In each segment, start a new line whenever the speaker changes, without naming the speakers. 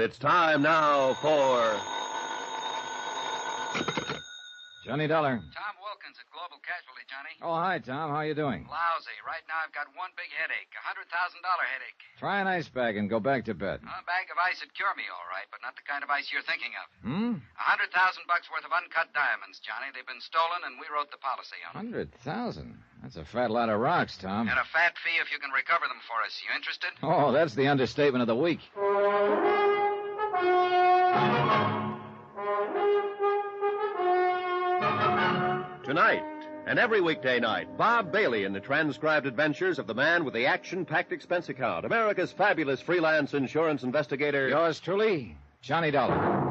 But it's time now for...
Johnny Dollar.
Tom Wilkins at Global Casualty, Johnny.
Oh, hi, Tom. How are you doing?
Lousy. Right now I've got one big headache, $100,000 headache.
Try an ice bag and go back to bed.
A bag of ice would cure me, all right, but not the kind of ice you're thinking of.
$100,000
worth of uncut diamonds, Johnny. They've been stolen, and we wrote the policy on them.
100,000? That's a fat lot of rocks, Tom.
And a fat fee if you can recover them for us. You interested?
Oh, that's the understatement of the week.
Tonight, and every weekday night, Bob Bailey in the transcribed adventures of the man with the action-packed expense account, America's fabulous freelance insurance investigator.
Yours truly, Johnny Dollar.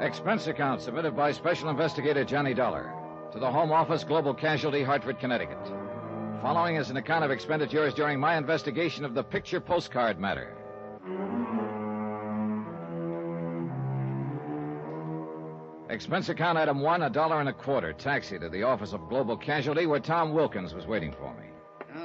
Expense account submitted by Special Investigator Johnny Dollar to the Home Office, Global Casualty, Hartford, Connecticut. Following is an account of expenditures during my investigation of the picture postcard matter. Expense account item 1, $1.25. Taxi to the office of Global Casualty, where Tom Wilkins was waiting for me.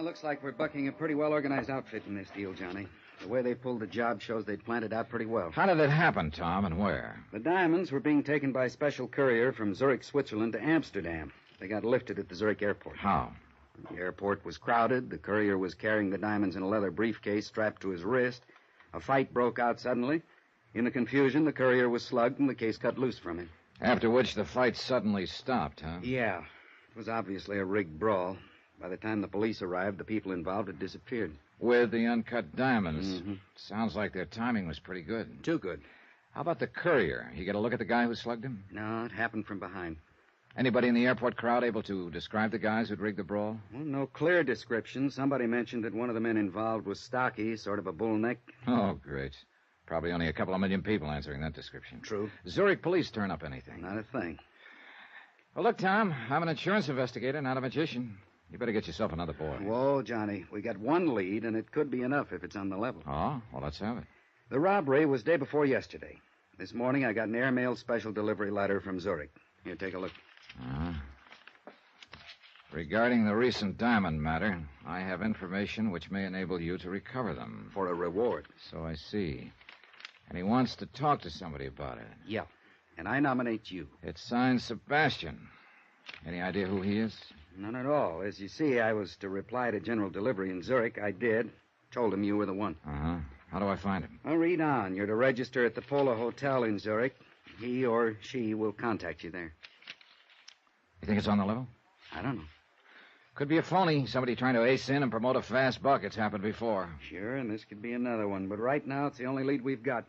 Looks like we're bucking a pretty well-organized outfit in this deal, Johnny. The way they pulled the job shows they'd planned it out pretty well.
How did it happen, Tom, and where?
The diamonds were being taken by special courier from Zurich, Switzerland to Amsterdam. They got lifted at the Zurich airport.
How?
The airport was crowded. The courier was carrying the diamonds in a leather briefcase strapped to his wrist. A fight broke out suddenly. In the confusion, the courier was slugged and the case cut loose from him.
After which the fight suddenly stopped, huh?
Yeah. It was obviously a rigged brawl. By the time the police arrived, the people involved had disappeared.
With the uncut diamonds.
Mm-hmm.
Sounds like their timing was pretty good.
Too good.
How about the courier? You get a look at the guy who slugged him?
No, it happened from behind.
Anybody in the airport crowd able to describe the guys who'd rigged the brawl?
Well, no clear description. Somebody mentioned that one of the men involved was stocky, sort of a bull neck.
Oh, great. Probably only a couple of million people answering that description.
True.
Zurich police turn up anything?
Not a thing.
Well, look, Tom, I'm an insurance investigator, not a magician. You better get yourself another boy.
Whoa, Johnny. We got one lead, and it could be enough if it's on the level.
Oh? Well, let's have it.
The robbery was day before yesterday. This morning, I got an airmail special delivery letter from Zurich. Here, take a look.
Regarding the recent diamond matter, I have information which may enable you to recover them.
For a reward.
So I see. And he wants to talk to somebody about it.
Yeah. And I nominate you.
It's signed Sebastian. Any idea who he is?
None at all. As you see, I was to reply to General Delivery in Zurich. I did. Told him you were the one.
Uh-huh. How do I find him?
Well, read on. You're to register at the Polo Hotel in Zurich. He or she will contact you there.
You think it's on the level?
I don't know.
Could be a phony. Somebody trying to ace in and promote a fast buck. It's happened before.
Sure, and this could be another one. But right now, it's the only lead we've got.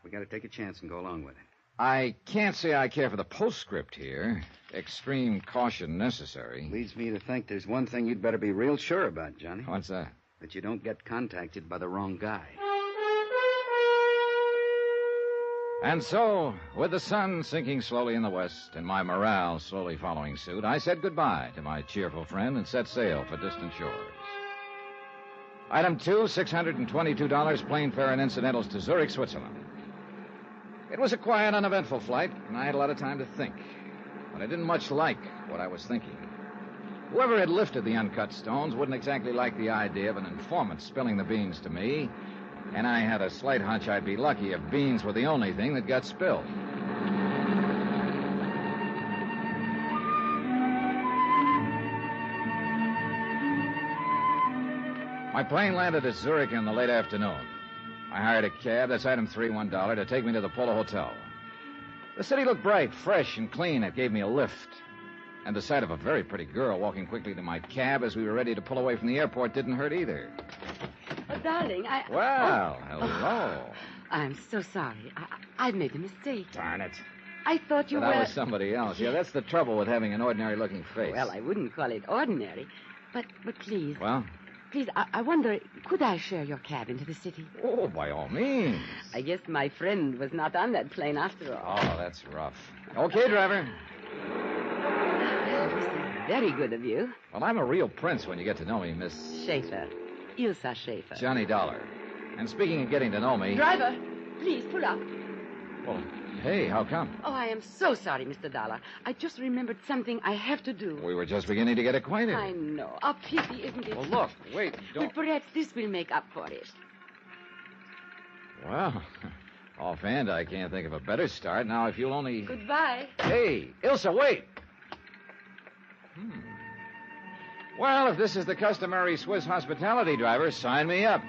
We got to take a chance and go along with it.
I can't say I care for the postscript here. Extreme caution necessary.
Leads me to think there's one thing you'd better be real sure about, Johnny.
What's that?
That you don't get contacted by the wrong guy.
And so, with the sun sinking slowly in the west and my morale slowly following suit, I said goodbye to my cheerful friend and set sail for distant shores. Item 2, $622 plane fare and incidentals to Zurich, Switzerland. It was a quiet, uneventful flight, and I had a lot of time to think. But I didn't much like what I was thinking. Whoever had lifted the uncut stones wouldn't exactly like the idea of an informant spilling the beans to me, and I had a slight hunch I'd be lucky if beans were the only thing that got spilled. My plane landed at Zurich in the late afternoon. I hired a cab, that's item 3, $1, to take me to the Polo Hotel. The city looked bright, fresh, and clean. It gave me a lift. And the sight of a very pretty girl walking quickly to my cab as we were ready to pull away from the airport didn't hurt either.
Oh, darling,
Well, hello.
I'm so sorry. I've made a mistake.
Darn it.
I thought you
But
were...
I was somebody else. Yeah, that's the trouble with having an ordinary-looking face.
Well, I wouldn't call it ordinary. But please...
Well?
Please, I wonder, could I share your cab into the city?
Oh, by all means.
I guess my friend was not on that plane after all.
Oh, that's rough. Okay, driver.
Well, this is very good of you.
Well, I'm a real prince when you get to know me, Miss...
Schaefer. Ilsa Schaefer.
Johnny Dollar. And speaking of getting to know me...
Driver, please pull up.
Well, Hey, how come?
Oh, I am so sorry, Mr. Dollar. I just remembered something I have to do.
We were just beginning to get acquainted.
I know. A pity, isn't it?
Well, look, wait,
Well,
don't...
perhaps this will make up for it.
Well, offhand, I can't think of a better start. Now, if you'll only...
Goodbye.
Hey, Ilsa, wait! Well, if this is the customary Swiss hospitality driver, sign me up.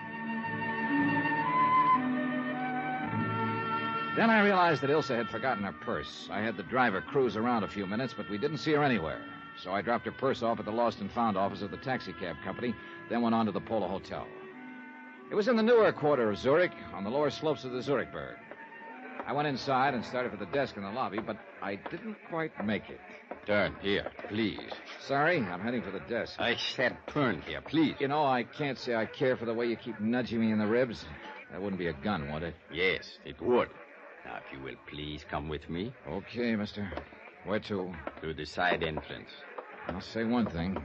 Then I realized that Ilsa had forgotten her purse. I had the driver cruise around a few minutes, but we didn't see her anywhere. So I dropped her purse off at the Lost and Found office of the taxicab company, then went on to the Polo Hotel. It was in the newer quarter of Zurich, on the lower slopes of the Zurichberg. I went inside and started for the desk in the lobby, but I didn't quite make it.
Turn here, please.
Sorry, I'm heading for the desk.
I said turn here, please.
You know, I can't say I care for the way you keep nudging me in the ribs. That wouldn't be a gun, would it?
Yes, it would. Now, if you will please come with me
Okay, mister. Where to?
to the side entrance.
I'll say one thing.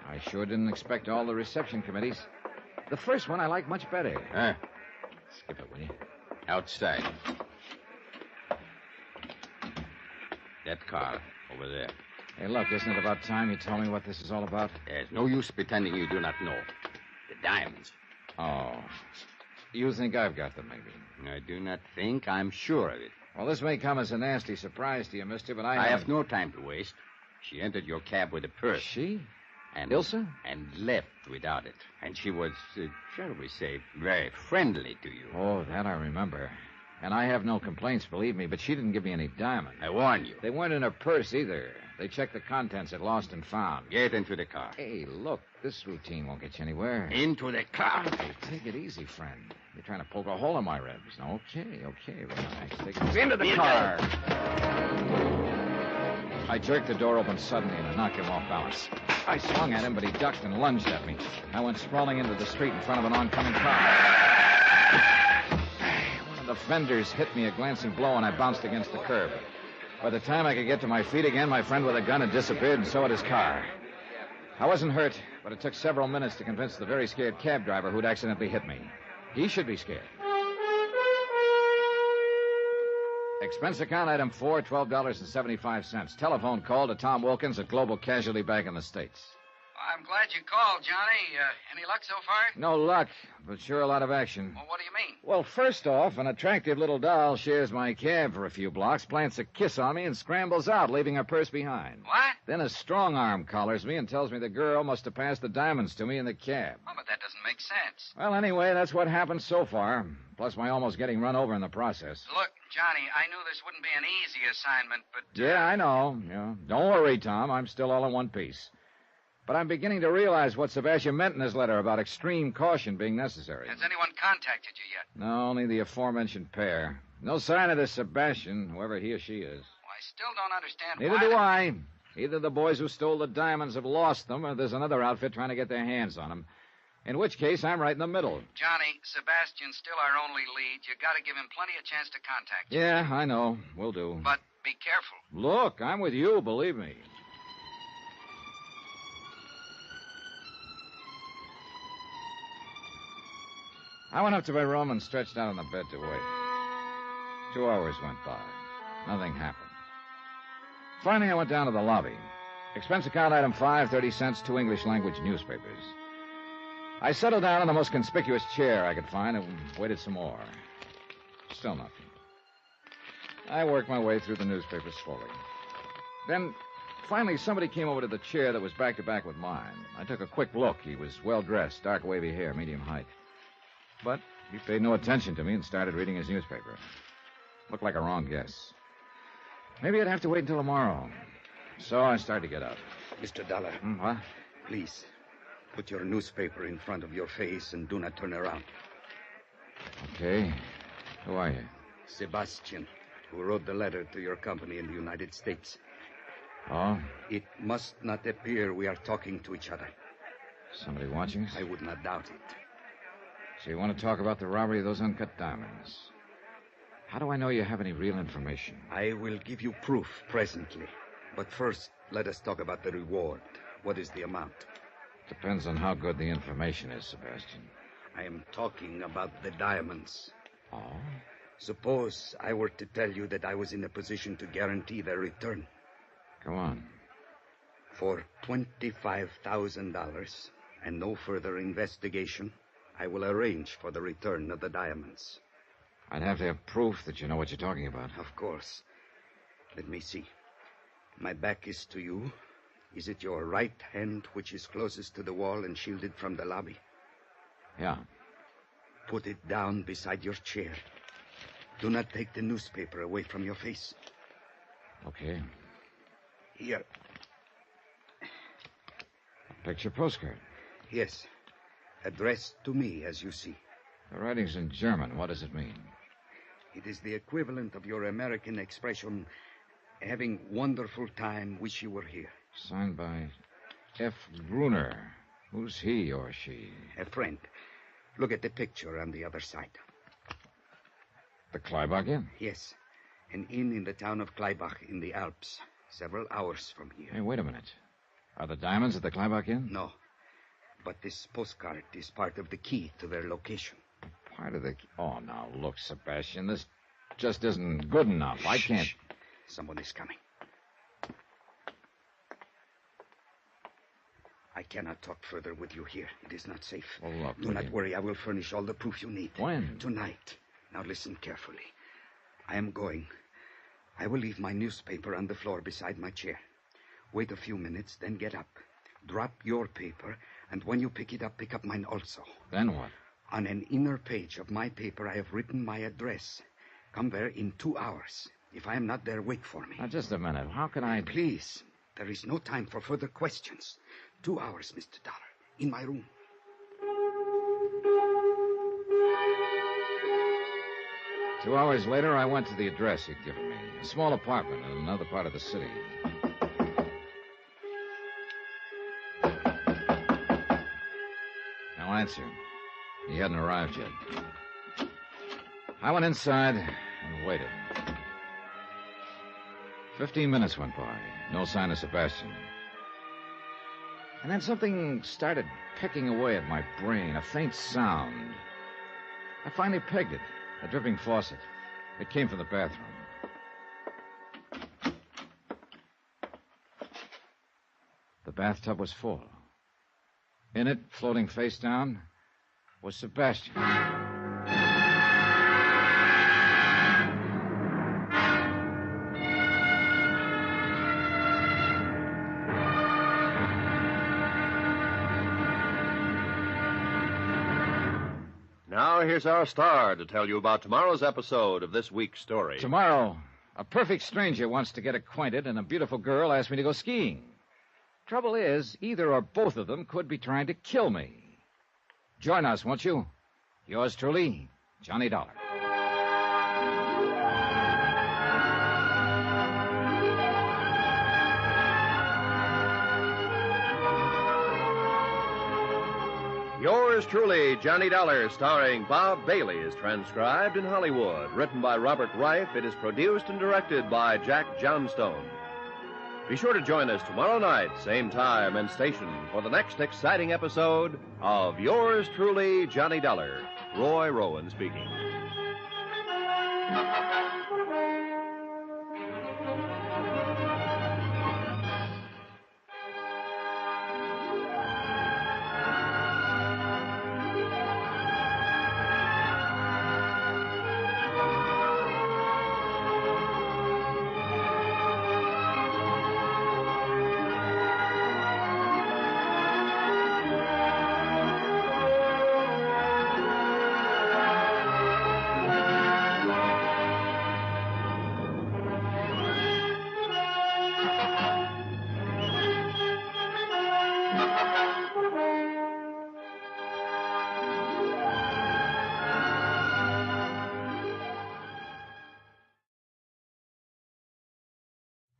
I sure didn't expect all the reception committees. The first one I like much better.
Huh?
Skip it, will you?
Outside. That car over there.
Hey, look, isn't it about time you told me what this is all about?
There's no use pretending you do not know. The diamonds.
Oh. You think I've got them, maybe?
I do not think. I'm sure of it.
Well, this may come as a nasty surprise to you, mister, but
I have no time to waste. She entered your cab with a purse.
She?
And
Ilsa?
And left without it. And she was, shall we say, very friendly to you.
Oh, that I remember. And I have no complaints, believe me, but she didn't give me any diamonds.
I warn you.
They weren't in her purse either. They checked the contents at Lost and Found.
Get into the car.
Hey, look, this routine won't get you anywhere.
Into the car.
Hey, take it easy, friend. You're trying to poke a hole in my ribs. Okay, relax. Take it
Into the car.
I jerked the door open suddenly and I knocked him off balance. I swung at him, but he ducked and lunged at me. I went sprawling into the street in front of an oncoming car. One of the fenders hit me a glancing blow, and I bounced against the curb. By the time I could get to my feet again, my friend with a gun had disappeared, and so had his car. I wasn't hurt, but it took several minutes to convince the very scared cab driver who'd accidentally hit me. He should be scared. Expense account item 4, $12.75. Telephone call to Tom Wilkins at Global Casualty Bank in the States.
I'm glad you called, Johnny. Any luck so far?
No luck, but sure a lot of action.
Well, what do you mean?
Well, first off, an attractive little doll shares my cab for a few blocks, plants a kiss on me, and scrambles out, leaving her purse behind.
What?
Then a strong arm collars me and tells me the girl must have passed the diamonds to me in the cab.
Oh, but that doesn't make sense.
Well, anyway, that's what happened so far, plus my almost getting run over in the process.
Look, Johnny, I knew this wouldn't be an easy assignment, but...
Yeah, I know. Yeah. Don't worry, Tom. I'm still all in one piece. But I'm beginning to realize what Sebastian meant in his letter about extreme caution being necessary.
Has anyone contacted you yet?
No, only the aforementioned pair. No sign of this Sebastian, whoever he or she is.
Well, I still don't understand
Neither do I. Either the boys who stole the diamonds have lost them, or there's another outfit trying to get their hands on them. In which case, I'm right in the middle.
Johnny, Sebastian's still our only lead. You got to give him plenty of chance to contact you.
Yeah, I know. Will do.
But be careful.
Look, I'm with you, believe me. I went up to my room and stretched out on the bed to wait. 2 hours went by. Nothing happened. Finally, I went down to the lobby. Expense account item 5, 30 cents, 2 English language newspapers. I settled down in the most conspicuous chair I could find and waited some more. Still nothing. I worked my way through the newspapers slowly. Then, finally, somebody came over to the chair that was back to back with mine. I took a quick look. He was well-dressed, dark wavy hair, medium height. But he paid no attention to me and started reading his newspaper. Looked like a wrong guess. Maybe I'd have to wait until tomorrow. So I started to get up.
Mr. Dollar.
What?
Please, put your newspaper in front of your face and do not turn around.
Okay. Who are you?
Sebastian, who wrote the letter to your company in the United States.
Oh?
It must not appear we are talking to each other.
Somebody watching us?
I would not doubt it.
So you want to talk about the robbery of those uncut diamonds? How do I know you have any real information?
I will give you proof presently. But first, let us talk about the reward. What is the amount?
Depends on how good the information is, Sebastian.
I am talking about the diamonds.
Oh?
Suppose I were to tell you that I was in a position to guarantee their return.
Go on.
For $25,000 and no further investigation, I will arrange for the return of the diamonds.
I'd have to have proof that you know what you're talking about.
Of course. Let me see. My back is to you. Is it your right hand which is closest to the wall and shielded from the lobby?
Yeah.
Put it down beside your chair. Do not take the newspaper away from your face.
Okay.
Here.
Picture postcard.
Yes. Addressed to me, as you see.
The writing's in German. What does it mean?
It is the equivalent of your American expression, having wonderful time, wish you were here.
Signed by F. Gruner. Who's he or she?
A friend. Look at the picture on the other side.
The Kleibach Inn?
Yes. An inn in the town of Kleibach in the Alps, several hours from here.
Hey, wait a minute. Are the diamonds at the Kleibach Inn?
No. But this postcard is part of the key to their location.
Part of the... Oh, now, look, Sebastian, this just isn't good enough. I can't...
Shh. Someone is coming. I cannot talk further with you here. It is not safe.
Well, look,
Do not worry. I will furnish all the proof you need.
When?
Tonight. Now listen carefully. I am going. I will leave my newspaper on the floor beside my chair. Wait a few minutes, then get up. Drop your paper, and when you pick it up, pick up mine also.
Then what?
On an inner page of my paper, I have written my address. Come there in 2 hours. If I am not there, wait for me.
Now, just a minute. How can I...
Please. There is no time for further questions. 2 hours, Mr. Dollar. In my room.
Two hours later, I went to the address he'd given me. A small apartment in another part of the city. No answer. He hadn't arrived yet. I went inside and waited. 15 minutes went by. No sign of Sebastian. And then something started picking away at my brain, a faint sound. I finally pegged it, a dripping faucet. It came from the bathroom. The bathtub was full. In it, floating face down, was Sebastian.
Now, here's our star to tell you about tomorrow's episode of this week's story.
Tomorrow, a perfect stranger wants to get acquainted, and a beautiful girl asks me to go skiing. Trouble is, either or both of them could be trying to kill me. Join us, won't you? Yours truly, Johnny Dollar.
Yours truly, Johnny Dollar, starring Bob Bailey, is transcribed in Hollywood. Written by Robert Reif, it is produced and directed by Jack Johnstone. Be sure to join us tomorrow night, same time and station, for the next exciting episode of Yours truly, Johnny Dollar. Roy Rowan speaking.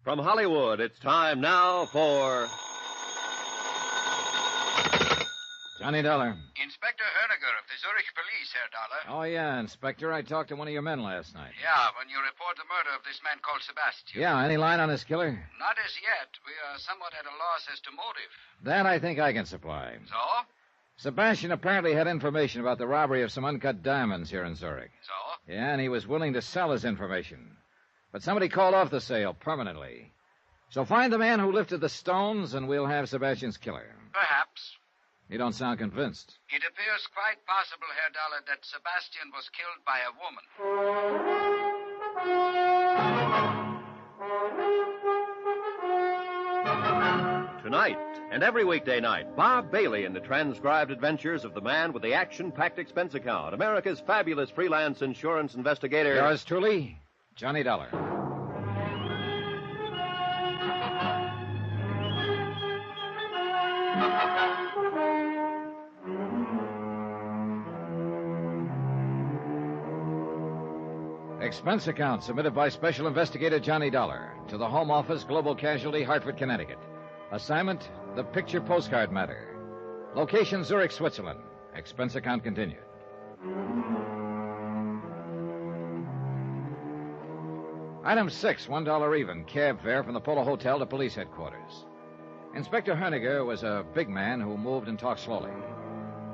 From Hollywood, it's time now for...
Johnny Dollar.
Inspector Herniger of the Zurich Police, Herr Dollar.
Oh, yeah, Inspector. I talked to one of your men last night.
Yeah, when you report the murder of this man called Sebastian.
Yeah, any line on this killer?
Not as yet. We are somewhat at a loss as to motive.
That I think I can supply.
So?
Sebastian apparently had information about the robbery of some uncut diamonds here in Zurich.
So?
Yeah, and he was willing to sell his information. But somebody called off the sale permanently. So find the man who lifted the stones, and we'll have Sebastian's killer.
Perhaps.
You don't sound convinced.
It appears quite possible, Herr Dollar, that Sebastian was killed by a woman.
Tonight and every weekday night, Bob Bailey in the transcribed adventures of the man with the action-packed expense account, America's fabulous freelance insurance investigator.
Yours truly, Johnny Dollar. Expense account submitted by Special Investigator Johnny Dollar to the Home Office, Global Casualty, Hartford, Connecticut. Assignment, the picture postcard matter. Location, Zurich, Switzerland. Expense account continued. Item 6, $1 even, cab fare from the Polo Hotel to police headquarters. Inspector Herniger was a big man who moved and talked slowly.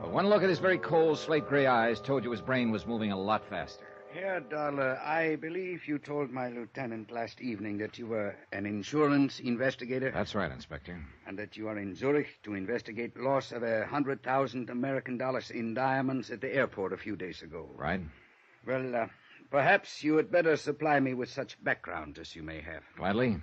But one look at his very cold, slate-gray eyes told you his brain was moving a lot faster.
Herr Dollar, I believe you told my lieutenant last evening that you were an insurance investigator.
That's right, Inspector.
And that you are in Zurich to investigate loss of 100,000 American dollars in diamonds at the airport a few days ago.
Right.
Well, perhaps you had better supply me with such background as you may have.
Gladly.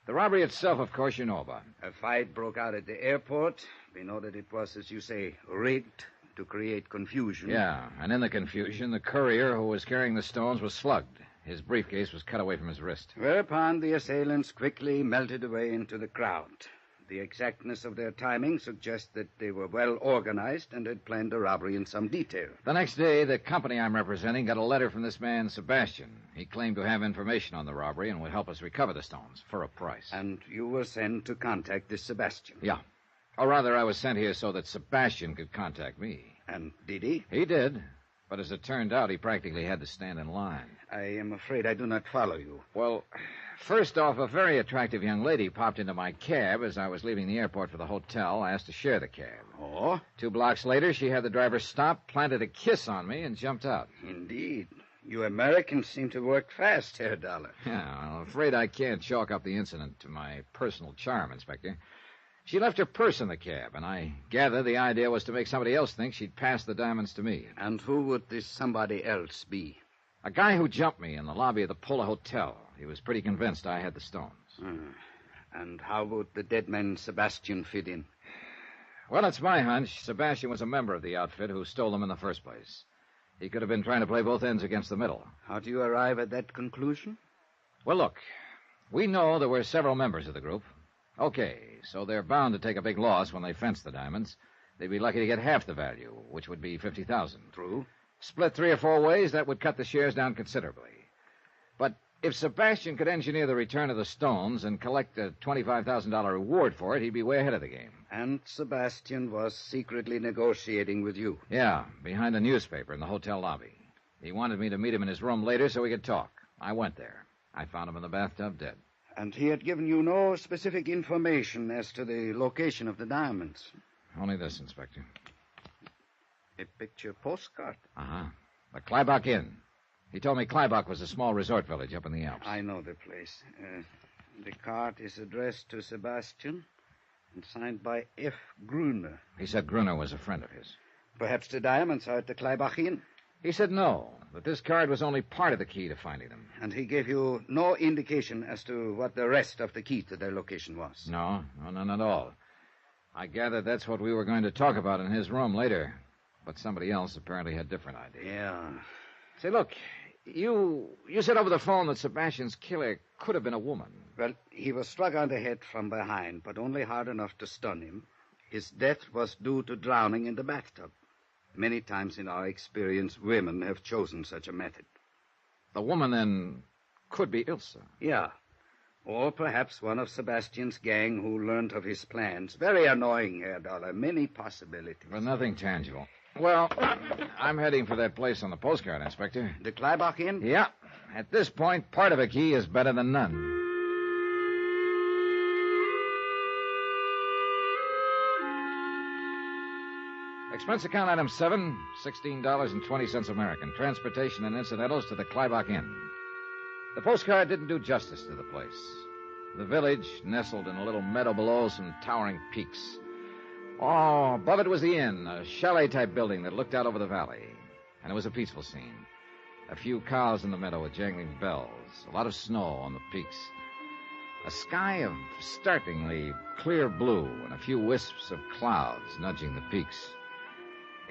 The robbery itself, of course, you know about.
A fight broke out at the airport. We know that it was, as you say, rigged to create confusion.
Yeah, and in the confusion, the courier who was carrying the stones was slugged. His briefcase was cut away from his wrist.
Whereupon the assailants quickly melted away into the crowd. The exactness of their timing suggests that they were well organized and had planned the robbery in some detail.
The next day, the company I'm representing got a letter from this man, Sebastian. He claimed to have information on the robbery and would help us recover the stones for a price.
And you were sent to contact this Sebastian?
Yeah. Or rather, I was sent here so that Sebastian could contact me.
And did he?
He did. But as it turned out, he practically had to stand in line.
I am afraid I do not follow you.
Well, first off, a very attractive young lady popped into my cab as I was leaving the airport for the hotel, asked to share the cab.
Oh?
2 blocks later, she had the driver stop, planted a kiss on me, and jumped out.
Indeed. You Americans seem to work fast, Herr Dollar.
Yeah, I'm afraid I can't chalk up the incident to my personal charm, Inspector. She left her purse in the cab, and I gather the idea was to make somebody else think she'd passed the diamonds to me.
And who would this somebody else be?
A guy who jumped me in the lobby of the Polo Hotel. He was pretty convinced I had the stones.
And how would the dead man Sebastian fit in?
Well, it's my hunch Sebastian was a member of the outfit who stole them in the first place. He could have been trying to play both ends against the middle.
How do you arrive at that conclusion?
Well, look, we know there were several members of the group. Okay, so they're bound to take a big loss when they fence the diamonds. They'd be lucky to get half the value, which would be $50,000.
True.
Split 3 or 4 ways, that would cut the shares down considerably. But if Sebastian could engineer the return of the stones and collect a $25,000 reward for it, he'd be way ahead of the game.
And Sebastian was secretly negotiating with you.
Yeah, behind a newspaper in the hotel lobby. He wanted me to meet him in his room later so we could talk. I went there. I found him in the bathtub dead.
And he had given you no specific information as to the location of the diamonds?
Only this, Inspector.
A picture postcard?
Uh-huh. The Kleibach Inn. He told me Kleibach was a small resort village up in the Alps.
I know the place. The card is addressed to Sebastian and signed by F. Gruner.
He said Gruner was a friend of his.
Perhaps the diamonds are at the Kleibach Inn?
He said no, that this card was only part of the key to finding them.
And he gave you no indication as to what the rest of the key to their location was?
No, none at all. I gathered that's what we were going to talk about in his room later. But somebody else apparently had different ideas.
Yeah.
Say, look, you said over the phone that Sebastian's killer could have been a woman.
Well, he was struck on the head from behind, but only hard enough to stun him. His death was due to drowning in the bathtub. Many times in our experience, women have chosen such a method.
The woman, then, could be Ilse.
Yeah. Or perhaps one of Sebastian's gang who learned of his plans. Very annoying, Herr Dollar. Many possibilities.
But nothing tangible. Well, I'm heading for that place on the postcard, Inspector.
The Kleibach Inn?
Yeah. At this point, part of a key is better than none. Expense account item 7, $16.20 American. Transportation and incidentals to the Klybach Inn. The postcard didn't do justice to the place. The village nestled in a little meadow below some towering peaks. Oh, above it was the inn, a chalet-type building that looked out over the valley. And it was a peaceful scene. A few cows in the meadow with jangling bells. A lot of snow on the peaks. A sky of startlingly clear blue and a few wisps of clouds nudging the peaks.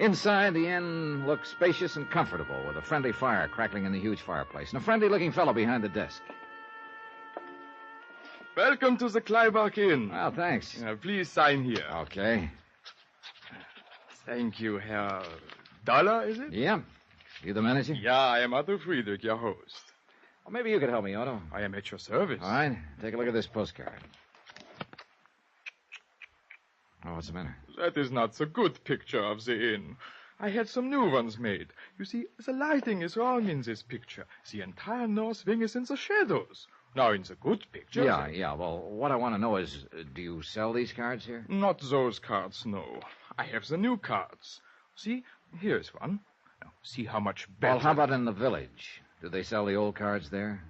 Inside, the inn looked spacious and comfortable, with a friendly fire crackling in the huge fireplace, and a friendly-looking fellow behind the desk.
Welcome to the Klybach Inn.
Well, thanks.
Please sign here.
Okay.
Thank you, Herr Dollar, is it?
Yeah. You the manager?
Yeah, I am Otto Friedrich, your host.
Well, maybe you could help me, Otto.
I am at your service.
All right. Take a look at this postcard. Oh, what's the matter?
That is not the good picture of the inn. I had some new ones made. You see, the lighting is wrong in this picture. The entire north wing is in the shadows. Now, in the good picture...
Yeah. Well, what I want to know is, do you sell these cards here?
Not those cards, no. I have the new cards. See, here's one. Now, see how much better...
Well, how about in the village? Do they sell the old cards there?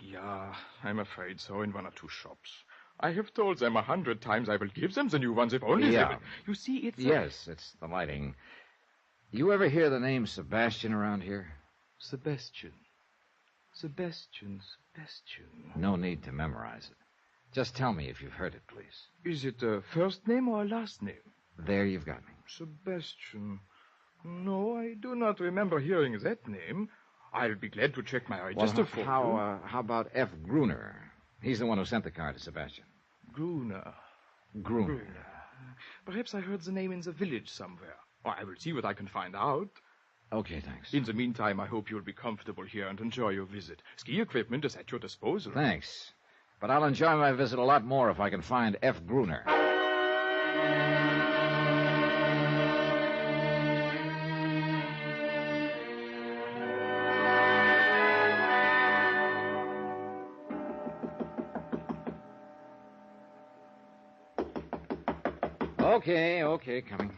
Yeah, I'm afraid so, in one or two shops. I have told them 100 times I will give them the new ones if only they will. You see, it's...
Yes, it's the lighting. You ever hear the name Sebastian around here?
Sebastian.
No need to memorize it. Just tell me if you've heard it, please.
Is it a first name or a last name?
There you've got me.
Sebastian. No, I do not remember hearing that name. I'll be glad to check my register for you.
How about F. Gruner? He's the one who sent the card to Sebastian.
Gruner. Perhaps I heard the name in the village somewhere. Or I will see what I can find out.
Okay, thanks.
In the meantime, I hope you'll be comfortable here and enjoy your visit. Ski equipment is at your disposal.
Thanks. But I'll enjoy my visit a lot more if I can find F. Gruner. Okay, coming.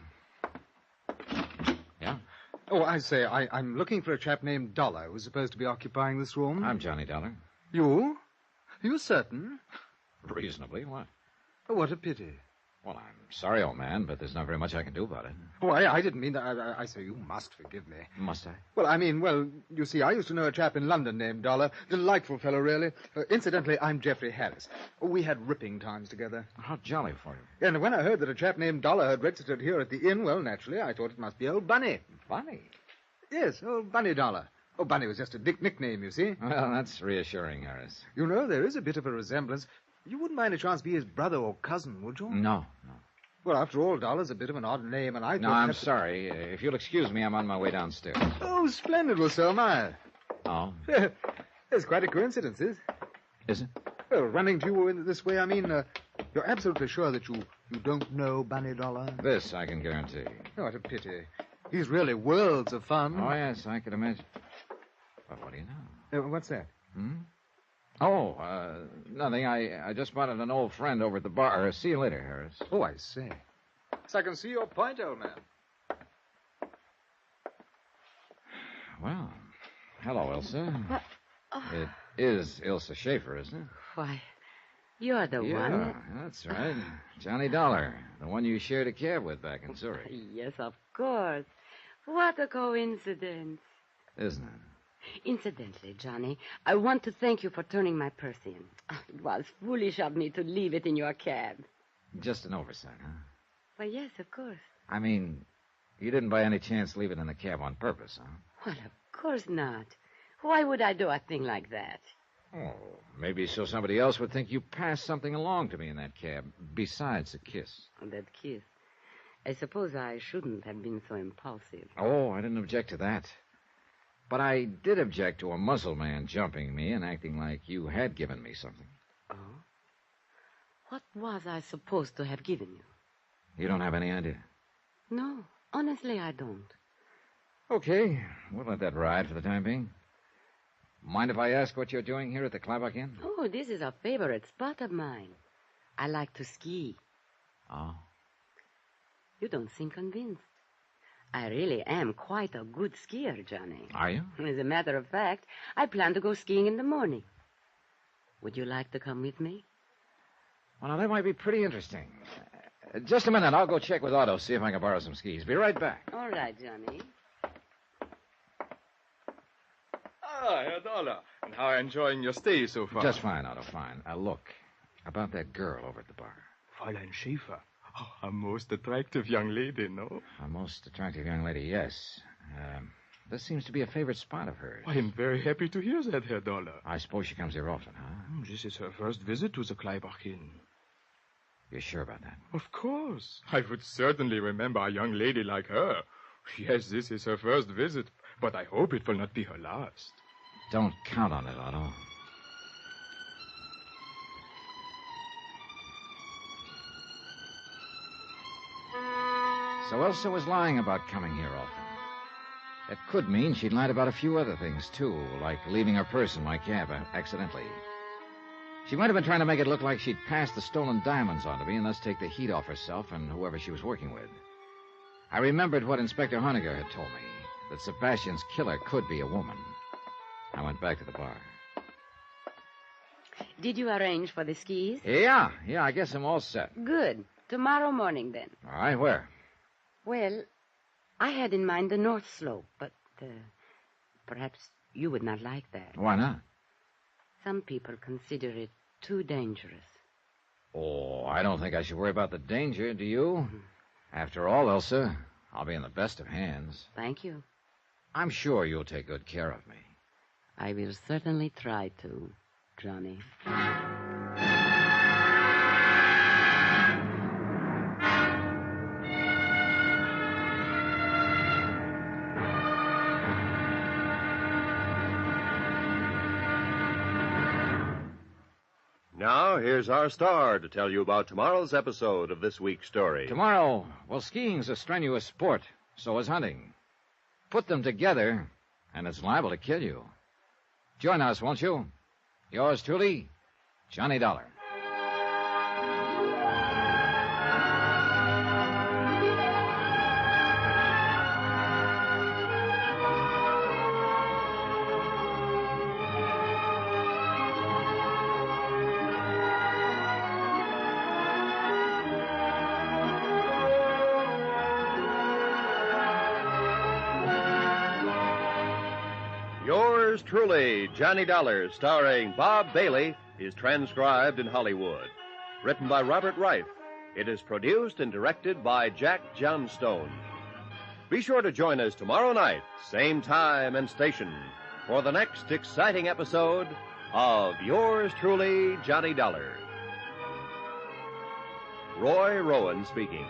Yeah?
Oh, I say, I'm looking for a chap named Dollar who's supposed to be occupying this room.
I'm Johnny Dollar.
You? Are you certain?
Reasonably. What?
Oh, what a pity.
Well, I'm sorry, old man, but there's not very much I can do about it.
Oh, I didn't mean that. I say you must forgive me.
Must I?
Well, you see, I used to know a chap in London named Dollar. Delightful fellow, really. Incidentally, I'm Geoffrey Harris. We had ripping times together.
How jolly for you.
And when I heard that a chap named Dollar had registered here at the inn, well, naturally, I thought it must be old Bunny.
Bunny?
Yes, old Bunny Dollar. Oh, Bunny was just a nickname, you see.
Well, that's reassuring, Harris.
You know, there is a bit of a resemblance. You wouldn't mind a chance be his brother or cousin, would you?
No.
Well, after all, Dollar's a bit of an odd name, and I thought...
No, I'm sorry. If you'll excuse me, I'm on my way downstairs.
Oh, splendid. Well, so am I.
Oh?
It's quite a coincidence,
Is it?
Well, running to you in this way, I mean, you're absolutely sure that you don't know Bunny Dollar?
This I can guarantee.
Oh, what a pity. He's really worlds of fun.
Oh, yes, I could imagine. But what do you know?
What's that?
Oh, nothing. I just spotted an old friend over at the bar. See you later, Harris.
Oh, I see. So I can see your point, old man.
Well, hello, Ilsa.
What? Oh.
It is Ilsa Schaefer, isn't it?
Why, you're the
Yeah,
one.
that's right. Johnny Dollar, the one you shared a cab with back in Zurich.
Yes, of course. What a coincidence.
Isn't it?
Incidentally, Johnny, I want to thank you for turning my purse in. It was foolish of me to leave it in your cab.
Just an oversight, huh?
Why, yes, of course.
I mean, you didn't by any chance leave it in the cab on purpose, huh?
Well, of course not. Why would I do a thing like that?
Oh, maybe so somebody else would think you passed something along to me in that cab, besides a kiss.
That kiss. I suppose I shouldn't have been so impulsive.
Oh, I didn't object to that. But I did object to a muzzle man jumping me and acting like you had given me something.
Oh? What was I supposed to have given you?
You don't have any idea?
No, honestly, I don't.
Okay, we'll let that ride for the time being. Mind if I ask what you're doing here at the Klybach Inn?
Oh, this is a favorite spot of mine. I like to ski.
Oh.
You don't seem convinced. I really am quite a good skier, Johnny.
Are you?
As a matter of fact, I plan to go skiing in the morning. Would you like to come with me?
Well, now, that might be pretty interesting. Just a minute. I'll go check with Otto, see if I can borrow some skis. Be right back.
All right, Johnny.
Ah, Herr Dollar. And how are you enjoying your stay so far?
Just fine, Otto, fine. Look, about that girl over at the bar.
Fräulein Schäfer. Oh, a most attractive young lady, no?
A most attractive young lady, yes. This seems to be a favorite spot of hers.
I am very happy to hear that, Herr Dollar.
I suppose she comes here often, huh?
This is her first visit to the Kleibach Inn.
You're sure about that?
Of course. I would certainly remember a young lady like her. Yes, this is her first visit, but I hope it will not be her last.
Don't count on it, Otto. So Elsa was lying about coming here often. That could mean she'd lied about a few other things, too, like leaving her purse in my cab accidentally. She might have been trying to make it look like she'd passed the stolen diamonds on to me and thus take the heat off herself and whoever she was working with. I remembered what Inspector Honegger had told me, that Sebastian's killer could be a woman. I went back to the bar.
Did you arrange for the skis?
Yeah, I guess I'm all set.
Good. Tomorrow morning, then.
All right, where?
Well, I had in mind the North Slope, but perhaps you would not like that.
Why not?
Some people consider it too dangerous.
Oh, I don't think I should worry about the danger, do you? After all, Elsa, I'll be in the best of hands.
Thank you.
I'm sure you'll take good care of me.
I will certainly try to, Johnny.
Now, here's our star to tell you about tomorrow's episode of this week's story.
Tomorrow, well, skiing's a strenuous sport. So is hunting. Put them together, and it's liable to kill you. Join us, won't you? Yours truly, Johnny Dollar.
Yours truly, Johnny Dollar, starring Bob Bailey, is transcribed in Hollywood. Written by Robert Reif. It is produced and directed by Jack Johnstone. Be sure to join us tomorrow night, same time and station, for the next exciting episode of Yours truly, Johnny Dollar. Roy Rowan speaking.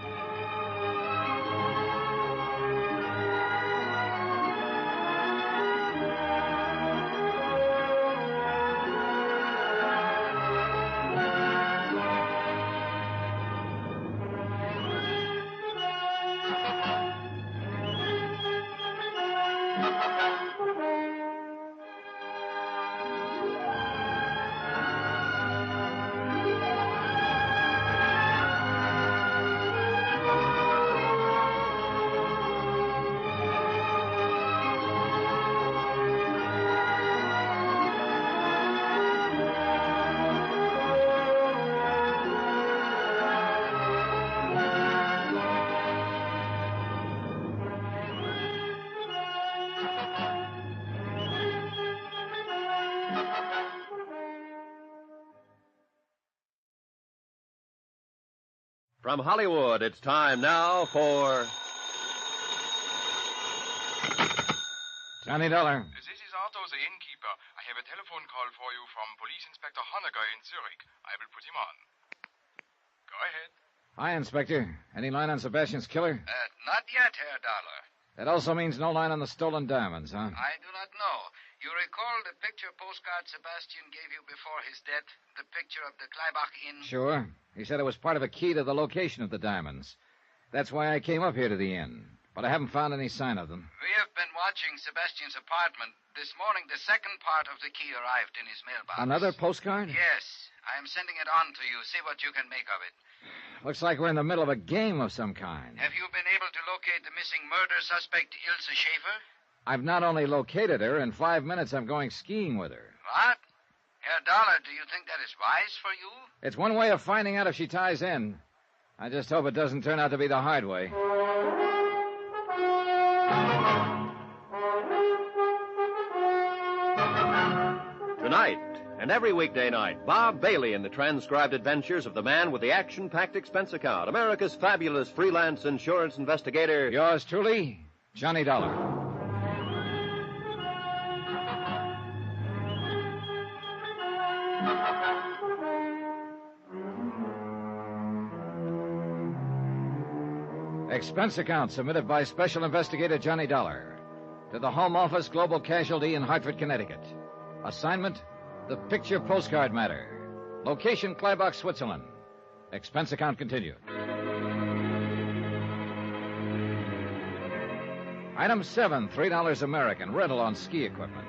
From Hollywood, it's time now for...
Johnny Dollar.
This is Otto, the innkeeper. I have a telephone call for you from Police Inspector Honegger in Zurich. I will put him on. Go ahead.
Hi, Inspector. Any line on Sebastian's killer?
Not yet, Herr Dollar.
That also means no line on the stolen diamonds, huh?
I do not know. You recall the picture postcard Sebastian gave you before his death? The picture of the Kleibach Inn?
Sure. He said it was part of a key to the location of the diamonds. That's why I came up here to the inn. But I haven't found any sign of them.
We have been watching Sebastian's apartment. This morning, the second part of the key arrived in his mailbox.
Another postcard?
Yes. I am sending it on to you. See what you can make of it.
Looks like we're in the middle of a game of some kind.
Have you been able to locate locate the missing murder suspect, Ilse Schaefer?
I've not only located her, in 5 minutes I'm going skiing with her.
What? Herr Dollar, do you think that is wise for you?
It's one way of finding out if she ties in. I just hope it doesn't turn out to be the hard way.
Tonight, and every weekday night, Bob Bailey in the transcribed adventures of the man with the action-packed expense account, America's fabulous freelance insurance investigator.
Yours truly, Johnny Dollar. Expense account submitted by Special Investigator Johnny Dollar to the Home Office Global Casualty in Hartford, Connecticut. Assignment, the picture postcard matter. Location, Kleibach, Switzerland. Expense account continued. Item 7, $3 American, rental on ski equipment.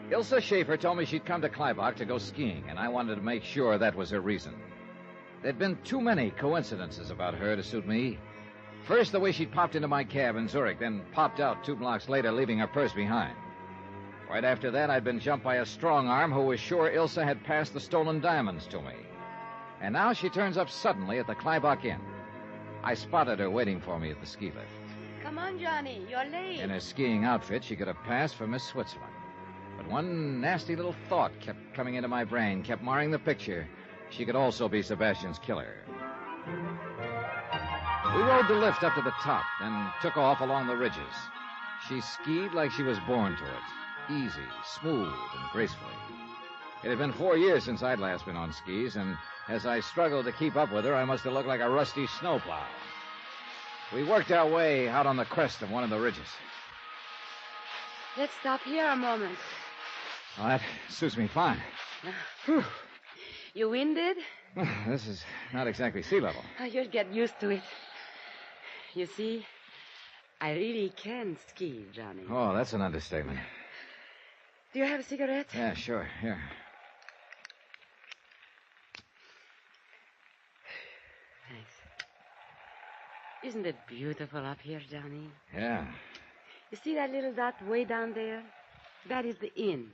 Ilse Schaefer told me she'd come to Kleibach to go skiing, and I wanted to make sure that was her reason. There'd been too many coincidences about her to suit me. First, the way she'd popped into my cab in Zurich, then popped out 2 blocks later, leaving her purse behind. Right after that, I'd been jumped by a strong arm who was sure Ilse had passed the stolen diamonds to me. And now she turns up suddenly at the Kleibach Inn. I spotted her waiting for me at the ski lift.
Come on, Johnny. You're late.
In her skiing outfit, she could have passed for Miss Switzerland. But one nasty little thought kept coming into my brain, kept marring the picture. She could also be Sebastian's killer. We rode the lift up to the top, then took off along the ridges. She skied like she was born to it, easy, smooth, and gracefully. It had been 4 years since I'd last been on skis, and as I struggled to keep up with her, I must have looked like a rusty snowplow. We worked our way out on the crest of one of the ridges.
Let's stop here a moment.
Well, that suits me fine. Whew.
You winded?
This is not exactly sea level.
You'll get used to it. You see, I really can ski, Johnny.
Oh, that's an understatement.
Do you have a cigarette?
Yeah, sure. Here.
Thanks. Isn't it beautiful up here, Johnny?
Yeah.
You see that little dot way down there? That is the inn.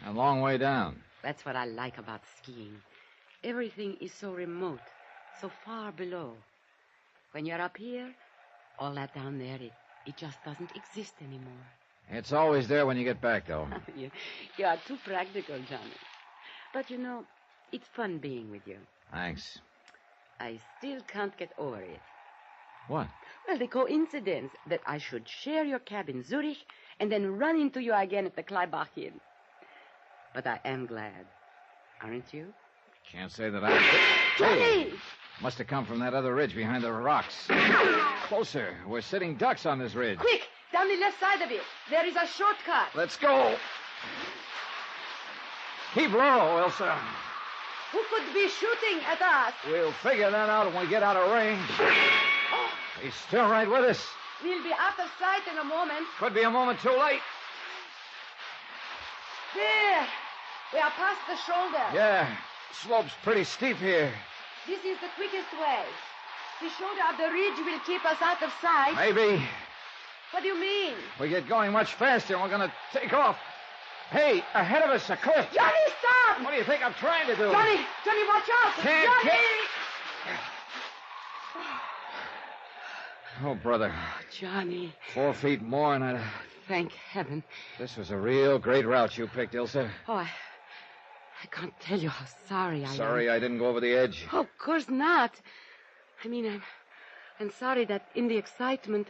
A long way down.
That's what I like about skiing. Everything is so remote, so far below. When you're up here, all that down there, it just doesn't exist anymore.
It's always there when you get back, though.
You are too practical, Johnny. But, you know, it's fun being with you.
Thanks.
I still can't get over it.
What?
Well, the coincidence that I should share your cab in Zurich and then run into you again at the Kleibach Inn. But I am glad. Aren't you?
Can't say that I...
Johnny!
Hey! Must have come from that other ridge behind the rocks. Closer. We're sitting ducks on this ridge.
Quick! Down the left side of it. There is a shortcut.
Let's go. Keep low, Elsa.
Who could be shooting at us?
We'll figure that out when we get out of range.
Oh,
He's still right with us.
we'll be out of sight in a moment.
Could be a moment too late.
There. We are past the shoulder.
Yeah. Slope's pretty steep here.
This is the quickest way. The shoulder of the ridge will keep us out of sight.
Maybe.
What do you mean?
We get going much faster and we're going to take off. Hey, ahead of us, a cliff.
Johnny, stop!
What do you think I'm trying to do?
Johnny, watch out!
Can't.
Johnny!
Oh, brother.
Johnny,
4 feet more and I'd...
thank heaven.
This was a real great route you picked, Ilsa.
Oh, I can't tell you how sorry I am.
Sorry I didn't go over the edge.
Oh, of course not. I mean, I'm sorry that in the excitement,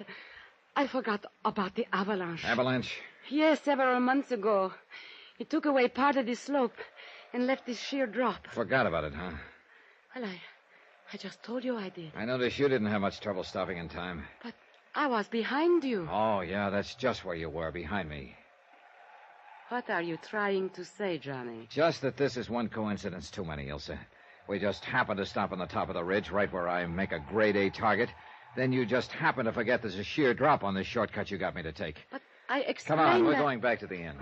I forgot about the avalanche.
Avalanche?
Yes, several months ago. It took away part of the slope and left this sheer drop.
Forgot about it, huh?
Well, I just told you I did.
I noticed you didn't have much trouble stopping in time.
But I was behind you.
Oh, yeah, that's just where you were, behind me.
What are you trying to say, Johnny?
Just that this is one coincidence too many, Ilsa. We just happened to stop on the top of the ridge, right where I make a grade A target. Then you just happen to forget there's a sheer drop on this shortcut you got me to take.
But I explained
Come on, we're
that...
going back to the inn.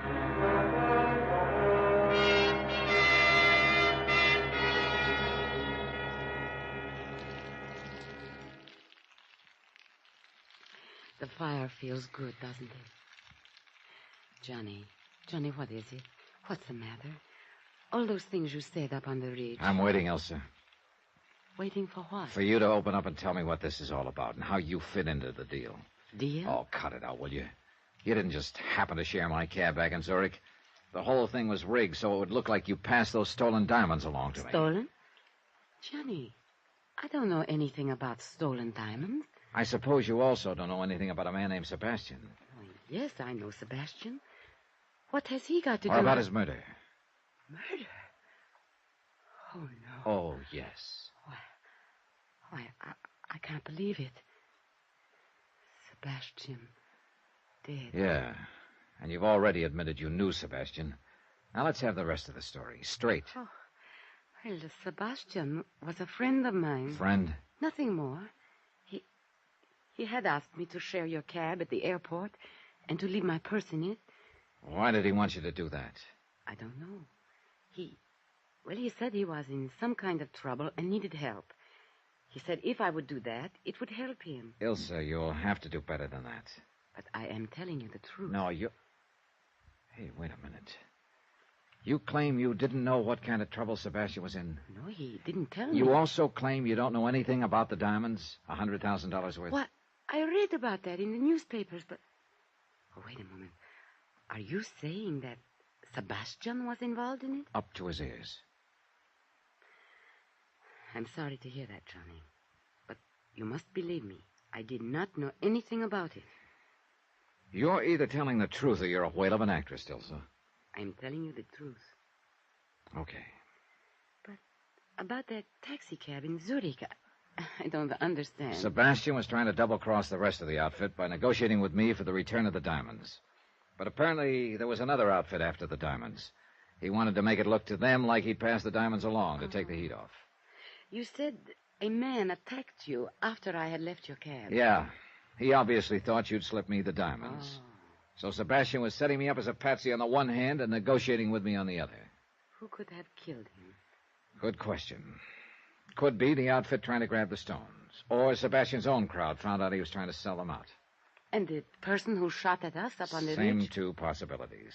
The fire feels good, doesn't it? Johnny, what is it? What's the matter? All those things you said up on the ridge.
I'm waiting, Elsa.
Waiting for what?
For you to open up and tell me what this is all about and how you fit into the deal.
Deal?
Oh, cut it out, will you? You didn't just happen to share my cab back in Zurich. The whole thing was rigged so it would look like you passed those stolen diamonds along to me.
Stolen? Johnny, I don't know anything about stolen diamonds.
I suppose you also don't know anything about a man named Sebastian.
Oh, yes, I know Sebastian. What has he got to do
Or about
with...
his murder.
Murder? Oh, no.
Oh, yes.
Why, I can't believe it. Sebastian, dead.
Yeah, and you've already admitted you knew Sebastian. Now let's have the rest of the story, straight.
Oh, well, Sebastian was a friend of mine.
Friend?
Nothing more. He had asked me to share your cab at the airport and to leave my purse in it.
Why did he want you to do that?
I don't know. He said he was in some kind of trouble and needed help. He said if I would do that, it would help him.
Ilsa, you'll have to do better than that.
But I am telling you the truth.
No, you... Hey, wait a minute. You claim you didn't know what kind of trouble Sebastian was in?
No, he didn't tell me.
You also claim you don't know anything about the diamonds? $100,000 worth?
What? I read about that in the newspapers, but... Oh, wait a moment. Are you saying that Sebastian was involved in it?
Up to his ears.
I'm sorry to hear that, Johnny. But you must believe me. I did not know anything about it.
You're either telling the truth or you're a whale of an actress, Ilsa.
I'm telling you the truth.
Okay.
But about that taxi cab in Zurich, I don't understand.
Sebastian was trying to double-cross the rest of the outfit by negotiating with me for the return of the diamonds. But apparently there was another outfit after the diamonds. He wanted to make it look to them like he'd passed the diamonds along to take the heat off.
You said a man attacked you after I had left your cab.
Yeah. He obviously thought you'd slip me the diamonds.
Oh.
So Sebastian was setting me up as a patsy on the one hand and negotiating with me on the other.
Who could have killed him?
Good question. Could be the outfit trying to grab the stones. Or Sebastian's own crowd found out he was trying to sell them out.
And the person who shot at us up on the
Same
ridge?
two possibilities.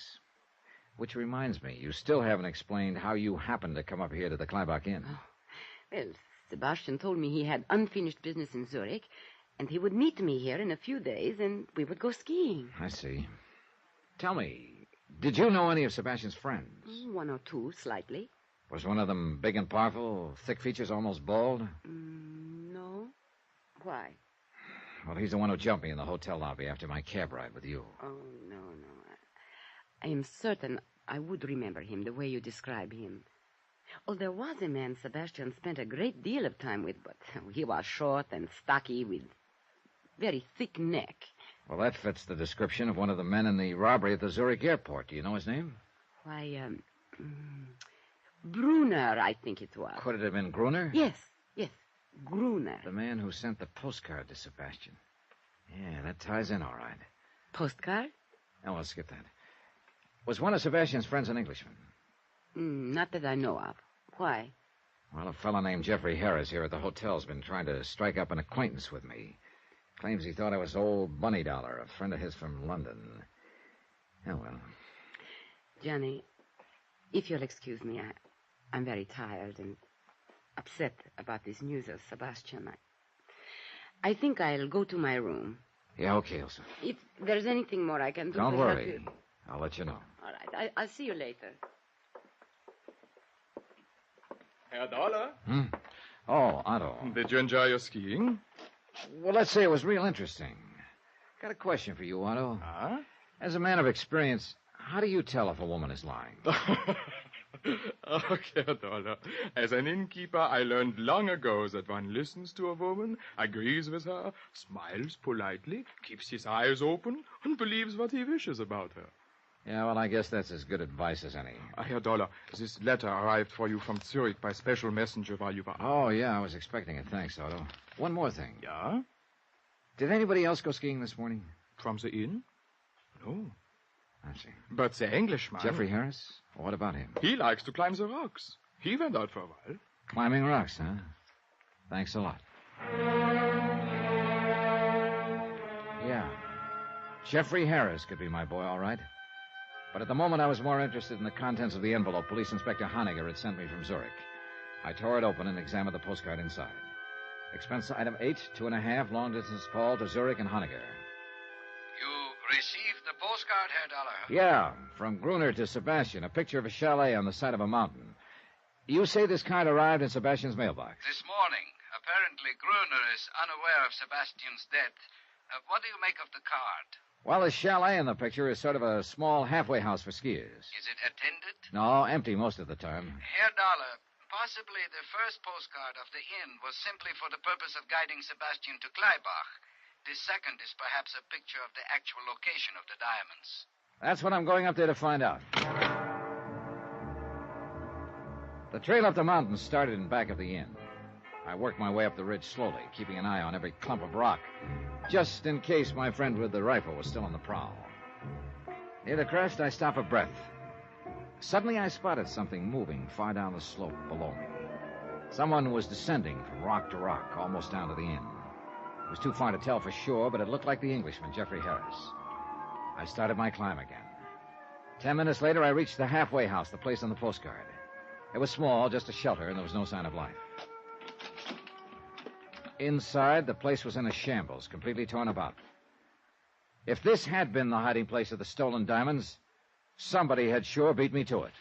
Which reminds me, you still haven't explained how you happened to come up here to the Kleibach Inn.
Oh. Well, Sebastian told me he had unfinished business in Zurich, and he would meet me here in a few days, and we would go skiing.
I see. Tell me, did you know any of Sebastian's friends?
One or two, slightly.
Was one of them big and powerful, thick features, almost bald?
No. Why?
Well, he's the one who jumped me in the hotel lobby after my cab ride with you.
Oh, no. I am certain I would remember him the way you describe him. Oh, there was a man Sebastian spent a great deal of time with, but he was short and stocky with very thick neck.
Well, that fits the description of one of the men in the robbery at the Zurich airport. Do you know his name?
Why, Brunner, I think it was.
Could it have been Gruner?
Yes, Gruner.
The man who sent the postcard to Sebastian. Yeah, that ties in all right.
Postcard?
Oh, well, skip that. Was one of Sebastian's friends an Englishman?
Not that I know of. Why?
Well, a fellow named Jeffrey Harris here at the hotel's been trying to strike up an acquaintance with me. Claims he thought I was old Bunny Dollar, a friend of his from London. Oh, well.
Johnny, if you'll excuse me, I'm very tired and upset about this news of Sebastian. I think I'll go to my room.
Yeah, okay, Elsa.
If there's anything more I can do...
Don't
to help
worry.
you...
I'll let you know.
All right, I'll see you later.
Herr Dollar,
Oh, Otto.
did you enjoy your skiing?
Well, let's say it was real interesting. Got a question for you, Otto.
Huh?
As a man of experience, how do you tell if a woman is lying?
Okay, Herr Dollar. As an innkeeper, I learned long ago that one listens to a woman, agrees with her, smiles politely, keeps his eyes open, and believes what he wishes about her.
Yeah, well, I guess that's as good advice as any.
Herr Dollar, this letter arrived for you from Zurich by special messenger while you were out.
Oh, yeah, I was expecting it. Thanks, Otto. One more thing.
Yeah?
Did anybody else go skiing this morning?
From the inn? No.
I see.
But the Englishman...
Jeffrey Harris? What about him?
He likes to climb the rocks. He went out for a while.
Climbing rocks, huh? Thanks a lot. Yeah. Jeffrey Harris could be my boy, all right. But at the moment, I was more interested in the contents of the envelope Police Inspector Honegger had sent me from Zurich. I tore it open and examined the postcard inside. Expense item 8, 2.5, long-distance call to Zurich and Honegger.
You received the postcard, Herr Dollar?
Yeah, from Gruner to Sebastian, a picture of a chalet on the side of a mountain. You say this card arrived in Sebastian's mailbox?
This morning. Apparently, Gruner is unaware of Sebastian's death. What do you make of the card?
Well, the chalet in the picture is sort of a small halfway house for skiers.
Is it attended?
No, empty most of the time.
Herr Dollar, possibly the first postcard of the inn was simply for the purpose of guiding Sebastian to Kleibach. The second is perhaps a picture of the actual location of the diamonds.
That's what I'm going up there to find out. The trail up the mountain started in back of the inn. I worked my way up the ridge slowly, keeping an eye on every clump of rock, just in case my friend with the rifle was still on the prowl. Near the crest, I stopped for breath. Suddenly, I spotted something moving far down the slope below me. Someone was descending from rock to rock, almost down to the inn. It was too far to tell for sure, but it looked like the Englishman, Jeffrey Harris. I started my climb again. 10 minutes later, I reached the halfway house, the place on the postcard. It was small, just a shelter, and there was no sign of life. Inside, the place was in a shambles, completely torn about. If this had been the hiding place of the stolen diamonds, somebody had sure beat me to it.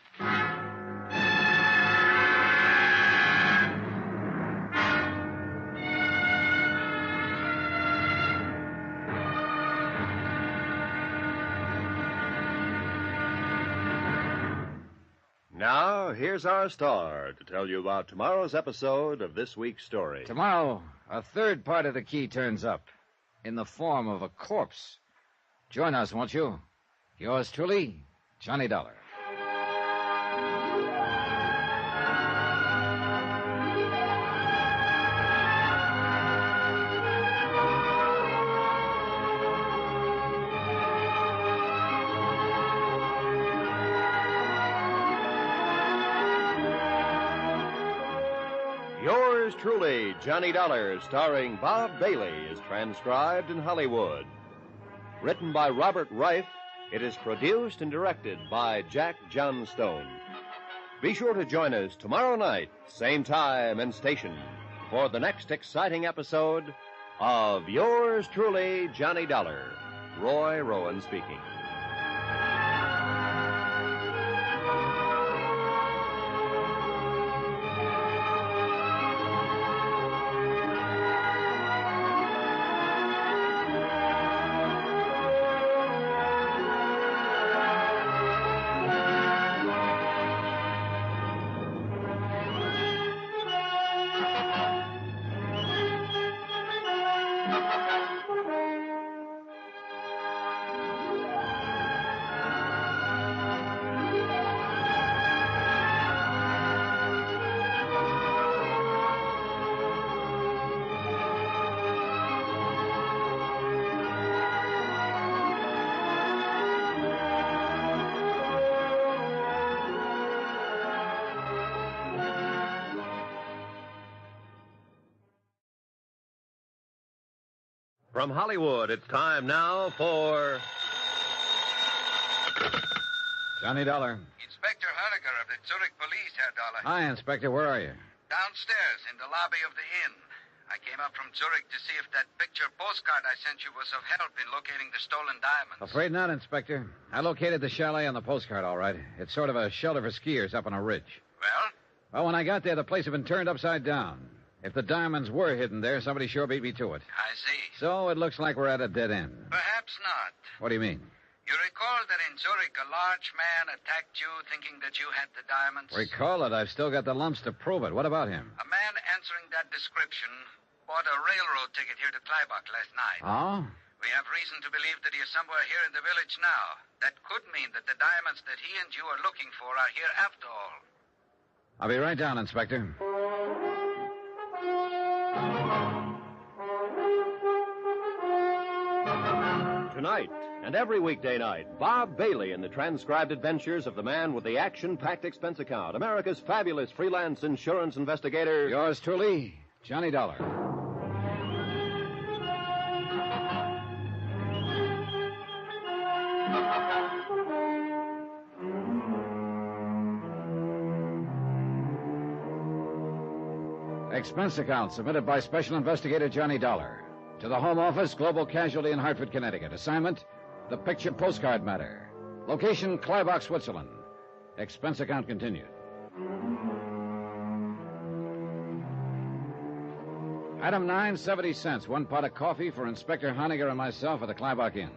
Now, here's our star to tell you about tomorrow's episode of this week's story.
Tomorrow, a third part of the key turns up in the form of a corpse. Join us, won't you? Yours truly, Johnny Dollar.
Yours truly, Johnny Dollar, starring Bob Bailey, is transcribed in Hollywood. Written by Robert Reif, it is produced and directed by Jack Johnstone. Be sure to join us tomorrow night, same time and station, for the next exciting episode of Yours truly, Johnny Dollar. Roy Rowan speaking. From Hollywood, it's time now for...
Johnny Dollar.
Inspector Honegger of the Zurich Police, Herr Dollar.
Hi, Inspector. Where are you?
Downstairs in the lobby of the inn. I came up from Zurich to see if that picture postcard I sent you was of help in locating the stolen diamonds.
Afraid not, Inspector. I located the chalet on the postcard, all right. It's sort of a shelter for skiers up on a ridge.
Well?
Well, when I got there, the place had been turned upside down. If the diamonds were hidden there, somebody sure beat me to it.
I see.
So it looks like we're at a dead end.
Perhaps not.
What do you mean?
You recall that in Zurich, a large man attacked you thinking that you had the diamonds?
Recall it. I've still got the lumps to prove it. What about him?
A man answering that description bought a railroad ticket here to Kleibach last night.
Oh?
We have reason to believe that he is somewhere here in the village now. That could mean that the diamonds that he and you are looking for are here after all.
I'll be right down, Inspector.
Tonight and every weekday night, Bob Bailey in the transcribed adventures of the man with the action-packed expense account, America's fabulous freelance insurance investigator.
Yours truly, Johnny Dollar. Expense account submitted by Special Investigator Johnny Dollar. To the Home Office, Global Casualty in Hartford, Connecticut. Assignment, the picture postcard matter. Location, Kleibach, Switzerland. Expense account continued. Item 9, 70 cents. 1 pot of coffee for Inspector Honegger and myself at the Kleibach Inn.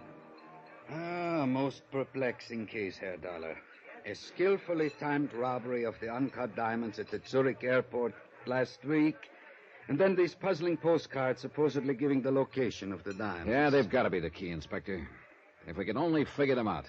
Ah, most perplexing case, Herr Dollar. A skillfully timed robbery of the uncut diamonds at the Zurich airport last week, and then these puzzling postcards supposedly giving the location of the diamonds.
Yeah, they've got to be the key, Inspector. If we can only figure them out.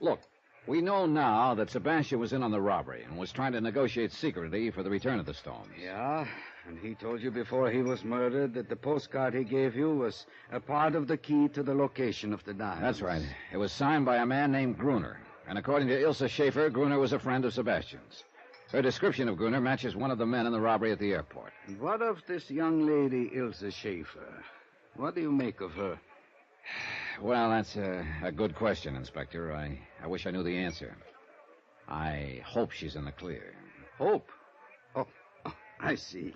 Look, we know now that Sebastian was in on the robbery and was trying to negotiate secretly for the return of the stones.
Yeah, and he told you before he was murdered that the postcard he gave you was a part of the key to the location of the diamonds.
That's right. It was signed by a man named Gruner. And according to Ilse Schaefer, Gruner was a friend of Sebastian's. Her description of Gruner matches one of the men in the robbery at the airport.
And what of this young lady, Ilse Schaefer? What do you make of her?
Well, that's a good question, Inspector. I wish I knew the answer. I hope she's in the clear.
Hope? Oh, I see.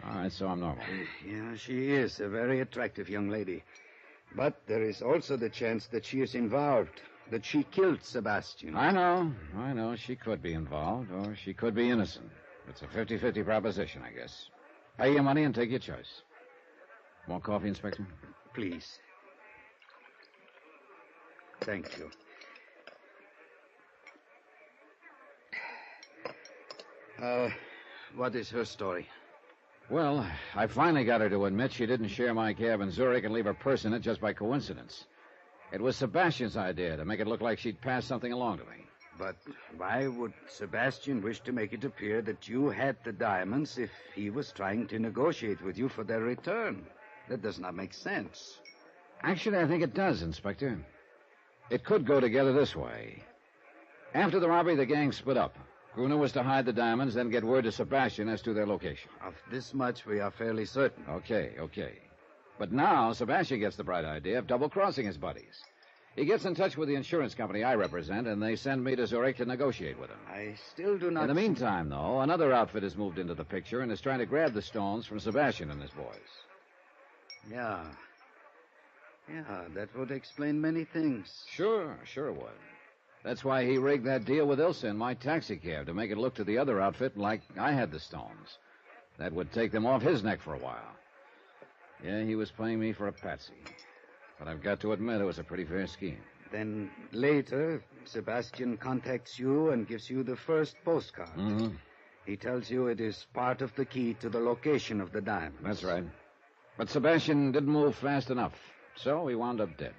All right, so I'm normal.
Yeah, she is a very attractive young lady. But there is also the chance that she is involved, that she killed Sebastian.
I know. She could be involved, or she could be innocent. It's a 50-50 proposition, I guess. Pay your money and take your choice. More coffee, Inspector?
Please. Thank you. What is her story?
Well, I finally got her to admit she didn't share my cab in Zurich and leave her purse in it just by coincidence. It was Sebastian's idea to make it look like she'd passed something along to me.
But why would Sebastian wish to make it appear that you had the diamonds if he was trying to negotiate with you for their return? That does not make sense.
Actually, I think it does, Inspector. It could go together this way. After the robbery, the gang split up. Gruner was to hide the diamonds, then get word to Sebastian as to their location.
Of this much we are fairly certain.
Okay. But now Sebastian gets the bright idea of double-crossing his buddies. He gets in touch with the insurance company I represent, and they send me to Zurich to negotiate with him.
I still do not...
In the meantime, though, another outfit has moved into the picture and is trying to grab the stones from Sebastian and his boys.
Yeah, that would explain many things.
Sure it would. That's why he rigged that deal with Ilse in my taxicab, to make it look to the other outfit like I had the stones. That would take them off his neck for a while. Yeah, he was playing me for a patsy. But I've got to admit it was a pretty fair scheme.
Then later, Sebastian contacts you and gives you the first postcard.
Mm-hmm.
He tells you it is part of the key to the location of the diamonds.
That's right. But Sebastian didn't move fast enough, so he wound up dead.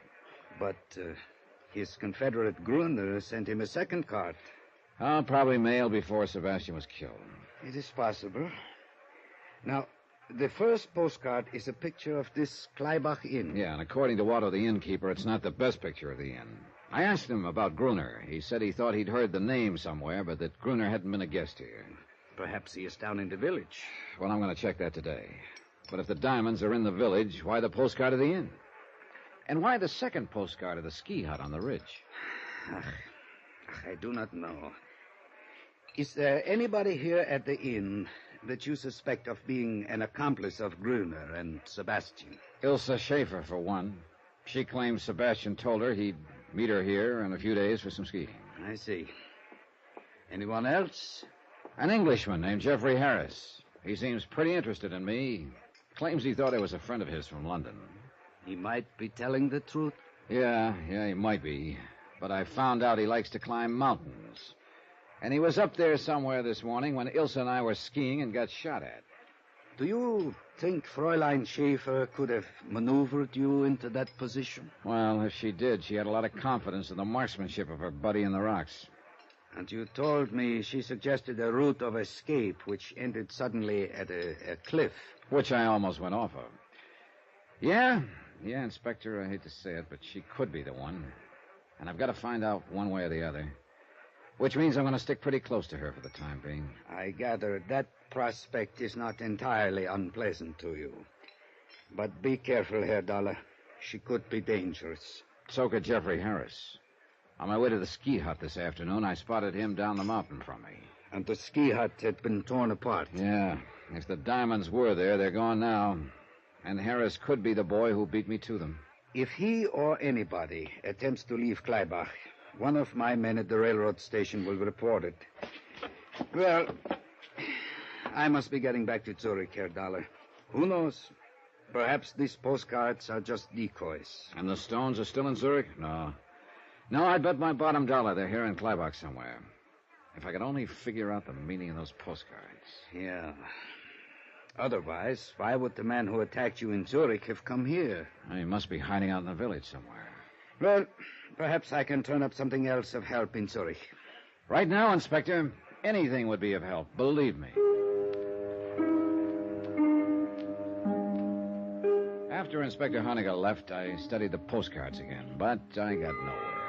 But his Confederate Gruner sent him a second card.
Probably mailed before Sebastian was killed.
It is possible. Now, the first postcard is a picture of this Kleibach Inn.
Yeah, and according to Watto, the innkeeper, it's not the best picture of the inn. I asked him about Gruner. He said he thought he'd heard the name somewhere, but that Gruner hadn't been a guest here.
Perhaps he is down in the village.
Well, I'm going to check that today. But if the diamonds are in the village, why the postcard of the inn? And why the second postcard of the ski hut on the ridge?
I do not know. Is there anybody here at the inn that you suspect of being an accomplice of Gruner and Sebastian?
Ilse Schaefer, for one. She claims Sebastian told her he'd meet her here in a few days for some skiing.
I see. Anyone else?
An Englishman named Jeffrey Harris. He seems pretty interested in me. Claims he thought I was a friend of his from London.
He might be telling the truth.
Yeah, he might be. But I found out he likes to climb mountains. And he was up there somewhere this morning when Ilse and I were skiing and got shot at.
Do you think Fräulein Schaefer could have maneuvered you into that position?
Well, if she did, she had a lot of confidence in the marksmanship of her buddy in the rocks.
And you told me she suggested a route of escape which ended suddenly at a cliff.
Which I almost went off of. Yeah, Inspector, I hate to say it, but she could be the one. And I've got to find out one way or the other. Which means I'm going to stick pretty close to her for the time being.
I gather that prospect is not entirely unpleasant to you. But be careful, Herr Dollar. She could be dangerous.
So could Jeffrey Harris. On my way to the ski hut this afternoon, I spotted him down the mountain from me.
And the ski hut had been torn apart.
Yeah. If the diamonds were there, they're gone now. And Harris could be the boy who beat me to them.
If he or anybody attempts to leave Kleibach, one of my men at the railroad station will report it. Well, I must be getting back to Zurich, Herr Dollar. Who knows? Perhaps these postcards are just decoys.
And the stones are still in Zurich? No. No, I'd bet my bottom dollar they're here in Kleibach somewhere. If I could only figure out the meaning of those postcards.
Yeah. Otherwise, why would the man who attacked you in Zurich have come here?
He must be hiding out in the village somewhere.
Well, perhaps I can turn up something else of help in Zurich.
Right now, Inspector, anything would be of help, believe me. After Inspector Honeycutt left, I studied the postcards again, but I got nowhere.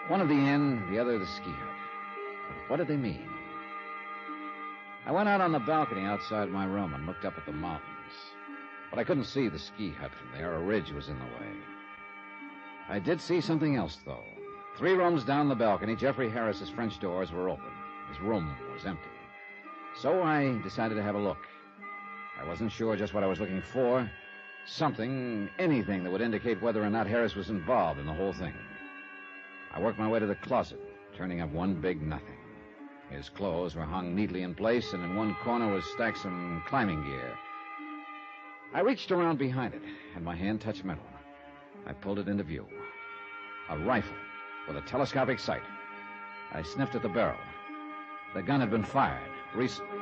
One of the inn, the other the ski hut. But what did they mean? I went out on the balcony outside my room and looked up at the mountains. But I couldn't see the ski hut from there. A ridge was in the way. I did see something else, though. 3 rooms down the balcony, Jeffrey Harris's French doors were open. His room was empty. So I decided to have a look. I wasn't sure just what I was looking for. Something, anything that would indicate whether or not Harris was involved in the whole thing. I worked my way to the closet, turning up one big nothing. His clothes were hung neatly in place, and in one corner was stacked some climbing gear. I reached around behind it, and my hand touched metal. I pulled it into view. A rifle with a telescopic sight. I sniffed at the barrel. The gun had been fired recently.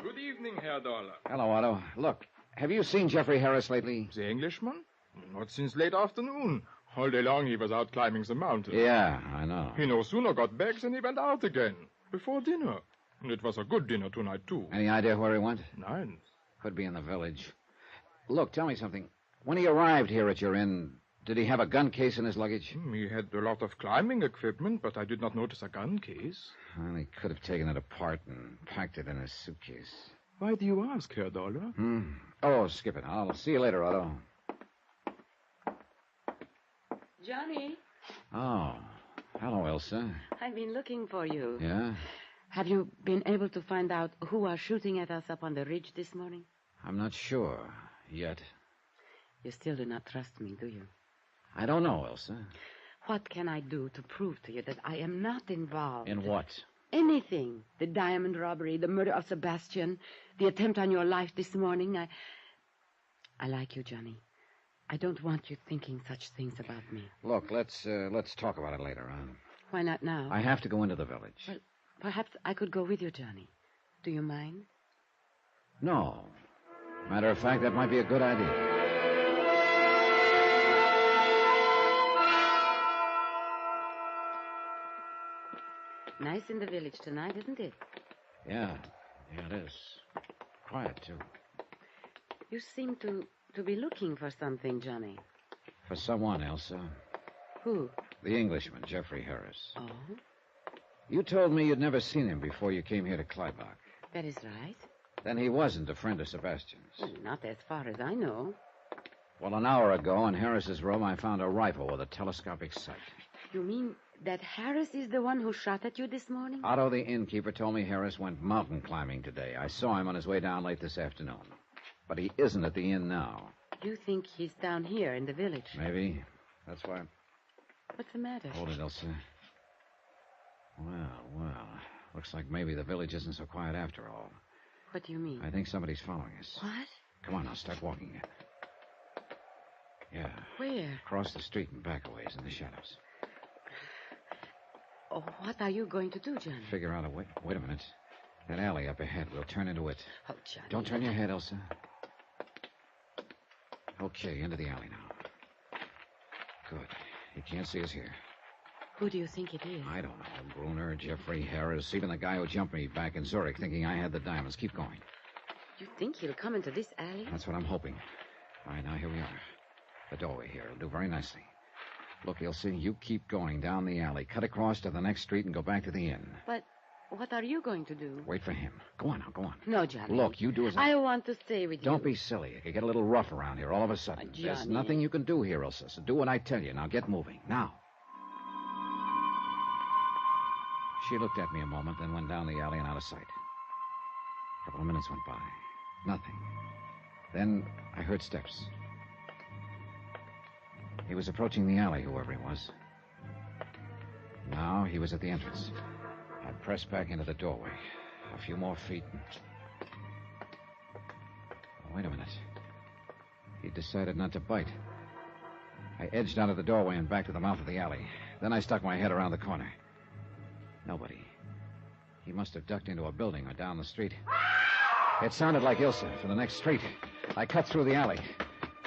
Good evening, Herr Dollar.
Hello, Otto. Look, have you seen Jeffrey Harris lately?
The Englishman? Not since late afternoon. All day long he was out climbing the mountain.
Yeah, I know.
He no sooner got back than he went out again. Before dinner. And it was a good dinner tonight, too.
Any idea where he went?
Nine.
Could be in the village. Look, tell me something. When he arrived here at your inn, did he have a gun case in his luggage?
He had a lot of climbing equipment, but I did not notice a gun case.
Well, he could have taken it apart and packed it in his suitcase.
Why do you ask, Herr Dollar?
Oh, skip it. I'll see you later, Otto.
Johnny,
Oh, hello, Elsa.
I've been looking for you.
Yeah?
Have you been able to find out who was shooting at us up on the ridge this morning?
I'm not sure yet.
You still do not trust me, do you?
I don't know, Elsa.
What can I do to prove to you that I am not involved?
In what?
Anything. The diamond robbery, the murder of Sebastian, the attempt on your life this morning. I like you, Johnny. I don't want you thinking such things about me.
Look, let's talk about it later on.
Why not now?
I have to go into the village.
Well, perhaps I could go with you, Johnny. Do you mind?
No. Matter of fact, that might be a good idea.
Nice in the village tonight, isn't it?
Yeah, it is. Quiet, too.
You seem to be looking for something, Johnny.
For someone, Elsa.
Who?
The Englishman, Jeffrey Harris.
Oh,
You told me you'd never seen him before you came here to Kleibach.
that is right.
Then he wasn't a friend of Sebastian's.
Well, not as far as I know.
Well, an hour ago in Harris's room, I found a rifle with a telescopic sight.
You mean that Harris is the one who shot at you this morning?
Otto, the innkeeper, told me Harris went mountain climbing today. I saw him on his way down late this afternoon. But he isn't at the inn now.
You think he's down here in the village?
Maybe. That's why.
What's the matter?
Hold it, Elsa. Well. Looks like maybe the village isn't so quiet after all.
What do you mean?
I think somebody's following us.
What?
Come on, now, start walking. Yeah.
Where?
Across the street and back a ways in the shadows.
Oh, what are you going to do, Johnny?
Figure out a way. Wait a minute. That alley up ahead. We'll turn into it.
Oh, Johnny.
Don't turn your head, Elsa. Okay, into the alley now. Good. He can't see us here.
Who do you think it is?
I don't know. Gruner, Jeffrey Harris, even the guy who jumped me back in Zurich thinking I had the diamonds. Keep going.
You think he'll come into this alley?
That's what I'm hoping. All right, now here we are. The doorway here will do very nicely. Look, Elsie, you keep going down the alley, cut across to the next street, and go back to the inn.
But What are you going to do?
Wait for him. Go on now, go on.
No, Johnny.
Look, you do as
I want to stay with you.
Don't be silly. It could get a little rough around here all of a sudden. There's
Johnny.
nothing you can do here, Elsa, so do what I tell you. Now get moving. Now. She looked at me a moment, then went down the alley and out of sight. A couple of minutes went by. Nothing. Then I heard steps. He was approaching the alley, whoever he was. Now he was at the entrance. I pressed back into the doorway. A few more feet. Oh, wait a minute. He decided not to bite. I edged out of the doorway and back to the mouth of the alley. Then I stuck my head around the corner. Nobody. He must have ducked into a building or down the street. It sounded like Ilsa from the next street. I cut through the alley.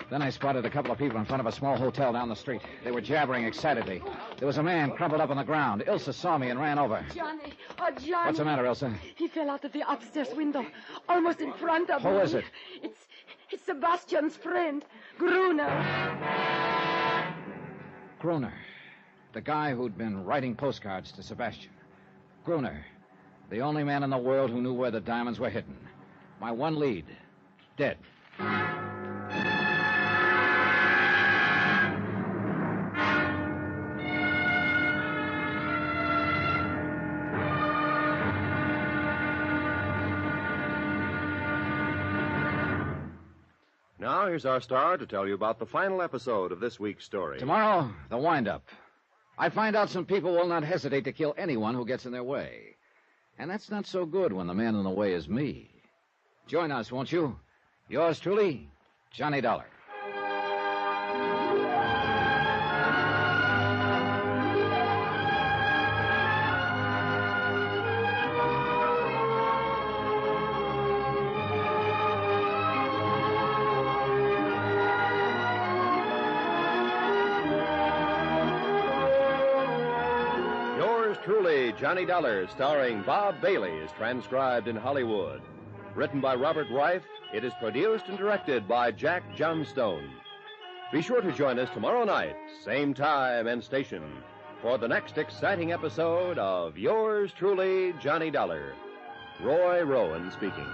Then I spotted a couple of people in front of a small hotel down the street. They were jabbering excitedly. There was a man crumpled up on the ground. Ilsa saw me and ran over.
Johnny. Oh, Johnny.
What's the matter, Ilsa?
He fell out of the upstairs window, almost in front of me.
Who is it?
It's Sebastian's friend, Gruner.
Gruner. The guy who'd been writing postcards to Sebastian. Gruner. The only man in the world who knew where the diamonds were hidden. My one lead. Dead.
Now, here's our star to tell you about the final episode of this week's story.
Tomorrow, the wind-up. I find out some people will not hesitate to kill anyone who gets in their way. And that's not so good when the man in the way is me. Join us, won't you? Yours truly, Johnny Dollar.
Truly, Johnny Dollar, starring Bob Bailey, is transcribed in Hollywood. Written by Robert Reif, it is produced and directed by Jack Johnstone. Be sure to join us tomorrow night, same time and station, for the next exciting episode of Yours Truly, Johnny Dollar. Roy Rowan speaking.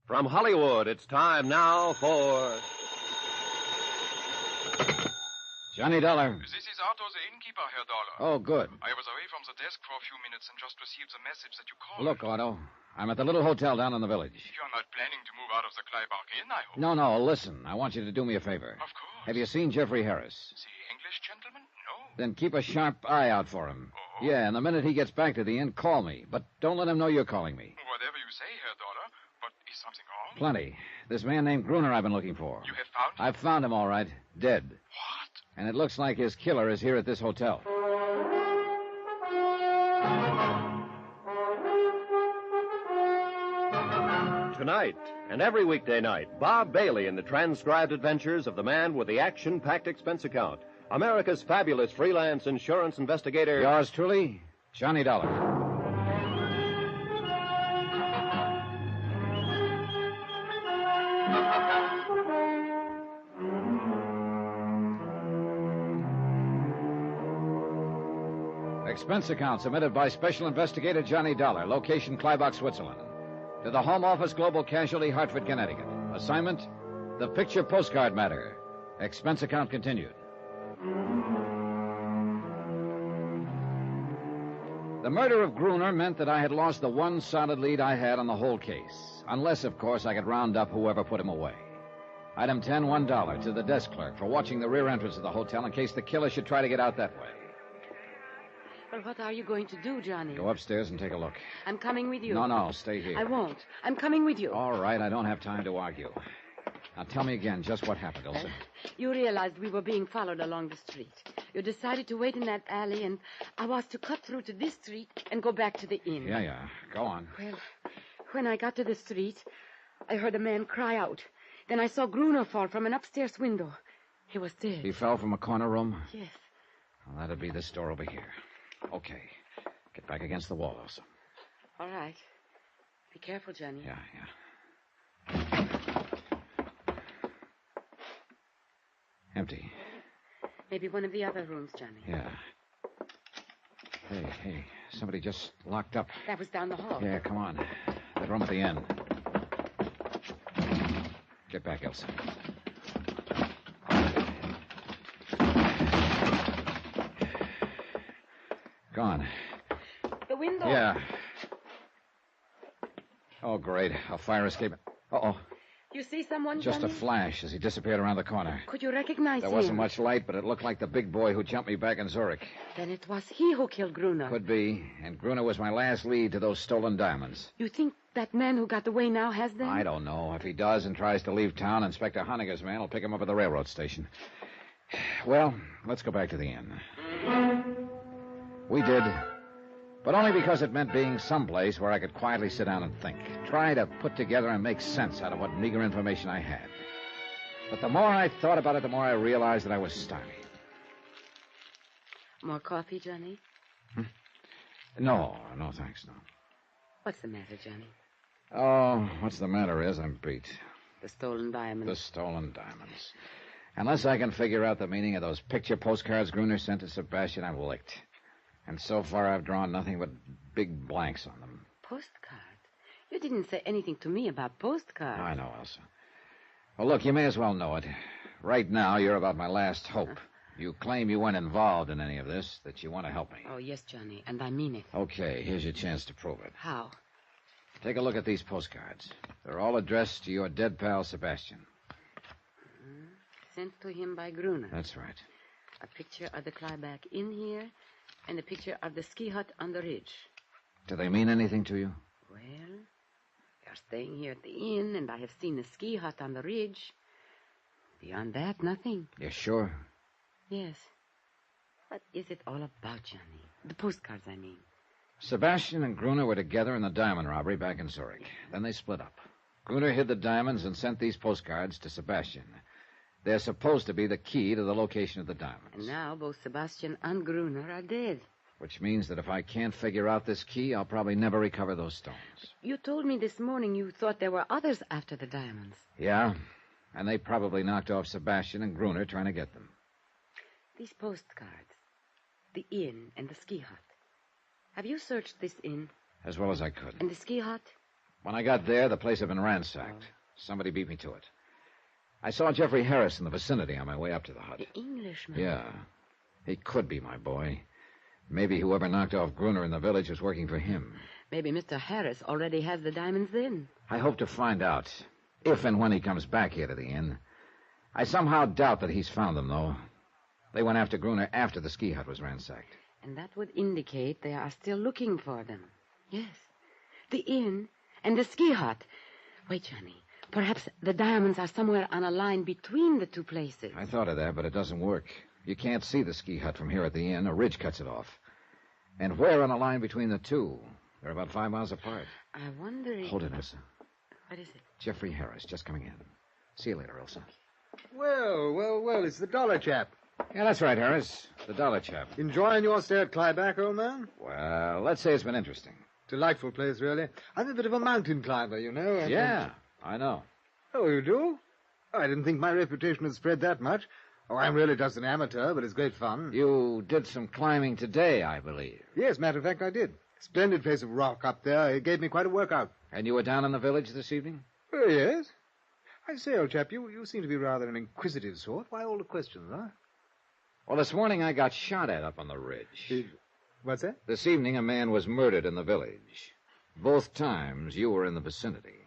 From Hollywood, it's time now for...
Johnny Dollar.
This is Otto, the innkeeper, Herr Dollar.
Oh, good.
I was away from the desk for a few minutes and just received the message that you called.
Look, Otto, I'm at the little hotel down in the village.
You're not planning to move out of the Kleibach Inn, I hope.
No, listen. I want you to do me a favor.
Of course.
Have you seen Jeffrey Harris?
The English gentleman? No.
Then keep a sharp eye out for him.
Oh.
Yeah, and the minute he gets back to the inn, call me. But don't let him know you're calling me.
Whatever you say, Herr Dollar. But is something wrong?
Plenty. This man named Gruner I've been looking for.
You have found him?
I've found him, all right. Dead.
What?
And it looks like his killer is here at this hotel.
Tonight, and every weekday night, Bob Bailey in the transcribed adventures of the man with the action-packed expense account, America's fabulous freelance insurance investigator...
Yours truly, Johnny Dollar. Expense account submitted by Special Investigator Johnny Dollar, location Kleibach, Switzerland. To the Home Office, Global Casualty, Hartford, Connecticut. Assignment, the picture postcard matter. Expense account continued. The murder of Gruner meant that I had lost the one solid lead I had on the whole case. Unless, of course, I could round up whoever put him away. Item 10, $1 to the desk clerk for watching the rear entrance of the hotel in case the killer should try to get out that way.
Well, what are you going to do, Johnny?
Go upstairs and take a look.
I'm coming with you.
No, stay here.
I won't. I'm coming with you.
All right, I don't have time to argue. Now, tell me again just what happened, Elsa.
You realized we were being followed along the street. You decided to wait in that alley, and I was to cut through to this street and go back to the inn.
Yeah. Go on.
Well, when I got to the street, I heard a man cry out. Then I saw Gruner fall from an upstairs window. He was dead.
He fell from a corner room?
Yes.
Well, that'd be this door over here. Okay. Get back against the wall, Elsa.
All right. Be careful, Johnny.
Yeah. Empty.
Maybe one of the other rooms, Johnny.
Yeah. Hey. Somebody just locked up.
That was down the hall.
Yeah, come on. That room at the end. Get back, Elsa. Gone.
The window.
Yeah. Oh, great. A fire escape. Uh-oh.
You see someone,
Just
Johnny?
a flash as he disappeared around the corner.
Could you recognize
There
him?
wasn't much light, but it looked like the big boy who jumped me back in Zurich.
Then it was he who killed Gruner.
Could be. And Gruner was my last lead to those stolen diamonds.
You think that man who got away now has them?
I don't know. If he does and tries to leave town, Inspector Honegger's man will pick him up at the railroad station. Well, let's go back to the inn. We did. But only because it meant being someplace where I could quietly sit down and think. Try to put together and make sense out of what meager information I had. But the more I thought about it, the more I realized that I was stymied.
More coffee, Johnny?
No, thanks, no.
What's the matter, Johnny?
Oh, what's the matter is I'm beat.
The stolen diamonds.
The stolen diamonds. Unless I can figure out the meaning of those picture postcards Gruner sent to Sebastian, I'm licked. And so far, I've drawn nothing but big blanks on them.
Postcards? You didn't say anything to me about postcards.
I know, Elsa. Well, look, you may as well know it. Right now, you're about my last hope. You claim you weren't involved in any of this, that you want to help me.
Oh, yes, Johnny, and I mean it.
Okay, here's your chance to prove it.
How?
Take a look at these postcards. They're all addressed to your dead pal, Sebastian.
Sent to him by Gruner.
That's right.
A picture of the Clyback Inn here, and a picture of the ski hut on the ridge.
Do they mean anything to you?
Well, we are staying here at the inn, and I have seen the ski hut on the ridge. Beyond that, nothing.
You're sure?
Yes. What is it all about, Johnny? The postcards, I mean.
Sebastian and Gruner were together in the diamond robbery back in Zurich. Then they split up. Gruner hid the diamonds and sent these postcards to Sebastian. They're supposed to be the key to the location of the diamonds.
And now both Sebastian and Gruner are dead.
Which means that if I can't figure out this key, I'll probably never recover those stones.
You told me this morning you thought there were others after the diamonds.
Yeah, and they probably knocked off Sebastian and Gruner trying to get them.
These postcards, the inn and the ski hut. Have you searched this inn?
As well as I could.
And the ski hut?
When I got there, the place had been ransacked. Somebody beat me to it. I saw Jeffrey Harris in the vicinity on my way up to the hut.
The Englishman?
Yeah. He could be my boy. Maybe whoever knocked off Gruner in the village was working for him.
Maybe Mr. Harris already has the diamonds then.
I hope to find out, if and when he comes back here to the inn. I somehow doubt that he's found them, though. They went after Gruner after the ski hut was ransacked.
And that would indicate they are still looking for them. Yes. The inn and the ski hut. Wait, Johnny. Perhaps the diamonds are somewhere on a line between the two places.
I thought of that, but it doesn't work. You can't see the ski hut from here at the inn. A ridge cuts it off. And where on a line between the two? They're about 5 miles apart.
I wonder if...
Hold it, Elsa.
What is it?
Jeffrey Harris, just coming in. See you later, Elsa.
Well, it's the dollar chap.
Yeah, that's right, Harris. The dollar chap.
Enjoying your stay at Clyback, old man?
Well, let's say it's been interesting.
Delightful place, really. I'm a bit of a mountain climber, you know.
Yeah, I know.
Oh, you do? Oh, I didn't think my reputation had spread that much. Oh, I'm really just an amateur, but it's great fun.
You did some climbing today, I believe.
Yes, matter of fact, I did. Splendid face of rock up there. It gave me quite a workout.
And you were down in the village this evening?
Oh, yes. I say, old chap, you seem to be rather an inquisitive sort. Why all the questions, huh?
Well, this morning I got shot at up on the ridge.
What's that?
This evening a man was murdered in the village. Both times you were in the vicinity.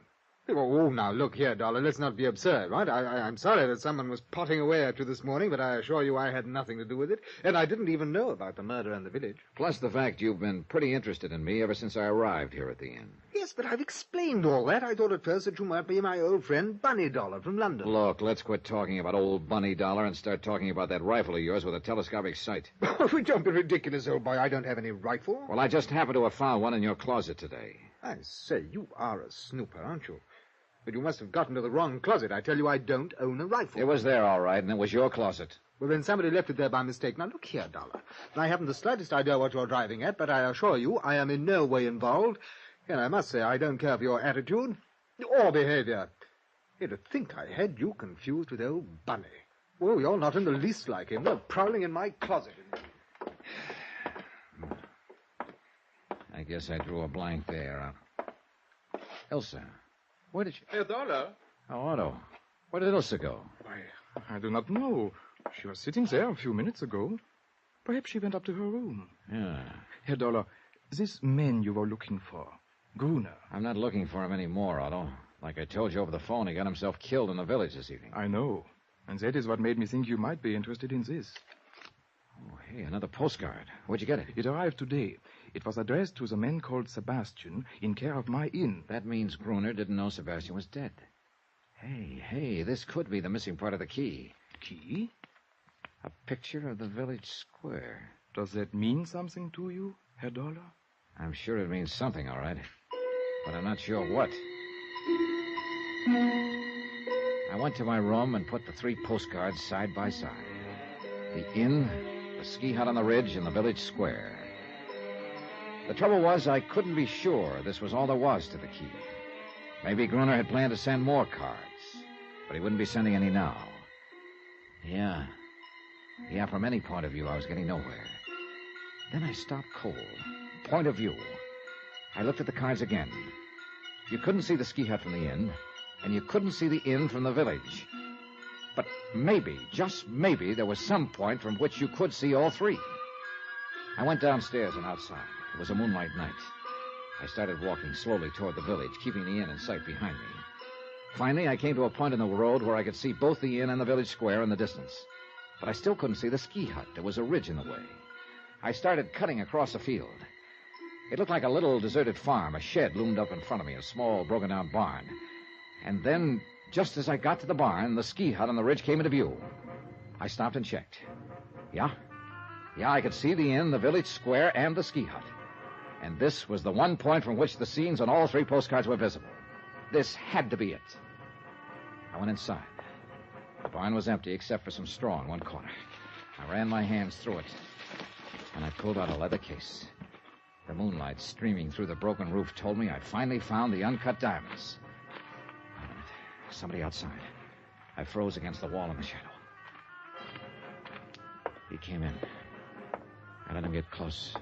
Oh, now, look here, Dollar. Let's not be absurd, right? I'm sorry that someone was potting away at you this morning, but I assure you I had nothing to do with it, and I didn't even know about the murder in the village.
Plus the fact you've been pretty interested in me ever since I arrived here at the inn.
Yes, but I've explained all that. I thought at first that you might be my old friend Bunny Dollar from London.
Look, let's quit talking about old Bunny Dollar and start talking about that rifle of yours with a telescopic sight.
Oh, don't be ridiculous, old boy. I don't have any rifle.
Well, I just happened to have found one in your closet today.
I say, you are a snooper, aren't you? But you must have gotten to the wrong closet. I tell you, I don't own a rifle.
It was there, all right, and it was your closet.
Well, then somebody left it there by mistake. Now, look here, Dollar. I haven't the slightest idea what you're driving at, but I assure you I am in no way involved. And I must say I don't care for your attitude or behavior. To think I had you confused with old Bunny. Well, you're not in the least like him. You're prowling in my closet.
I guess I drew a blank there. Elsa, where did you...
Herr Dollar?
Oh, Otto. Where did Elsa go?
Why, I do not know. She was sitting there a few minutes ago. Perhaps she went up to her room.
Yeah.
Herr Dollar, this man you were looking for, Gruner.
I'm not looking for him anymore, Otto. Like I told you over the phone, he got himself killed in the village this evening.
I know. And that is what made me think you might be interested in this.
Oh, hey, another postcard. Where'd you get it?
It arrived today. It was addressed to the man called Sebastian in care of my inn.
That means Gruner didn't know Sebastian was dead. Hey, this could be the missing part of the key.
Key?
A picture of the village square.
Does that mean something to you, Herr Dollar?
I'm sure it means something, all right. But I'm not sure what. I went to my room and put the 3 postcards side by side. The inn, the ski hut on the ridge, and the village square. The trouble was I couldn't be sure this was all there was to the key. Maybe Gruner had planned to send more cards, but he wouldn't be sending any now. Yeah, from any point of view, I was getting nowhere. Then I stopped cold. Point of view. I looked at the cards again. You couldn't see the ski hut from the inn, and you couldn't see the inn from the village. But maybe, just maybe, there was some point from which you could see all 3. I went downstairs and outside. It was a moonlight night. I started walking slowly toward the village, keeping the inn in sight behind me. Finally, I came to a point in the road where I could see both the inn and the village square in the distance. But I still couldn't see the ski hut. There was a ridge in the way. I started cutting across a field. It looked like a little deserted farm. A shed loomed up in front of me, a small, broken-down barn. And then, just as I got to the barn, the ski hut on the ridge came into view. I stopped and checked. Yeah, I could see the inn, the village square, and the ski hut. And this was the one point from which the scenes on all 3 postcards were visible. This had to be it. I went inside. The barn was empty except for some straw in one corner. I ran my hands through it, and I pulled out a leather case. The moonlight streaming through the broken roof told me I'd finally found the uncut diamonds. Wait a minute. Somebody outside. I froze against the wall in the shadow. He came in. I let him get close.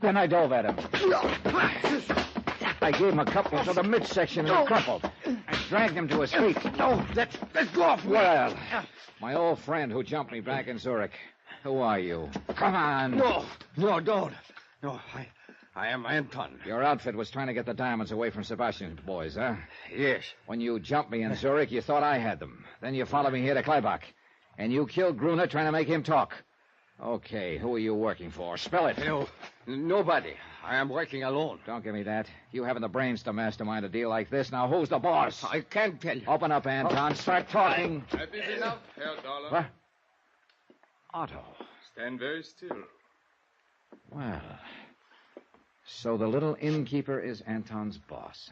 Then I dove at him. I gave him a couple to the midsection and he crumpled. I dragged him to his feet.
No, let's go off.
Well, my old friend who jumped me back in Zurich. Who are you? Come on.
No, don't. No, I am Anton.
Your outfit was trying to get the diamonds away from Sebastian's boys, huh?
Yes.
When you jumped me in Zurich, you thought I had them. Then you followed me here to Kleibach. And you killed Gruner trying to make him talk. Okay, who are you working for? Spell it.
No, nobody. I am working alone.
Don't give me that. You haven't the brains to mastermind a deal like this. Now, who's the boss?
I can't tell you.
Open up, Anton. Start talking.
That is enough, Herr Dollar.
What? Otto.
Stand very still.
Well, so the little innkeeper is Anton's boss.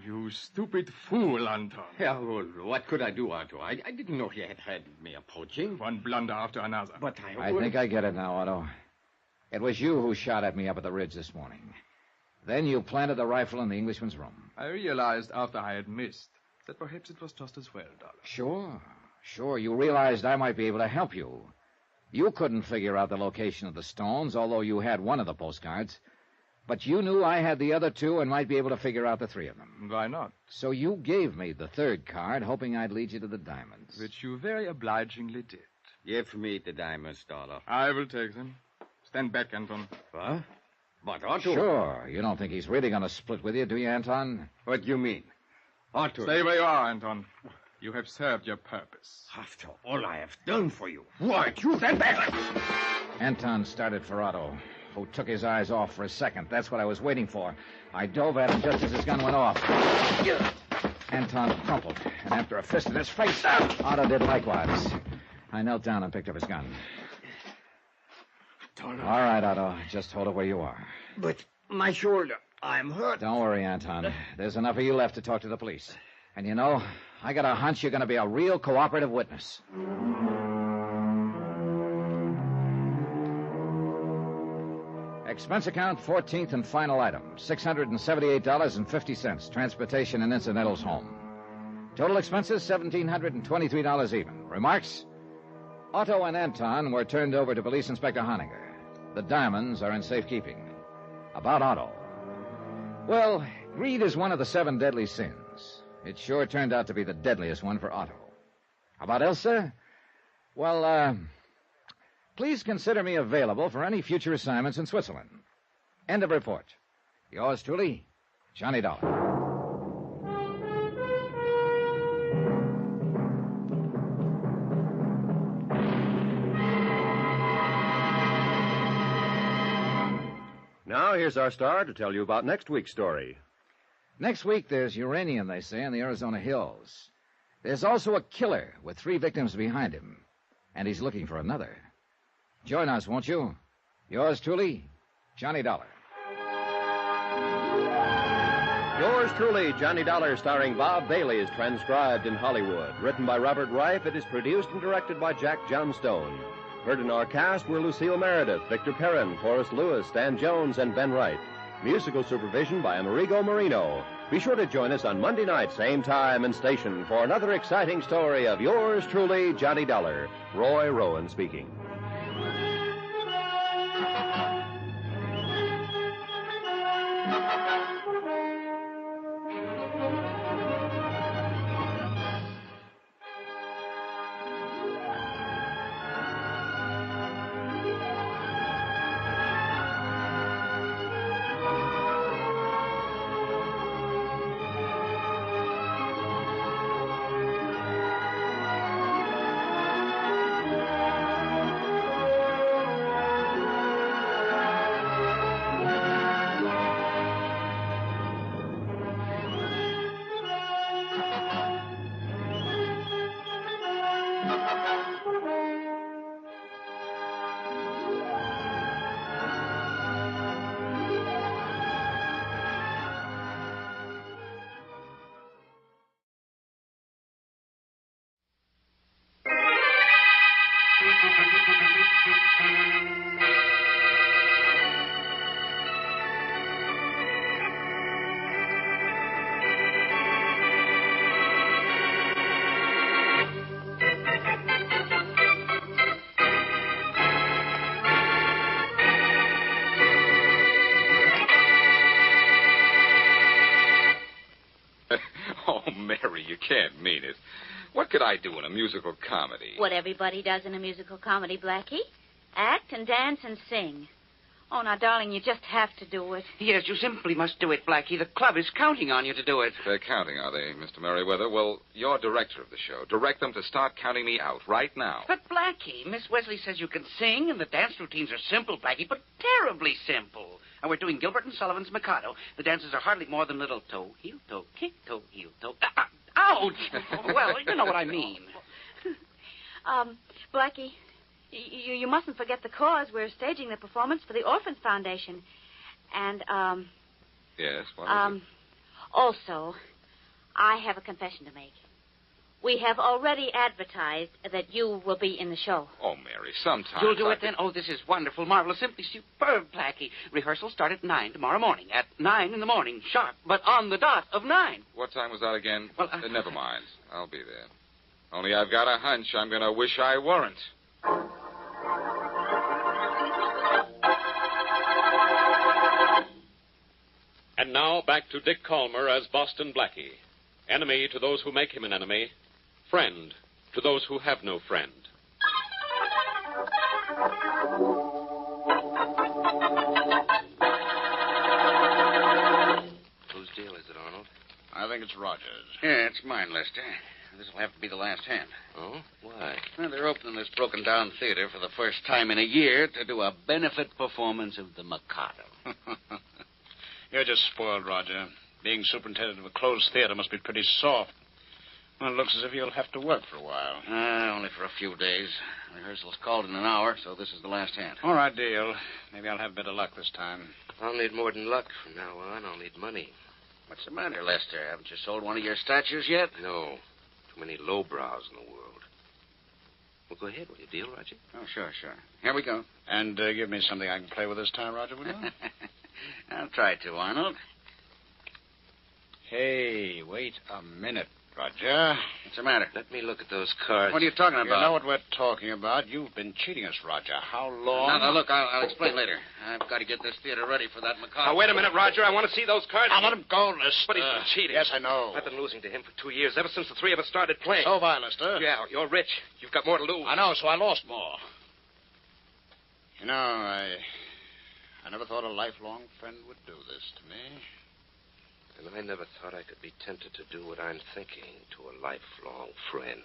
You stupid fool, Anton.
Yeah, well, what could I do, Otto? I didn't know he had me approaching.
One blunder after another.
But
I think I get it now, Otto. It was you who shot at me up at the ridge this morning. Then you planted the rifle in the Englishman's room.
I realized after I had missed that perhaps it was just as well, Dollar.
Sure. You realized I might be able to help you. You couldn't figure out the location of the stones, although you had one of the postcards. But you knew I had the other 2 and might be able to figure out the 3 of them.
Why not?
So you gave me the 3rd card, hoping I'd lead you to the diamonds.
Which you very obligingly did.
Give me the diamonds, Dollar.
I will take them. Stand back, Anton.
What? But Otto...
Sure. You don't think he's really going to split with you, do you, Anton?
What do you mean? Otto.
Stay where you are, Anton. You have served your purpose.
After all I have done for you, why, you stand back!
Anton started for Otto, who took his eyes off for a second. That's what I was waiting for. I dove at him just as his gun went off. Anton crumpled, and after a fist in his face, Otto did likewise. I knelt down and picked up his gun. All right, Otto. Just hold it where you are.
But my shoulder, I'm hurt.
Don't worry, Anton. There's enough of you left to talk to the police. And you know, I got a hunch you're going to be a real cooperative witness. Expense account, 14th and final item, $678.50, transportation and incidentals home. Total expenses, $1,723 even. Remarks? Otto and Anton were turned over to Police Inspector Honegger. The diamonds are in safekeeping. About Otto. Well, greed is one of the 7 deadly sins. It sure turned out to be the deadliest one for Otto. About Elsa? Well, please consider me available for any future assignments in Switzerland. End of report. Yours truly, Johnny Dollar.
Now, here's our star to tell you about next week's story.
Next week, there's uranium, they say, in the Arizona hills. There's also a killer with 3 victims behind him, and he's looking for another. Join us, won't you? Yours truly, Johnny Dollar.
Yours truly, Johnny Dollar, starring Bob Bailey, is transcribed in Hollywood. Written by Robert Reif, it is produced and directed by Jack Johnstone. Heard in our cast were Lucille Meredith, Victor Perrin, Forrest Lewis, Stan Jones, and Ben Wright. Musical supervision by Amerigo Marino. Be sure to join us on Monday night, same time and station, for another exciting story of yours truly, Johnny Dollar. Roy Rowan speaking.
Oh, Mary, you can't mean it. What could I do in a musical comedy?
What everybody does in a musical comedy, Blackie. Act and dance and sing. Oh, now, darling, you just have to do it.
Yes, you simply must do it, Blackie. The club is counting on you to do it.
They're counting, are they, Mr. Merriweather? Well, you're director of the show. Direct them to start counting me out right now.
But, Blackie, Miss Wesley says you can sing, and the dance routines are simple, Blackie, but terribly simple. And we're doing Gilbert and Sullivan's Mikado. The dances are hardly more than little toe, heel, toe, kick, toe, heel, toe. Ouch! Well, you know what I mean.
Blackie, you mustn't forget the cause. We're staging the performance for the Orphans Foundation. And,
Yes, what is it?
Also, I have a confession to make. We have already advertised that you will be in the show.
Oh, Mary, sometimes
You'll do it then? Oh, this is wonderful, marvelous, simply superb, Blackie. Rehearsals start at 9 tomorrow morning. At 9 in the morning, sharp, but on the dot of 9.
What time was that again?
Well,
never mind. I'll be there. Only I've got a hunch I'm going to wish I weren't.
And now back to Dick Calmer as Boston Blackie. Enemy to those who make him an enemy. Friend to those who have no friend.
Whose deal is it, Arnold?
think it's Roger's.
Yeah, it's mine, Lester. This will have to be the last hand.
Oh? Why?
Well, they're opening this broken-down theater for the first time in a year to do a benefit performance of the Mikado.
You're just spoiled, Roger. Being superintendent of a closed theater must be pretty soft. Well, it looks as if you'll have to work for a while.
Only for a few days. Rehearsal's called in an hour, so this is the last hand.
All right, deal. Maybe I'll have better luck this time.
I'll need more than luck from now on. I'll need money.
What's the matter, Lester? Haven't you sold one of your statues yet?
No. Too many lowbrows in the world. Well, go ahead. Will you deal, Roger?
Oh, sure. Here we go.
And give me something I can play with this time, Roger, will you?
I'll try to, Arnold.
Hey, wait a minute, Roger.
What's the matter?
Let me look at those cards.
What are you talking about?
You know what we're talking about. You've been cheating us, Roger. How long?
Now, look, I'll explain later. I've got to get this theater ready for that Mikado.
Now, wait a minute, Roger. I want to see those cards.
Now, let him go, Lester.
But he's been cheating.
Yes, I know.
I've been losing to him for 2 years, ever since the three of us started playing.
So have I, Lester.
Yeah, you're rich. You've got more to lose.
I know, so I lost more. You know, I never thought a lifelong friend would do this to me.
And I never thought I could be tempted to do what I'm thinking to a lifelong friend.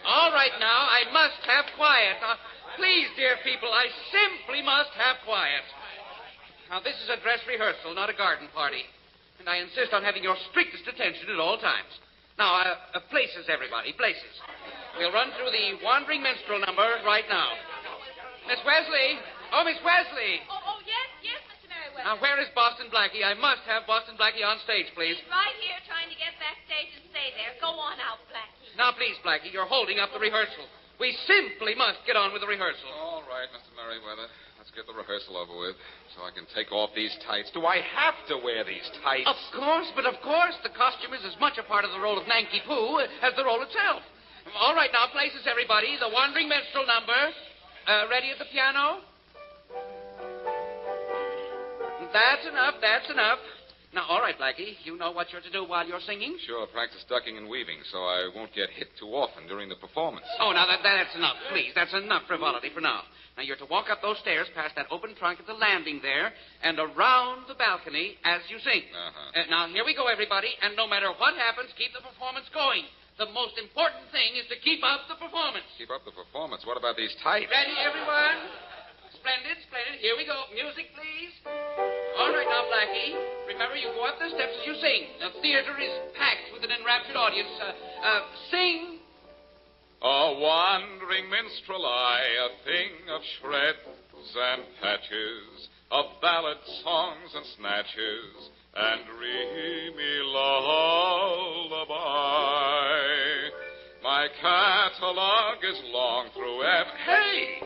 All right, now, I must have quiet. Please, dear people, I simply must have quiet. Now, this is a dress rehearsal, not a garden party. And I insist on having your strictest attention at all times. Now, places, everybody, places. We'll run through the Wandering Minstrel number right now. Miss Wesley. Oh, Miss Wesley.
Oh, yes, Mr. Merriweather.
Now, where is Boston Blackie? I must have Boston Blackie on stage, please.
He's right here trying to get backstage and stay there. Go on out, Blackie.
Now, please, Blackie, you're holding up the rehearsal. We simply must get on with the rehearsal.
All right, Mr. Merriweather. Let's get the rehearsal over with so I can take off these tights. Do I have to wear these tights?
Of course, but of course. The costume is as much a part of the role of Nanky Poo as the role itself. All right, now, places, everybody. The Wandering Minstrel number. Ready at the piano? That's enough. Now, all right, Blackie, you know what you're to do while you're singing?
Sure, practice ducking and weaving so I won't get hit too often during the performance.
Oh, now, that's enough, please. That's enough frivolity for now. Now, you're to walk up those stairs past that open trunk at the landing there and around the balcony as you sing.
Uh-huh.
Now, here we go, everybody, and no matter what happens, keep the performance going. The most important thing is to keep up the performance.
Keep up the performance. What about these tights?
Ready, everyone? Splendid. Here we go. Music, please. All right, now, Blackie. Remember, you go up the steps as you sing. The theater is packed with an enraptured audience. Sing.
A wandering minstrel I, a thing of shreds and patches, of ballad songs and snatches, and dreamy lullaby. My catalog is long through
Hey!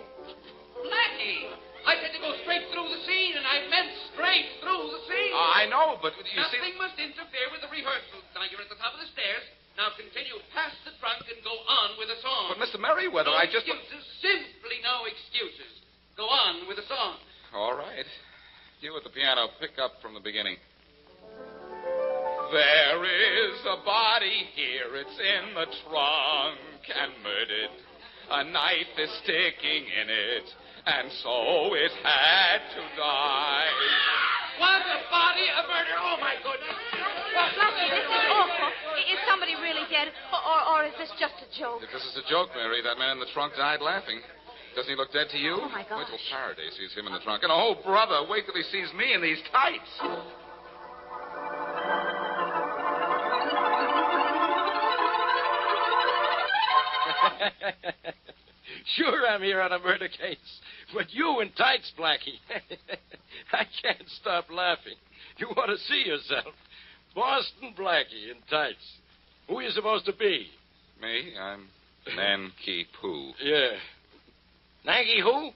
Blackie! I said to go straight through the scene, and I meant straight through the scene.
I know, but you
Nothing must interfere with the rehearsal. Now, you're at the top of the stairs. Now, continue past the trunk and go on with the song.
But, Mr. Merriweather,
no
I just...
excuses. Simply no excuses. Go on with the song.
All right. You at the piano, pick up from the beginning. There is a body here, it's in the trunk and murdered. A knife is sticking in it, and so it had to die.
What, a body, a murder? Oh, my goodness.
Blackie, this is awful. Is somebody really dead, or is this just a joke?
If this is a joke, Mary, that man in the trunk died laughing. Doesn't he look dead to you?
Oh, my gosh.
Wait till Faraday sees him in the trunk. And, oh, brother, wait till he sees me in these tights.
Sure, I'm here on a murder case. But you in tights, Blackie. I can't stop laughing. You ought to see yourself. Boston Blackie in tights. Who are you supposed to be?
Me? I'm Nanky Poo.
Yeah. Nanky who?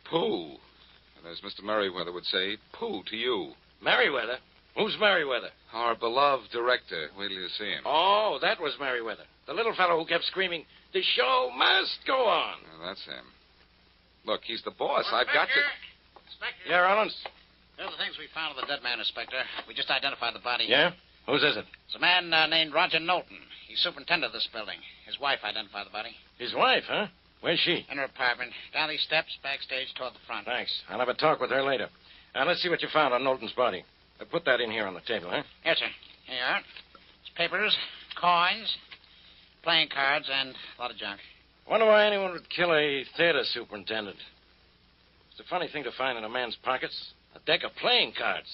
Pooh. And as Mr. Merriweather would say, pooh to you.
Merriweather? Who's Merriweather?
Our beloved director. Wait till you see him.
Oh, that was Merriweather. The little fellow who kept screaming, "The show must go on."
Well, that's him. Look, he's the boss. I've got to...
Inspector.
Yeah, Rollins?
Here are the things we found on the dead man, Inspector. We just identified the body.
Yeah? Whose is it?
It's a man named Roger Knowlton. He's superintendent of this building. His wife identified the body.
His wife, huh? Where's she?
In her apartment. Down these steps, backstage toward the front.
Thanks. I'll have a talk with her later. Now, let's see what you found on Knowlton's body. Put that in here on the table, huh?
Yes, sir. Here you are. It's papers, coins, playing cards, and a lot of junk.
Wonder why anyone would kill a theater superintendent. It's a funny thing to find in a man's pockets. A deck of playing cards.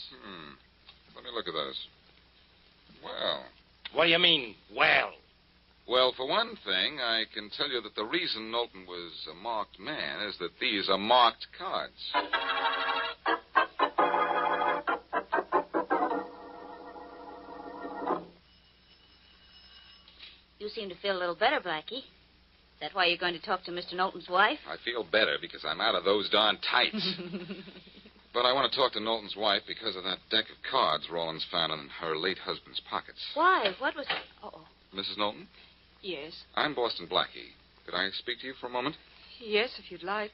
Let me look at those. Well.
What do you mean, well?
Well, for one thing, I can tell you that the reason Knowlton was a marked man is that these are marked cards.
You seem to feel a little better, Blackie. Is that why you're going to talk to Mr. Knowlton's wife?
I feel better because I'm out of those darn tights. But I want to talk to Knowlton's wife because of that deck of cards Rawlins found in her late husband's pockets.
Why? What was it? Uh-oh.
Mrs. Knowlton?
Yes.
I'm Boston Blackie. Could I speak to you for a moment?
Yes, if you'd like.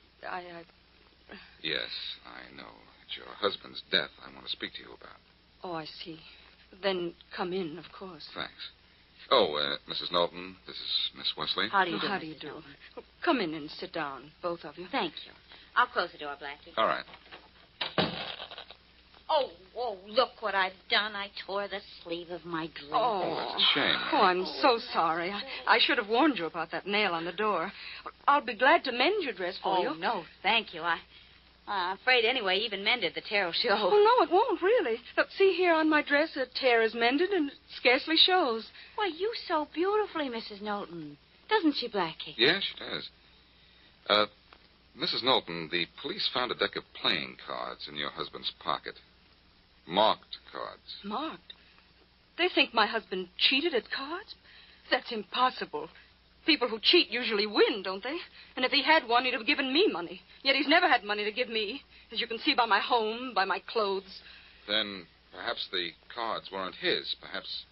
Yes, I know. It's your husband's death I want to speak to you about.
Oh, I see. Then come in, of course.
Thanks. Oh, Mrs. Knowlton, this is Miss Wesley.
How do you do? Well, come in and sit down, both of you.
Thank you. I'll close the door, Blackie.
All right.
Oh, look what I've done. I tore the sleeve of my dress.
Oh,
it's a shame.
Oh, I'm so sorry. I should have warned you about that nail on the door. I'll be glad to mend your dress for you.
Oh, no, thank you. I'm afraid anyway, even mended, the tear will show.
Oh, no, it won't, really. Look, see here on my dress, a tear is mended and it scarcely shows.
Why, you sew beautifully, Mrs. Knowlton. Doesn't she, Blackie?
Yes, she does. Mrs. Knowlton, the police found a deck of playing cards in your husband's pocket. Marked cards.
Marked? They think my husband cheated at cards? That's impossible. People who cheat usually win, don't they? And if he had won, he'd have given me money. Yet he's never had money to give me, as you can see by my home, by my clothes.
Then perhaps the cards weren't his. Perhaps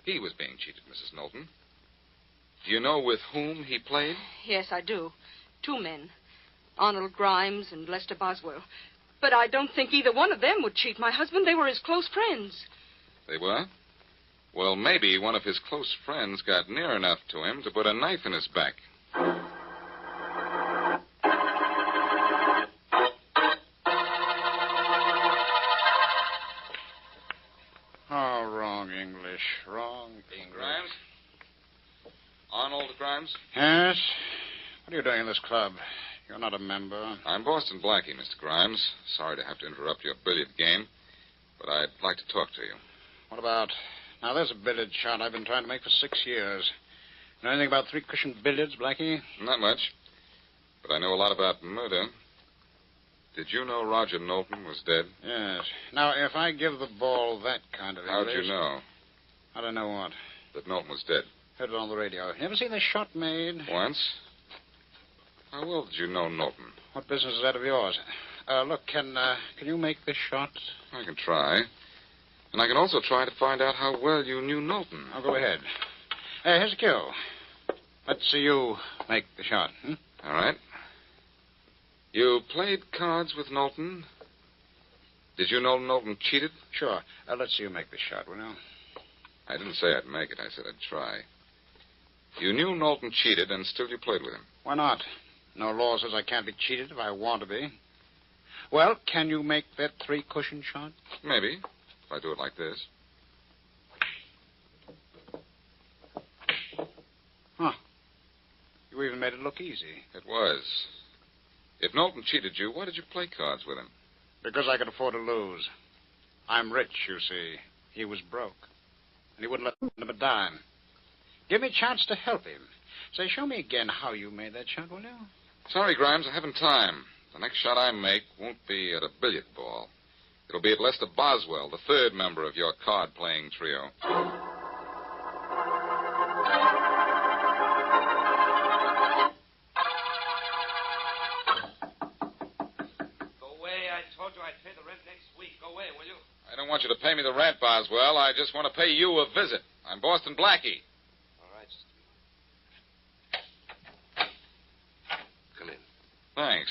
he was being cheated, Mrs. Knowlton. Do you know with whom he played?
Yes, I do. 2 men. Arnold Grimes and Lester Boswell. But I don't think either one of them would cheat my husband. They were his close friends.
They were? Well, maybe one of his close friends got near enough to him to put a knife in his back.
Oh, wrong English. Wrong English.
Grimes? Arnold Grimes?
Yes? What are you doing in this club? You're not a member.
I'm Boston Blackie, Mr. Grimes. Sorry to have to interrupt your billiard game, but I'd like to talk to you.
What about... Now, there's a billiard shot I've been trying to make for 6 years. Know anything about 3-cushion billiards, Blackie?
Not much, but I know a lot about murder. Did you know Roger Knowlton was dead?
Yes. Now, if I give the ball that kind of English...
How'd you know?
How'd I know what?
That Knowlton was dead.
Heard it on the radio. You ever seen this shot made?
Once. How well did you know Knowlton?
What business is that of yours? Look, can you make this shot?
I can try. And I can also try to find out how well you knew Knowlton.
I'll go ahead. Here's a cue. Let's see you make the shot.
All right. You played cards with Knowlton? Did you know Knowlton cheated?
Sure. Let's see you make the shot, will you?
I didn't say I'd make it. I said I'd try. You knew Knowlton cheated, and still you played with him.
Why not? No law says I can't be cheated if I want to be. Well, can you make that 3-cushion shot?
Maybe, if I do it like this.
Huh. You even made it look easy.
It was. If Knowlton cheated you, why did you play cards with him?
Because I could afford to lose. I'm rich, you see. He was broke. And he wouldn't let him a dime. Give me a chance to help him. Say, show me again how you made that shot, will you?
Sorry, Grimes, I haven't time. The next shot I make won't be at a billiard ball. It'll be at Lester Boswell, the 3rd member of your card-playing trio.
Go away. I told you I'd pay the rent next week. Go away, will you?
I don't want you to pay me the rent, Boswell. I just want to pay you a visit. I'm Boston Blackie. Thanks.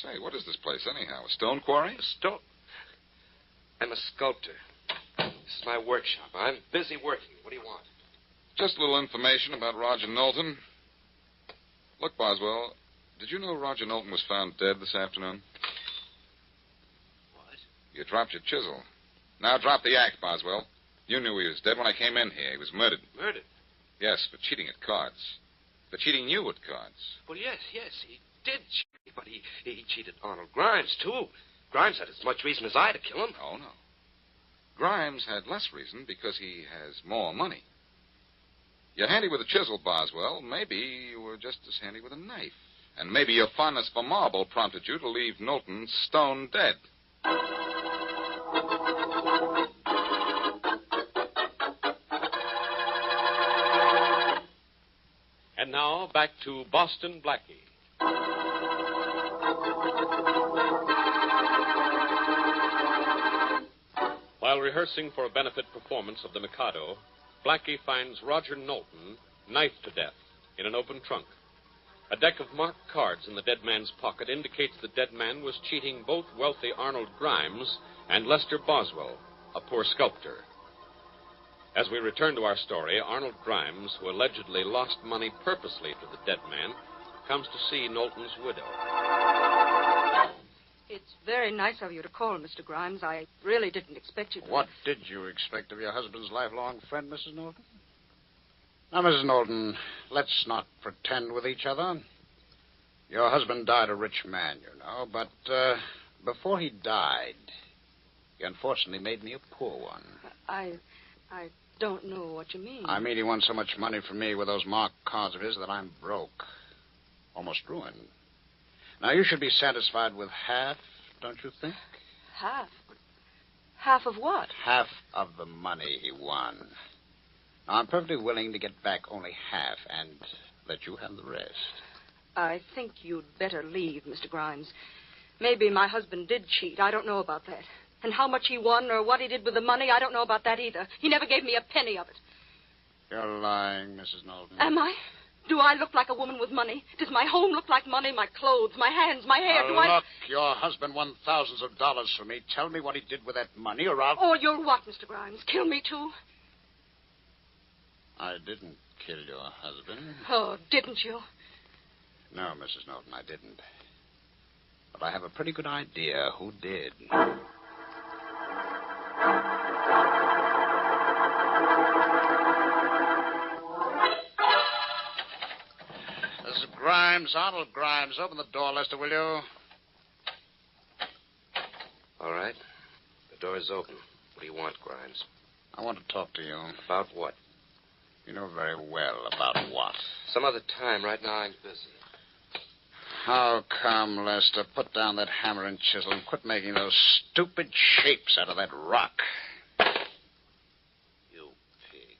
Say, what is this place anyhow? A stone quarry?
A stone? I'm a sculptor. This is my workshop. I'm busy working. What do you want?
Just a little information about Roger Knowlton. Look, Boswell, did you know Roger Knowlton was found dead this afternoon?
What?
You dropped your chisel. Now drop the act, Boswell. You knew he was dead when I came in here. He was murdered.
Murdered?
Yes, for cheating at cards. For cheating you at cards.
Well, yes, he did cheat, but he cheated Arnold Grimes, too. Grimes had as much reason as I to kill him.
Oh, no. Grimes had less reason because he has more money. You're handy with a chisel, Boswell. Maybe you were just as handy with a knife. And maybe your fondness for marble prompted you to leave Knowlton stone dead.
And now, back to Boston Blackie. While rehearsing for a benefit performance of The Mikado, Blackie finds Roger Knowlton knifed to death in an open trunk. A deck of marked cards in the dead man's pocket indicates the dead man was cheating both wealthy Arnold Grimes and Lester Boswell, a poor sculptor. As we return to our story, Arnold Grimes, who allegedly lost money purposely to the dead man, comes to see Knowlton's widow.
It's very nice of you to call, Mr. Grimes. I really didn't expect you to.
What did you expect of your husband's lifelong friend, Mrs. Knowlton? Now, Mrs. Knowlton, let's not pretend with each other. Your husband died a rich man, you know, but before he died, he unfortunately made me a poor one.
I don't know what you mean.
I mean, he won so much money from me with those marked cards of his that I'm broke. Almost ruined. Now, you should be satisfied with half, don't you think?
Half? Half of what?
Half of the money he won. Now, I'm perfectly willing to get back only half and let you have the rest.
I think you'd better leave, Mr. Grimes. Maybe my husband did cheat. I don't know about that. And how much he won or what he did with the money, I don't know about that either. He never gave me a penny of it.
You're lying, Mrs. Knowlton.
Am I? Do I look like a woman with money? Does my home look like money? My clothes, my hands, my hair?
Look, your husband won thousands of dollars from me. Tell me what he did with that money, or I'll...
Or you'll what, Mr. Grimes? Kill me, too?
I didn't kill your husband.
Oh, didn't you?
No, Mrs. Knowlton, I didn't. But I have a pretty good idea who did. This is Grimes, Arnold Grimes. Open the door, Lester, will you?
All right. The door is open. What do you want, Grimes?
I want to talk to you.
About what?
You know very well about what.
Some other time. Right now, I'm busy.
How come, Lester? Put down that hammer and chisel and quit making those stupid shapes out of that rock.
You pig.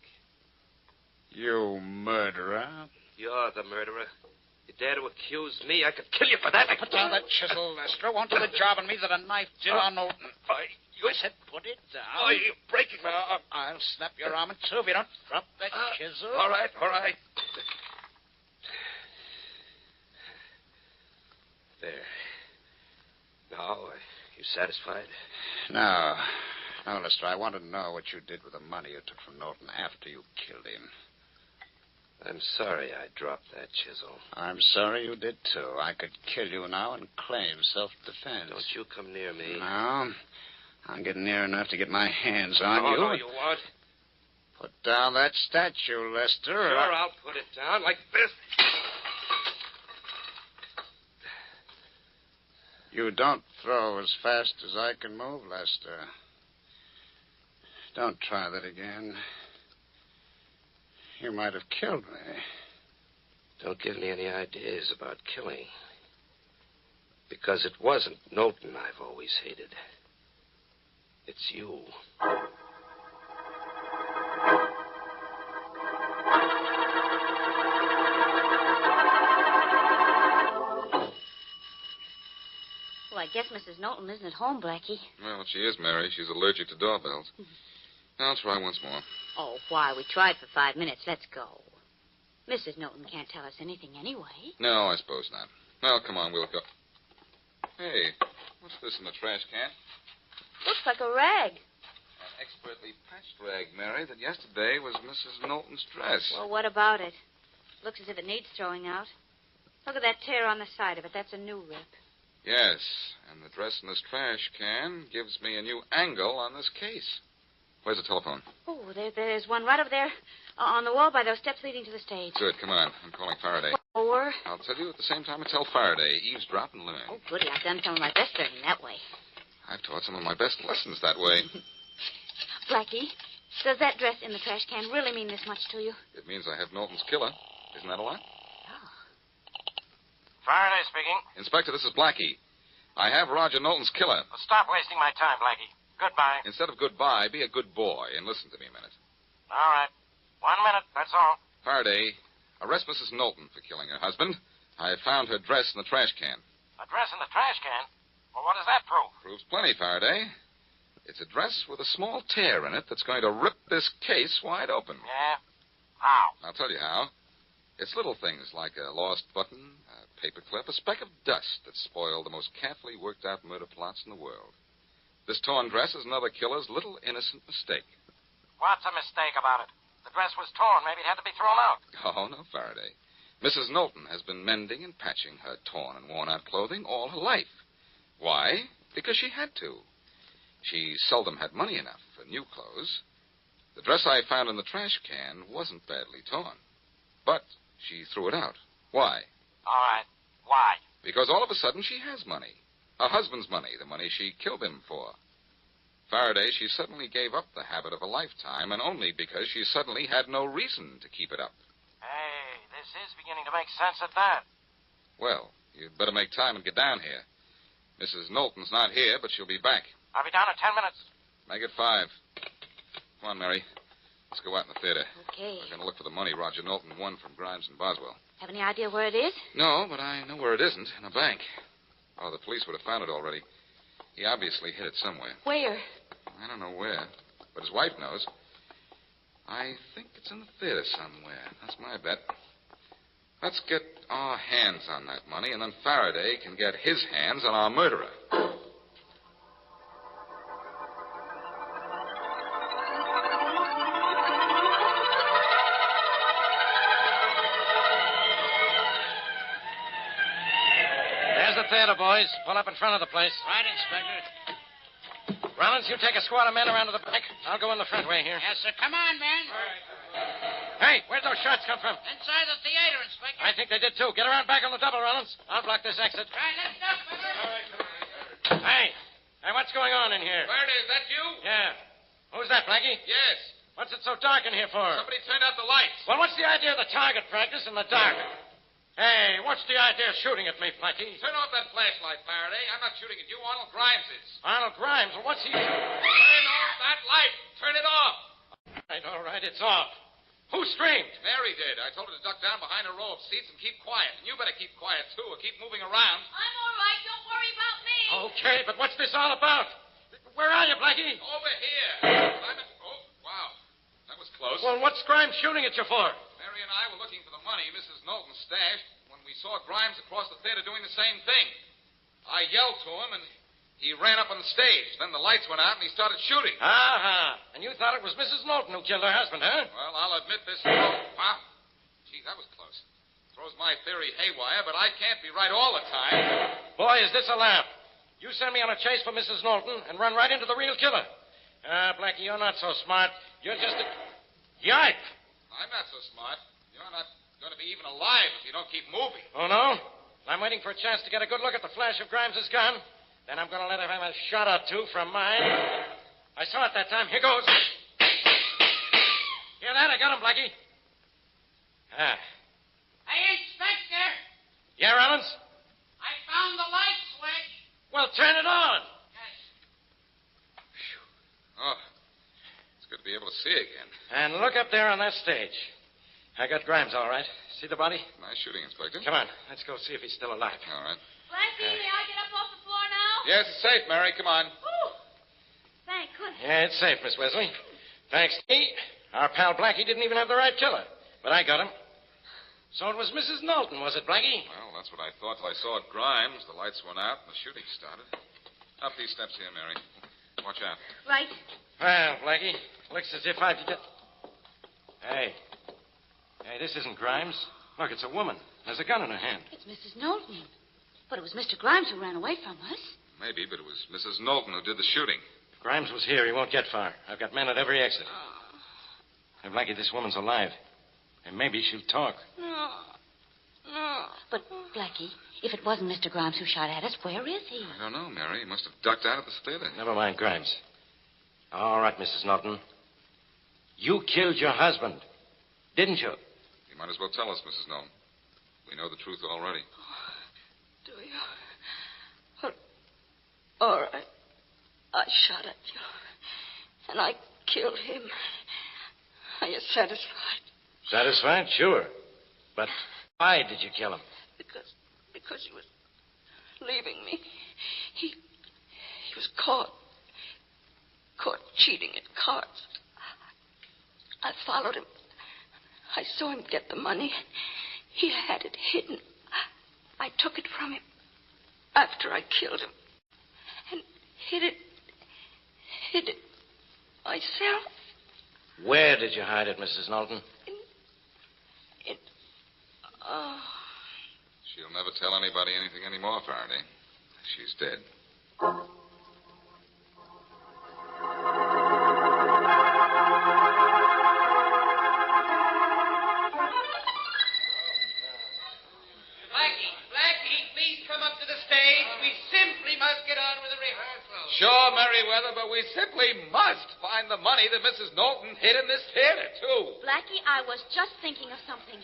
You murderer.
You're the murderer. You dare to accuse me? I could kill you for that.
Put down that chisel, Lester. Won't do the job on me that a knife did on Knowlton. I said put it down.
Oh, you're breaking my arm.
I'll snap your arm in two if you don't drop that chisel.
All right, all right. There. Now, you satisfied?
No. No, Lester, I want to know what you did with the money you took from Knowlton after you killed him.
I'm sorry I dropped that chisel.
I'm sorry you did, too. I could kill you now and claim self-defense.
Don't you come near me.
No. I'm getting near enough to get my hands on you.
No, you won't.
Put down that statue, Lester.
Sure, I'll put it down like this.
You don't throw as fast as I can move, Lester. Don't try that again. You might have killed me.
Don't give me any ideas about killing. Because it wasn't Knowlton I've always hated. It's you.
Well, I guess Mrs. Knowlton isn't at home, Blackie.
Well, she is, Mary. She's allergic to doorbells. I'll try once more.
Oh, why? We tried for 5 minutes. Let's go. Mrs. Knowlton can't tell us anything anyway.
No, I suppose not. Well, come on, we'll go. Hey, what's this in the trash can?
Looks like a rag.
An expertly patched rag, Mary, that yesterday was Mrs. Knowlton's dress.
Well, what about it? Looks as if it needs throwing out. Look at that tear on the side of it. That's a new rip.
Yes, and the dress in this trash can gives me a new angle on this case. Where's the telephone?
Oh, there's one right over there on the wall by those steps leading to the stage.
Good, come on. I'm calling Faraday.
Or?
I'll tell you at the same time I tell Faraday. Eavesdrop and learn.
Oh, goody. I've done some of my best learning that way.
I've taught some of my best lessons that way.
Blackie, does that dress in the trash can really mean this much to you?
It means I have Knowlton's killer. Isn't that a lot?
Faraday speaking.
Inspector, this is Blackie. I have Roger Knowlton's killer.
Well, stop wasting my time, Blackie. Goodbye.
Instead of goodbye, be a good boy and listen to me a minute.
All right. 1 minute, that's all.
Faraday, arrest Mrs. Knowlton for killing her husband. I have found her dress in the trash can.
A dress in the trash can? Well, what does that prove?
Proves plenty, Faraday. It's a dress with a small tear in it that's going to rip this case wide open.
Yeah? How?
I'll tell you how. It's little things like a lost button, a paperclip, a speck of dust that spoil the most carefully worked-out murder plots in the world. This torn dress is another killer's little innocent mistake.
What's a mistake about it? The dress was torn. Maybe it had to be thrown out.
Oh, no, Faraday. Mrs. Knowlton has been mending and patching her torn and worn-out clothing all her life. Why? Because she had to. She seldom had money enough for new clothes. The dress I found in the trash can wasn't badly torn. But she threw it out. Why?
All right. Why?
Because all of a sudden she has money. Her husband's money, the money she killed him for. Faraday, she suddenly gave up the habit of a lifetime, and only because she suddenly had no reason to keep it up.
Hey, this is beginning to make sense at that.
Well, you'd better make time and get down here. Mrs. Knowlton's not here, but she'll be back.
I'll be down in 10 minutes.
Make it 5. Come on, Mary. Let's go out in the theater.
Okay.
We're going to look for the money Roger Knowlton won from Grimes and Boswell.
Have any idea where it is?
No, but I know where it isn't. In a bank. Oh, the police would have found it already. He obviously hid it somewhere.
Where?
I don't know where, but his wife knows. I think it's in the theater somewhere. That's my bet. Let's get our hands on that money, and then Faraday can get his hands on our murderer.
There's the theater, boys. Pull up in front of the place.
Right, Inspector.
Rollins, you take a squad of men around to the back. I'll go in the front way here.
Yes, sir. Come on, men.
Hey, where'd those shots come from?
Inside the theater, Inspector.
I think they did, too. Get around back on the double, Rollins. I'll block this exit.
Right, let's go, fella.
Hey, what's going on in here?
Faraday, is that you?
Yeah. Who's that, Blackie?
Yes.
What's it so dark in here for?
Somebody turned out the lights.
Well, what's the idea of the target practice in the dark? Hey, what's the idea of shooting at me, Blackie?
Turn off that flashlight, Faraday. I'm not shooting at you. Arnold Grimes is.
Arnold Grimes? Well, what's he...
Turn off that light. Turn it off.
All right, it's off. Who screamed?
Mary did. I told her to duck down behind a row of seats and keep quiet. And you better keep quiet, too, or keep moving around.
I'm all right. Don't worry about me.
Okay, but what's this all about? Where are you, Blackie?
Over here. Oh, wow. That was close.
Well, what's Grimes shooting at you for?
Mary and I were looking for the money Mrs. Knowlton stashed when we saw Grimes across the theater doing the same thing. I yelled to him, and he ran up on the stage. Then the lights went out, and he started shooting.
And you thought it was Mrs. Knowlton who killed her husband, huh?
Well, I'll admit this. Wow. Gee, that was close. Throws my theory haywire, but I can't be right all the time.
Boy, is this a laugh. You send me on a chase for Mrs. Knowlton and run right into the real killer. Blackie, you're not so smart. You're just a... Yipe!
I'm not so smart. You're not going to be even alive if you don't keep moving.
Oh, no? I'm waiting for a chance to get a good look at the flash of Grimes' gun. Then I'm going to let him have a shot or two from mine. I saw it that time. Here goes. Hear that? I got him, Blackie.
Hey, Inspector.
Yeah, Rollins?
I found the light switch.
Well, turn it on.
Yes.
Oh, it's good to be able to see again.
And look up there on that stage. I got Grimes, all right. See the body?
Nice shooting, Inspector.
Come on. Let's go see if he's still alive.
All right.
Blackie, may I get up off the floor now?
Yes, it's safe, Mary. Come on.
Ooh. Thank goodness.
Yeah, it's safe, Miss Wesley. Thanks to me. Our pal Blackie didn't even have the right killer. But I got him. So it was Mrs. Knowlton, was it, Blackie?
Well, that's what I thought till I saw it Grimes. The lights went out and the shooting started. Up these steps here, Mary. Watch out.
Right.
Well, Blackie, looks as if I'd get... Hey, this isn't Grimes. Look, it's a woman. There's a gun in her hand.
It's Mrs. Knowlton. But it was Mr. Grimes who ran away from us.
Maybe, but it was Mrs. Knowlton who did the shooting.
If Grimes was here, he won't get far. I've got men at every exit. Hey, Blackie, this woman's alive. And maybe she'll talk.
No. But, Blackie, if it wasn't Mr. Grimes who shot at us, where is he?
I don't know, Mary. He must have ducked out of the theater.
Never mind Grimes. All right, Mrs. Norton. You killed your husband, didn't you?
You might as well tell us, Mrs. Knowlton. We know the truth already.
Do you? Well, all right. I shot at you. And I killed him. Are you satisfied?
Satisfied? Sure. But why did you kill him?
Because he was leaving me. He was caught cheating at cards. I followed him. I saw him get the money. He had it hidden. I took it from him after I killed him and hid it myself.
Where did you hide it, Mrs. Knowlton?
She'll never tell anybody anything anymore, Faraday. She's dead.
Blackie, please come up to the stage. We simply must get on with the rehearsal.
Sure, Merriweather, but we simply must find the money that Mrs. Knowlton hid in this theater, too.
Blackie, I was just thinking of something.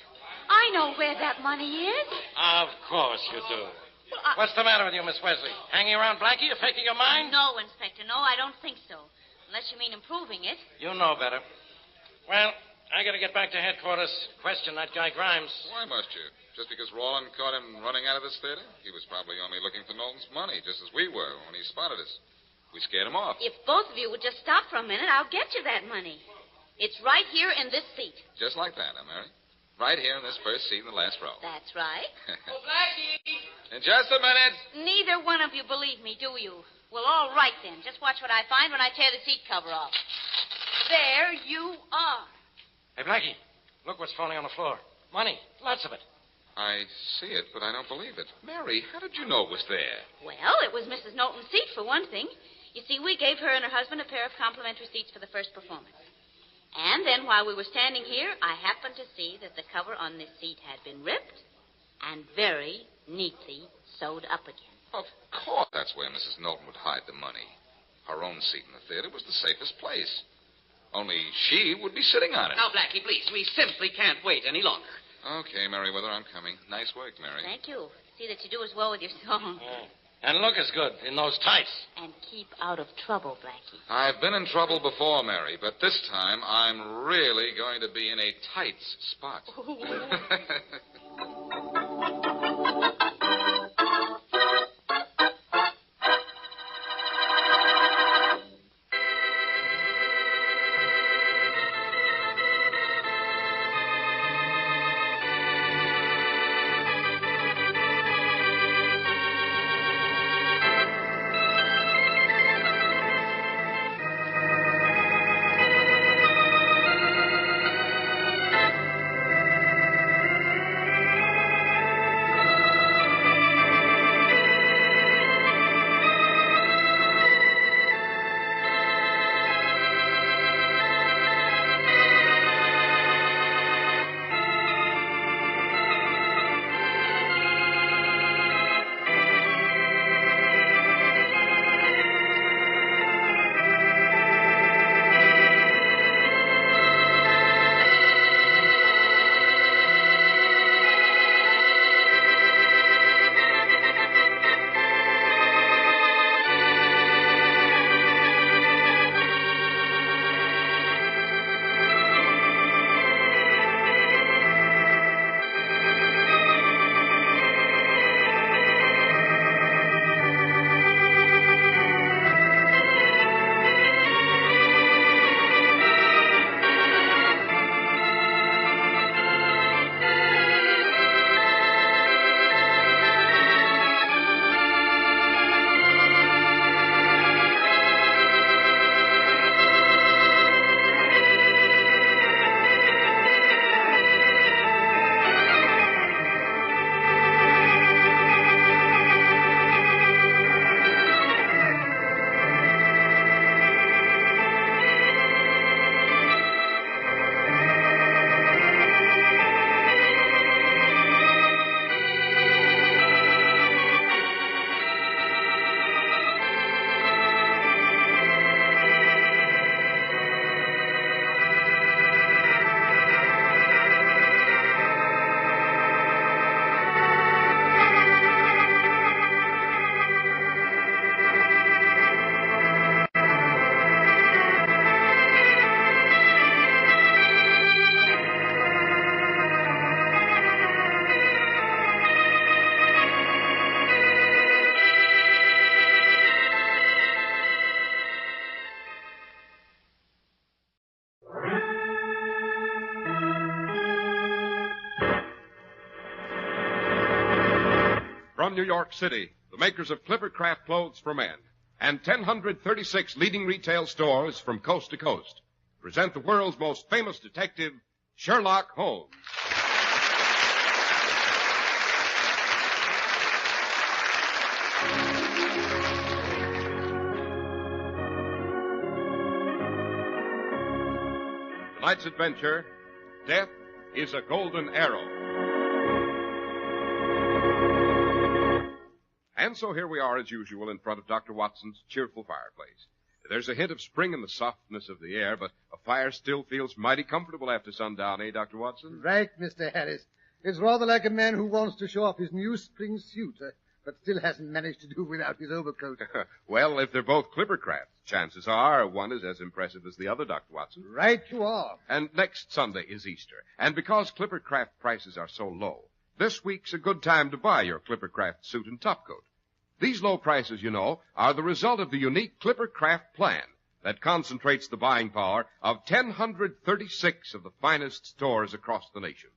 I know where that money is.
Of course you do. What's the matter with you, Miss Wesley? Hanging around Blackie? You're faking your mind?
No, Inspector. No, I don't think so. Unless you mean improving it.
You know better. Well, I gotta get back to headquarters. Question that guy Grimes.
Why must you? Just because Roland caught him running out of this theater? He was probably only looking for Knowlton's money, just as we were when he spotted us. We scared him off.
If both of you would just stop for a minute, I'll get you that money. It's right here in this seat.
Just like that, huh, Mary? Right here in this first seat in the last row.
That's right.
Oh, Blackie!
In just a minute.
Neither one of you believe me, do you? Well, all right then. Just watch what I find when I tear the seat cover off. There you are.
Hey, Blackie, look what's falling on the floor. Money. Lots of it.
I see it, but I don't believe it. Mary, how did you know it was there?
Well, it was Mrs. Knowlton's seat, for one thing. You see, we gave her and her husband a pair of complimentary seats for the first performance. And then while we were standing here, I happened to see that the cover on this seat had been ripped and very neatly sewed up again.
Of course. That's where Mrs. Knowlton would hide the money. Her own seat in the theater was the safest place. Only she would be sitting on it.
Now, Blackie, please, we simply can't wait any longer.
Okay, Merriweather, I'm coming. Nice work, Mary.
Thank you. See that you do as well with your song.
And look as good in those tights.
And keep out of trouble, Blackie.
I've been in trouble before, Mary, but this time I'm really going to be in a tights spot.
from New York City, the makers of Clippercraft clothes for men, and 1,036 leading retail stores from coast to coast, present the world's most famous detective, Sherlock Holmes. Tonight's adventure, Death is a Golden Arrow. And so here we are, as usual, in front of Dr. Watson's cheerful fireplace. There's a hint of spring in the softness of the air, but a fire still feels mighty comfortable after sundown, eh, Dr. Watson?
Right, Mr. Harris. It's rather like a man who wants to show off his new spring suit, but still hasn't managed to do without his overcoat.
Well, if they're both Clippercrafts, chances are one is as impressive as the other, Dr. Watson.
Right you are.
And next Sunday is Easter. And because Clippercraft prices are so low, this week's a good time to buy your Clippercraft suit and topcoat. These low prices, you know, are the result of the unique Clippercraft plan that concentrates the buying power of 1,036 of the finest stores across the nation.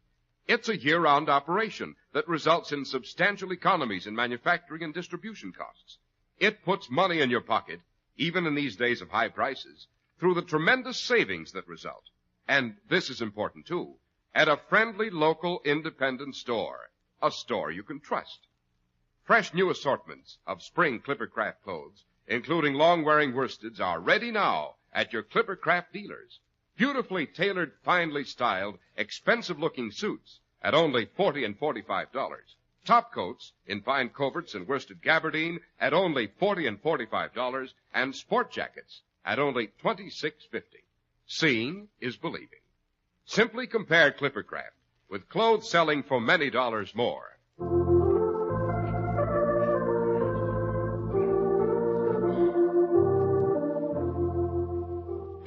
It's a year-round operation that results in substantial economies in manufacturing and distribution costs. It puts money in your pocket, even in these days of high prices, through the tremendous savings that result. And this is important, too, at a friendly local independent store, a store you can trust. Fresh new assortments of spring Clippercraft clothes, including long-wearing worsteds, are ready now at your Clippercraft dealers. Beautifully tailored, finely styled, expensive-looking suits at only $40 and $45. Top coats in fine coverts and worsted gabardine at only $40 and $45, and sport jackets at only $26.50. Seeing is believing. Simply compare Clippercraft with clothes selling for many dollars more.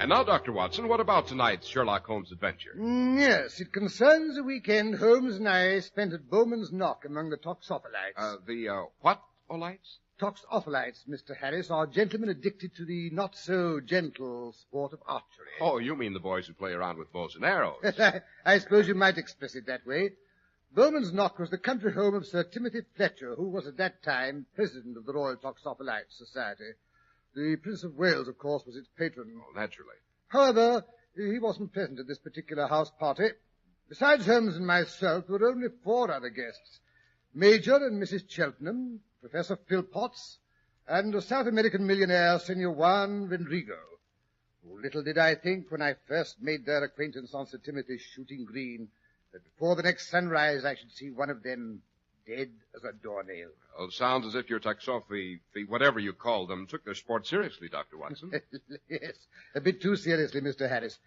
And now, Dr. Watson, what about tonight's Sherlock Holmes adventure?
Yes, it concerns a weekend Holmes and I spent at Bowman's Knock among the toxophilites.
What olites?
Toxophilites, Mr. Harris, are gentlemen addicted to the not-so-gentle sport of archery.
Oh, you mean the boys who play around with bows and arrows.
I suppose you might express it that way. Bowman's Knock was the country home of Sir Timothy Fletcher, who was at that time president of the Royal Toxophilites Society. The Prince of Wales, of course, was its patron.
Oh, naturally.
However, he wasn't present at this particular house party. Besides Holmes and myself, there were only 4 other guests. Major and Mrs. Cheltenham, Professor Philpotts, and a South American millionaire, Senor Juan Vendrigo. Oh, little did I think when I first made their acquaintance on Sir Timothy's shooting green that before the next sunrise I should see one of them dead as a doornail.
Well, it sounds as if your Toxophi, whatever you call them, took their sport seriously, Dr. Watson.
Yes, a bit too seriously, Mr. Harris.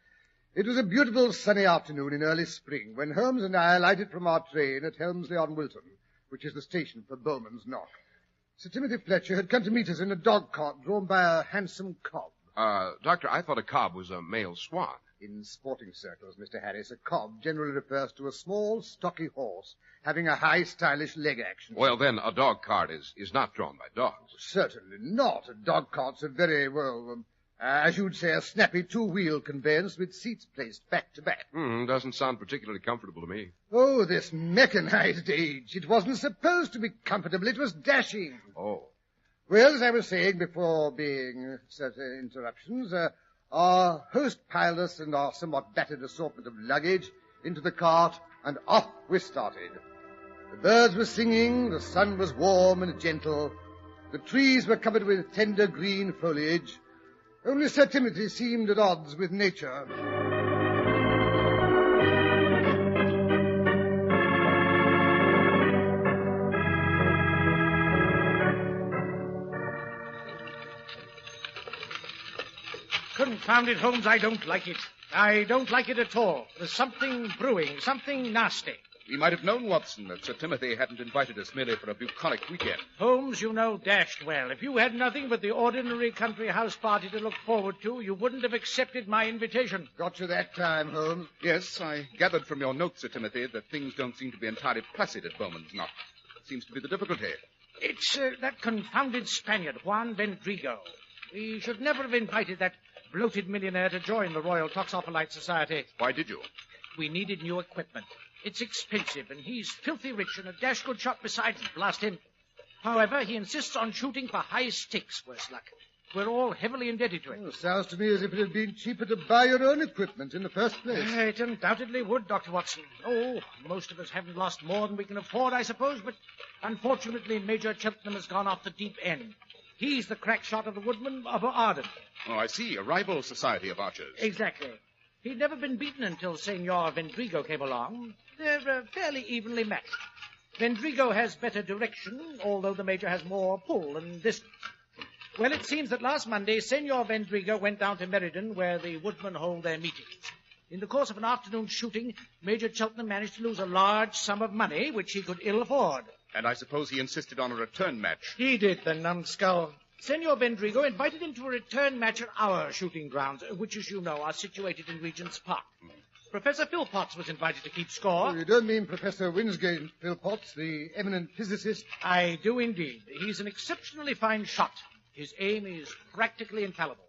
It was a beautiful sunny afternoon in early spring when Holmes and I alighted from our train at Helmsley-on-Wilton, which is the station for Bowman's Knock. Sir Timothy Fletcher had come to meet us in a dog cart drawn by a handsome cob.
Doctor, I thought a cob was a male swan.
In sporting circles, Mr. Harris, a cob generally refers to a small, stocky horse having a high, stylish leg action.
Well, then, a dog cart is not drawn by dogs.
Certainly not. A dog cart's a very, as you'd say, a snappy two-wheel conveyance with seats placed back to back.
Doesn't sound particularly comfortable to me.
Oh, this mechanized age. It wasn't supposed to be comfortable. It was dashing.
Oh.
Well, as I was saying before being certain interruptions, our host piled us and our somewhat battered assortment of luggage into the cart, and off we started. The birds were singing, the sun was warm and gentle, the trees were covered with tender green foliage. Only Sir Timothy seemed at odds with nature.
Confound it, Holmes, I don't like it. I don't like it at all. There's something brewing, something nasty.
We might have known, Watson, that Sir Timothy hadn't invited us merely for a bucolic weekend.
Holmes, you know dashed well. If you had nothing but the ordinary country house party to look forward to, you wouldn't have accepted my invitation.
Got you that time, Holmes.
Yes, I gathered from your notes, Sir Timothy, that things don't seem to be entirely placid at Bowman's Knock. That seems to be the difficulty.
It's that confounded Spaniard, Juan Vendrigo. We should never have invited that bloated millionaire to join the Royal Toxophilite Society.
Why did you?
We needed new equipment. It's expensive, and he's filthy rich and a dash good shot besides, blast him. However, he insists on shooting for high stakes, worse luck. We're all heavily indebted to it.
Well, sounds to me as if it had been cheaper to buy your own equipment in the first place.
It undoubtedly would, Dr. Watson. Oh, most of us haven't lost more than we can afford, I suppose, but unfortunately Major Cheltenham has gone off the deep end. He's the crack shot of the woodman of Arden.
Oh, I see. A rival society of archers.
Exactly. He'd never been beaten until Senor Vendrigo came along. They're fairly evenly matched. Vendrigo has better direction, although the Major has more pull and distance. Well, it seems that last Monday, Senor Vendrigo went down to Meriden, where the woodmen hold their meetings. In the course of an afternoon's shooting, Major Cheltenham managed to lose a large sum of money, which he could ill afford.
And I suppose he insisted on a return match.
He did, the numbskull. Senor Vendrigo invited him to a return match at our shooting grounds, which, as you know, are situated in Regent's Park. Professor Philpotts was invited to keep score.
Oh, you don't mean Professor Winsgate Philpotts, the eminent physicist?
I do indeed. He's an exceptionally fine shot. His aim is practically infallible.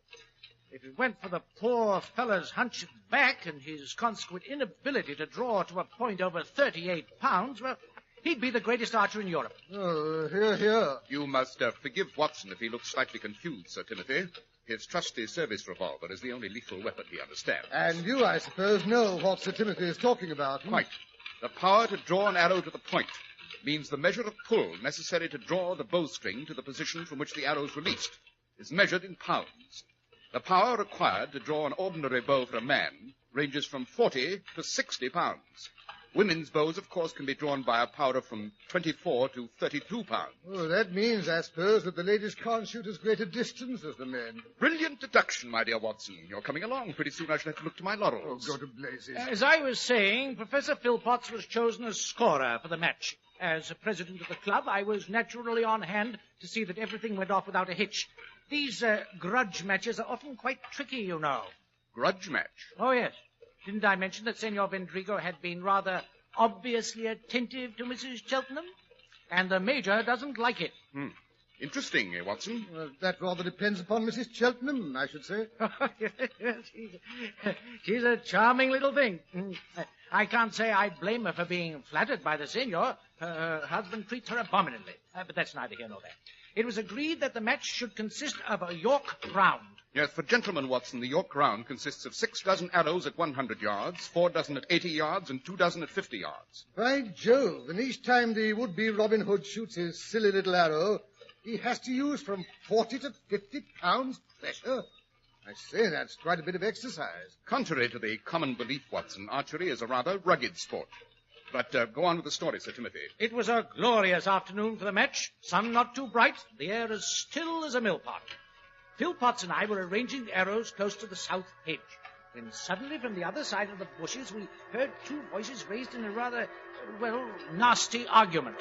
If it went for the poor fellow's hunched back and his consequent inability to draw to a point over 38 pounds, well, he'd be the greatest archer in Europe.
Oh, hear, hear.
You must forgive Watson if he looks slightly confused, Sir Timothy. His trusty service revolver is the only lethal weapon he understands.
And you, I suppose, know what Sir Timothy is talking about.
Quite. The power to draw an arrow to the point means the measure of pull necessary to draw the bowstring to the position from which the arrow is released is measured in pounds. The power required to draw an ordinary bow for a man ranges from 40 to 60 pounds. Women's bows, of course, can be drawn by a power of from 24 to 32 pounds.
Oh, that means, I suppose, that the ladies can't shoot as great a distance as the men.
Brilliant deduction, my dear Watson. You're coming along. Pretty soon I shall have to look to my laurels.
Oh, go to blazes.
As I was saying, Professor Philpotts was chosen as scorer for the match. As president of the club, I was naturally on hand to see that everything went off without a hitch. These grudge matches are often quite tricky, you know.
Grudge match?
Oh, yes. Didn't I mention that Senor Vendrigo had been rather obviously attentive to Mrs. Cheltenham? And the Major doesn't like it.
Interesting, Watson.
Well, that rather depends upon Mrs. Cheltenham, I should say.
She's a charming little thing. I can't say I blame her for being flattered by the Senor. Her husband treats her abominably. But that's neither here nor there. It was agreed that the match should consist of a York round.
Yes, for gentlemen, Watson, the York round consists of 6 dozen arrows at 100 yards, 4 dozen at 80 yards, and 2 dozen at 50 yards.
By Jove, and each time the would-be Robin Hood shoots his silly little arrow, he has to use from 40 to 50 pounds pressure. I say, that's quite a bit of exercise.
Contrary to the common belief, Watson, archery is a rather rugged sport. But go on with the story, Sir Timothy.
It was a glorious afternoon for the match. Sun not too bright, the air as still as a millpot. Philpotts and I were arranging the arrows close to the south hedge, when suddenly from the other side of the bushes we heard 2 voices raised in a rather, nasty argument.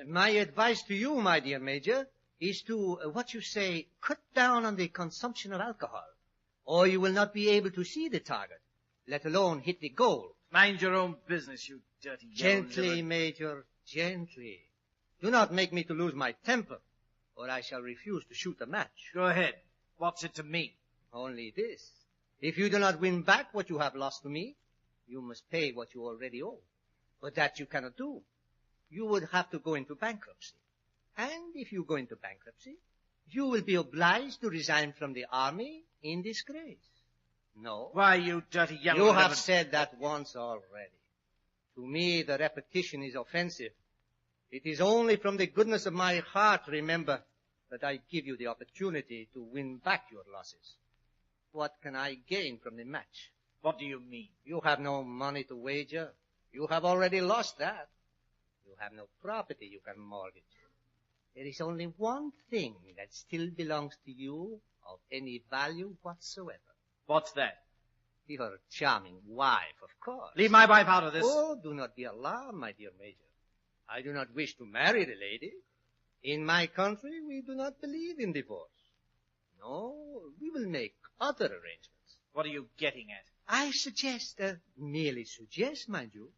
My advice to you, my dear Major, is to, cut down on the consumption of alcohol, or you will not be able to see the target, let alone hit the goal.
Mind your own business, you dirty yellow
Gently,
liver.
Major, gently. Do not make me to lose my temper, or I shall refuse to shoot the match.
Go ahead. What's it to me?
Only this. If you do not win back what you have lost to me, you must pay what you already owe. But that you cannot do. You would have to go into bankruptcy. And if you go into bankruptcy, you will be obliged to resign from the army in disgrace. No.
Why, you dirty yellow
You
liver.
have said that once already. To me, the repetition is offensive. It is only from the goodness of my heart, remember, that I give you the opportunity to win back your losses. What can I gain from the match?
What do you mean?
You have no money to wager. You have already lost that. You have no property you can mortgage. There is only one thing that still belongs to you of any value whatsoever.
What's that?
Your charming wife, of course.
Leave my wife out of this.
Oh, do not be alarmed, my dear Major. I do not wish to marry the lady. In my country, we do not believe in divorce. No, we will make other arrangements.
What are you getting at?
I suggest, merely suggest, mind you,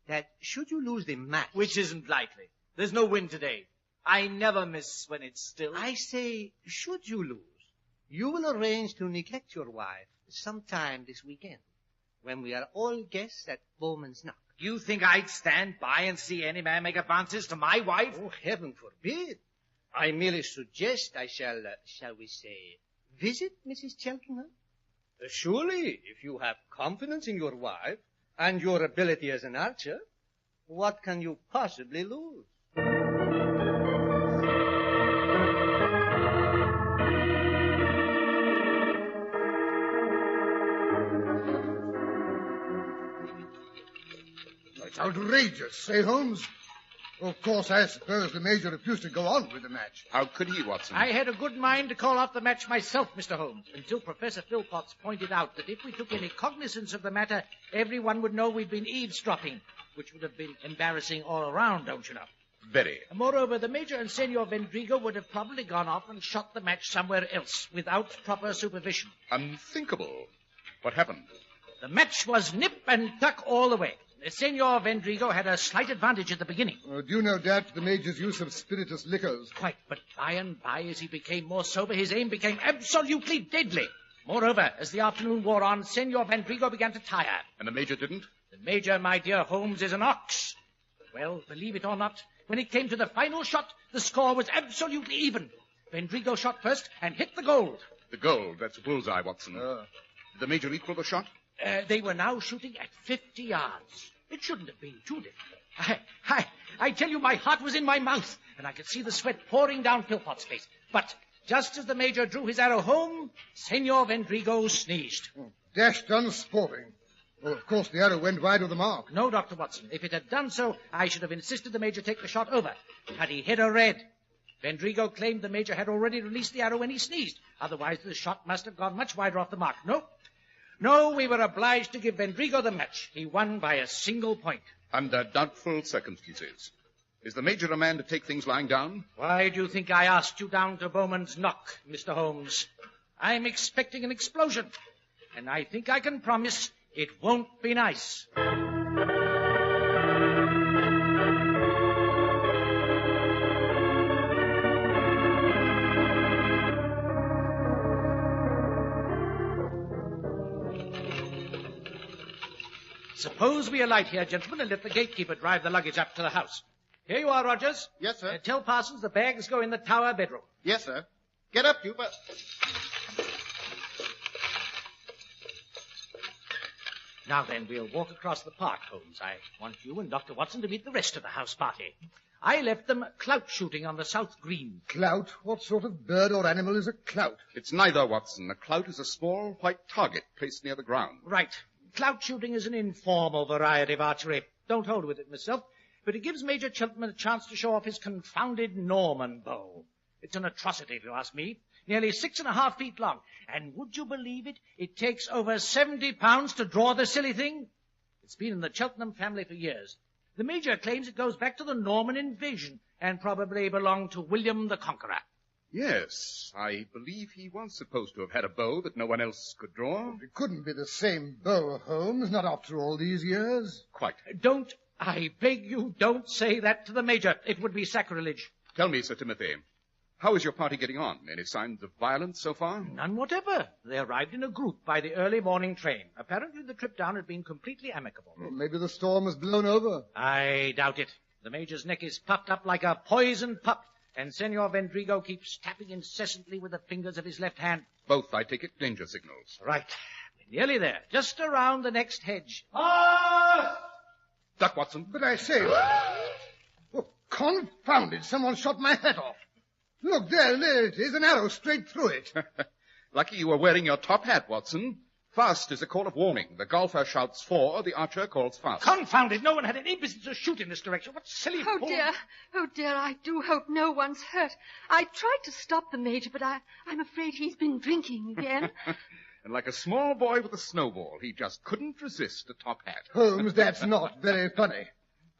that should you lose the match...
Which isn't likely. There's no wind today. I never miss when it's still.
I say, should you lose, You will arrange to neglect your wife sometime this weekend, when we are all guests at Bowman's Knock.
You think I'd stand by and see any man make advances to my wife?
Oh, heaven forbid. I merely suggest I shall we say, visit Mrs. Cheltenham. Surely, if you have confidence in your wife and your ability as an archer, what can you possibly lose?
It's outrageous, eh, Holmes? Of course, I suppose the Major refused to go on with the match.
How could he, Watson?
I had a good mind to call off the match myself, Mr. Holmes, until Professor Philpotts pointed out that if we took any cognizance of the matter, everyone would know we'd been eavesdropping, which would have been embarrassing all around, don't you know?
Very.
Moreover, the Major and Senor Vendrigo would have probably gone off and shot the match somewhere else without proper supervision.
Unthinkable. What happened?
The match was nip and tuck all the way. Senor Vendrigo had a slight advantage at the beginning.
Due no doubt to the Major's use of spirituous liquors.
Quite, but by and by, as he became more sober, his aim became absolutely deadly. Moreover, as the afternoon wore on, Senor Vendrigo began to tire.
And the Major didn't?
The Major, my dear Holmes, is an ox. Well, believe it or not, when it came to the final shot, the score was absolutely even. Vendrigo shot first and hit the gold.
The gold, that's a bullseye, Watson. Did the Major equal the shot?
They were now shooting at 50 yards. It shouldn't have been too difficult. I tell you, my heart was in my mouth, and I could see the sweat pouring down Philpotts' face. But just as the Major drew his arrow home, Senor Vendrigo sneezed.
Dashed unsporting. Well, of course, the arrow went wide of the mark.
No, Dr. Watson. If it had done so, I should have insisted the Major take the shot over. But he hit a red. Vendrigo claimed the Major had already released the arrow when he sneezed. Otherwise, the shot must have gone much wider off the mark. No, we were obliged to give Vendrigo the match. He won by a single point.
Under doubtful circumstances. Is the Major a man to take things lying down?
Why do you think I asked you down to Bowman's Knock, Mr. Holmes? I'm expecting an explosion, and I think I can promise it won't be nice. Suppose we alight here, gentlemen, and let the gatekeeper drive the luggage up to the house. Here you are, Rogers.
Yes, sir.
Tell Parsons the bags go in the tower bedroom.
Yes, sir. Get up, you, but...
Now then, we'll walk across the park, Holmes. I want you and Dr. Watson to meet the rest of the house party. I left them clout shooting on the south green.
Clout? What sort of bird or animal is a clout?
It's neither, Watson. A clout is a small white target placed near the ground.
Right. Clout shooting is an informal variety of archery. Don't hold with it myself, but it gives Major Cheltenham a chance to show off his confounded Norman bow. It's an atrocity, if you ask me. Nearly 6.5 feet long. And would you believe it? It takes over 70 pounds to draw the silly thing. It's been in the Cheltenham family for years. The Major claims it goes back to the Norman invasion and probably belonged to William the Conqueror.
Yes, I believe he was supposed to have had a bow that no one else could draw.
It couldn't be the same bow, Holmes, not after all these years.
Quite.
I beg you, don't say that to the Major. It would be sacrilege.
Tell me, Sir Timothy, how is your party getting on? Any signs of violence so far?
None whatever. They arrived in a group by the early morning train. Apparently the trip down had been completely amicable.
Well, maybe the storm has blown over.
I doubt it. The Major's neck is puffed up like a poisoned pup, and Senor Vendrigo keeps tapping incessantly with the fingers of his left hand.
Both, I take it, danger signals.
Right. We're nearly there. Just around the next hedge.
Duck, Watson.
But I say... Oh, confound it. Someone shot my hat off. Look, there it is. An arrow straight through it.
Lucky you were wearing your top hat, Watson. Fast is a call of warning. The golfer shouts 4, the archer calls fast.
Confound it! No one had any business to shoot in this direction. What silly
Oh, dear, I do hope no one's hurt. I tried to stop the Major, but I'm afraid he's been drinking again.
And like a small boy with a snowball, he just couldn't resist a top hat.
Holmes, that's not very funny.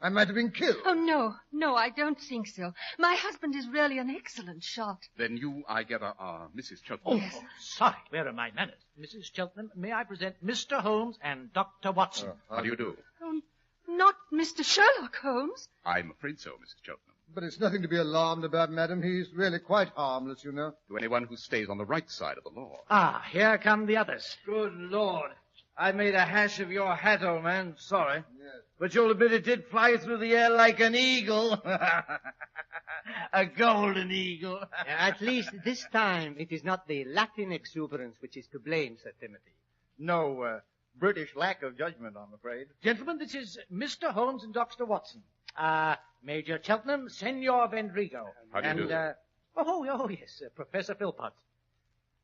I might have been killed.
Oh, no, I don't think so. My husband is really an excellent shot.
Then you, I gather, are Mrs. Cheltenham.
Yes.
Sorry, where are my manners? Mrs. Cheltenham, may I present Mr. Holmes and Dr. Watson?
How do you do?
Oh, not Mr. Sherlock Holmes.
I'm afraid so, Mrs. Cheltenham.
But it's nothing to be alarmed about, madam. He's really quite harmless, you know.
To anyone who stays on the right side of the law.
Ah, here come the others.
Good Lord. I made a hash of your hat, old man. Sorry.
Yes.
But you'll admit it did fly through the air like an eagle. A golden eagle.
At least this time it is not the Latin exuberance which is to blame, Sir Timothy.
No, British lack of judgment, I'm afraid.
Gentlemen, this is Mr. Holmes and Dr. Watson. Major Cheltenham, Senor Vendrigo.
How do you do?
Yes, Professor Philpott.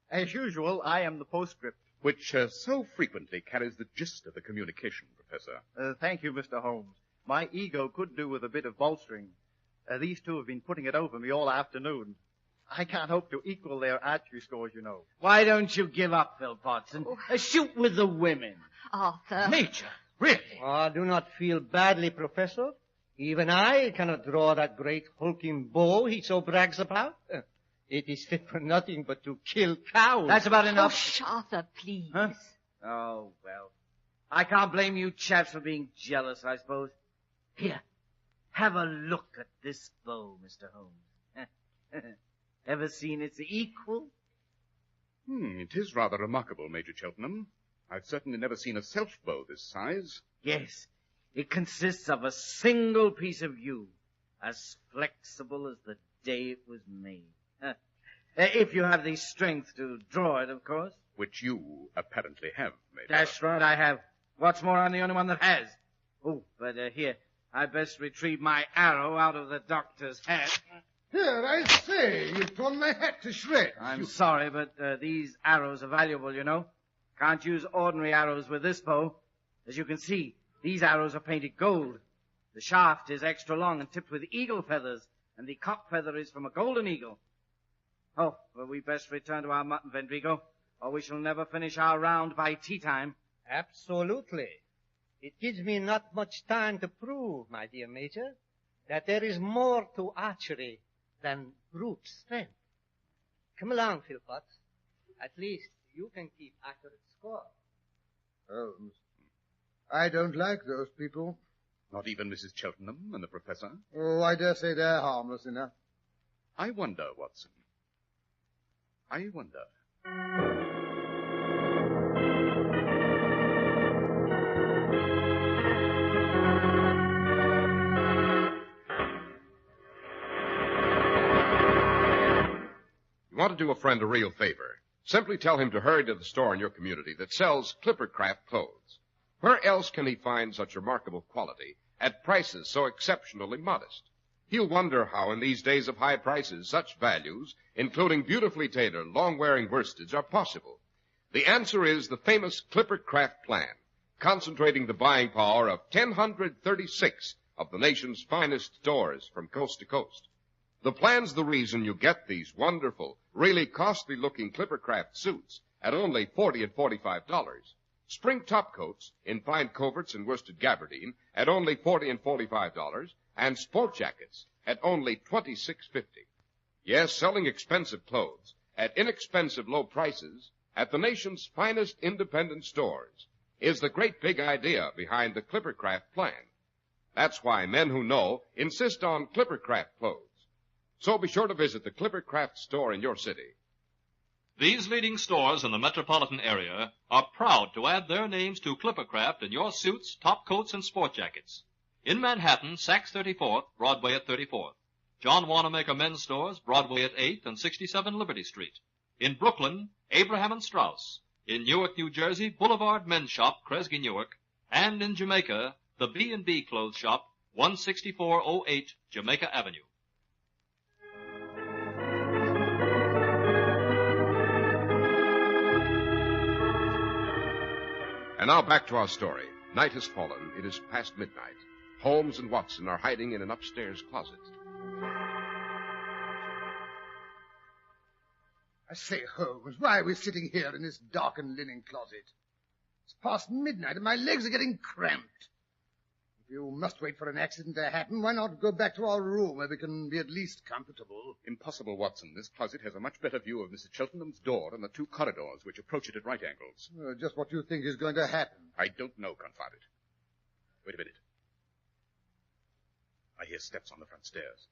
As usual, I am the postscript.
Which so frequently carries the gist of the communication, Professor.
Thank you, Mr. Holmes. My ego could do with a bit of bolstering. These two have been putting it over me all afternoon. I can't hope to equal their archery scores, you know.
Why don't you give up, Philpotts, and shoot with the women?
Arthur.
Major, really?
Do not feel badly, Professor. Even I cannot draw that great hulking bow he so brags about. It is fit for nothing but to kill cows.
That's about enough.
Hush, Arthur, please.
Huh? Oh, well. I can't blame you chaps for being jealous, I suppose. Here, have a look at this bow, Mr. Holmes. Ever seen its equal?
It is rather remarkable, Major Cheltenham. I've certainly never seen a self-bow this size.
Yes. It consists of a single piece of yew, as flexible as the day it was made. If you have the strength to draw it, of course.
Which you apparently have, Major.
That's right, I have. What's more, I'm the only one that has. Oh, but here, I'd best retrieve my arrow out of the doctor's hat.
Here, I say, you've torn my hat to shreds.
I'm sorry, but these arrows are valuable, you know. Can't use ordinary arrows with this bow. As you can see, these arrows are painted gold. The shaft is extra long and tipped with eagle feathers, and the cock feather is from a golden eagle. Oh, well, we best return to our mutton, Vendrigo, or we shall never finish our round by tea time.
Absolutely. It gives me not much time to prove, my dear Major, that there is more to archery than brute strength. Come along, Philpott. At least you can keep accurate score.
Holmes, I don't like those people.
Not even Mrs. Cheltenham and the Professor?
Oh, I dare say they're harmless enough.
I wonder, Watson. I wonder.
You want to do a friend a real favor. Simply tell him to hurry to the store in your community that sells Clippercraft clothes. Where else can he find such remarkable quality at prices so exceptionally modest? He'll wonder how, in these days of high prices, such values, including beautifully tailored, long-wearing worsteds, are possible. The answer is the famous Clippercraft plan, concentrating the buying power of 1,036 of the nation's finest stores from coast to coast. The plan's the reason you get these wonderful, really costly-looking Clippercraft suits at only $40 and $45. Spring top coats in fine coverts and worsted gabardine at only $40 and $45, and sport jackets at only $26.50. Yes, selling expensive clothes at inexpensive low prices at the nation's finest independent stores is the great big idea behind the Clippercraft plan. That's why men who know insist on Clippercraft clothes. So be sure to visit the Clippercraft store in your city.
These leading stores in the metropolitan area are proud to add their names to Clippercraft in your suits, top coats, and sport jackets. In Manhattan, Saks 34th, Broadway at 34th. John Wanamaker Men's Stores, Broadway at 8th and 67 Liberty Street. In Brooklyn, Abraham and Strauss. In Newark, New Jersey, Boulevard Men's Shop, Kresge, Newark. And in Jamaica, the B&B Clothes Shop, 16408 Jamaica Avenue.
And now back to our story. Night has fallen. It is past midnight. Holmes and Watson are hiding in an upstairs closet.
I say, Holmes, why are we sitting here in this darkened linen closet? It's past midnight and my legs are getting cramped. If you must wait for an accident to happen, why not go back to our room where we can be at least comfortable?
Impossible, Watson. This closet has a much better view of Mrs. Cheltenham's door and the two corridors which approach it at right angles.
Just what you think is going to happen.
I don't know, confound it. Wait a minute. I hear steps on the front stairs.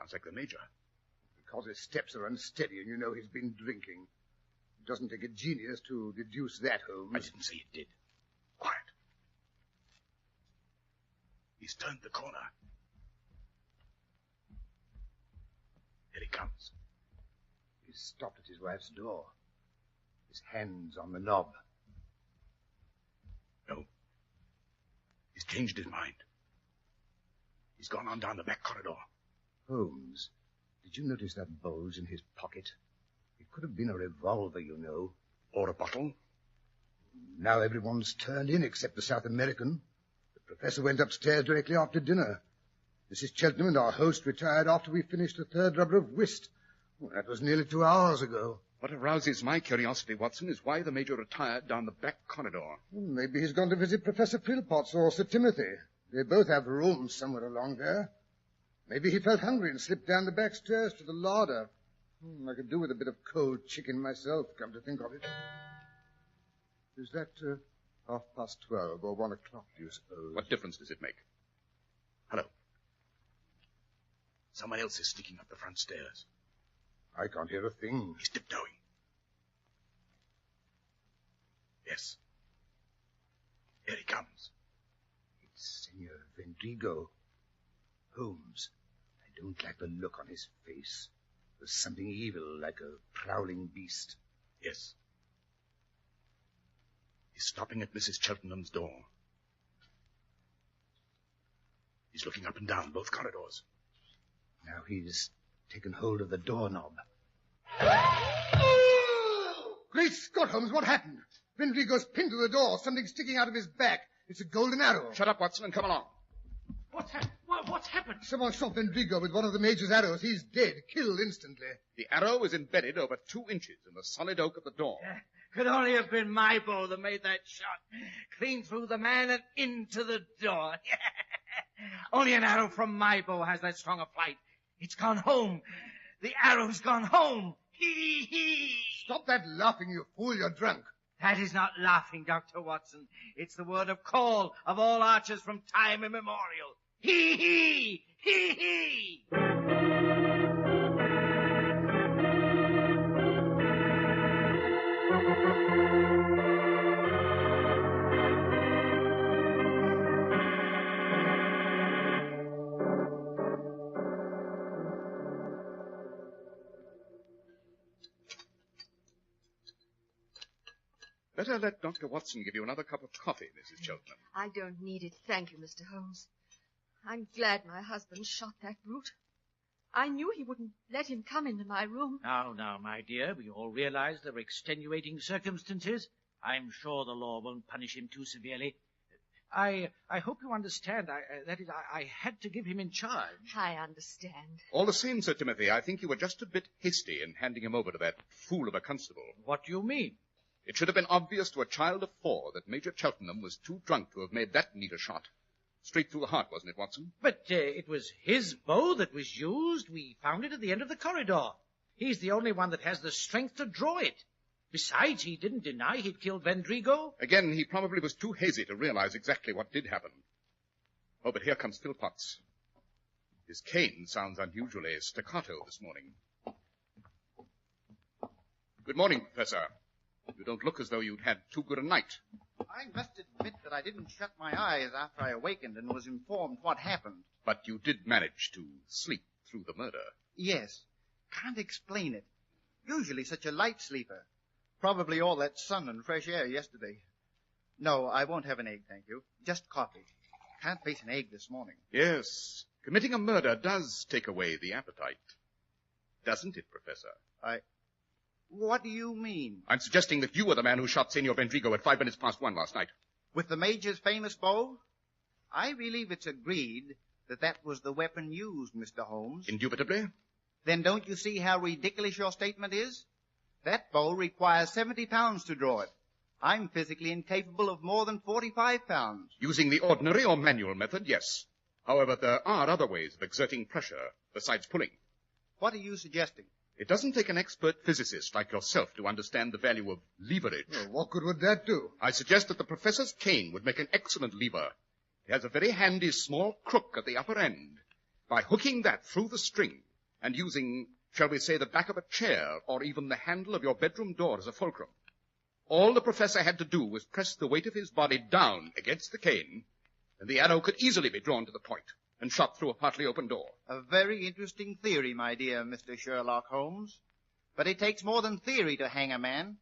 Sounds like the Major.
Because his steps are unsteady and you know he's been drinking. It doesn't take a genius to deduce that, Holmes.
I didn't say it did. Quiet. He's turned the corner. Here he comes.
He's stopped at his wife's door. His hand's on the knob.
No. He's changed his mind. He's gone on down the back corridor.
Holmes, did you notice that bulge in his pocket? It could have been a revolver, you know.
Or a bottle.
Now everyone's turned in except the South American. The professor went upstairs directly after dinner. Mrs. Cheltenham and our host retired after we finished the third rubber of whist. Well, that was nearly 2 hours ago.
What arouses my curiosity, Watson, is why the Major retired down the back corridor.
Well, maybe he's gone to visit Professor Philpotts or Sir Timothy. They both have rooms somewhere along there. Maybe he felt hungry and slipped down the back stairs to the larder. I could do with a bit of cold chicken myself, come to think of it. Is that 12:30 or 1 o'clock, do you suppose?
What difference does it make? Hello. Someone else is sneaking up the front stairs.
I can't hear a thing.
He's tiptoeing. Yes. Here he comes.
It's Senor Vendrigo. Holmes, I don't like the look on his face. There's something evil, like a prowling beast.
Yes. He's stopping at Mrs. Cheltenham's door. He's looking up and down both corridors.
Now he's taken hold of the doorknob. Great Scott, Holmes, what happened? Vendrigo's pinned to the door, something sticking out of his back. It's a golden arrow.
Shut up, Watson, and come along.
What's happened?
Someone shot Vendrigo with one of the Major's arrows. He's dead, killed instantly.
The arrow is embedded over 2 inches in the solid oak of the door.
Could only have been my bow that made that shot. Clean through the man and into the door. Only an arrow from my bow has that strong a flight. It's gone home. The arrow's gone home. Hee hee.
Stop that laughing, you fool. You're drunk.
That is not laughing, Dr. Watson. It's the word of call of all archers from time immemorial. Hee hee. Hee hee.
Better let Dr. Watson give you another cup of coffee, Mrs. Cheltenham.
I don't need it, thank you, Mr. Holmes. I'm glad my husband shot that brute. I knew he wouldn't let him come into my room.
Now, my dear, we all realize there are extenuating circumstances. I'm sure the law won't punish him too severely. I hope you understand. I had to give him in charge.
I understand.
All the same, Sir Timothy, I think you were just a bit hasty in handing him over to that fool of a constable.
What do you mean?
It should have been obvious to a child of 4 that Major Cheltenham was too drunk to have made that neat a shot. Straight through the heart, wasn't it, Watson?
But it was his bow that was used. We found it at the end of the corridor. He's the only one that has the strength to draw it. Besides, he didn't deny he'd killed Vendrigo.
Again, he probably was too hazy to realize exactly what did happen. Oh, but here comes Philpotts. His cane sounds unusually staccato this morning. Good morning, Professor. You don't look as though you'd had too good a night.
I must admit that I didn't shut my eyes after I awakened and was informed what happened.
But you did manage to sleep through the murder.
Yes. Can't explain it. Usually such a light sleeper. Probably all that sun and fresh air yesterday. No, I won't have an egg, thank you. Just coffee. Can't face an egg this morning.
Yes. Committing a murder does take away the appetite. Doesn't it, Professor?
What do you mean?
I'm suggesting that you were the man who shot Senor Vendrigo at 1:05 last night.
With the Major's famous bow? I believe it's agreed that was the weapon used, Mr. Holmes.
Indubitably.
Then don't you see how ridiculous your statement is? That bow requires 70 pounds to draw it. I'm physically incapable of more than 45 pounds.
Using the ordinary or manual method, yes. However, there are other ways of exerting pressure besides pulling.
What are you suggesting?
It doesn't take an expert physicist like yourself to understand the value of leverage.
Well, what good would that do?
I suggest that the professor's cane would make an excellent lever. It has a very handy small crook at the upper end. By hooking that through the string, and using, shall we say, the back of a chair or even the handle of your bedroom door as a fulcrum. All the professor had to do was press the weight of his body down against the cane, and the arrow could easily be drawn to the point and shot through a partly open door.
A very interesting theory, my dear Mr. Sherlock Holmes. But it takes more than theory to hang a man.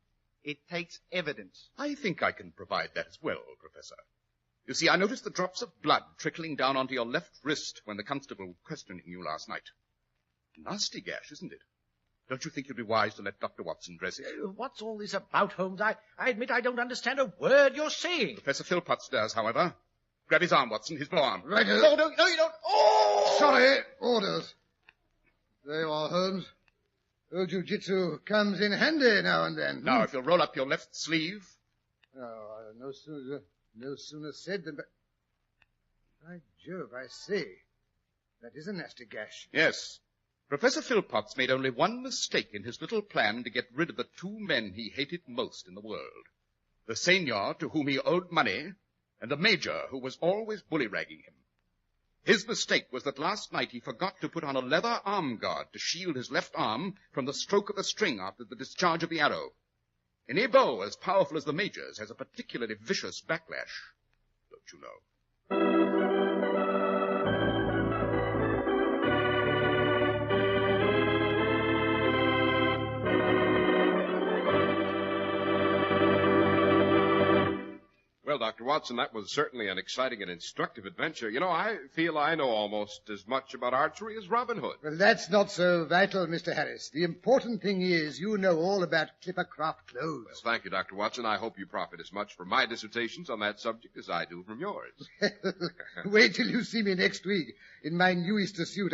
It takes evidence.
I think I can provide that as well, Professor. You see, I noticed the drops of blood trickling down onto your left wrist when the constable was questioning you last night. Nasty gash, isn't it? Don't you think you'd be wise to let Dr. Watson dress it?
What's all this about, Holmes? I admit I don't understand a word you're saying.
Professor Philpotts does, however. Grab his arm, Watson, his forearm.
Right.
No, you don't. Oh!
Sorry, orders. There you are, Holmes. Old jiu-jitsu comes in handy now and then.
Now, if you'll roll up your left sleeve.
Oh, no sooner said than... By Jove, I say. That is a nasty gash.
Yes. Professor Philpotts made only one mistake in his little plan to get rid of the two men he hated most in the world. The senior, to whom he owed money, and the major, who was always bully-ragging him. His mistake was that last night he forgot to put on a leather arm guard to shield his left arm from the stroke of the string after the discharge of the arrow. Any bow as powerful as the major's has a particularly vicious backlash, don't you know?
Well, Dr. Watson, that was certainly an exciting and instructive adventure. You know, I feel I know almost as much about archery as Robin Hood.
Well, that's not so vital, Mr. Harris. The important thing is you know all about Clippercraft clothes.
Well, thank you, Dr. Watson. I hope you profit as much from my dissertations on that subject as I do from yours.
Wait till you see me next week in my new Easter suit.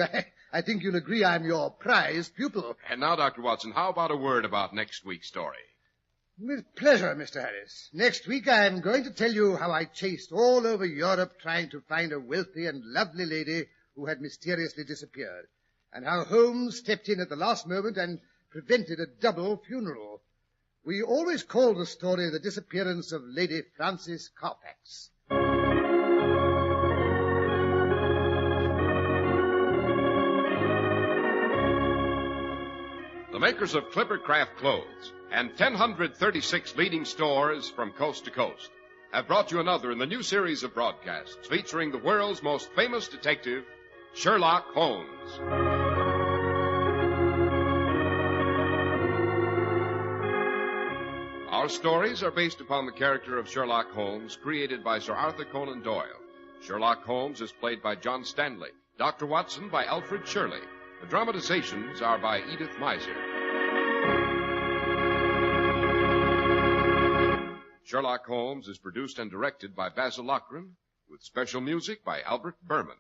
I think you'll agree I'm your prize pupil.
And now, Dr. Watson, how about a word about next week's story?
With pleasure, Mr. Harris. Next week I'm going to tell you how I chased all over Europe trying to find a wealthy and lovely lady who had mysteriously disappeared, and how Holmes stepped in at the last moment and prevented a double funeral. We always call the story The Disappearance of Lady Frances Carfax.
The makers of Clippercraft clothes and 1,036 leading stores from coast to coast have brought you another in the new series of broadcasts featuring the world's most famous detective, Sherlock Holmes. Our stories are based upon the character of Sherlock Holmes created by Sir Arthur Conan Doyle. Sherlock Holmes is played by John Stanley, Dr. Watson by Alfred Shirley. The dramatizations are by Edith Meiser. Sherlock Holmes is produced and directed by Basil Lochran, with special music by Albert Berman.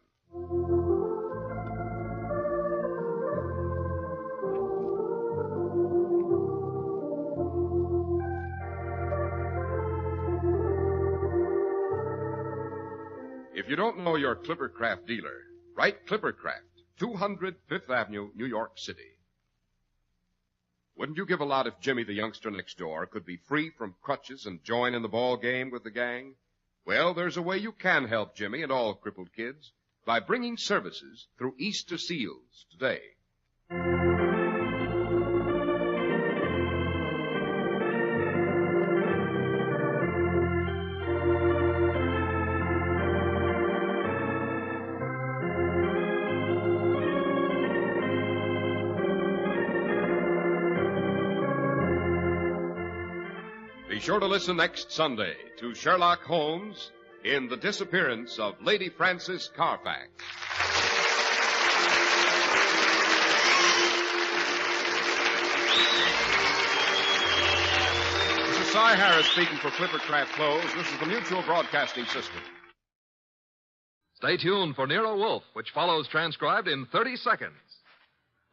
If you don't know your Clippercraft dealer, write Clippercraft, 200 Fifth Avenue, New York City. Wouldn't you give a lot if Jimmy, the youngster next door, could be free from crutches and join in the ball game with the gang? Well, there's a way you can help Jimmy and all crippled kids by bringing services through Easter Seals today. Be sure to listen next Sunday to Sherlock Holmes in The Disappearance of Lady Frances Carfax. This is Cy Harris speaking for Clippercraft Clothes. This is the Mutual Broadcasting System.
Stay tuned for Nero Wolfe, which follows transcribed in 30 seconds.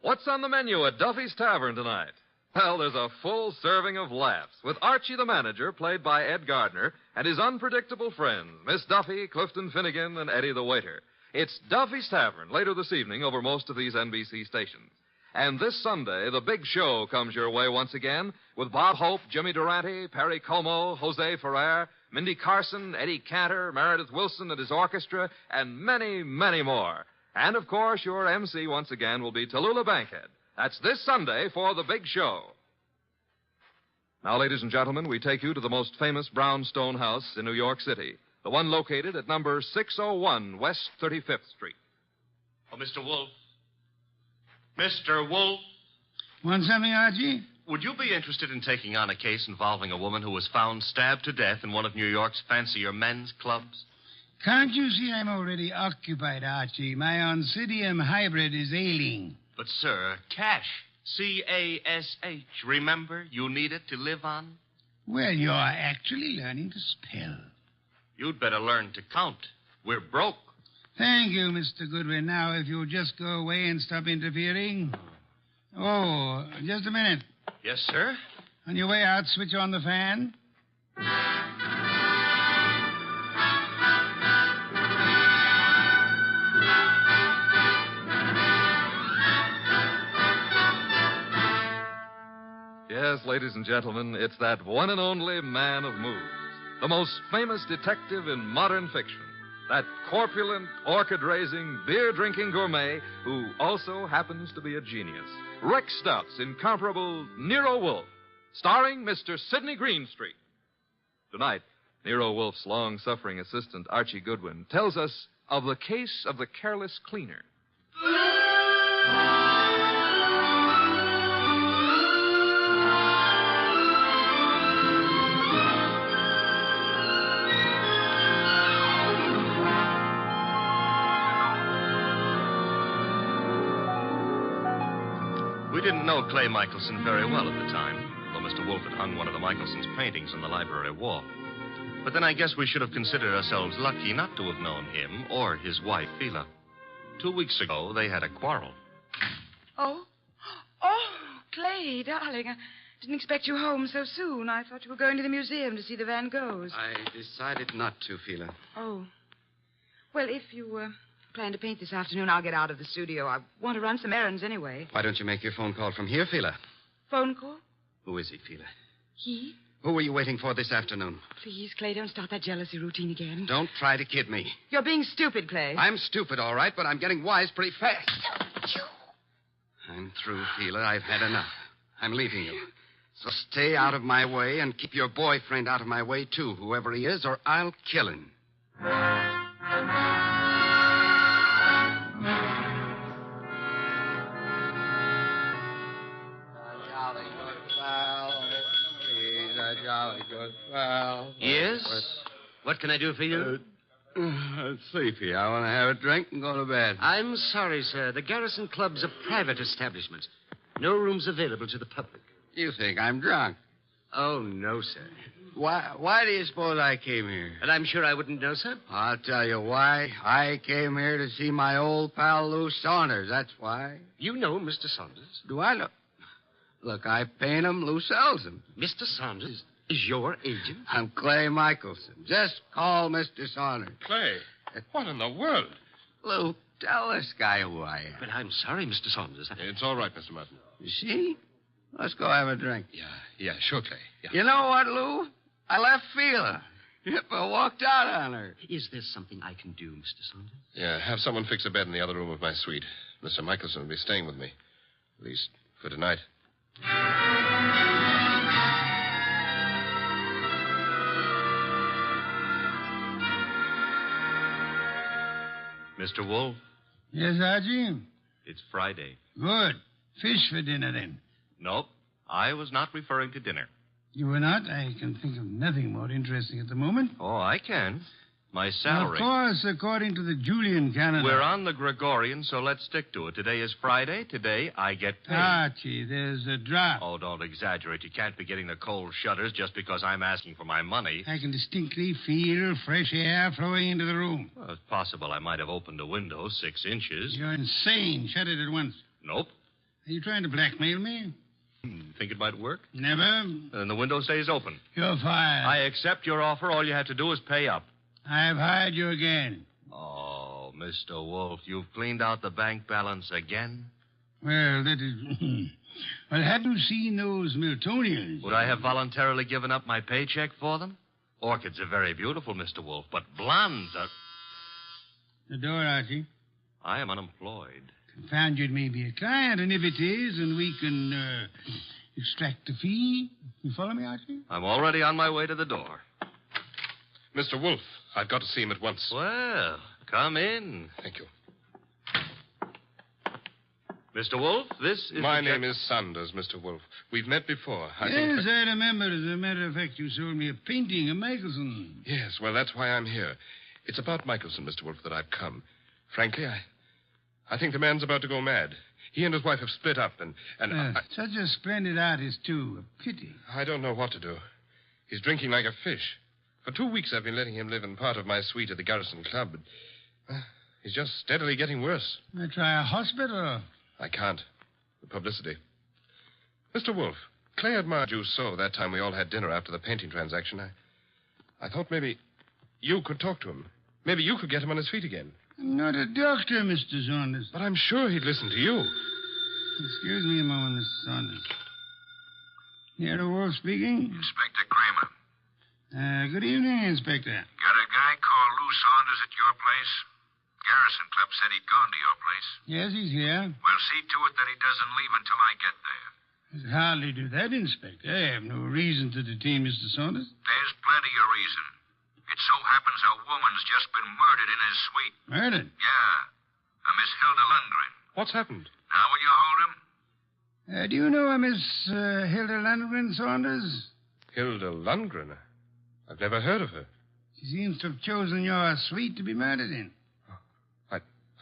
What's on the menu at Duffy's Tavern tonight? Well, there's a full serving of laughs with Archie the manager, played by Ed Gardner, and his unpredictable friends, Miss Duffy, Clifton Finnegan, and Eddie the waiter. It's Duffy's Tavern later this evening over most of these NBC stations. And this Sunday, the big show comes your way once again with Bob Hope, Jimmy Durante, Perry Como, Jose Ferrer, Mindy Carson, Eddie Cantor, Meredith Wilson and his orchestra, and many, many more.
And, of course, your MC once again will be Tallulah Bankhead. That's this Sunday for the big show. Now, ladies and gentlemen, we take you to the most famous brownstone house in New York City, the one located at number 601 West 35th Street.
Oh, Mr. Wolf. Mr. Wolf.
Want something, Archie?
Would you be interested in taking on a case involving a woman who was found stabbed to death in one of New York's fancier men's clubs?
Can't you see I'm already occupied, Archie? My Oncidium hybrid is ailing.
But, sir, cash. C-A-S-H. Remember, you need it to live on.
Well, you're actually learning to spell.
You'd better learn to count. We're broke.
Thank you, Mr. Goodwin. Now, if you'll just go away and stop interfering. Oh, just a minute.
Yes, sir?
On your way out, switch on the fan.
Yes, ladies and gentlemen, it's that one and only man of moves, the most famous detective in modern fiction, that corpulent, orchid-raising, beer-drinking gourmet who also happens to be a genius. Rex Stuff's incomparable Nero Wolfe, starring Mr. Sidney Greenstreet. Tonight, Nero Wolfe's long-suffering assistant, Archie Goodwin, tells us of the case of the careless cleaner.
We didn't know Clay Michelson very well at the time, though Mr. Wolfe had hung one of the Michelsons' paintings on the library wall. But then I guess we should have considered ourselves lucky not to have known him or his wife, Phila. 2 weeks ago, they had a quarrel.
Oh, Clay, darling, I didn't expect you home so soon. I thought you were going to the museum to see the Van Goghs.
I decided not to, Phila.
Oh. Well, if you plan to paint this afternoon, I'll get out of the studio. I want to run some errands anyway.
Why don't you make your phone call from here, Phila?
Phone call?
Who is he, Phila?
He?
Who were you waiting for this afternoon?
Please, Clay, don't start that jealousy routine again.
Don't try to kid me.
You're being stupid, Clay.
I'm stupid, all right, but I'm getting wise pretty fast. I'm through, Phila. I've had enough. I'm leaving you. So stay out of my way and keep your boyfriend out of my way, too, whoever he is, or I'll kill him.
Yes? What can I do for you?
Sleepy. I want to have a drink and go to bed.
I'm sorry, sir. The Garrison Club's a private establishment. No rooms available to the public.
You think I'm drunk?
Oh, no, sir.
Why do you suppose I came here?
And I'm sure I wouldn't know, sir.
I'll tell you why. I came here to see my old pal Lou Saunders. That's why.
You know Mr. Saunders?
Do I know? Look, I paint him. Lou sells them.
Mr. Saunders is your agent?
I'm Clay Michelson. Just call Mr. Saunders.
Clay, what in the world?
Lou, tell this guy who I am.
But I'm sorry, Mr. Saunders.
It's all right, Mr. Martin.
You see? Let's go have a drink.
Yeah, sure, Clay. Yeah.
You know what, Lou? I left Phila. I walked out on her.
Is there something I can do, Mr. Saunders?
Yeah, have someone fix a bed in the other room of my suite. Mr. Michelson will be staying with me. At least for tonight.
Mr. Wolfe,
Yes, Archie?
it's Friday.
Good. Fish for dinner, then.
Nope, I was not referring to dinner.
You were not? I can think of nothing more interesting at the moment.
Oh, I can. My salary.
Of course, according to the Julian calendar.
We're on the Gregorian, so let's stick to it. Today is Friday. Today I get paid.
Archie, there's a drop.
Oh, don't exaggerate. You can't be getting the cold shutters just because I'm asking for my money.
I can distinctly feel fresh air flowing into the room.
Well, it's possible I might have opened a window 6 inches.
You're insane. Shut it at once.
Nope.
Are you trying to blackmail me?
Think it might work?
Never.
Then the window stays open.
You're fired.
I accept your offer. All you have to do is pay up.
I've hired you again.
Oh, Mr. Wolfe, you've cleaned out the bank balance again?
Well, that is... Well, have you seen those Miltonians?
Would I have voluntarily given up my paycheck for them? Orchids are very beautiful, Mr. Wolfe, but blondes are...
The door, Archie.
I am unemployed.
Found you'd maybe a client, and if it is, and we can extract the fee. You follow me, Archie?
I'm already on my way to the door.
Mr. Wolf, I've got to see him at once.
Well, come in.
Thank you.
Mr. Wolf, this is...
My name is Saunders, Mr. Wolf. We've met before.
I remember. As a matter of fact, you sold me a painting of Michelson.
Yes, well, that's why I'm here. It's about Michelson, Mr. Wolf, that I've come. Frankly, I think the man's about to go mad. He and his wife have split up, and
such a splendid artist, too. A pity.
I don't know what to do. He's drinking like a fish. For 2 weeks, I've been letting him live in part of my suite at the Garrison Club. But, he's just steadily getting worse.
Try a hospital.
I can't. The publicity. Mr. Wolf, Clay admired you so that time we all had dinner after the painting transaction. I thought maybe you could talk to him. Maybe you could get him on his feet again.
I'm not a doctor, Mr. Saunders.
But I'm sure he'd listen to you.
Excuse me a moment, Mr. Saunders. Nero Wolf speaking.
Inspector Kramer.
Good evening, Inspector.
Got a guy called Lou Saunders at your place? Garrison Club said he'd gone to your place.
Yes, he's here.
Well, see to it that he doesn't leave until I get there.
I'd hardly do that, Inspector. I have no reason to detain Mr. Saunders.
There's plenty of reason. It so happens a woman's just been murdered in his suite.
Murdered?
Yeah. A Miss Hilda Lundgren.
What's happened?
Now will you hold him?
Do you know a Miss Hilda Lundgren, Saunders?
Hilda Lundgren? I've never heard of her.
She seems to have chosen your suite to be murdered in.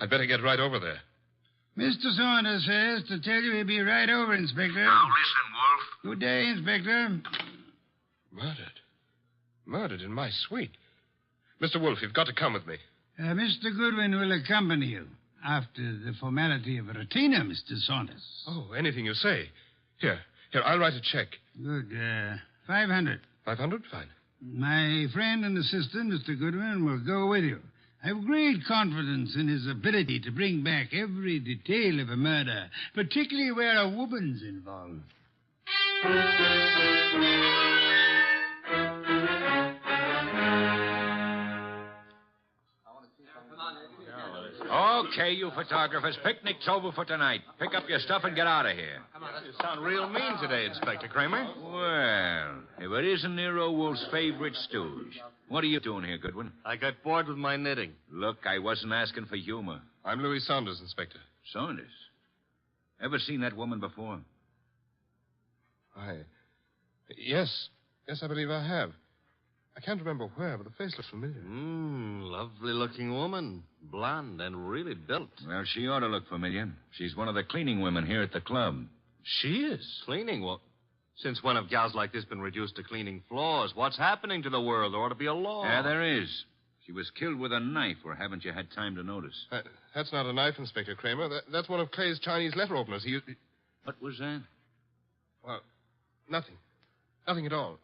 I'd better get right over there.
Mr. Saunders says to tell you he'll be right over, Inspector.
Now listen, Wolf.
Good day, Inspector.
Murdered in my suite. Mr. Wolf, you've got to come with me.
Mr. Goodwin will accompany you after the formality of a retainer, Mr. Saunders.
Oh, anything you say. Here, I'll write a check.
Good. 500.
500? Fine.
My friend and assistant, Mr. Goodwin, will go with you. I have great confidence in his ability to bring back every detail of a murder, particularly where a woman's involved.
Okay, you photographers, picnic's over for tonight. Pick up your stuff and get out of here.
You sound real mean today, Inspector Kramer.
Well, if it isn't Nero Wolf's favorite stooge. What are you doing here, Goodwin?
I got bored with my knitting.
Look, I wasn't asking for humor.
I'm Louis Saunders, Inspector.
Saunders? Ever seen that woman before?
Yes, I believe I have. I can't remember where, but the face looks familiar.
Lovely-looking woman. Blonde and really built.
Well, she ought to look familiar. She's one of the cleaning women here at the club.
She is? Cleaning? Well, since when have gals like this been reduced to cleaning floors? What's happening to the world? There ought to be a law.
Yeah, there is. She was killed with a knife, or haven't you had time to notice?
That's not a knife, Inspector Kramer. That's one of Clay's Chinese letter openers.
What was that?
Well, nothing. Nothing at all.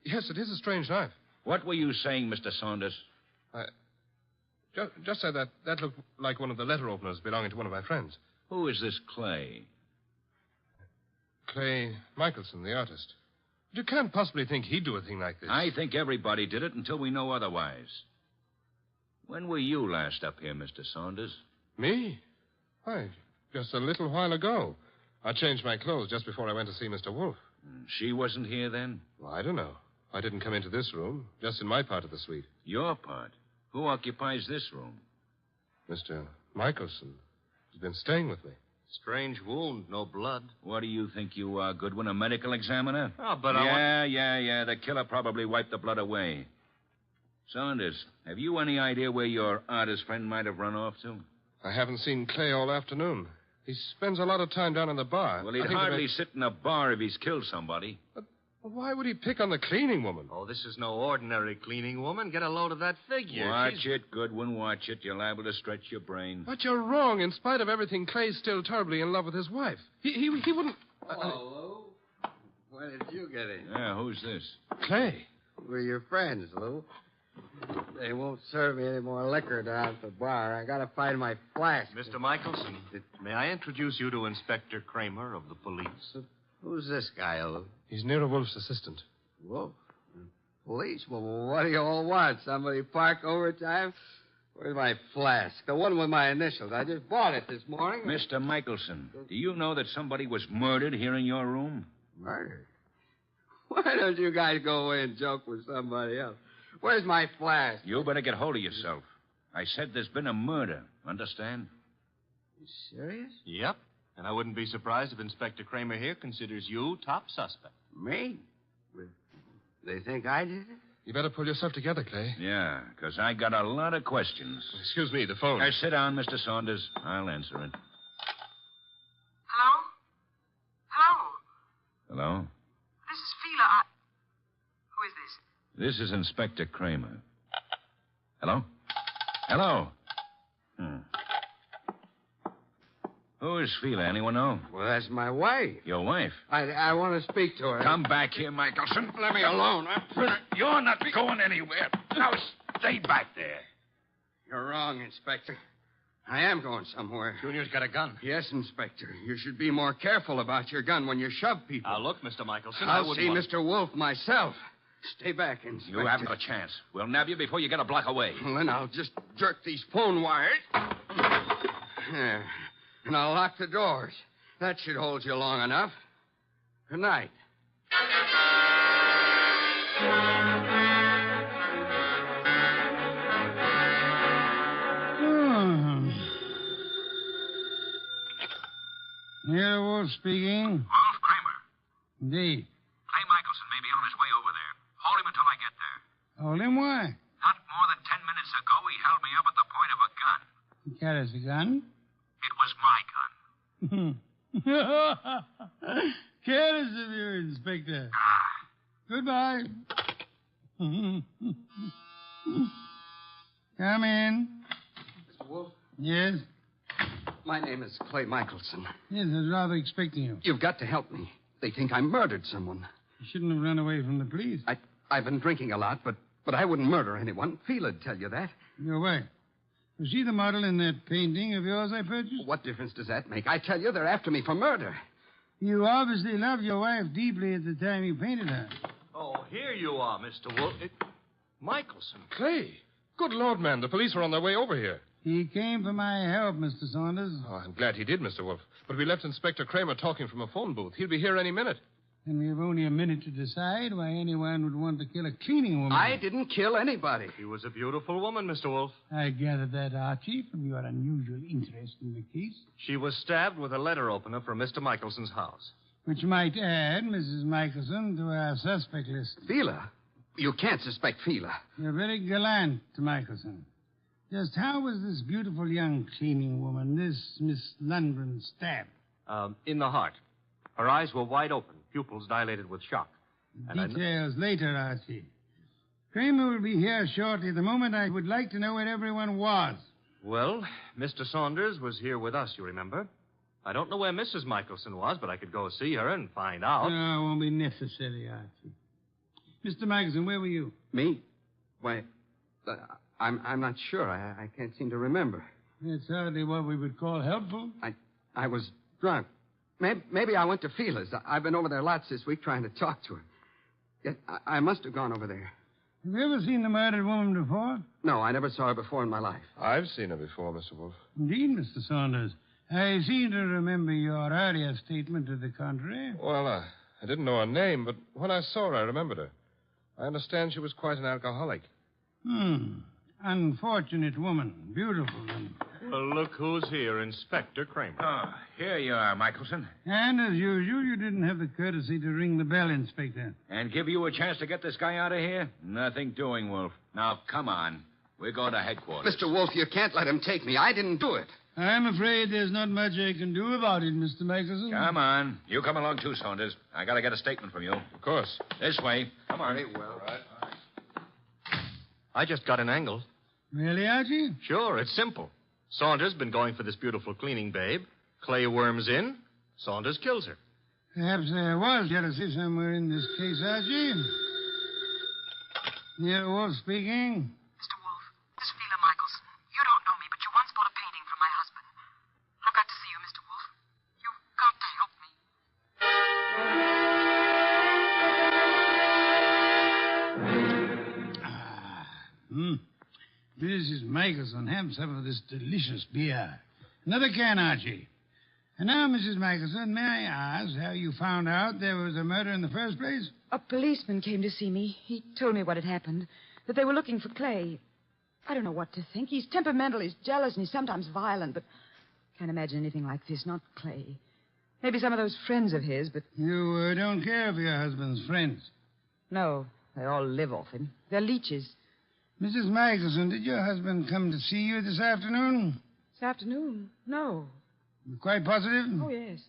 Yes, it is a strange knife.
What were you saying, Mr. Saunders?
Just said that looked like one of the letter openers belonging to one of my friends.
Who is this Clay?
Clay Michelson, the artist. You can't possibly think he'd do a thing like this.
I think everybody did it until we know otherwise. When were you last up here, Mr. Saunders?
Me? Why, just a little while ago. I changed my clothes just before I went to see Mr. Wolf.
She wasn't here then?
Well, I don't know. I didn't come into this room, just in my part of the suite.
Your part? Who occupies this room?
Mr. Michelson. He's been staying with me.
Strange wound, no blood.
What do you think you are, Goodwin, a medical examiner?
Oh, but
Yeah. The killer probably wiped the blood away. Saunders, have you any idea where your artist friend might have run off to?
I haven't seen Clay all afternoon. He spends a lot of time down in the bar.
Well, he'd hardly sit in a bar if he's killed somebody.
But why would he pick on the cleaning woman?
Oh, this is no ordinary cleaning woman. Get a load of that figure.
Watch it, Goodwin, watch it. You're liable to stretch your brain.
But you're wrong. In spite of everything, Clay's still terribly in love with his wife. He wouldn't...
Hello, Lou. When did you get in?
Yeah, who's this?
Clay.
We're your friends, Lou. They won't serve me any more liquor down at the bar. I gotta find my flask.
Mr. Michelson, may I introduce you to Inspector Kramer of the police?
Who's this guy, Lou?
He's Nero Wolf's assistant.
Wolf? Police? Well, what do you all want? Somebody park overtime? Where's my flask? The one with my initials. I just bought it this morning.
Mr. Michelson, do you know that somebody was murdered here in your room?
Murdered? Why don't you guys go away and joke with somebody else? Where's my flask?
You better get hold of yourself. I said there's been a murder. Understand?
You serious?
Yep. And I wouldn't be surprised if Inspector Kramer here considers you top suspect.
Me? They think I did it?
You better pull yourself together, Clay.
Yeah, because I got a lot of questions.
Excuse me, the phone.
Sit down, Mr. Saunders. I'll answer it.
Hello? Hello?
Hello?
This is Fila. Who is this?
This is Inspector Kramer. Hello? Hello? Who is Fila? Anyone know?
Well, that's my wife.
Your wife?
I want to speak to her.
Come back here, Michelson. Let me alone. You're not going anywhere. Now stay back there.
You're wrong, Inspector. I am going somewhere.
Junior's got a gun.
Yes, Inspector. You should be more careful about your gun when you shove people.
Now, look, Mr. Michelson,
I'll see Mr. Wolf myself. Stay back, Inspector.
You haven't a chance. We'll nab you before you get a block away.
Well, then I'll just jerk these phone wires. There. And I'll lock the doors. That should hold you long enough. Good night.
Here, Wolf speaking.
Wolf Kramer.
Indeed.
Clay Michelson may be on his way over there. Hold him until I get there.
Hold him, why?
Not more than 10 minutes ago, he held me up at the point of a gun.
He carries a gun?
It was my gun.
Careless of you, Inspector. Goodbye. Come in.
Mr. Wolf?
Yes?
My name is Clay Michelson.
Yes, I was rather expecting you.
You've got to help me. They think I murdered someone.
You shouldn't have run away from the police.
I've been drinking a lot, but I wouldn't murder anyone. Fela'd tell you that.
Your wife. Was she the model in that painting of yours I purchased?
What difference does that make? I tell you, they're after me for murder.
You obviously loved your wife deeply at the time you painted her.
Oh, here you are, Mr. Wolf. Michelson.
Clay. Good Lord, man. The police are on their way over here.
He came for my help, Mr. Saunders.
Oh, I'm glad he did, Mr. Wolf. But we left Inspector Kramer talking from a phone booth. He'll be here any minute.
And we have only a minute to decide why anyone would want to kill a cleaning woman.
I didn't kill anybody.
She was a beautiful woman, Mr. Wolf.
I gathered that, Archie, from your unusual interest in the case.
She was stabbed with a letter opener from Mr. Michelson's house.
Which might add Mrs. Michelson to our suspect list.
Fila? You can't suspect Fila.
You're very gallant, Michelson. Just how was this beautiful young cleaning woman, this Miss Lundgren, stabbed?
In the heart. Her eyes were wide open, pupils dilated with shock.
Details later, Archie. Kramer will be here shortly. The moment I would like to know where everyone was.
Well, Mr. Saunders was here with us, you remember? I don't know where Mrs. Michelson was, but I could go see her and find out.
No, it won't be necessary, Archie. Mr. Michelson, where were you?
Me? Why, I'm not sure. I can't seem to remember.
It's hardly what we would call helpful.
I was drunk. Maybe I went to Fila's. I've been over there lots this week trying to talk to her. Yet I must have gone over there.
Have you ever seen the murdered woman before?
No, I never saw her before in my life.
I've seen her before, Mr. Wolf.
Indeed, Mr. Saunders. I seem to remember your earlier statement to the contrary.
Well, I didn't know her name, but when I saw her, I remembered her. I understand she was quite an alcoholic.
Unfortunate woman. Beautiful and...
Well, look who's here, Inspector Kramer.
Oh, here you are, Michelson.
And as usual, you didn't have the courtesy to ring the bell, Inspector.
And give you a chance to get this guy out of here? Nothing doing, Wolf. Now, come on. We're going to headquarters.
Mr. Wolf, you can't let him take me. I didn't do it.
I'm afraid there's not much I can do about it, Mr. Michelson.
Come on. You come along too, Saunders. I got to get a statement from you.
Of course.
This way. Come on.
Very well.
All right.
I just got an angle.
Really, Archie?
Sure, it's simple. Saunders been going for this beautiful cleaning babe. Clay worms in. Saunders kills her.
Perhaps there was jealousy somewhere in this case, Archie. Yeah, Wolf speaking.
Mr. Wolf, this is Fila Michelson. You don't know me, but you once bought a painting from my husband. I've got to see you, Mr. Wolf. You've got to help me.
Mrs. Michelson, have some of this delicious beer. Another can, Archie. And now, Mrs. Michelson, may I ask how you found out there was a murder in the first place?
A policeman came to see me. He told me what had happened, that they were looking for Clay. I don't know what to think. He's temperamental, he's jealous, and he's sometimes violent, but I can't imagine anything like this, not Clay. Maybe some of those friends of his, but...
You don't care for your husband's friends?
No, they all live off him. They're leeches.
Mrs. Michelson, did your husband come to see you this afternoon?
This afternoon? No.
You're quite positive?
Oh, yes.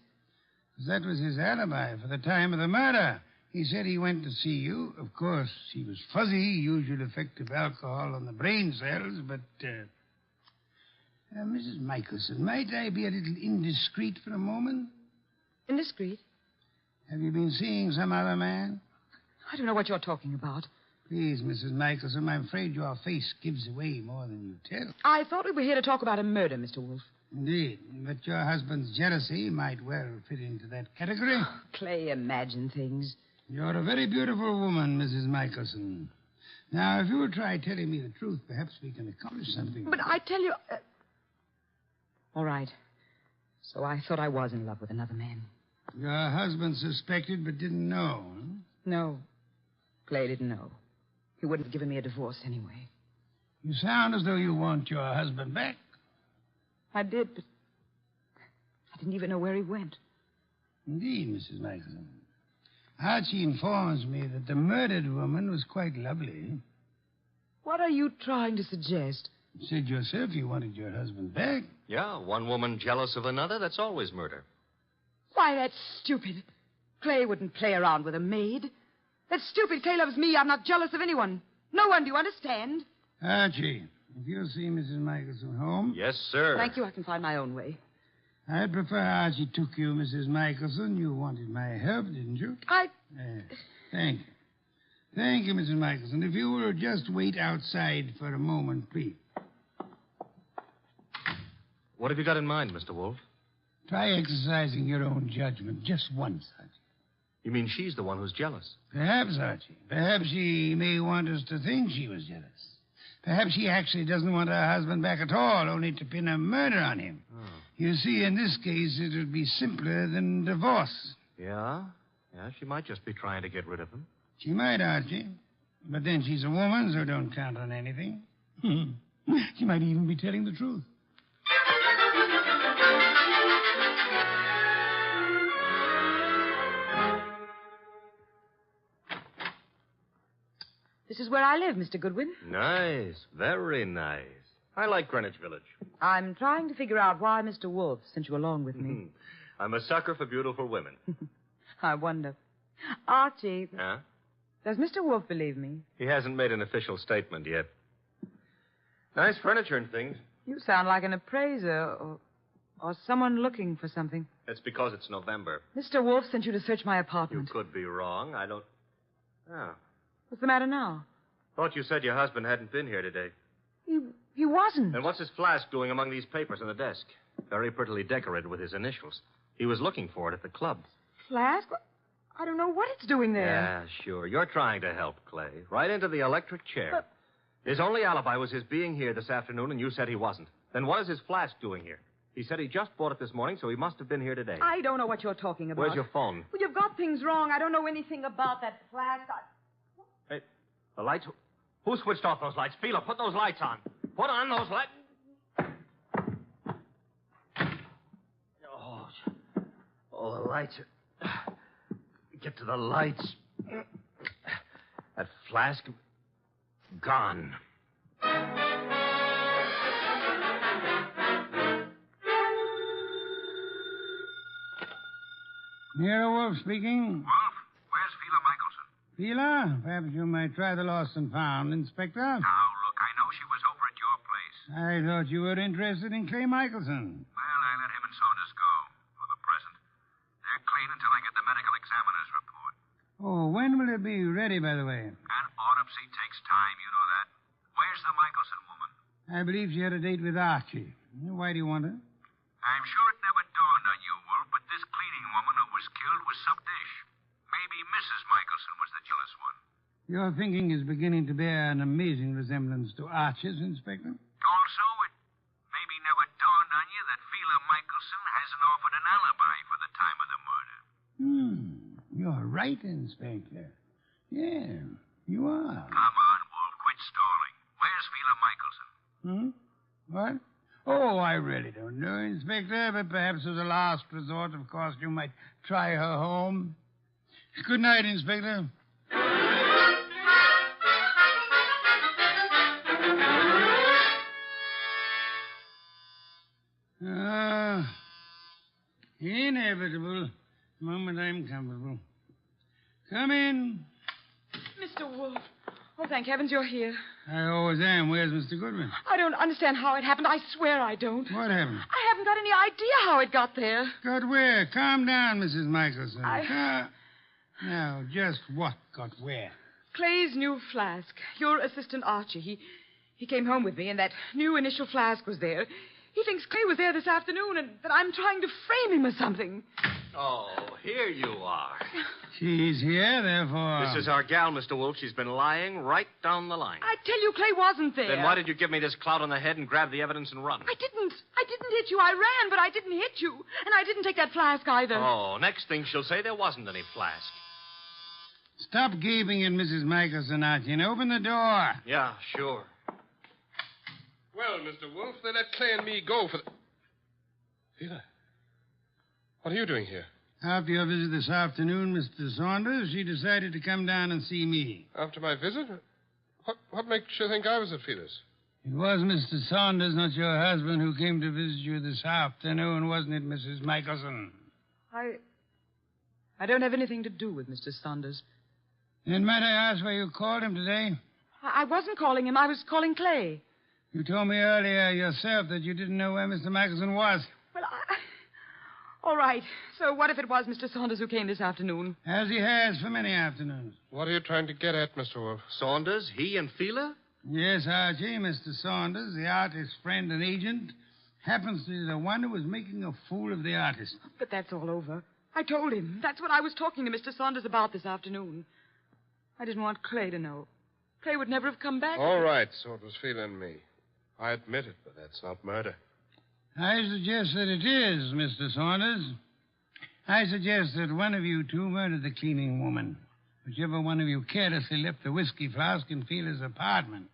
'Cause that was his alibi for the time of the murder. He said he went to see you. Of course, he was fuzzy, usual effect of alcohol on the brain cells, but... Mrs. Michelson, might I be a little indiscreet for a moment?
Indiscreet?
Have you been seeing some other man?
I don't know what you're talking about.
Please, Mrs. Michelson, I'm afraid your face gives away more than you tell.
I thought we were here to talk about a murder, Mr. Wolfe.
Indeed, but your husband's jealousy might well fit into that category.
Clay, imagine things.
You're a very beautiful woman, Mrs. Michelson. Now, if you will try telling me the truth, perhaps we can accomplish something.
But I tell you... All right. So I thought I was in love with another man.
Your husband suspected but didn't know. Huh?
No. Clay didn't know. He wouldn't have given me a divorce anyway.
You sound as though you want your husband back.
I did, but I didn't even know where he went.
Indeed, Mrs. Michelson. Archie informs me that the murdered woman was quite lovely.
What are you trying to suggest?
You said yourself you wanted your husband back.
Yeah, one woman jealous of another, that's always murder.
Why, that's stupid. Clay wouldn't play around with a maid. That's stupid. Clay loves me. I'm not jealous of anyone. No one, do you understand?
Archie, if you'll see Mrs. Michelson home...
Yes, sir.
Thank you. I can find my own way.
I'd prefer Archie took you, Mrs. Michelson. You wanted my help, didn't you? Thank you. Thank you, Mrs. Michelson. If you will just wait outside for a moment, please.
What have you got in mind, Mr. Wolfe?
Try exercising your own judgment just once, Archie.
You mean she's the one who's jealous?
Perhaps, Archie. Perhaps she may want us to think she was jealous. Perhaps she actually doesn't want her husband back at all, only to pin a murder on him.
Oh.
You see, in this case, it would be simpler than divorce.
Yeah? Yeah, she might just be trying to get rid of him.
She might, Archie. But then she's a woman, so don't count on anything. She might even be telling the truth.
This is where I live, Mr. Goodwin.
Nice. Very nice. I like Greenwich Village.
I'm trying to figure out why Mr. Wolfe sent you along with me.
I'm a sucker for beautiful women.
I wonder. Archie,
Huh?
does Mr. Wolfe believe me?
He hasn't made an official statement yet. Nice furniture and things.
You sound like an appraiser or someone looking for something.
It's because it's November.
Mr. Wolfe sent you to search my
You
apartment.
could be wrong. I don't... Oh.
What's the matter now?
Thought you said your husband hadn't been here today.
He wasn't.
And what's his flask doing among these papers on the desk? Very prettily decorated with his initials. He was looking for it at the club.
Flask? I don't know what it's doing there.
Yeah, sure. You're trying to help, Clay. Right into the electric chair. His only alibi was his being here this afternoon, and you said he wasn't. Then what is his flask doing here? He said he just bought it this morning, so he must have been here today.
I don't know what you're talking about.
Where's your phone?
Well, you've got things wrong. I don't know anything about that flask.
Hey, the lights... Who switched off those lights? Fila, put those lights on. Put on those lights. Oh, the lights are... Get to the lights. That flask... Gone.
Nero Wolf speaking.
Wolf, where's Fila Michelson?
Fila, perhaps you might try the lost and found, Inspector.
Now, look, I know she was over at your place.
I thought you were interested in Clay Michelson.
Well, I let him and Saunders go, for the present. They're clean until I get the medical examiner's report.
Oh, when will it be ready, by the way?
An autopsy takes time, you know that. Where's the Michelson woman?
I believe she had a date with Archie. Why do you want her?
I'm sure it never dawned on you, Wolf, but this cleaning woman who was killed was some dish. Maybe Mrs. Michelson was the jealous one.
Your thinking is beginning to bear an amazing resemblance to Archie's, Inspector.
Also, it maybe never dawned on you that Fela Michelson hasn't offered an alibi for the time of the murder.
You're right, Inspector. Yeah, you are.
Come on, Wolf, quit stalling. Where's Fela Michelson?
What? Oh, I really don't know, Inspector, but perhaps as a last resort, of course, you might try her home. Good night, Inspector. Inevitable. The moment I'm comfortable. Come in.
Mr. Wolf. Oh, thank heavens you're here.
I always am. Where's Mr. Goodwin?
I don't understand how it happened. I swear I don't.
What happened?
I haven't got any idea how it got there.
Got where? Calm down, Mrs. Michelson. Now, just what got where?
Clay's new flask. Your assistant Archie. He came home with me, and that new initial flask was there. He thinks Clay was there this afternoon, and that I'm trying to frame him or something.
Oh, here you are.
She's here, therefore.
This is our gal, Mr. Wolf. She's been lying right down the line.
I tell you, Clay wasn't there.
Then why did you give me this clout on the head and grab the evidence and run?
I didn't hit you. I ran, but I didn't hit you. And I didn't take that flask either.
Oh, next thing she'll say there wasn't any flask.
Stop gaping at Mrs. Michelson, Archie, and open the door.
Yeah, sure.
Well, Mr. Wolf, they let Clay and me go for the... Fela, what are you doing here?
After your visit this afternoon, Mr. Saunders, she decided to come down and see me.
After my visit? What makes you think I was at Fela's?
It was Mr. Saunders, not your husband, who came to visit you this afternoon, wasn't it, Mrs. Michelson?
I don't have anything to do with Mr. Saunders.
Then might I ask why you called him today?
I wasn't calling him. I was calling Clay.
You told me earlier yourself that you didn't know where Mr. Michelson was.
Well, all right. So what if it was Mr. Saunders who came this afternoon?
As he has for many afternoons.
What are you trying to get at, Mr. Wolf?
Saunders? He and Fela?
Yes, Archie. Mr. Saunders, the artist's friend and agent, happens to be the one who was making a fool of the artist.
But that's all over. I told him. That's what I was talking to Mr. Saunders about this afternoon. I didn't want Clay to know. Clay would never have come back.
All right, so it was Fela and me. I admit it, but that's not murder.
I suggest that it is, Mr. Saunders. I suggest that one of you two murdered the cleaning woman. Whichever one of you carelessly left the whiskey flask in Fela's apartment.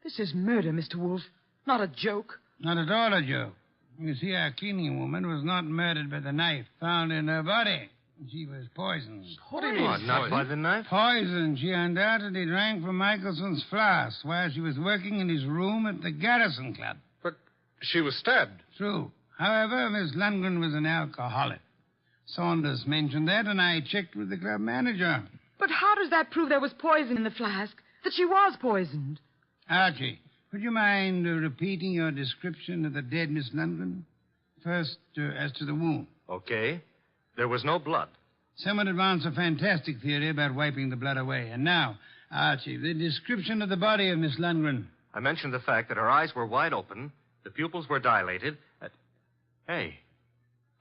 This is murder, Mr. Wolf. Not a joke.
Not at all a joke. You see, our cleaning woman was not murdered by the knife found in her body. She was poisoned.
What do you mean? Not by the knife?
Poisoned. She undoubtedly drank from Michelson's flask while she was working in his room at the Garrison Club.
But she was stabbed.
True. However, Miss Lundgren was an alcoholic. Saunders mentioned that, and I checked with the club manager.
But how does that prove there was poison in the flask? That she was poisoned?
Archie, would you mind repeating your description of the dead Miss Lundgren? First, as to the wound.
Okay. There was no blood.
Someone advanced a fantastic theory about wiping the blood away. And now, Archie, the description of the body of Miss Lundgren.
I mentioned the fact that her eyes were wide open, the pupils were dilated. Hey,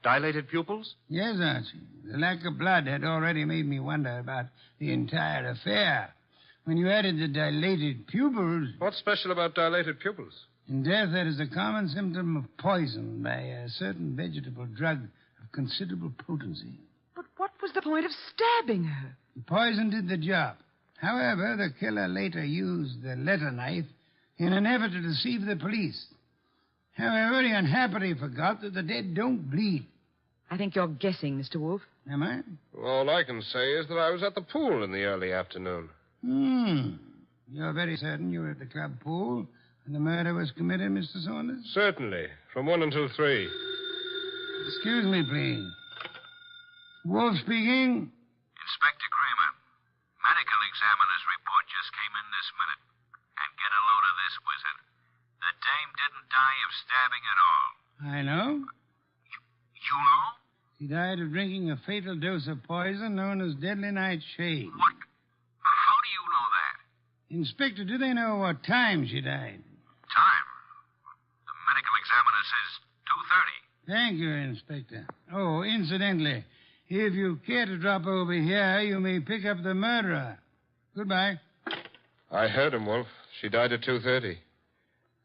dilated pupils?
Yes, Archie. The lack of blood had already made me wonder about the entire affair. When you added the dilated pupils...
What's special about dilated pupils?
In death, that is a common symptom of poison by a certain vegetable drug of considerable potency.
But what was the point of stabbing her?
The poison did the job. However, the killer later used the letter knife in an effort to deceive the police. However, he unhappily forgot that the dead don't bleed.
I think you're guessing, Mr. Wolf.
Am I?
All I can say is that I was at the pool in the early afternoon.
You're very certain you were at the club pool when the murder was committed, Mr. Saunders?
Certainly. From 1 until 3.
Excuse me, please. Wolf speaking.
Inspector Kramer, medical examiner's report just came in this minute. And get a load of this, Wizard. The dame didn't die of stabbing at all.
I know.
You know?
She died of drinking a fatal dose of poison known as deadly nightshade.
What? How do you know that?
Inspector, do they know what time she died?
Time? The medical examiner says 2:30.
Thank you, Inspector. Oh, incidentally, if you care to drop over here, you may pick up the murderer. Goodbye.
I heard him, Wolf. She died at 2:30.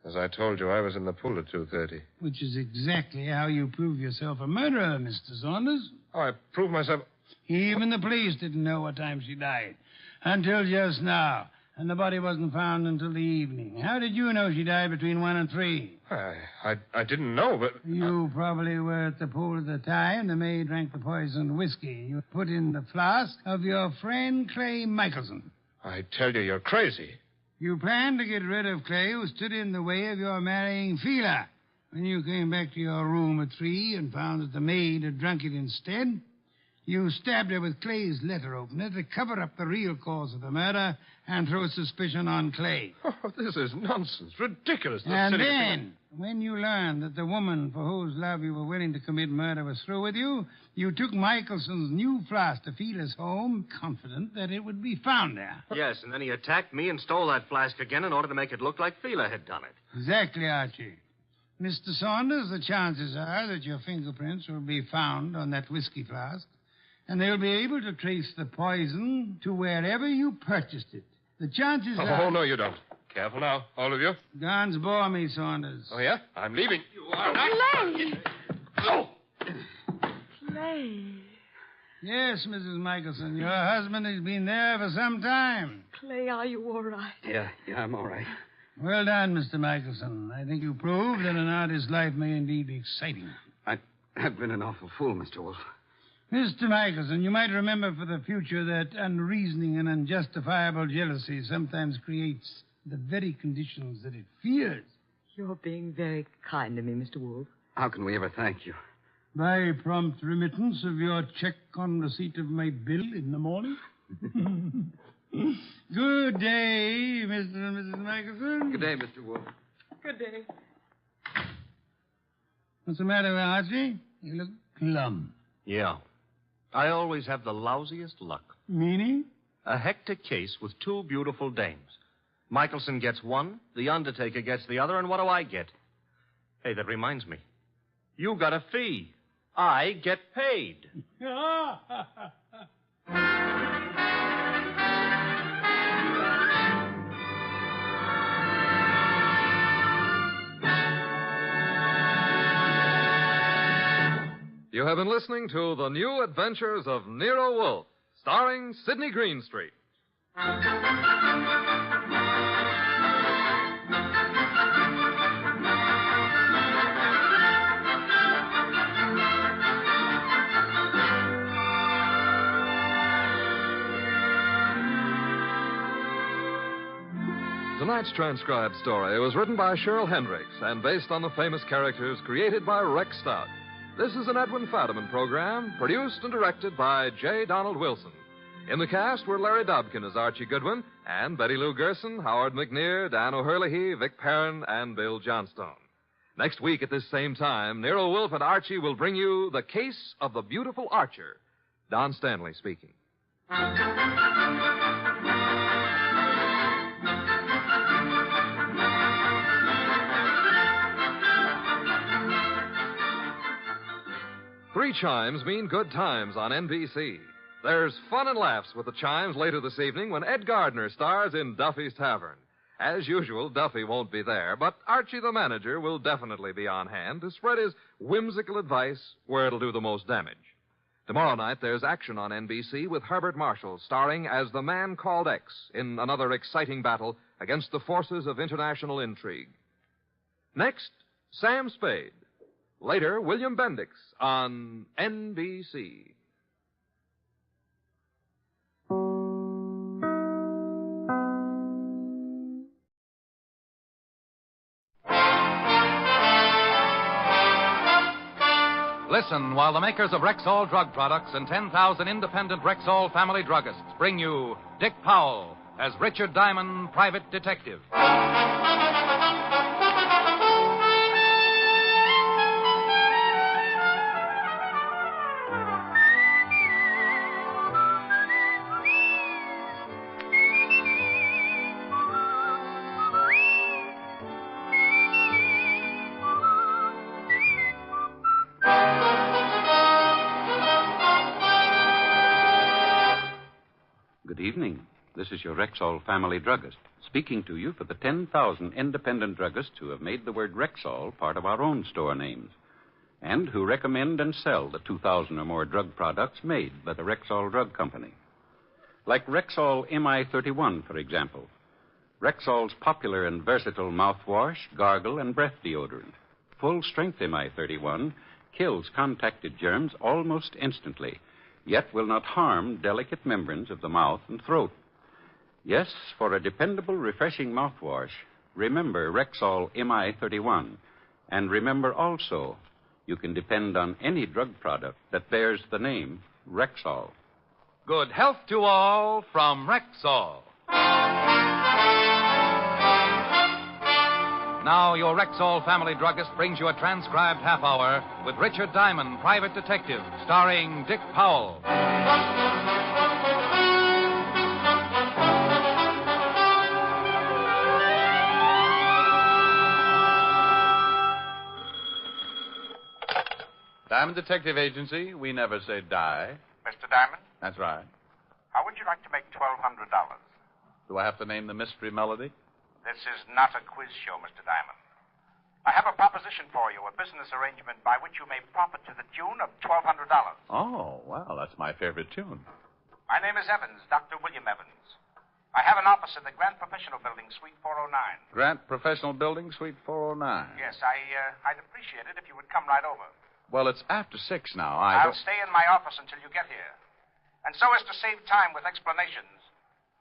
As I told you, I was in the pool at 2:30.
Which is exactly how you prove yourself a murderer, Mr. Saunders.
Oh, I proved myself...
Even the police didn't know what time she died. Until just now. And the body wasn't found until the evening. How did you know she died between 1 and 3?
I didn't know, but...
You probably were at the pool at the time. The maid drank the poisoned whiskey you put in the flask of your friend Clay Michelson.
I tell you, you're crazy.
You planned to get rid of Clay, who stood in the way of your marrying Fila. When you came back to your room at 3 and found that the maid had drunk it instead, you stabbed her with Clay's letter opener to cover up the real cause of the murder and throw suspicion on Clay.
Oh, this is nonsense. Ridiculous.
And then, when you learned that the woman for whose love you were willing to commit murder was through with you, you took Michelson's new flask to Fila's home, confident that it would be found there.
Yes, and then he attacked me and stole that flask again in order to make it look like Fila had done it.
Exactly, Archie. Mr. Saunders, the chances are that your fingerprints will be found on that whiskey flask, and they'll be able to trace the poison to wherever you purchased it. The chances are...
Oh, no, you don't. Careful now, all of you.
Guns bore me, Saunders.
Oh, yeah? I'm leaving.
You are not...
Clay!
Oh!
Clay.
Yes, Mrs. Michelson, your husband has been there for some time.
Clay, are you all right?
Yeah, I'm all right.
Well done, Mr. Michelson. I think you proved that an artist's life may indeed be exciting.
I've been an awful fool, Mr. Wolf.
Mr. Michelson, you might remember for the future that unreasoning and unjustifiable jealousy sometimes creates the very conditions that it fears.
You're being very kind to me, Mr. Wolf.
How can we ever thank you?
By prompt remittance of your check on receipt of my bill in the morning. Good day, Mr. and Mrs. Michelson.
Good day, Mr. Wolf.
Good day.
What's the matter, Archie? You look glum.
Yeah. I always have the lousiest luck.
Meaning?
A hectic case with 2 beautiful dames. Michelson gets one, the undertaker gets the other, and what do I get? Hey, that reminds me. You got a fee. I get paid.
You have been listening to The New Adventures of Nero Wolfe, starring Sidney Greenstreet. Tonight's transcribed story was written by Cheryl Hendricks and based on the famous characters created by Rex Stout. This is an Edwin Fadiman program, produced and directed by J. Donald Wilson. In the cast were Larry Dobkin as Archie Goodwin, and Betty Lou Gerson, Howard McNear, Dan O'Hurley, Vic Perrin, and Bill Johnstone. Next week at this same time, Nero Wolfe and Archie will bring you The Case of the Beautiful Archer. Don Stanley speaking. Three chimes mean good times on NBC. There's fun and laughs with the chimes later this evening when Ed Gardner stars in Duffy's Tavern. As usual, Duffy won't be there, but Archie the manager will definitely be on hand to spread his whimsical advice where it'll do the most damage. Tomorrow night, there's action on NBC with Herbert Marshall starring as the man called X in another exciting battle against the forces of international intrigue. Next, Sam Spade. Later, William Bendix on NBC.
Listen while the makers of Rexall drug products and 10,000 independent Rexall family druggists bring you Dick Powell as Richard Diamond, private detective.
Good evening. This is your Rexall family druggist. speaking to you for the 10,000 independent druggists who have made the word Rexall part of our own store names and who recommend and sell the 2,000 or more drug products made by the Rexall Drug Company. Like Rexall MI31, for example. Rexall's popular and versatile mouthwash, gargle, and breath deodorant. Full-strength MI31 kills contacted germs almost instantly, yet will not harm delicate membranes of the mouth and throat. Yes, for a dependable, refreshing mouthwash, remember Rexall MI31. And remember also, you can depend on any drug product that bears the name Rexall.
Good health to all from Rexall. Now, your Rexall family druggist brings you a transcribed half hour with Richard Diamond, private detective, starring Dick Powell. Diamond Detective Agency, we never say die.
Mr. Diamond,
That's right.
how would you like to make $1,200?
Do I have to name the mystery melody?
This is not a quiz show, Mr. Diamond. I have a proposition for you, a business arrangement by which you may profit to the tune of $1,200.
Oh, well, that's my favorite tune.
My name is Evans, Dr. William Evans. I have an office in the Grant Professional Building, Suite 409.
Grant Professional Building, Suite 409.
Yes, I'd appreciate it if you would come right over.
Well, it's after 6 now.
I'll stay in my office until you get here. And so as to save time with explanations,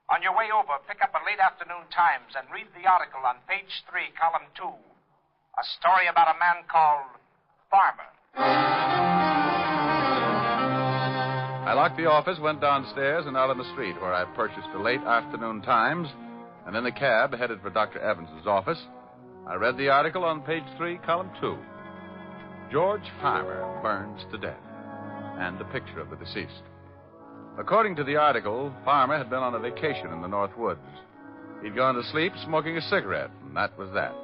on your way over, pick up a late afternoon Times and read the article on page 3, column 2. A story about a man called Farmer.
I locked the office, went downstairs, and out on the street, where I purchased a late afternoon Times, and in the cab headed for Dr. Evans's office. I read the article on page 3, column 2. George Farmer burns to death, and a picture of the deceased. According to the article, Farmer had been on a vacation in the North Woods. He'd gone to sleep smoking a cigarette, and that was that.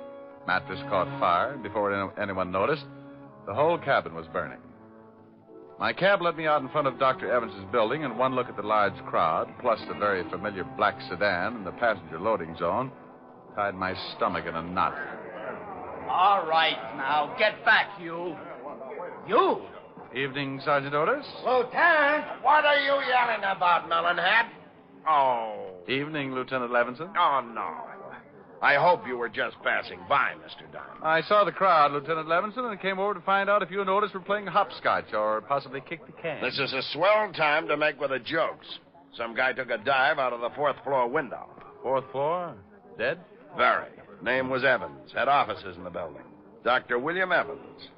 Mattress caught fire, and before anyone noticed, the whole cabin was burning. My cab led me out in front of Dr. Evans's building, and one look at the large crowd, plus the very familiar black sedan in the passenger loading zone, tied my stomach in a knot.
All right, now, get back, you. You?
Evening, Sergeant Otis.
Lieutenant, what are you yelling about, Melonhead?
Oh.
Evening, Lieutenant Levinson.
Oh, no. I hope you were just passing by, Mr. Diamond.
I saw the crowd, Lieutenant Levinson, and came over to find out if you and Otis were playing hopscotch or possibly kick the can.
This is a swell time to make with the jokes. Some guy took a dive out of the 4th floor window.
4th floor? Dead?
Very. Name was Evans. Had offices in the building. Dr. William Evans.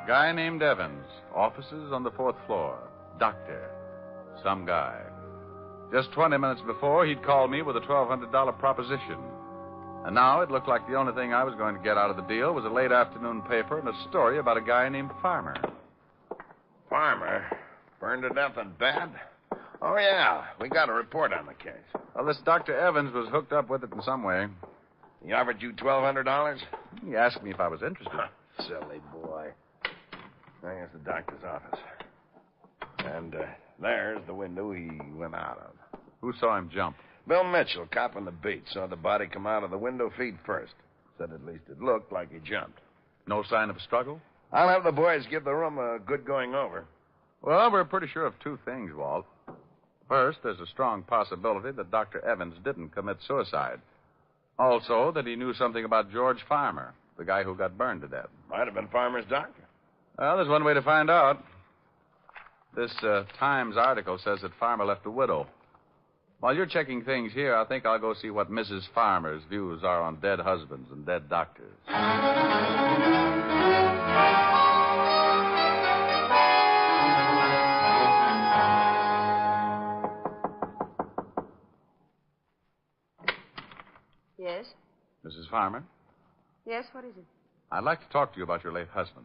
Guy named Evans. Offices on the 4th floor. Doctor. Some guy. Just 20 minutes before, he'd called me with a $1,200 proposition. And now it looked like the only thing I was going to get out of the deal was a late afternoon paper and a story about a guy named Farmer.
Farmer? Burned to death and bad? Oh, yeah. We got a report on the case.
Well, this Dr. Evans was hooked up with it in some way.
He offered you $1,200?
He asked me if I was interested.
Silly boy. There's the doctor's office. And there's the window he went out of.
Who saw him jump?
Bill Mitchell, cop on the beat, saw the body come out of the window feet first. Said at least it looked like he jumped.
No sign of a struggle?
I'll have the boys give the room a good going over.
Well, we're pretty sure of 2 things, Walt. First, there's a strong possibility that Dr. Evans didn't commit suicide. Also, that he knew something about George Farmer, the guy who got burned to death.
Might have been Farmer's doctor.
Well, there's one way to find out. This Times article says that Farmer left a widow. While you're checking things here, I think I'll go see what Mrs. Farmer's views are on dead husbands and dead doctors.
Yes?
Mrs. Farmer,
Yes, what is it?
I'd like to talk to you about your late husband.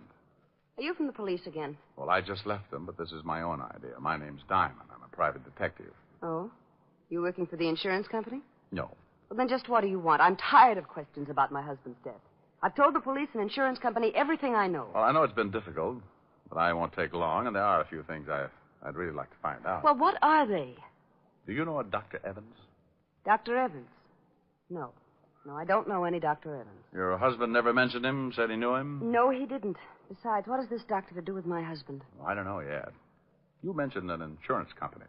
Are you from the police again?
Well, I just left them, but this is my own idea. My name's Diamond. I'm a private detective.
Oh? You working for the insurance company?
No.
Well, then just what do you want? I'm tired of questions about my husband's death. I've told the police and insurance company everything I know.
Well, I know it's been difficult, but I won't take long, and there are a few things I'd really like to find out.
Well, what are they?
Do you know a Dr. Evans?
Dr. Evans? No. No, I don't know any Dr. Evans.
Your husband never mentioned him, said he knew him?
No, he didn't. Besides, what has this doctor to do with my husband?
I don't know yet. You mentioned an insurance company.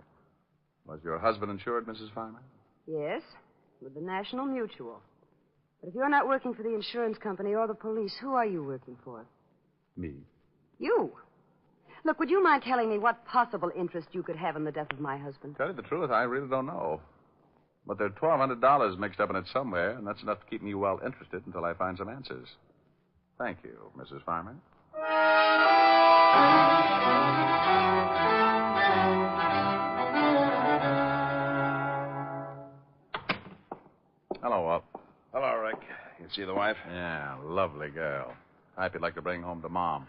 Was your husband insured, Mrs. Farmer?
Yes, with the National Mutual. But if you're not working for the insurance company or the police, who are you working for?
Me.
You. Look, would you mind telling me what possible interest you could have in the death of my husband?
Tell you the truth, I really don't know. But there's $1,200 mixed up in it somewhere, and that's enough to keep me well interested until I find some answers. Thank you, Mrs. Farmer. Hello, Walt.
Hello, Rick. You see the wife?
Yeah, lovely girl. Type you'd like to bring home to Mom.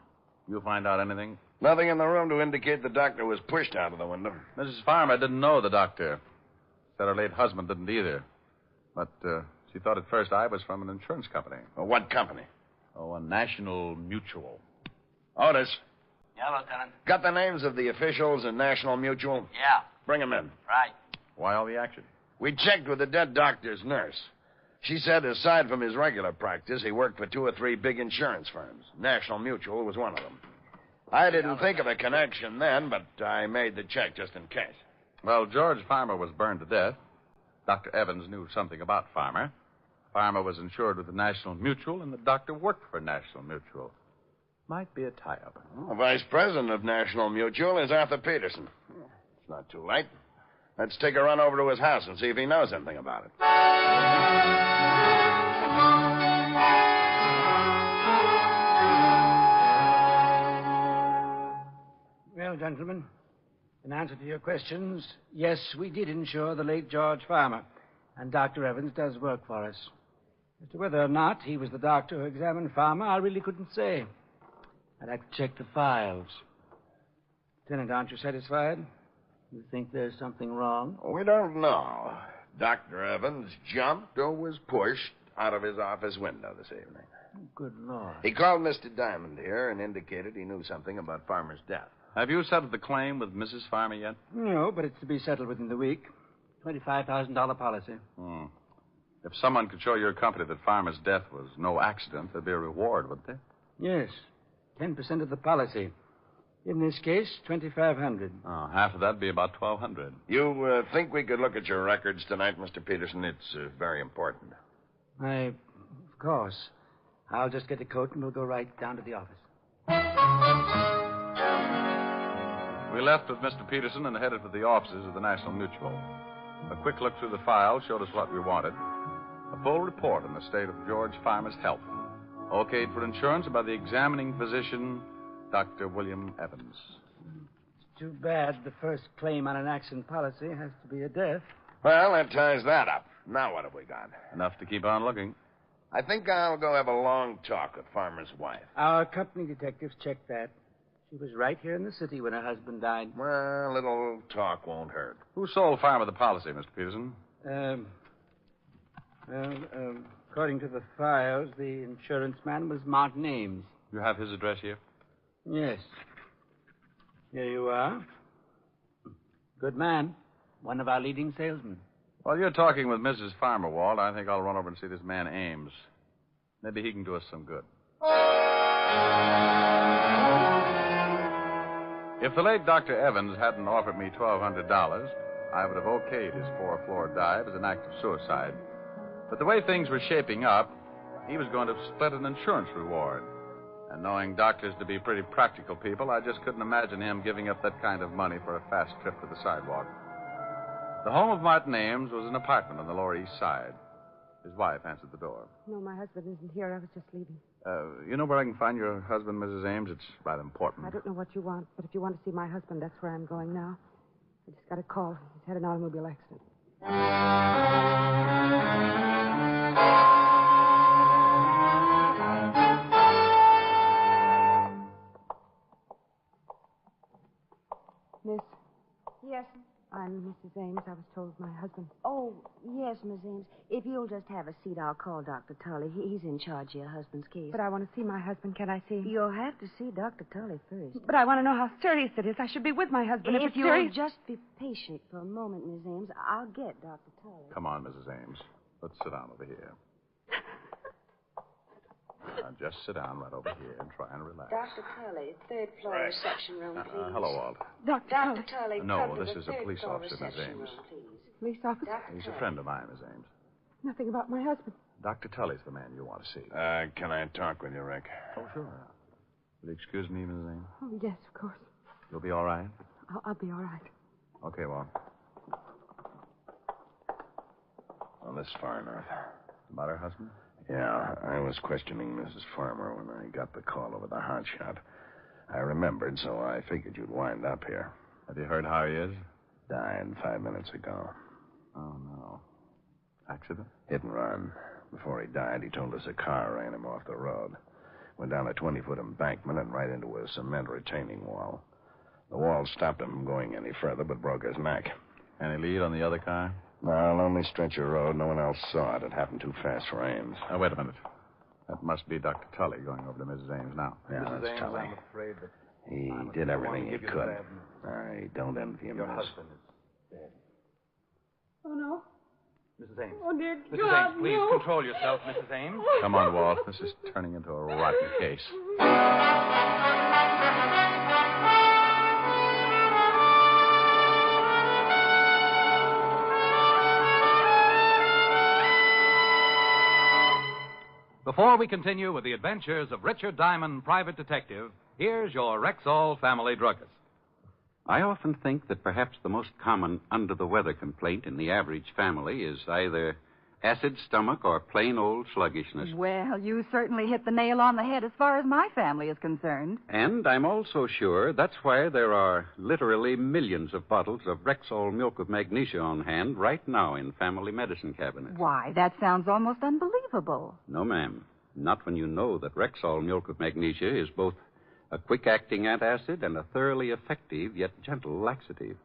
You find out anything?
Nothing in the room to indicate the doctor was pushed out of the window.
Mrs. Farmer didn't know the doctor. Said her late husband didn't either. But she thought at first I was from an insurance company.
Well, what company?
Oh, a National Mutual.
Otis.
Yeah, Lieutenant.
Got the names of the officials in National Mutual?
Yeah.
Bring them in.
Right.
Why all the action?
We checked with the dead doctor's nurse. She said aside from his regular practice, he worked for 2 or 3 big insurance firms. National Mutual was one of them. I didn't think of a connection then, but I made the check just in case.
Well, George Farmer was burned to death. Dr. Evans knew something about Farmer. Farmer was insured with the National Mutual, and the doctor worked for National Mutual. Might be a tie-up.
The vice president of National Mutual is Arthur Peterson. It's not too late. Let's take a run over to his house and see if he knows anything about it.
Well, gentlemen, in answer to your questions, yes, we did insure the late George Farmer, and Dr. Evans does work for us. As to whether or not he was the doctor who examined Farmer, I really couldn't say. I'd have to check the files. Lieutenant, aren't you satisfied? You think there's something wrong?
We don't know. Dr. Evans jumped or was pushed out of his office window this evening.
Good Lord.
He called Mr. Diamond here and indicated he knew something about Farmer's death.
Have you settled the claim with Mrs. Farmer yet?
No, but it's to be settled within the week. $25,000 policy.
If someone could show your company that Farmer's death was no accident, there'd be a reward, wouldn't there?
Yes. 10% of the policy. In this case, $2,500.
Oh, half of that'd be about $1,200.
You think we could look at your records tonight, Mr. Peterson? It's very important.
Of course. I'll just get a coat and we'll go right down to the office.
We left with Mr. Peterson and headed for the offices of the National Mutual. A quick look through the file showed us what we wanted. A full report on the state of George Farmer's health. Okayed for insurance by the examining physician, Dr. William Evans.
It's too bad the first claim on an accident policy has to be a death.
Well, that ties that up. Now what have we got?
Enough to keep on looking.
I think I'll go have a long talk with Farmer's wife.
Our company detectives checked that. She was right here in the city when her husband died.
Well, a little talk won't hurt.
Who sold Farmer the policy, Mr. Peterson?
According to the files, the insurance man was Martin Ames.
You have his address here?
Yes. Here you are. Good man. One of our leading salesmen.
While you're talking with Mrs. Farmer, Walt, I think I'll run over and see this man Ames. Maybe he can do us some good. If the late Dr. Evans hadn't offered me $1,200, I would have okayed his 4-floor dive as an act of suicide. But the way things were shaping up, he was going to split an insurance reward. And knowing doctors to be pretty practical people, I just couldn't imagine him giving up that kind of money for a fast trip to the sidewalk. The home of Martin Ames was an apartment on the Lower East Side. His wife answered the door.
No, my husband isn't here. I was just leaving.
You know where I can find your husband, Mrs. Ames? It's rather important.
I don't know what you want, but if you want to see my husband, that's where I'm going now. I just got a call. He's had an automobile accident. Miss?
Yes.
I'm Mrs. Ames. I was told my husband. Oh, yes, Miss Ames. If you'll just have a seat, I'll call Dr. Tully. He's in charge of your husband's case.
But I want to see my husband. Can I see him?
You'll have to see Dr. Tully first.
But I want to know how serious it is. I should be with my husband.
If
it's
you'll
serious...
just be patient for a moment, Miss Ames, I'll get Dr. Tully.
Come on, Mrs. Ames. Let's sit down over here. Now, just sit down right over here and try and relax.
Dr. Tully, third floor reception room, please.
Hello, Walt.
Dr. Tully,
No,
come to
this
the
is a
third
police
floor
officer, Miss
reception
Ames.
room, please.
Police officer?
He's a friend of mine, Miss Ames.
Nothing about my husband.
Dr. Tully's the man you want to see.
Can I talk with you, Rick?
Oh, sure. Will you excuse me, Mrs. Ames?
Oh, yes, of course.
You'll be all right?
I'll be all right.
Okay, Walt.
On this far north.
About her husband?
Yeah, I was questioning Mrs. Farmer when I got the call over the hot shot. I remembered, so I figured you'd wind up here.
Have you heard how he is?
Died 5 minutes ago.
Oh, no. Accident?
Hit and run. Before he died, he told us a car ran him off the road. Went down a 20-foot embankment and right into a cement retaining wall. The wall stopped him from going any further, but broke his neck.
Any lead on the other car?
No, lonely stretch of road. No one else saw it. It happened too fast for Ames.
Now, wait a minute. That must be Dr. Tully going over to Mrs. Ames now.
Yeah,
Mrs.
that's
Ames,
Tully.
I'm afraid that
He
I'm
did
afraid I
everything
want to
he
give you
could.
the bad
I don't envy him.
Your
miss.
husband is dead.
Oh, no.
Mrs. Ames.
Oh, dear
Mrs.
God,
Ames, please
no.
control yourself, Mrs. Ames. Come on, Walt. This is turning into a rotten case.
Before we continue with the adventures of Richard Diamond, Private Detective, here's your Rexall family druggist.
I often think that perhaps the most common under-the-weather complaint in the average family is either acid stomach or plain old sluggishness.
Well, you certainly hit the nail on the head as far as my family is concerned.
And I'm also sure that's why there are literally millions of bottles of Rexall milk of magnesia on hand right now in family medicine cabinets.
Why, that sounds almost unbelievable.
No, ma'am. Not when you know that Rexall milk of magnesia is both a quick-acting antacid and a thoroughly effective yet gentle laxative.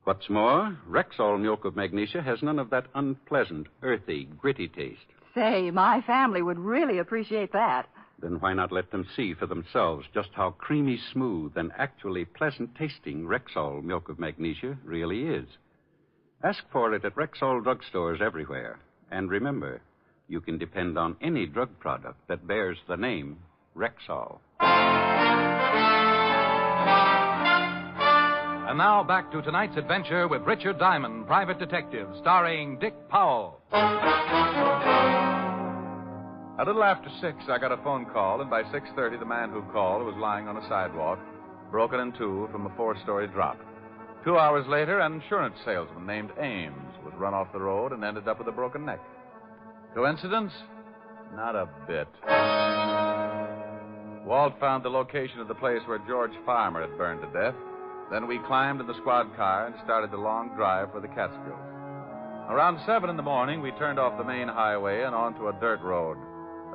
What's more, Rexall milk of magnesia has none of that unpleasant, earthy, gritty taste.
Say, my family would really appreciate that.
Then why not let them see for themselves just how creamy smooth and actually pleasant-tasting Rexall milk of magnesia really is? Ask for it at Rexall drugstores everywhere. And remember, you can depend on any drug product that bears the name Rexall.
And now back to tonight's adventure with Richard Diamond, Private Detective, starring Dick Powell.
A little after 6, I got a phone call, and by 6:30, the man who called was lying on a sidewalk, broken in two from a 4-story drop. 2 hours later, an insurance salesman named Ames was run off the road and ended up with a broken neck. Coincidence? Not a bit. Walt found the location of the place where George Farmer had burned to death. Then we climbed in the squad car and started the long drive for the Catskills. Around 7 in the morning, we turned off the main highway and onto a dirt road.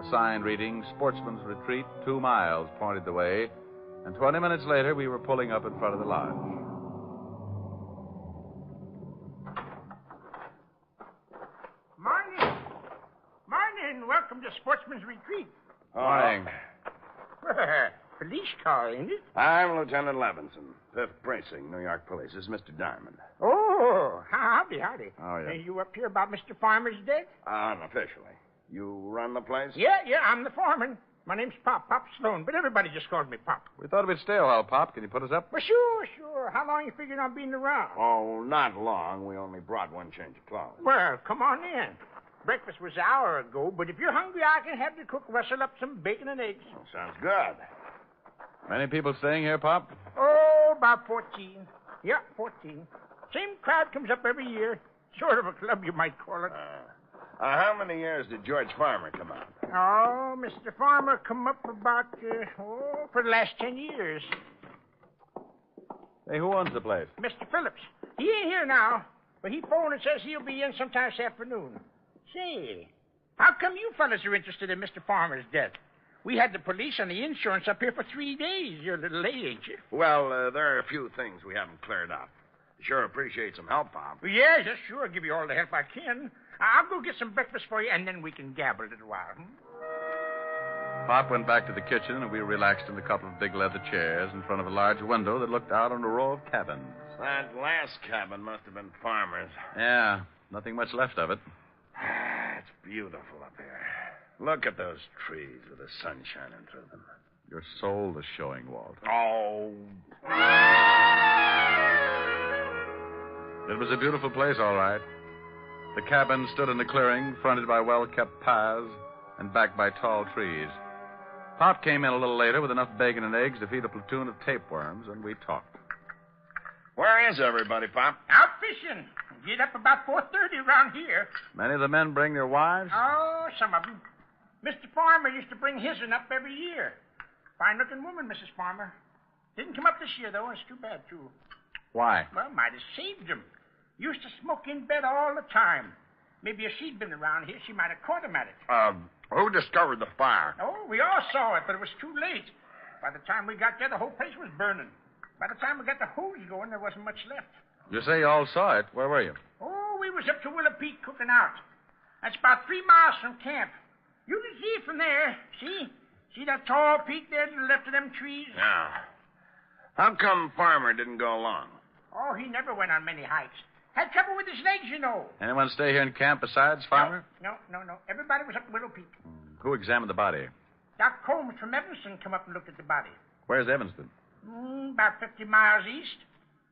A sign reading Sportsman's Retreat, 2 miles, pointed the way, and 20 minutes later, we were pulling up in front of the lodge.
Morning. Morning. Welcome to Sportsman's Retreat.
Morning.
Police car, ain't it?
I'm Lieutenant Levinson, 5th Precinct, New York Police. This is Mr. Diamond.
Oh, howdy.
Oh, yeah.
You up here about Mr. Farmer's death?
Unofficially. You run the place?
Yeah, I'm the foreman. My name's Pop Sloan, but everybody just calls me Pop.
We thought we'd stay a while, Pop. Can you put us up?
Well, sure. How long you figuring on being around?
Oh, not long. We only brought one change of clothes.
Well, come on in. Breakfast was an hour ago, but if you're hungry, I can have the cook rustle up some bacon and eggs.
Oh, sounds good.
Many people staying here, Pop?
Oh, about 14. Yeah, 14. Same crowd comes up every year. Sort of a club, you might call it.
How many years did George Farmer come out?
Oh, Mr. Farmer come up about, for the last 10 years.
Hey, who owns the place?
Mr. Phillips. He ain't here now, but he phoned and says he'll be in sometime this afternoon. Say, how come you fellas are interested in Mr. Farmer's death? We had the police and the insurance up here for 3 days. You're a little late, ain't you?
Well, there are a few things we haven't cleared up. Sure appreciate some help, Pop.
Well, yes, sure. I'll give you all the help I can. I'll go get some breakfast for you, and then we can gabble a little while.
Pop went back to the kitchen, and we relaxed in a couple of big leather chairs in front of a large window that looked out on a row of cabins.
That last cabin must have been Farmer's.
Yeah, nothing much left of it.
It's beautiful up here. Look at those trees with the sun shining through them.
Your soul is showing, Walt.
Oh.
It was a beautiful place, all right. The cabin stood in a clearing, fronted by well-kept paths and backed by tall trees. Pop came in a little later with enough bacon and eggs to feed a platoon of tapeworms, and we talked.
Where is everybody, Pop?
Out fishing. Get up about 4:30 around here.
Many of the men bring their wives?
Oh, some of them. Mr. Farmer used to bring his'n up every year. Fine-looking woman, Mrs. Farmer. Didn't come up this year, though. It's too bad, too.
Why?
Well, might have saved him. Used to smoke in bed all the time. Maybe if she'd been around here, she might have caught him at it.
Who discovered the fire?
Oh, we all saw it, but it was too late. By the time we got there, the whole place was burning. By the time we got the hose going, there wasn't much left.
You say you all saw it. Where were you?
Oh, we was up to Willow Peak cooking out. That's about 3 miles from camp. You can see it from there. See? See that tall peak there to the left of them trees?
Yeah. How come Farmer didn't go along?
Oh, he never went on many hikes. Had trouble with his legs, you know.
Anyone stay here in camp besides Farmer?
No. Everybody was up at Willow Peak.
Who examined the body?
Doc Combs from Evanston come up and looked at the body.
Where's Evanston?
About 50 miles east.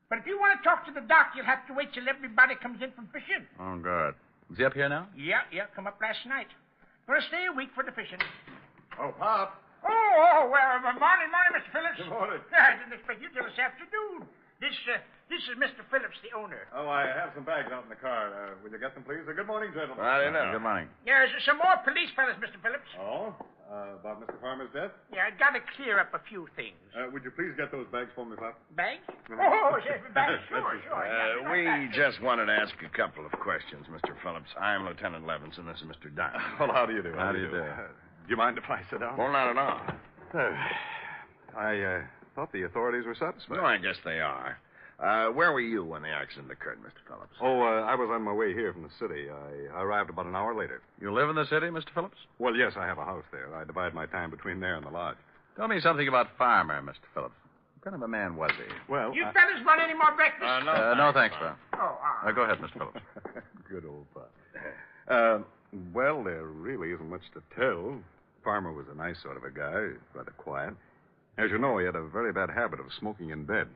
But if you want to talk to the doc, you'll have to wait till everybody comes in from fishing.
Oh, good. Is he up here now?
Yeah, come up last night. Gonna stay a week for the fishing.
Oh, Pop.
Morning, Mr. Phillips.
Good morning.
I didn't expect you till this afternoon. This is Mr. Phillips, the owner.
Oh, I have some bags out in the car. Will you get them, please? Good morning, gentlemen.
Good morning.
There's some more police fellas, Mr. Phillips.
Oh? About Mr. Farmer's death?
Yeah, I gotta clear up a few things.
Would you please get those bags for me, Pop?
Bags? Oh, yes, bags, sure.
We just wanted to ask a couple of questions, Mr. Phillips. I'm Lieutenant Levinson. This is Mr. Diamond.
Well, how do you do?
How do you do?
Do you mind if I sit down?
Well, not at all.
I thought the authorities were satisfied.
No, I guess they are. Where were you when the accident occurred, Mr. Phillips?
Oh, I was on my way here from the city. I arrived about an hour later.
You live in the city, Mr. Phillips?
Well, yes, I have a house there. I divide my time between there and the lodge.
Tell me something about Farmer, Mr. Phillips. What kind of a man was he?
Well,
You fellas want any more breakfast?
No, thanks, Pop.
Oh, all right.
Go ahead, Mr. Phillips.
Good old Pop. Well, there really isn't much to tell. Farmer was a nice sort of a guy, rather quiet. As you know, he had a very bad habit of smoking in bed.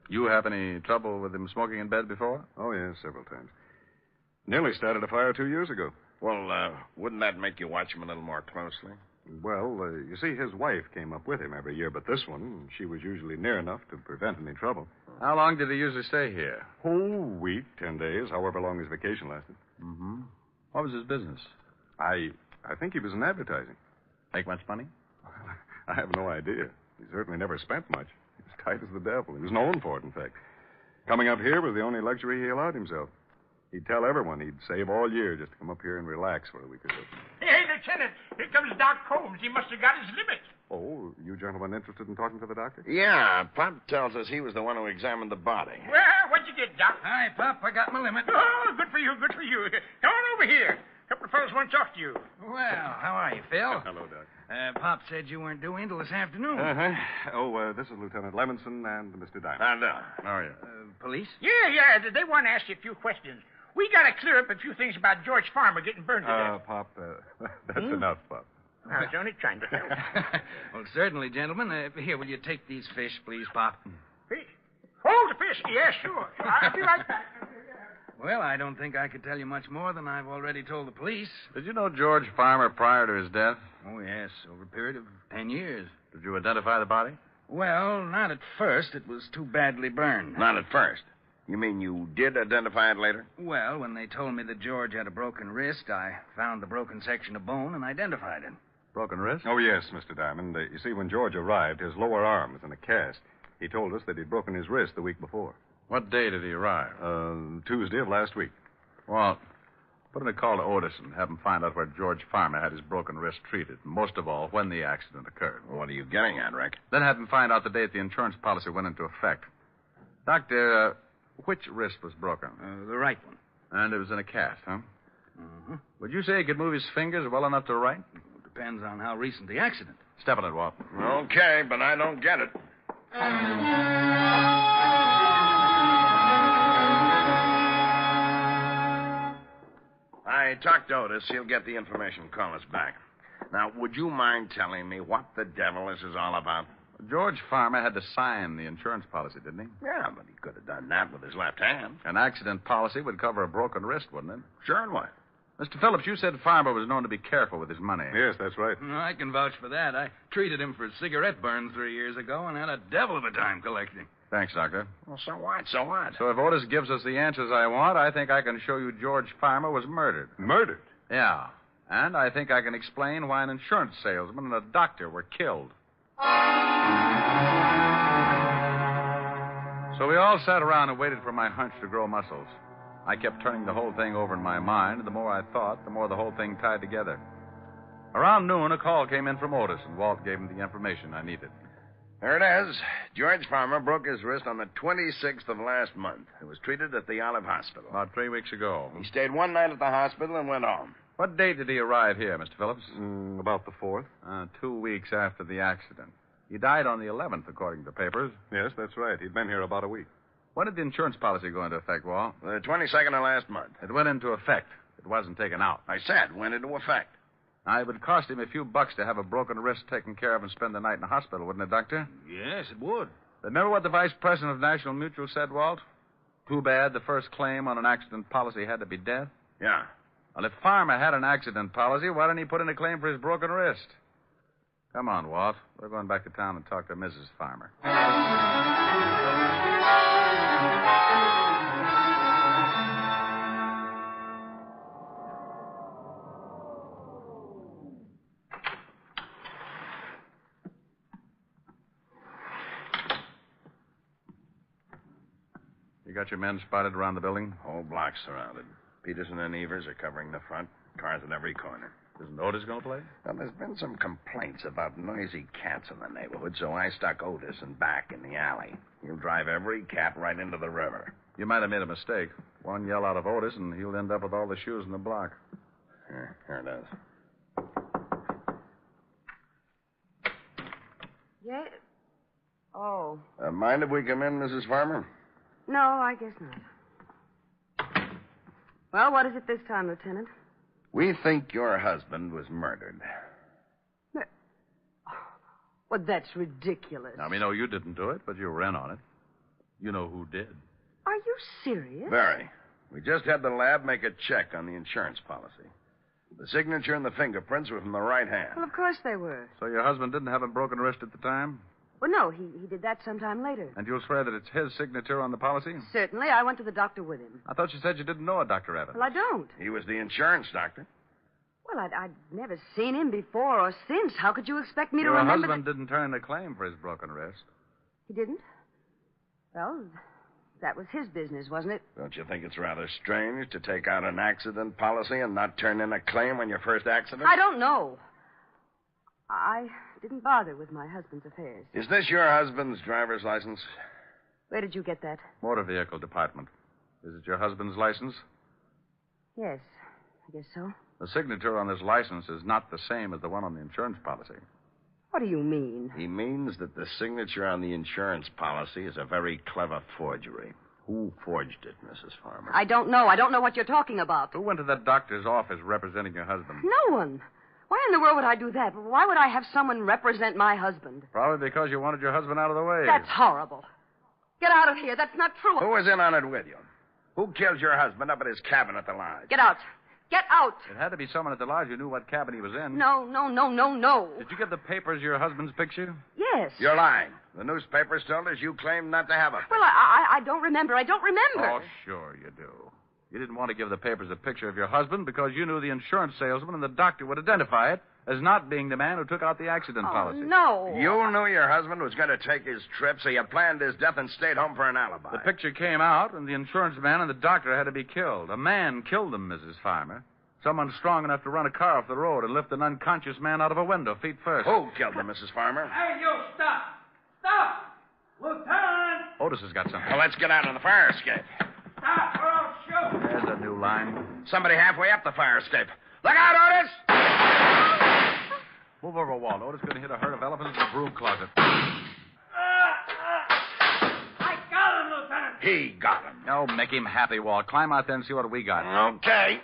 You have any trouble with him smoking in bed before?
Oh, yes, several times. Nearly started a fire 2 years ago.
Well, wouldn't that make you watch him a little more closely?
Well, you see, his wife came up with him every year, but this one, she was usually near enough to prevent any trouble.
How long did he usually stay here?
Oh, week, 10 days, however long his vacation lasted.
Mm-hmm. What was his business?
I think he was in advertising.
Make much money?
I have no idea. He certainly never spent much. He was tight as the devil. He was known for it, in fact. Coming up here was the only luxury he allowed himself. He'd tell everyone he'd save all year just to come up here and relax for a week or so.
Hey, Lieutenant, here comes Doc Combs. He must have got his limit.
Oh, you gentlemen interested in talking to the doctor?
Yeah, Pop tells us he was the one who examined the body.
Well, what'd you get, Doc?
Hi, Pop. I got my limit.
Oh, good for you. Come on over here. A couple of fellas want to talk to you.
Well, how are you, Phil?
Hello, Doc.
Pop said you weren't due in till this afternoon.
Uh-huh. Oh, this is Lieutenant Levinson and Mr. Diamond.
How are you?
Police?
Yeah. They want to ask you a few questions. We got to clear up a few things about George Farmer getting burned to death.
Pop, that's enough, Pop.
I was only trying to help.
Well, certainly, gentlemen. Here, will you take these fish, please, Pop?
Fish? Oh, the fish. Yeah, sure. I'll be right back.
Well, I don't think I could tell you much more than I've already told the police.
Did you know George Farmer prior to his death?
Oh, yes, over a period of 10 years.
Did you identify the body?
Well, not at first. It was too badly burned.
Not at first. You mean you did identify it later?
Well, when they told me that George had a broken wrist, I found the broken section of bone and identified it.
Broken wrist?
Oh, yes, Mr. Diamond. You see, when George arrived, his lower arm was in a cast. He told us that he'd broken his wrist the week before.
What day did he arrive?
Tuesday of last week.
Well, put in a call to Otis and have him find out where George Farmer had his broken wrist treated. And most of all, when the accident occurred.
What are you getting at, Rick?
Then have him find out the date the insurance policy went into effect. Doctor, Which wrist was broken?
The right one.
And it was in a cast, huh?
Mm-hmm.
Would you say he could move his fingers well enough to write?
Depends on how recent the accident.
Step on it, Walt.
Okay, but I don't get it. I talked to Otis. He'll get the information. Call us back. Now, would you mind telling me what the devil this is all about?
George Farmer had to sign the insurance policy, didn't he?
Yeah, but he could have done that with his left hand.
An accident policy would cover a broken wrist, wouldn't it?
Sure, and what?
Mr. Phillips, you said Farmer was known to be careful with his money.
Yes, that's right.
I can vouch for that. I treated him for a cigarette burn 3 years ago and had a devil of a time collecting.
Thanks, Doctor.
Well, so what? So what?
So if Otis gives us the answers I want, I think I can show you George Farmer was murdered.
Murdered?
Yeah. And I think I can explain why an insurance salesman and a doctor were killed. So we all sat around and waited for my hunch to grow muscles. I kept turning the whole thing over in my mind, and the more I thought, the more the whole thing tied together. Around noon, a call came in from Otis, and Walt gave him the information I needed.
There it is. George Farmer broke his wrist on the 26th of last month. He was treated at the Olive Hospital.
About 3 weeks ago.
He stayed one night at the hospital and went home.
What date did he arrive here, Mr. Phillips?
About the 4th.
2 weeks after the accident. He died on the 11th, according to papers.
Yes, that's right. He'd been here about a week.
When did the insurance policy go into effect, Walt?
The 22nd of last month.
It went into effect. It wasn't taken out.
I said went into effect.
Now, it would cost him a few bucks to have a broken wrist taken care of and spend the night in the hospital, wouldn't it, Doctor?
Yes, it would.
Remember what the vice president of National Mutual said, Walt? Too bad the first claim on an accident policy had to be death.
Yeah.
Well, if Farmer had an accident policy, why didn't he put in a claim for his broken wrist? Come on, Walt. We're going back to town and talk to Mrs. Farmer. You got your men spotted around the building?
Whole block surrounded. Peterson and Evers are covering the front. Cars at every corner.
Isn't Otis going to play?
Well, there's been some complaints about noisy cats in the neighborhood, so I stuck Otis in back in the alley. He'll drive every cat right into the river.
You might have made a mistake. One yell out of Otis, and he'll end up with all the shoes in the block.
Here it is.
Yeah? Oh.
Mind if we come in, Mrs. Farmer?
No, I guess not. Well, what is it this time, Lieutenant?
We think your husband was murdered.
Well, that's ridiculous.
Now, we know you didn't do it, but you were in on it. You know who did.
Are you serious?
Very. We just had the lab make a check on the insurance policy. The signature and the fingerprints were from the right hand.
Well, of course they were.
So your husband didn't have a broken wrist at the time?
Well, no, he did that sometime later.
And you'll swear that it's his signature on the policy?
Certainly. I went to the doctor with him.
I thought you said you didn't know a Dr. Evans.
Well, I don't.
He was the insurance doctor.
Well, I'd never seen him before or since. How could you expect me to
Your
remember...
husband didn't turn in a claim for his broken wrist.
He didn't? Well, that was his business, wasn't it?
Don't you think it's rather strange to take out an accident policy and not turn in a claim on your first accident?
I don't know. I didn't bother with my husband's affairs.
Is this your husband's driver's license?
Where did you get that?
Motor Vehicle Department. Is it your husband's license?
Yes, I guess so.
The signature on this license is not the same as the one on the insurance policy.
What do you mean?
He means that the signature on the insurance policy is a very clever forgery. Who forged it, Mrs. Farmer?
I don't know. I don't know what you're talking about.
Who went to that doctor's office representing your husband?
No one. Why in the world would I do that? Why would I have someone represent my husband?
Probably because you wanted your husband out of the way.
That's horrible. Get out of here. That's not true.
Who was in on it with you? Who killed your husband up at his cabin at the lodge?
Get out. Get out.
It had to be someone at the lodge who knew what cabin he was in.
No.
Did you give the papers your husband's picture?
Yes.
You're lying. The newspapers told us you claimed not to have it.
Well, I don't remember. I don't remember.
Oh, sure you do. You didn't want to give the papers a picture of your husband because you knew the insurance salesman and the doctor would identify it as not being the man who took out the accident policy.
No.
You knew your husband was going to take his trip, so you planned his death and stayed home for an alibi.
The picture came out, and the insurance man and the doctor had to be killed. A man killed them, Mrs. Farmer. Someone strong enough to run a car off the road and lift an unconscious man out of a window, feet first.
Who killed them, Mrs. Farmer?
Hey, you, stop! Stop! Lieutenant!
Otis has got something.
Well, let's get out on the fire escape.
Stop, or I'll shoot.
There's a new line.
Somebody halfway up the fire escape. Look out, Otis!
Move over, Walt. Otis going to hit a herd of elephants in the broom closet.
I got him, Lieutenant.
He got him.
No, make him happy, Walt. Climb out there and see what we got.
Okay.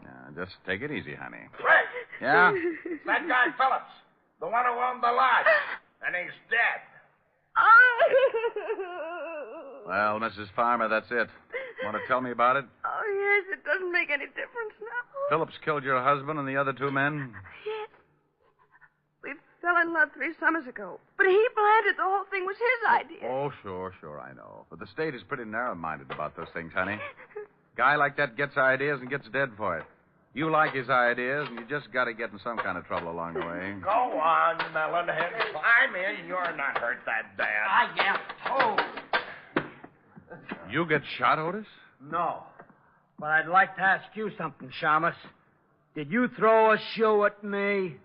Now, just take it easy, honey.
Rick!
Yeah?
That guy Phillips, the one who owned the lodge, and he's dead.
Well, Mrs. Farmer, that's it. Want to tell me about it?
Oh, yes, it doesn't make any difference now.
Phillips killed your husband and the other two men?
Yes. We fell in love 3 summers ago. But he planted the whole thing was his idea.
Oh, sure, I know. But the state is pretty narrow-minded about those things, honey. Guy like that gets ideas and gets dead for it. You like his ideas, and you just got to get in some kind of trouble along the way.
Go on, Melonhead. Climb in. You're not hurt that bad. I am. Oh.
You get shot, Otis?
No. But I'd like to ask you something, Shamus. Did you throw a shoe at me?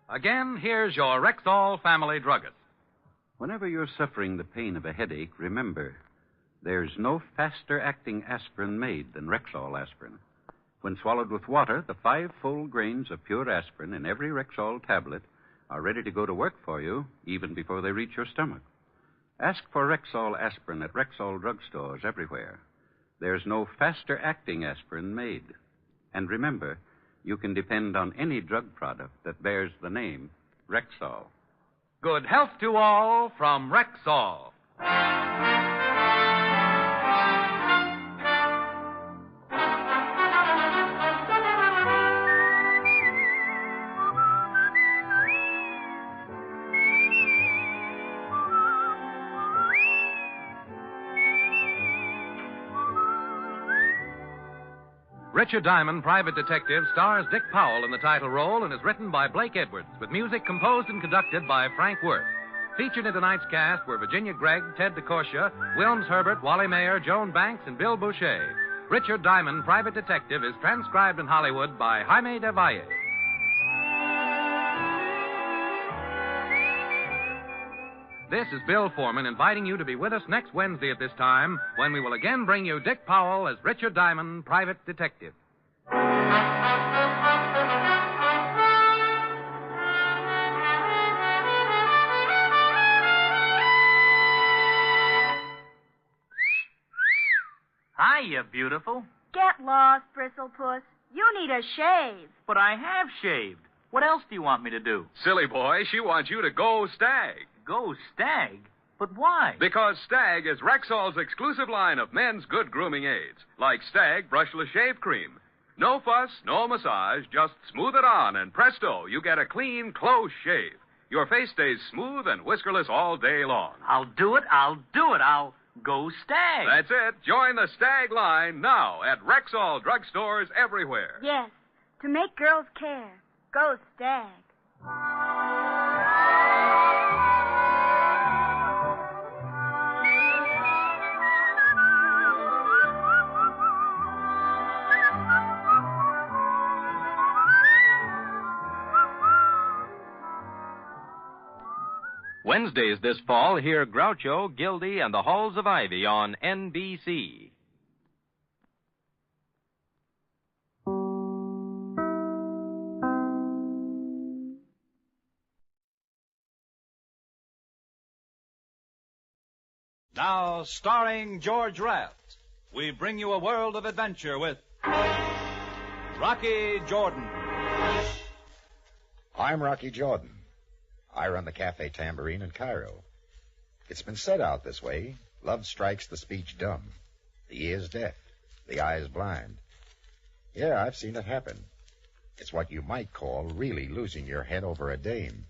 Again, here's your Rexall family druggist.
Whenever you're suffering the pain of a headache, remember, there's no faster-acting aspirin made than Rexall aspirin. When swallowed with water, the 5 full grains of pure aspirin in every Rexall tablet are ready to go to work for you even before they reach your stomach. Ask for Rexall aspirin at Rexall drugstores everywhere. There's no faster-acting aspirin made. And remember, you can depend on any drug product that bears the name Rexall.
Good health to all from Rexall. Richard Diamond, Private Detective, stars Dick Powell in the title role and is written by Blake Edwards, with music composed and conducted by Frank Worth. Featured in tonight's cast were Virginia Gregg, Ted DeCorsia, Wilms Herbert, Wally Mayer, Joan Banks, and Bill Boucher. Richard Diamond, Private Detective, is transcribed in Hollywood by Jaime de Valle. This is Bill Foreman inviting you to be with us next Wednesday at this time when we will again bring you Dick Powell as Richard Diamond, Private Detective.
Hiya, beautiful.
Get lost, Bristlepuss. You need a shave.
But I have shaved. What else do you want me to do?
Silly boy, she wants you to go Stag.
Go Stag? But why?
Because Stag is Rexall's exclusive line of men's good grooming aids, like Stag Brushless Shave Cream. No fuss, no massage, just smooth it on, and presto, you get a clean, close shave. Your face stays smooth and whiskerless all day long.
I'll do it. I'll go Stag.
That's it. Join the Stag line now at Rexall drugstores everywhere.
Yes, to make girls care. Go Stag.
Wednesdays this fall, hear Groucho, Gildy, and the Halls of Ivy on NBC.
Now, starring George Raft, we bring you a world of adventure with Rocky Jordan.
I'm Rocky Jordan. I run the Cafe Tambourine in Cairo. It's been said out this way, love strikes the speech dumb, the ears deaf, the eyes blind. Yeah, I've seen it happen. It's what you might call really losing your head over a dame.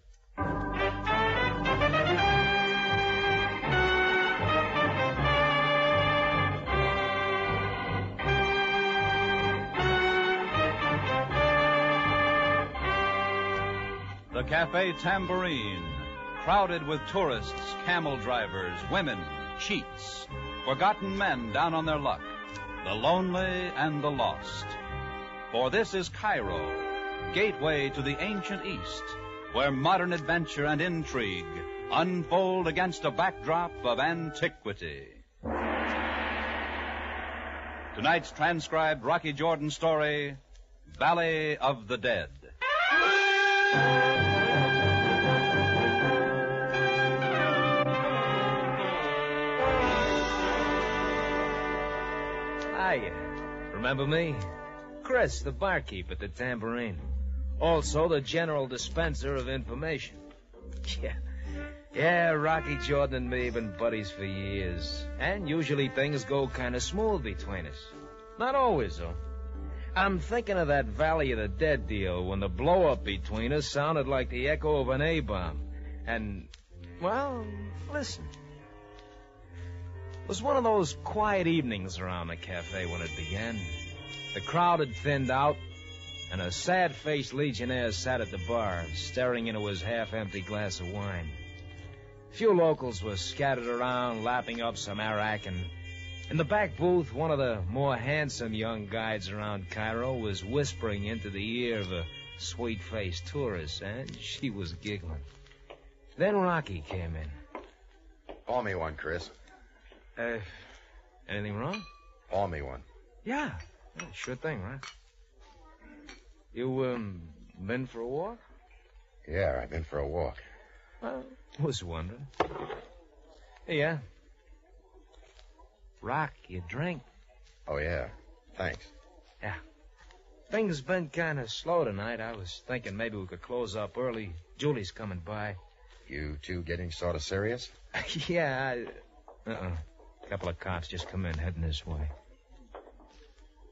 The Cafe Tambourine, crowded with tourists, camel drivers, women, cheats, forgotten men down on their luck. the lonely and the lost. For this is Cairo, gateway to the ancient East, where modern adventure and intrigue unfold against a backdrop of antiquity. Tonight's transcribed Rocky Jordan story, Valley of the Dead.
Hiya. Remember me? Chris, the barkeep at the Tambourine. Also the general dispenser of information. Yeah, Rocky Jordan and me have been buddies for years. And usually things go kind of smooth between us. Not always, though. I'm thinking of that Valley of the Dead deal when the blow-up between us sounded like the echo of an A-bomb. And, well, listen. It was one of those quiet evenings around the cafe when it began. The crowd had thinned out, and a sad-faced legionnaire sat at the bar, staring into his half-empty glass of wine. A few locals were scattered around, lapping up some arak, and in the back booth, one of the more handsome young guides around Cairo was whispering into the ear of a sweet-faced tourist, and she was giggling. Then Rocky came in.
Pour me one, Chris.
Anything wrong?
Pour me one.
Yeah, sure thing, right? You, been for a walk?
Yeah, I've been for a walk.
Well, was wondering. Yeah. Rock, you drink?
Oh, yeah. Thanks.
Yeah. Things been kind of slow tonight. I was thinking maybe we could close up early. Julie's coming by.
You two getting sort of serious?
Yeah, A couple of cops just come in, heading this way.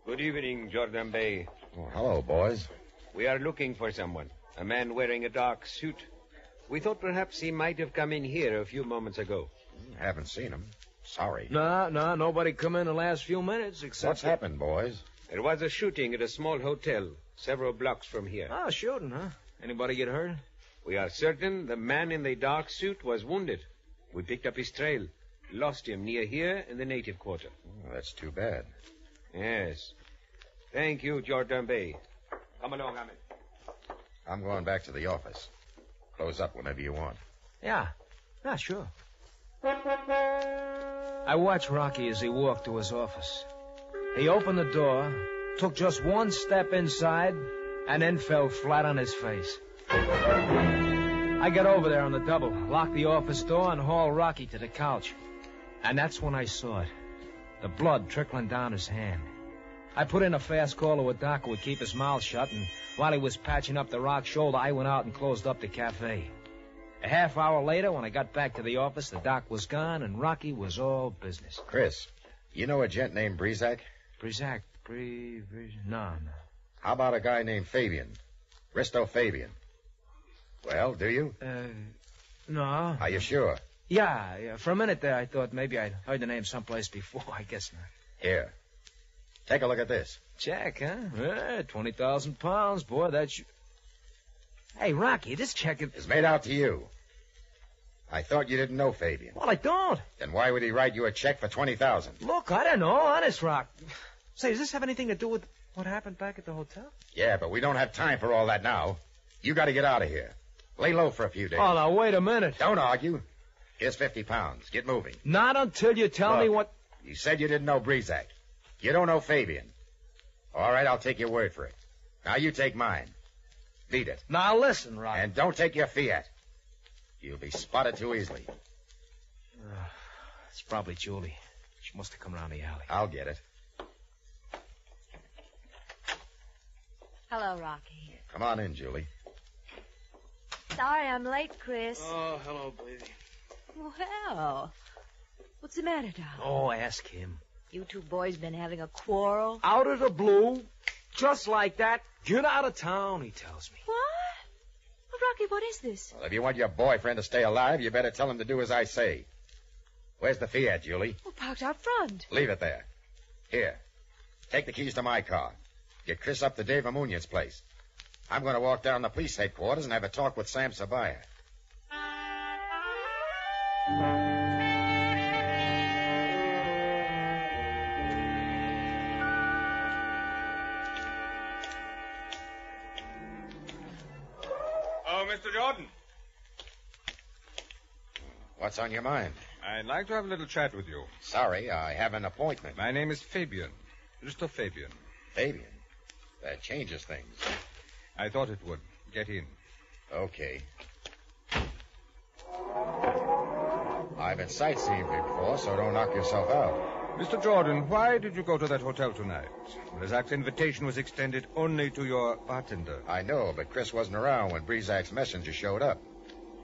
Good evening, Jordan Bay.
Oh, hello, boys.
We are looking for someone. A man wearing a dark suit. We thought perhaps he might have come in here a few moments ago.
Haven't seen him. Sorry.
No, nobody come in the last few minutes except...
What's happened, boys?
There was a shooting at a small hotel several blocks from here.
Oh, shooting, huh? Anybody get hurt?
We are certain the man in the dark suit was wounded. We picked up his trail. Lost him near here in the native quarter.
Oh, that's too bad.
Yes. Thank you, Jordan Bay. Come along, Ahmed.
I'm going back to the office. Close up whenever you want.
Yeah, sure. I watched Rocky as he walked to his office. He opened the door, took just one step inside, and then fell flat on his face. I got over there on the double, locked the office door, and hauled Rocky to the couch. And that's when I saw it. The blood trickling down his hand. I put in a fast call to a doc who would keep his mouth shut, and while he was patching up the rock shoulder, I went out and closed up the cafe. A half hour later, when I got back to the office, the doc was gone, and Rocky was all business.
Chris, you know a gent named Breezak?
Breezak? No.
How about a guy named Fabian? Risto Fabian. Well, do you?
No.
Are you sure?
Yeah. For a minute there, I thought maybe I'd heard the name someplace before. I guess not.
Here. Take a look at this.
Check, huh? 20,000 pounds, boy, that's... Hey, Rocky, this check is...
It's made out to you. I thought you didn't know Fabian.
Well, I don't.
Then why would he write you a check for 20,000?
Look, I don't know. Honest, Rock. Say, does this have anything to do with what happened back at the hotel?
Yeah, but we don't have time for all that now. You got to get out of here. Lay low for a few days.
Oh, now, wait a minute.
Don't argue. Here's 50 pounds. Get moving.
Not until you tell me what...
You said you didn't know Breezak. You don't know Fabian. All right, I'll take your word for it. Now you take mine. Beat it.
Now listen, Rock.
And don't take your fiat. You'll be spotted too easily.
It's probably Julie. She must have come around the alley.
I'll get it.
Hello, Rocky.
Come on in, Julie.
Sorry I'm late, Chris.
Oh, hello, baby.
Well, what's the matter, darling?
Oh, ask him.
You two boys been having a quarrel?
Out of the blue, just like that. Get out of town, he tells me.
What? Well, Rocky, what is this?
Well, if you want your boyfriend to stay alive, you better tell him to do as I say. Where's the Fiat, Julie?
Well, parked out front.
Leave it there. Here. Take the keys to my car. Get Chris up to Dave Amunya's place. I'm going to walk down to police headquarters and have a talk with Sam Sabaya.
Jordan.
What's on your mind?
I'd like to have a little chat with you.
Sorry, I have an appointment.
My name is Fabian. Mr. Fabian.
Fabian? That changes things.
I thought it would. Get in.
Okay. I've been sightseeing before, so don't knock yourself out.
Mr. Jordan, why did you go to that hotel tonight? Brizak's invitation was extended only to your bartender.
I know, but Chris wasn't around when Brizak's messenger showed up.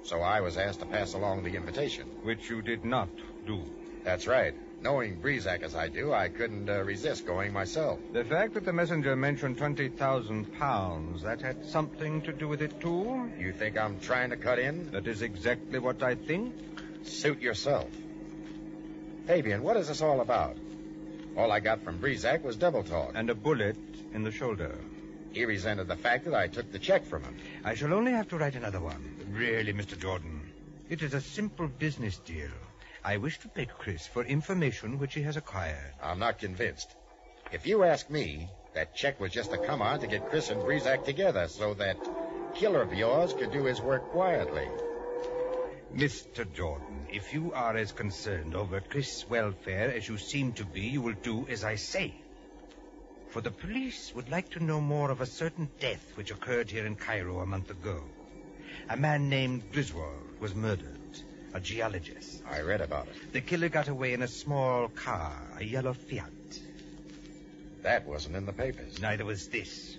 So I was asked to pass along the invitation.
Which you did not do.
That's right. Knowing Brizak as I do, I couldn't resist going myself.
The fact that the messenger mentioned 20,000 pounds, that had something to do with it, too?
You think I'm trying to cut in?
That is exactly what I think.
Suit yourself. Fabian, what is this all about? All I got from Brizak was double talk.
And a bullet in the shoulder.
He resented the fact that I took the check from him.
I shall only have to write another one. Really, Mr. Jordan, it is a simple business deal. I wish to pay Chris for information which he has acquired.
I'm not convinced. If you ask me, that check was just a come-on to get Chris and Brizak together so that killer of yours could do his work quietly.
Mr. Jordan, if you are as concerned over Chris' welfare as you seem to be, you will do as I say. For the police would like to know more of a certain death which occurred here in Cairo a month ago. A man named Griswold was murdered, a geologist.
I read about it.
The killer got away in a small car, a yellow Fiat.
That wasn't in the papers.
Neither was this.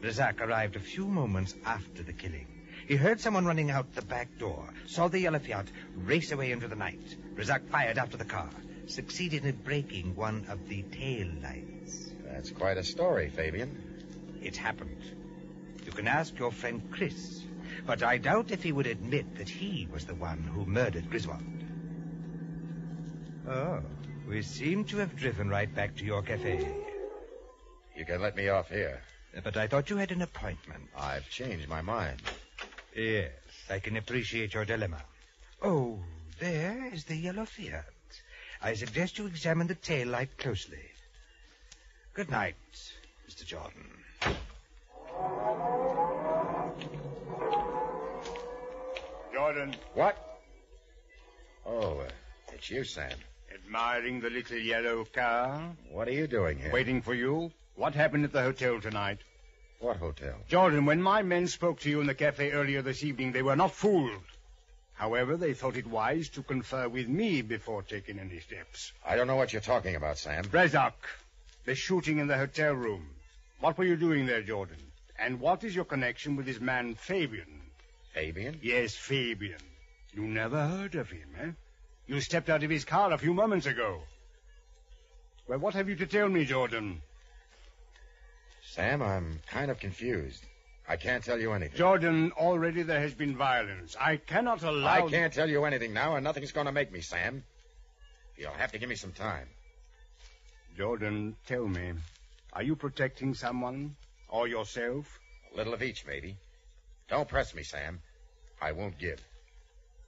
Brizak arrived a few moments after the killing. He heard someone running out the back door, saw the yellow Fiat race away into the night. Brizak fired after the car, succeeded in breaking one of the tail lights.
That's quite a story, Fabian.
It happened. You can ask your friend Chris, but I doubt if he would admit that he was the one who murdered Griswold. Oh, we seem to have driven right back to your cafe.
You can let me off here.
But I thought you had an appointment.
I've changed my mind.
Yes, I can appreciate your dilemma. Oh, there is the yellow Fiat. I suggest you examine the tail light closely. Good night, Mr. Jordan.
Jordan.
What? Oh, it's you, Sam.
Admiring the little yellow car?
What are you doing here?
Waiting for you. What happened at the hotel tonight?
What hotel?
Jordan, when my men spoke to you in the cafe earlier this evening, they were not fooled. However, they thought it wise to confer with me before taking any steps.
I don't know what you're talking about, Sam.
Brizak, the shooting in the hotel room. What were you doing there, Jordan? And what is your connection with this man, Fabian?
Fabian?
Yes, Fabian. You never heard of him, eh? You stepped out of his car a few moments ago. Well, what have you to tell me, Jordan?
Sam, I'm kind of confused. I can't tell you anything.
Jordan, already there has been violence. I cannot allow...
I can't tell you anything now, and nothing's going to make me, Sam. You'll have to give me some time.
Jordan, tell me, are you protecting someone or yourself?
A little of each, maybe. Don't press me, Sam. I won't give.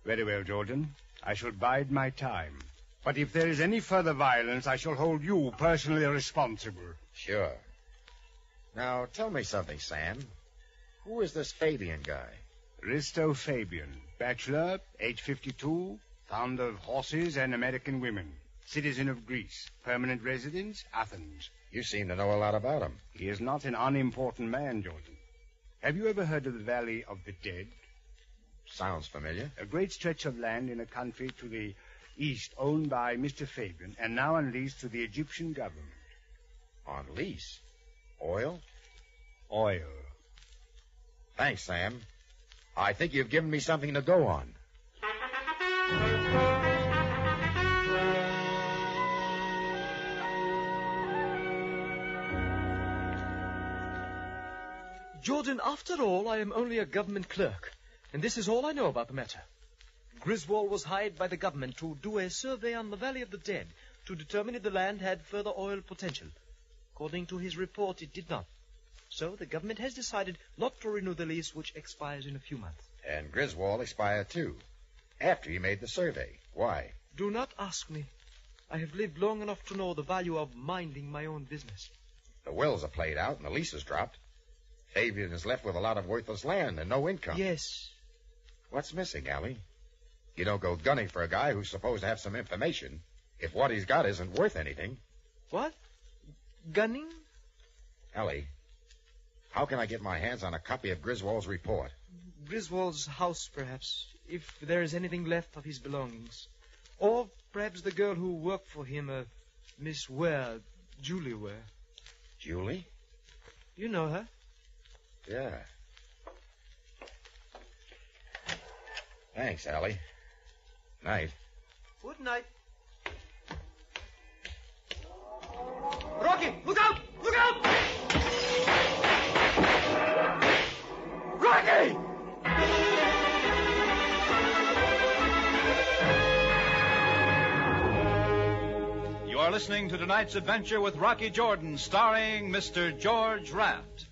Very well, Jordan. I shall bide my time. But if there is any further violence, I shall hold you personally responsible.
Sure. Now, tell me something, Sam. Who is this Fabian guy?
Risto Fabian, bachelor, age 52, fond of horses and American women, citizen of Greece, permanent residence, Athens.
You seem to know a lot about him.
He is not an unimportant man, Jordan. Have you ever heard of the Valley of the Dead?
Sounds familiar.
A great stretch of land in a country to the east owned by Mr. Fabian and now on lease to the Egyptian government.
On lease? Oil?
Oil.
Thanks, Sam. I think you've given me something to go on.
Jordan, after all, I am only a government clerk, and this is all I know about the matter. Griswold was hired by the government to do a survey on the Valley of the Dead to determine if the land had further oil potential. According to his report, it did not. So the government has decided not to renew the lease, which expires in a few months.
And Griswold expired, too, after he made the survey. Why?
Do not ask me. I have lived long enough to know the value of minding my own business.
The wills are played out and the lease is dropped. Fabian is left with a lot of worthless land and no income.
Yes,
What's missing, Allie? You don't go gunning for a guy who's supposed to have some information if what he's got isn't worth anything.
What? Gunning?
Allie, how can I get my hands on a copy of Griswold's report?
Griswold's house, perhaps, if there is anything left of his belongings. Or perhaps the girl who worked for him, Miss Ware, Julie Ware.
Julie?
You know her?
Yeah. Thanks, Allie. Night.
Good night. Rocky, look out! Look out! Rocky!
You are listening to tonight's adventure with Rocky Jordan, starring Mr. George Raft.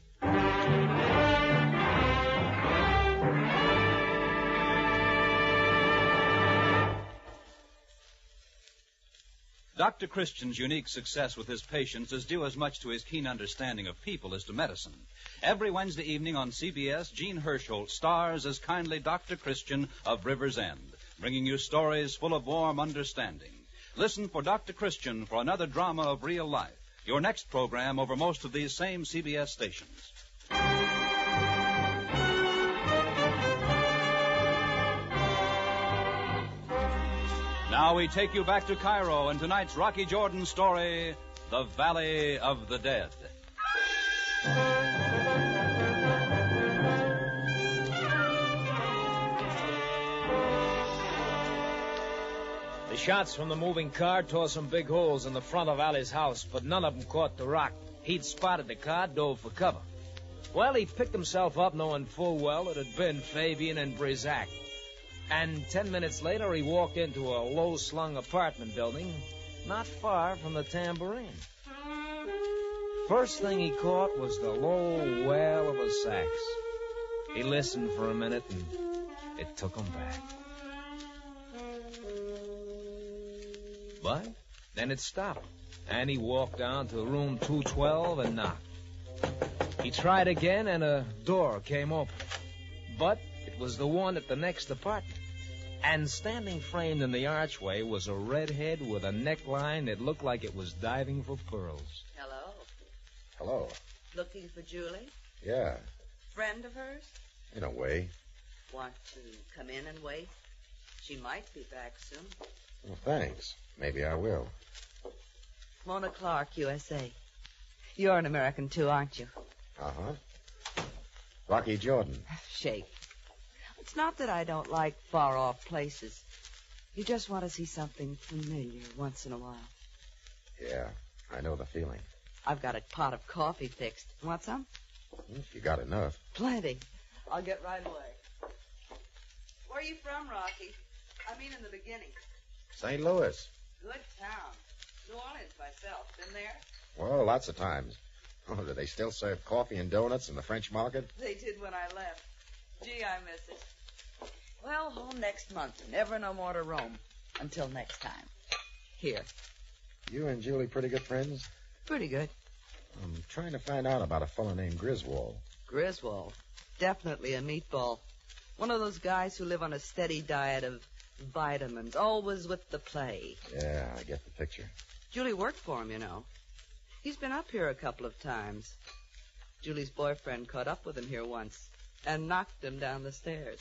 Dr. Christian's unique success with his patients is due as much to his keen understanding of people as to medicine. Every Wednesday evening on CBS, Gene Herschel stars as kindly Dr. Christian of River's End, bringing you stories full of warm understanding. Listen for Dr. Christian for another drama of real life, your next program over most of these same CBS stations. Now we take you back to Cairo in tonight's Rocky Jordan story, The Valley of the Dead.
The shots from the moving car tore some big holes in the front of Ali's house, but none of them caught the rock. He'd spotted the car, dove for cover. Well, he picked himself up knowing full well it had been Fabian and Brizac. And 10 minutes later, he walked into a low-slung apartment building not far from the tambourine. First thing he caught was the low wail of a sax. He listened for a minute, and it took him back. But then it stopped, and he walked down to room 212 and knocked. He tried again, and a door came open. But it was the one at the next apartment. And standing framed in the archway was a redhead with a neckline that looked like it was diving for pearls.
Hello.
Hello.
Looking for Julie?
Yeah,
Friend of hers?
in a way.
Want to come in and wait? She might be back soon.
Well, thanks. Maybe I will.
Mona Clark, USA. You're an American, too, aren't you?
Uh-huh. Rocky Jordan.
Shake. It's not that I don't like far-off places. You just want to see something familiar once in a while.
Yeah, I know the feeling.
I've got a pot of coffee fixed. Want some?
If you got enough.
Plenty. I'll get right away. Where are you from, Rocky? I mean in the beginning.
St. Louis.
Good town. New Orleans myself. Been there?
Well, lots of times. Oh, do they still serve coffee and donuts in the French market?
They did when I left. Gee, I miss it. Well, home next month. Never no more to roam. Until next time. Here.
You and Julie pretty good friends?
Pretty good.
I'm trying to find out about a fellow named Griswold.
Griswold. Definitely a meatball. One of those guys who live on a steady diet of vitamins, always with the play.
Yeah, I get the picture.
Julie worked for him, you know. He's been up here a couple of times. Julie's boyfriend caught up with him here once and knocked him down the stairs.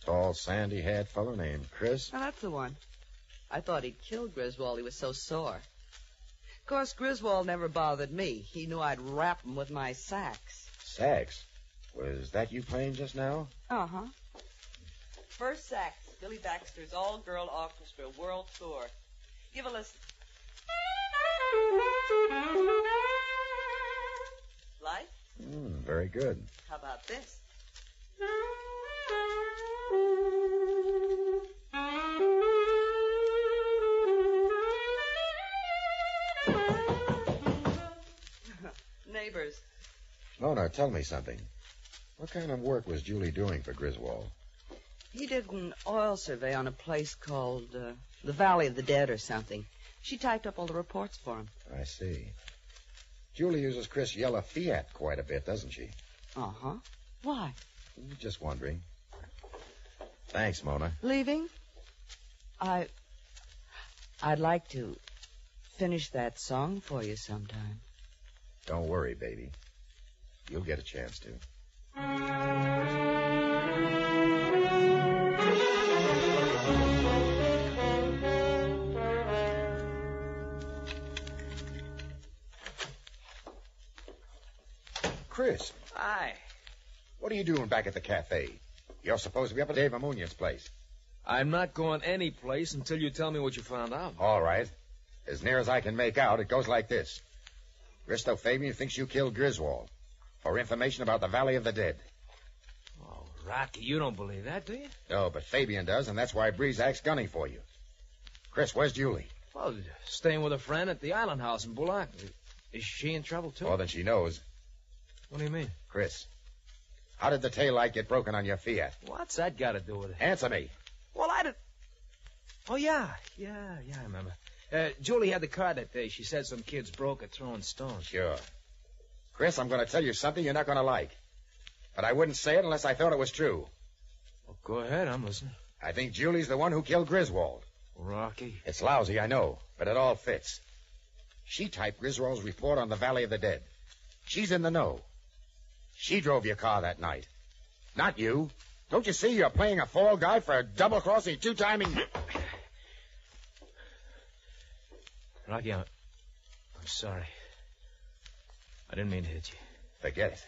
Tall, sandy-haired fellow named Chris.
Now, that's the one. I thought he'd killed Griswold. He was so sore. Of course, Griswold never bothered me. He knew I'd rap him with my sax.
Sax? Was that you playing just now?
Uh-huh. First sax, Billy Baxter's all-girl orchestra world tour. Give a listen. Like?
Very good.
How about this? Neighbors.
Mona, tell me something. What kind of work was Julie doing for Griswold?
He did an oil survey on a place called the Valley of the Dead or something. She typed up all the reports for him.
I see. Julie uses Chris Yella Fiat quite a bit, doesn't she?
Uh-huh. Why?
Just wondering. Thanks, Mona.
Leaving? I'd like to finish that song for you sometime.
Don't worry, baby. You'll get a chance to. Chris.
Hi.
What are you doing back at the cafe? You're supposed to be up at Dave Amunion's place.
I'm not going any place until you tell me what you found out.
All right. As near as I can make out, it goes like this. Risto Fabian thinks you killed Griswold for information about the Valley of the Dead.
Oh, Rocky, you don't believe that, do you?
No, but Fabian does, and that's why Breezak's gunning for you. Chris, where's Julie?
Well, staying with a friend at the Island House in Bullock. Is she in trouble, too?
More than she knows.
What do you mean?
Chris, how did the tail light get broken on your Fiat?
What's that got to do with it?
Answer me.
Well, I did... Oh, yeah, I remember. Julie had the car that day. She said some kids broke it throwing stones.
Sure. Chris, I'm going to tell you something you're not going to like. But I wouldn't say it unless I thought it was true.
Well, go ahead. I'm listening.
I think Julie's the one who killed Griswold.
Rocky.
It's lousy, I know, but it all fits. She typed Griswold's report on the Valley of the Dead. She's in the know. She drove your car that night. Not you. Don't you see you're playing a fall guy for a double-crossing, two-timing...
Rocky, I'm sorry. I didn't mean to hit you.
Forget it.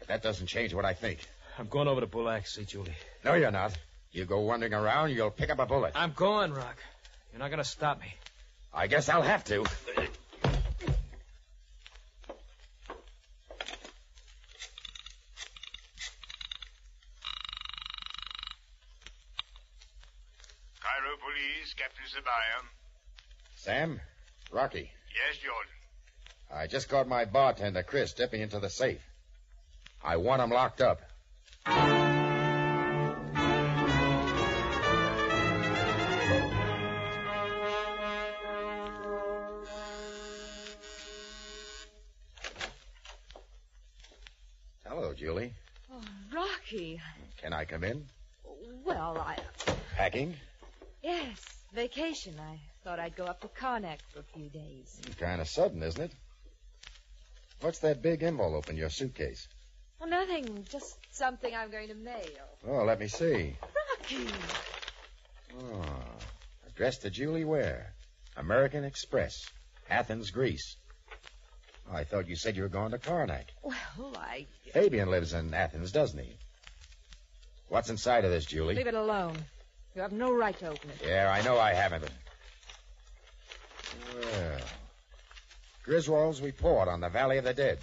But that doesn't change what I think.
I'm going over to Bullock to see Julie.
No, you're not. You go wandering around, you'll pick up a bullet.
I'm going, Rock. You're not going to stop me.
I guess I'll have to.
Cairo Police, Captain Sabaya.
Sam? Rocky.
Yes, Jordan.
I just caught my bartender, Chris, dipping into the safe. I want him locked up. Hello, Julie.
Oh, Rocky.
Can I come in?
Well,
Packing?
Yes, vacation. I thought I'd go up to Karnak for a few days.
Kind of sudden, isn't it? What's that big envelope in your suitcase?
Well, nothing. Just something I'm going to mail.
Oh, let me see.
Rocky!
Oh, addressed to Julie Ware. American Express. Athens, Greece. Oh, I thought you said you were going to Karnak.
Well,
Fabian lives in Athens, doesn't he? What's inside of this, Julie?
Leave it alone. You have no right to open it.
Yeah, I know I haven't. Well, Griswold's report on the Valley of the Dead.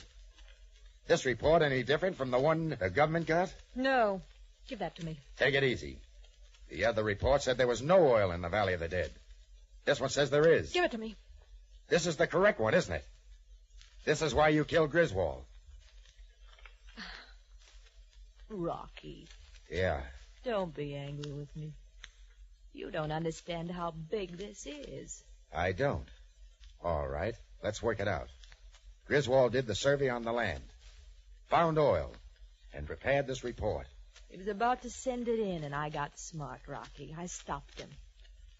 This report any different from the one the government got?
No. Give that to me.
Take it easy. The other report said there was no oil in the Valley of the Dead. This one says there is.
Give it to me.
This is the correct one, isn't it? This is why you killed Griswold.
Rocky.
Yeah.
Don't be angry with me. You don't understand how big this is.
I don't. All right. Let's work it out. Griswold did the survey on the land, found oil, and prepared this report.
He was about to send it in, and I got smart, Rocky. I stopped him.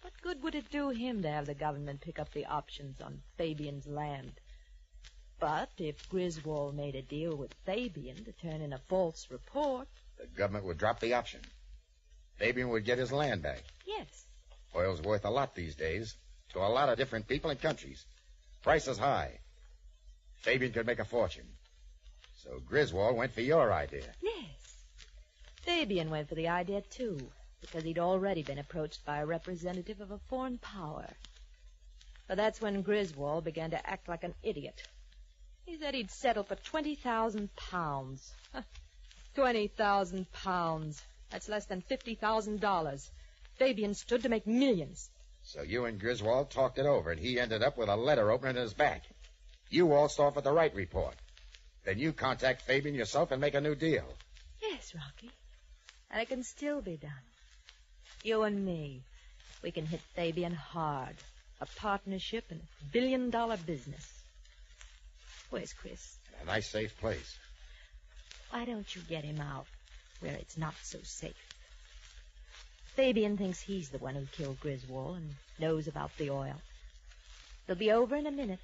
What good would it do him to have the government pick up the options on Fabian's land? But if Griswold made a deal with Fabian to turn in a false report...
The government would drop the option. Fabian would get his land back.
Yes.
Oil's worth a lot these days to a lot of different people and countries. Price is high. Fabian could make a fortune. So Griswold went for your idea.
Yes. Fabian went for the idea, too, because he'd already been approached by a representative of a foreign power. But that's when Griswold began to act like an idiot. He said he'd settle for 20,000 pounds. 20,000 pounds. That's less than $50,000. Fabian stood to make millions.
So you and Griswold talked it over, and he ended up with a letter opener in his back. You waltzed off with the right report. Then you contact Fabian yourself and make a new deal.
Yes, Rocky. And it can still be done. You and me, we can hit Fabian hard. A partnership in a billion-dollar business. Where's Chris?
A nice, safe place.
Why don't you get him out where it's not so safe? Fabian thinks he's the one who killed Griswold and knows about the oil. They'll be over in a minute.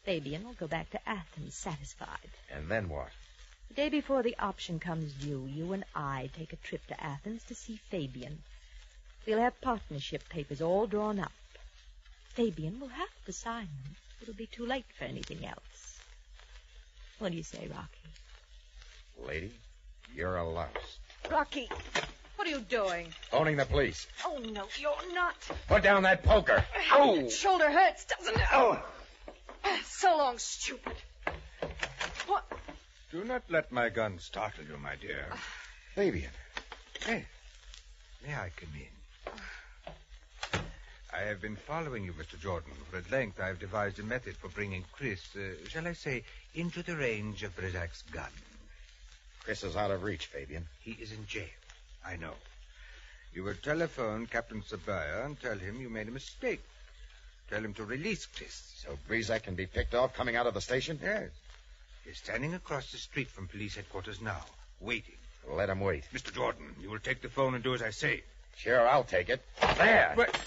Fabian will go back to Athens satisfied.
And then what?
The day before the option comes due, you and I take a trip to Athens to see Fabian. We'll have partnership papers all drawn up. Fabian will have to sign them. It'll be too late for anything else. What do you say, Rocky?
Lady, you're a louse.
Rocky, what are you doing?
Phoning the police.
Oh, no, you're not.
Put down that poker.
That shoulder hurts, doesn't it?
Oh.
So long, stupid. What?
Do not let my gun startle you, my dear.
Fabian.
Hey, may I come in? I have been following you, Mr. Jordan, for at length I have devised a method for bringing Chris, shall I say, into the range of Brizak's gun.
Chris is out of reach, Fabian.
He is in jail, I know. You will telephone Captain Sabaya and tell him you made a mistake. Tell him to release Chris.
So Brizak can be picked off coming out of the station?
Yes. He's standing across the street from police headquarters now, waiting.
Let him wait.
Mr. Jordan, you will take the phone and do as I say.
Sure, I'll take it. There.
But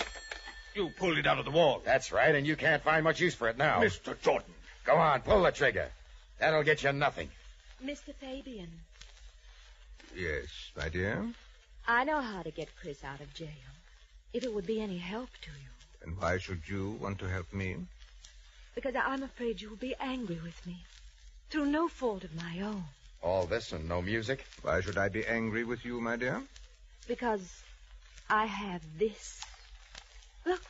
you pulled it out of the wall.
That's right, and you can't find much use for it now.
Mr. Jordan.
Go on, pull the trigger. That'll get you nothing.
Mr. Fabian,
Yes, my dear.
I know how to get Chris out of jail. If it would be any help to you.
And why should you want to help me?
Because I'm afraid you'll be angry with me. Through no fault of my own.
All this and no music?
Why should I be angry with you, my dear?
Because I have this. Look,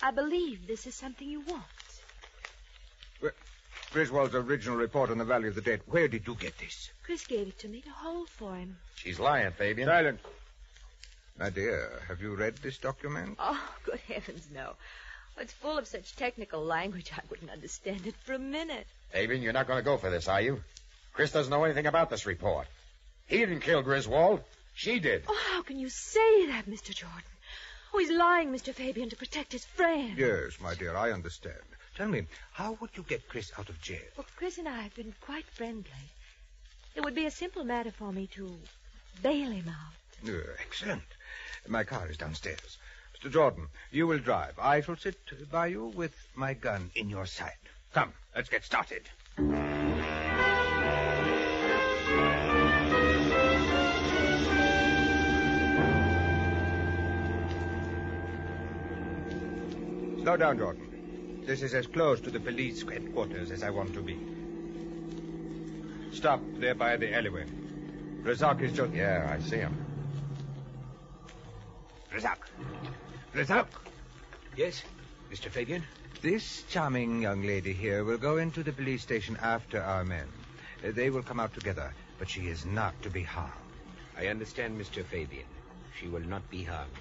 I believe this is something you want.
Griswold's original report on the value of the debt. Where did you get this?
Chris gave it to me to hold for him.
She's lying, Fabian.
Silence. My dear, have you read this document?
Oh, good heavens, no. It's full of such technical language I wouldn't understand it for a minute.
Fabian, you're not going to go for this, are you? Chris doesn't know anything about this report. He didn't kill Griswold. She did.
Oh, how can you say that, Mr. Jordan? Oh, he's lying, Mr. Fabian, to protect his friend.
Yes, my dear, I understand. Tell me, how would you get Chris out of jail?
Well, Chris and I have been quite friendly. It would be a simple matter for me to bail him out.
Excellent. My car is downstairs. Mr. Jordan, you will drive. I shall sit by you with my gun in your side. Come, let's get started. Slow down, Jordan. This is as close to the police headquarters as I want to be. Stop there by the alleyway. Razak is just...
Yeah, I see him.
Razak. Razak.
Yes, Mr. Fabian?
This charming young lady here will go into the police station after our men. They will come out together, but she is not to be harmed.
I understand, Mr. Fabian. She will not be harmed.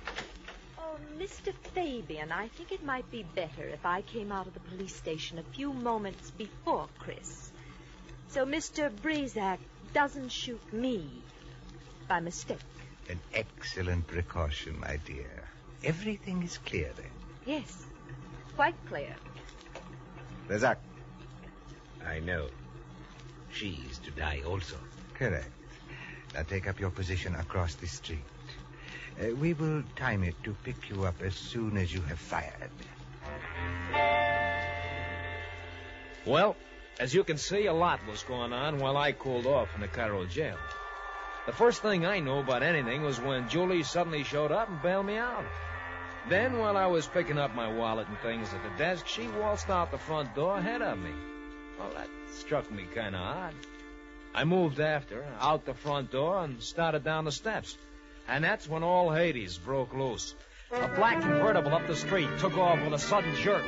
Oh, Mr. Fabian, I think it might be better if I came out of the police station a few moments before Chris. So Mr. Brizak doesn't shoot me by mistake.
An excellent precaution, my dear. Everything is clear then.
Yes, quite clear.
Razak.
I know. She is to die also.
Correct. Now take up your position across the street. We will time it to pick you up as soon as you have fired.
Well, as you can see, a lot was going on while I cooled off in the Cairo jail. The first thing I knew about anything was when Julie suddenly showed up and bailed me out. Then, while I was picking up my wallet and things at the desk, she waltzed out the front door ahead of me. Well, that struck me kind of odd. I moved after her, out the front door, and started down the steps. And that's when all Hades broke loose. A black convertible up the street took off with a sudden jerk.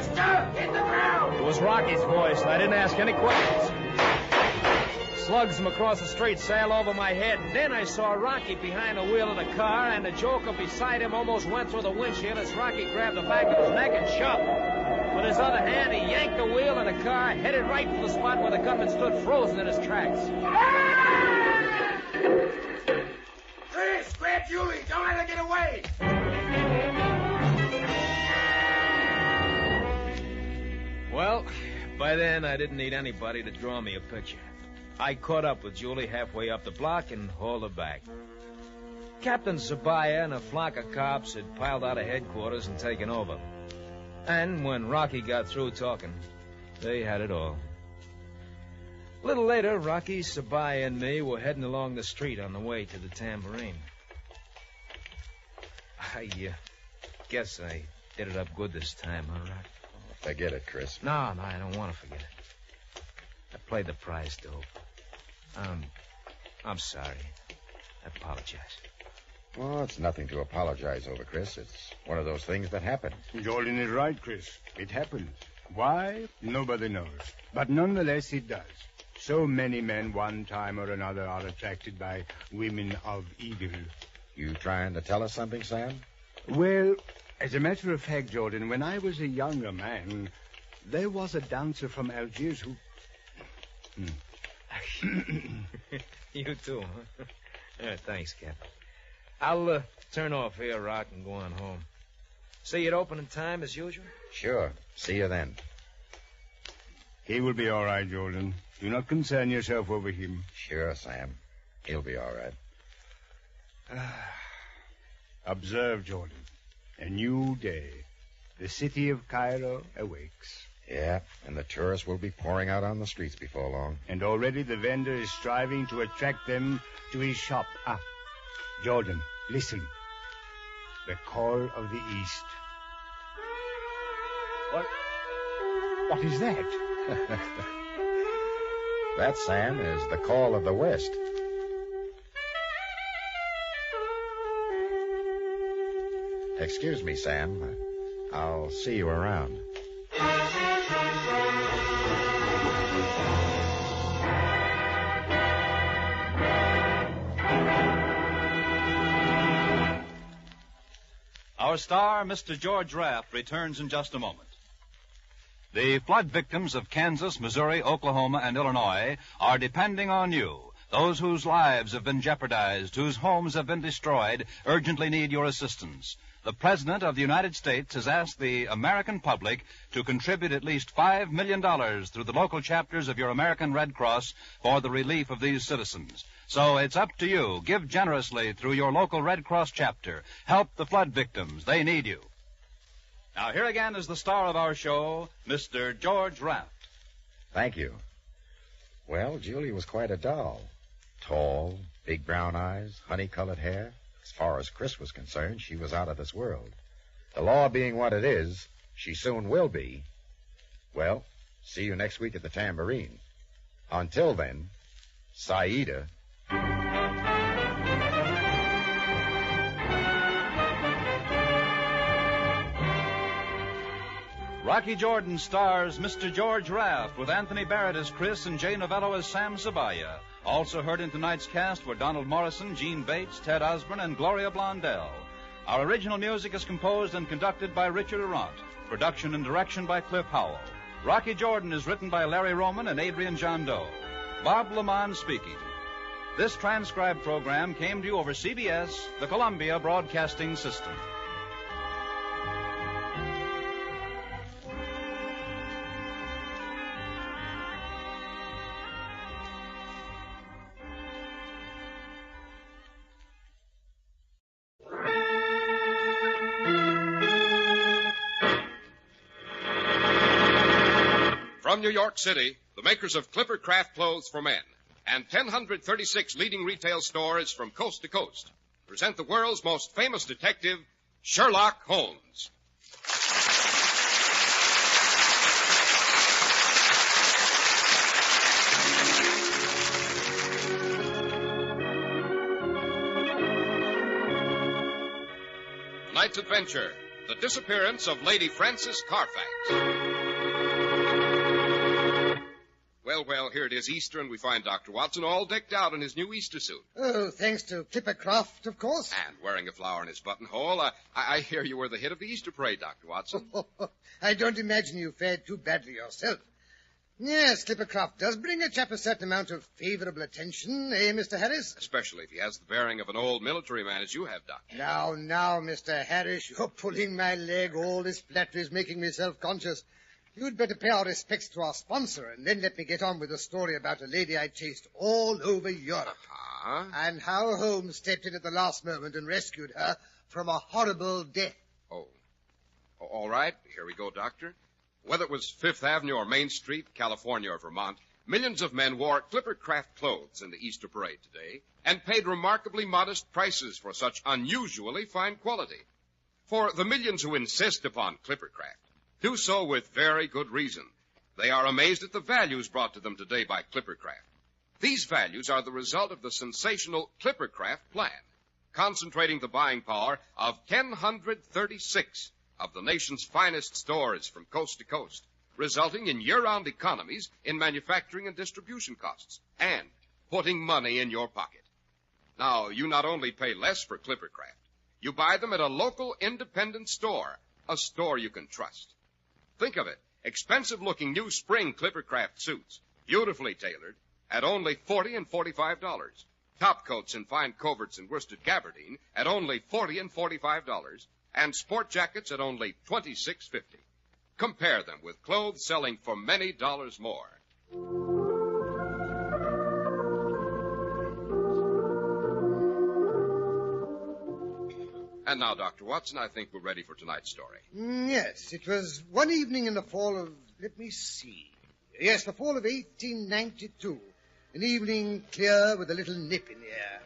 Stop! Hit the ground!
It was Rocky's voice, and I didn't ask any questions. Slugs from across the street sailed over my head, and then I saw Rocky behind the wheel of the car, and the joker beside him almost went through the windshield as Rocky grabbed the back of his neck and shoved. With his other hand, he yanked the wheel, and the car headed right for the spot where the gunman stood frozen in his tracks.
Chris, grab Julie. Don't let her get away.
Well, by then I didn't need anybody to draw me a picture. I caught up with Julie halfway up the block and hauled her back. Captain Sabaya and a flock of cops had piled out of headquarters and taken over. And when Rocky got through talking, they had it all. A little later, Rocky, Sabaya, and me were heading along the street on the way to the Tambourine. I guess I did it up good this time, huh, Rock?
Forget it, Chris.
No, I don't want to forget it. I played the prize dope. I'm sorry. I apologize.
Well, it's nothing to apologize over, Chris. It's one of those things that happen.
Jordan is right, Chris. It happens. Why? Nobody knows. But nonetheless, it does. So many men, one time or another, are attracted by women of evil.
You trying to tell us something, Sam?
Well, as a matter of fact, Jordan, when I was a younger man, there was a dancer from Algiers who...
You too, huh? Thanks, Captain. I'll turn off here, Rock, and go on home. See you at opening time as usual?
Sure. See you then.
He will be all right, Jordan. Do not concern yourself over him.
Sure, Sam. He'll be all right.
Observe, Jordan. A new day. The city of Cairo awakes.
Yeah, and the tourists will be pouring out on the streets before long.
And already the vendor is striving to attract them to his shop. Jordan, listen. The call of the East. What is that?
That, Sam, is the call of the West. Excuse me, Sam. I'll see you around.
Our star, Mr. George Raft, returns in just a moment. The flood victims of Kansas, Missouri, Oklahoma, and Illinois are depending on you. Those whose lives have been jeopardized, whose homes have been destroyed, urgently need your assistance. The President of the United States has asked the American public to contribute at least $5 million through the local chapters of your American Red Cross for the relief of these citizens. So it's up to you. Give generously through your local Red Cross chapter. Help the flood victims. They need you. Now, here again is the star of our show, Mr. George Raft.
Thank you. Well, Julie was quite a doll. Tall, big brown eyes, honey-colored hair. As far as Chris was concerned, she was out of this world. The law being what it is, she soon will be. Well, see you next week at the Tambourine. Until then, Saida.
Rocky Jordan stars Mr. George Raft with Anthony Barrett as Chris and Jay Novello as Sam Sabaya. Also heard in tonight's cast were Donald Morrison, Gene Bates, Ted Osborne, and Gloria Blondell. Our original music is composed and conducted by Richard Arant. Production and direction by Cliff Howell. Rocky Jordan is written by Larry Roman and Adrian Jondeau. Bob Lamont speaking. This transcribed program came to you over CBS, the Columbia Broadcasting System.
From New York City, the makers of Clipper Craft Clothes for Men and 1,036 leading retail stores from coast to coast present the world's most famous detective, Sherlock Holmes. Tonight's adventure, the disappearance of Lady Frances Carfax. Well, here it is, Easter, and we find Dr. Watson all decked out in his new Easter suit.
Oh, thanks to Clippercraft, of course.
And wearing a flower in his buttonhole. I hear you were the hit of the Easter parade, Dr. Watson.
I don't imagine you fared too badly yourself. Yes, Clippercraft does bring a chap a certain amount of favorable attention, eh, Mr. Harris?
Especially if he has the bearing of an old military man as you have, Doctor.
Now, Mr. Harris, you're pulling my leg. All this flattery is making me self-conscious. You'd better pay our respects to our sponsor and then let me get on with the story about a lady I chased all over Europe. And how Holmes stepped in at the last moment and rescued her from a horrible death.
Oh, all right. Here we go, Doctor. Whether it was Fifth Avenue or Main Street, California or Vermont, millions of men wore Clipper Craft clothes in the Easter parade today and paid remarkably modest prices for such unusually fine quality. For the millions who insist upon Clipper Craft do so with very good reason. They are amazed at the values brought to them today by Clipper Craft. These values are the result of the sensational Clipper Craft plan, concentrating the buying power of 1,036 of the nation's finest stores from coast to coast, resulting in year-round economies in manufacturing and distribution costs, and putting money in your pocket. Now, you not only pay less for Clipper Craft, you buy them at a local independent store, a store you can trust. Think of it, expensive-looking new spring Clipper Craft suits, beautifully tailored, at only $40 and $45. Top coats in fine coverts and worsted gabardine at only $40 and $45, and sport jackets at only $26.50. Compare them with clothes selling for many dollars more. And now, Dr. Watson, I think we're ready for tonight's story.
Yes, it was one evening in the fall of, let me see. Yes, the fall of 1892. An evening clear with a little nip in the air.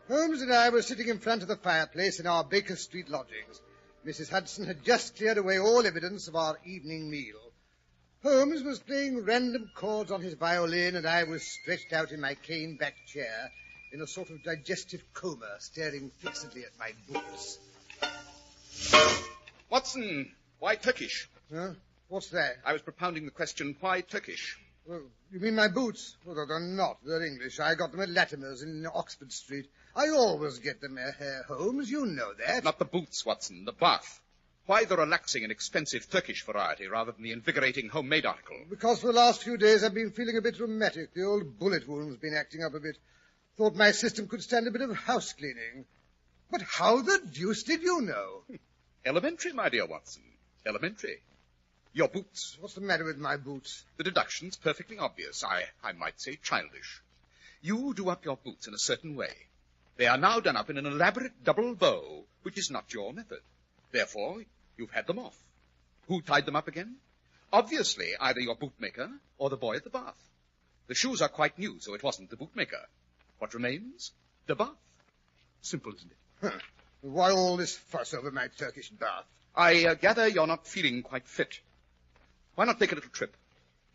Holmes and I were sitting in front of the fireplace in our Baker Street lodgings. Mrs. Hudson had just cleared away all evidence of our evening meal. Holmes was playing random chords on his violin, and I was stretched out in my cane-backed chair in a sort of digestive coma, staring fixedly at my boots.
Watson, why Turkish?
Huh? What's that?
I was propounding the question, why Turkish?
Well, you mean my boots? Well, they're not. They're English. I got them at Latimer's in Oxford Street. I always get them, Herr Holmes. You know that.
Not the boots, Watson, the bath. Why the relaxing and expensive Turkish variety rather than the invigorating homemade article?
Because for the last few days I've been feeling a bit rheumatic. The old bullet wound's been acting up a bit. Thought my system could stand a bit of house cleaning. But how the deuce did you know?
Elementary, my dear Watson. Elementary. Your boots.
What's the matter with my boots?
The deduction's perfectly obvious. I might say childish. You do up your boots in a certain way. They are now done up in an elaborate double bow, which is not your method. Therefore, you've had them off. Who tied them up again? Obviously, either your bootmaker or the boy at the bath. The shoes are quite new, so it wasn't the bootmaker. What remains? The bath. Simple, isn't it?
Huh. Why all this fuss over my Turkish bath?
I gather you're not feeling quite fit. Why not take a little trip?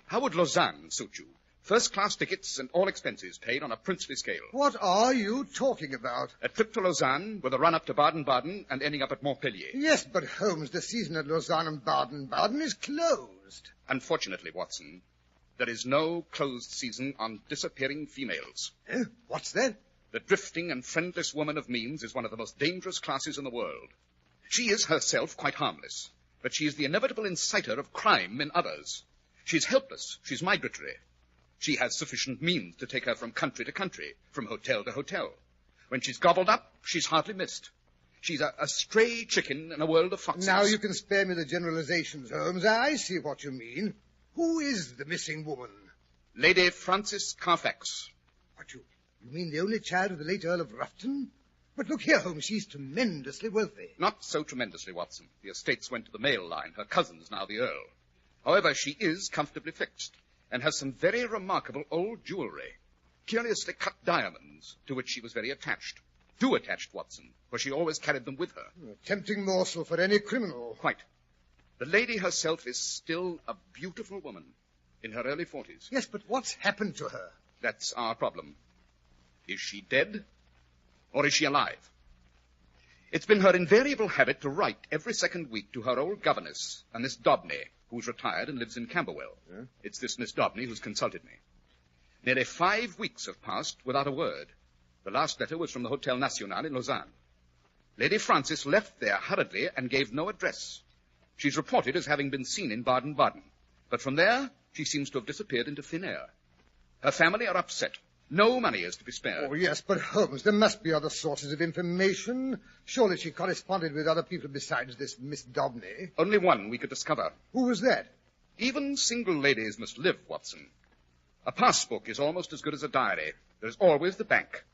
How would Lausanne suit you? First-class tickets and all expenses paid on a princely scale.
What are you talking about?
A trip to Lausanne with a run up to Baden-Baden and ending up at Montpellier.
Yes, but Holmes, the season at Lausanne and Baden-Baden is closed.
Unfortunately, Watson, there is no closed season on disappearing females.
What's that?
The drifting and friendless woman of means is one of the most dangerous classes in the world. She is herself quite harmless, but she is the inevitable inciter of crime in others. She's helpless. She's migratory. She has sufficient means to take her from country to country, from hotel to hotel. When she's gobbled up, she's hardly missed. She's a stray chicken in a world of foxes.
Now you can spare me the generalizations, Holmes. I see what you mean. Who is the missing woman?
Lady Frances Carfax.
What, you mean the only child of the late Earl of Rufton? But look here, Holmes, she's tremendously wealthy.
Not so tremendously, Watson. The estates went to the male line. Her cousin's now the Earl. However, she is comfortably fixed and has some very remarkable old jewelry, curiously cut diamonds, to which she was very attached. Too attached, Watson, for she always carried them with her.
A tempting morsel for any criminal.
Quite. The lady herself is still a beautiful woman in her early 40s.
Yes, but what's happened to her?
That's our problem. Is she dead, or is she alive? It's been her invariable habit to write every second week to her old governess, a Miss Dobney, who's retired and lives in Camberwell.
Yeah?
It's this Miss Dobney who's consulted me. Nearly 5 weeks have passed without a word. The last letter was from the Hotel National in Lausanne. Lady Frances left there hurriedly and gave no address. She's reported as having been seen in Baden-Baden, but from there she seems to have disappeared into thin air. Her family are upset. No money is to be spared.
Oh, yes, but Holmes, there must be other sources of information. Surely she corresponded with other people besides this Miss Dobney.
Only one we could discover.
Who was that?
Even single ladies must live, Watson. A passbook is almost as good as a diary. There's always the bank.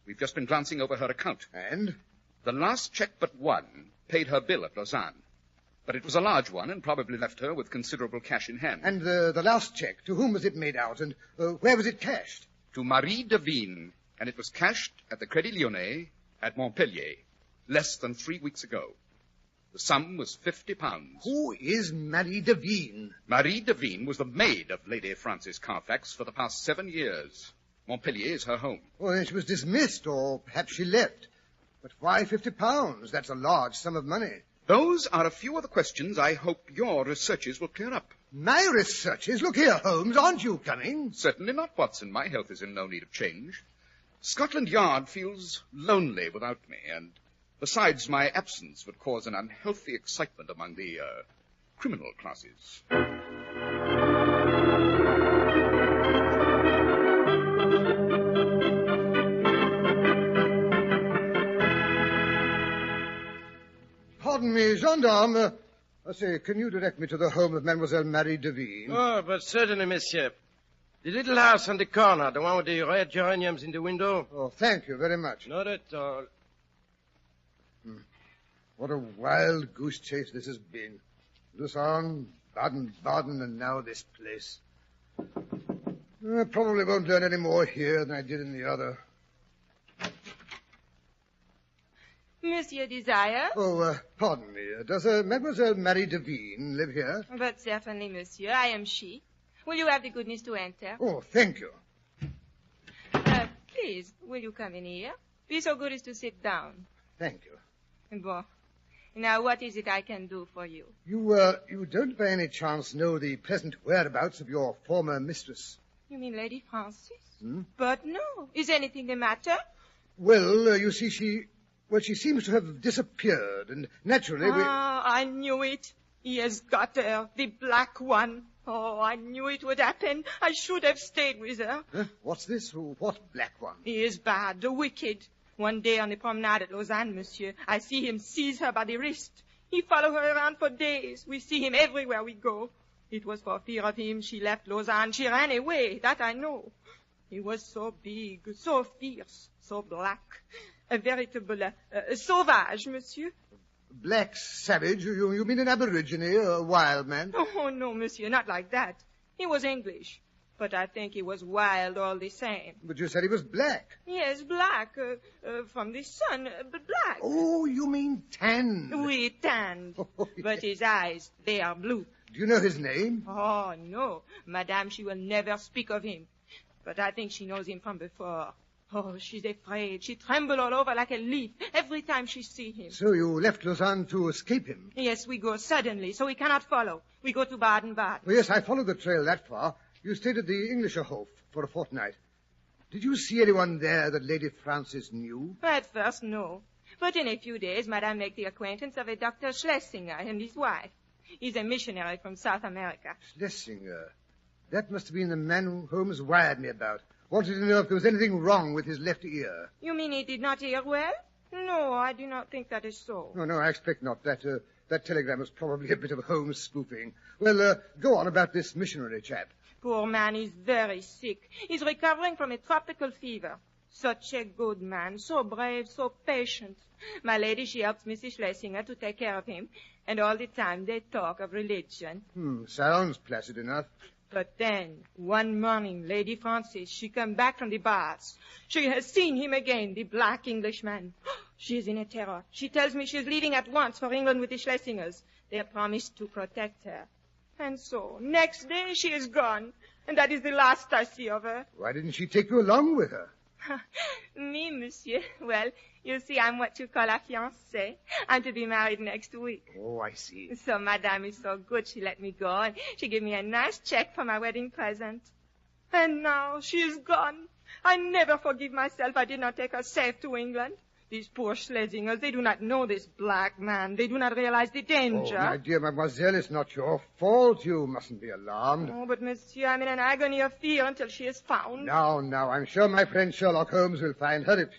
We've just been glancing over her account.
And?
The last check but one paid her bill at Lausanne. But it was a large one and probably left her with considerable cash in hand.
And the last check, to whom was it made out, and where was it cashed?
To Marie Devine, and it was cashed at the Crédit Lyonnais at Montpellier, less than 3 weeks ago. The sum was £50.
Who is Marie Devine?
Marie Devine was the maid of Lady Frances Carfax for the past 7 years. Montpellier is her home.
Well, then she was dismissed, or perhaps she left. But why £50? That's a large sum of money.
Those are a few of the questions I hope your researches will clear up.
My researches? Look here, Holmes, aren't you coming?
Certainly not, Watson. My health is in no need of change. Scotland Yard feels lonely without me, and besides, my absence would cause an unhealthy excitement among the criminal classes.
Pardon me, gendarme. I say, can you direct me to the home of Mademoiselle Marie Devine?
Oh, but certainly, monsieur. The little house on the corner, the one with the red geraniums in the window.
Oh, thank you very much.
Not at all.
What a wild goose chase this has been. Lausanne, Baden-Baden, and now this place. I probably won't learn any more here than I did in the other.
Monsieur Desire?
Oh, pardon me. Does Mademoiselle Marie Devine live here?
But certainly, monsieur. I am she. Will you have the goodness to enter?
Oh, thank you.
Please, will you come in here? Be so good as to sit down.
Thank you.
Bon. Now, what is it I can do for you?
You don't by any chance know the present whereabouts of your former mistress?
You mean Lady Frances?
Hmm?
But no. Is anything the matter?
Well, you see, she seems to have disappeared, and naturally
I knew it. He has got her, the black one. Oh, I knew it would happen. I should have stayed with her.
What's this? What black one?
He is bad, wicked. One day on the promenade at Lausanne, monsieur, I see him seize her by the wrist. He follows her around for days. We see him everywhere we go. It was for fear of him she left Lausanne. She ran away, that I know. He was so big, so fierce, so black. A veritable sauvage, monsieur.
Black savage? You mean an aborigine, a wild man?
Oh, no, monsieur, not like that. He was English, but I think he was wild all the same.
But you said he was black.
Yes, black, from the sun, but black.
Oh, you mean tanned.
Oui, tanned.
Oh, yes.
But his eyes, they are blue.
Do you know his name?
Oh, no. Madame, she will never speak of him. But I think she knows him from before. Oh, she's afraid. She trembles all over like a leaf every time she sees him.
So you left Lausanne to escape him?
Yes, we go suddenly, so we cannot follow. We go to Baden-Baden.
Oh, yes, I followed the trail that far. You stayed at the Englischerhof for a fortnight. Did you see anyone there that Lady Frances knew?
At first, no. But in a few days, Madame made the acquaintance of a Dr. Schlesinger and his wife. He's a missionary from South America.
Schlesinger? That must have been the man who Holmes wired me about. Wanted to know if there was anything wrong with his left ear.
You mean he did not hear well? No, I do not think that is so.
No, I expect not. That telegram was probably a bit of Holmes spoofing. Well, go on about this missionary chap.
Poor man is very sick. He's recovering from a tropical fever. Such a good man, so brave, so patient. My lady, she helps Mrs. Schlesinger to take care of him, and all the time they talk of religion.
Sounds placid enough.
But then, one morning, Lady Frances, she come back from the baths. She has seen him again, the black Englishman. She is in a terror. She tells me she is leaving at once for England with the Schlesingers. They have promised to protect her. And so, next day, she is gone. And that is the last I see of her.
Why didn't she take you along with her?
Me, monsieur? Well, you see, I'm what you call a fiancée. I'm to be married next week.
Oh, I see.
So Madame is so good, she let me go, and she gave me a nice check for my wedding present. And now she is gone. I never forgive myself I did not take her safe to England. These poor Schlesingers, they do not know this black man. They do not realize the danger.
Oh, my dear mademoiselle, it's not your fault. You mustn't be alarmed.
Oh, but monsieur, I'm in an agony of fear until she is found.
Now, I'm sure my friend Sherlock Holmes will find her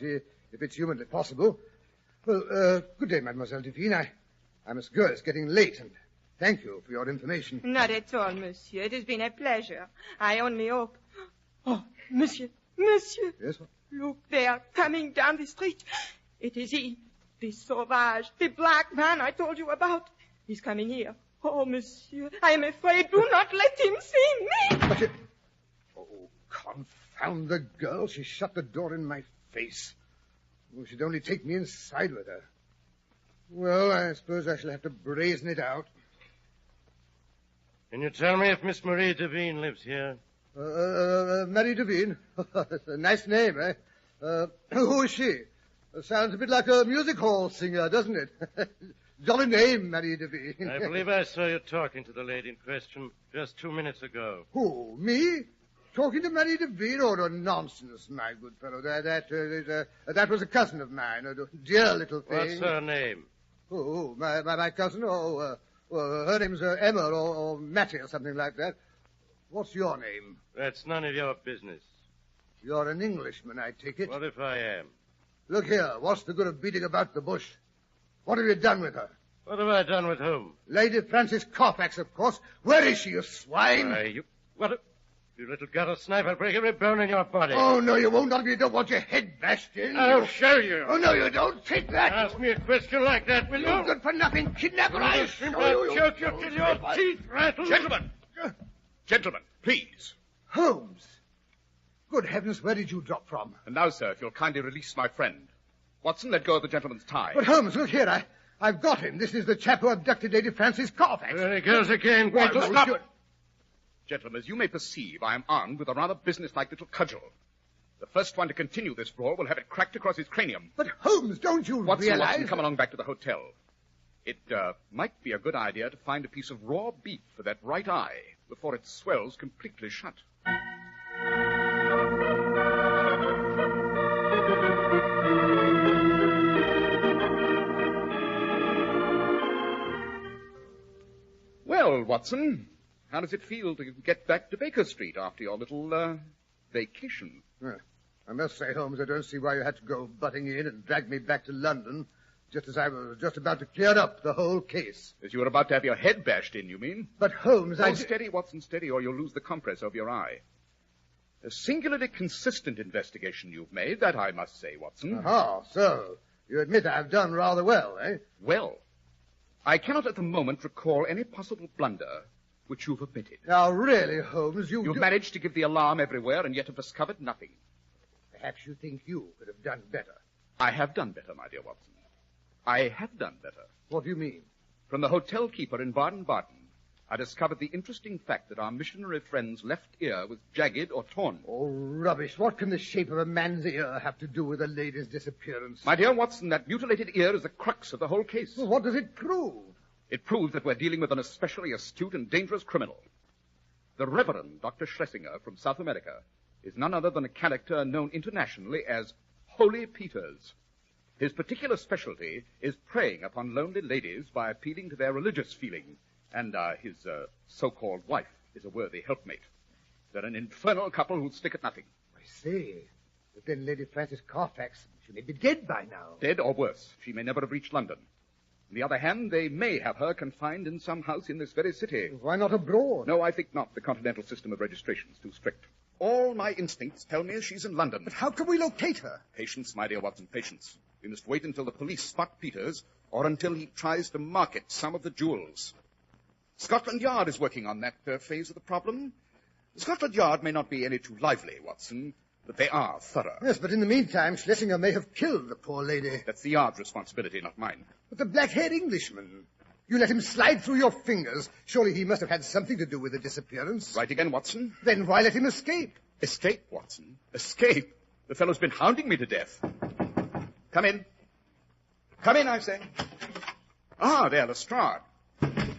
if it's humanly possible. Well, good day, Mademoiselle Devine. I must go. It's getting late, and Thank you for your information.
Not at all, monsieur. It has been a pleasure. I only hope... Oh, monsieur. Monsieur.
Yes?
Look, they are coming down the street. It is he, the sauvage, the black man I told you about. He's coming here. Oh, monsieur, I am afraid. Do not let him see me.
But it... Oh, confound the girl. She shut the door in my face. Oh, she'd only take me inside with her. Well, I suppose I shall have to brazen it out.
Can you tell me if Miss Marie Devine lives here?
Marie Devine? That's a nice name, eh? Who is she? Sounds a bit like a music hall singer, doesn't it? Jolly name, Marie Devine.
I believe I saw you talking to the lady in question just 2 minutes ago.
Who, me? Talking to Marie Devine? Oh, no, nonsense, my good fellow. That was a cousin of mine, a dear little thing.
What's her name?
Oh, my cousin? Oh, her name's Emma or Mattie or something like that. What's your name?
That's none of your business.
You're an Englishman, I take it.
What if I am?
Look here, what's the good of beating about the bush? What have you done with her?
What have I done with whom?
Lady Frances Carfax, of course. Where is she, you swine?
You little gutter snipe, I'll break every bone in your body.
Oh, no, you won't. Not if you don't want your head bashed in.
I'll show you.
Oh, no, you don't. Take that.
Ask me a question like that, will you?
You good-for-nothing kidnapper.
I'll choke you till your teeth rattle.
Gentlemen, please.
Holmes. Good heavens, where did you drop from?
And now, sir, if you'll kindly release my friend. Watson, let go of the gentleman's tie.
But, Holmes, look here. I've got him. This is the chap who abducted Lady Frances Carfax.
There he goes again. Wait,
stop. Gentlemen, as you may perceive, I am armed with a rather businesslike little cudgel. The first one to continue this brawl will have it cracked across his cranium.
But, Holmes, don't you realize...
Watson, come along back to the hotel. It might be a good idea to find a piece of raw beef for that right eye before it swells completely shut. Well, Watson, how does it feel to get back to Baker Street after your little, vacation?
Well, I must say, Holmes, I don't see why you had to go butting in and drag me back to London just as I was just about to clear up the whole case.
As you were about to have your head bashed in, you mean?
But, Holmes,
Steady, Watson, steady, or you'll lose the compress over your eye. A singularly consistent investigation you've made, that I must say, Watson.
Aha, so you admit I've done rather well, eh?
Well, I cannot at the moment recall any possible blunder which you've omitted.
Now, really, Holmes,
You've managed to give the alarm everywhere and yet have discovered nothing.
Perhaps you think you could have done better.
I have done better, my dear Watson. I have done better.
What do you mean?
From the hotel keeper in Baden-Baden, I discovered the interesting fact that our missionary friend's left ear was jagged or torn.
Oh, rubbish. What can the shape of a man's ear have to do with a lady's disappearance?
My dear Watson, that mutilated ear is the crux of the whole case.
Well, what does it prove?
It proves that we're dealing with an especially astute and dangerous criminal. The Reverend Dr. Schlesinger from South America is none other than a character known internationally as Holy Peters. His particular specialty is preying upon lonely ladies by appealing to their religious feeling, and his so-called wife is a worthy helpmate. They're an infernal couple who'll stick at nothing.
I see. But then Lady Frances Carfax, she may be dead by now.
Dead or worse. She may never have reached London. On the other hand, they may have her confined in some house in this very city.
Why not abroad?
No, I think not. The continental system of registration is too strict. All my instincts tell me she's in London.
But how can we locate her?
Patience, my dear Watson, patience. We must wait until the police spot Peters, or until he tries to market some of the jewels. Scotland Yard is working on that phase of the problem. Scotland Yard may not be any too lively, Watson, but they are thorough.
Yes, but in the meantime, Schlesinger may have killed the poor lady.
That's the Yard's responsibility, not mine.
But the black-haired Englishman, you let him slide through your fingers. Surely he must have had something to do with the disappearance.
Right again, Watson.
Then why let him escape?
Escape, Watson? Escape? The fellow's been hounding me to death. Come in. Come in, I say. Ah, there, Lestrade.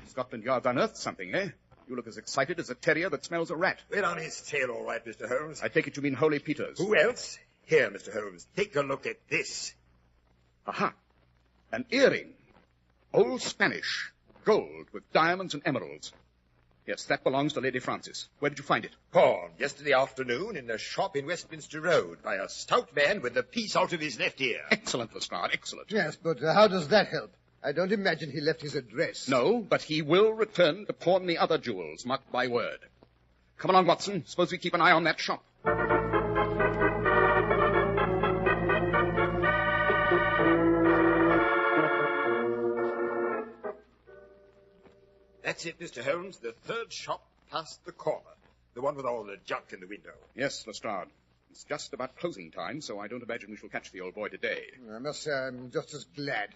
Scotland Yard's unearthed something, eh? You look as excited as a terrier that smells a rat.
We're on his tail, all right, Mr. Holmes.
I take it you mean Holy Peters.
Who else? Here, Mr. Holmes, take a look at this.
Aha. An earring. Old Spanish. Gold with diamonds and emeralds. Yes, that belongs to Lady Frances. Where did you find it?
Pawned yesterday afternoon in a shop in Westminster Road by a stout man with the piece out of his left ear.
Excellent, Lestrade, excellent.
Yes, but how does that help? I don't imagine he left his address.
No, but he will return to pawn the other jewels, mark my word. Come along, Watson. Suppose we keep an eye on that shop.
That's it, Mr. Holmes. The third shop past the corner. The one with all the junk in the window.
Yes, Lestrade. It's just about closing time, so I don't imagine we shall catch the old boy today.
I must say I'm just as glad.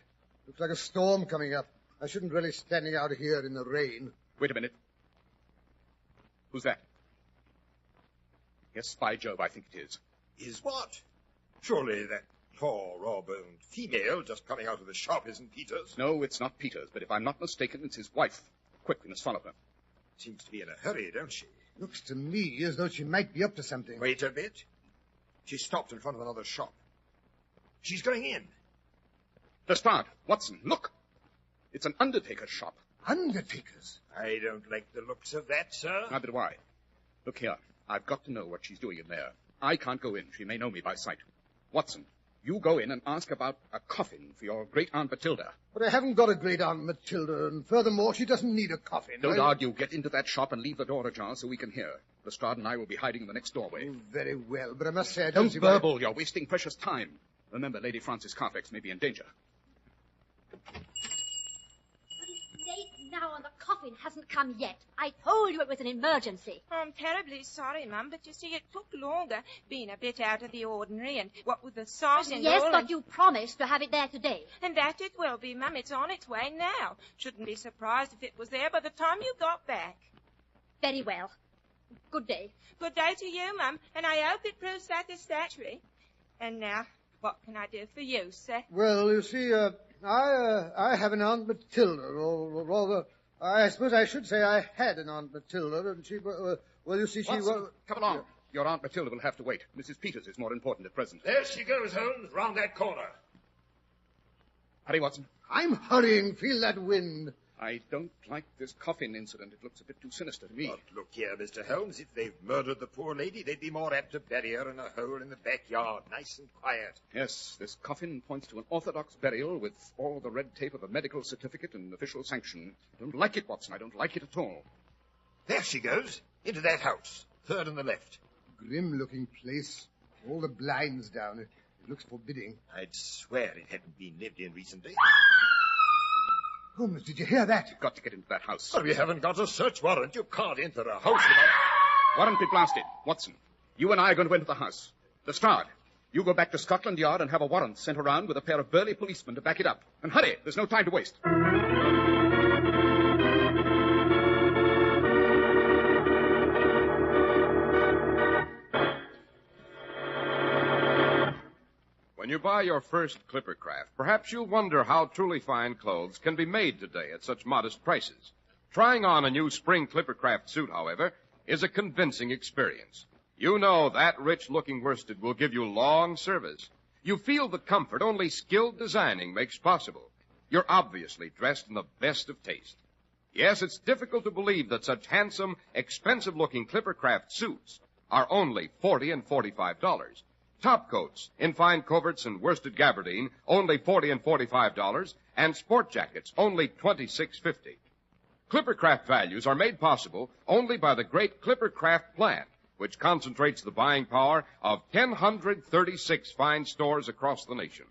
Looks like a storm coming up. I shouldn't really standing out here in the rain.
Wait a minute. Who's that? Yes, by Jove, I think it is.
Is what? Surely that poor, raw-boned female just coming out of the shop isn't Peters?
No, it's not Peters, but if I'm not mistaken, it's his wife. Quick, we must follow her.
Seems to be in a hurry, don't she?
Looks to me as though she might be up to something.
Wait a bit. She stopped in front of another shop. She's going in.
Lestrade, Watson, look. It's an undertaker's shop.
Undertakers?
I don't like the looks of that, sir.
Neither do I. Look here. I've got to know what she's doing in there. I can't go in. She may know me by sight. Watson, you go in and ask about a coffin for your great-aunt Matilda.
But I haven't got a great-aunt Matilda, and furthermore, she doesn't need a coffin.
Don't argue. Get into that shop and leave the door ajar so we can hear. Lestrade and I will be hiding in the next doorway.
Oh, very well, but I must say I
don't
see
burble. You're wasting precious time. Remember, Lady Frances Carfax may be in danger.
But it's late now and the coffin hasn't come yet. I told you it was an emergency.
I'm terribly sorry, Mum, but you see, it took longer, being a bit out of the ordinary, and what with the sauce and
yes,
all.
but you promised to have it there today.
And that it will be, Mum. It's on its way now. Shouldn't be surprised if it was there by the time you got back.
Very well. Good day.
Good day to you, Mum, and I hope it proves satisfactory. And now, what can I do for you, sir?
Well, you see, I have an Aunt Matilda, or rather, I suppose I should say I had an Aunt Matilda, and she, well, you see, she was...
Come along. Your Aunt Matilda will have to wait. Mrs. Peters is more important at present.
There she goes, Holmes, round that corner.
Hurry, Watson.
I'm hurrying. Feel that wind.
I don't like this coffin incident. It looks a bit too sinister to me.
But look here, Mr. Holmes. If they've murdered the poor lady, they'd be more apt to bury her in a hole in the backyard, nice and quiet.
Yes, this coffin points to an orthodox burial with all the red tape of a medical certificate and official sanction. I don't like it, Watson. I don't like it at all.
There she goes, into that house, third on the left.
Grim-looking place. All the blinds down. It looks forbidding.
I'd swear it hadn't been lived in recently.
Holmes, did you hear that?
You've got to get into that house.
Well, we haven't got a search warrant. You can't enter a house without...
Warrant be blasted. Watson, you and I are going to enter the house. Lestrade, you go back to Scotland Yard and have a warrant sent around with a pair of burly policemen to back it up. And hurry, there's no time to waste.
When you buy your first Clippercraft, perhaps you'll wonder how truly fine clothes can be made today at such modest prices. Trying on a new spring Clippercraft suit, however, is a convincing experience. You know that rich-looking worsted will give you long service. You feel the comfort only skilled designing makes possible. You're obviously dressed in the best of taste. Yes, it's difficult to believe that such handsome, expensive-looking Clippercraft suits are only $40 and $45. Top coats in fine coverts and worsted gabardine, only $40 and $45, and sport jackets, only $26.50. Clippercraft values are made possible only by the great Clippercraft plant, which concentrates the buying power of 1,036 fine stores across the nation.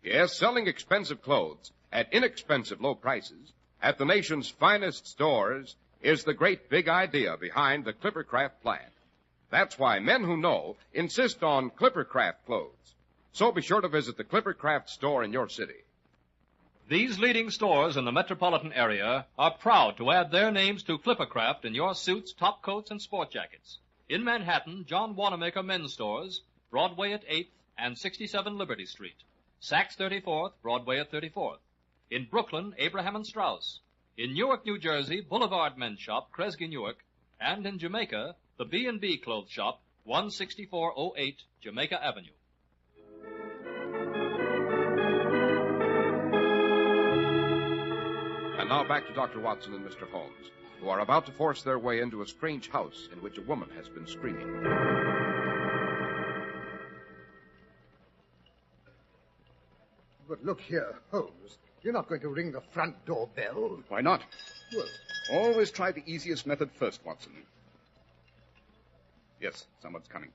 Yes, selling expensive clothes at inexpensive low prices at the nation's finest stores is the great big idea behind the Clippercraft plant. That's why men who know insist on Clippercraft clothes. So be sure to visit the Clippercraft store in your city.
These leading stores in the metropolitan area are proud to add their names to Clippercraft in your suits, top coats, and sport jackets. In Manhattan, John Wanamaker Men's Stores, Broadway at 8th and 67 Liberty Street. Saks 34th, Broadway at 34th. In Brooklyn, Abraham and Strauss. In Newark, New Jersey, Boulevard Men's Shop, Kresge Newark. And in Jamaica, the B&B Clothes Shop, 16408 Jamaica Avenue.
And now back to Dr. Watson and Mr. Holmes, who are about to force their way into a strange house in which a woman has been screaming.
But look here, Holmes. You're not going to ring the front door bell.
Why not?
Well,
Always try the easiest method first, Watson. Yes, someone's coming.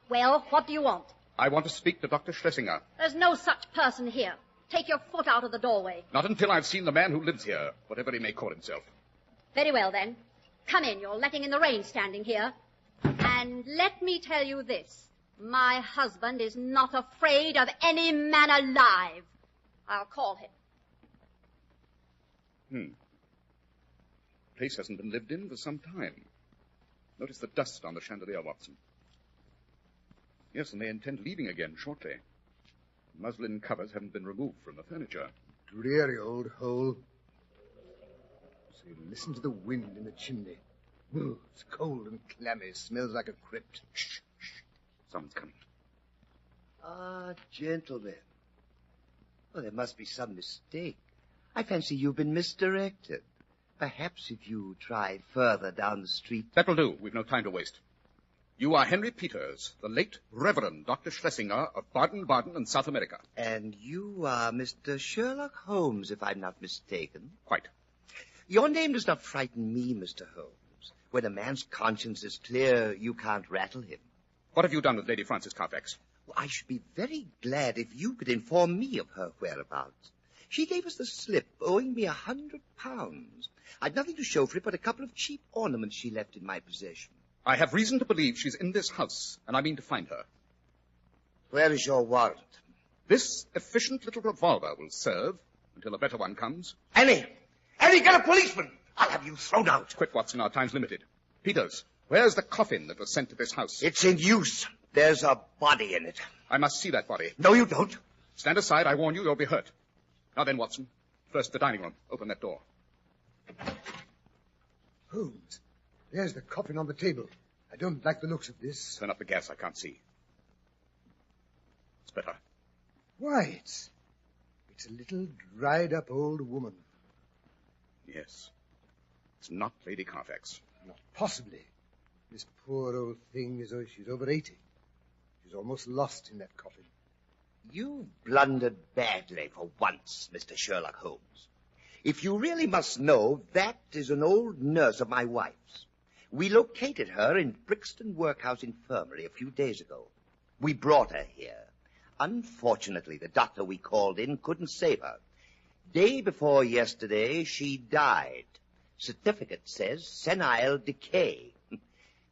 Well, what do you want?
I want to speak to Dr. Schlesinger.
There's no such person here. Take your foot out of the doorway.
Not until I've seen the man who lives here, whatever he may call himself.
Very well, then. Come in. You're letting in the rain standing here. And let me tell you this. My husband is not afraid of any man alive. I'll call him.
The place hasn't been lived in for some time. Notice the dust on the chandelier, Watson. Yes, and they intend leaving again shortly. Muslin covers haven't been removed from the furniture.
dreary old hole. So you listen to the wind in the chimney. Ooh, it's cold and clammy. Smells like a crypt.
Shh, shh. Someone's coming.
Ah, gentlemen. Oh, there must be some mistake. I fancy you've been misdirected. Perhaps if you try further down the street...
That will do. We've no time to waste. You are Henry Peters, the late Reverend Dr. Schlesinger of Baden-Baden and South America.
And you are Mr. Sherlock Holmes, if I'm not mistaken.
Quite.
Your name does not frighten me, Mr. Holmes. When a man's conscience is clear, you can't rattle him.
What have you done with Lady Frances Carfax?
Well, I should be very glad if you could inform me of her whereabouts. She gave us the slip, owing me £100. I'd nothing to show for it but a couple of cheap ornaments she left in my possession.
I have reason to believe she's in this house, and I mean to find her.
Where is your warrant?
This efficient little revolver will serve until a better one comes.
Annie! Annie, get a policeman! I'll have you thrown out.
Quick, Watson, our time's limited. Peters, where's the coffin that was sent to this house?
It's in use. There's a body in it.
I must see that body.
No, you don't.
Stand aside, I warn you, you'll be hurt. Now then, Watson, first the dining room. Open that door.
Holmes, there's the coffin on the table. I don't like the looks of this.
Turn up the gas, I can't see. It's better.
Why, it's a little dried-up old woman.
Yes. It's not Lady Carfax.
Not possibly. This poor old thing is she's over 80. She's almost lost in that coffin.
You blundered badly for once, Mr. Sherlock Holmes. If you really must know, that is an old nurse of my wife's. We located her in Brixton Workhouse Infirmary a few days ago. We brought her here. Unfortunately, the doctor we called in couldn't save her. Day before yesterday, she died. Certificate says senile decay.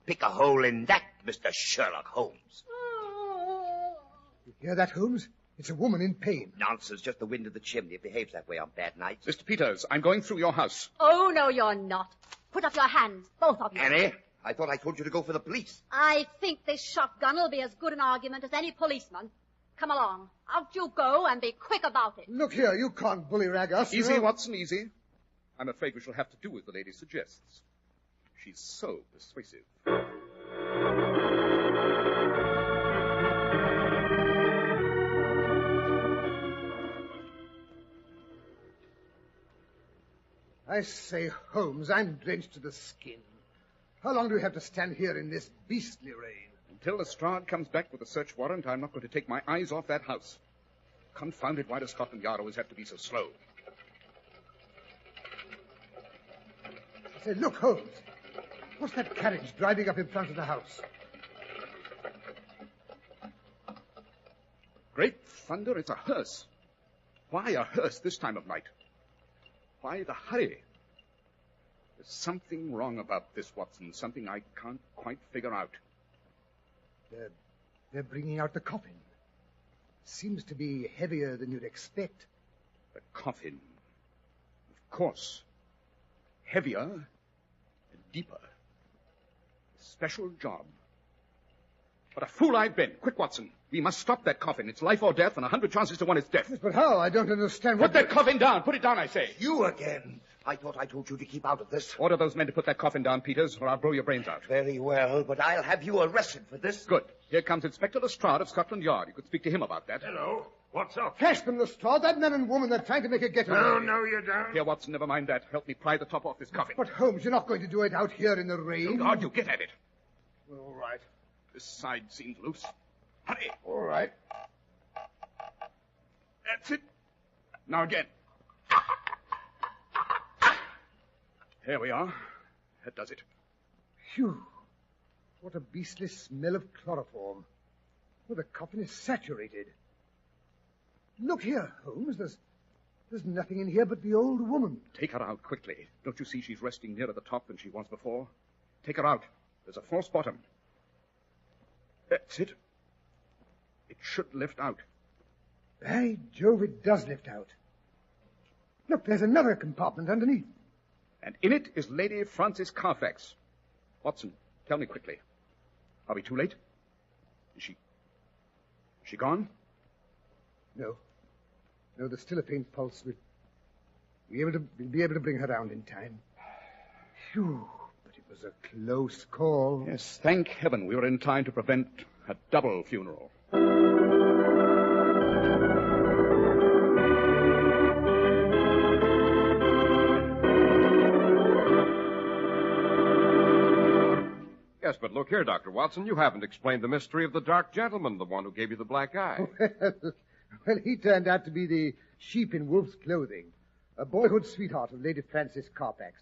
Pick a hole in that, Mr. Sherlock Holmes.
You hear that, Holmes? It's a woman in pain.
Nonsense, just the wind of the chimney. It behaves that way on bad nights.
Mr. Peters, I'm going through your house.
Oh, no, you're not. Put up your hands, both of you.
Annie, I thought I told you to go for the police.
I think this shotgun will be as good an argument as any policeman. Come along. Out you go and be quick about it.
Look here, you can't bully-rag us.
Easy, Watson, easy. I'm afraid we shall have to do as the lady suggests. She's so persuasive.
I say, Holmes, I'm drenched to the skin. How long do we have to stand here in this beastly rain?
Until Lestrade comes back with a search warrant, I'm not going to take my eyes off that house. Confound it, why does Scotland Yard always have to be so slow?
I say, look, Holmes. What's that carriage driving up in front of the house?
Great thunder, it's a hearse. Why a hearse this time of night? Why the hurry? There's something wrong about this, Watson, something I can't quite figure out.
They're bringing out the coffin. Seems to be heavier than you'd expect.
The coffin. Of course. Heavier and deeper. A special job. What a fool I've been. Quick, Watson. We must stop that coffin. It's life or death, and 100 chances to 1 it's death.
Yes, but how? I don't understand
Put that coffin down. Put it down, I say.
You again. I thought I told you to keep out of this.
Order those men to put that coffin down, Peters, or I'll blow your brains out.
Very well, but I'll have you arrested for this.
Good. Here comes Inspector Lestrade of Scotland Yard. You could speak to him about that.
Hello. What's up?
Catch them, Lestrade. That man and woman, they're trying to make a getaway.
No, you don't.
Here, Watson, never mind that. Help me pry the top off this coffin.
But, Holmes, you're not going to do it out here in the rain.
Don't argue. Get at it.
All right.
This side seems loose. Hurry.
All right.
That's it.
Now again. There we are. That does it.
Phew. What a beastly smell of chloroform. Well, the coffin is saturated. Look here, Holmes. There's nothing in here but the old woman.
Take her out quickly. Don't you see she's resting nearer the top than she was before? Take her out. There's a false bottom. That's it. It should lift out.
By Jove, it does lift out. Look, there's another compartment underneath.
And in it is Lady Frances Carfax. Watson, tell me quickly. Are we too late? Is she gone?
No. No, there's still a faint pulse. We'll be able to bring her round in time. Phew, but it was a close call.
Yes, thank heaven we were in time to prevent a double funeral.
Yes, but look here, Dr. Watson, you haven't explained the mystery of the dark gentleman, the one who gave you the black eye.
Well, he turned out to be the sheep in wolf's clothing, a boyhood sweetheart of Lady Frances Carfax.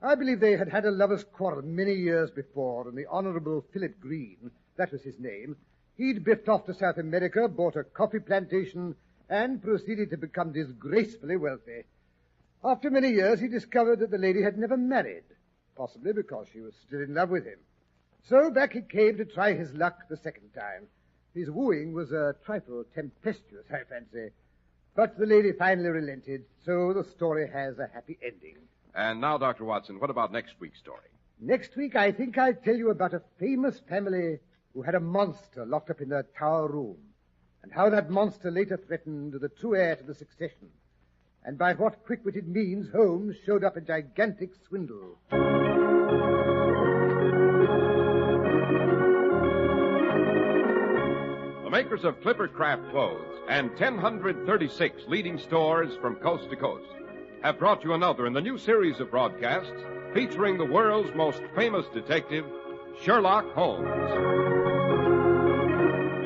I believe they had had a lover's quarrel many years before, and the Honorable Philip Green, that was his name, he'd biffed off to South America, bought a coffee plantation, and proceeded to become disgracefully wealthy. After many years, he discovered that the lady had never married, possibly because she was still in love with him. So back he came to try his luck the second time. His wooing was a trifle tempestuous, I fancy. But the lady finally relented, so the story has a happy ending.
And now, Dr. Watson, what about next week's story?
Next week, I think I'll tell you about a famous family who had a monster locked up in their tower room, and how that monster later threatened the true heir to the succession, and by what quick-witted means Holmes showed up a gigantic swindle.
The makers of Clipper Craft Clothes and 1,036 leading stores from coast to coast have brought you another in the new series of broadcasts featuring the world's most famous detective, Sherlock Holmes.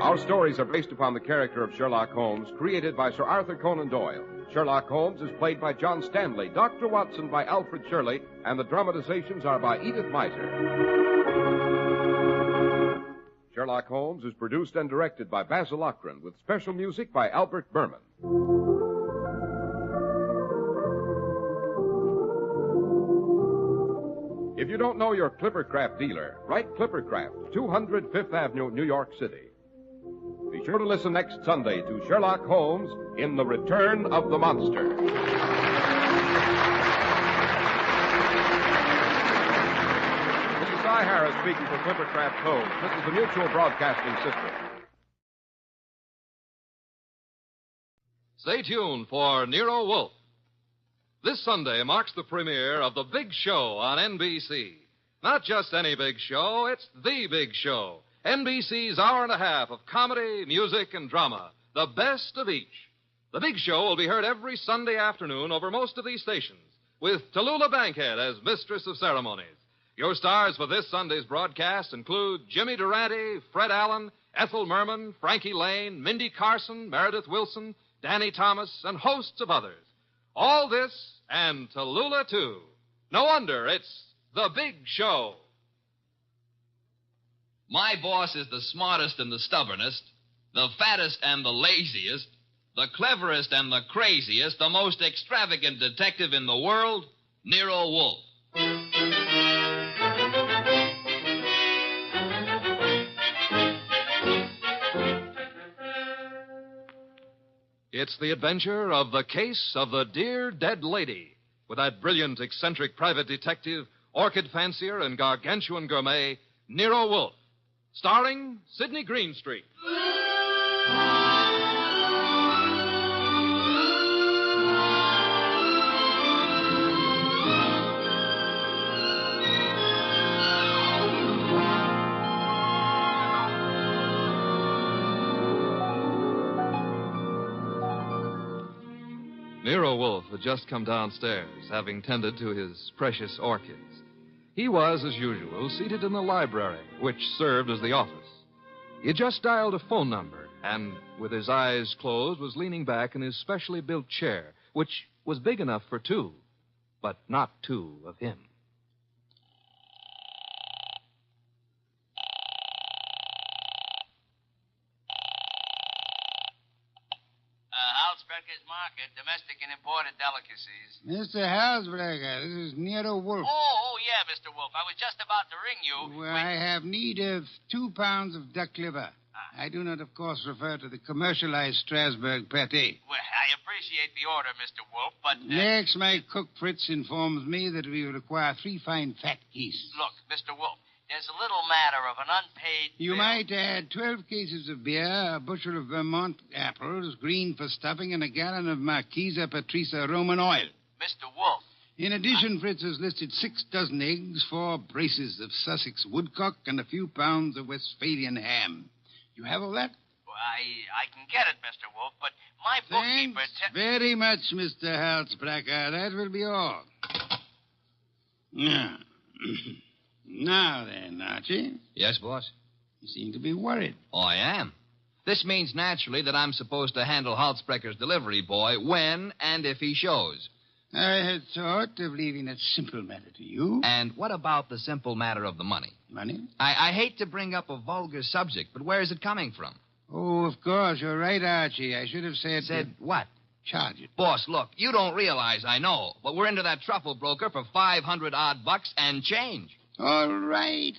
Our stories are based upon the character of Sherlock Holmes, created by Sir Arthur Conan Doyle. Sherlock Holmes is played by John Stanley, Dr. Watson by Alfred Shirley, and the dramatizations are by Edith Miser. Sherlock Holmes is produced and directed by Basil Lochran, with special music by Albert Berman. If you don't know your Clippercraft dealer, write Clippercraft, 200 Fifth Avenue, New York City. Be sure to listen next Sunday to Sherlock Holmes in The Return of the Monster. Cy Harris speaking for Clippercraft Clothes. This is the Mutual Broadcasting System.
Stay tuned for Nero Wolfe. This Sunday marks the premiere of The Big Show on NBC. Not just any big show, it's the big show. NBC's hour and a half of comedy, music, and drama. The best of each. The Big Show will be heard every Sunday afternoon over most of these stations, with Tallulah Bankhead as Mistress of Ceremonies. Your stars for this Sunday's broadcast include Jimmy Durante, Fred Allen, Ethel Merman, Frankie Lane, Mindy Carson, Meredith Wilson, Danny Thomas, and hosts of others. All this and Tallulah, too. No wonder it's The Big Show.
My boss is the smartest and the stubbornest, the fattest and the laziest, the cleverest and the craziest, the most extravagant detective in the world, Nero Wolfe.
It's the adventure of The Case of the Dear Dead Lady, with that brilliant, eccentric private detective, orchid fancier, and gargantuan gourmet, Nero Wolfe, starring Sidney Greenstreet. Nero Wolfe had just come downstairs, having tended to his precious orchids. He was, as usual, seated in the library, which served as the office. He had just dialed a phone number
and with his eyes closed was leaning back in his specially built chair, which was big enough for two, but not two of him.
Halsbecker's Market, domestic and imported delicacies.
Mr. Halsbrecker, this is Nero Wolf.
Oh, yeah, Mr. Wolf. I was just about to ring you.
Well, I have need of 2 pounds of duck liver. I do not, of course, refer to the commercialized Strasbourg pate.
Well, I appreciate the order, Mr. Wolf, but...
Next, my cook Fritz informs me that we require 3 fine fat geese.
Look, Mr. Wolf, there's a little matter of an unpaid
You
bill.
might add 12 cases of beer, a bushel of Vermont apples, green for stuffing, and a gallon of Marquesa Patricia Roman oil.
Mr. Wolf.
In addition, Fritz has listed 6 dozen eggs, 4 braces of Sussex woodcock, and a few pounds of Westphalian ham. You have all that?
Well, I can get it, Mr. Wolf, but my bookkeeper...
Thanks very much, Mr. Halsbrecker. That will be all. Now, now then, Archie.
Yes, boss?
You seem to be worried.
Oh, I am. This means naturally that I'm supposed to handle Halsbrecker's delivery boy when and if he shows.
I had thought of leaving that simple matter to you.
And what about the simple matter of the money?
Money?
I hate to bring up a vulgar subject, but where is it coming from?
Oh, of course. You're right, Archie. I should have said...
Said what?
Charge it.
Boss, look, you don't realize I know, but we're into that truffle broker for $500 bucks and change.
All right.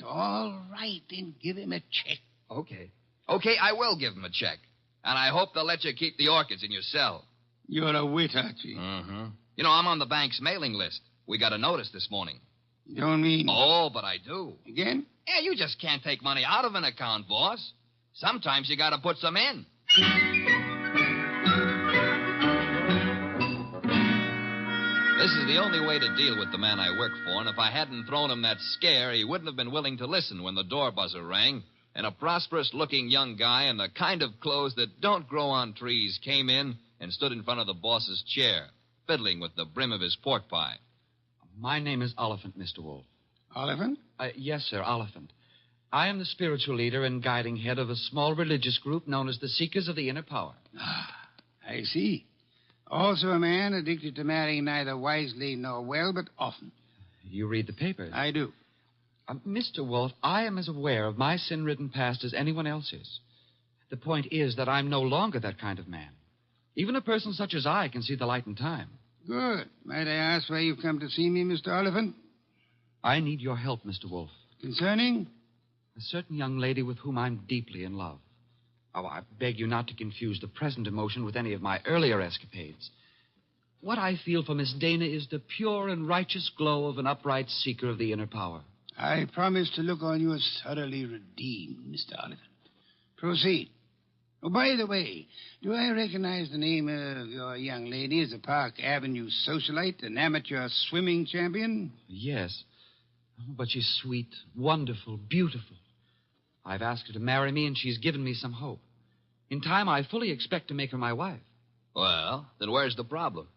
Then give him a check.
Okay. Okay, I will give him a check. And I hope they'll let you keep the orchids in your cell.
You're a wit, Archie.
Mm-hmm. You know, I'm on the bank's mailing list. We got a notice this morning.
You don't mean...
Oh, but I do.
Again?
Yeah, you just can't take money out of an account, boss. Sometimes you got to put some in. This is the only way to deal with the man I work for, and if I hadn't thrown him that scare, he wouldn't have been willing to listen when the door buzzer rang, and a prosperous-looking young guy in the kind of clothes that don't grow on trees came in and stood in front of the boss's chair, fiddling with the brim of his pork pie.
My name is Oliphant, Mr. Wolf.
Oliphant?
Yes, sir, Oliphant. I am the spiritual leader and guiding head of a small religious group known as the Seekers of the Inner Power.
I see. Also a man addicted to marrying neither wisely nor well, but often.
You read the papers?
I do.
Mr. Wolf, I am as aware of my sin-ridden past as anyone else is. The point is that I'm no longer that kind of man. Even a person such as I can see the light in time.
Good. Might I ask why you've come to see me, Mr. Oliphant?
I need your help, Mr. Wolf.
Concerning?
A certain young lady with whom I'm deeply in love. Oh, I beg you not to confuse the present emotion with any of my earlier escapades. What I feel for Miss Dana is the pure and righteous glow of an upright seeker of the inner power.
I promise to look on you as thoroughly redeemed, Mr. Oliphant. Proceed. Oh, by the way, do I recognize the name of your young lady as a Park Avenue socialite, an amateur swimming champion?
Yes. But she's sweet, wonderful, beautiful. I've asked her to marry me, and she's given me some hope. In time, I fully expect to make her my wife.
Well, then where's the problem?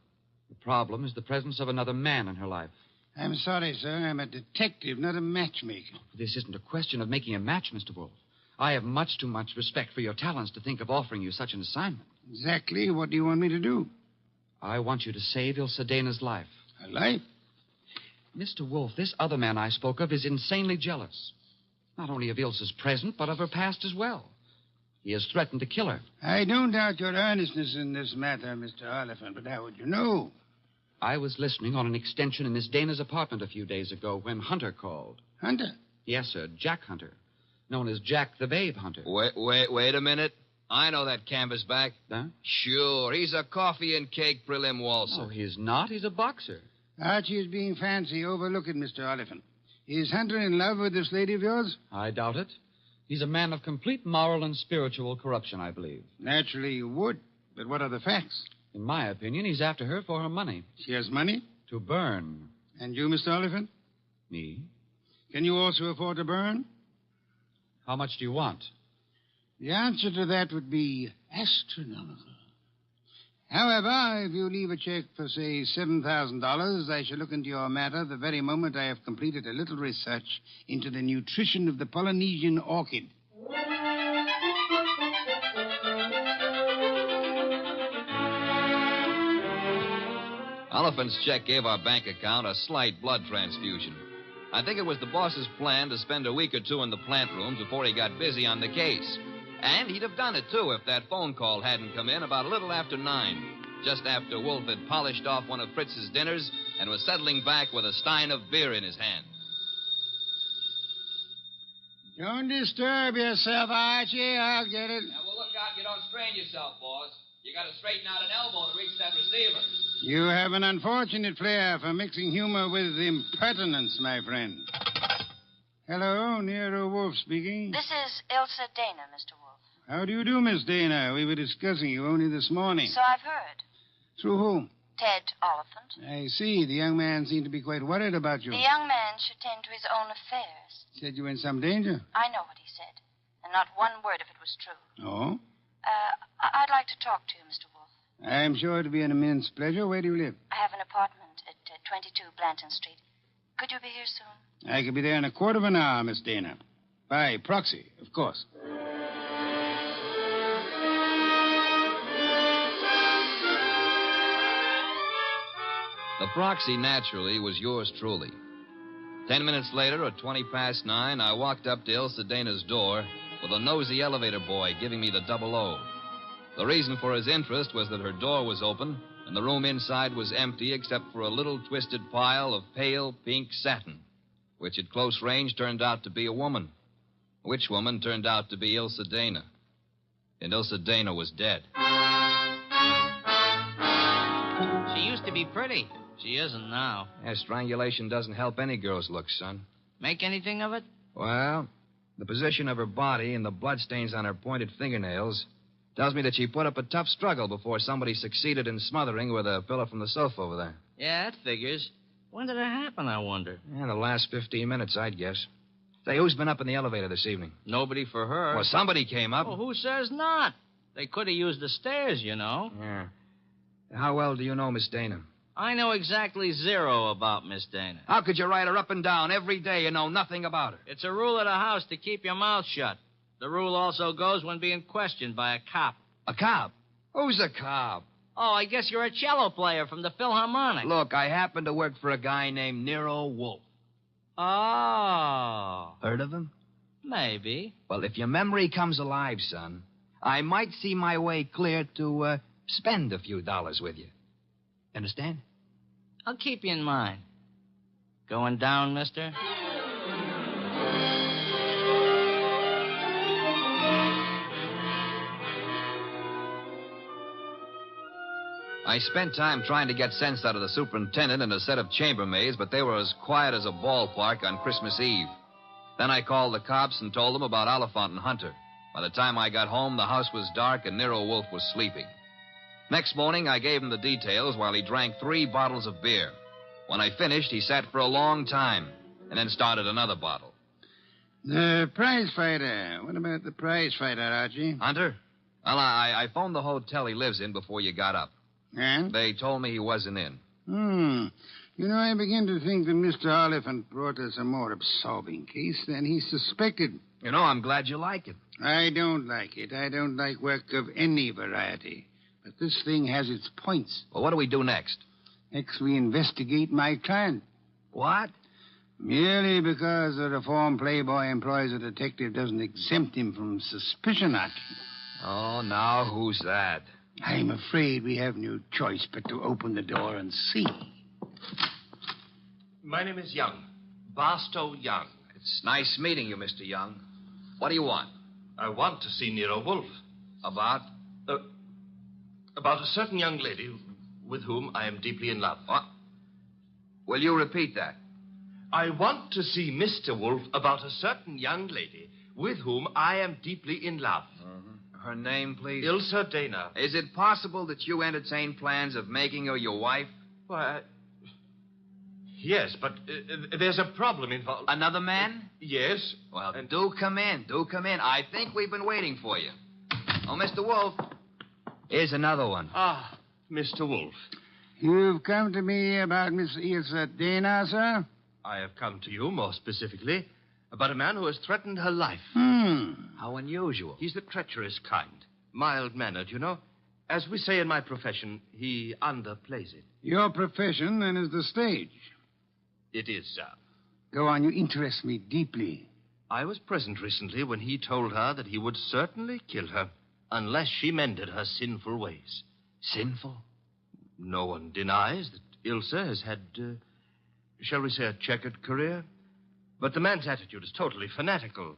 The problem is the presence of another man in her life.
I'm sorry, sir. I'm a detective, not a matchmaker.
This isn't a question of making a match, Mr. Wolf. I have much too much respect for your talents to think of offering you such an assignment.
Exactly. What do you want me to do?
I want you to save Ilse Dana's life.
Her life?
Mr. Wolf, this other man I spoke of is insanely jealous. Not only of Ilse's present, but of her past as well. He has threatened to kill her.
I don't doubt your earnestness in this matter, Mr. Oliphant, but how would you know?
I was listening on an extension in Miss Dana's apartment a few days ago when Hunter called.
Hunter?
Yes, sir, Jack Hunter. Known as Jack the Babe Hunter.
Wait a minute. I know that canvasback.
Huh?
Sure, he's a coffee and cake prelim waltzer.
Oh, he's not. He's a boxer.
Archie is being fancy. Overlook it, Mr. Oliphant. Is Hunter in love with this lady of yours?
I doubt it. He's a man of complete moral and spiritual corruption, I believe.
Naturally you would. But what are the facts?
In my opinion, he's after her for her money.
She has money?
To burn.
And you, Mr. Oliphant?
Me?
Can you also afford to burn?
How much do you want?
The answer to that would be astronomical. However, if you leave a check for, say, $7,000, I shall look into your matter the very moment I have completed a little research into the nutrition of the Polynesian orchid.
Oliphant's check gave our bank account a slight blood transfusion. I think it was the boss's plan to spend a week or two in the plant rooms before he got busy on the case. And he'd have done it, too, if that phone call hadn't come in about a little after 9, just after Wolf had polished off one of Fritz's dinners and was settling back with a stein of beer in his hand.
Don't disturb yourself, Archie. I'll get it.
Now, well, look out you don't strain yourself, boss. You got to straighten out an elbow to reach that receiver.
You have an unfortunate flair for mixing humor with impertinence, my friend. Hello, Nero Wolf speaking.
This is Elsa Dana, Mr. Wolf.
How do you do, Miss Dana? We were discussing you only this morning.
So I've heard.
Through whom?
Ted Oliphant.
I see. The young man seemed to be quite worried about you.
The young man should tend to his own affairs.
Said you were in some danger.
I know what he said, and not one word of it was true.
Oh?
I'd like to talk to you, Mr. Wolf.
I'm sure it'll be an immense pleasure. Where do you live?
I have an apartment at 22 Blanton Street. Could you be here soon?
I could be there in a quarter of an hour, Miss Dana. By proxy, of course.
The proxy, naturally, was yours truly. 10 minutes later, at 20 past 9, I walked up to Elsa Dana's door with a nosy elevator boy giving me the 00. The reason for his interest was that her door was open and the room inside was empty except for a little twisted pile of pale pink satin, which at close range turned out to be a woman. Which woman turned out to be Elsa Dana. And Elsa Dana was dead.
She used to be pretty. She isn't now.
Yeah, strangulation doesn't help any girl's looks, son.
Make anything of it?
Well, the position of her body and the bloodstains on her pointed fingernails tells me that she put up a tough struggle before somebody succeeded in smothering her with a pillow from the sofa over there.
Yeah, that figures. When did it happen, I wonder?
Yeah, the last 15 minutes, I'd guess. Say, who's been up in the elevator this evening?
Nobody for her.
Well, somebody came up.
Well, who says not? They could have used the stairs, you know.
Yeah. How well do you know Miss Dana?
I know exactly zero about Miss Dana.
How could you ride her up and down every day and know nothing about her?
It's a rule of the house to keep your mouth shut. The rule also goes when being questioned by a cop.
A cop? Who's a cop?
Oh, I guess you're a cello player from the Philharmonic.
Look, I happen to work for a guy named Nero Wolf.
Oh.
Heard of him?
Maybe.
Well, if your memory comes alive, son, I might see my way clear to spend a few dollars with you. Understand?
I'll keep you in mind. Going down, mister?
I spent time trying to get sense out of the superintendent and a set of chambermaids, but they were as quiet as a ballpark on Christmas Eve. Then I called the cops and told them about Oliphant and Hunter. By the time I got home, the house was dark and Nero Wolf was sleeping. Next morning, I gave him the details while he drank 3 bottles of beer. When I finished, he sat for a long time and then started another bottle.
The prize fighter. What about the prize fighter, Archie?
Hunter? Well, I phoned the hotel he lives in before you got up.
And?
They told me he wasn't in.
You know, I begin to think that Mr. Oliphant brought us a more absorbing case than he suspected.
You know, I'm glad you like it.
I don't like it. I don't like work of any variety. But this thing has its points.
Well, what do we do next?
Next, we investigate my client.
What?
Merely because a reformed playboy employs a detective doesn't exempt him from suspicion, Archie.
Oh, now who's that?
I'm afraid we have no choice but to open the door and see.
My name is Young. Barstow Young.
It's nice meeting you, Mr. Young. What do you want?
I want to see Nero Wolf.
About?
About a certain young lady with whom I am deeply in love.
What? Will you repeat that?
I want to see Mr. Wolf about a certain young lady with whom I am deeply in love.
Her name, please?
Elsa Dana.
Is it possible that you entertain plans of making her your wife?
Why, yes, but there's a problem involved.
Another man?
Yes.
Well, do come in. Do come in. I think we've been waiting for you. Oh, Mr. Wolf. Here's another one.
Ah, Mr. Wolf.
You've come to me about Miss Elsa Dana, sir?
I have come to you, more specifically, about a man who has threatened her life.
How unusual.
He's the treacherous kind. Mild-mannered, you know. As we say in my profession, he underplays it.
Your profession, then, is the stage.
It is, sir.
Go on, you interest me deeply.
I was present recently when he told her that he would certainly kill her unless she mended her sinful ways.
Sinful?
No one denies that Ilse has had, shall we say, a checkered career. But the man's attitude is totally fanatical.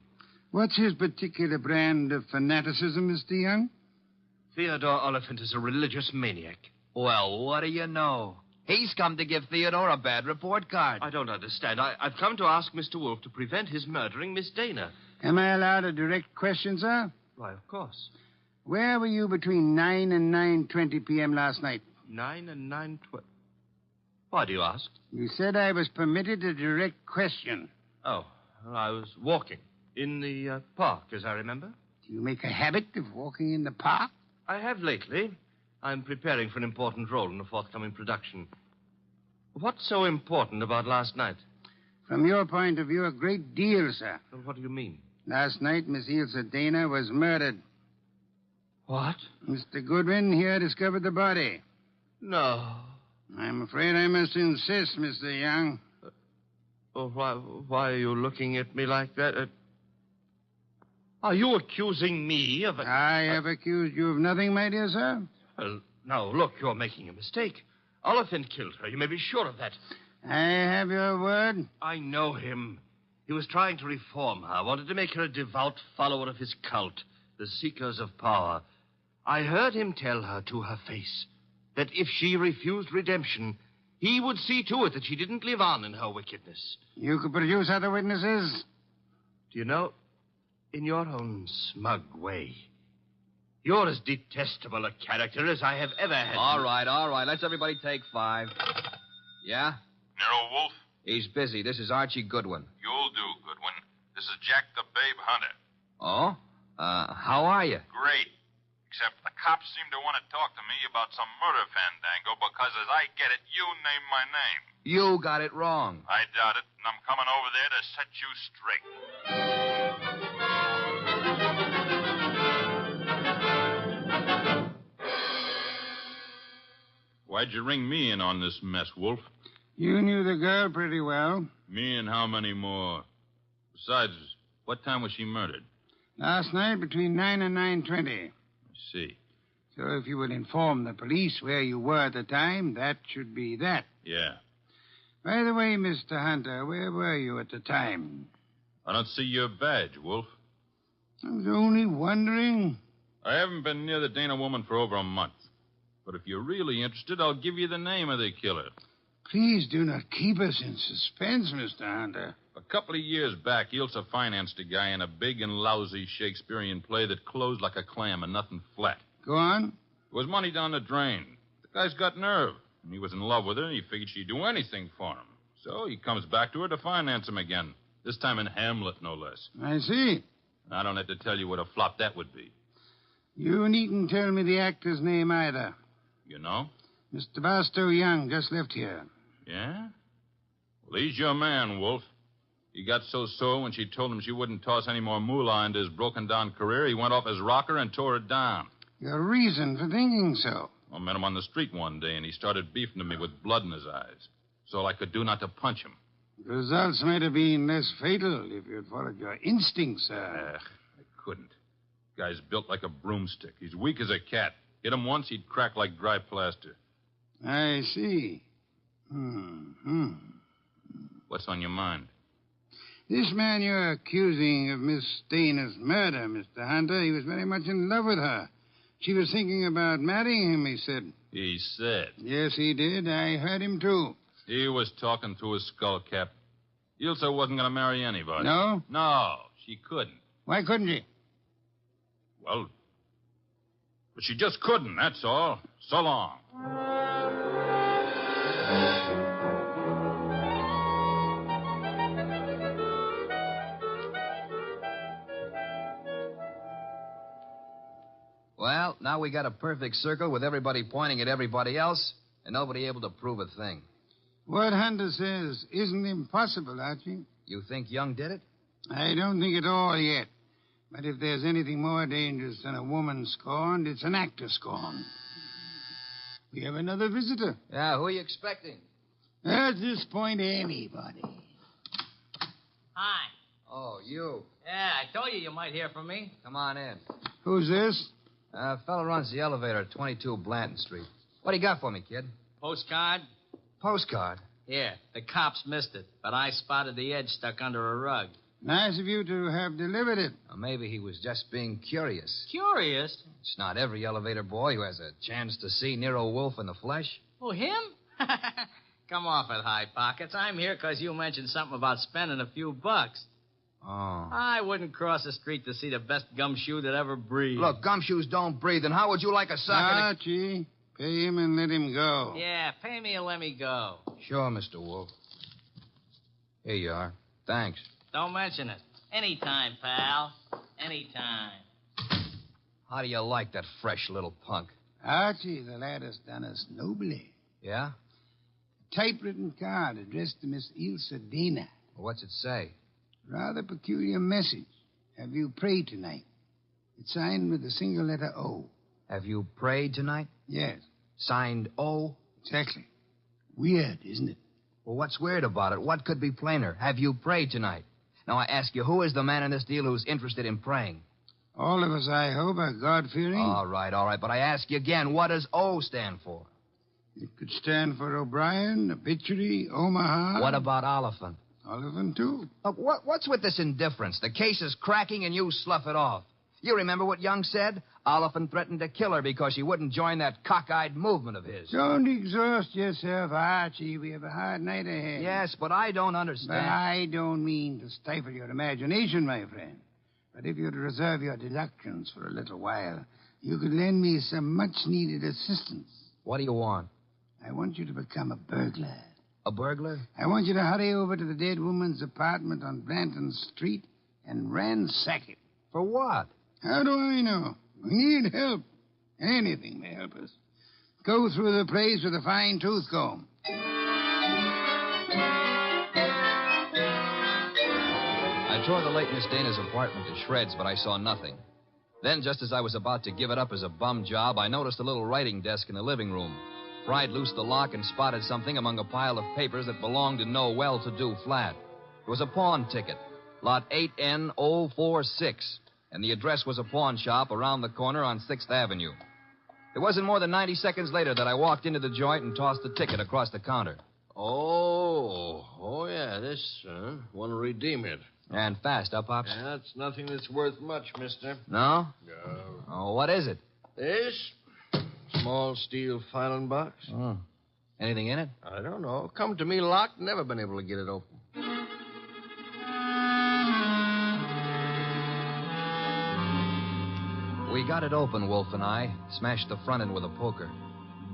What's his particular brand of fanaticism, Mr. Young?
Theodore Oliphant is a religious maniac.
Well, what do you know? He's come to give Theodore a bad report card.
I don't understand. I've come to ask Mr. Wolfe to prevent his murdering Miss Dana.
Am I allowed a direct question, sir?
Why, of course.
Where were you between 9 and 9:20 p.m. last night?
9 and 9:20. Why do you ask?
You said I was permitted a direct question.
Oh, well, I was walking in the park, as I remember.
Do you make a habit of walking in the park?
I have lately. I'm preparing for an important role in a forthcoming production. What's so important about last night?
From your point of view, a great deal, sir.
Well, what do you mean?
Last night, Miss Ilse Dana was murdered.
What?
Mr. Goodwin here discovered the body.
No.
I'm afraid I must insist, Mr. Young.
Why are you looking at me like that? Are you accusing me of...
I have accused you of nothing, my dear sir.
Well, now, look, you're making a mistake. Oliphant killed her. You may be sure of that.
I have your word.
I know him. He was trying to reform her, wanted to make her a devout follower of his cult, the Seekers of Power. I heard him tell her to her face that if she refused redemption, he would see to it that she didn't live on in her wickedness.
You could produce other witnesses?
Do you know, in your own smug way, you're as detestable a character as I have ever had.
All right. Let's everybody take 5. Yeah?
Nero Wolf?
He's busy. This is Archie Goodwin.
You'll do, Goodwin. This is Jack the Babe Hunter.
Oh? How are you?
Great. Except the cops seem to want to talk to me about some murder fandango because, as I get it, you named my name.
You got it wrong.
I doubt it, and I'm coming over there to set you straight.
Why'd you ring me in on this mess, Wolf?
You knew the girl pretty well.
Me and how many more? Besides, what time was she murdered?
Last night between 9 and 9:20.
I see.
So if you would inform the police where you were at the time, that should be that.
Yeah.
By the way, Mr. Hunter, where were you at the time?
I don't see your badge, Wolf.
I was only wondering.
I haven't been near the Dana woman for over a month. But if you're really interested, I'll give you the name of the killer.
Please do not keep us in suspense, Mr. Hunter.
A couple of years back, Ilse financed a guy in a big and lousy Shakespearean play that closed like a clam and nothing flat.
Go on.
It was money down the drain. The guy's got nerve. And he was in love with her, and he figured she'd do anything for him. So he comes back to her to finance him again. This time in Hamlet, no less.
I see.
I don't have to tell you what a flop that would be.
You needn't tell me the actor's name either.
You know?
Mr. Barstow Young just left here.
Yeah? Well, he's your man, Wolf. He got so sore when she told him she wouldn't toss any more moolah into his broken-down career, he went off his rocker and tore it down.
Your reason for thinking so?
I met him on the street one day, and he started beefing to me with blood in his eyes. So all I could do not to punch him.
The results might have been less fatal if you'd followed your instincts, sir.
I couldn't. Guy's built like a broomstick. He's weak as a cat. Hit him once, he'd crack like dry plaster.
I see.
What's on your mind?
This man you're accusing of Miss Dana's murder, Mr. Hunter, he was very much in love with her. She was thinking about marrying him, he said.
He said?
Yes, he did. I heard him, too.
He was talking through his skull cap. Ilse wasn't going to marry anybody.
No?
No, she couldn't.
Why couldn't she?
Well, but she just couldn't, that's all. So long.
Well, now we got a perfect circle with everybody pointing at everybody else and nobody able to prove a thing.
What Hunter says isn't impossible, Archie.
You think Young did it?
I don't think at all yet. But if there's anything more dangerous than a woman scorned, it's an actor scorned. We have another visitor.
Yeah, who are you expecting?
At this point, anybody.
Hi.
Oh, you.
Yeah, I told you might hear from me.
Come on in.
Who's this?
Fellow runs the elevator at 22 Blanton Street. What do you got for me, kid?
Postcard?
Postcard?
Yeah, the cops missed it, but I spotted the edge stuck under a rug.
Nice of you to have delivered it.
Or maybe he was just being curious.
Curious?
It's not every elevator boy who has a chance to see Nero Wolfe in the flesh.
Oh, him? Come off it, High Pockets. I'm here because you mentioned something about spending a few bucks.
Oh.
I wouldn't cross the street to see the best gumshoe that ever breathed.
Look, gumshoes don't breathe, and how would you like a sucker?
Archie, pay him and let him go.
Yeah, pay me and let me go.
Sure, Mr. Wolfe. Here you are. Thanks.
Don't mention it. Anytime, pal. Anytime.
How do you like that fresh little punk?
Archie, the lad has done us nobly.
Yeah?
A typewritten card addressed to Miss Ilse Dana.
What's it say?
Rather peculiar message. Have you prayed tonight? It's signed with a single letter O.
Have you prayed tonight?
Yes.
Signed O?
Exactly. Weird, isn't it?
Well, what's weird about it? What could be plainer? Have you prayed tonight? Now, I ask you, who is the man in this deal who's interested in praying?
All of us, I hope, are God-fearing.
All right. But I ask you again, what does O stand for?
It could stand for O'Brien, Obituary, Omaha.
What about Oliphant?
Oliphant, too.
Look, what's with this indifference? The case is cracking and you slough it off. You remember what Young said? Oliphant threatened to kill her because she wouldn't join that cockeyed movement of his.
Don't exhaust yourself, Archie. We have a hard night ahead.
Yes, but I don't understand.
But I don't mean to stifle your imagination, my friend. But if you'd reserve your deductions for a little while, you could lend me some much-needed assistance.
What do you want?
I want you to become a burglar.
A burglar?
I want you to hurry over to the dead woman's apartment on Blanton Street and ransack it.
For what?
How do I know? We need help. Anything may help us. Go through the place with a fine-tooth comb.
I tore the late Miss Dana's apartment to shreds, but I saw nothing. Then, just as I was about to give it up as a bum job, I noticed a little writing desk in the living room. Pried loose the lock and spotted something among a pile of papers that belonged to no well-to-do flat. It was a pawn ticket, lot 8N046, and the address was a pawn shop around the corner on 6th Avenue. It wasn't more than 90 seconds later that I walked into the joint and tossed the ticket across the counter.
Oh, yeah, this, want to redeem it.
And fast, huh, Pops?
That's nothing that's worth much, mister.
No?
No.
Oh, what is it?
This? Small steel filing box.
Oh. Anything in it?
I don't know. Come to me locked, never been able to get it open.
We got it open, Wolf and I. Smashed the front end with a poker.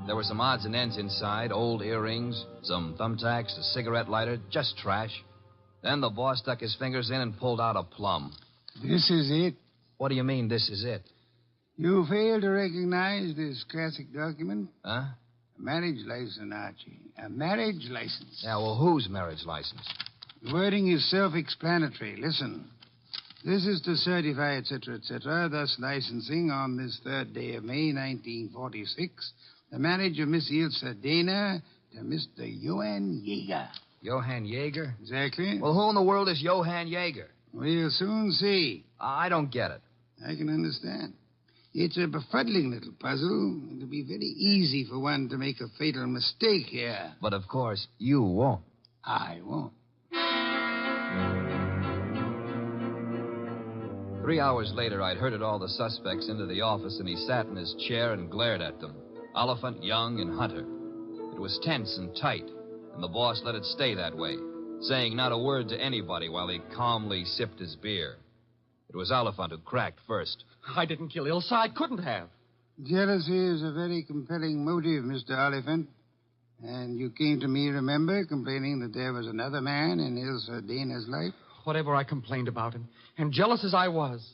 There were some odds and ends inside, old earrings, some thumbtacks, a cigarette lighter, just trash. Then the boss stuck his fingers in and pulled out a plum.
This is it?
What do you mean, this is it?
You fail to recognize this classic document?
Huh?
A marriage license, Archie. A marriage license.
Yeah, well, whose marriage license?
The wording is self-explanatory. Listen. This is to certify, etc., thus licensing on this 3rd day of May, 1946, the marriage of Miss Ilse Dana to Mr. Johann Jaeger.
Johann Jaeger?
Exactly.
Well, who in the world is Johann Jaeger?
We'll soon see.
I don't get it.
I can understand. It's a befuddling little puzzle. It'll be very easy for one to make a fatal mistake here.
But, of course, you won't.
I won't.
3 hours later, I'd herded all the suspects into the office, and he sat in his chair and glared at them. Oliphant, Young, and Hunter. It was tense and tight, and the boss let it stay that way, saying not a word to anybody while he calmly sipped his beer. It was Oliphant who cracked first.
I didn't kill Ilse. I couldn't have.
Jealousy is a very compelling motive, Mr. Oliphant. And you came to me, remember, complaining that there was another man in Ilse Dana's life?
Whatever I complained about, and jealous as I was,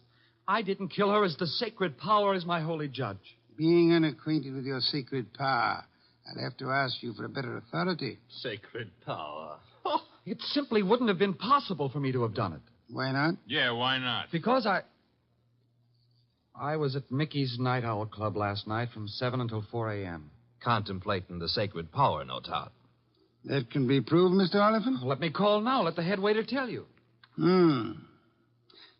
I didn't kill her as the sacred power is my holy judge.
Being unacquainted with your sacred power, I'll have to ask you for a better authority.
Sacred power.
Oh, it simply wouldn't have been possible for me to have done it.
Why not?
Yeah, why not?
Because I was at Mickey's Night Owl Club last night from 7 until 4 a.m.
contemplating the sacred power, no doubt.
That can be proved, Mr. Oliphant?
Let me call now. Let the head waiter tell you.
Will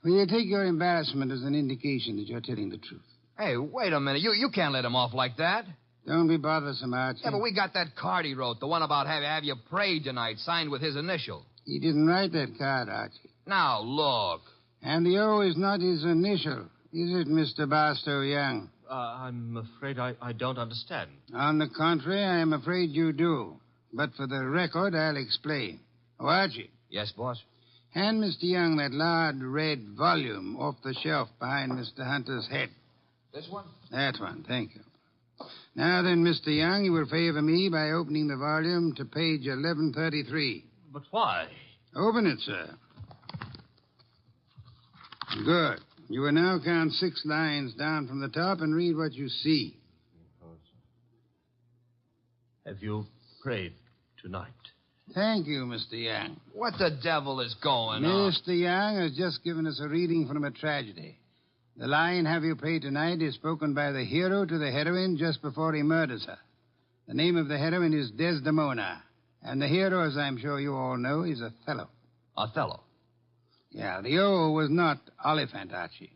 you take your embarrassment as an indication that you're telling the truth?
Hey, wait a minute. You can't let him off like that.
Don't be bothersome, Archie.
Yeah, but we got that card he wrote, the one about have you prayed tonight, signed with his initial.
He didn't write that card, Archie.
Now, look.
And the O is not his initial, is it, Mr. Barstow Young?
I'm afraid I don't understand.
On the contrary, I am afraid you do. But for the record, I'll explain. Oh, Archie.
Yes, boss?
Hand Mr. Young that large red volume off the shelf behind Mr. Hunter's head.
This one?
That one, thank you. Now then, Mr. Young, you will favor me by opening the volume to page 1133.
But why?
Open it, sir. Good. You will now count 6 lines down from the top and read what you see.
Have you prayed tonight?
Thank you, Mr. Young.
What the devil is going on?
Mr. Young has just given us a reading from a tragedy. The line, have you prayed tonight, is spoken by the hero to the heroine just before he murders her. The name of the heroine is Desdemona. And the hero, as I'm sure you all know, is Othello.
Othello?
Yeah, the O was not Oliphant, Archie.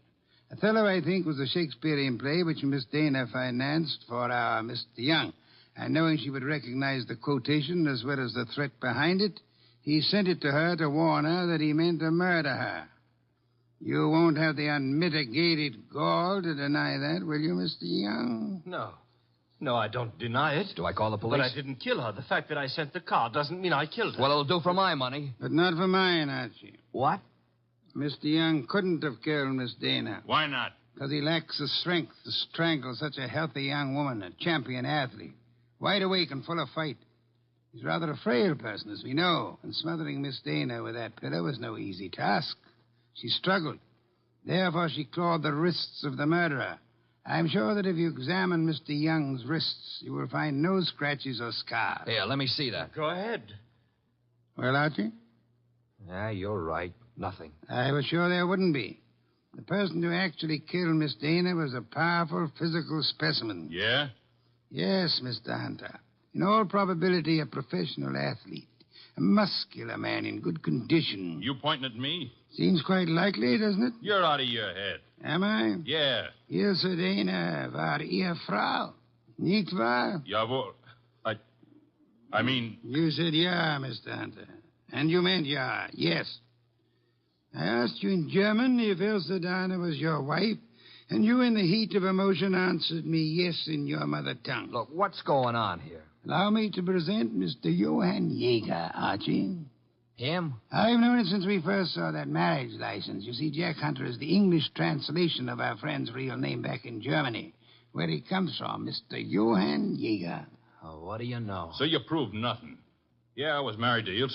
Othello, I think, was a Shakespearean play which Miss Dana financed for our Mr. Young. And knowing she would recognize the quotation as well as the threat behind it, he sent it to her to warn her that he meant to murder her. You won't have the unmitigated gall to deny that, will you, Mr. Young?
No. No, I don't deny it.
Do I call the police?
But I didn't kill her. The fact that I sent the card doesn't mean I killed her.
Well, it'll do for my money.
But not for mine, Archie.
What?
Mr. Young couldn't have killed Miss Dana.
Why not?
Because he lacks the strength to strangle such a healthy young woman, a champion athlete. Wide awake and full of fight. He's rather a frail person, as we know, and smothering Miss Dana with that pillow was no easy task. She struggled. Therefore, she clawed the wrists of the murderer. I'm sure that if you examine Mr. Young's wrists, you will find no scratches or scars.
Here, let me see that.
Go ahead.
Well, Archie?
Yeah, you're right. Nothing.
I was sure there wouldn't be. The person who actually killed Miss Dana was a powerful physical specimen.
Yeah?
Yes, Mr. Hunter. In all probability, a professional athlete. A muscular man in good condition.
You pointing at me?
Seems quite likely, doesn't it?
You're out of your head.
Am I?
Yeah.
Ilse Dana war Ehefrau. Nicht wahr?
Jawohl. I mean...
You said yeah, Mr. Hunter. And you meant yeah, yes. I asked you in German if Ilse Dana was your wife, and you, in the heat of emotion, answered me yes in your mother tongue.
Look, what's going on here?
Allow me to present Mr. Johann Jaeger, Archie.
Him?
I've known it since we first saw that marriage license. You see, Jack Hunter is the English translation of our friend's real name back in Germany, where he comes from, Mr. Johann Jaeger.
Oh, what do you know?
So you proved nothing. Yeah, I was married to Ilse.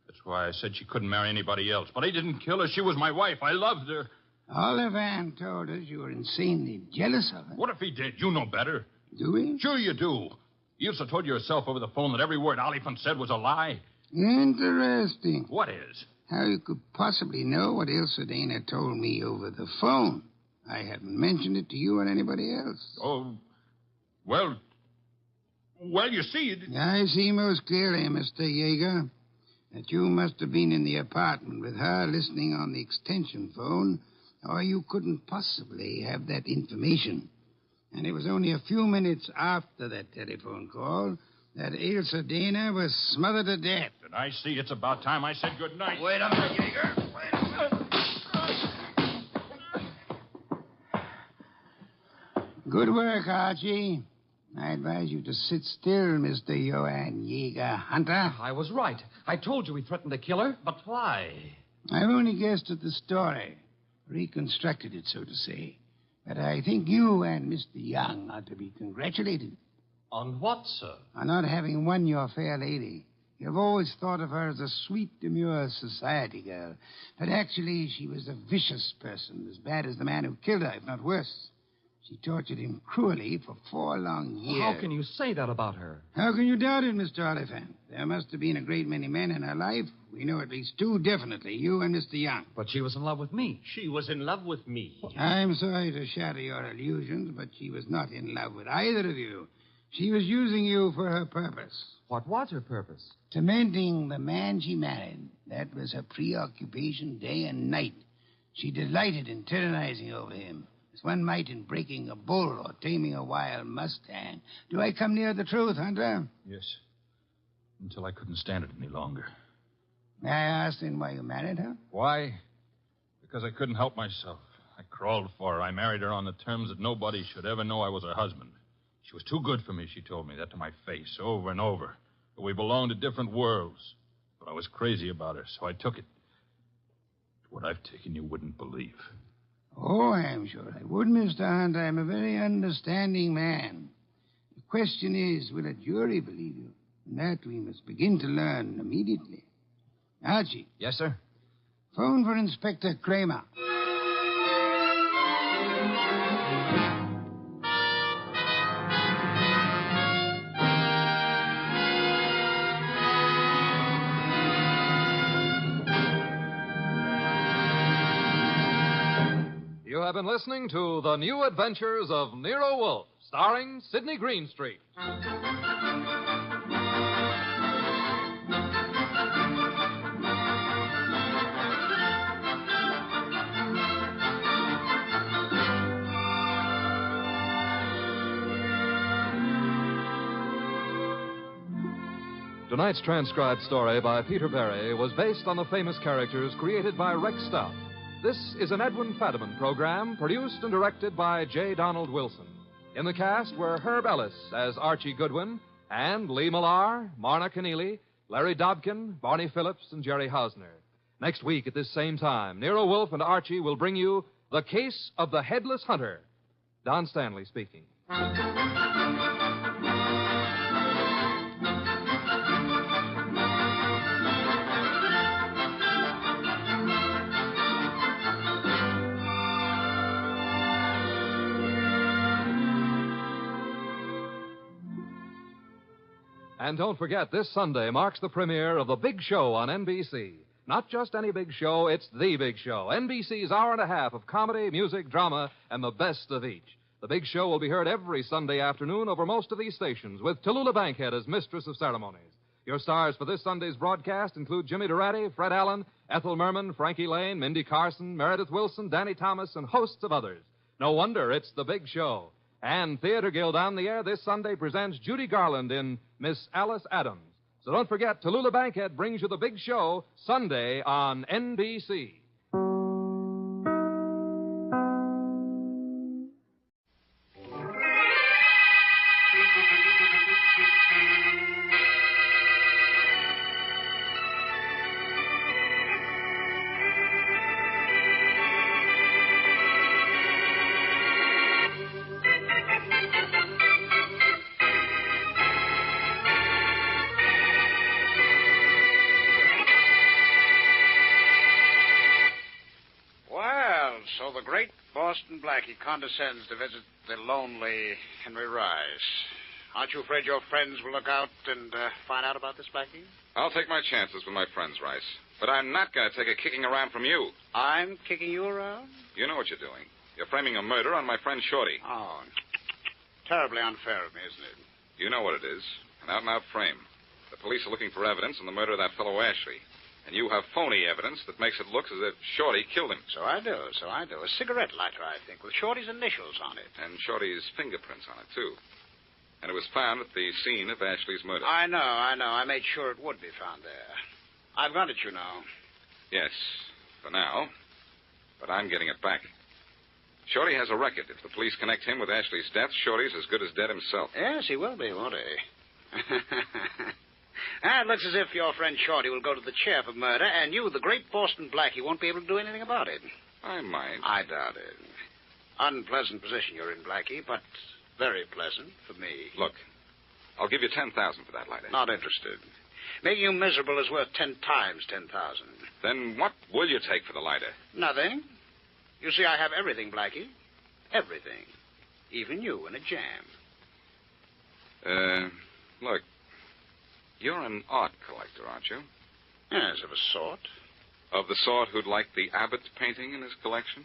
That's why I said she couldn't marry anybody else. But I didn't kill her. She was my wife. I loved her.
Oliphant told us you were insanely jealous of her.
What if he did? You know better.
Do we?
Sure you do. Ilse told you herself over the phone that every word Oliphant said was a lie.
Interesting.
What is?
How you could possibly know what Ilse Dana told me over the phone. I haven't mentioned it to you or anybody else.
Oh, well, you see...
I see most clearly, Mr. Jaeger, that you must have been in the apartment with her listening on the extension phone, or you couldn't possibly have that information. And it was only a few minutes after that telephone call that Ilse Dana was smothered to death.
And I see it's about time I said good night.
Wait a minute, Jaeger. Wait a minute.
Good work, Archie. I advise you to sit still, Mr. Johann Jaeger Hunter.
I was right. I told you he threatened to kill her.
But why?
I've only guessed at the story. Reconstructed it, so to say. But I think you and Mr. Young ought to be congratulated.
On what, sir?
On not having won your fair lady. You've always thought of her as a sweet, demure society girl. But actually, she was a vicious person, as bad as the man who killed her, if not worse. She tortured him cruelly for 4 long years.
How can you say that about her?
How can you doubt it, Mr. Oliphant? There must have been a great many men in her life. We know at least 2 definitely, you and Mr. Young.
But she was in love with me.
She was in love with me.
I'm sorry to shatter your illusions, but she was not in love with either of you. She was using you for her purpose.
What was her purpose?
Tormenting the man she married. That was her preoccupation day and night. She delighted in tyrannizing over him, as one might in breaking a bull or taming a wild mustang. Do I come near the truth, Hunter?
Yes. Until I couldn't stand it any longer.
May I ask then why you married her?
Why? Because I couldn't help myself. I crawled for her. I married her on the terms that nobody should ever know I was her husband. She was too good for me, she told me that to my face over and over. But we belonged to different worlds. But I was crazy about her, so I took it. What I've taken you wouldn't believe.
Oh, I'm sure I would, Mr. Hunt. I'm a very understanding man. The question is, will a jury believe you? And that we must begin to learn immediately. Archie.
Yes, sir?
Phone for Inspector Kramer.
You have been listening to The New Adventures of Nero Wolfe, starring Sidney Greenstreet. Tonight's transcribed story by Peter Berry was based on the famous characters created by Rex Stout. This is an Edwin Fadiman program produced and directed by J. Donald Wilson. In the cast were Herb Ellis as Archie Goodwin and Lee Millar, Marna Keneally, Larry Dobkin, Barney Phillips, and Jerry Hausner. Next week at this same time, Nero Wolfe and Archie will bring you The Case of the Headless Hunter. Don Stanley speaking. And don't forget, this Sunday marks the premiere of The Big Show on NBC. Not just any big show, it's the big show. NBC's hour and a half of comedy, music, drama, and the best of each. The Big Show will be heard every Sunday afternoon over most of these stations, with Tallulah Bankhead as mistress of ceremonies. Your stars for this Sunday's broadcast include Jimmy Durante, Fred Allen, Ethel Merman, Frankie Lane, Mindy Carson, Meredith Wilson, Danny Thomas, and hosts of others. No wonder it's The Big Show. And Theater Guild on the air this Sunday presents Judy Garland in Miss Alice Adams. So don't forget, Tallulah Bankhead brings you The Big Show Sunday on NBC.
So the great Boston Blackie condescends to visit the lonely Henry Rice. Aren't you afraid your friends will look out and find out about this, Blackie?
I'll take my chances with my friends, Rice. But I'm not going to take a kicking around from you.
I'm kicking you around?
You know what you're doing. You're framing a murder on my friend Shorty.
Oh, terribly unfair of me, isn't it?
You know what it is. An out-and-out frame. The police are looking for evidence on the murder of that fellow Ashley. And you have phony evidence that makes it look as if Shorty killed him.
So I do. A cigarette lighter, I think, with Shorty's initials on it.
And Shorty's fingerprints on it, too. And it was found at the scene of Ashley's murder.
I know. I made sure it would be found there. I've got it, you know.
Yes, for now. But I'm getting it back. Shorty has a record. If the police connect him with Ashley's death, Shorty's as good as dead himself.
Yes, he will be, won't he? It looks as if your friend Shorty will go to the chair for murder, and you, the great Boston Blackie, won't be able to do anything about it.
I might.
I doubt it. Unpleasant position you're in, Blackie, but very pleasant for me.
Look, I'll give you $10,000 for that lighter.
Not interested. Making you miserable is worth 10 times 10,000.
Then what will you take for the lighter?
Nothing. You see, I have everything, Blackie. Everything. Even you in a jam.
Look, you're an art collector, aren't you?
Yes, of a sort.
Of the sort who'd like the Abbott painting in his collection?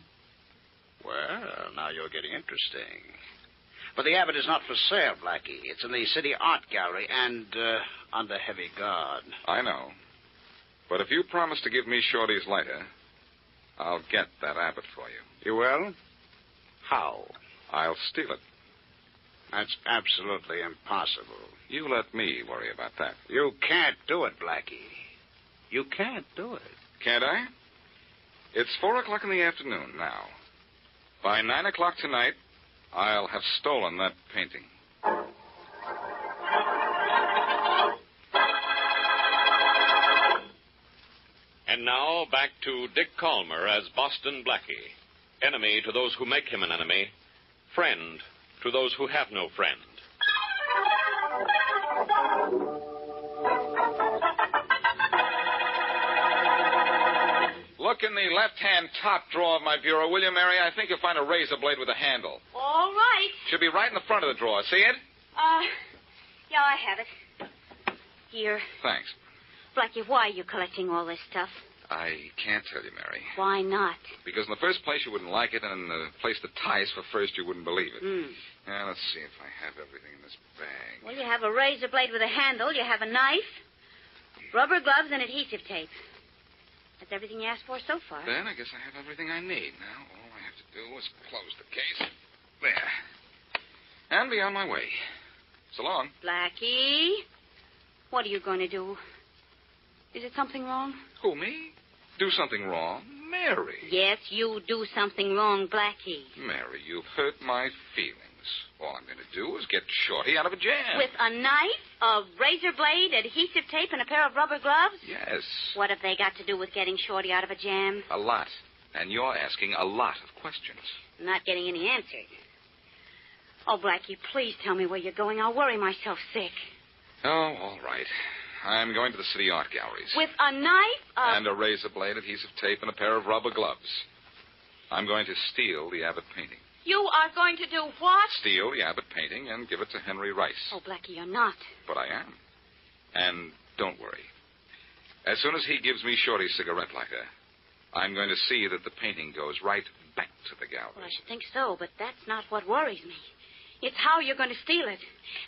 Well, now you're getting interesting. But the Abbott is not for sale, Blackie. It's in the City Art Gallery and under heavy guard.
I know. But if you promise to give me Shorty's lighter, I'll get that Abbott for you.
You will? How?
I'll steal it.
That's absolutely impossible.
You let me worry about that.
You can't do it, Blackie. You can't do it.
Can't I? It's 4 o'clock in the afternoon now. By 9 o'clock tonight, I'll have stolen that painting.
And now back to Dick Calmer as Boston Blackie. Enemy to those who make him an enemy. Friend to those who have no friend.
Look in the left-hand top drawer of my bureau, will you, Mary? I think you'll find a razor blade with a handle.
All right.
Should be right in the front of the drawer. See it?
Yeah, I have it. Here.
Thanks.
Blackie, why are you collecting all this stuff?
I can't tell you, Mary.
Why not?
Because in the first place, you wouldn't like it, and in the place to tie us for first, you wouldn't believe it. Now, let's see if I have everything in this bag.
Well, you have a razor blade with a handle. You have a knife, rubber gloves, and adhesive tape. That's everything you asked for so far.
Then I guess I have everything I need. Now, all I have to do is close the case. There. And be on my way. So long.
Blackie, what are you going to do? Is it something wrong?
Who, me? Do something wrong? Mary.
Yes, you do something wrong, Blackie.
Mary, you've hurt my feelings. All I'm going to do is get Shorty out of a jam.
With a knife, a razor blade, adhesive tape, and a pair of rubber gloves?
Yes.
What have they got to do with getting Shorty out of a jam?
A lot. And you're asking a lot of questions.
I'm not getting any answers. Oh, Blackie, please tell me where you're going. I'll worry myself sick.
Oh, all right. I'm going to the City Art Galleries.
With a knife?
And a razor blade, adhesive tape, and a pair of rubber gloves. I'm going to steal the Abbott painting.
You are going to do what?
Steal the Abbott painting and give it to Henry Rice.
Oh, Blackie, you're not.
But I am. And don't worry. As soon as he gives me Shorty's cigarette lighter, I'm going to see that the painting goes right back to the galleries.
Well, I should think so, but that's not what worries me. It's how you're going to steal it.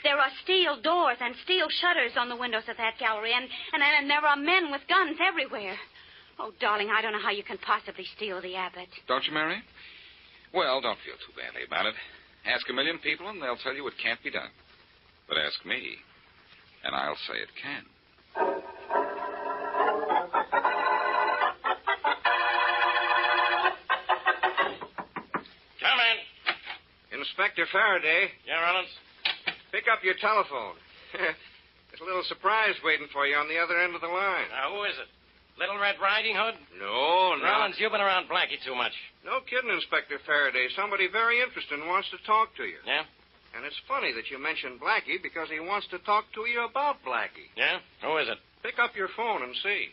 There are steel doors and steel shutters on the windows of that gallery, and there are men with guns everywhere. Oh, darling, I don't know how you can possibly steal the Abbott.
Don't you, Mary? Well, don't feel too badly about it. Ask a million people, and they'll tell you it can't be done. But ask me, and I'll say it can.
Come in. Inspector Faraday.
Yeah, Rollins?
Pick up your telephone. There's a little surprise waiting for you on the other end of the line.
Now, who is it? Little Red Riding Hood?
No.
Rollins, you've been around Blackie too much.
No kidding, Inspector Faraday. Somebody very interesting wants to talk to you.
Yeah?
And it's funny that you mentioned Blackie because he wants to talk to you about Blackie.
Yeah? Who is it?
Pick up your phone and see.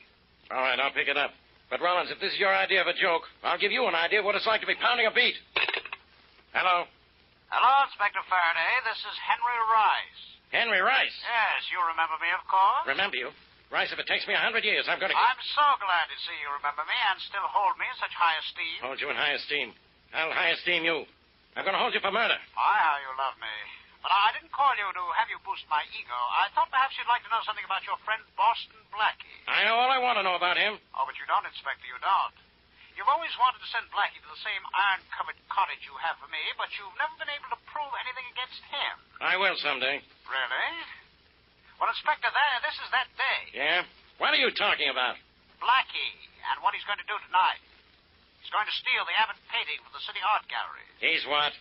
All right, I'll pick it up. But, Rollins, if this is your idea of a joke, I'll give you an idea of what it's like to be pounding a beat. Hello?
Hello, Inspector Faraday. This is Henry Rice.
Henry Rice?
Yes, you remember me, of course.
Remember you? Rice, if it takes me 100 years, I'm going to...
I'm so glad to see you remember me and still hold me in such high esteem.
Hold you in high esteem. I'll high esteem you. I'm going to hold you for murder.
My, how you love me. But I didn't call you to have you boost my ego. I thought perhaps you'd like to know something about your friend Boston Blackie.
I know all I want to know about him.
Oh, but you don't, Inspector, you don't. You've always wanted to send Blackie to the same iron-covered cottage you have for me, but you've never been able to prove anything against him.
I will someday.
Really? Well, Inspector, this is that day.
Yeah? What are you talking about?
Blackie, and what he's going to do tonight. He's going to steal the Abbott painting from the City Art Gallery.
He's what?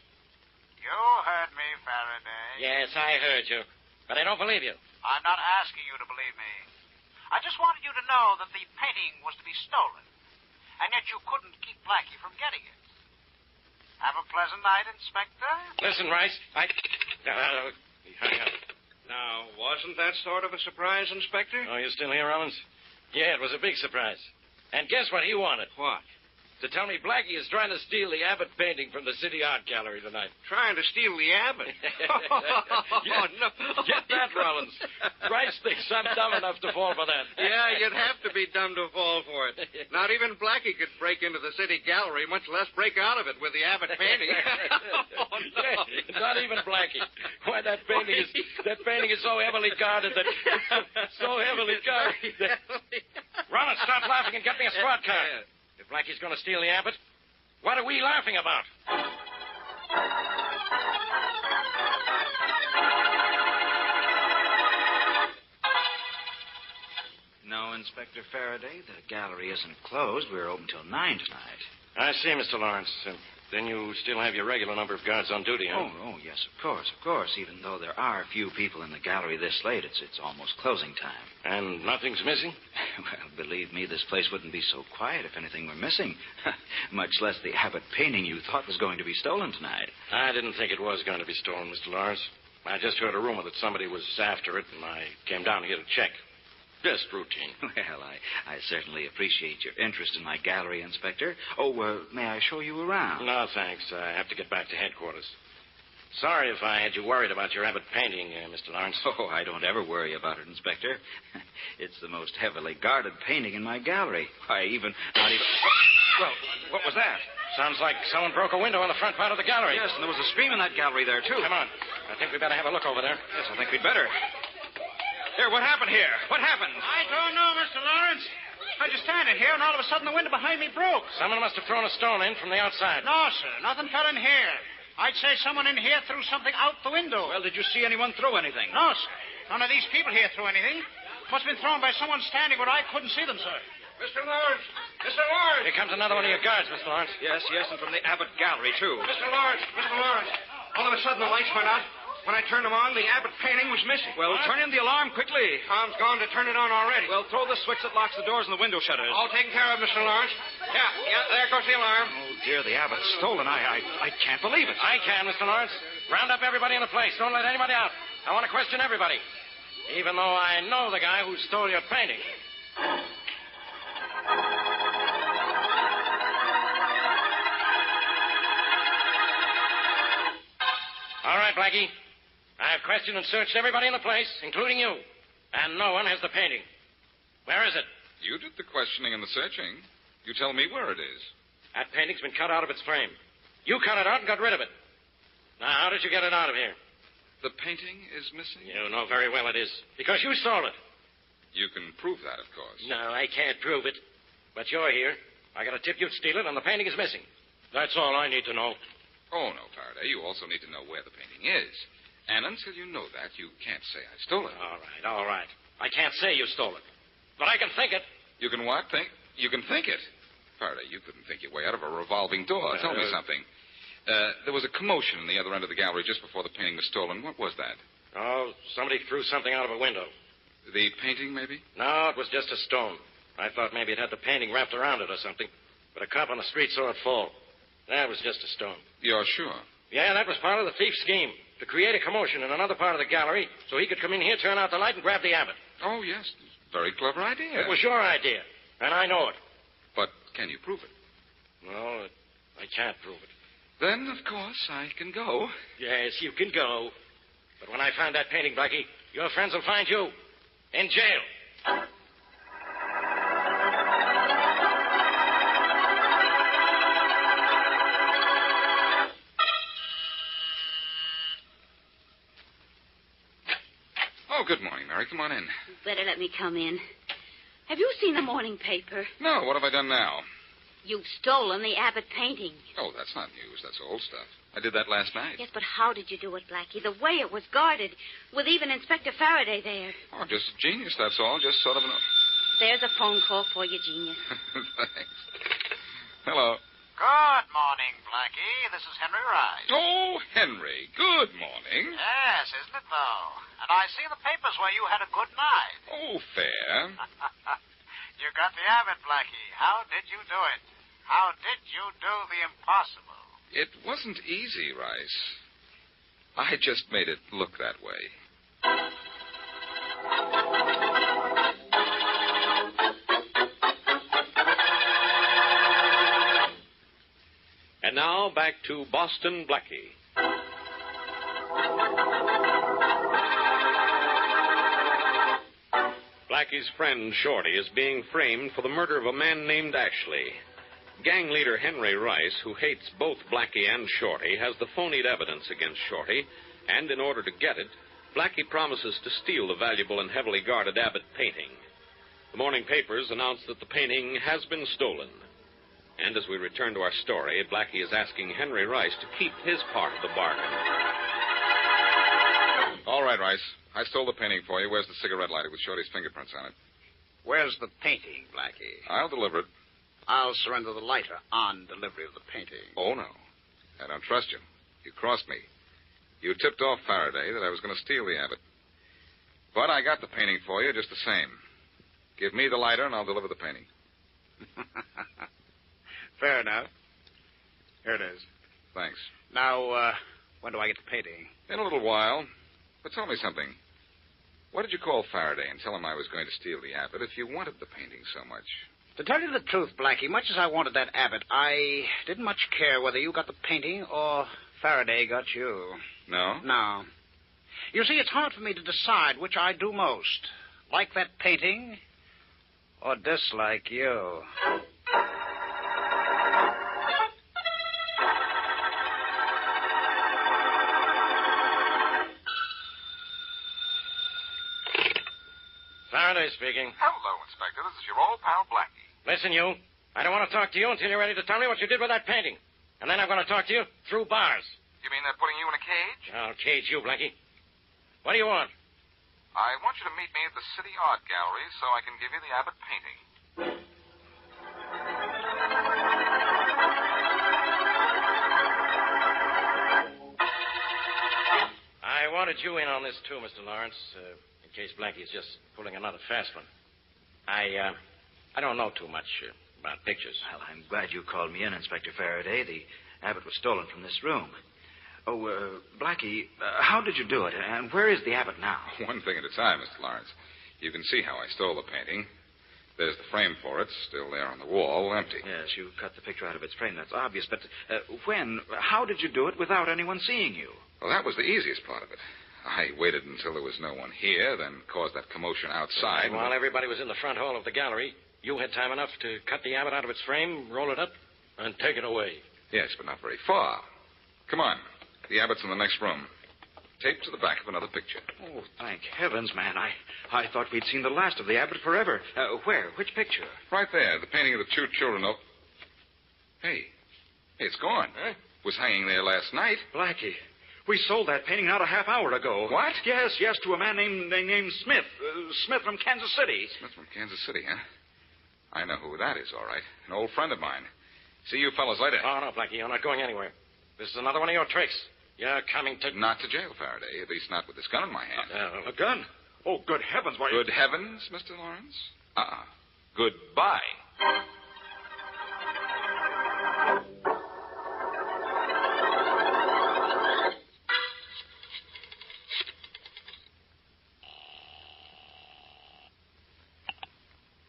You heard me, Faraday.
Yes, I heard you. But I don't believe you.
I'm not asking you to believe me. I just wanted you to know that the painting was to be stolen. And yet you couldn't keep Blackie from getting it. Have a pleasant night, Inspector.
Listen, Rice, he hung up.
Now, wasn't that sort of a surprise, Inspector?
Oh, you still here, Rollins? Yeah, it was a big surprise. And guess what he wanted?
What?
to tell me Blackie is trying to steal the Abbott painting from the City Art Gallery tonight.
Trying to steal the Abbott?
No. Get that, Rollins. Christ thinks I'm dumb enough to fall for that.
Yeah, you'd have to be dumb to fall for it. Not even Blackie could break into the City Gallery, much less break out of it with the Abbott painting.
Yeah, not even Blackie. Why, that painting is so heavily guarded that... Rollins, stop laughing and get me a squad car. If Blackie's going to steal the Abbott, what are we laughing about?
No, Inspector Faraday. The gallery isn't closed. We're open till 9 tonight.
I see, Mr. Lawrence. Then you still have your regular number of guards on duty, huh?
Oh, yes, of course. Even though there are few people in the gallery this late, it's almost closing time.
And nothing's missing?
Well, believe me, this place wouldn't be so quiet if anything were missing. Much less the Abbott painting you thought was going to be stolen tonight.
I didn't think it was going to be stolen, Mr. Lawrence. I just heard a rumor that somebody was after it, and I came down here to check. Just routine.
Well, I certainly appreciate your interest in my gallery, Inspector. Oh, may I show you around?
No, thanks. I have to get back to headquarters. Sorry if I had you worried about your Abbott painting, Mr. Lawrence.
Oh, I don't ever worry about it, Inspector. It's the most heavily guarded painting in my gallery. Not even... Well, what was that?
Sounds like someone broke a window on the front part of the gallery.
Yes, and there was a scream in that gallery there, too.
Come on. I think we better have a look over there.
Yes, I think we'd better. Here, what happened here? What happened?
I don't know, Mr. Lawrence. I was just standing here, and all of a sudden the window behind me broke.
Someone must have thrown a stone in from the outside.
No, sir. Nothing fell in here. I'd say someone in here threw something out the window.
Well, did you see anyone throw anything?
No, sir. None of these people here threw anything. Must have been thrown by someone standing where I couldn't see them, sir. Mr. Lawrence! Mr. Lawrence!
Here comes another one of your guards, Mr. Lawrence.
Yes, and from the Abbott Gallery, too.
Mr. Lawrence! All of a sudden the lights went out. When I turned them on, the Abbott painting was missing.
Well, turn in the alarm quickly.
Tom's gone to turn it on already.
Well, throw the switch that locks the doors and the window shutters.
All taken care of, Mr. Lawrence. Yeah, there goes the alarm.
Oh, dear, the Abbott's stolen. I can't believe it.
I can, Mr. Lawrence. Round up everybody in the place. Don't let anybody out. I want to question everybody. Even though I know the guy who stole your painting. All right, Blackie. I've questioned and searched everybody in the place, including you. And no one has the painting. Where is it?
You did the questioning and the searching. You tell me where it is.
That painting's been cut out of its frame. You cut it out and got rid of it. Now, how did you get it out of here?
The painting is missing?
You know very well it is. Because you stole it.
You can prove that, of course.
No, I can't prove it. But you're here. I got a tip you'd steal it, and the painting is missing. That's all I need to know.
Oh, no, Faraday. You also need to know where the painting is. And until you know that, you can't say I stole it.
All right. I can't say you stole it. But I can think it.
You can what? You can think it. Faraday, you couldn't think your way out of a revolving door. Tell me something. There was a commotion in the other end of the gallery just before the painting was stolen. What was that?
Oh, somebody threw something out of a window.
The painting, maybe?
No, it was just a stone. I thought maybe it had the painting wrapped around it or something. But a cop on the street saw it fall. That was just a stone.
You're sure?
Yeah, that was part of the thief's scheme. To create a commotion in another part of the gallery so he could come in here, turn out the light, and grab the Abbott.
Oh, yes. Very clever idea.
It was your idea. And I know it.
But can you prove it?
No, I can't prove it.
Then, of course, I can go.
Yes, you can go. But when I find that painting, Blackie, your friends will find you in jail.
Oh, good morning, Mary. Come on in.
Better let me come in. Have you seen the morning paper?
No, what have I done now?
You've stolen the Abbott painting.
Oh, that's not news. That's old stuff. I did that last night.
Yes, but how did you do it, Blackie? The way it was guarded, with even Inspector Faraday there.
Oh, just genius, that's all. Just sort of an...
There's a phone call for you, genius.
Thanks. Hello.
Good morning, Blackie. This is Henry Rice.
Oh, Henry. Good morning.
Yes, isn't it, though? And I see the papers where you had a good night.
Oh, fair.
You got the Abbott, Blackie. How did you do it? How did you do the impossible?
It wasn't easy, Rice. I just made it look that way.
back to Boston Blackie. Blackie's friend Shorty is being framed for the murder of a man named Ashley. Gang leader Henry Rice, who hates both Blackie and Shorty, has the phonied evidence against Shorty, and in order to get it, Blackie promises to steal the valuable and heavily guarded Abbott painting. The morning papers announce that the painting has been stolen. And as we return to our story, Blackie is asking Henry Rice to keep his part of the bargain.
All right, Rice. I stole the painting for you. Where's the cigarette lighter with Shorty's fingerprints on it?
Where's the painting, Blackie?
I'll deliver it.
I'll surrender the lighter on delivery of the painting.
Oh, no. I don't trust you. You crossed me. You tipped off Faraday that I was going to steal the Abbott. But I got the painting for you just the same. Give me the lighter and I'll deliver the painting.
Fair enough. Here it is.
Thanks.
Now, when do I get the painting?
In a little while. But tell me something. What did you call Faraday and tell him I was going to steal the Abbott if you wanted the painting so much?
To tell you the truth, Blackie, much as I wanted that Abbott, I didn't much care whether you got the painting or Faraday got you.
No?
No. You see, it's hard for me to decide which I do most. Like that painting or dislike you.
Faraday speaking.
Hello, Inspector. This is your old pal, Blackie.
Listen, you. I don't want to talk to you until you're ready to tell me what you did with that painting. And then I'm going to talk to you through bars.
You mean they're putting you in a cage?
I'll cage you, Blackie. What do you want?
I want you to meet me at the City Art Gallery so I can give you the Abbott painting.
I wanted you in on this, too, Mr. Lawrence, in case Blackie's just pulling another fast one. I don't know too much about pictures.
Well, I'm glad you called me in, Inspector Faraday. The Abbott was stolen from this room. Oh, Blackie, how did you do it? And where is the Abbott now?
One thing at a time, Mr. Lawrence. You can see how I stole the painting. There's the frame for it, still there on the wall, empty.
Yes, you cut the picture out of its frame. That's obvious. But how did you do it without anyone seeing you?
Well, that was the easiest part of it. I waited until there was no one here, then caused that commotion outside.
And while everybody was in the front hall of the gallery, you had time enough to cut the Abbott out of its frame, roll it up, and take it away.
Yes, but not very far. Come on. The Abbott's in the next room. Taped to the back of another picture.
Oh, thank heavens, man. I thought we'd seen the last of the Abbott forever. Where? Which picture?
Right there, the painting of the two children. Oh. Hey, it's gone.
Huh?
It was hanging there last night.
Blackie, we sold that painting not a half hour ago.
What?
Yes, to a man named Smith. Smith from Kansas City.
Smith from Kansas City, huh? I know who that is, all right. An old friend of mine. See you fellas later.
Oh, no, Blackie, you're not going anywhere. This is another one of your tricks. You're coming to...
Not to jail, Faraday. At least not with this gun in my hand.
A gun? Oh, good heavens, why...
Good heavens, Mr. Lawrence? Goodbye.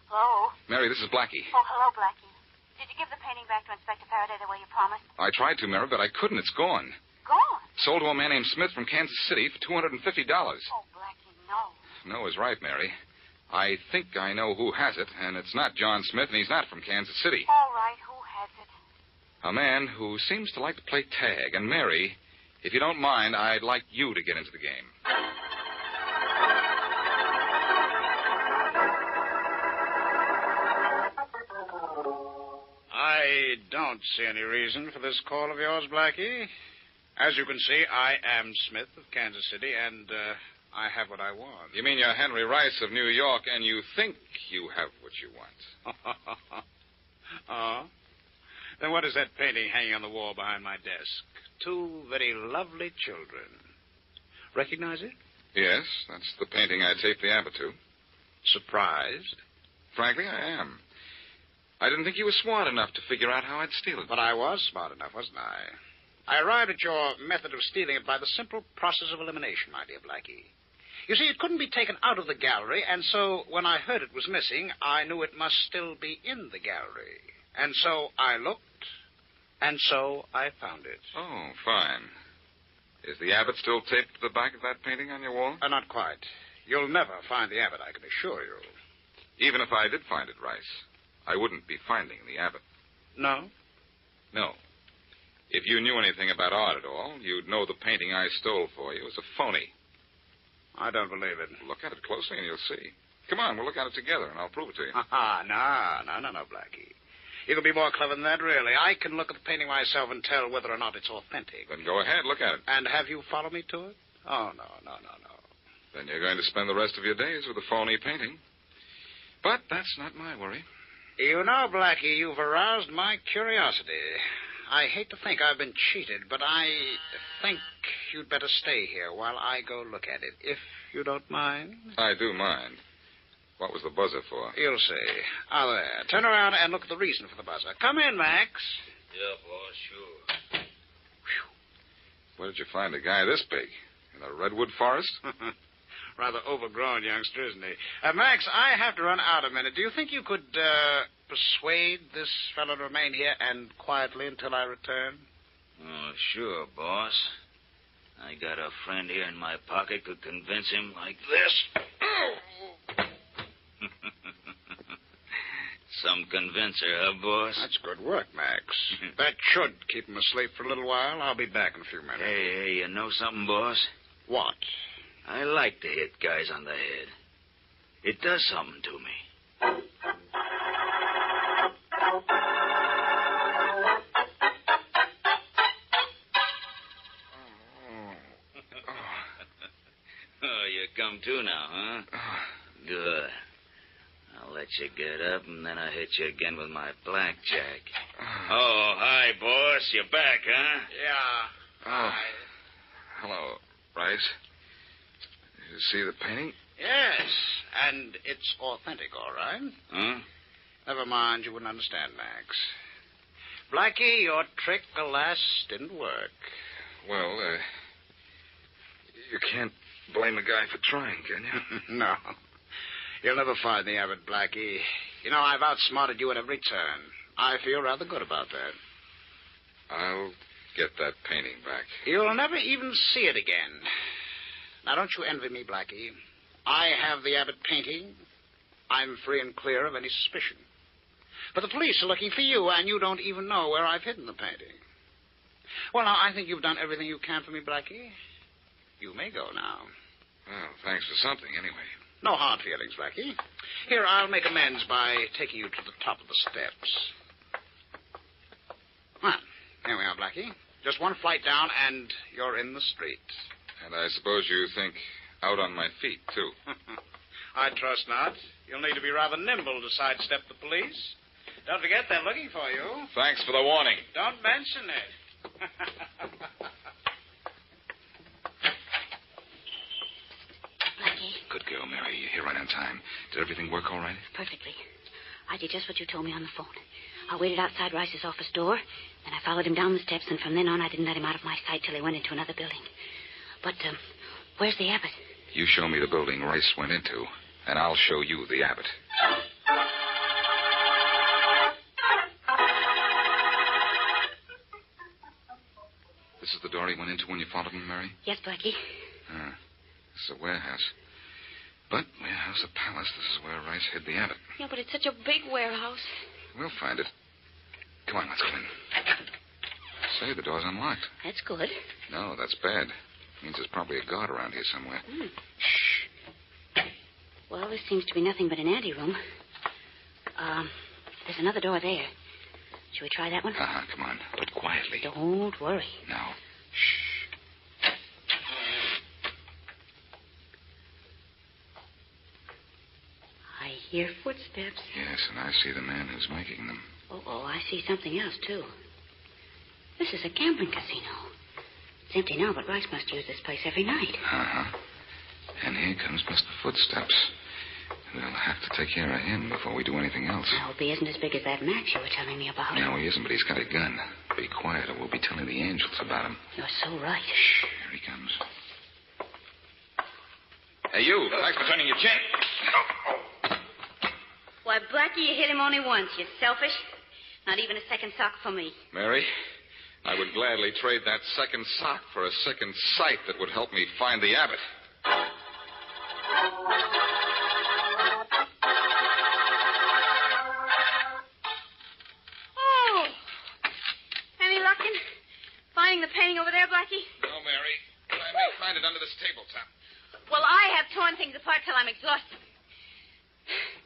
Hello?
Mary, this is Blackie.
Oh, hello, Blackie. Did you give the painting back to Inspector Faraday the way you promised?
I tried to, Mary, but I couldn't. It's gone.
Gone?
Sold to a man named Smith from Kansas City for $250.
Oh, Blackie, no.
No is right, Mary. I think I know who has it, and it's not John Smith, and he's not from Kansas City.
All right, who has it?
A man who seems to like to play tag. And, Mary, if you don't mind, I'd like you to get into the game.
I don't see any reason for this call of yours, Blackie. As you can see, I am Smith of Kansas City, and I have what I want.
You mean you're Henry Rice of New York, and you think you have what you want?
Oh? Then what is that painting hanging on the wall behind my desk? Two very lovely children. Recognize it?
Yes, that's the painting I taped the Abbott to.
Surprised?
Frankly, I am. I didn't think you were smart enough to figure out how I'd steal it.
But I was smart enough, wasn't I? I arrived at your method of stealing it by the simple process of elimination, my dear Blackie. You see, it couldn't be taken out of the gallery, and so when I heard it was missing, I knew it must still be in the gallery. And so I looked And so I found it.
Oh, fine. Is the abbot still taped to the back of that painting on your wall?
Not quite. You'll never find the abbot, I can assure you.
Even if I did find it, Rice, I wouldn't be finding the abbot.
No?
No. If you knew anything about art at all, you'd know the painting I stole for you was a phony.
I don't believe it.
Look at it closely and you'll see. Come on, we'll look at it together and I'll prove it to you.
No, Blackie. You can be more clever than that, really. I can look at the painting myself and tell whether or not it's authentic.
Then go ahead, look at it.
And have you follow me to it? Oh, no.
Then you're going to spend the rest of your days with a phony painting. But that's not my worry.
You know, Blackie, you've aroused my curiosity. I hate to think I've been cheated, but I think you'd better stay here while I go look at it, if you don't mind.
I do mind. What was the buzzer for?
You'll see. There. Turn around and look at the reason for the buzzer. Come in, Max.
Yeah, boss, sure.
Where did you find a guy this big? In a redwood forest?
Rather overgrown youngster, isn't he? Max, I have to run out a minute. Do you think you could persuade this fellow to remain here and quietly until I return?
Oh, sure, boss. I got a friend here in my pocket could convince him like this. Some convincer, huh, boss?
That's good work, Max. That should keep him asleep for a little while. I'll be back in a few minutes.
Hey, you know something, boss?
What?
I like to hit guys on the head. It does something to me. Oh, you come to now, huh? Good. I'll let you get up, and then I'll hit you again with my blackjack. Oh, hi, boss. You're back, huh?
Yeah.
Oh. Hello, Rice. You see the painting?
Yes, and it's authentic, all right.
Huh?
Never mind, you wouldn't understand, Max. Blackie, your trick, alas, didn't work.
Well, you can't blame a guy for trying, can you?
No. You'll never find the abbot, Blackie. You know, I've outsmarted you at every turn. I feel rather good about that.
I'll get that painting back.
You'll never even see it again. Now, don't you envy me, Blackie. I have the abbot painting. I'm free and clear of any suspicion. But the police are looking for you, and you don't even know where I've hidden the painting. Well, now, I think you've done everything you can for me, Blackie. You may go now.
Well, thanks for something, anyway.
No hard feelings, Blackie. Here, I'll make amends by taking you to the top of the steps. Well, here we are, Blackie. Just one flight down, and you're in the street.
And I suppose you think out on my feet, too.
I trust not. You'll need to be rather nimble to sidestep the police. Don't forget they're looking for you.
Thanks for the warning.
Don't mention it.
Blackie.
Good girl, Mary. You're here right on time. Did everything work all right?
Perfectly. I did just what you told me on the phone. I waited outside Rice's office door, then I followed him down the steps, and from then on I didn't let him out of my sight till he went into another building. But, where's the abbot?
You show me the building Rice went into, and I'll show you the abbot. This is the door he went into when you followed him, Mary?
Yes, Blackie.
This is a warehouse. But warehouse or palace, this is where Rice hid the abbot.
Yeah, but it's such a big warehouse.
We'll find it. Come on, let's go in. Say, the door's unlocked.
That's good.
No, that's bad. Means there's probably a guard around here somewhere.
Shh. Well, this seems to be nothing but an anteroom. There's another door there. Shall we try that one?
Come on. But quietly.
Don't worry.
Now. Shh.
I hear footsteps.
Yes, and I see the man who's making them.
Oh, I see something else, too. This is a gambling casino. It's empty now, but Rice must use this place every night.
And here comes Mr. Footsteps. We'll have to take care of him before we do anything else.
I hope he isn't as big as that Max you were telling me about.
No, he isn't, but he's got a gun. Be quiet, or we'll be telling the angels about him.
You're so right.
Shh, here he comes. Hey, you. Thanks for turning your chin.
Why, Blackie, you hit him only once. You selfish. Not even a second sock for me.
Mary, I would gladly trade that second sock for a second sight that would help me find the abbot.
Oh. Any luck in finding the painting over there, Blackie?
No, Mary. But I may find it under this tabletop.
Well, I have torn things apart till I'm exhausted.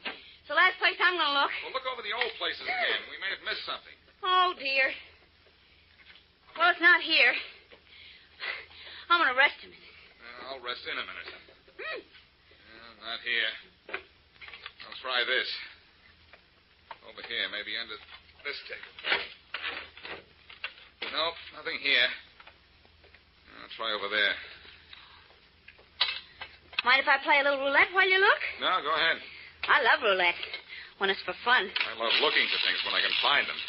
It's the last place I'm going to look.
Well, look over the old places again. We may have missed something.
Oh, dear. Well, it's not here. I'm going to rest a minute.
I'll rest in a minute. Not here. I'll try this. Over here, maybe under this table. Nope, nothing here. I'll try over there.
Mind if I play a little roulette while you look?
No, go ahead.
I love roulette when it's for fun.
I love looking for things when I can find them.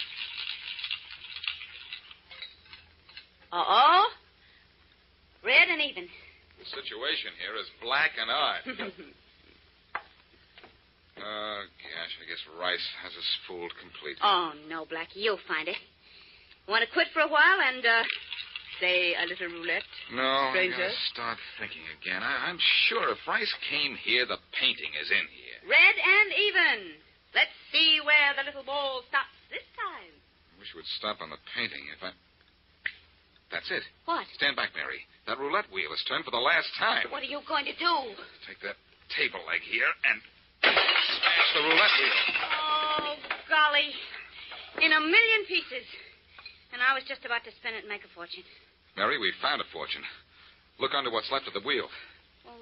Uh-oh. Red and even.
The situation here is black and odd. Oh, gosh, I guess Rice has us fooled completely.
Oh, no, Blackie, you'll find it. Want to quit for a while and, say a little roulette?
No, I
stranger?
gotta start thinking again. I'm sure if Rice came here, the painting is in here.
Red and even. Let's see where the little ball stops this time.
I wish it would stop on the painting if I... That's it.
What?
Stand back, Mary. That roulette wheel is turned for the last time.
What are you going to do?
Take that table leg here and smash the roulette wheel.
Oh, golly. In a million pieces. And I was just about to spin it and make a fortune.
Mary, we found a fortune. Look under what's left of the wheel.
Well,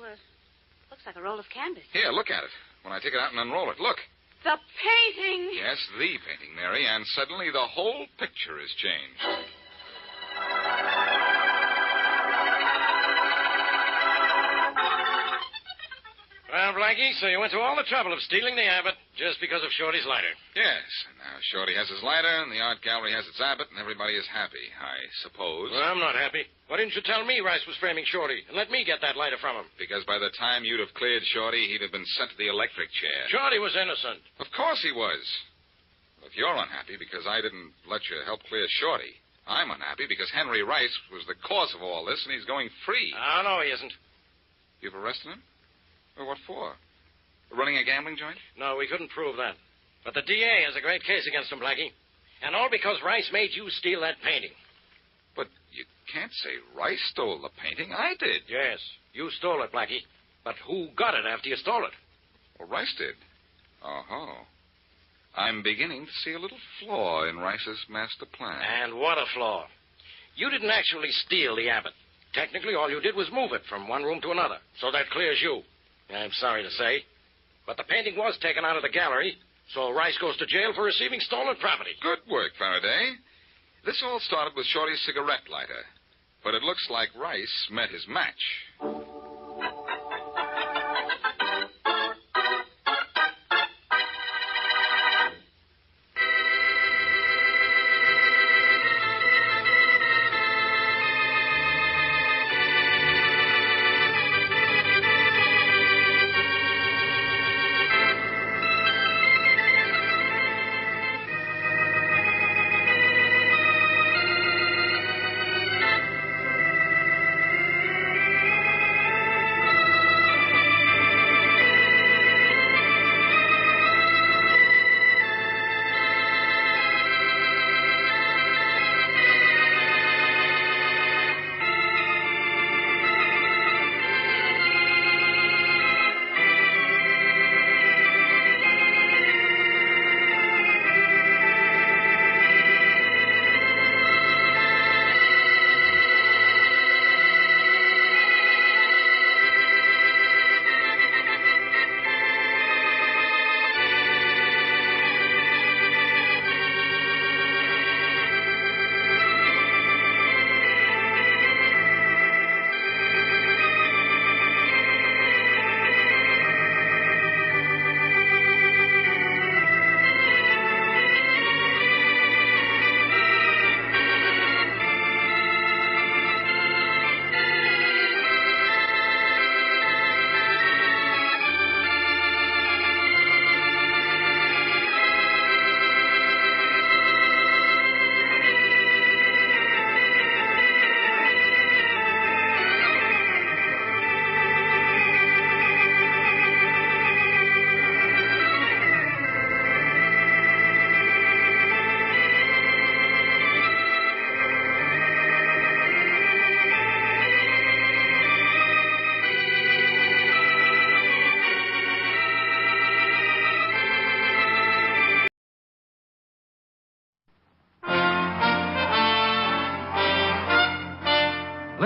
looks like a roll of canvas.
Here, look at it. When I take it out and unroll it, look.
The painting.
Yes, the painting, Mary, and suddenly the whole picture is changed.
Well, Blackie, so you went to all the trouble of stealing the abbot just because of Shorty's lighter.
Yes, and now Shorty has his lighter, and the art gallery has its abbot, and everybody is happy, I suppose.
Well, I'm not happy. Why didn't you tell me Rice was framing Shorty and let me get that lighter from him?
Because by the time you'd have cleared Shorty, he'd have been sent to the electric chair.
Shorty was innocent.
Of course he was. But if you're unhappy because I didn't let you help clear Shorty, I'm unhappy because Henry Rice was the cause of all this, and he's going free.
Oh, no, he isn't.
You've arrested him? Well, what for? Running a gambling joint?
No, we couldn't prove that. But the DA has a great case against him, Blackie. And all because Rice made you steal that painting.
But you can't say Rice stole the painting. I did.
Yes, you stole it, Blackie. But who got it after you stole it?
Well, Rice did. Oh-ho. I'm beginning to see a little flaw in Rice's master plan.
And what a flaw. You didn't actually steal the abbot. Technically, all you did was move it from one room to another. So that clears you. I'm sorry to say. But the painting was taken out of the gallery, so Rice goes to jail for receiving stolen property.
Good work, Faraday. This all started with Shorty's cigarette lighter. But it looks like Rice met his match.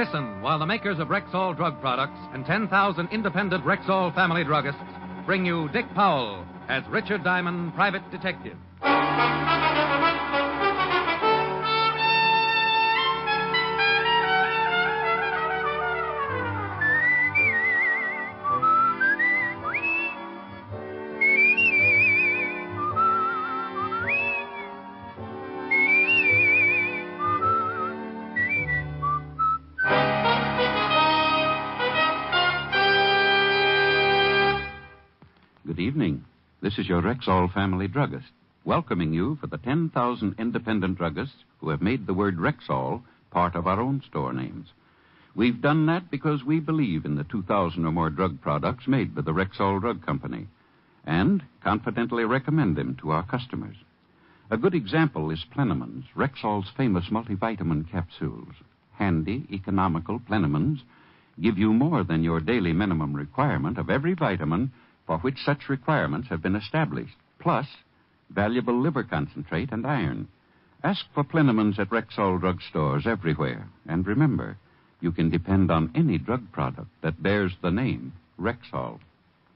Listen while the makers of Rexall drug products and 10,000 independent Rexall family druggists bring you Dick Powell as Richard Diamond, private detective.
Good evening. This is your Rexall family druggist, welcoming you for the 10,000 independent druggists who have made the word Rexall part of our own store names. We've done that because we believe in the 2,000 or more drug products made by the Rexall Drug Company and confidently recommend them to our customers. A good example is Plenamins, Rexall's famous multivitamin capsules. Handy, economical Plenamins give you more than your daily minimum requirement of every vitamin for which such requirements have been established, plus valuable liver concentrate and iron. Ask for Plenamins at Rexall drug stores everywhere. And remember, you can depend on any drug product that bears the name Rexall.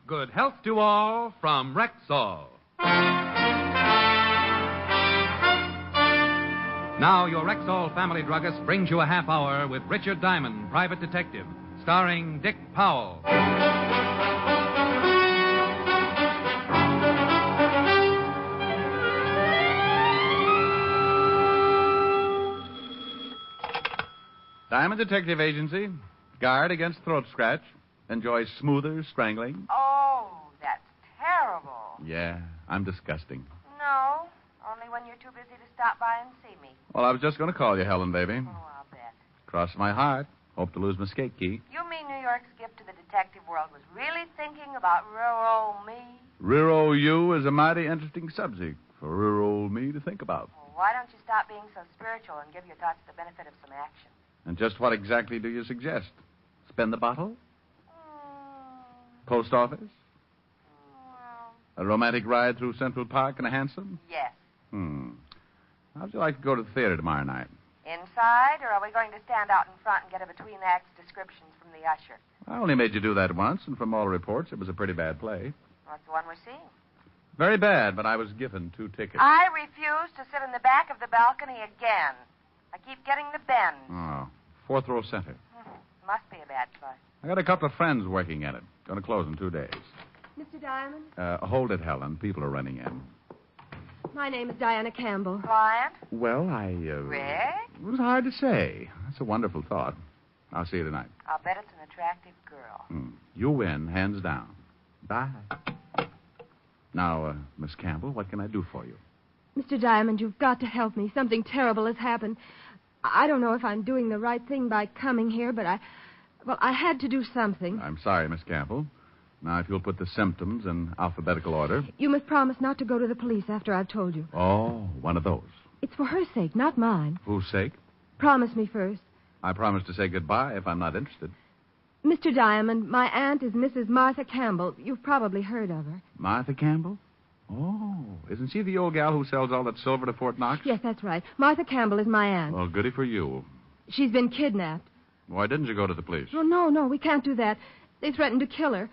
Good health to all from Rexall. Now, your Rexall family druggist brings you a half hour with Richard Diamond, private detective, starring Dick Powell.
Diamond Detective Agency. Guard against throat scratch. Enjoys smoother strangling.
Oh, that's terrible.
Yeah, I'm disgusting.
No, only when you're too busy to stop by and see me.
Well, I was just going to call you, Helen, baby.
Oh, I'll bet.
Cross my heart. Hope to lose my skate key.
You mean New York's gift to the detective world was really thinking about rural me?
Rural you is a mighty interesting subject for rural me to think about.
Well, why don't you stop being so spiritual and give your thoughts the benefit of some action?
And just what exactly do you suggest? Spend the bottle? Post office? A romantic ride through Central Park in a hansom?
Yes.
How'd you like to go to the theater tomorrow night?
Inside, or are we going to stand out in front and get a between-acts descriptions from the usher?
I only made you do that once, and from all reports, it was a pretty bad play.
What's the one we're seeing?
Very bad, but I was given 2 tickets.
I refuse to sit in the back of the balcony again. I keep getting the bends.
Oh, 4th row center.
Must be a bad play.
I got a couple of friends working at it. Going to close in 2 days.
Mr. Diamond?
Hold it, Helen. People are running in.
My name is Diana Campbell.
Client?
Well,
Rick?
It was hard to say. That's a wonderful thought. I'll see you tonight.
I'll bet it's an attractive girl.
You win, hands down. Bye. Now, Miss Campbell, what can I do for you?
Mr. Diamond, you've got to help me. Something terrible has happened. I don't know if I'm doing the right thing by coming here, but I had to do something.
I'm sorry, Miss Campbell. Now, if you'll put the symptoms in alphabetical order.
You must promise not to go to the police after I've told you.
Oh, one of those.
It's for her sake, not mine.
Whose sake?
Promise me first.
I promise to say goodbye if I'm not interested.
Mr. Diamond, my aunt is Mrs. Martha Campbell. You've probably heard of her.
Martha Campbell? Oh, isn't she the old gal who sells all that silver to Fort Knox?
Yes, that's right. Martha Campbell is my aunt.
Well, goody for you.
She's been kidnapped.
Why didn't you go to the police?
Well, no, we can't do that. They threatened to kill her.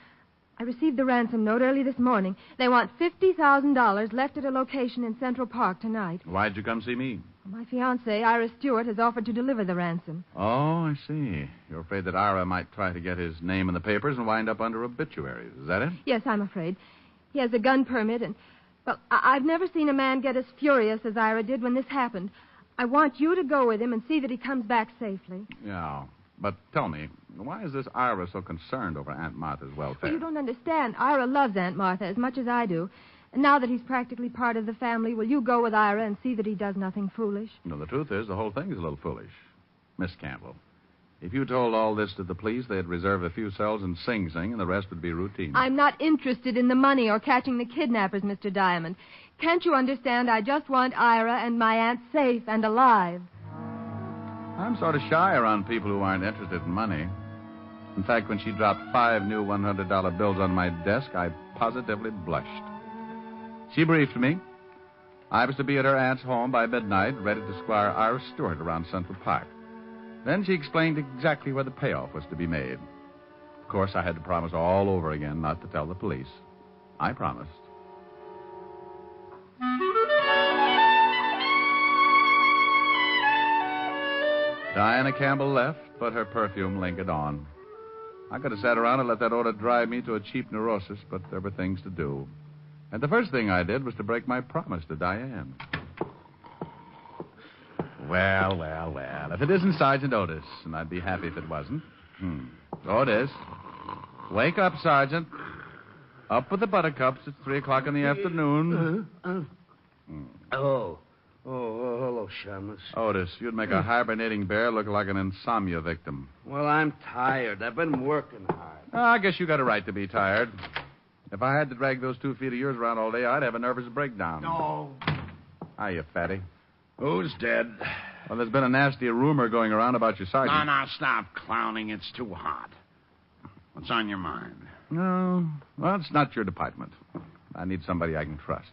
I received the ransom note early this morning. They want $50,000 left at a location in Central Park tonight.
Why'd you come see me?
My fiancée, Ira Stewart, has offered to deliver the ransom.
Oh, I see. You're afraid that Ira might try to get his name in the papers and wind up under obituaries. Is that it?
Yes, I'm afraid. He has a gun permit, and, well, I've never seen a man get as furious as Ira did when this happened. I want you to go with him and see that he comes back safely.
Yeah. But tell me, why is this Ira so concerned over Aunt Martha's welfare?
Well, you don't understand. Ira loves Aunt Martha as much as I do. And now that he's practically part of the family, will you go with Ira and see that he does nothing foolish?
No, the truth is, the whole thing is a little foolish. Miss Campbell, if you told all this to the police, they'd reserve a few cells in Sing Sing, and the rest would be routine.
I'm not interested in the money or catching the kidnappers, Mr. Diamond. Can't you understand? I just want Ira and my aunt safe and alive.
I'm sort of shy around people who aren't interested in money. In fact, when she dropped 5 new $100 bills on my desk, I positively blushed. She briefed me. I was to be at her aunt's home by midnight, ready to squire Ira Stewart around Central Park. Then she explained exactly where the payoff was to be made. Of course, I had to promise all over again not to tell the police. I promised. Diana Campbell left, but her perfume lingered on. I could have sat around and let that order drive me to a cheap neurosis, but there were things to do. And the first thing I did was to break my promise to Diane. Well. If it isn't Sergeant Otis, and I'd be happy if it wasn't. Otis. Wake up, Sergeant. Up with the buttercups. It's 3 o'clock in the afternoon.
Oh, hello, Shamus.
Otis, you'd make a hibernating bear look like an insomnia victim.
Well, I'm tired. I've been working hard.
I guess you got a right to be tired. If I had to drag those 2 feet of yours around all day, I'd have a nervous breakdown.
No.
Hiya, fatty.
Who's dead?
Well, there's been a nasty rumor going around about your sergeant.
No, stop clowning. It's too hot. What's on your mind?
No. Well, it's not your department. I need somebody I can trust.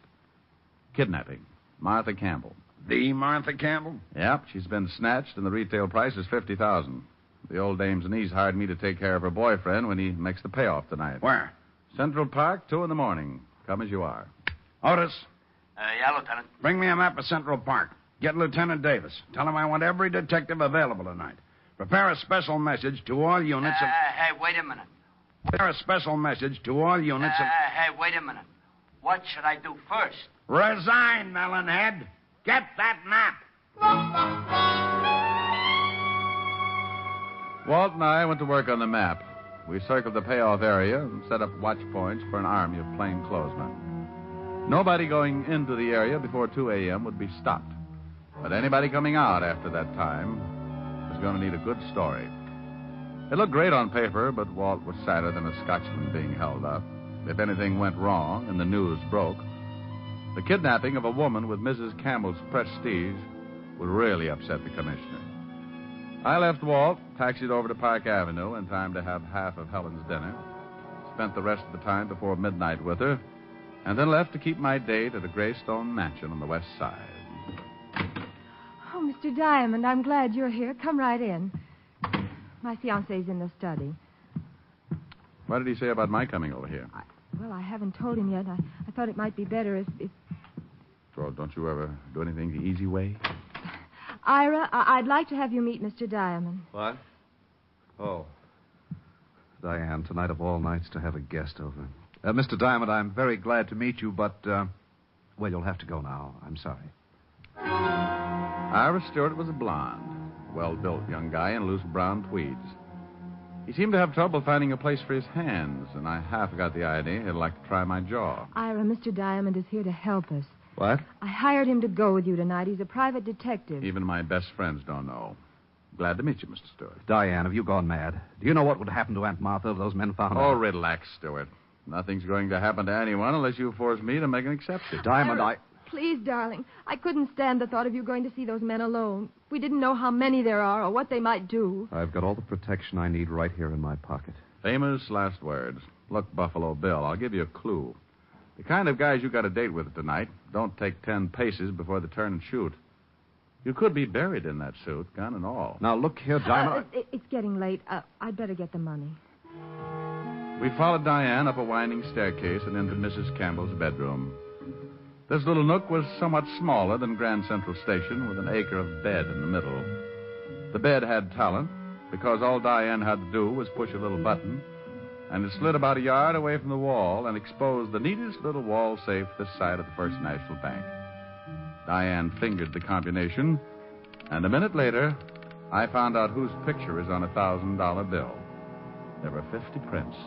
Kidnapping. Martha Campbell.
The Martha Campbell?
Yep, she's been snatched, and the retail price is $50,000. The old dame's niece hired me to take care of her boyfriend when he makes the payoff tonight.
Where?
Central Park, 2 a.m. Come as you are.
Otis.
Yeah, Lieutenant.
Bring me a map of Central Park. Get Lieutenant Davis. Tell him I want every detective available tonight. Prepare a special message to all units of...
Hey, wait a minute.
Prepare a special message to all units of...
Hey, wait a minute. What should I do first?
Resign, melonhead. Get that map.
Walt and I went to work on the map. We circled the payoff area and set up watch points for an army of plainclothesmen. Nobody going into the area before 2 a.m. would be stopped. But anybody coming out after that time was going to need a good story. It looked great on paper, but Walt was sadder than a Scotchman being held up. If anything went wrong and the news broke, the kidnapping of a woman with Mrs. Campbell's prestige would really upset the commissioner. I left Walt, taxied over to Park Avenue in time to have half of Helen's dinner, spent the rest of the time before midnight with her, and then left to keep my date at a gray stone mansion on the west side.
Oh, Mr. Diamond, I'm glad you're here. Come right in. My fiancé's in the study.
What did he say about my coming over here?
Well, I haven't told him yet. I thought it might be better if...
So don't you ever do anything the easy way?
Ira, I'd like to have you meet Mr. Diamond.
What? Oh. Diane, tonight of all nights to have a guest over. Mr. Diamond, I'm very glad to meet you, but, well, you'll have to go now. I'm sorry.
Ira Stewart was a blonde, well-built young guy in loose brown tweeds. He seemed to have trouble finding a place for his hands, and I half got the idea he'd like to try my jaw.
Ira, Mr. Diamond is here to help us.
What?
I hired him to go with you tonight. He's a private detective.
Even my best friends don't know. Glad to meet you, Mr. Stewart.
Diane, have you gone mad? Do you know what would happen to Aunt Martha if those men found out?
Oh, relax, Stewart. Nothing's going to happen to anyone unless you force me to make an exception.
Diamond,
Ira, please, darling. I couldn't stand the thought of you going to see those men alone. We didn't know how many there are or what they might do.
I've got all the protection I need right here in my pocket.
Famous last words. Look, Buffalo Bill, I'll give you a clue. The kind of guys you got a date with tonight don't take 10 paces before they turn and shoot. You could be buried in that suit, gun and all.
Now, look here, Diamond.
It's getting late. I'd better get the money.
We followed Diane up a winding staircase and into Mrs. Campbell's bedroom. This little nook was somewhat smaller than Grand Central Station, with an acre of bed in the middle. The bed had talent, because all Diane had to do was push a little button, and it slid about a yard away from the wall and exposed the neatest little wall safe this side of the First National Bank. Diane fingered the combination, and a minute later, I found out whose picture is on a $1,000 bill. There were 50 prints.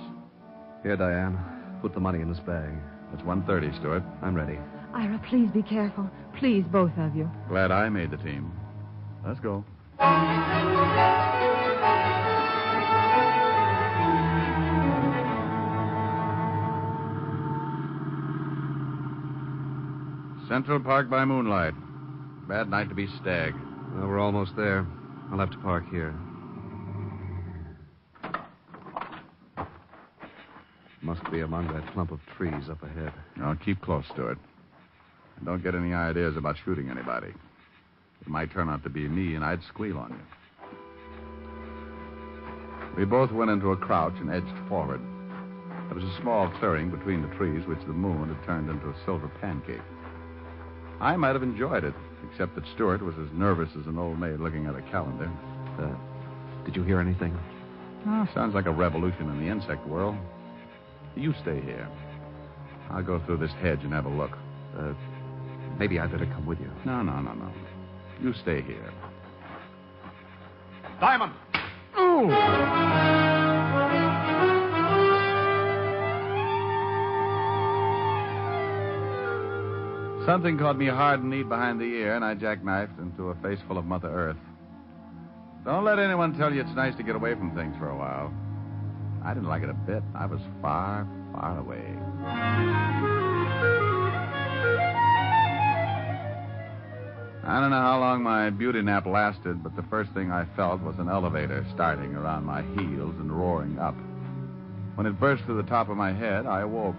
Here, Diane. Put the money in this bag.
It's $130, Stewart.
I'm ready.
Ira, please be careful. Please, both of you.
Glad I made the team. Let's go. Central Park by moonlight. Bad night to be stag.
Well, we're almost there. I'll have to park here. Must be among that clump of trees up ahead.
Now, keep close, Stewart. And don't get any ideas about shooting anybody. It might turn out to be me, and I'd squeal on you. We both went into a crouch and edged forward. There was a small clearing between the trees, which the moon had turned into a silver pancake. I might have enjoyed it, except that Stewart was as nervous as an old maid looking at a calendar.
Did you hear anything?
Oh, sounds like a revolution in the insect world. You stay here. I'll go through this hedge and have a look.
Maybe I'd better come with you.
No. You stay here.
Diamond!
Ooh! Something caught me hard and neat behind the ear, and I jackknifed into a face full of Mother Earth. Don't let anyone tell you it's nice to get away from things for a while. I didn't like it a bit. I was far, far away. I don't know how long my beauty nap lasted, but the first thing I felt was an elevator starting around my heels and roaring up. When it burst through the top of my head, I awoke.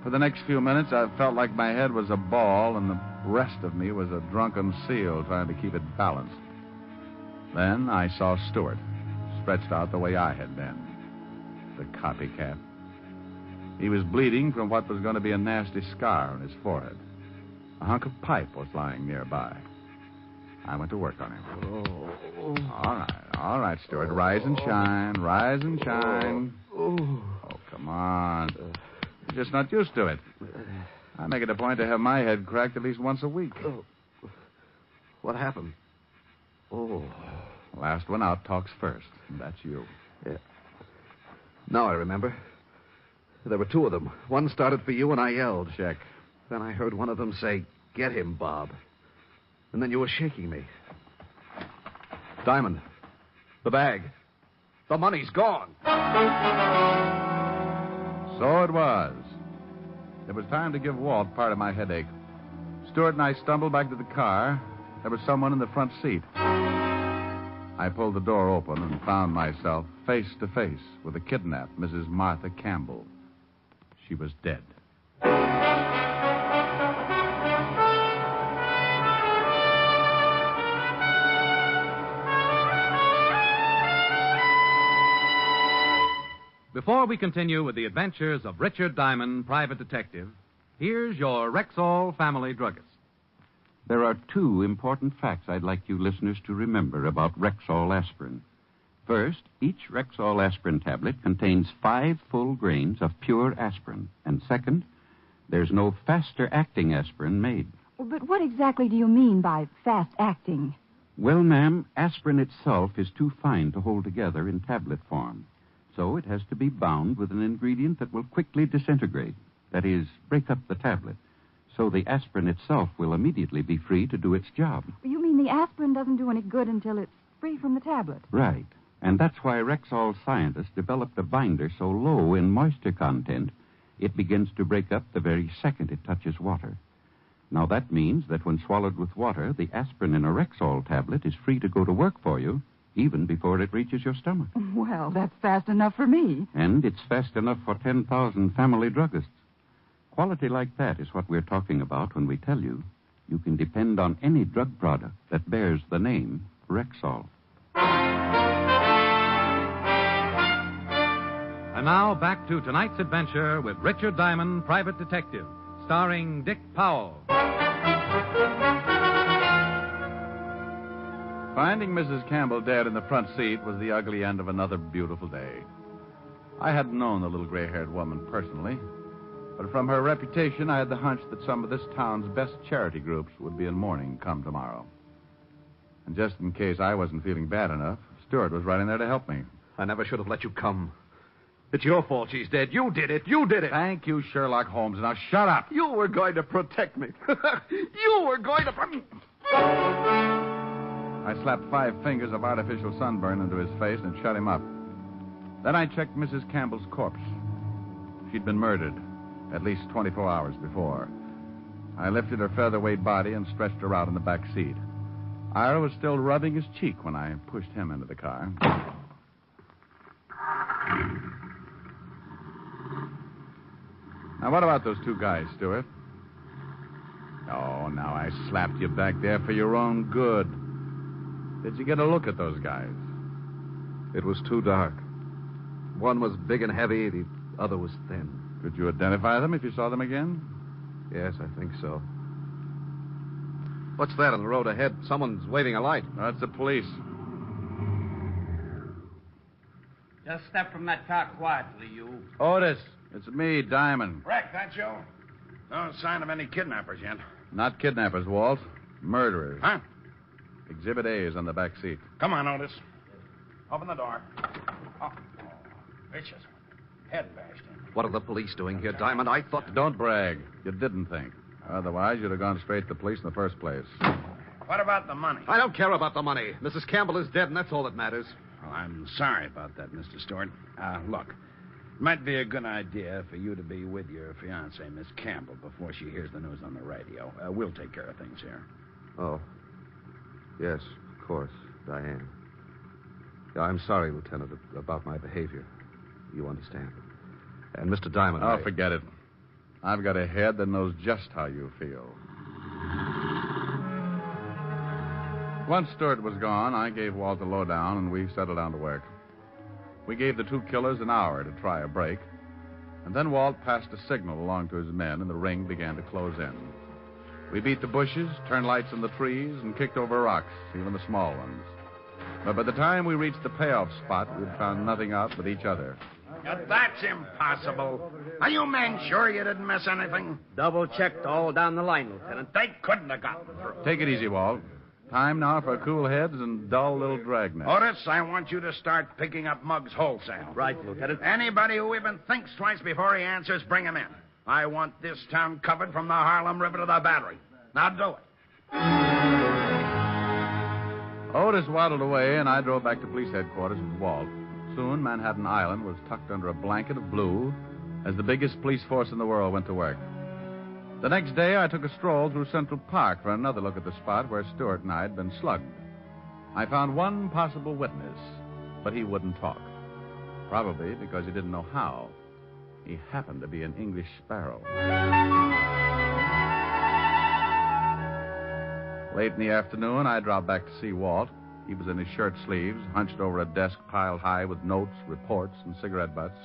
For the next few minutes, I felt like my head was a ball and the rest of me was a drunken seal trying to keep it balanced. Then I saw Stewart, stretched out the way I had been. The copycat. He was bleeding from what was going to be a nasty scar on his forehead. A hunk of pipe was lying nearby. I went to work on him. All right, Stewart. Rise and shine. Oh, come on. You're just not used to it. I make it a point to have my head cracked at least once a week.
What happened? Oh.
Last one out talks first, and that's you.
Yeah. Now I remember. There were two of them. One started for you, and I yelled.
Check.
Then I heard one of them say, "Get him, Bob." And then you were shaking me. Diamond. The bag. The money's gone.
So it was. It was time to give Walt part of my headache. Stewart and I stumbled back to the car. There was someone in the front seat. I pulled the door open and found myself face to face with the kidnapped Mrs. Martha Campbell. She was dead.
Before we continue with the adventures of Richard Diamond, private detective, here's your Rexall family druggist.
There are two important facts I'd like you listeners to remember about Rexall aspirin. First, each Rexall aspirin tablet contains 5 full grains of pure aspirin. And second, there's no faster-acting aspirin made.
But what exactly do you mean by fast-acting?
Well, ma'am, aspirin itself is too fine to hold together in tablet form. So it has to be bound with an ingredient that will quickly disintegrate. That is, break up the tablet. So the aspirin itself will immediately be free to do its job.
You mean the aspirin doesn't do any good until it's free from the tablet?
Right. And that's why Rexall scientists developed a binder so low in moisture content, it begins to break up the very second it touches water. Now, that means that when swallowed with water, the aspirin in a Rexall tablet is free to go to work for you, even before it reaches your stomach.
Well, that's fast enough for me.
And it's fast enough for 10,000 family druggists. Quality like that is what we're talking about when we tell you you can depend on any drug product that bears the name Rexall.
And now back to tonight's adventure with Richard Diamond, private detective, starring Dick Powell.
Finding Mrs. Campbell dead in the front seat was the ugly end of another beautiful day. I hadn't known the little gray-haired woman personally, but from her reputation, I had the hunch that some of this town's best charity groups would be in mourning come tomorrow. And just in case I wasn't feeling bad enough, Stewart was right in there to help me.
I never should have let you come. It's your fault she's dead. You did it. You did it.
Thank you, Sherlock Holmes. Now shut up.
You were going to protect me. You were going to...
I slapped 5 fingers of artificial sunburn into his face and shut him up. Then I checked Mrs. Campbell's corpse. She'd been murdered at least 24 hours before. I lifted her featherweight body and stretched her out in the back seat. Ira was still rubbing his cheek when I pushed him into the car. Now, what about those 2 guys, Stewart? Oh, now I slapped you back there for your own good. Did you get a look at those guys?
It was too dark. One was big and heavy, the other was thin.
Could you identify them if you saw them again?
Yes, I think so. What's that on the road ahead? Someone's waving a light.
That's the police.
Just step from that car quietly, you.
Otis, it's me, Diamond.
Rick, that's you? No sign of any kidnappers yet.
Not kidnappers, Walt. Murderers.
Huh?
Exhibit A is on the back seat.
Come on, Otis. Open the door. Oh, vicious. Head bashed in.
What are the police doing here, Diamond? I thought...
Don't brag. You didn't think. Otherwise, you'd have gone straight to the police in the first place.
What about the money?
I don't care about the money. Mrs. Campbell is dead, and that's all that matters.
Well, I'm sorry about that, Mr. Stewart. Look, it might be a good idea for you to be with your fiancée, Miss Campbell, before she hears the news on the radio. We'll take care of things here.
Oh. Yes, of course, Diane. Yeah, I'm sorry, Lieutenant, about my behavior. You understand. And Mr. Diamond...
Oh, forget it. I've got a head that knows just how you feel. Once Stewart was gone, I gave Walt the lowdown, and we settled down to work. We gave the two killers an hour to try a break, and then Walt passed a signal along to his men, and the ring began to close in. We beat the bushes, turned lights on the trees, and kicked over rocks, even the small ones. But by the time we reached the payoff spot, we'd found nothing out but each other.
Now, that's impossible. Are you men sure you didn't miss anything?
Double-checked all down the line, Lieutenant.
They couldn't have gotten through.
Take it easy, Walt. Time now for cool heads and dull little dragnets.
Otis, I want you to start picking up mugs wholesale.
Right, Lieutenant.
Anybody who even thinks twice before he answers, bring him in. I want this town covered from the Harlem River to the Battery. Now do it.
Otis waddled away, and I drove back to police headquarters with Walt. Soon, Manhattan Island was tucked under a blanket of blue as the biggest police force in the world went to work. The next day, I took a stroll through Central Park for another look at the spot where Stewart and I had been slugged. I found one possible witness, but he wouldn't talk. Probably because he didn't know how. He happened to be an English sparrow. Late in the afternoon, I dropped back to see Walt. He was in his shirt sleeves, hunched over a desk piled high with notes, reports, and cigarette butts.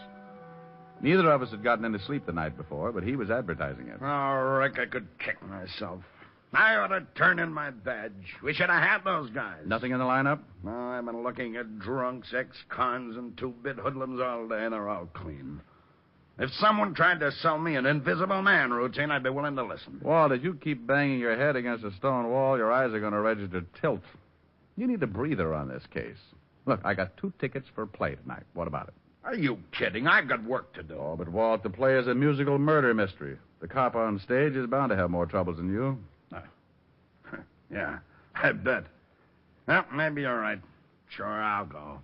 Neither of us had gotten any sleep the night before, but he was advertising it.
Oh, Rick, I could kick myself. I ought to turn in my badge. We should have had those guys.
Nothing in the lineup?
No, I've been looking at drunks, ex-cons, and two-bit hoodlums all day, and they're all clean. If someone tried to sell me an invisible man routine, I'd be willing to listen.
Walt, as you keep banging your head against a stone wall, your eyes are going to register tilt. You need a breather on this case. Look, I got 2 tickets for play tonight. What about it?
Are you kidding? I've got work to do.
Oh, but Walt, the play is a musical murder mystery. The cop on stage is bound to have more troubles than you.
Yeah, I bet. Well, maybe you're right. Sure, I'll go.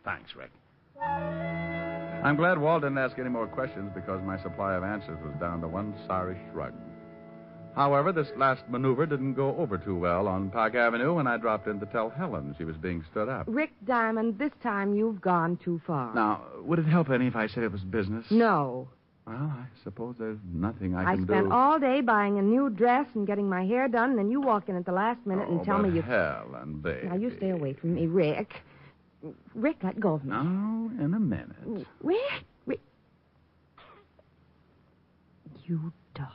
Thanks, Rick.
I'm glad Walt didn't ask any more questions because my supply of answers was down to one sorry shrug. However, this last maneuver didn't go over too well on Park Avenue when I dropped in to tell Helen she was being stood up.
Rick Diamond, this time you've gone too far.
Now, would it help any if I said it was business?
No.
Well, I suppose there's nothing I can do.
I spent all day buying a new dress and getting my hair done, and then you walk in at the last minute and tell me you...
Helen, baby.
Now, you stay away from me, Rick. Rick, let go of me.
No, in a minute.
Rick. You dog.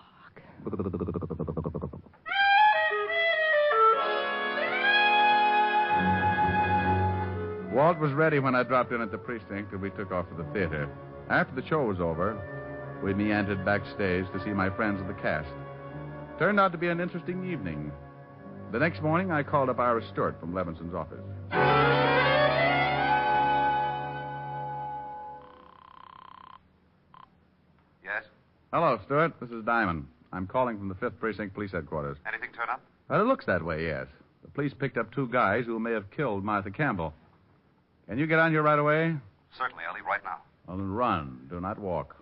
Walt was ready when I dropped in at the precinct and we took off to the theater. After the show was over, we meandered backstage to see my friends of the cast. Turned out to be an interesting evening. The next morning, I called up Ira Stewart from Levinson's office.
Yes?
Hello, Stewart. This is Diamond. I'm calling from the 5th Precinct Police Headquarters.
Anything turn up?
Well, it looks that way, yes. The police picked up 2 guys who may have killed Martha Campbell. Can you get on here right away?
Certainly. I'll leave right now.
Well, then run. Do not walk.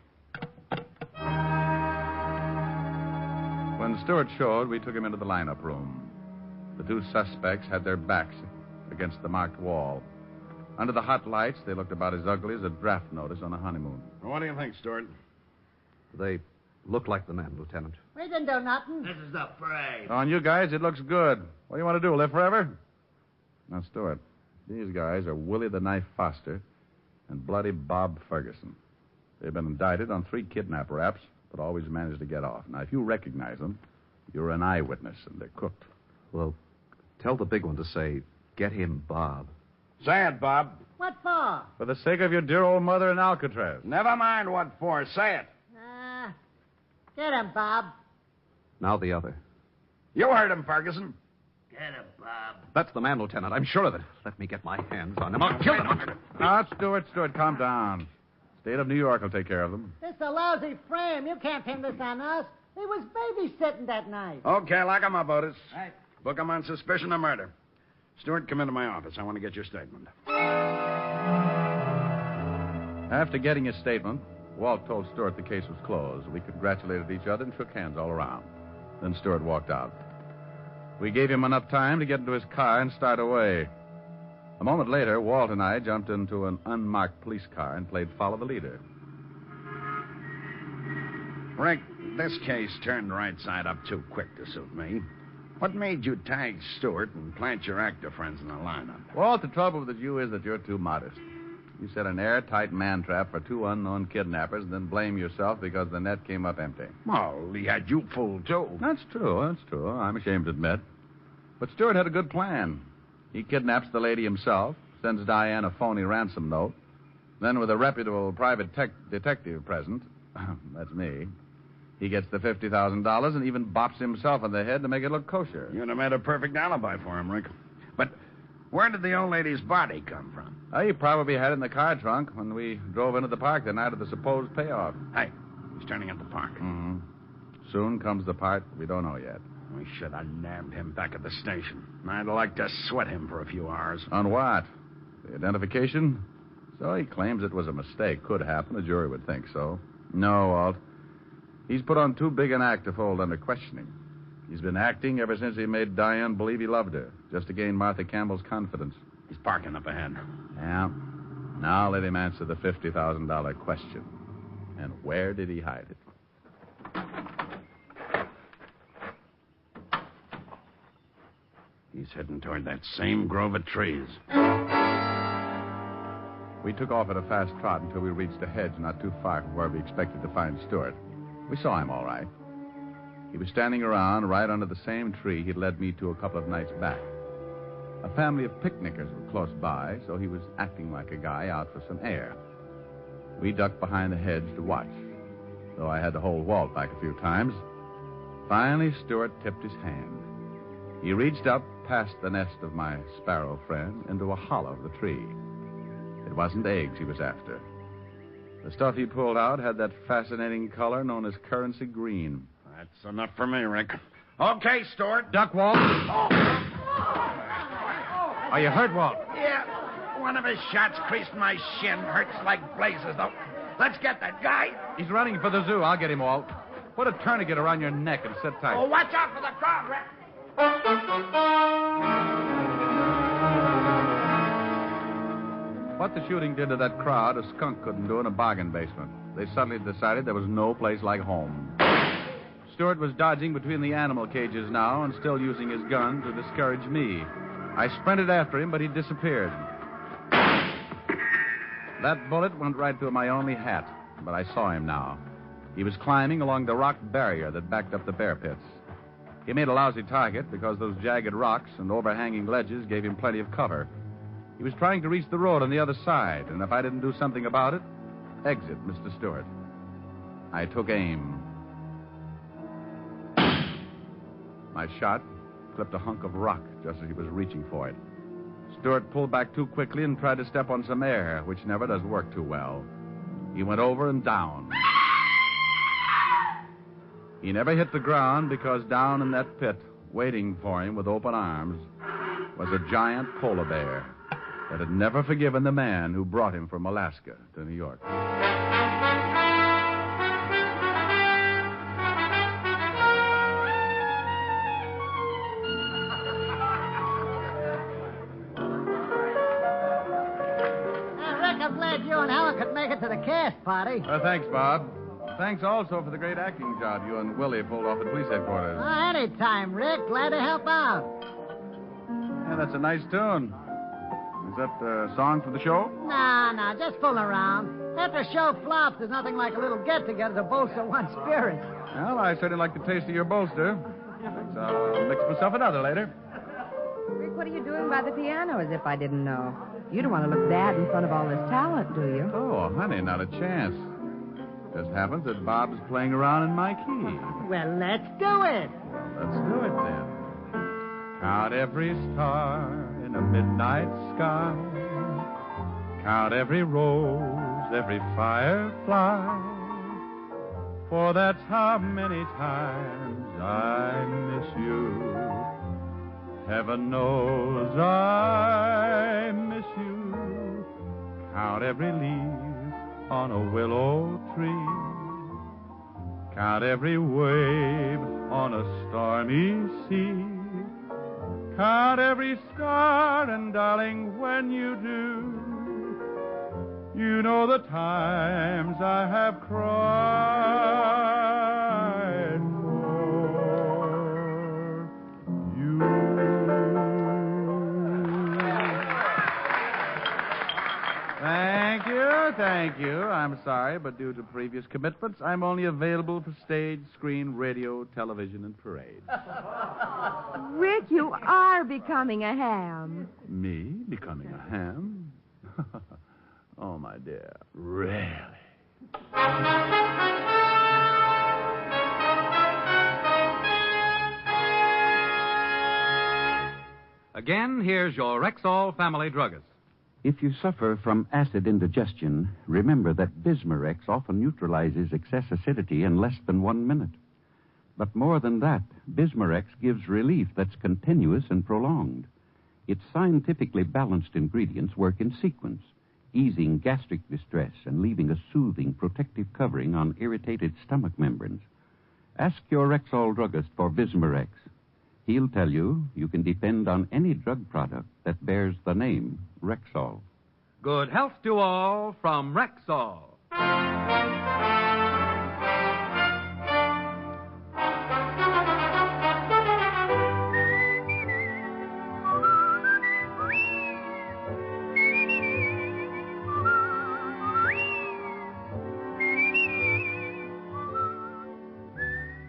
When Stewart showed, we took him into the lineup room. The 2 suspects had their backs against the marked wall. Under the hot lights, they looked about as ugly as a draft notice on a honeymoon.
What do you think, Stewart?
They look like the men, Lieutenant.
We didn't do nothing.
This is the parade.
On you guys, it looks good. What do you want to do, live forever? Now, Stewart, These guys are Willie the Knife Foster and Bloody Bob Ferguson. They've been indicted on 3 kidnap raps, but always managed to get off. Now, if you recognize them, you're an eyewitness, and they're cooked.
Well, tell the big one to say, get him, Bob.
Say it, Bob.
What for?
For the sake of your dear old mother in Alcatraz.
Never mind what for. Say it.
Get him, Bob.
Now the other.
You heard him, Ferguson.
Get him, Bob.
That's the man, Lieutenant. I'm sure of it. Let me get my hands on him. I'll kill him.
Now, Stewart, calm down. State of New York will take care of them.
This is a lousy frame. You can't pin this on us. He was babysitting that night.
Okay, lock him up, Otis.
Right.
Book him on suspicion of murder. Stewart, come into my office. I want to get your statement.
After getting his statement, Walt told Stewart the case was closed. We congratulated each other and shook hands all around. Then Stewart walked out. We gave him enough time to get into his car and start away. A moment later, Walt and I jumped into an unmarked police car and played Follow the Leader.
Rick, this case turned right side up too quick to suit me. What made you tag Stewart and plant your actor friends in the lineup?
Walt, the trouble with you is that you're too modest. You set an airtight man trap for 2 unknown kidnappers and then blame yourself because the net came up empty.
Well, he had you fooled, too.
That's true. I'm ashamed to admit. But Stewart had a good plan. He kidnaps the lady himself, sends Diane a phony ransom note. Then, with a reputable private detective present, that's me, he gets the $50,000 and even bops himself on the head to make it look kosher.
You'd have made a perfect alibi for him, Rick. But where did the old lady's body come from?
He probably had it in the car trunk when we drove into the park the night of the supposed payoff.
Hey, he's turning at the park.
Mm-hmm. Soon comes the part we don't know yet.
We should have nabbed him back at the station. I'd like to sweat him for a few hours.
On what? The identification? So he claims it was a mistake. Could happen. A jury would think so. No, Walt. He's put on too big an act to fold under questioning. He's been acting ever since he made Diane believe he loved her, just to gain Martha Campbell's confidence.
He's parking up ahead.
Yeah. Now let him answer the $50,000 question. And where did he hide it?
He's heading toward that same grove of trees.
We took off at a fast trot until we reached a hedge not too far from where we expected to find Stewart. We saw him all right. He was standing around right under the same tree he'd led me to a couple of nights back. A family of picnickers were close by, so he was acting like a guy out for some air. We ducked behind the hedge to watch, though I had to hold Walt back a few times. Finally, Stewart tipped his hand. He reached up past the nest of my sparrow friend into a hollow of the tree. It wasn't eggs he was after. The stuff he pulled out had that fascinating color known as currency green.
That's enough for me, Rick. Okay, Stewart.
Duck, Walt.
Oh,
Are you hurt, Walt?
yeah. One of his shots creased my shin. Hurts like blazes, though. Let's get that guy.
He's running for the zoo. I'll get him, Walt. Put a tourniquet around your neck and sit tight.
Oh, watch out for the crowd, Rick.
What the shooting did to that crowd, a skunk couldn't do in a bargain basement. They suddenly decided there was no place like home. Stewart was dodging between the animal cages now and still using his gun to discourage me. I sprinted after him, but he disappeared. That bullet went right through my only hat, but I saw him now. He was climbing along the rock barrier that backed up the bear pits. He made a lousy target because those jagged rocks and overhanging ledges gave him plenty of cover. He was trying to reach the road on the other side, and if I didn't do something about it, exit Mr. Stewart. I took aim. My shot clipped a hunk of rock just as he was reaching for it. Stewart pulled back too quickly and tried to step on some air, which never does work too well. He went over and down. He never hit the ground because down in that pit, waiting for him with open arms, was a giant polar bear that had never forgiven the man who brought him from Alaska to New York.
Rick, I'm glad you and Helen could make it to the cast party.
Thanks, Bob. Thanks also for the great acting job you and Willie pulled off at police headquarters.
Anytime, Rick. Glad to help out.
Yeah, that's a nice tune. Is that a song for the show?
Nah, just fooling around. After a show flops, there's nothing like a little get-together to bolster one's spirits.
Well, I certainly like the taste of your bolster. Let's mix myself another later.
Rick, what are you doing by the piano as if I didn't know? You don't want to look bad in front of all this talent, do you?
Oh, honey, not a chance. Just happens that Bob's playing around in my key.
Well, let's do it.
Let's do it then. Count every star in a midnight sky. Count every rose, every firefly. For that's how many times I miss you. Heaven knows I miss you. Count every leaf on a willow tree. Count every wave on a stormy sea. Count every star, and darling, when you do, you know the times I have cried for you. Thank you. I'm sorry, but due to previous commitments, I'm only available for stage, screen, radio, television, and parade.
Rick, you are becoming a ham.
Me becoming a ham? Oh, my dear, really?
Again, here's your Rexall family druggist.
If you suffer from acid indigestion, remember that Bismarex often neutralizes excess acidity in less than 1 minute. But more than that, Bismarex gives relief that's continuous and prolonged. Its scientifically balanced ingredients work in sequence, easing gastric distress and leaving a soothing, protective covering on irritated stomach membranes. Ask your Rexall druggist for Bismarex. He'll tell you can depend on any drug product that bears the name Rexall.
Good health to all from Rexall.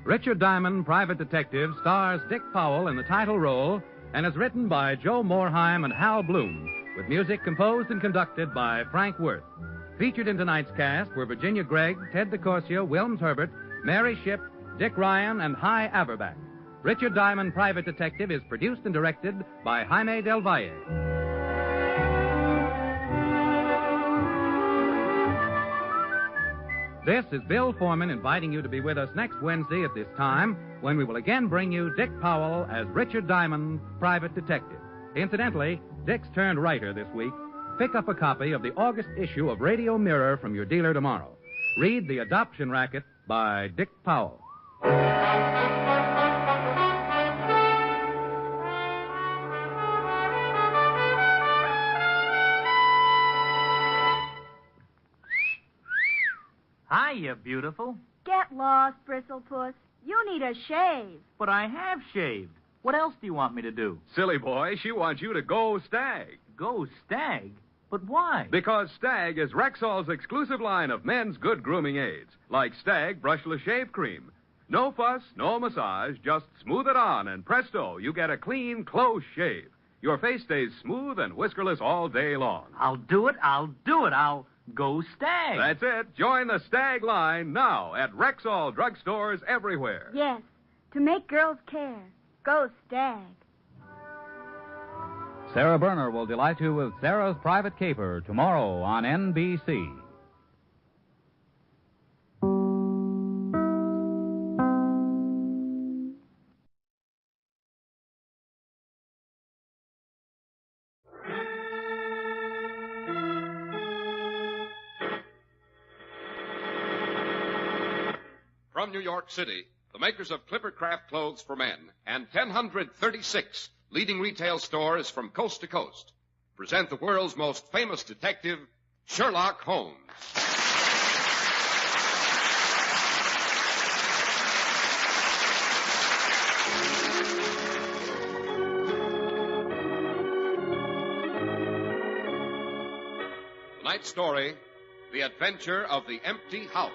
Richard Diamond, Private Detective, stars Dick Powell in the title role and is written by Joe Morheim and Hal Bloom, with music composed and conducted by Frank Worth. Featured in tonight's cast were Virginia Gregg, Ted DeCorsia, Wilms Herbert, Mary Shipp, Dick Ryan, and Hy Averback. Richard Diamond, Private Detective is produced and directed by Jaime Del Valle. This is Bill Foreman inviting you to be with us next Wednesday at this time when we will again bring you Dick Powell as Richard Diamond, Private Detective. Incidentally, Dick's turned writer this week. Pick up a copy of the August issue of Radio Mirror from your dealer tomorrow. Read The Adoption Racket by Dick Powell.
Hiya, beautiful.
Get lost, Bristlepuss. You need a shave.
But I have shaved. What else do you want me to do?
Silly boy, she wants you to go Stag.
Go Stag? But why?
Because Stag is Rexall's exclusive line of men's good grooming aids, like Stag Brushless Shave Cream. No fuss, no massage, just smooth it on, and presto, you get a clean, close shave. Your face stays smooth and whiskerless all day long.
I'll do it. I'll go Stag.
That's it. Join the Stag line now at Rexall drugstores everywhere.
Yes, to make girls care. Go Stag.
Sarah Berner will delight you with Sarah's Private Caper tomorrow on NBC.
From New York City, the makers of Clippercraft Clothes for Men and 1,036 leading retail stores from coast to coast present the world's most famous detective, Sherlock Holmes.
tonight's story, The Adventure of the Empty House.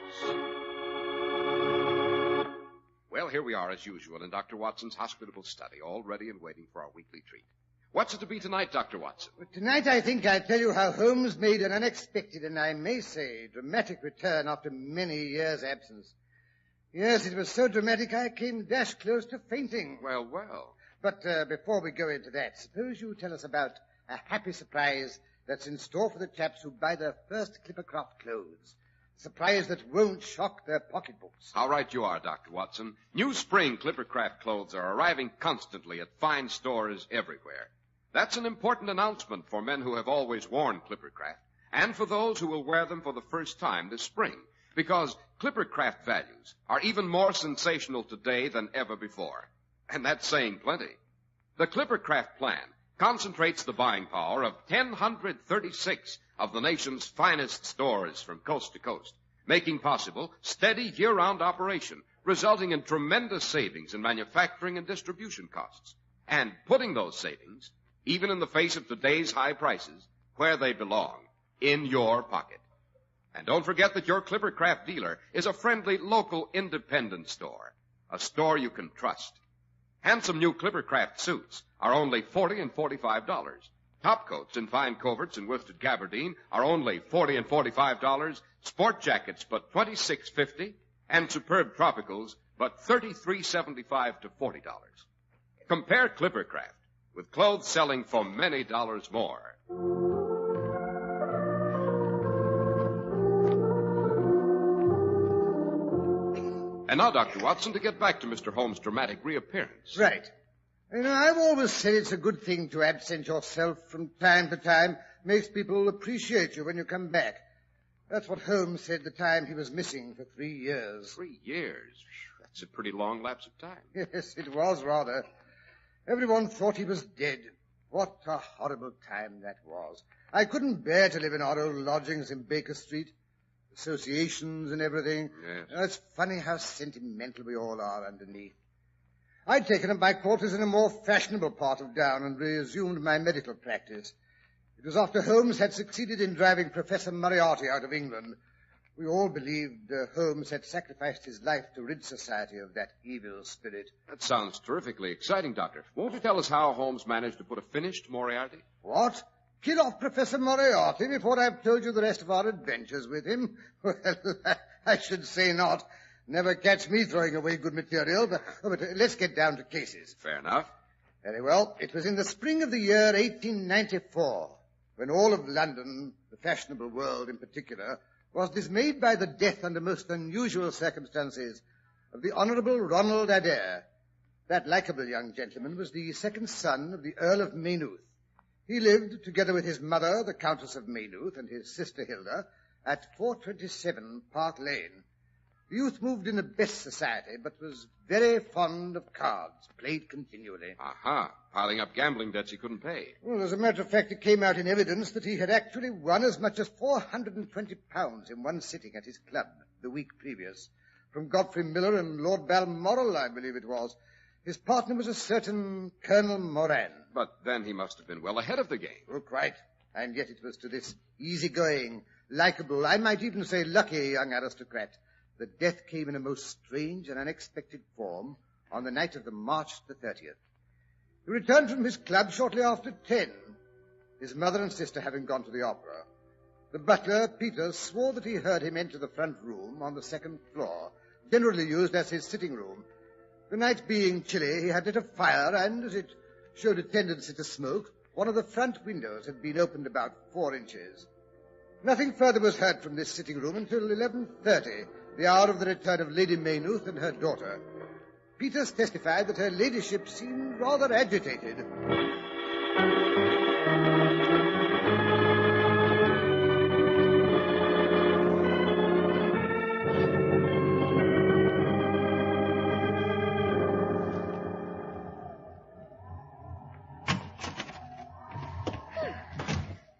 Well, here we are, as usual, in Dr. Watson's hospitable study, all ready and waiting for our weekly treat. What's it to be tonight, Dr. Watson?
Well, tonight, I think I'll tell you how Holmes made an unexpected and, I may say, dramatic return after many years' absence. Yes, it was so dramatic I came dash close to fainting.
Well, well.
But before we go into that, suppose you tell us about a happy surprise that's in store for the chaps who buy their first Clippercraft clothes. A surprise that won't shock their pocketbooks.
How right you are, Dr. Watson. New spring Clippercraft clothes are arriving constantly at fine stores everywhere. That's an important announcement for men who have always worn Clippercraft, and for those who will wear them for the first time this spring, because Clippercraft values are even more sensational today than ever before. And that's saying plenty. The Clippercraft plan concentrates the buying power of 1,036 of the nation's finest stores from coast to coast, making possible steady year-round operation, resulting in tremendous savings in manufacturing and distribution costs, and putting those savings, even in the face of today's high prices, where they belong, in your pocket. And don't forget that your Clippercraft dealer is a friendly local independent store, a store you can trust. Handsome new Clippercraft suits are only $40 and $45. Top coats in fine coverts and worsted gabardine are only $40 and $45. Sport jackets but $26.50, and superb tropicals but $33.75 to $40. Compare Clippercraft with clothes selling for many dollars more. And now, Dr. Watson, to get back to Mr. Holmes' dramatic reappearance.
Right. You know, I've always said it's a good thing to absent yourself from time to time. Makes people appreciate you when you come back. That's what Holmes said the time he was missing for 3 years.
3 years? That's a pretty long lapse of time.
Yes, it was rather. Everyone thought he was dead. What a horrible time that was. I couldn't bear to live in our old lodgings in Baker Street. Associations and everything.
Yes.
It's funny how sentimental we all are underneath. I'd taken up my quarters in a more fashionable part of town and resumed my medical practice. It was after Holmes had succeeded in driving Professor Moriarty out of England. We all believed Holmes had sacrificed his life to rid society of that evil spirit.
That sounds terrifically exciting, Doctor. Won't you tell us how Holmes managed to put a finish to Moriarty?
What? Kill off Professor Moriarty before I've told you the rest of our adventures with him? Well, I should say not. Never catch me throwing away good material. But let's get down to cases.
Fair enough.
Very well. It was in the spring of the year 1894 when all of London, the fashionable world in particular, was dismayed by the death under most unusual circumstances of the Honourable Ronald Adair. That likeable young gentleman was the second son of the Earl of Maynooth. He lived, together with his mother, the Countess of Maynooth, and his sister Hilda, at 427 Park Lane. The youth moved in the best society, but was very fond of cards, played continually.
Aha, piling up gambling debts he couldn't pay.
Well, as a matter of fact, it came out in evidence that he had actually won as much as £420 in one sitting at his club the week previous, from Godfrey Miller and Lord Balmoral, I believe it was. His partner was a certain Colonel Moran.
But then he must have been well ahead of the game.
Oh, quite. And yet it was to this easygoing, likable, I might even say lucky young aristocrat that death came in a most strange and unexpected form on the night of the March the 30th. He returned from his club shortly after 10, his mother and sister having gone to the opera. The butler, Peters, swore that he heard him enter the front room on the second floor, generally used as his sitting room. The night being chilly, he had lit a fire, and as it showed a tendency to smoke, one of the front windows had been opened about 4 inches. Nothing further was heard from this sitting room until 11:30, the hour of the return of Lady Maynooth and her daughter. Peters testified that her ladyship seemed rather agitated.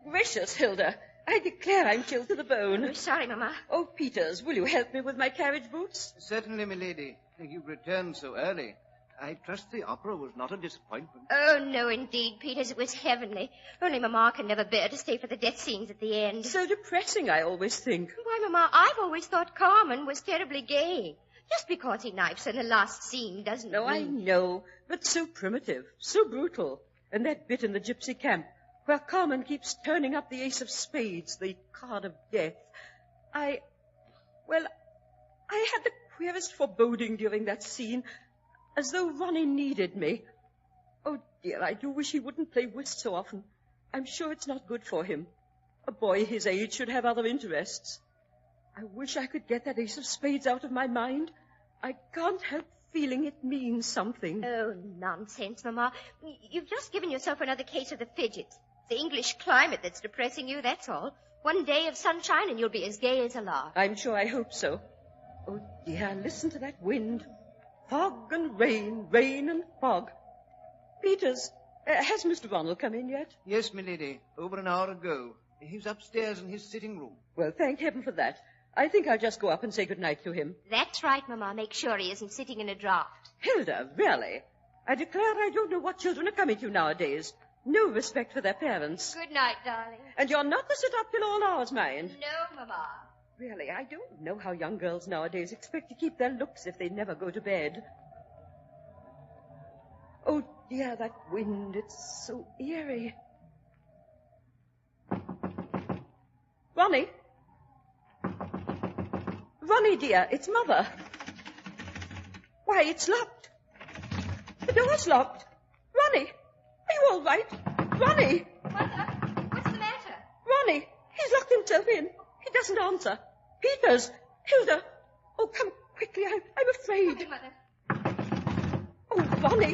Gracious, Hilda. I declare I'm chilled to the bone.
I'm sorry, Mama.
Oh, Peters, will you help me with my carriage boots?
Certainly, milady. You've returned so early.
I trust the opera was not a disappointment.
Oh, no, indeed, Peters. It was heavenly. Only Mamma can never bear to stay for the death scenes at the end.
So depressing, I always think.
Why, Mamma, I've always thought Carmen was terribly gay. Just because he knifes her in the last scene doesn't
No, I know, but so primitive, so brutal. And that bit in the gypsy camp, where Carmen keeps turning up the ace of spades, the card of death. I had the queerest foreboding during that scene, as though Ronnie needed me. Oh, dear, I do wish he wouldn't play whist so often. I'm sure it's not good for him. A boy his age should have other interests. I wish I could get that ace of spades out of my mind. I can't help feeling it means something.
Oh, nonsense, Mamma. You've just given yourself another case of the fidgets. The English climate that's depressing you, that's all. One day of sunshine and you'll be as gay as a lark.
I'm sure I hope so. Oh, dear, listen to that wind. Fog and rain, rain and fog. Peters, has Mr. Ronald come in yet?
Yes, milady, over an hour ago. He's upstairs in his sitting room.
Well, thank heaven for that. I think I'll just go up and say good night to him.
That's right, Mamma. Make sure he isn't sitting in a draught.
Hilda, really? I declare I don't know what children are coming to nowadays. No respect for their parents.
Good night, darling.
And you're not to sit up till all hours, mind.
No, Mamma.
Really, I don't know how young girls nowadays expect to keep their looks if they never go to bed. Oh, dear, that wind, it's so eerie. Ronnie? Ronnie, dear, it's Mother. Why, it's locked. The door's locked. Ronnie, are you all right? Ronnie!
Mother, what's the matter?
Ronnie, he's locked himself in. He doesn't answer. Peters! Hilda! Oh, come quickly. I'm afraid.
Okay, Mother.
Oh, Ronnie!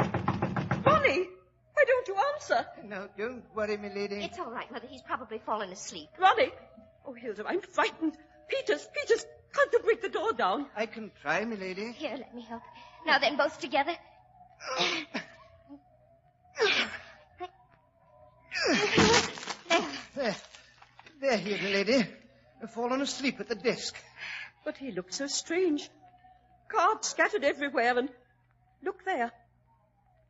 Ronnie! Why don't you answer?
No, don't worry, milady.
It's all right, Mother. He's probably fallen asleep.
Ronnie! Oh, Hilda, I'm frightened. Peters! Can't you break the door down?
I can try, milady.
Here, let me help. Now then, both together.
There he is, milady. Fallen asleep at the desk.
But he looked so strange. Cards scattered everywhere, and look there.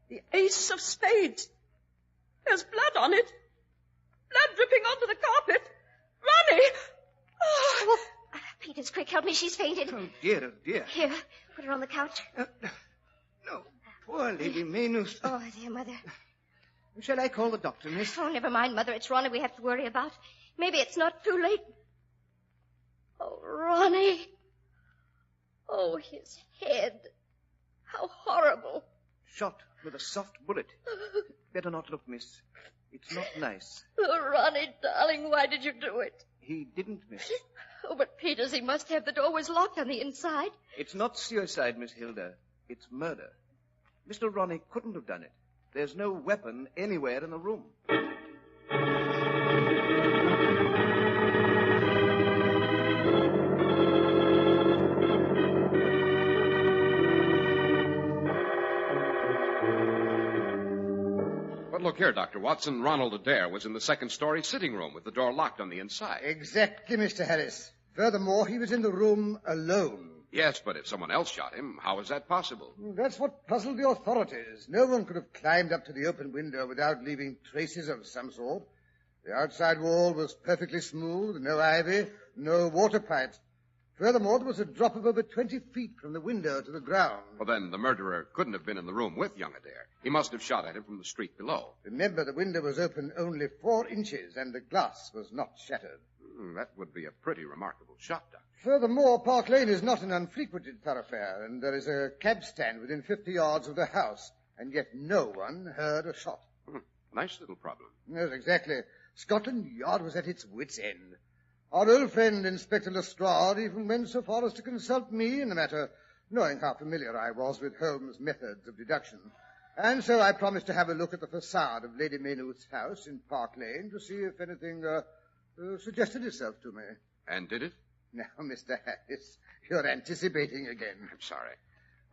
The ace of spades. There's blood on it. Blood dripping onto the carpet. Ronnie!
Oh, Peters, quick, help me. She's fainted.
Oh, dear, oh, dear.
Here, put her on the couch.
No, poor Lady Maynooth.
Oh, dear, Mother.
Shall I call the doctor, miss?
Oh, never mind, Mother. It's Ronnie we have to worry about. Maybe it's not too late. Oh, Ronnie. Oh, his head. How horrible.
Shot with a soft bullet. Better not look, miss. It's not nice.
Oh, Ronnie, darling, why did you do it?
He didn't, miss.
Oh, but Peters, he must have. The door was locked on the inside.
It's not suicide, Miss Hilda. It's murder. Mr. Ronnie couldn't have done it. There's no weapon anywhere in the room.
But look here, Dr. Watson. Ronald Adair was in the second-story sitting room with the door locked on the inside.
Exactly, Mr. Harris. Furthermore, he was in the room alone.
Yes, but if someone else shot him, how is that possible?
That's what puzzled the authorities. No one could have climbed up to the open window without leaving traces of some sort. The outside wall was perfectly smooth, no ivy, no water pipes. Furthermore, there was a drop of over 20 feet from the window to the ground.
Well, then the murderer couldn't have been in the room with young Adair. He must have shot at him from the street below.
Remember, the window was open only 4 inches, and the glass was not shattered.
That would be a pretty remarkable shot, Doctor.
Furthermore, Park Lane is not an unfrequented thoroughfare, and there is a cab stand within 50 yards of the house, and yet no one heard a shot.
Nice little problem.
Yes, exactly. Scotland Yard was at its wits' end. Our old friend, Inspector Lestrade, even went so far as to consult me in the matter, knowing how familiar I was with Holmes' methods of deduction. And so I promised to have a look at the facade of Lady Maynooth's house in Park Lane to see if anything suggested itself to me.
And did it?
Now, Mr. Harris, you're anticipating again.
I'm sorry.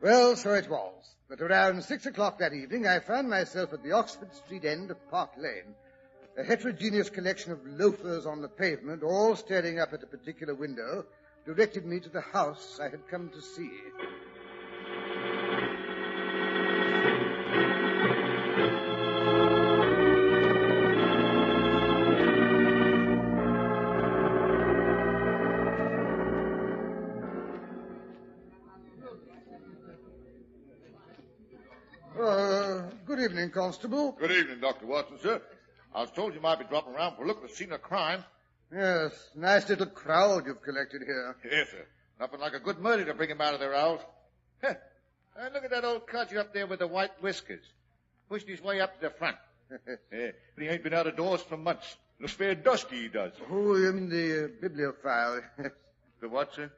Well, so it was. But around 6 o'clock that evening, I found myself at the Oxford Street end of Park Lane. A heterogeneous collection of loafers on the pavement, all staring up at a particular window, directed me to the house I had come to see. Good evening, Constable.
Good evening, Dr. Watson, sir. I was told you might be dropping around for a look at the scene of crime.
Yes, nice little crowd you've collected here.
Yes, sir. Nothing like a good murder to bring him out of their house. Look at that old codger up there with the white whiskers. Pushed his way up to the front. But he ain't been out of doors for months. Looks fair dusty, he does.
Oh, you mean the bibliophile.
The what, sir?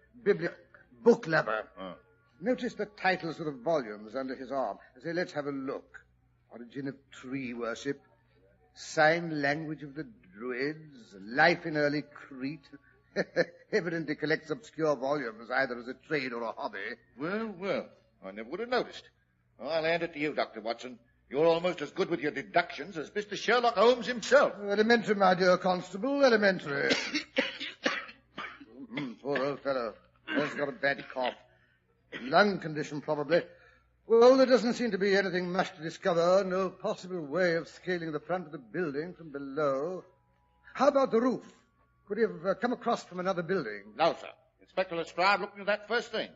Book lover.
Oh.
Notice the titles of the volumes under his arm. Say, let's have a look. Origin of Tree Worship. Sign Language of the Druids. Life in Early Crete. Evidently collects obscure volumes, either as a trade or a hobby.
Well. I never would have noticed. I'll hand it to you, Dr. Watson. You're almost as good with your deductions as Mr. Sherlock Holmes himself.
Elementary, my dear Constable, elementary. Poor old fellow. He's got a bad cough. Lung condition, probably. Well, there doesn't seem to be anything much to discover. No possible way of scaling the front of the building from below. How about the roof? Could he have come across from another building?
No, sir. Inspector Lestrade looked into that first thing.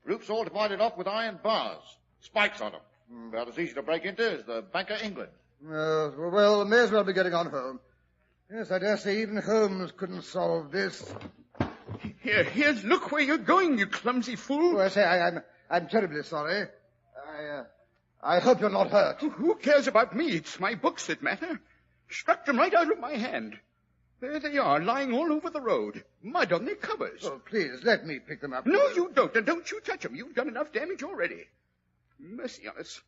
Roof's all divided off with iron bars. Spikes on them. About as easy to break into as the Bank of England.
Well, may as well be getting on home. Yes, I dare say even Holmes couldn't solve this.
Here's look where you're going, you clumsy fool.
Oh, I say, I'm terribly sorry. I hope you're not hurt.
Who cares about me? It's my books that matter. Struck them right out of my hand. There they are, lying all over the road. Mud on their covers.
Oh, please, let me pick them up.
No, you don't. And don't you touch them. You've done enough damage already. Mercy on us.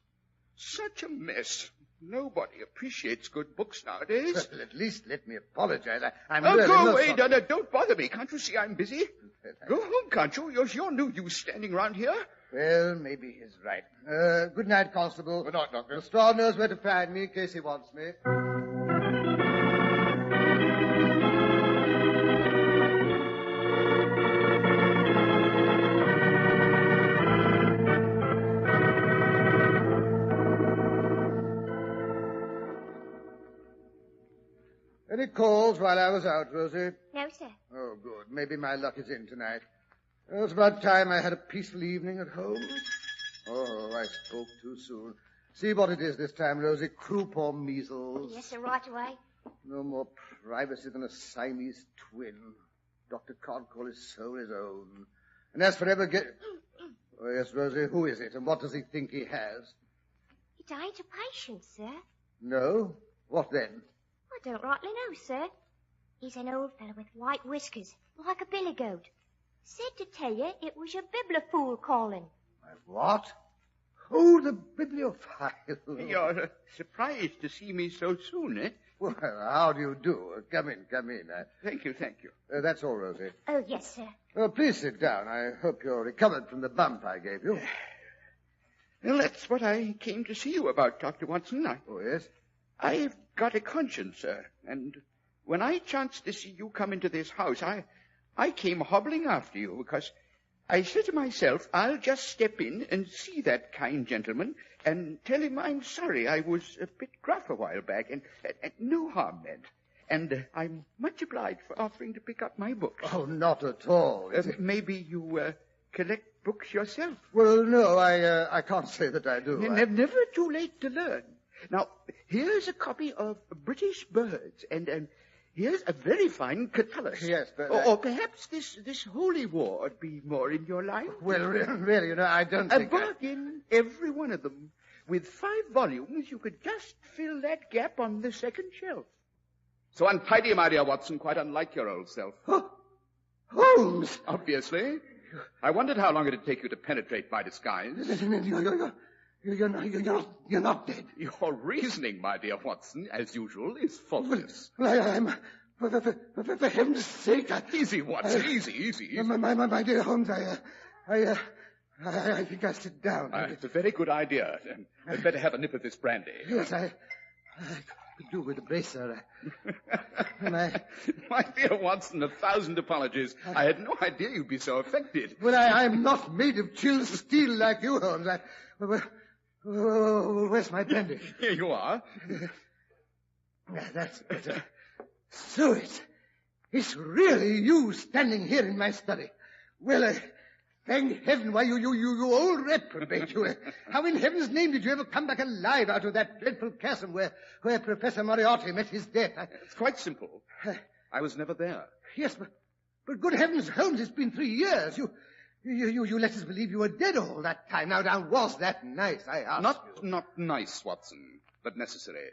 Such a mess. Nobody appreciates good books nowadays.
Well, at least let me apologize. I'm
really
go
away, Donna. Don't bother me. Can't you see I'm busy? Go home, can't you? You're no use standing around here.
Well, maybe he's right. Good night, Constable.
Good night, Doctor.
Lestrade knows where to find me in case he wants me. Any calls while I was out, Rosie?
No, sir.
Oh, good. Maybe my luck is in tonight. It's about time I had a peaceful evening at home. Oh, I spoke too soon. See what it is this time, Rosie. Croup or measles.
Yes, sir, right away.
No more privacy than a Siamese twin. Dr. Codcall is soul his own. And as for ever Oh, yes, Rosie, who is it, and what does he think he has?
It ain't a patient, sir.
No? What then?
I don't rightly know, sir. He's an old fellow with white whiskers, like a billy goat. Said to tell you it was your bibliophile calling.
What? Oh, the bibliophile.
You're surprised to see me so soon, eh?
Well, how do you do? Come in.
Thank you.
That's all, Rosie.
Oh, yes, sir.
Well, please sit down. I hope you're recovered from the bump I gave you.
Well, that's what I came to see you about, Dr. Watson.
Oh, yes?
I've got a conscience, sir, and when I chanced to see you come into this house, I came hobbling after you because I said to myself, I'll just step in and see that kind gentleman and tell him I'm sorry I was a bit gruff a while back and no harm meant. And I'm much obliged for offering to pick up my books.
Oh, not at all.
Maybe you collect books yourself?
Well, no, I can't say that I do.
Never too late to learn. Now, here's a copy of British Birds, and here's a very fine Catullus.
Yes, but...
Or perhaps this Holy War would be more in your line.
Well, really, I don't think...
A bargain, every one of them. With 5 volumes, you could just fill that gap on the second shelf. So untidy, my dear Watson, quite unlike your old self.
Holmes!
Obviously. I wondered how long it'd take you to penetrate my disguise.
You're not dead.
Your reasoning, my dear Watson, as usual, is faultless.
Well, I'm... For heaven's sake,
Easy, Watson, easy.
My dear Holmes, I think I'll sit down.
It's a very good idea. I'd better have a nip of this brandy.
Yes, I could do with a bracer.
My dear Watson, 1,000 apologies. I had no idea you'd be so affected.
Well, I'm not made of chilled steel like you, Holmes. Where's my brandy?
Here you are.
That's better. So it's really you standing here in my study. Well, Thank heaven. Why, you old reprobate. How in heaven's name did you ever come back alive out of that dreadful chasm where Professor Moriarty met his death?
It's quite simple. I was never there.
Yes, but good heavens, Holmes, it's been 3 years. You let us believe you were dead all that time. Now, was that nice? I ask you.
Not nice, Watson, but necessary.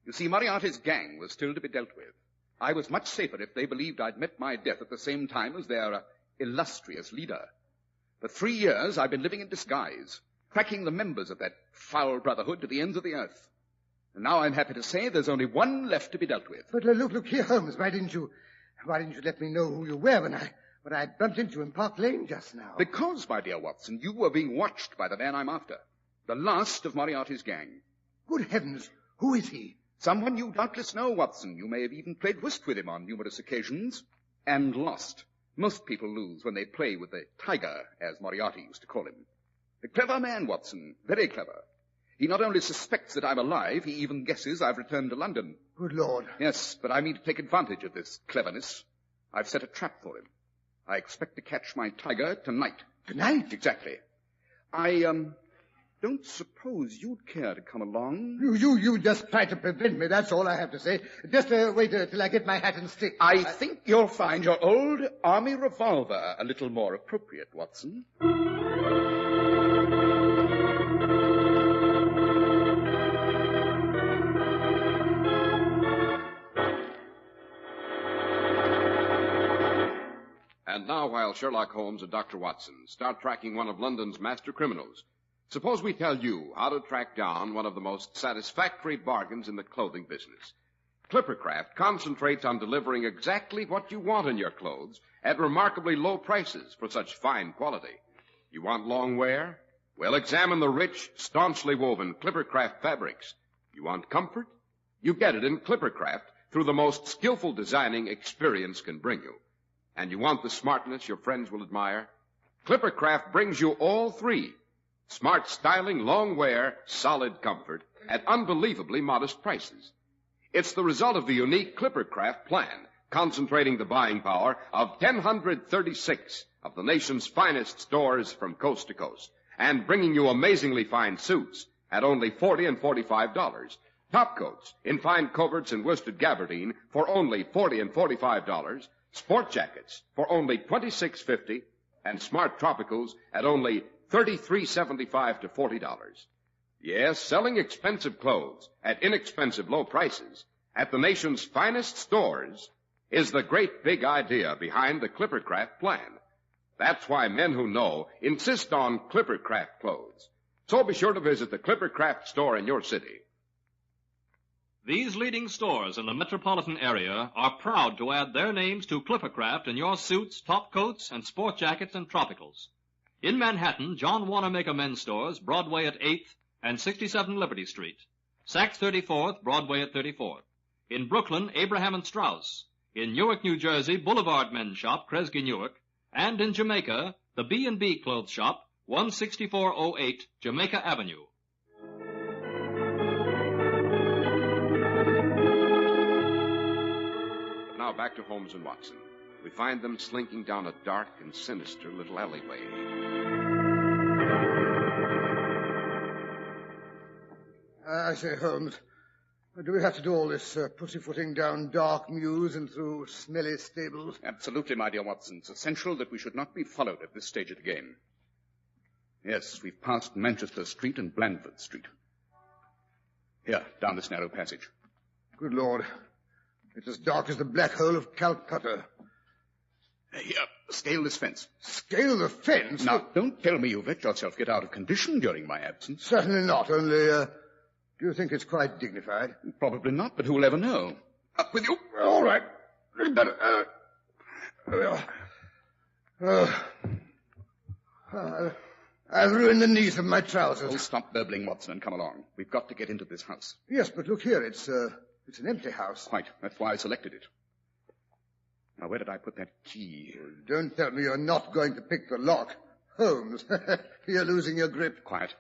You see, Moriarty's gang was still to be dealt with. I was much safer if they believed I'd met my death at the same time as their illustrious leader. For 3 years, I've been living in disguise, tracking the members of that foul brotherhood to the ends of the earth. And now I'm happy to say there's only one left to be dealt with.
But look here, Holmes. Why didn't you let me know who you were when I bumped into you in Park Lane just now?
Because, my dear Watson, you were being watched by the man I'm after. The last of Moriarty's gang.
Good heavens, who is he?
Someone you doubtless know, Watson. You may have even played whist with him on numerous occasions. And lost. Most people lose when they play with the tiger, as Moriarty used to call him. A clever man, Watson. Very clever. He not only suspects that I'm alive, he even guesses I've returned to London.
Good Lord.
Yes, but I mean to take advantage of this cleverness. I've set a trap for him. I expect to catch my tiger tonight.
Tonight?
Exactly. I, don't suppose you'd care to come along?
You just try to prevent me, that's all I have to say. Just wait till I get my hat and stick.
I think you'll find your old army revolver a little more appropriate, Watson.
And now, while Sherlock Holmes and Dr. Watson start tracking one of London's master criminals, suppose we tell you how to track down one of the most satisfactory bargains in the clothing business. Clippercraft concentrates on delivering exactly what you want in your clothes at remarkably low prices for such fine quality. You want long wear? Well, examine the rich, staunchly woven Clippercraft fabrics. You want comfort? You get it in Clippercraft through the most skillful designing experience can bring you. And you want the smartness your friends will admire? Clippercraft brings you all three. Smart styling, long wear, solid comfort at unbelievably modest prices. It's the result of the unique Clippercraft plan, concentrating the buying power of 1,036 of the nation's finest stores from coast to coast, and bringing you amazingly fine suits at only $40 and $45. Top coats in fine coverts and worsted gabardine for only $40 and $45. Sport jackets for only $26.50, and smart tropicals at only $33.75 to $40. Yes, selling expensive clothes at inexpensive low prices at the nation's finest stores is the great big idea behind the Clippercraft plan. That's why men who know insist on Clippercraft clothes. So be sure to visit the Clippercraft store in your city.
These leading stores in the metropolitan area are proud to add their names to Clippercraft in your suits, top coats, and sport jackets and tropicals. In Manhattan, John Wanamaker Men's Stores, Broadway at 8th and 67 Liberty Street. Saks 34th, Broadway at 34th. In Brooklyn, Abraham and Strauss. In Newark, New Jersey, Boulevard Men's Shop, Kresge Newark. And in Jamaica, the B&B Clothes Shop, 16408 Jamaica Avenue.
Now back to Holmes and Watson. We find them slinking down a dark and sinister little alleyway.
I say, Holmes, do we have to do all this pussyfooting down dark mews and through smelly stables?
Absolutely, my dear Watson. It's essential that we should not be followed at this stage of the game. Yes, we've passed Manchester Street and Blandford Street. Here, down this narrow passage.
Good Lord. It's as dark as the black hole of Calcutta.
Here, scale this fence.
Scale the fence?
Now, don't tell me you've let yourself get out of condition during my absence.
Certainly not, only, do you think it's quite dignified?
Probably not, but who'll ever know? Up with you.
All right. Little better. I've ruined the knees of my trousers.
Oh, stop burbling, Watson, and come along. We've got to get into this house.
Yes, but look here, it's an empty house.
Quite. That's why I selected it. Now, where did I put that key?
Well, don't tell me you're not going to pick the lock. Holmes, you're losing your grip.
Quiet.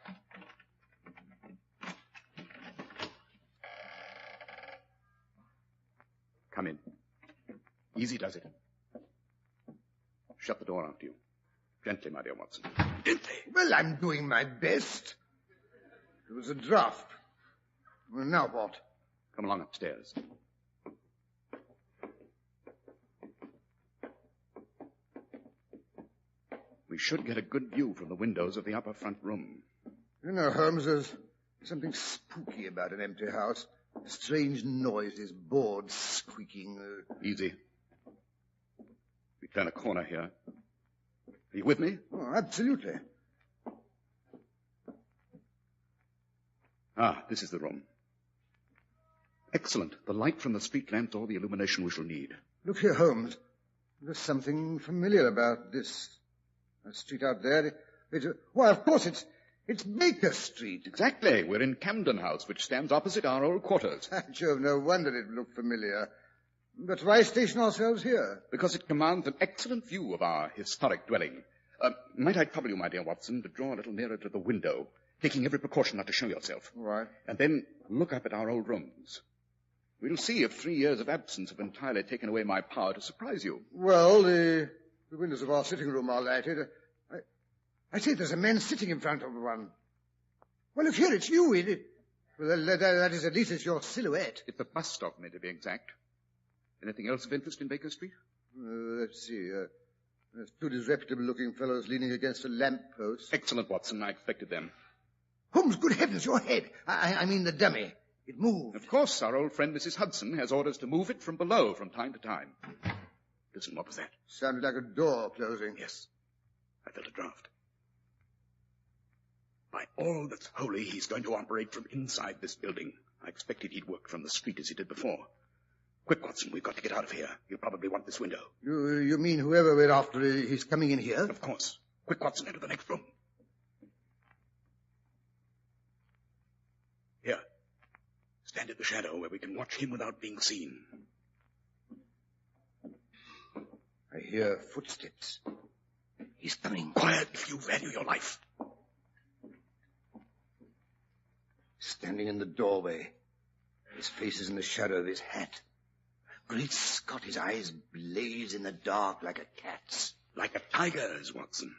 Come in. Easy does it. Shut the door after you. Gently, my dear Watson.
Well, I'm doing my best. It was a draft. Well, now what?
Come along upstairs. We should get a good view from the windows of the upper front room.
You know, Holmes, there's something spooky about an empty house. Strange noises, boards squeaking.
Easy. We turn a corner here. Are you with me?
Oh, absolutely.
Ah, this is the room. Excellent. The light from the street lamps, all the illumination we shall need.
Look here, Holmes. There's something familiar about this street out there. Why, of course, it's Baker Street.
Exactly. We're in Camden House, which stands opposite our old quarters.
Jove, no wonder it looked familiar. But why station ourselves here?
Because it commands an excellent view of our historic dwelling. Might I trouble you, my dear Watson, to draw a little nearer to the window, taking every precaution not to show yourself.
Right.
And then look up at our old rooms. We'll see if 3 years of absence have entirely taken away my power to surprise you.
Well, the windows of our sitting room are lighted. I say there's a man sitting in front of one. Well, look here, it's you. Well, that is, at least it's your silhouette.
It's a bust of me, to be exact. Anything else of interest in Baker Street?
Let's see. There's two disreputable-looking fellows leaning against a lamp-post.
Excellent, Watson. I expected them.
Holmes, good heavens, your head. I mean the dummy. It moved.
Of course, our old friend Mrs. Hudson has orders to move it from below from time to time. Listen, what was that?
Sounded like a door closing.
Yes. I felt a draft. By all that's holy, he's going to operate from inside this building. I expected he'd work from the street as he did before. Quick, Watson, we've got to get out of here. He'll probably want this window.
You mean whoever we're after, he's coming in here?
Of course. Quick, Watson, into the next room. Here. Stand in the shadow where we can watch him without being seen.
I hear footsteps. He's coming.
Quiet if you value your life.
Standing in the doorway. His face is in the shadow of his hat. Great Scott, his eyes blaze in the dark like a cat's.
Like a tiger's, Watson.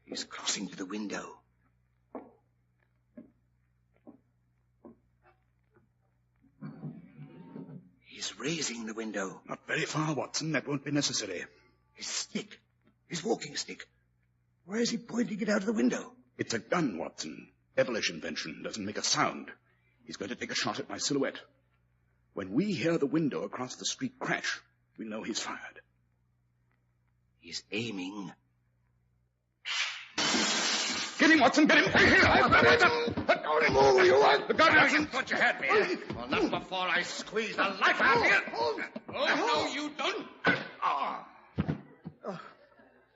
He's crossing to the window. He's raising the window.
Not very far, Watson. That won't be necessary.
His stick. His walking stick. Where is he pointing it out of the window?
It's a gun, Watson. Devilish invention. Doesn't make a sound. He's going to take a shot at my silhouette. When we hear the window across the street crash, we'll know he's fired.
He's aiming.
Get him, Watson, get him!
Let go of him over, you want.
The gun,
Watson, thought you had me. Well, not before I squeeze the life out of you.
Oh, no, you don't.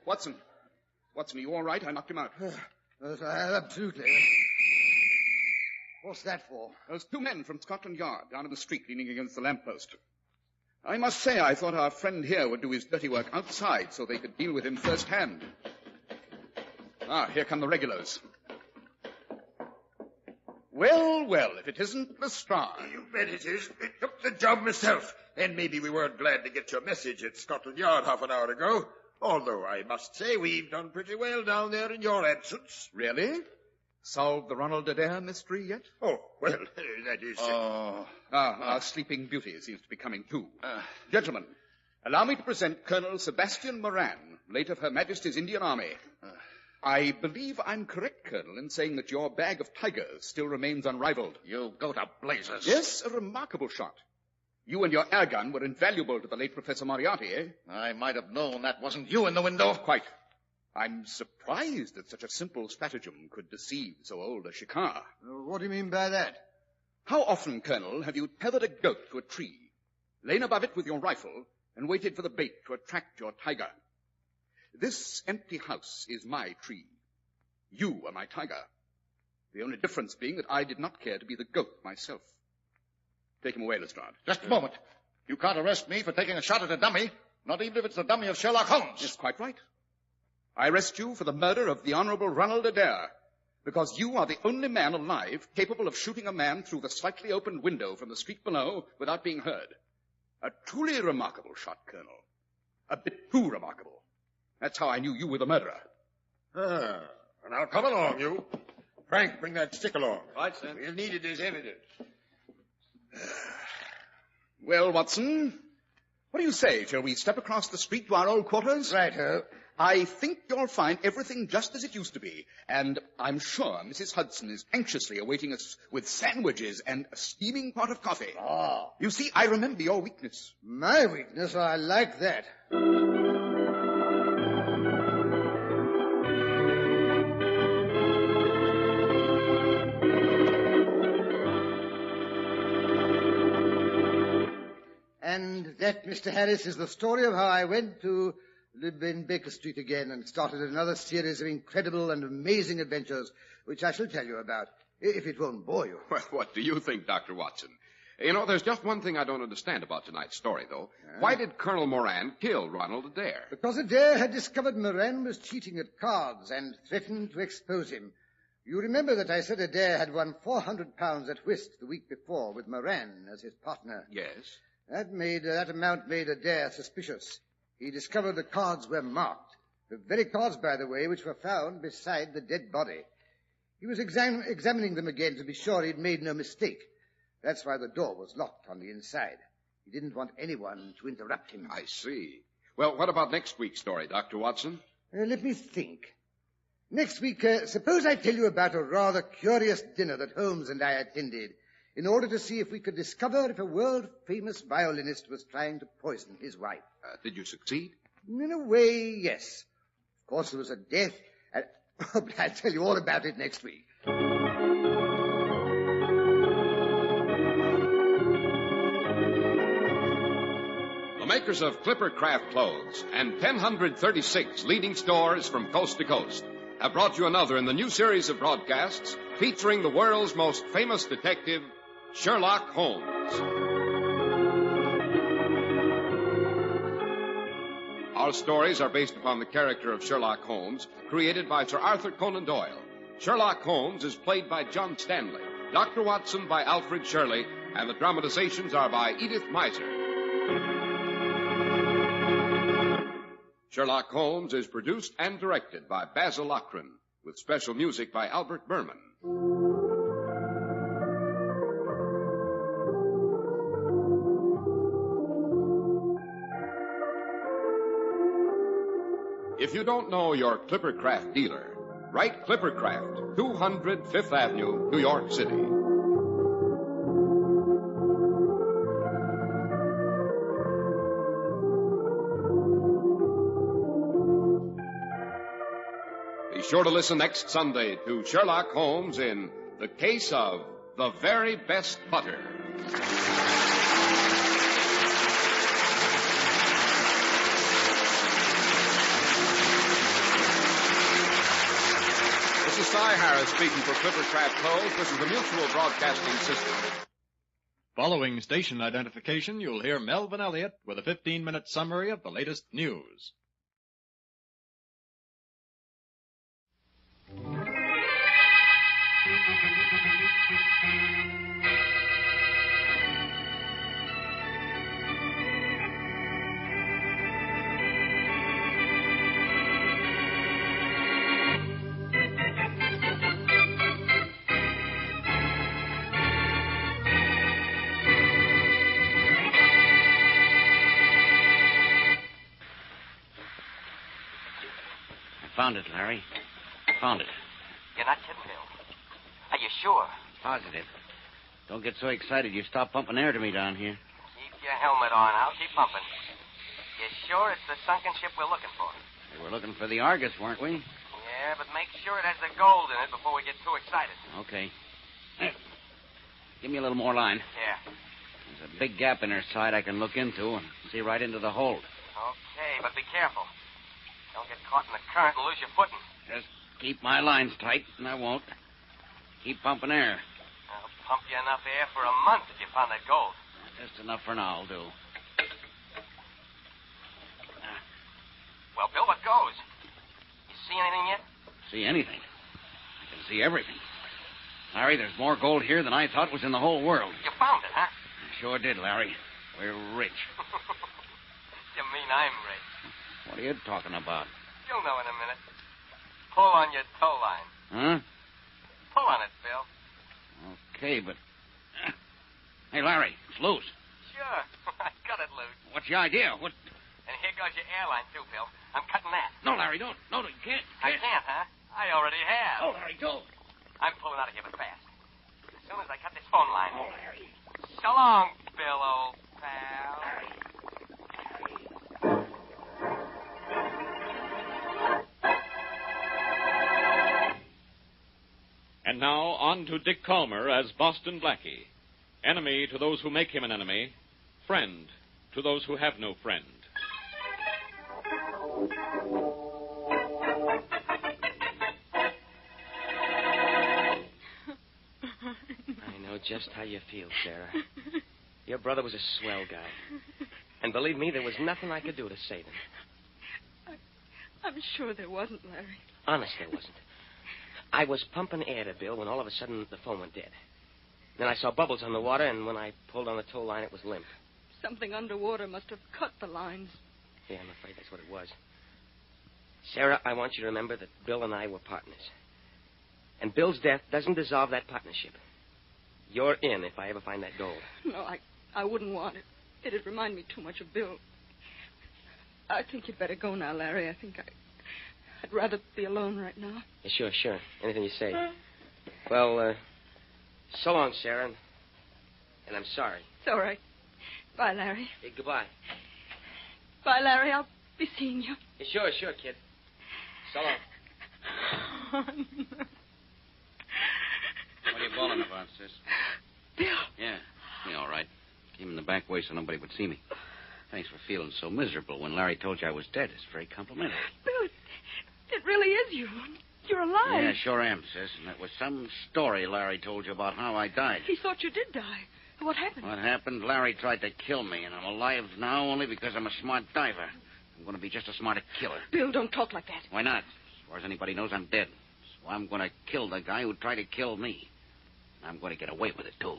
Watson. Watson, are you all right? I knocked him out.
Absolutely. What's that for?
Those two men from Scotland Yard down in the street leaning against the lamppost. I must say I thought our friend here would do his dirty work outside so they could deal with him firsthand. Ah, here come the regulars. Well, well, if it isn't Lestrade.
You bet it is. It took the job myself. And maybe we weren't glad to get your message at Scotland Yard half an hour ago. Although I must say we've done pretty well down there in your absence.
Really? Solved the Ronald Adair mystery yet?
Oh, well, that is...
our sleeping beauty seems to be coming too. Gentlemen, allow me to present Colonel Sebastian Moran, late of Her Majesty's Indian Army. I believe I'm correct, Colonel, in saying that your bag of tigers still remains unrivaled.
You go to blazes.
Yes, a remarkable shot. You and your air gun were invaluable to the late Professor Moriarty, eh?
I might have known that wasn't you in the window.
Quite. I'm surprised that such a simple stratagem could deceive so old a shikar.
What do you mean by that?
How often, Colonel, have you tethered a goat to a tree, lain above it with your rifle, and waited for the bait to attract your tiger? This empty house is my tree. You are my tiger. The only difference being that I did not care to be the goat myself. Take him away, Lestrade.
Just a moment. You can't arrest me for taking a shot at a dummy, not even if it's the dummy of Sherlock Holmes.
Yes, quite right. I arrest you for the murder of the Honorable Ronald Adair, because you are the only man alive capable of shooting a man through the slightly opened window from the street below without being heard. A truly remarkable shot, Colonel. A bit too remarkable. That's how I knew you were the murderer.
Ah, now come along, you. Frank, bring that stick along.
Right, sir.
We'll need it as evidence.
Well, Watson, what do you say? Shall we step across the street to our old quarters?
Right-o.
I think you'll find everything just as it used to be. And I'm sure Mrs. Hudson is anxiously awaiting us with sandwiches and a steaming pot of coffee.
Ah.
You see, I remember your weakness.
My weakness? I like that. And that, Mr. Harris, is the story of how I went to live in Baker Street again and started another series of incredible and amazing adventures, which I shall tell you about, if it won't bore you.
Well, what do you think, Dr. Watson? You know, there's just one thing I don't understand about tonight's story, though. Why did Colonel Moran kill Ronald Adair?
Because Adair had discovered Moran was cheating at cards and threatened to expose him. You remember that I said Adair had won £400 at whist the week before with Moran as his partner.
Yes.
That amount made Adair suspicious. He discovered the cards were marked. The very cards, by the way, which were found beside the dead body. He was examining them again to be sure he'd made no mistake. That's why the door was locked on the inside. He didn't want anyone to interrupt him.
I see. Well, what about next week's story, Dr. Watson?
Let me think. Next week, suppose I tell you about a rather curious dinner that Holmes and I attended in order to see if we could discover if a world-famous violinist was trying to poison his wife.
Did you succeed?
In a way, yes. Of course, there was a death. But I'll tell you all about it next week.
The makers of Clipper Craft Clothes and 1,036 leading stores from coast to coast have brought you another in the new series of broadcasts featuring the world's most famous detective, Sherlock Holmes. Our stories are based upon the character of Sherlock Holmes, created by Sir Arthur Conan Doyle. Sherlock Holmes is played by John Stanley, Dr. Watson by Alfred Shirley, and the dramatizations are by Edith Meiser. Sherlock Holmes is produced and directed by Basil Lochran, with special music by Albert Berman. If you don't know your Clipper Craft dealer, write Clipper Craft, 200 Fifth Avenue, New York City. Be sure to listen next Sunday to Sherlock Holmes in The Case of the Very Best Butter. This is Cy Harris speaking for Clipper Craft Clothes. This is the Mutual Broadcasting System.
Following station identification, you'll hear Melvin Elliott with a 15-minute summary of the latest news.
Found it, Larry. Found it.
You're not kidding, Bill. Are you sure?
Positive. Don't get so excited you stop pumping air to me down here.
Keep your helmet on. I'll keep pumping. You sure it's the sunken ship we're looking for?
We were looking for the Argus, weren't we?
Yeah, but make sure it has the gold in it before we get too excited.
Okay. Give me a little more line.
Yeah.
There's a big gap in her side I can look into and see right into the hold.
Okay, but be careful. Don't get caught in the current and lose your footing.
Just keep my lines tight, and I won't. Keep pumping air.
I'll pump you enough air for a month if you found that gold.
Just enough for now will do.
Well, Bill, what goes? You see anything yet?
See anything? I can see everything. Larry, there's more gold here than I thought was in the whole world.
You found it, huh?
I sure did, Larry. We're rich.
You mean I'm rich?
are you talking about?
You'll know in a minute. Pull on your tow line.
Huh?
Pull on it, Bill.
Okay, but... Hey, Larry, it's loose.
Sure. I got it loose.
What's your idea? What...
And here goes your airline, too, Bill. I'm cutting that.
No, Larry, don't. No, you can't.
I can't, huh? I already have.
Oh, Larry, don't.
I'm pulling out of here, but fast. As soon as I cut this phone line.
Oh, Larry.
So long, Bill, old pal.
And now, on to Dick Calmer as Boston Blackie. Enemy to those who make him an enemy. Friend to those who have no friend.
I know just how you feel, Sarah. Your brother was a swell guy. And believe me, there was nothing I could do to save him.
I'm sure there wasn't, Larry.
Honest, there wasn't. I was pumping air to Bill when all of a sudden the phone went dead. Then I saw bubbles on the water, and when I pulled on the tow line, it was limp.
Something underwater must have cut the lines.
Yeah, I'm afraid that's what it was. Sarah, I want you to remember that Bill and I were partners. And Bill's death doesn't dissolve that partnership. You're in if I ever find that gold.
No, I wouldn't want it. It'd remind me too much of Bill. I think you'd better go now, Larry. I think I'd rather be alone right now.
Yeah, sure. Anything you say. Well, so long, Sarah. And I'm sorry.
It's all right. Bye, Larry.
Hey, goodbye.
Bye, Larry. I'll be seeing you.
Yeah, sure, kid. So long.
What are you bawling about, sis?
Bill.
Yeah, me all right. Came in the back way so nobody would see me. Thanks for feeling so miserable when Larry told you I was dead. It's very complimentary.
Bill, it really is you. You're alive.
Yeah, sure am, sis. And it was some story Larry told you about how I died.
He thought you did die. What happened?
What happened? Larry tried to kill me, and I'm alive now only because I'm a smart diver. I'm going to be just as smart a killer.
Bill, don't talk like that.
Why not? As far as anybody knows, I'm dead. So I'm going to kill the guy who tried to kill me. I'm going to get away with it, too.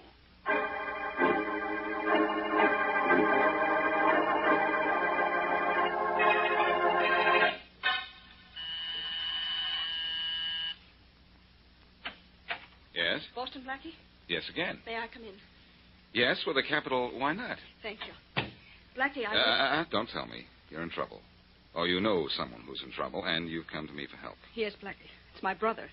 Yes?
Boston Blackie?
Yes, again.
May I come in?
Yes, with a capital why not?
Thank you. Blackie, I...
Don't tell me. You're in trouble. Oh, you know someone who's in trouble, and you've come to me for help.
Yes, Blackie. It's my brother.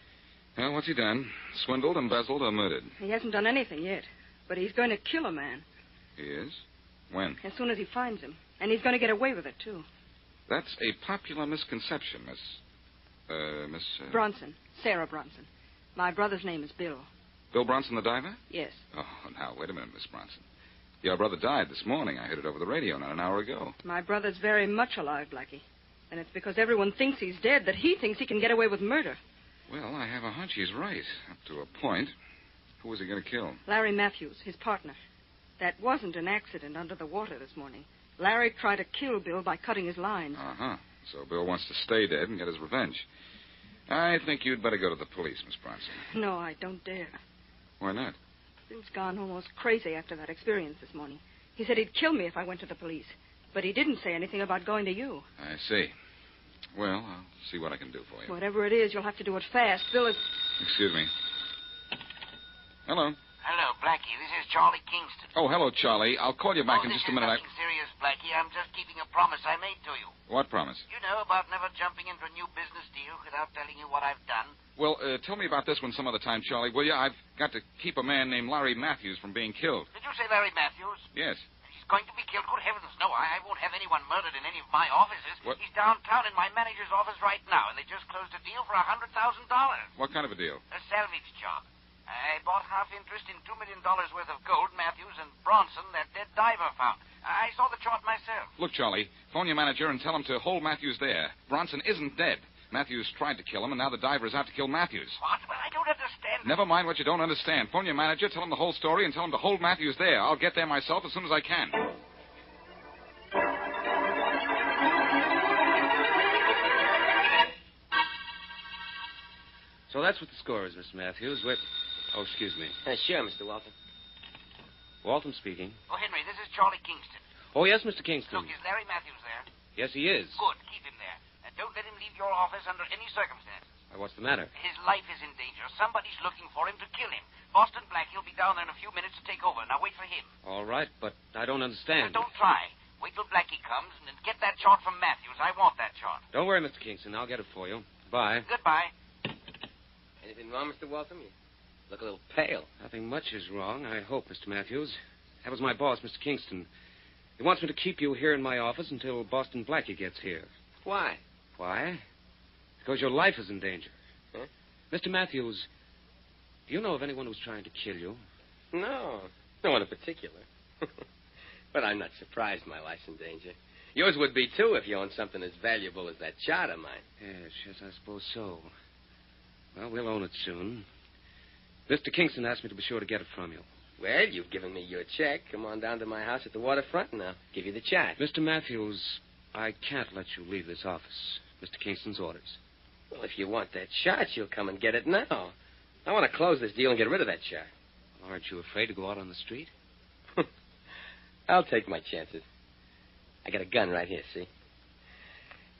Well, what's he done? Swindled, embezzled, or murdered?
He hasn't done anything yet. But he's going to kill a man.
He is? When?
As soon as he finds him. And he's going to get away with it, too.
That's a popular misconception, Miss...
Bronson. Sarah Bronson. My brother's name is Bill.
Bill Bronson, the diver?
Yes.
Oh, now, wait a minute, Miss Bronson. Your brother died this morning. I heard it over the radio not an hour ago.
My brother's very much alive, Blackie. And it's because everyone thinks he's dead that he thinks he can get away with murder.
Well, I have a hunch he's right, up to a point. Who was he going to kill?
Larry Matthews, his partner. That wasn't an accident under the water this morning. Larry tried to kill Bill by cutting his lines.
Uh-huh. So Bill wants to stay dead and get his revenge. I think you'd better go to the police, Miss Bronson.
No, I don't dare.
Why not?
Bill's gone almost crazy after that experience this morning. He said he'd kill me if I went to the police. But he didn't say anything about going to you.
I see. Well, I'll see what I can do for you.
Whatever it is, you'll have to do it fast. Bill is...
Excuse me. Hello.
Hello, Blackie. This is Charlie Kingston.
Oh, hello, Charlie. I'll call you back in just a minute.
This is nothing serious, Blackie. I'm just keeping a promise I made to you.
What promise?
You know about never jumping into a new business deal without telling you what I've done.
Well, tell me about this one some other time, Charlie, will you? I've got to keep a man named Larry Matthews from being killed.
Did you say Larry Matthews?
Yes.
He's going to be killed? Good heavens, no. I won't have anyone murdered in any of my offices.
What?
He's downtown in my manager's office right now, and they just closed a deal for $100,000.
What kind of a deal?
A salvage job. I bought half interest in $2 million worth of gold Matthews and Bronson, that dead diver, found. I saw the chart myself.
Look, Charlie, phone your manager and tell him to hold Matthews there. Bronson isn't dead. Matthews tried to kill him, and now the diver is out to kill Matthews.
What? Well, I don't understand.
Never mind what you don't understand. Phone your manager, tell him the whole story, and tell him to hold Matthews there. I'll get there myself as soon as I can.
So that's what the score is, Mr. Matthews. Oh, excuse me.
Sure, Mr. Walton.
Walton speaking.
Oh, Henry, this is Charlie Kingston.
Oh, yes, Mr. Kingston.
Look, is Larry Matthews there?
Yes, he is.
Good. Keep him there. Don't let him leave your office under any circumstances.
What's the matter?
His life is in danger. Somebody's looking for him to kill him. Boston Blackie will be down there in a few minutes to take over. Now wait for him.
All right, but I don't understand.
Don't try. Wait till Blackie comes and then get that chart from Matthews. I want that chart.
Don't worry, Mr. Kingston. I'll get it for you. Bye.
Goodbye.
Anything wrong, Mr. Waltham? You look a little pale.
Nothing much is wrong, I hope, Mr. Matthews. That was my boss, Mr. Kingston. He wants me to keep you here in my office until Boston Blackie gets here.
Why?
Why? Because your life is in danger.
Huh?
Mr. Matthews, do you know of anyone who's trying to kill you?
No. No one in particular. But I'm not surprised my life's in danger. Yours would be, too, if you owned something as valuable as that chart of mine.
Yes, I suppose so. Well, we'll own it soon. Mr. Kingston asked me to be sure to get it from you.
Well, you've given me your check. Come on down to my house at the waterfront, and I'll give you the chart.
Mr. Matthews, I can't let you leave this office. Mr. Kingston's orders.
Well, if you want that chart, you'll come and get it now. I want to close this deal and get rid of that chart.
Aren't you afraid to go out on the street?
I'll take my chances. I got a gun right here, see?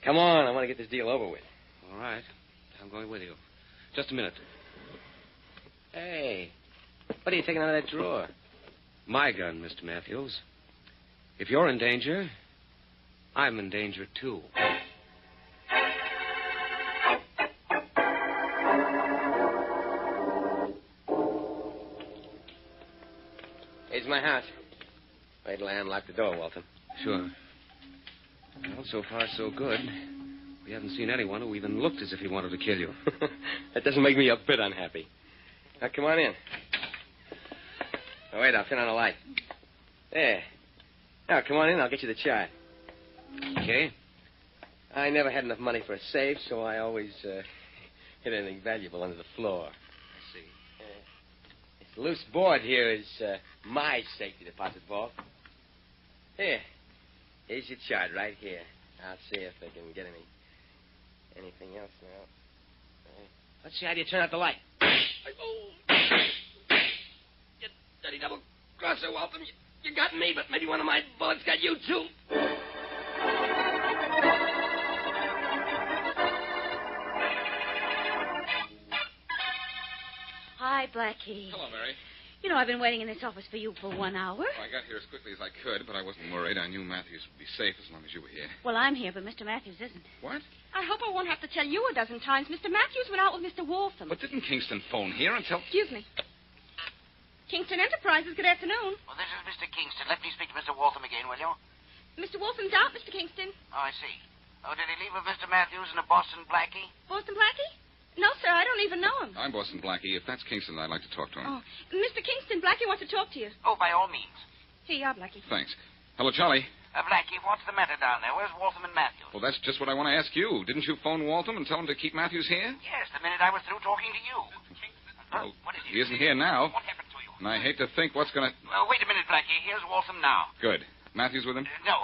Come on, I want to get this deal over with.
All right. I'm going with you. Just a minute.
Hey, what are you taking out of that drawer?
My gun, Mr. Matthews. If you're in danger, I'm in danger, too.
Here's my house. Wait till I unlock the door, Walter.
Sure. Well, so far, so good. We haven't seen anyone who even looked as if he wanted to kill you.
That doesn't make me a bit unhappy. Now, come on in. Oh, wait, I'll turn on the light. There. Now, come on in. I'll get you the chart.
Okay.
I never had enough money for a safe, so I always hid anything valuable under the floor.
I see.
This loose board here is my safety deposit vault. Here. Here's your chart right here. I'll see if I can get anything else now. Let's see how do you turn out the light. You dirty double-crosser, Waltham. You got me, but maybe one of my bullets got you, too.
Hi, Blackie.
Hello, Mary.
You know, I've been waiting in this office for you for 1 hour.
Well, I got here as quickly as I could, but I wasn't worried. I knew Matthews would be safe as long as you were here.
Well, I'm here, but Mr. Matthews isn't.
What?
I hope I won't have to tell you a dozen times. Mr. Matthews went out with Mr. Waltham.
But didn't Kingston phone here and tell...
Excuse me. Kingston Enterprises, good afternoon.
Well, this is Mr. Kingston. Let me speak to Mr. Waltham again, will you?
Mr. Waltham's out, Mr. Kingston.
Oh, I see. Oh, did he leave with Mr. Matthews and a Boston Blackie?
Boston Blackie? No, sir, I don't even know him.
I'm Boston Blackie. If that's Kingston, I'd like to talk to him.
Oh, Mr. Kingston, Blackie wants to talk to you.
Oh, by all means.
Here you are, Blackie.
Thanks. Hello, Charlie.
Blackie, what's the matter down there? Where's Waltham and Matthews?
Well, that's just what I want to ask you. Didn't you phone Waltham and tell him to keep Matthews here?
Yes, the minute I was through talking to you.
Well,
what is it?
he isn't here now.
What happened to you?
And I hate to think what's going to...
Wait a minute, Blackie. Here's Waltham now.
Good. Matthews with him?
No,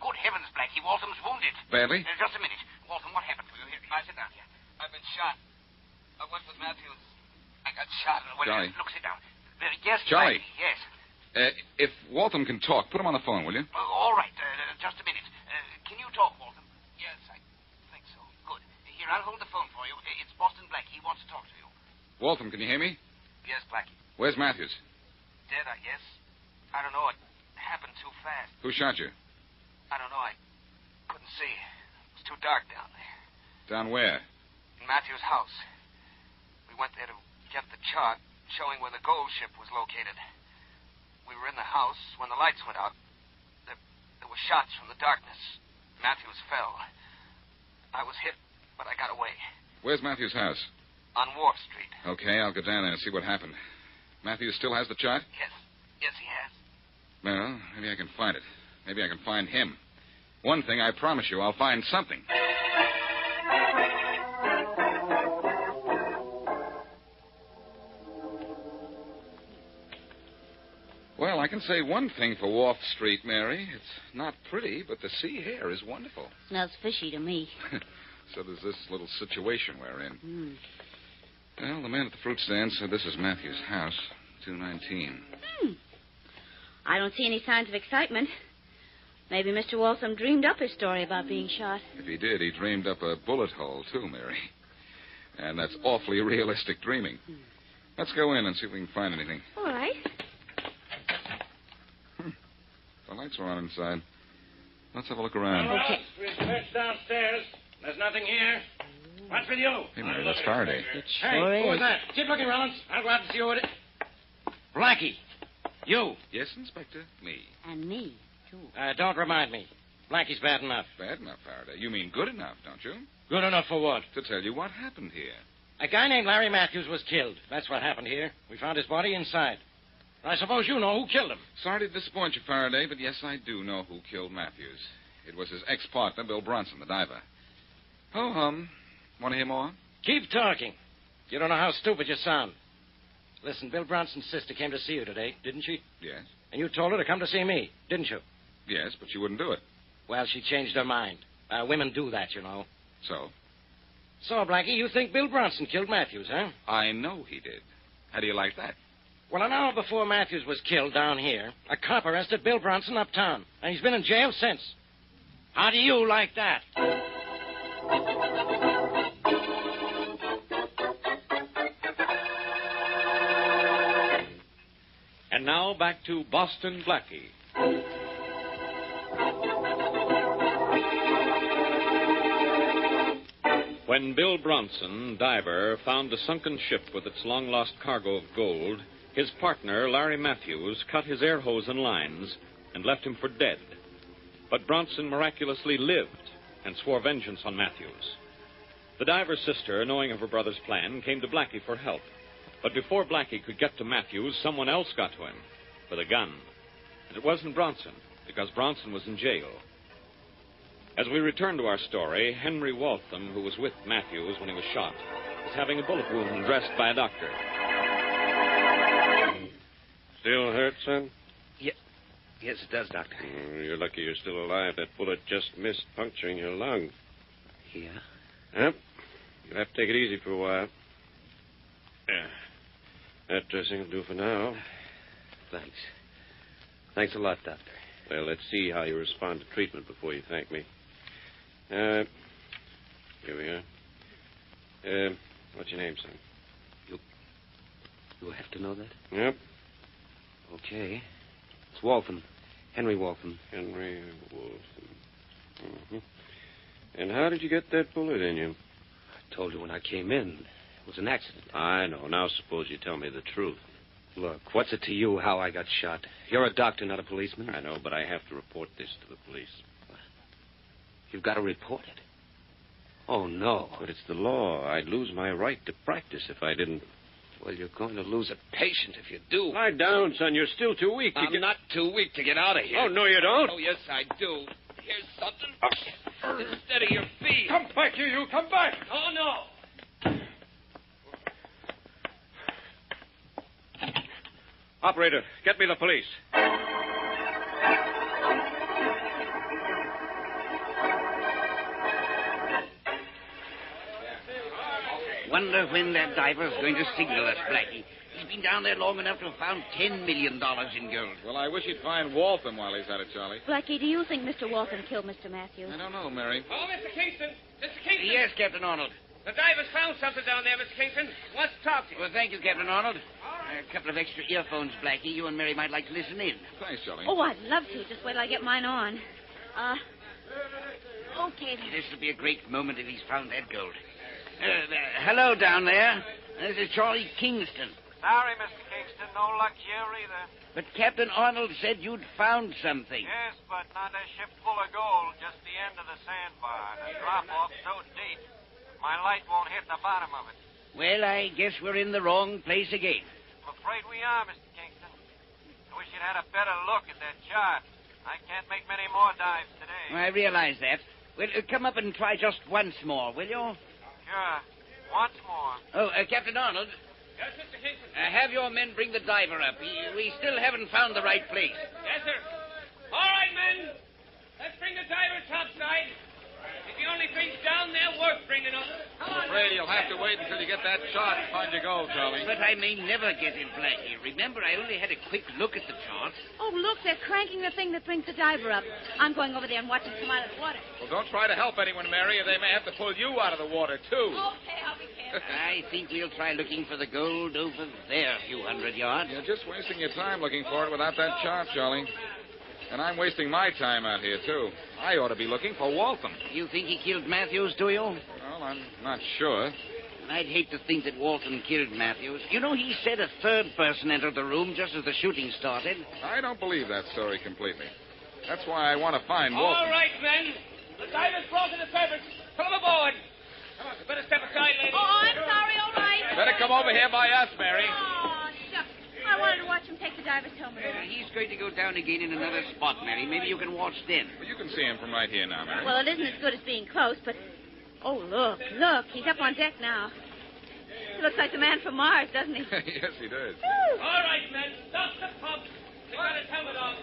good heavens, Blackie. Waltham's wounded.
Badly?
Just a minute. Waltham, what happened to you? Here, sit down here. I've been shot. I went with Matthews. I got shot.
Charlie.
Look, sit down. Yes,
Charlie.
Blackie, yes.
If Waltham can talk, put him on the phone, will you?
All right. Just a minute. Can you talk, Waltham? Yes, I think so. Good. Here, I'll hold the phone for you. It's Boston Blackie. He wants to talk to you.
Waltham, can you hear me?
Yes, Blackie.
Where's Matthews?
Dead, I guess. I don't know. It happened too fast.
Who shot you?
I don't know. I couldn't see. It was too dark down there.
Down where?
In Matthews' house. We went there to get the chart showing where the gold ship was located. We were in the house when the lights went out. There were shots from the darkness. Matthews fell. I was hit, but I got away.
Where's Matthews' house?
On Wharf Street.
Okay, I'll go down there and see what happened. Matthews still has the chart?
Yes. Yes, he has.
Well, maybe I can find it. Maybe I can find him. One thing, I promise you, I'll find something. Well, I can say one thing for Wharf Street, Mary. It's not pretty, but the sea air is wonderful.
Smells fishy to me.
So there's this little situation we're in. Well, the man at the fruit stand said this is Matthew's house, 219.
I don't see any signs of excitement.
Maybe Mr. Waltham dreamed up his story about being shot.
If he did, he dreamed up a bullet hole, too, Mary. And that's awfully realistic dreaming. Let's go in and see if we can find anything.
All right.
The lights are on inside. Let's have a look around.
Okay.
We searched downstairs. There's nothing here. What's with you?
Hey, Mary, that's Faraday.
Hey, who was that? Keep looking, Rollins. I'll go out and see who it is. Blackie. You.
Yes, Inspector. Me.
And me, too.
Don't remind me. Blackie's bad enough.
Bad enough, Faraday. You mean good enough, don't you?
Good enough for what?
To tell you what happened here.
A guy named Larry Matthews was killed. That's what happened here. We found his body inside. I suppose you know who killed him.
Sorry to disappoint you, Faraday, but yes, I do know who killed Matthews. It was his ex-partner, Bill Bronson, the diver. Ho-hum. Want to hear more?
Keep talking. You don't know how stupid you sound. Listen, Bill Bronson's sister came to see you today, didn't she?
Yes.
And you told her to come to see me, didn't you?
Yes, but she wouldn't do it.
Well, she changed her mind. Women do that, you know.
So?
So, Blackie, you think Bill Bronson killed Matthews, huh?
I know he did. How do you like that?
Well, an hour before Matthews was killed down here, a cop arrested Bill Bronson uptown, and he's been in jail since. How do you like that?
And now back to Boston Blackie. When Bill Bronson, diver, found a sunken ship with its long-lost cargo of gold, his partner, Larry Matthews, cut his air hose and lines and left him for dead. But Bronson miraculously lived and swore vengeance on Matthews. The diver's sister, knowing of her brother's plan, came to Blackie for help. But before Blackie could get to Matthews, someone else got to him with a gun. And it wasn't Bronson, because Bronson was in jail. As we return to our story, Henry Waltham, who was with Matthews when he was shot, is having a bullet wound dressed by a doctor.
Still hurt, son?
Yes, it does, Doctor.
You're lucky you're still alive. That bullet just missed puncturing your lung.
Yeah?
Yep. You'll have to take it easy for a while. Yeah. That dressing will do for now.
Thanks. Thanks a lot, Doctor.
Well, let's see how you respond to treatment before you thank me. Here we are. What's your name, son?
You have to know that?
Yep.
Okay. It's Waltham. Henry Waltham.
Henry Waltham. Mm-hmm. And how did you get that bullet in you?
I told you when I came in. It was an accident.
I know. Now suppose you tell me the truth.
Look, what's it to you how I got shot? You're a doctor, not a policeman.
I know, but I have to report this to the police.
You've got to report it. Oh, no.
But it's the law. I'd lose my right to practice if I didn't.
Well, you're going to lose a patient if you do.
Lie down, son. You're still too weak.
I'm not too weak to get out of here.
Oh, no, you don't.
Oh, yes, I do. Here's something. Instead of your feet.
Come back here, you. Come back.
Oh, no.
Operator, get me the police.
Wonder when that diver's going to signal us, Blackie. He's been down there long enough to have found $10 million in gold.
Well, I wish he'd find Waltham while he's at it, Charlie.
Blackie, do you think Mr. Waltham killed Mr. Matthews?
I don't know, Mary.
Oh, Mr. Kingston. Mr. Kingston.
Yes, Captain Arnold.
The diver's found something down there, Mr. Kingston. He wants to talk to you.
Well, thank you, Captain Arnold. A couple of extra earphones, Blackie. You and Mary might like to listen in.
Thanks, Charlie.
Oh, I'd love to. Just wait till I get mine on. Okay.
This will be a great moment if he's found that gold. Hello down there. This is Charlie Kingston.
Sorry, Mr. Kingston. No luck here either.
But Captain Arnold said you'd found something.
Yes, but not a ship full of gold. Just the end of the sandbar. The drop-off so deep, my light won't hit the bottom of it.
Well, I guess we're in the wrong place again.
I'm afraid we are, Mr. Kingston. I wish you'd had a better look at that chart. I can't make many more dives today.
I realize that. Well, come up and try just once more, will you?
Sure. Once more.
Oh, Captain Arnold.
Yes, Mr. Kingston.
Have your men bring the diver up. We still haven't found the right place.
Yes, sir. All right, men. Let's bring the diver topside.
If he only brings down their work bringing up.
I'm afraid you'll have to wait until you get that chart to find your gold, Charlie.
But I may never get it, Blackie. Remember, I only had a quick look at the chart.
Oh, look, they're cranking the thing that brings the diver up. I'm going over there and watch him come out of the water.
Well, don't try to help anyone, Mary, or they may have to pull you out of the water, too.
Okay, I'll be careful.
I think we'll try looking for the gold over there a few hundred yards.
You're just wasting your time looking for it without that chart, Charlie. And I'm wasting my time out here, too. I ought to be looking for Waltham.
You think he killed Matthews, do you?
Well, I'm not sure.
I'd hate to think that Waltham killed Matthews. You know, he said a third person entered the room just as the shooting started.
I don't believe that story completely. That's why I want to find Waltham.
All right, men. The diver's broken the surface. Pull him aboard. Come on, you better step aside, lady.
Oh, I'm sorry, all right.
Better come over here by us, Mary.
Oh, shucks. I wanted to watch him take the diver's helmet off.
He's going to go down again in another spot, Mary. Maybe you can watch then.
Well, you can see him from right here now, Mary.
Well, it isn't as good as being close, but... Oh, look. He's up on deck now. He looks like the man from Mars, doesn't he?
Yes, he does.
All right, men. Stop the pump. They got his helmet off.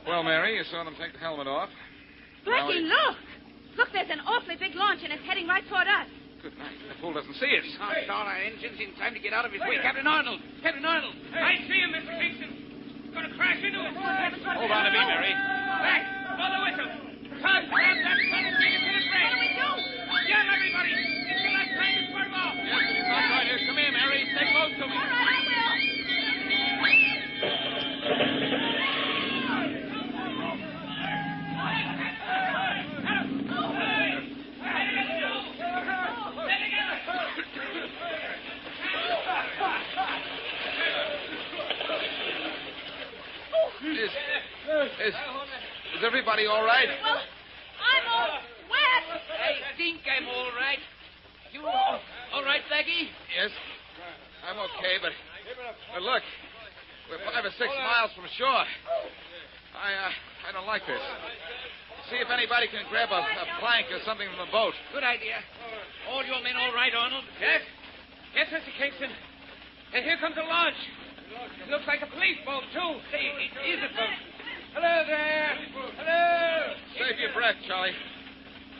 Well, Mary, you saw them take the helmet off.
Blackie, look. Look, there's an awfully big launch, and it's heading right toward us.
Good night. The fool doesn't see us.
Start our engines in time to get out of his way. Captain Arnold! Captain Arnold!
I see him, Mr. Kingston. Going to crash into us.
Hold on a minute, Mary.
Back. Blow the whistle. Todd, grab that son and bring it to the bridge. What do we do? Yell, everybody. Until that plane is burned off.
Yes, he's not right here. Come here, Mary. Stay close to me.
All right, I will.
Is everybody all right?
Well, I'm all wet.
I think I'm all right. You all right, Blackie?
Yes. I'm okay, but look, we're 5 or 6 miles from shore. I don't like this. See if anybody can grab a plank or something from the boat.
Good idea. All your men all right, Arnold?
Yes. Yes, Mr. Kingston. And here comes a launch. It looks like a police boat, too.
Say, it is a boat.
Hello there. Hello.
Save your breath, Charlie.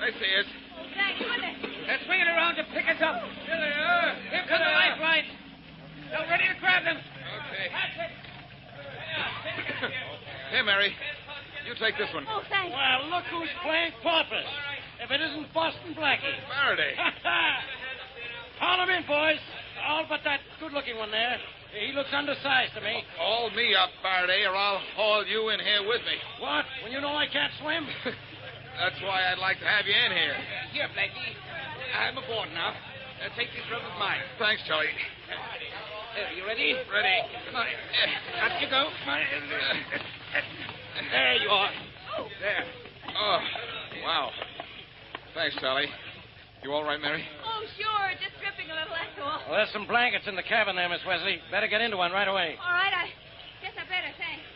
They see us.
Oh, thank goodness.
They're swinging around to pick us up. Here they are. Here come the lifelines. Now ready to grab them.
Okay. Here, Mary. You take this one.
Oh, thanks.
Well, look who's playing paupers. If it isn't Boston Blackie.
Faraday.
Haul him in, boys. All but that good-looking one there. He looks undersized to me.
Haul me up, Faraday, or I'll haul you in here with me.
What? When you know I can't swim?
That's why I'd like to have you in here.
Here, Blackie. I'm aboard now. Take this rope of mine.
Thanks, Charlie.
You ready?
Ready.
Come on. Up you go. Come on. There you are.
There. Oh, wow. Thanks, Charlie. You all right, Mary?
Oh, sure. Just dripping a little, that's all.
Well, there's some blankets in the cabin there, Miss Wesley. Better get into one right away.
All right, I guess I better, thanks.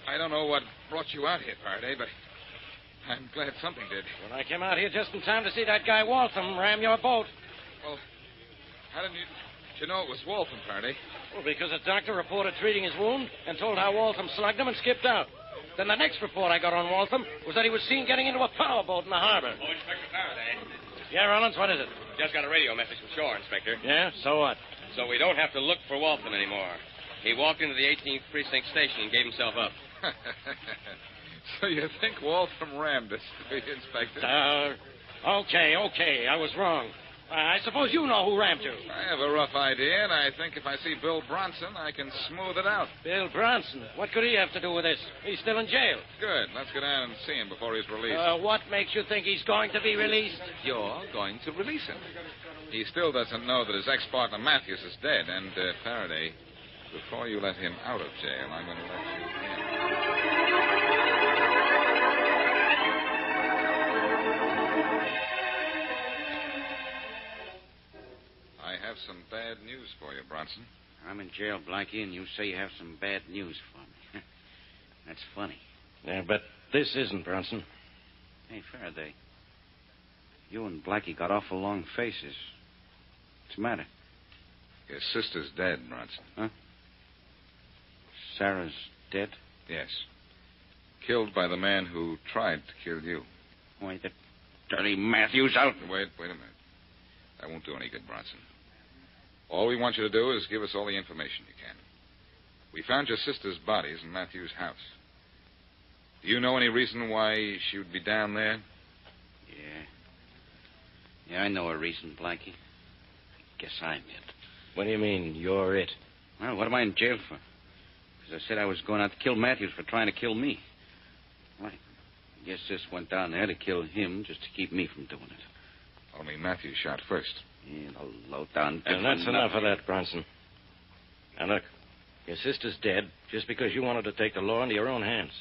I don't know what brought you out here, Faraday, but I'm glad something did.
Well, I came out here just in time to see that guy Waltham ram your boat.
Well, how did you know it was Waltham, Faraday?
Well, because the doctor reported treating his wound and told how Waltham slugged him and skipped out. Then the next report I got on Waltham was that he was seen getting into a power boat in the harbor.
Oh, Inspector Faraday.
Yeah, Rollins, what is it?
Just got a radio message from shore, Inspector.
Yeah? So what?
So we don't have to look for Waltham anymore. He walked into the 18th Precinct station and gave himself up.
So you think Waltham rammed us, do you, Inspector?
Okay. I was wrong. I suppose you know who rammed you.
I have a rough idea, and I think if I see Bill Bronson, I can smooth it out.
Bill Bronson? What could he have to do with this? He's still in jail.
Good. Let's go down and see him before he's released.
What makes you think he's going to be released?
You're going to release him. He still doesn't know that his ex-partner Matthews is dead, and Faraday, before you let him out of jail, I'm going to let you in. I have some bad news for you, Bronson.
I'm in jail, Blackie, and you say you have some bad news for me. That's funny.
Yeah, but this isn't, Bronson.
Hey, Faraday. You and Blackie got awful long faces. What's the matter?
Your sister's dead, Bronson.
Huh? Sarah's dead?
Yes. Killed by the man who tried to kill you.
Wait, dirty Matthews out.
Wait a minute. That won't do any good, Bronson. All we want you to do is give us all the information you can. We found your sister's bodies in Matthews' house. Do you know any reason why she would be down there?
Yeah, I know a reason, Blackie. I guess I'm it.
What do you mean, you're it?
Well, what am I in jail for? Because I said I was going out to kill Matthews for trying to kill me. Well, I guess this went down there to kill him just to keep me from doing it.
Only Matthews shot first.
Yeah, the low-down...
And that's enough of that, Bronson. Now, look, your sister's dead just because you wanted to take the law into your own hands.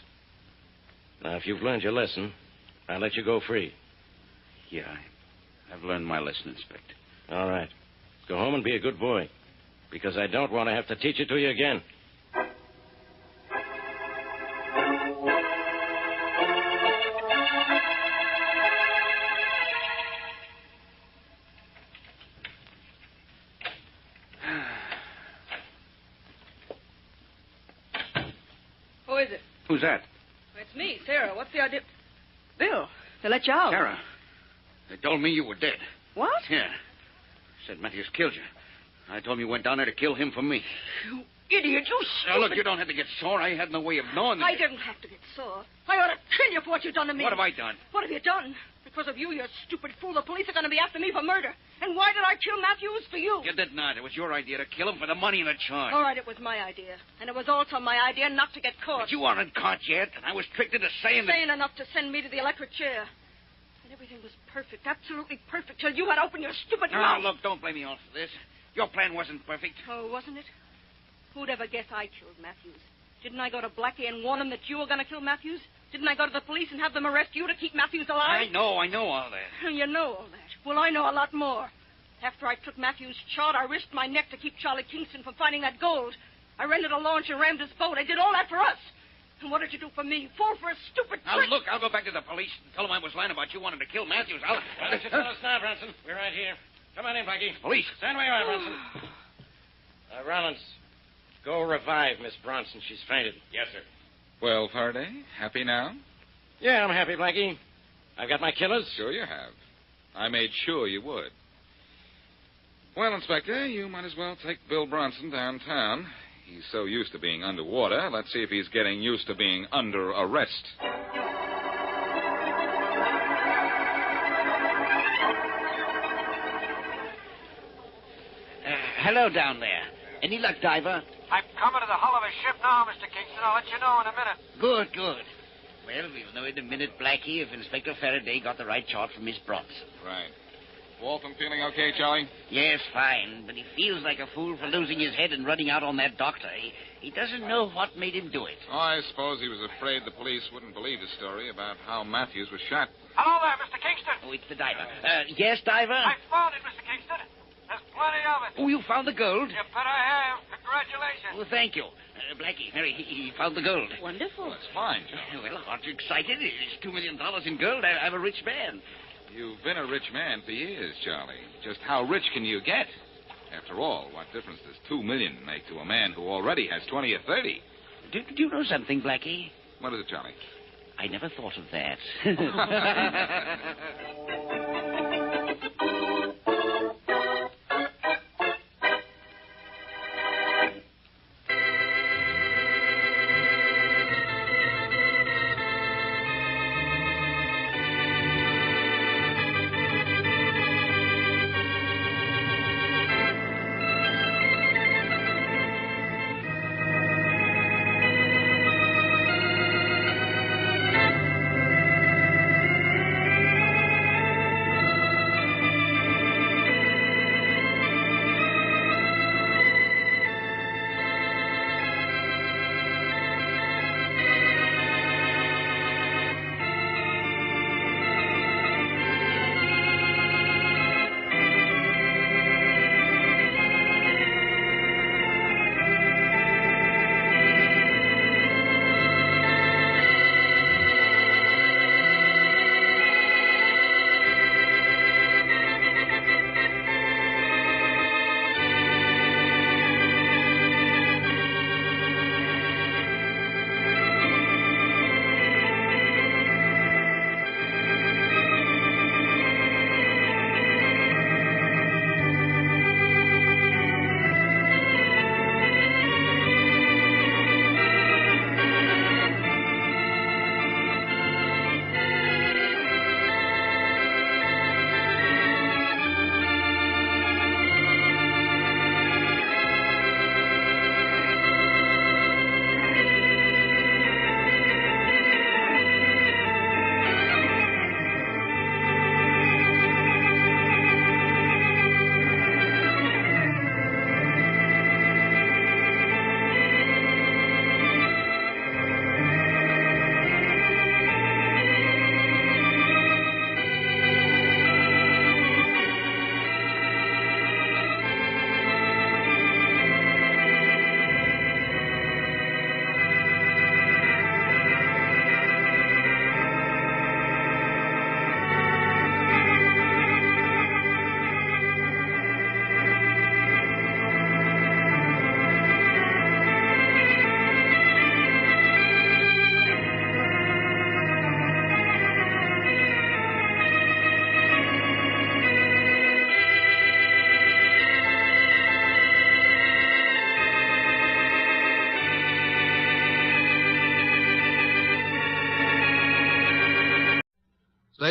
Now, if you've learned your lesson, I'll let you go free.
Yeah, I've learned my lesson, Inspector.
All right. Go home and be a good boy, because I don't want to have to teach it to you again.
Who is it?
Who's that?
It's me, Sarah. What's the idea? Bill, they let you out.
Sarah. They told me you were dead.
What?
Yeah. Said Matthews killed you. I told him you went down there to kill him for me.
You idiot, you stupid...
Now, look, you don't have to get sore. I had no way of knowing that...
I didn't have to get sore. I ought to kill you for what you've done to me.
What have I done?
What have you done? Because of you, you stupid fool, the police are going to be after me for murder. And why did I kill Matthews? For you.
You did not. It was your idea to kill him for the money in the charge.
All right, it was my idea. And it was also my idea not to get caught.
But you aren't caught yet, and I was tricked into saying that...
Saying enough to send me to the electric chair. And everything was perfect, absolutely perfect, till you had opened your stupid mouth.
Now, look, don't blame me all for this. Your plan wasn't perfect.
Oh, wasn't it? Who'd ever guess I killed Matthews? Didn't I go to Blackie and warn him that you were going to kill Matthews? Didn't I go to the police and have them arrest you to keep Matthews alive?
I know all that.
You know all that. Well, I know a lot more. After I took Matthews' shot, I risked my neck to keep Charlie Kingston from finding that gold. I rented a launch and rammed his boat. I did all that for us. And what did you do for me? Fall for a stupid trick.
Now, look, I'll go back to the police and tell them I was lying about you wanting to kill Matthews.
Why don't you tell us now, Bronson? We're right here. Come on in, Blackie.
Police.
Stand where you are, Bronson. Rollins, go revive Miss Bronson. She's fainted.
Yes, sir.
Well, Faraday, happy now?
Yeah, I'm happy, Blackie. I've got my killers.
Sure you have. I made sure you would. Well, Inspector, you might as well take Bill Bronson downtown. He's so used to being underwater. Let's see if he's getting used to being under arrest.
Hello down there. Any luck, Diver?
I'm coming to the hull of a ship now, Mr. Kingston. I'll let you know in a minute.
Good. Well, we'll know in a minute, Blackie, if Inspector Faraday got the right shot from Miss Bronson.
Right. Waltham feeling okay, Charlie?
Yes, fine. But he feels like a fool for losing his head and running out on that doctor. He doesn't know what made him do it.
Oh, I suppose he was afraid the police wouldn't believe his story about how Matthews was shot.
Hello there, Mr. Kingston.
Oh, it's the diver. Yes, Diver?
I found it, Mr. Kingston. There's plenty of it.
Oh, you found the gold?
You bet I have. Congratulations.
Well, thank you. Blackie, Mary, he found the gold.
Wonderful.
That's fine, Charlie.
Well, aren't you excited? It's $2 million in gold. I'm a rich man.
You've been a rich man for years, Charlie. Just how rich can you get? After all, what difference does $2 million make to a man who already has 20 or 30?
Do you know something, Blackie?
What is it, Charlie?
I never thought of that.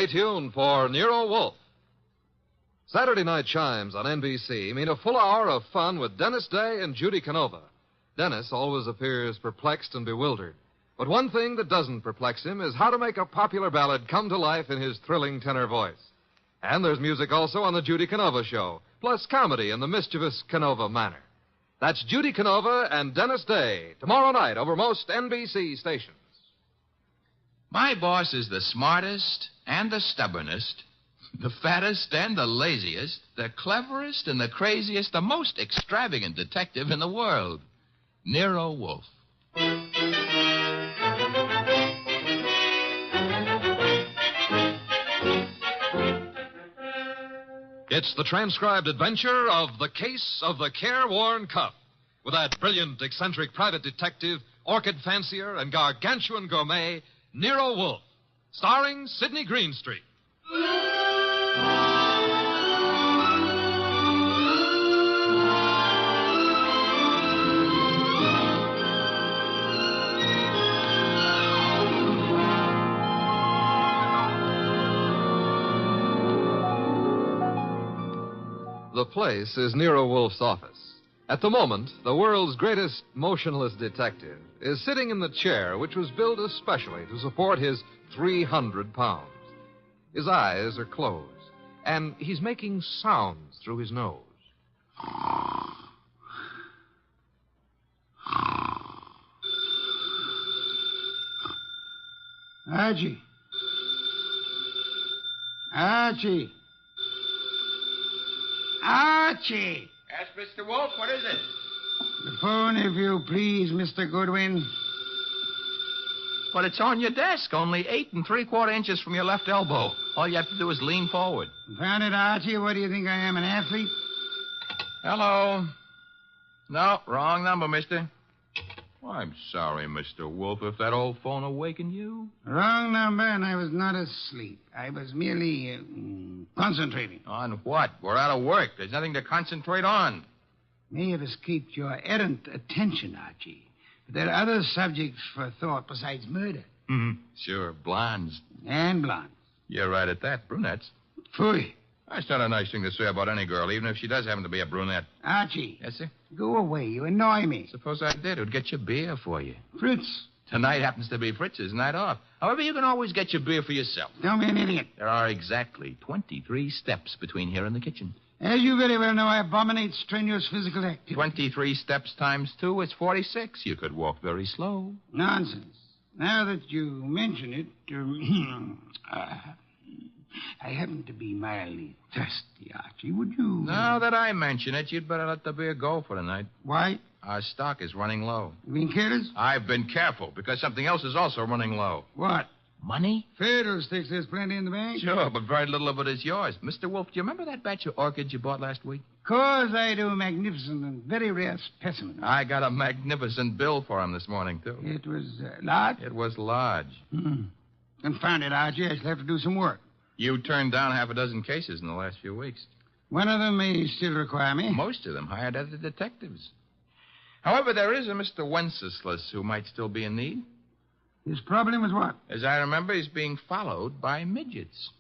Stay tuned for Nero Wolfe. Saturday night chimes on NBC mean a full hour of fun with Dennis Day and Judy Canova. Dennis always appears perplexed and bewildered. But one thing that doesn't perplex him is how to make a popular ballad come to life in his thrilling tenor voice. And there's music also on the Judy Canova Show, plus comedy in the mischievous Canova manner. That's Judy Canova and Dennis Day, tomorrow night over most NBC stations.
My boss is the smartest and the stubbornest, the fattest and the laziest, the cleverest and the craziest, the most extravagant detective in the world, Nero Wolfe.
It's the transcribed adventure of The Case of the Careworn Cup, with that brilliant, eccentric private detective, orchid fancier, and gargantuan gourmet, Nero Wolfe, starring Sidney Greenstreet. The place is Nero Wolfe's office. At the moment, the world's greatest motionless detective is sitting in the chair which was built especially to support his 300 pounds. His eyes are closed, and he's making sounds through his nose.
Archie. Archie. Archie!
Yes, Mr. Wolfe, what is it?
The phone, if you please, Mr. Goodwin.
But it's on your desk, only 8 3/4 inches from your left elbow. All you have to do is lean forward.
Found it, Archie? What do you think I am, an athlete?
Hello. No, wrong number, mister. Well, I'm sorry, Mr. Wolfe, if that old phone awakened you.
Wrong number, and I was not asleep. I was merely concentrating.
On what? We're out of work. There's nothing to concentrate on.
May have escaped your errant attention, Archie. But there are other subjects for thought besides murder.
Mm-hmm. Sure, blondes.
And blondes.
You're right at that, brunettes.
Phooey.
That's not a nice thing to say about any girl, even if she does happen to be a brunette.
Archie.
Yes, sir?
Go away. You annoy me.
Suppose I did. It would get your beer for you.
Fritz.
Tonight happens to be Fritz's night off. However, you can always get your beer for yourself.
Don't be an idiot.
There are exactly 23 steps between here and the kitchen.
As you very well know, I abominate strenuous physical activity.
23 steps times 2 is 46. You could walk very slow.
Nonsense. Now that you mention it, I happen to be mildly thirsty, Archie. Would you...
Now that I mention it, you'd better let the beer go for tonight.
Why?
Our stock is running low.
You being careless?
I've been careful, because something else is also running low.
What?
Money?
Fiddlesticks, there's plenty in the bank.
Sure, but very little of it is yours. Mr. Wolfe, do you remember that batch of orchids you bought last week?
Course I do. Magnificent and very rare specimen.
I got a magnificent bill for him this morning, too.
It was large?
It was large.
Confound it, Archie. I shall have to do some work.
You turned down half a dozen cases in the last few weeks.
One of them may still require me.
Most of them hired other detectives. However, there is a Mr. Wenceslas who might still be in need.
His problem is what?
As I remember, he's being followed by midgets.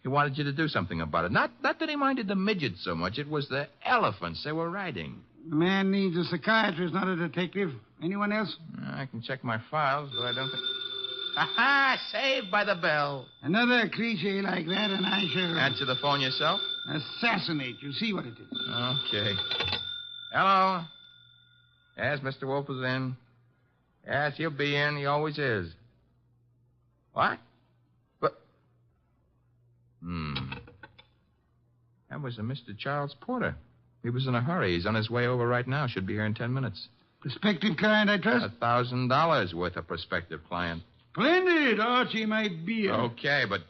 He wanted you to do something about it. Not that he minded the midgets so much. It was the elephants they were riding.
The man needs a psychiatrist, not a detective. Anyone else?
I can check my files, but I don't think... Aha! Saved by the bell.
Another cliche like that, and I shall...
Answer the phone yourself?
Assassinate. You see what it is.
Okay. Hello? Yes, Mr. Wolfe is in. Yes, he'll be in. He always is. What? But... That was a Mr. Charles Porter. He was in a hurry. He's on his way over right now. Should be here in 10 minutes.
Prospective client, I trust?
$1,000 worth of prospective client.
Splendid, Archie, my beer.
Okay, but,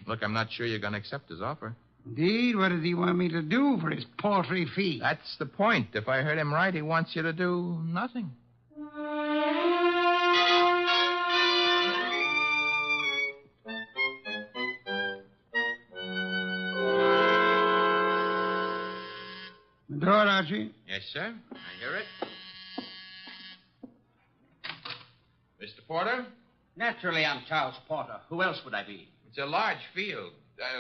look, I'm not sure you're going to accept his offer.
Indeed? What does he want me to do for his paltry fee?
That's the point. If I heard him right, he wants you to do nothing.
The door, Archie.
Yes, sir. I hear it. Mr. Porter?
Naturally, I'm Charles Porter. Who else would I be?
It's a large field.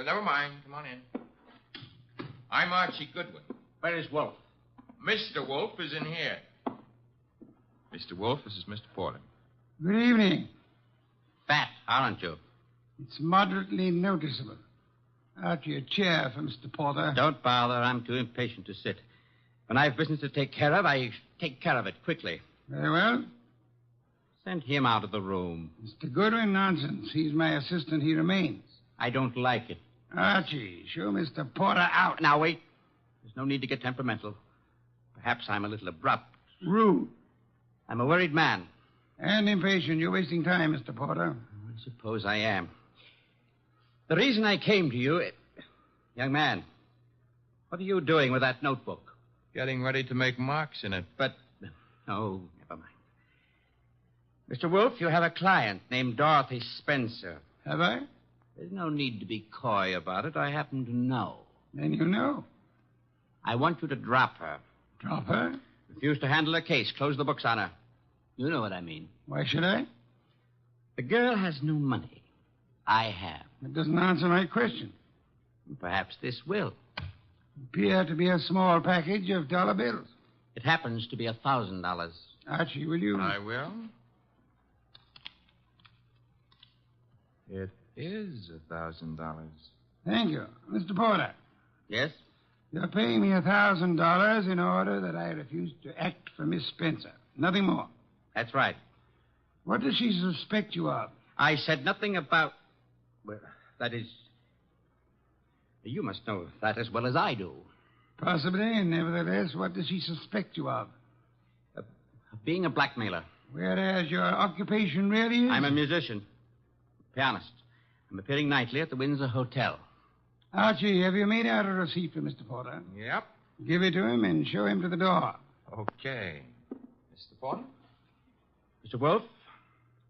Never mind. Come on in. I'm Archie Goodwin.
Where is Wolf?
Mr. Wolf is in here. Mr. Wolf, this is Mr. Porter.
Good evening.
Fat, aren't you?
It's moderately noticeable. Archie, a chair for Mr. Porter.
Don't bother. I'm too impatient to sit. When I've business to take care of, I take care of it quickly.
Very well.
Send him out of the room.
Mr. Goodwin, nonsense. He's my assistant. He remains.
I don't like it.
Archie, show Mr. Porter out.
Now, wait. There's no need to get temperamental. Perhaps I'm a little abrupt.
Rude.
I'm a worried man.
And impatient. You're wasting time, Mr. Porter.
I suppose I am. The reason I came to you... Young man, what are you doing with that notebook?
Getting ready to make marks in it.
But... Oh, never mind. Mr. Wolf, you have a client named Dorothy Spencer.
Have I?
There's no need to be coy about it. I happen to know.
Then you know.
I want you to drop her.
Drop her?
Refuse to handle her case. Close the books on her. You know what I mean.
Why should I?
The girl has no money. I have.
That doesn't answer my question.
Perhaps this will.
Appear to be a small package of dollar bills.
It happens to be $1,000.
Archie, will you?
I will. It is $1,000.
Thank you. Mr. Porter.
Yes?
You're paying me $1,000 in order that I refuse to act for Miss Spencer. Nothing more.
That's right.
What does she suspect you of?
I said nothing about... Well, that is... You must know that as well as I do.
Possibly, and nevertheless, what does she suspect you of?
Being a blackmailer.
Whereas your occupation really is?
I'm a musician. Pianist. I'm appearing nightly at the Windsor Hotel.
Archie, have you made out a receipt for Mr. Porter?
Yep.
Give it to him and show him to the door.
Okay. Mr. Porter?
Mr. Wolf,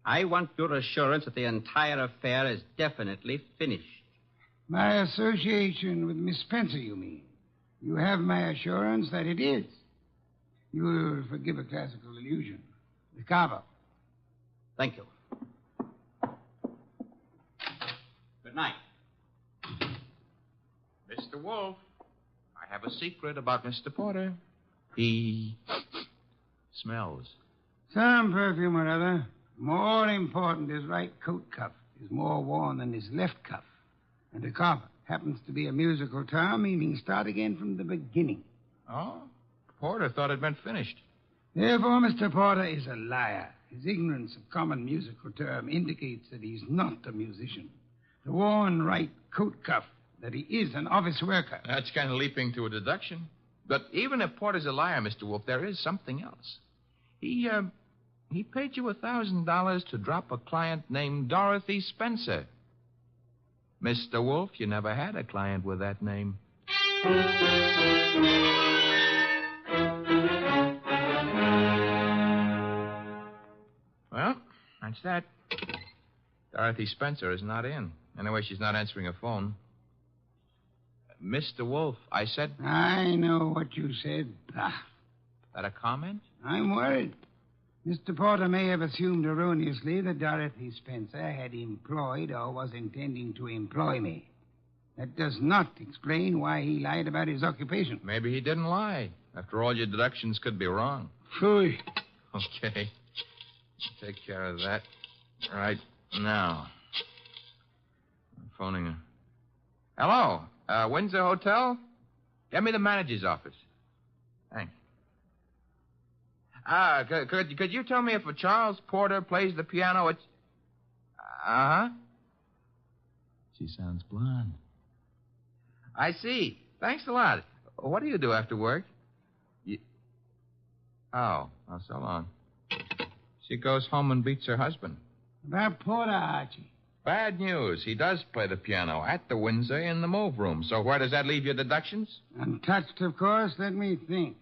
I want your assurance that the entire affair is definitely finished.
My association with Miss Spencer, you mean? You have my assurance that it is. You will forgive a classical allusion. The carver.
Thank you. Good night.
Mr. Wolf, I have a secret about Mr. Porter. He smells.
Some perfume or other. More important, his right coat cuff is more worn than his left cuff. And a carver happens to be a musical term, meaning start again from the beginning.
Oh? Porter thought it'd been finished.
Therefore, Mr. Porter is a liar. His ignorance of common musical term indicates that he's not a musician. The worn right coat cuff, that he is an office worker.
That's kind of leaping to a deduction. But even if Porter's a liar, Mr. Wolf, there is something else. He paid you $1,000 to drop a client named Dorothy Spencer. Mr. Wolf, you never had a client with that name. Well, that's that. Dorothy Spencer is not in. Anyway, she's not answering her phone. Mr. Wolf, I said...
I know what you said.
That a comment?
I'm worried. Mr. Porter may have assumed erroneously that Dorothy Spencer had employed or was intending to employ me. That does not explain why he lied about his occupation.
Maybe he didn't lie. After all, your deductions could be wrong.
Phooey.
Okay. Take care of that right now. I'm phoning her. Hello? Windsor Hotel? Get me the manager's office. Thanks. Could you tell me if a Charles Porter plays the piano? It's... Uh-huh. She sounds blonde. I see. Thanks a lot. What do you do after work? Oh, so long. She goes home and beats her husband.
About Porter, Archie.
Bad news. He does play the piano at the Windsor in the move room. So where does that leave your deductions?
Untouched, of course. Let me think.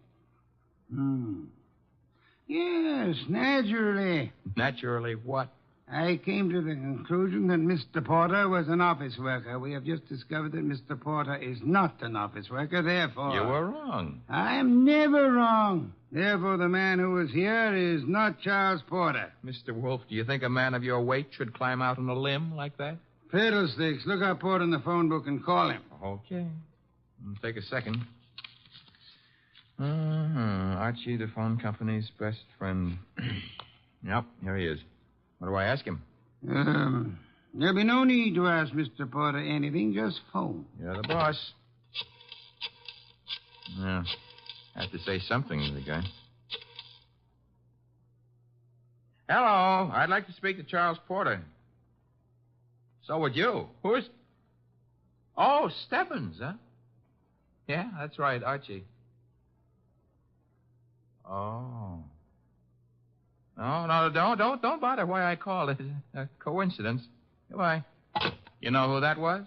Yes, naturally.
Naturally what?
I came to the conclusion that Mr. Porter was an office worker. We have just discovered that Mr. Porter is not an office worker, therefore...
You were wrong.
I am never wrong. Therefore, the man who was here is not Charles Porter.
Mr. Wolf, do you think a man of your weight should climb out on a limb like that?
Fiddlesticks. Look up Porter in the phone book and call him.
Okay. Take a second. Archie, the phone company's best friend. Yep, here he is. What do I ask him?
There'll be no need to ask Mr. Porter anything. Just phone.
You're the boss. Yeah. Have to say something to the guy. Hello. I'd like to speak to Charles Porter. So would you. Who's... Oh, Stebbins, huh? Yeah, that's right, Archie. Oh. No, don't bother why I called. It's a coincidence. Goodbye. You know who that was?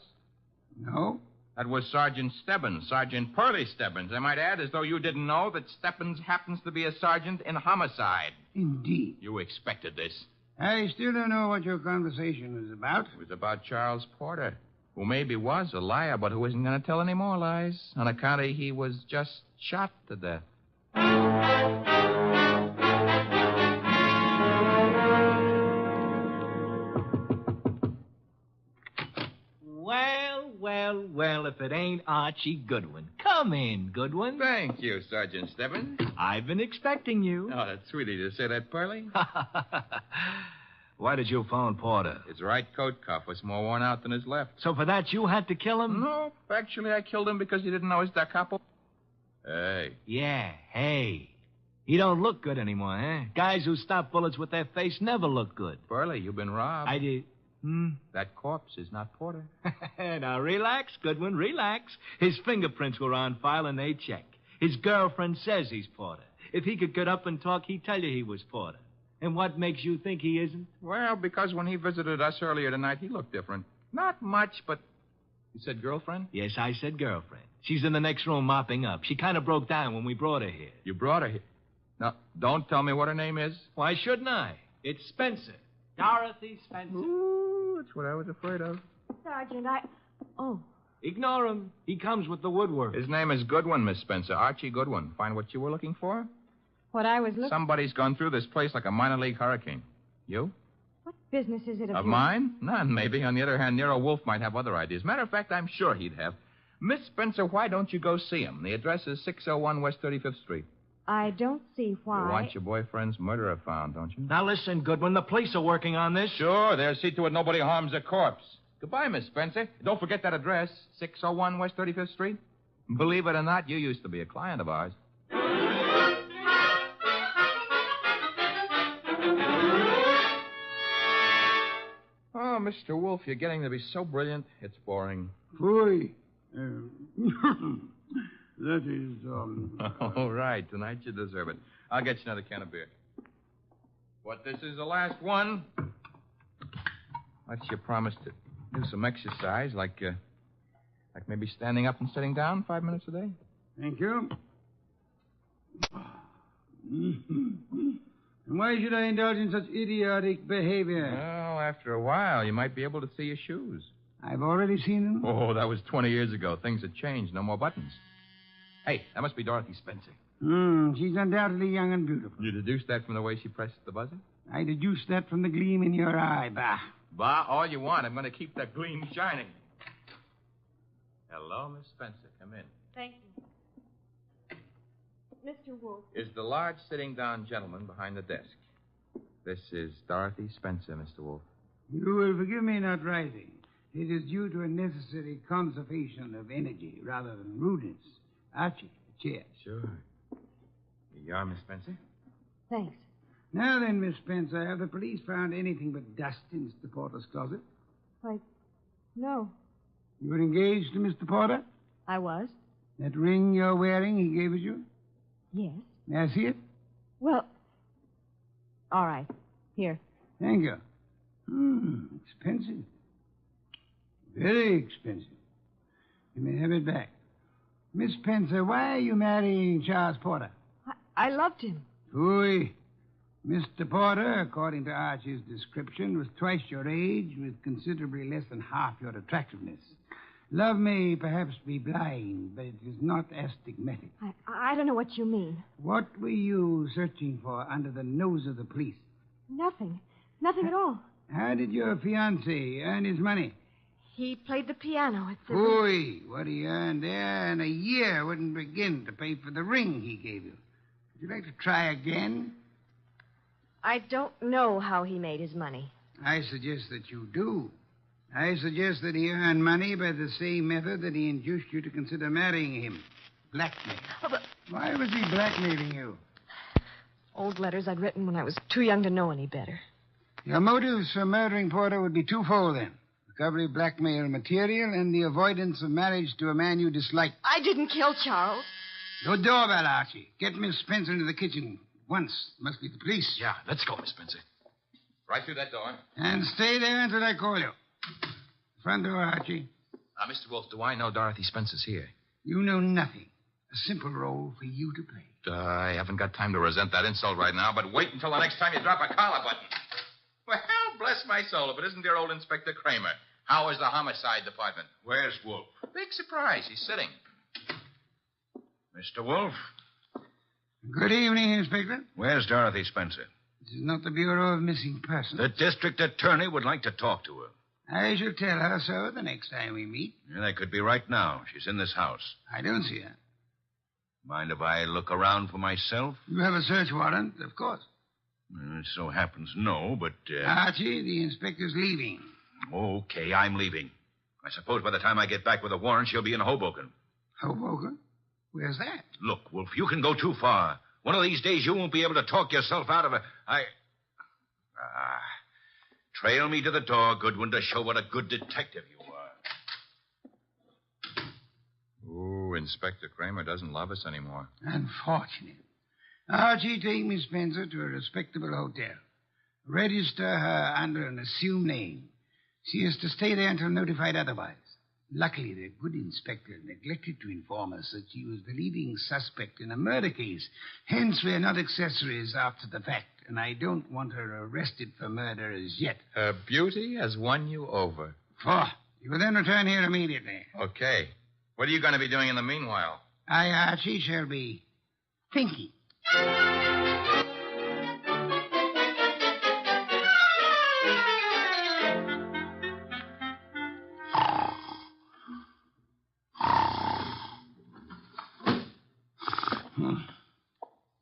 No.
That was Sergeant Stebbins, Sergeant Pearlie Stebbins. I might add, as though you didn't know, that Stebbins happens to be a sergeant in homicide.
Indeed.
You expected this.
I still don't know what your conversation was about.
It was about Charles Porter, who maybe was a liar, but who isn't going to tell any more lies on account of he was just shot to death.
Well, if it ain't Archie Goodwin. Come in, Goodwin.
Thank you, Sergeant Stebbins.
I've been expecting you.
Oh, that's sweet of you to say that, Pearlie.
Why did you phone Porter?
His right coat cuff was more worn out than his left.
So for that, you had to kill him?
No, actually, I killed him because he didn't know his da capo. Hey.
Yeah, hey. He don't look good anymore, eh? Guys who stop bullets with their face never look good.
Pearlie, you've been robbed.
I did.
That corpse is not Porter.
Now, relax, Goodwin, relax. His fingerprints were on file, and they check. His girlfriend says he's Porter. If he could get up and talk, he'd tell you he was Porter. And what makes you think he isn't?
Well, because when he visited us earlier tonight, he looked different. Not much, but... You said girlfriend?
Yes, I said girlfriend. She's in the next room mopping up. She kind of broke down when we brought her here.
You brought her here? Now, don't tell me what her name is.
Why shouldn't I? It's Spencer. Dorothy Spencer.
Ooh, that's what I was afraid of.
Sergeant, Oh.
Ignore him. He comes with the woodwork.
His name is Goodwin, Miss Spencer. Archie Goodwin. Find what you were looking for?
What I was looking...
Somebody's gone through this place like a minor league hurricane. You?
What business is it
of mine? None, maybe. On the other hand, Nero Wolfe might have other ideas. Matter of fact, I'm sure he'd have. Miss Spencer, why don't you go see him? The address is 601 West 35th Street.
I don't see why.
You want your boyfriend's murderer found, don't you?
Now listen, Goodwin, the police are working on this.
Sure, they'll see to it nobody harms a corpse. Goodbye, Miss Spencer. Don't forget that address, 601 West 35th Street. Believe it or not, you used to be a client of ours. Oh, Mr. Wolfe, you're getting to be so brilliant, it's boring.
Boy. That is,
All right. Tonight you deserve it. I'll get you another can of beer. But this is the last one. What's your promise to do some exercise, like maybe standing up and sitting down 5 minutes a day?
Thank you. And why should I indulge in such idiotic behavior?
Well, after a while, you might be able to see your shoes.
I've already seen them.
Oh, that was 20 years ago. Things have changed. No more buttons. Hey, that must be Dorothy Spencer.
She's undoubtedly young and beautiful.
You deduced that from the way she pressed the buzzer?
I deduced that from the gleam in your eye, Bah.
Bah, all you want. I'm going to keep that gleam shining. Hello, Miss Spencer. Come in.
Thank you. Mr. Wolfe.
Is the large sitting-down gentleman behind the desk. This is Dorothy Spencer, Mr. Wolfe.
You will forgive me not rising. It is due to a necessary conservation of energy rather than rudeness. Archie, a chair.
Sure. Here you are, Miss Spencer.
Thanks.
Now then, Miss Spencer, have the police found anything but dust in Mr. Porter's closet?
Why, no.
You were engaged to Mr. Porter?
I was.
That ring you're wearing he gave it you?
Yes.
May I see it?
Well, all right. Here.
Thank you. Expensive. Very expensive. You may have it back. Miss Spencer, why are you marrying Charles Porter?
I loved him.
Phooey. Mr. Porter, according to Archie's description, was twice your age with considerably less than half your attractiveness. Love may perhaps be blind, but it is not astigmatic.
I don't know what you mean.
What were you searching for under the nose of the police?
Nothing. Nothing at all.
How did your fiancé earn his money?
He played the piano at the...
Boy, what he earned there in a year wouldn't begin to pay for the ring he gave you. Would you like to try again?
I don't know how he made his money.
I suggest that you do. I suggest that he earned money by the same method that he induced you to consider marrying him. Blackmail.
Oh, but...
Why was he blackmailing you?
Old letters I'd written when I was too young to know any better.
Your motives for murdering Porter would be twofold, then. Recovery of blackmail material and the avoidance of marriage to a man you dislike.
I didn't kill Charles.
Your doorbell, Archie. Get Miss Spencer into the kitchen. Once. Must be the police.
Yeah, let's go, Miss Spencer. Right through that door.
And stay there until I call you. Front door, Archie.
Mr. Wolf, do I know Dorothy Spencer's here?
You know nothing. A simple role for you to play.
I haven't got time to resent that insult right now, but wait until the next time you drop a collar button. Well, bless my soul, if it isn't dear old Inspector Kramer. How is the homicide department?
Where's Wolf?
Big surprise. He's sitting.
Mr. Wolf?
Good evening, Inspector.
Where's Dorothy Spencer?
This is not the Bureau of Missing Persons.
The district attorney would like to talk to her.
I shall tell her so the next time we meet.
Yeah, that could be right now. She's in this house.
I don't see her.
Mind if I look around for myself?
You have a search warrant, of course.
It so happens no, but...
Archie, the inspector's leaving.
Okay, I'm leaving. I suppose by the time I get back with a warrant, she'll be in Hoboken.
Hoboken? Where's that?
Look, Wolf, you can go too far. One of these days you won't be able to talk yourself out of it. Trail me to the door, Goodwin, to show what a good detective you are.
Ooh, Inspector Kramer doesn't love us anymore.
Unfortunate. Archie, take Miss Spencer to a respectable hotel. Register her under an assumed name. She is to stay there until notified otherwise. Luckily, the good inspector neglected to inform us that she was the leading suspect in a murder case. Hence, we are not accessories after the fact, and I don't want her arrested for murder as yet.
Her beauty has won you over.
You will then return here immediately.
Okay. What are you going to be doing in the meanwhile?
Archie, shall be thinking.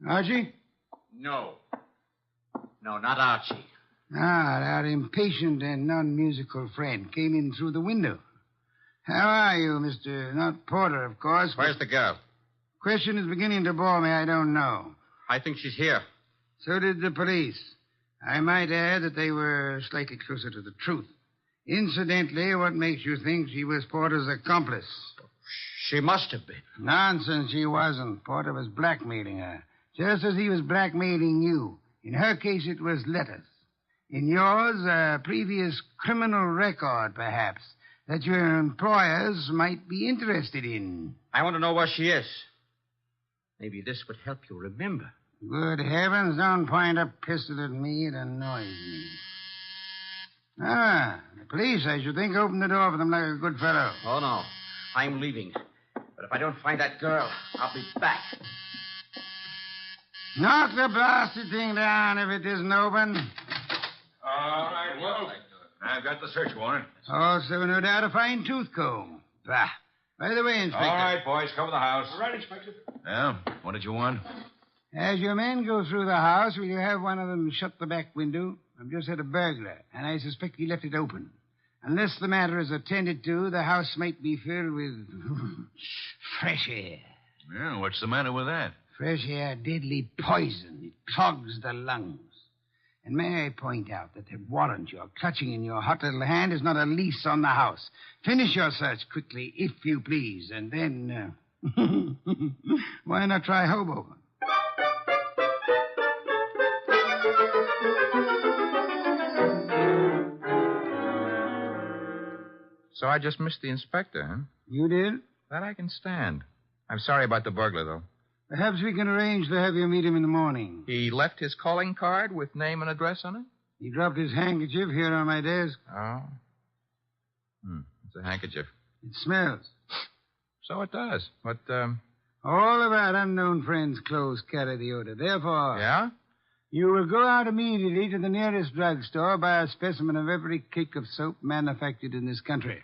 Archie?
No. No, not Archie.
Our impatient and non-musical friend came in through the window. How are you, Mr. Not Porter, of course.
Where's the girl?
Question is beginning to bore me. I don't know.
I think she's here.
So did the police. I might add that they were slightly closer to the truth. Incidentally, what makes you think she was Porter's accomplice?
She must have been.
Nonsense, she wasn't. Porter was blackmailing her, just as he was blackmailing you. In her case, it was letters. In yours, a previous criminal record, perhaps, that your employers might be interested in.
I want to know where she is. Maybe this would help you remember.
Good heavens, don't point a pistol at me. It annoys me. The police, I should think, opened the door for them like a good fellow.
Oh, no. I'm leaving. But if I don't find that girl, I'll be back.
Knock the blasted thing down if it isn't open.
All right, well, I've got the search warrant.
Also, no doubt, a fine tooth comb. Bah. By the way, Inspector.
All right, boys, cover the house.
All right, Inspector.
Well, what did you want?
As your men go through the house, will you have one of them shut the back window? I've just had a burglar, and I suspect he left it open. Unless the matter is attended to, the house might be filled with fresh air.
Yeah, what's the matter with that?
Fresh air, deadly poison. It clogs the lungs. And may I point out that the warrant you're clutching in your hot little hand is not a lease on the house. Finish your search quickly, if you please, and then, why not try Hoboken?
So I just missed the inspector, huh?
You did?
That I can stand. I'm sorry about the burglar, though.
Perhaps we can arrange to have you meet him in the morning.
He left his calling card with name and address on it?
He dropped his handkerchief here on my desk.
Oh. It's a handkerchief.
It smells.
So it does. But,
all of our unknown friends' clothes carry the odor. Therefore...
Yeah?
You will go out immediately to the nearest drugstore, buy a specimen of every cake of soap manufactured in this country.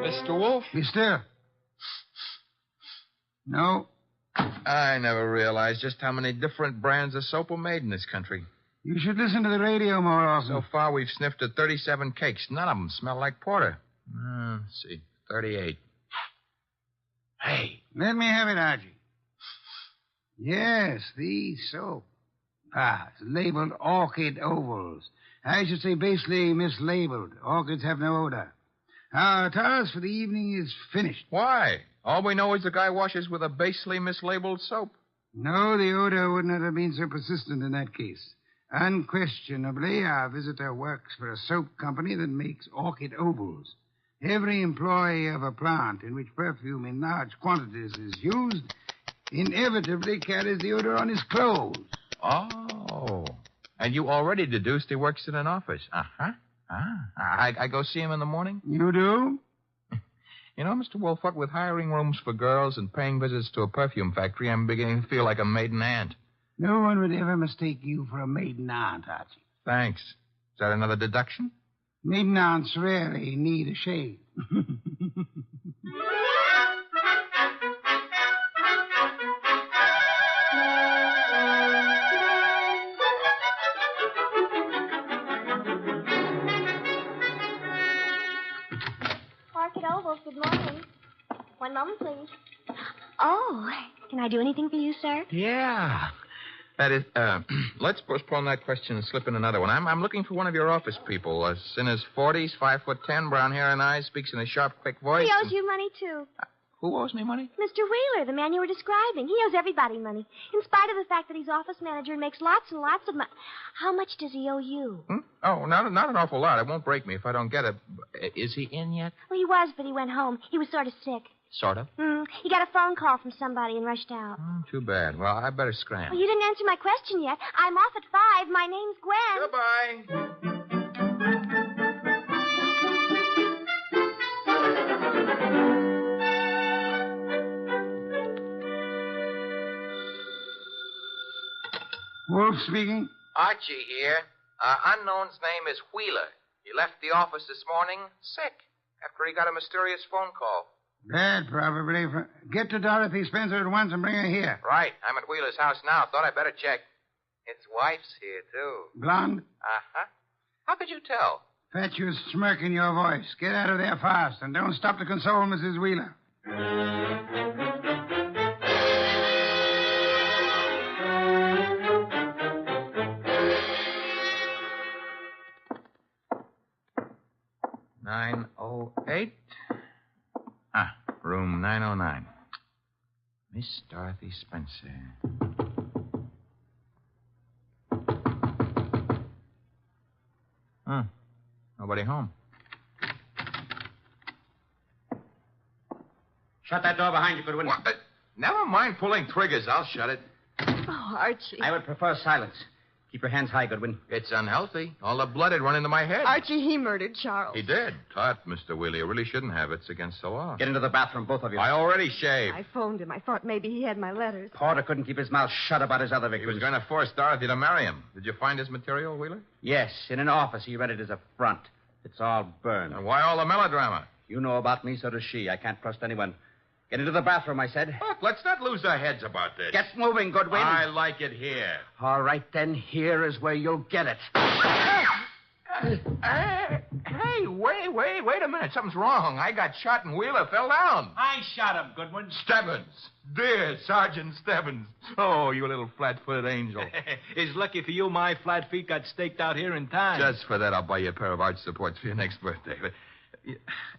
Mr. Wolf?
Be still. No.
I never realized just how many different brands of soap are made in this country.
You should listen to the radio more often.
So far, we've sniffed at 37 cakes. None of them smell like porter. Let's see. 38. Hey.
Let me have it, Archie. Yes, the soap. It's labeled Orchid Ovals. I should say basically mislabeled. Orchids have no odor. Our task for the evening is finished.
Why? All we know is the guy washes with a basely mislabeled soap.
No, the odor would not have been so persistent in that case. Unquestionably, our visitor works for a soap company that makes Orchid Ovals. Every employee of a plant in which perfume in large quantities is used inevitably carries the odor on his clothes.
Oh. And you already deduced he works in an office. Uh-huh. I go see him in the morning?
You do?
You know, Mr. Wolf, what with hiring rooms for girls and paying visits to a perfume factory, I'm beginning to feel like a maiden aunt.
No one would ever mistake you for a maiden aunt, Archie.
Thanks. Is that another deduction?
Maiden aunts rarely need a shave.
Orchid Ovals, good morning. 1 moment, please.
Oh, can I do anything for you, sir?
Yeah. That is, let's postpone that question and slip in another one. I'm looking for one of your office people. In his 40s, 5'10", brown hair and eyes, speaks in a sharp, quick voice.
He owes you money, too.
Who owes me money?
Mr. Wheeler, the man you were describing. He owes everybody money, in spite of the fact that he's office manager and makes lots and lots of money. How much does he owe you?
Oh, not an awful lot. It won't break me if I don't get it. Is he in yet?
Well, he was, but he went home. He was sort of sick.
Sort of?
He got a phone call from somebody and rushed out.
Too bad. Well, I better scram.
Well, you didn't answer my question yet. I'm off at 5. My name's Gwen.
Goodbye.
Wolf speaking.
Archie here. Unknown's name is Wheeler. He left the office this morning sick after he got a mysterious phone call.
Bad, probably. Get to Dorothy Spencer at once and bring her here.
Right. I'm at Wheeler's house now. Thought I'd better check. His wife's here, too.
Blonde?
Uh-huh. How could you tell?
Fatuous smirk in your voice. Get out of there fast, and don't stop to console Mrs. Wheeler.
(908) Room 909. Miss Dorothy Spencer. Nobody home.
Shut that door behind you, Goodwin.
What? Never mind pulling triggers. I'll shut it.
Oh, Archie.
I would prefer silence. Keep your hands high, Goodwin.
It's unhealthy. All the blood had run into my head.
Archie, he murdered Charles.
He did. Tut, Mr. Wheeler. You really shouldn't have. It's against the law.
Get into the bathroom, both of you.
I already shaved.
I phoned him. I thought maybe he had my letters.
Porter couldn't keep his mouth shut about his other
He
victims.
was going to force Dorothy to marry him. Did you find his material, Wheeler?
Yes, in an office. He read it as a front. It's all burned.
And why all the melodrama?
You know about me, so does she. I can't trust anyone. Get into the bathroom, I said.
Look, let's not lose our heads about this.
Get moving, Goodwin.
I like it here.
All right, then. Here is where you'll get it.
Hey, wait a minute. Something's wrong. I got shot and Wheeler fell down.
I shot him, Goodwin.
Stebbins. Dear Sergeant Stebbins. Oh, you little flat-footed angel.
It's lucky for you my flat feet got staked out here in time.
Just for that, I'll buy you a pair of arch supports for your next birthday. But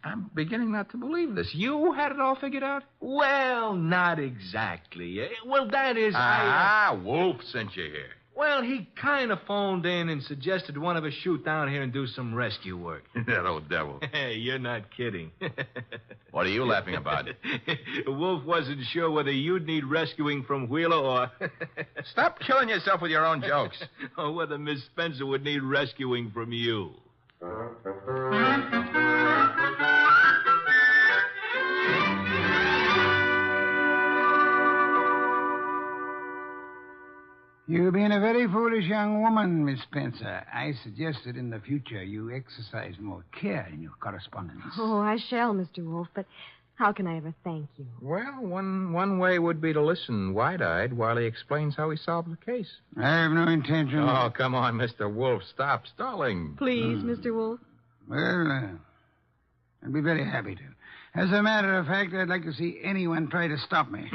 I'm beginning not to believe this. You had it all figured out?
Well, not exactly. Well, that is,
Wolf sent you here.
Well, he kind of phoned in and suggested one of us shoot down here and do some rescue work.
That old devil.
Hey, you're not kidding.
What are you laughing about?
Wolf wasn't sure whether you'd need rescuing from Wheeler or...
Stop killing yourself with your own jokes.
Or whether Miss Spencer would need rescuing from you.
You've been a very foolish foolish young woman, Miss Spencer. I suggest that in the future you exercise more care in your correspondence.
Oh, I shall, Mr. Wolf, but how can I ever thank you?
Well, one way would be to listen wide-eyed while he explains how he solved the case.
I have no intention.
Oh, come on, Mr. Wolf. Stop stalling.
Please, Mr. Wolf.
Well, I'd be very happy to. As a matter of fact, I'd like to see anyone try to stop me.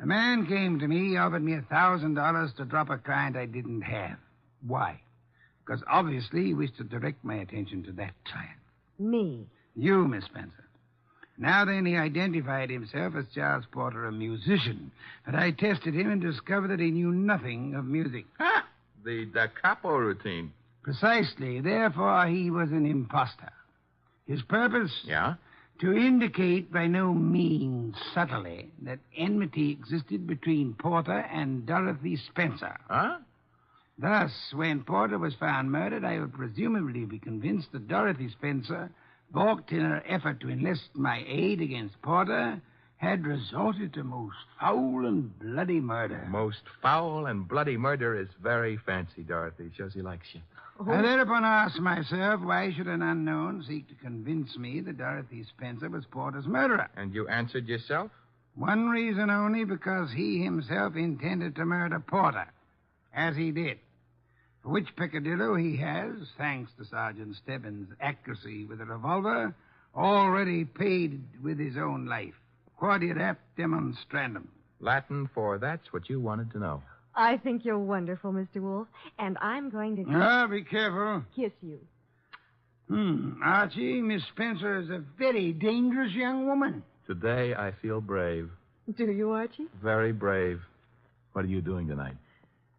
A man came to me, offered me $1,000 to drop a client I didn't have. Why? Because obviously he wished to direct my attention to that client.
Me?
You, Miss Spencer. Now then, he identified himself as Charles Porter, a musician. But I tested him and discovered that he knew nothing of music.
Ah, the da capo routine.
Precisely. Therefore, he was an imposter. His purpose?
Yeah?
To indicate by no means subtly that enmity existed between Porter and Dorothy Spencer.
Huh?
Thus, when Porter was found murdered, I would presumably be convinced that Dorothy Spencer, balked in her effort to enlist my aid against Porter, had resorted to most foul and bloody murder.
Most foul and bloody murder is very fancy, Dorothy. Shows he likes you.
I thereupon asked myself, why should an unknown seek to convince me that Dorothy Spencer was Porter's murderer?
And you answered yourself?
One reason only, because he himself intended to murder Porter, as he did. For which peccadillo he has, thanks to Sergeant Stebbins' accuracy with a revolver, already paid with his own life. Quodirat demonstrandum.
Latin for that's what you wanted to know.
I think you're wonderful, Mr. Wolf, and I'm going to...
Be careful.
Kiss you.
Archie, Miss Spencer is a very dangerous young woman.
Today I feel brave.
Do you, Archie?
Very brave. What are you doing tonight?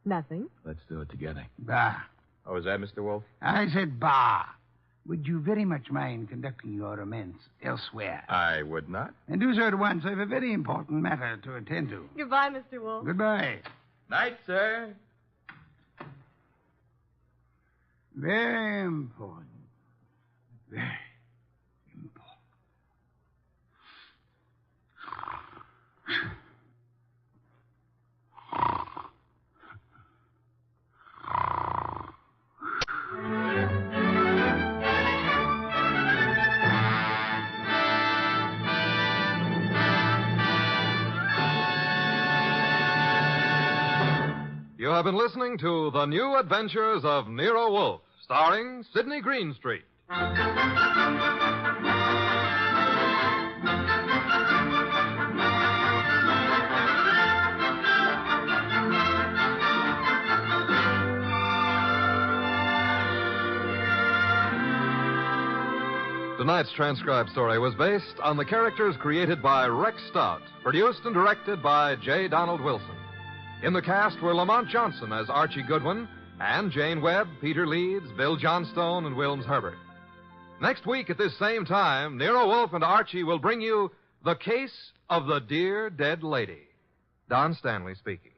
Nothing.
Let's do it together.
Bah.
Oh, is that Mr. Wolf?
I said bah. Would you very much mind conducting your romance elsewhere?
I would not.
And do so at once. I have a very important matter to attend to.
Goodbye, Mr. Wolf.
Goodbye.
Night, sir.
Very important. Very important.
You have been listening to The New Adventures of Nero Wolfe, starring Sidney Greenstreet. Tonight's transcribed story was based on the characters created by Rex Stout, produced and directed by J. Donald Wilson. In the cast were Lamont Johnson as Archie Goodwin, and Jane Webb, Peter Leeds, Bill Johnstone, and Wilms Herbert. Next week at this same time, Nero Wolfe and Archie will bring you The Case of the Dear Dead Lady. Don Stanley speaking.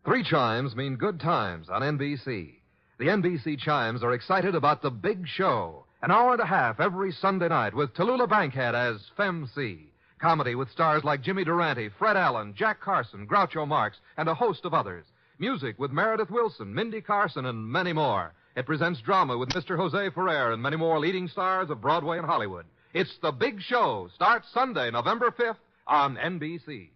Three chimes mean good times on NBC. The NBC chimes are excited about the big show, an hour and a half every Sunday night with Tallulah Bankhead as Femme C. Comedy with stars like Jimmy Durante, Fred Allen, Jack Carson, Groucho Marx, and a host of others. Music with Meredith Wilson, Mindy Carson, and many more. It presents drama with Mr. Jose Ferrer and many more leading stars of Broadway and Hollywood. It's The Big Show. Starts Sunday, November 5th on NBC.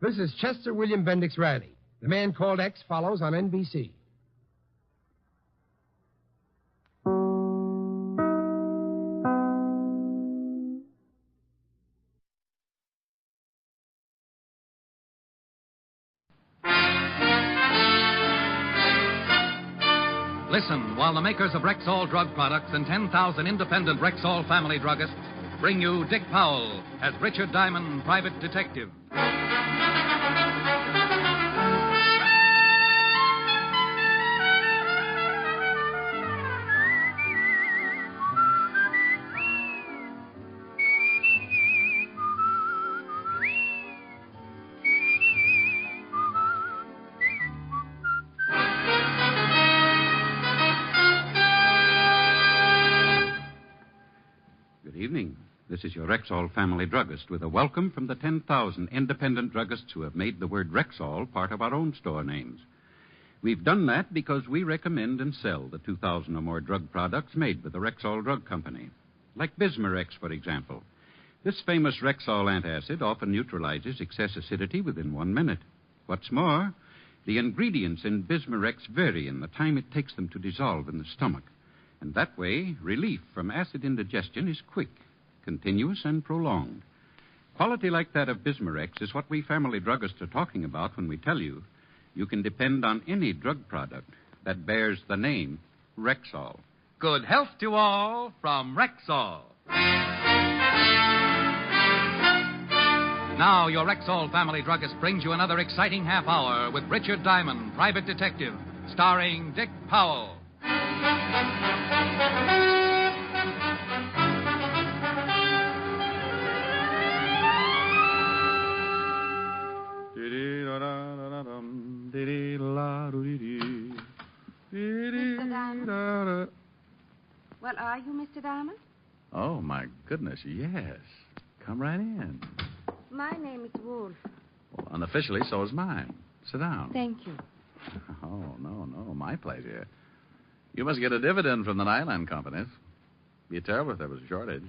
This is Chester William Bendix Riley. The Man Called X follows on NBC.
Listen while the makers of Rexall drug products and 10,000 independent Rexall family druggists bring you Dick Powell as Richard Diamond, private detective.
This is your Rexall family druggist with a welcome from the 10,000 independent druggists who have made the word Rexall part of our own store names. We've done that because we recommend and sell the 2,000 or more drug products made by the Rexall Drug Company. Like Bismarex, for example. This famous Rexall antacid often neutralizes excess acidity within 1 minute. What's more, the ingredients in Bismarex vary in the time it takes them to dissolve in the stomach. And that way, relief from acid indigestion is quick, continuous, and prolonged. Quality like that of Bismarex is what we family druggists are talking about when we tell you can depend on any drug product that bears the name Rexall.
Good health to all from Rexall. Now, your Rexall family druggist brings you another exciting half hour with Richard Diamond, Private Detective, starring Dick Powell.
Mr. Diamond? Well, are you Mr. Diamond?
Oh, my goodness, yes. Come right in.
My name is Wolf.
Well, unofficially, so is mine. Sit down.
Thank you.
Oh, no, my pleasure. You must get a dividend from the nylon companies. Be terrible if there was a shortage.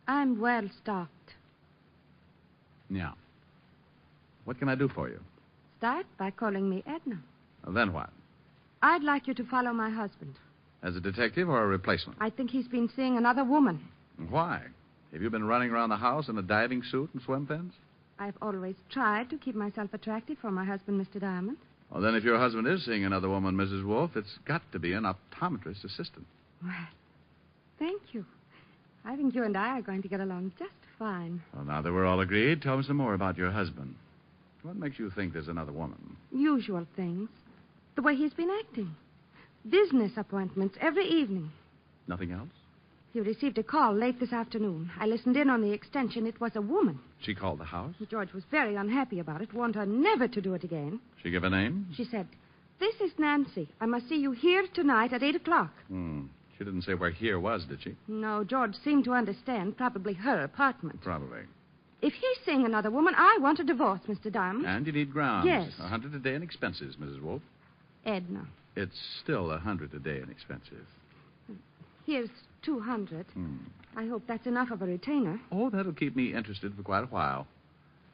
I'm well stocked.
Yeah. What can I do for you?
Start by calling me Edna.
Then what?
I'd like you to follow my husband.
As a detective or a replacement?
I think he's been seeing another woman.
Why? Have you been running around the house in a diving suit and swim fins?
I've always tried to keep myself attractive for my husband, Mr. Diamond.
Well, then if your husband is seeing another woman, Mrs. Wolf, it's got to be an optometrist assistant.
Well, thank you. I think you and I are going to get along just fine.
Well, now that we're all agreed, tell me some more about your husband. What makes you think there's another woman?
Usual things. The way he's been acting. Business appointments every evening.
Nothing else?
He received a call late this afternoon. I listened in on the extension. It was a woman.
She called the house?
George was very unhappy about it, warned her never to do it again.
She give a name?
She said, "This is Nancy. I must see you here tonight at 8 o'clock.
She didn't say where here was, did she?
No, George seemed to understand. Probably her apartment.
Probably.
If he's seeing another woman, I want a divorce, Mr. Diamond.
And you need grounds.
Yes.
100 a day in expenses, Mrs. Wolf.
Edna.
It's still 100 a day in expenses.
Here's 200. I hope that's enough of a retainer.
Oh, that'll keep me interested for quite a while.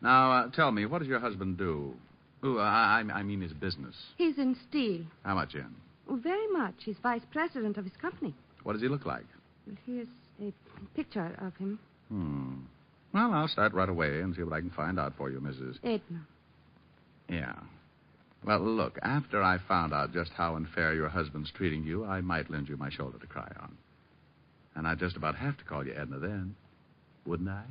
Now, tell me, what does your husband do? I mean his business.
He's in steel.
How much in?
Oh, very much. He's vice president of his company.
What does he look like?
Well, here's a picture of him.
Well, I'll start right away and see what I can find out for you, Mrs.
Edna.
Yeah. Well, look, after I found out just how unfair your husband's treating you, I might lend you my shoulder to cry on. And I'd just about have to call you Edna then, wouldn't I?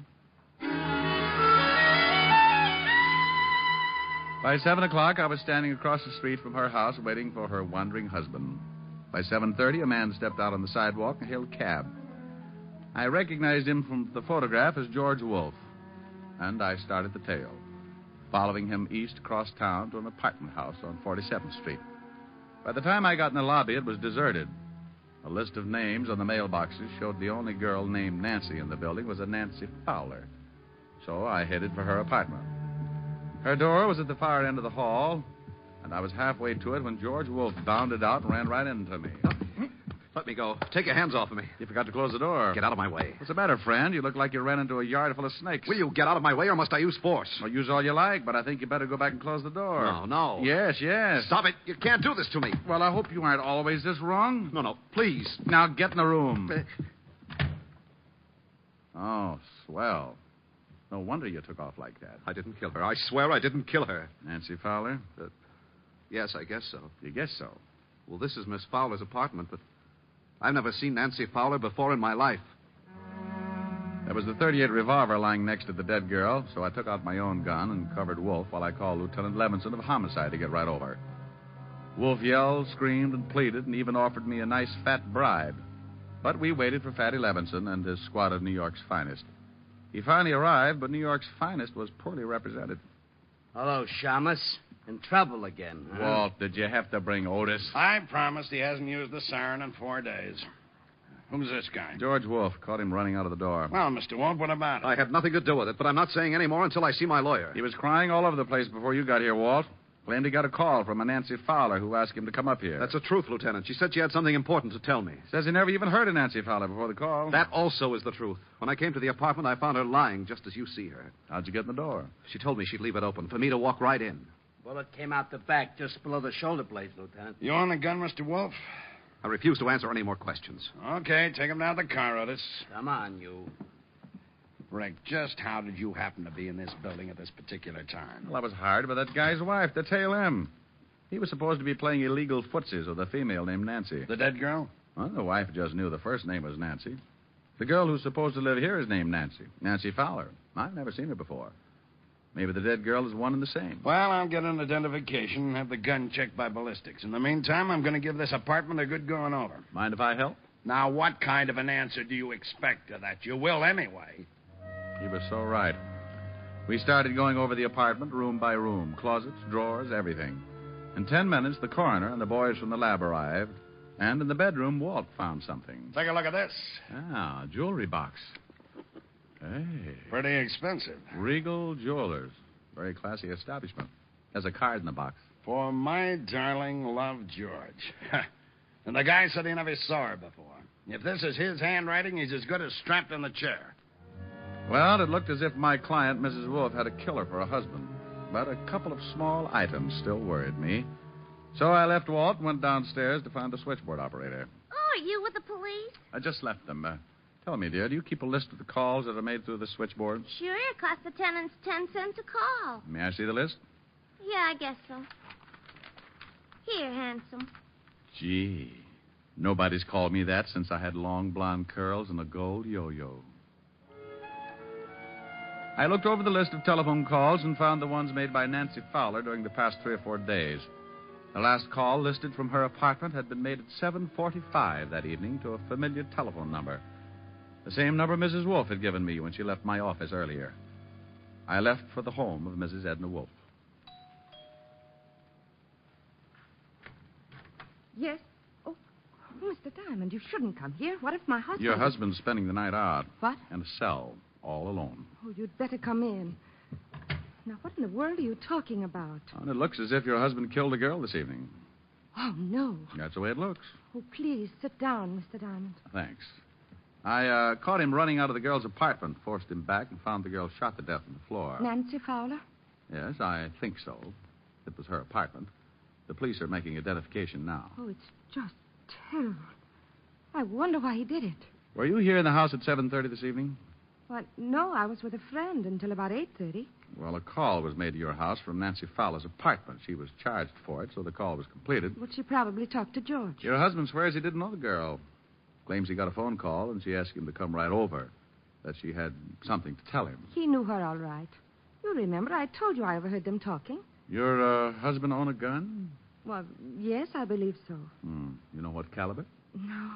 By 7 o'clock, I was standing across the street from her house waiting for her wandering husband. By 7:30, a man stepped out on the sidewalk and hailed a cab. I recognized him from the photograph as George Wolf, and I started the tale, following him east across town to an apartment house on 47th Street. By the time I got in the lobby, it was deserted. A list of names on the mailboxes showed the only girl named Nancy in the building was a Nancy Fowler. So I headed for her apartment. Her door was at the far end of the hall, and I was halfway to it when George Wolf bounded out and ran right into me.
Let me go. Take your hands off of me.
You forgot to close the door.
Get out of my way.
What's the matter, friend? You look like you ran into a yard full of snakes.
Will you get out of my way, or must I use force?
Well, use all you like, but I think you better go back and close the door.
No.
Yes.
Stop it. You can't do this to me.
Well, I hope you aren't always this wrong.
No, please.
Now get in the room. Oh, swell. No wonder you took off like that.
I didn't kill her. I swear I didn't kill her.
Nancy Fowler?
Yes, I guess so.
You guess so?
Well, this is Miss Fowler's apartment, but I've never seen Nancy Fowler before in my life.
There was the .38 revolver lying next to the dead girl, so I took out my own gun and covered Wolf while I called Lieutenant Levinson of homicide to get right over. Wolf yelled, screamed, and pleaded, and even offered me a nice fat bribe. But we waited for Fatty Levinson and his squad of New York's finest. He finally arrived, but New York's finest was poorly represented.
Hello, Shamus. In trouble again, huh?
Walt, did you have to bring Otis?
I promised he hasn't used the siren in 4 days.
Who's this guy?
George Wolf. Caught him running out of the door.
Well, Mr. Wolf, what about it?
I had nothing to do with it, but I'm not saying any more until I see my lawyer.
He was crying all over the place before you got here, Walt. Claimed he got a call from a Nancy Fowler who asked him to come up here.
That's the truth, Lieutenant. She said she had something important to tell me.
Says he never even heard of Nancy Fowler before the call.
That also is the truth. When I came to the apartment, I found her lying just as you see her.
How'd you get in the door?
She told me she'd leave it open for me to walk right in.
Bullet came out the back just below the shoulder blades, Lieutenant.
You on the gun, Mr. Wolf?
I refuse to answer any more questions.
Okay, take him down to the car, Otis.
Come on, you.
Rick, just how did you happen to be in this building at this particular time?
Well, I was hired by that guy's wife to tail him. He was supposed to be playing illegal footsies with a female named Nancy.
The dead girl?
Well, the wife just knew the first name was Nancy. The girl who's supposed to live here is named Nancy. Nancy Fowler. I've never seen her before. Maybe the dead girl is one and the same.
Well, I'll get an identification and have the gun checked by ballistics. In the meantime, I'm going to give this apartment a good going over.
Mind if I help?
Now, what kind of an answer do you expect to that? You will anyway.
He was so right. We started going over the apartment room by room. Closets, drawers, everything. In 10 minutes, the coroner and the boys from the lab arrived. And in the bedroom, Walt found something.
Take a look at this.
Ah, a jewelry box. Hey.
Pretty expensive.
Regal Jewelers. Very classy establishment. There's a card in the box.
For my darling love, George. And the guy said he never saw her before. If this is his handwriting, he's as good as strapped in the chair.
Well, it looked as if my client, Mrs. Wolf, had a killer for a husband. But a couple of small items still worried me. So I left Walt and went downstairs to find the switchboard operator.
Oh, are you with the police?
I just left them. Tell me, dear, do you keep a list of the calls that are made through the switchboard?
Sure, it costs the tenants 10 cents a call.
May I see the list?
Yeah, I guess so. Here, handsome.
Gee, nobody's called me that since I had long blonde curls and a gold yo-yo. I looked over the list of telephone calls and found the ones made by Nancy Fowler during the past 3 or 4 days. The last call listed from her apartment had been made at 7:45 that evening to a familiar telephone number. The same number Mrs. Wolf had given me when she left my office earlier. I left for the home of Mrs. Edna Wolf.
Yes? Oh, Mr. Diamond, you shouldn't come here. What if my husband...
Your husband's spending the night out.
What?
In a cell, all alone.
Oh, you'd better come in. Now, what in the world are you talking about?
And it looks as if your husband killed a girl this evening.
Oh, no.
That's the way it looks.
Oh, please, sit down, Mr. Diamond.
Thanks. I caught him running out of the girl's apartment, forced him back, and found the girl shot to death on the floor.
Nancy Fowler?
Yes, I think so. It was her apartment. The police are making identification now.
Oh, it's just terrible. I wonder why he did it.
Were you here in the house at 7:30 this evening?
Well, no, I was with a friend until about 8:30.
Well, a call was made to your house from Nancy Fowler's apartment. She was charged for it, so the call was completed.
Well, she probably talked to George.
Your husband swears he didn't know the girl. Claims he got a phone call, and she asked him to come right over. That she had something to tell him.
He knew her all right. You remember, I told you I overheard them talking.
Your husband own a gun?
Well, yes, I believe so.
You know what caliber?
No.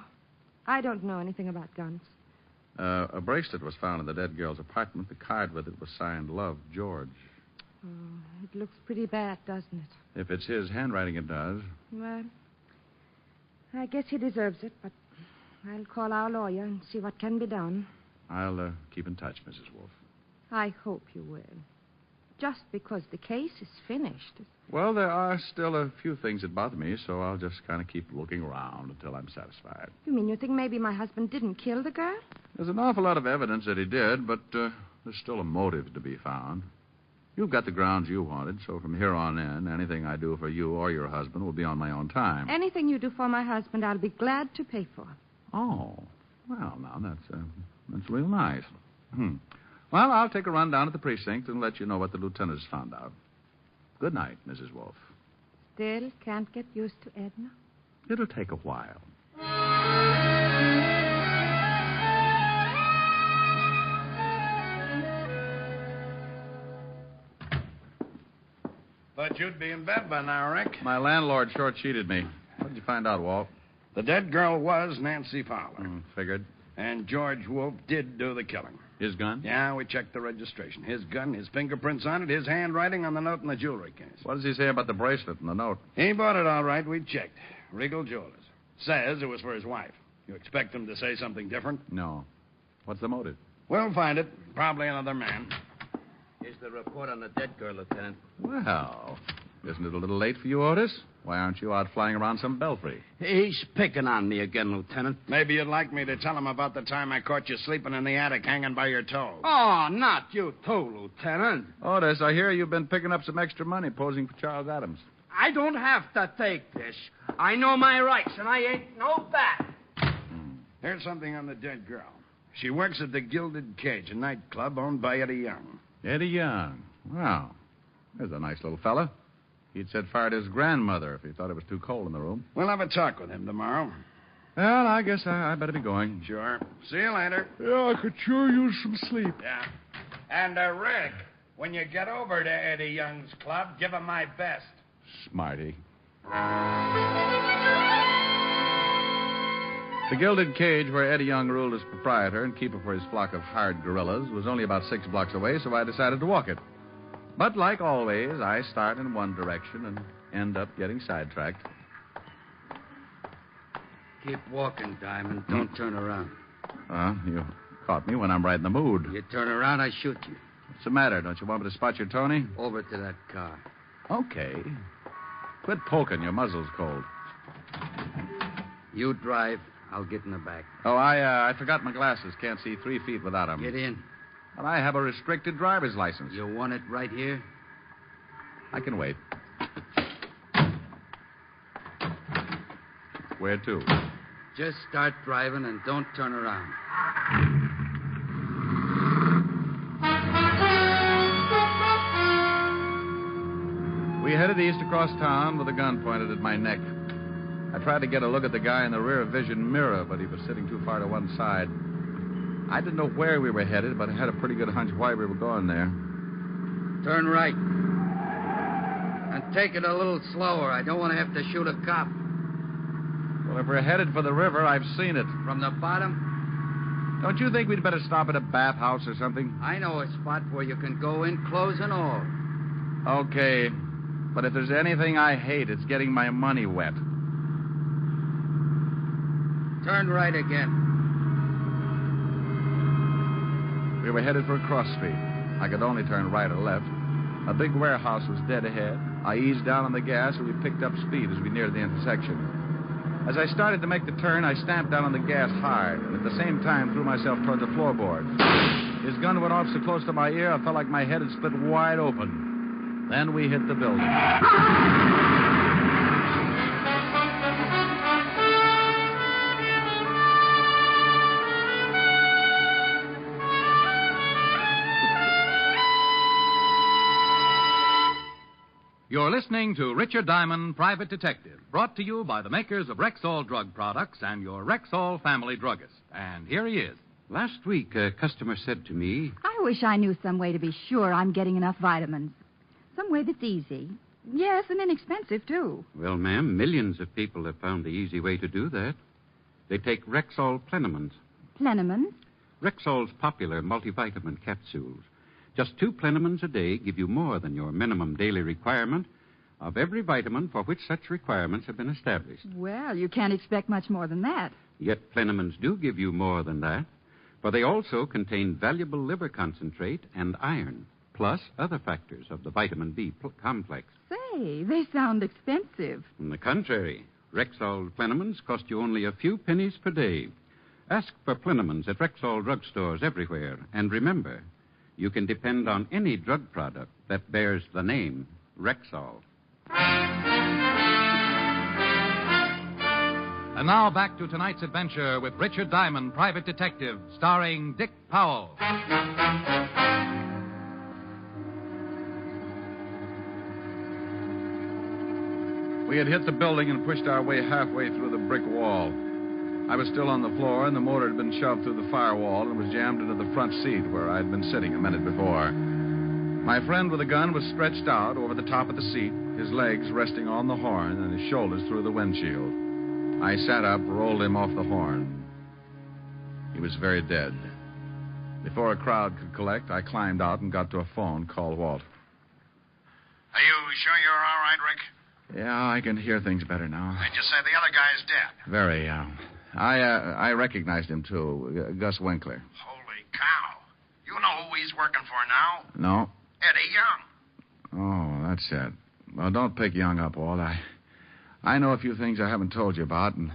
I don't know anything about guns.
A bracelet was found in the dead girl's apartment. The card with it was signed Love, George.
Oh, it looks pretty bad, doesn't it?
If it's his handwriting, it does.
Well, I guess he deserves it, but I'll call our lawyer and see what can be done.
I'll keep in touch, Mrs. Wolf.
I hope you will. Just because the case is finished.
Well, there are still a few things that bother me, so I'll just kind of keep looking around until I'm satisfied.
You mean you think maybe my husband didn't kill the girl?
There's an awful lot of evidence that he did, but there's still a motive to be found. You've got the grounds you wanted, so from here on in, anything I do for you or your husband will be on my own time.
Anything you do for my husband, I'll be glad to pay for.
Oh, well, now, that's real nice. Well, I'll take a run down at the precinct and let you know what the lieutenant has found out. Good night, Mrs. Wolf.
Still can't get used to Edna?
It'll take a while.
Thought you'd be in bed by now, Rick.
My landlord short-cheated me. What did you find out, Walt?
The dead girl was Nancy Fowler.
Figured.
And George Wolf did do the killing.
His gun?
Yeah, we checked the registration. His gun, his fingerprints on it, his handwriting on the note in the jewelry case.
What does he say about the bracelet and the note?
He bought it all right. We checked. Regal Jewelers. Says it was for his wife. You expect them to say something different?
No. What's the motive?
We'll find it. Probably another man.
Here's the report on the dead girl, Lieutenant.
Well, isn't it a little late for you, Otis? Why aren't you out flying around some belfry?
He's picking on me again, Lieutenant.
Maybe you'd like me to tell him about the time I caught you sleeping in the attic hanging by your toe.
Oh, not you too, Lieutenant.
Otis, I hear you've been picking up some extra money posing for Charles Adams.
I don't have to take this. I know my rights, and I ain't no bat.
Here's something on the dead girl. She works at the Gilded Cage, a nightclub owned by Eddie Young.
Eddie Young. Wow. There's a nice little fella. He'd set fire to his grandmother if he thought it was too cold in the room.
We'll have a talk with him tomorrow.
Well, I guess I better be going.
Sure. See you later.
Yeah, I could sure use some sleep.
Yeah. And, Rick, when you get over to Eddie Young's club, give him my best.
Smarty. The Gilded Cage, where Eddie Young ruled as proprietor and keeper for his flock of hired gorillas, was only about 6 blocks away, so I decided to walk it. But like always, I start in one direction and end up getting sidetracked.
Keep walking, Diamond. Don't turn around.
You caught me when I'm right in the mood.
You turn around, I shoot you.
What's the matter? Don't you want me to spot your Tony?
Over to that car.
Okay. Quit poking. Your muzzle's cold.
You drive. I'll get in the back.
Oh, I forgot my glasses. Can't see 3 feet without them.
Get in.
But I have a restricted driver's license.
You want it right here?
I can wait. Where to?
Just start driving and don't turn around.
We headed east across town with a gun pointed at my neck. I tried to get a look at the guy in the rear vision mirror, but he was sitting too far to one side. I didn't know where we were headed, but I had a pretty good hunch why we were going there.
Turn right. And take it a little slower. I don't want to have to shoot a cop.
Well, if we're headed for the river, I've seen it.
From the bottom?
Don't you think we'd better stop at a bathhouse or something?
I know a spot where you can go in, clothes and all.
Okay. But if there's anything I hate, it's getting my money wet.
Turn right again.
We were headed for a cross street. I could only turn right or left. A big warehouse was dead ahead. I eased down on the gas, and we picked up speed as we neared the intersection. As I started to make the turn, I stamped down on the gas hard, and at the same time threw myself toward the floorboard. His gun went off so close to my ear, I felt like my head had split wide open. Then we hit the building.
You're listening to Richard Diamond, Private Detective, brought to you by the makers of Rexall Drug Products and your Rexall family druggist. And here he is.
Last week, a customer said to me,
I wish I knew some way to be sure I'm getting enough vitamins. Some way that's easy. Yes, and inexpensive, too.
well, ma'am, millions of people have found the easy way to do that. They take Rexall Plenamins.
Plenamins?
Rexall's popular multivitamin capsules. Just 2 Plenamins a day give you more than your minimum daily requirement of every vitamin for which such requirements have been established.
Well, you can't expect much more than that.
Yet Plenamins do give you more than that, for they also contain valuable liver concentrate and iron, plus other factors of the vitamin B complex.
Say, they sound expensive.
On the contrary, Rexall Plenamins cost you only a few pennies per day. Ask for Plenamins at Rexall drugstores everywhere, and remember, you can depend on any drug product that bears the name Rexall.
And now back to tonight's adventure with Richard Diamond, Private Detective, starring Dick Powell.
We had hit the building and pushed our way halfway through the brick wall. I was still on the floor, and the motor had been shoved through the firewall and was jammed into the front seat where I'd been sitting a minute before. My friend with the gun was stretched out over the top of the seat, his legs resting on the horn and his shoulders through the windshield. I sat up, rolled him off the horn. He was very dead. Before a crowd could collect, I climbed out and got to a phone, called Walt.
Are you sure you're all right, Rick?
Yeah, I can hear things better now.
They just say the other guy's dead.
Very, I recognized him, too. Gus Winkler.
Holy cow. You know who he's working for now?
No?
Eddie Young.
Oh, that's it. Well, don't pick Young up, Walt. I know a few things I haven't told you about, and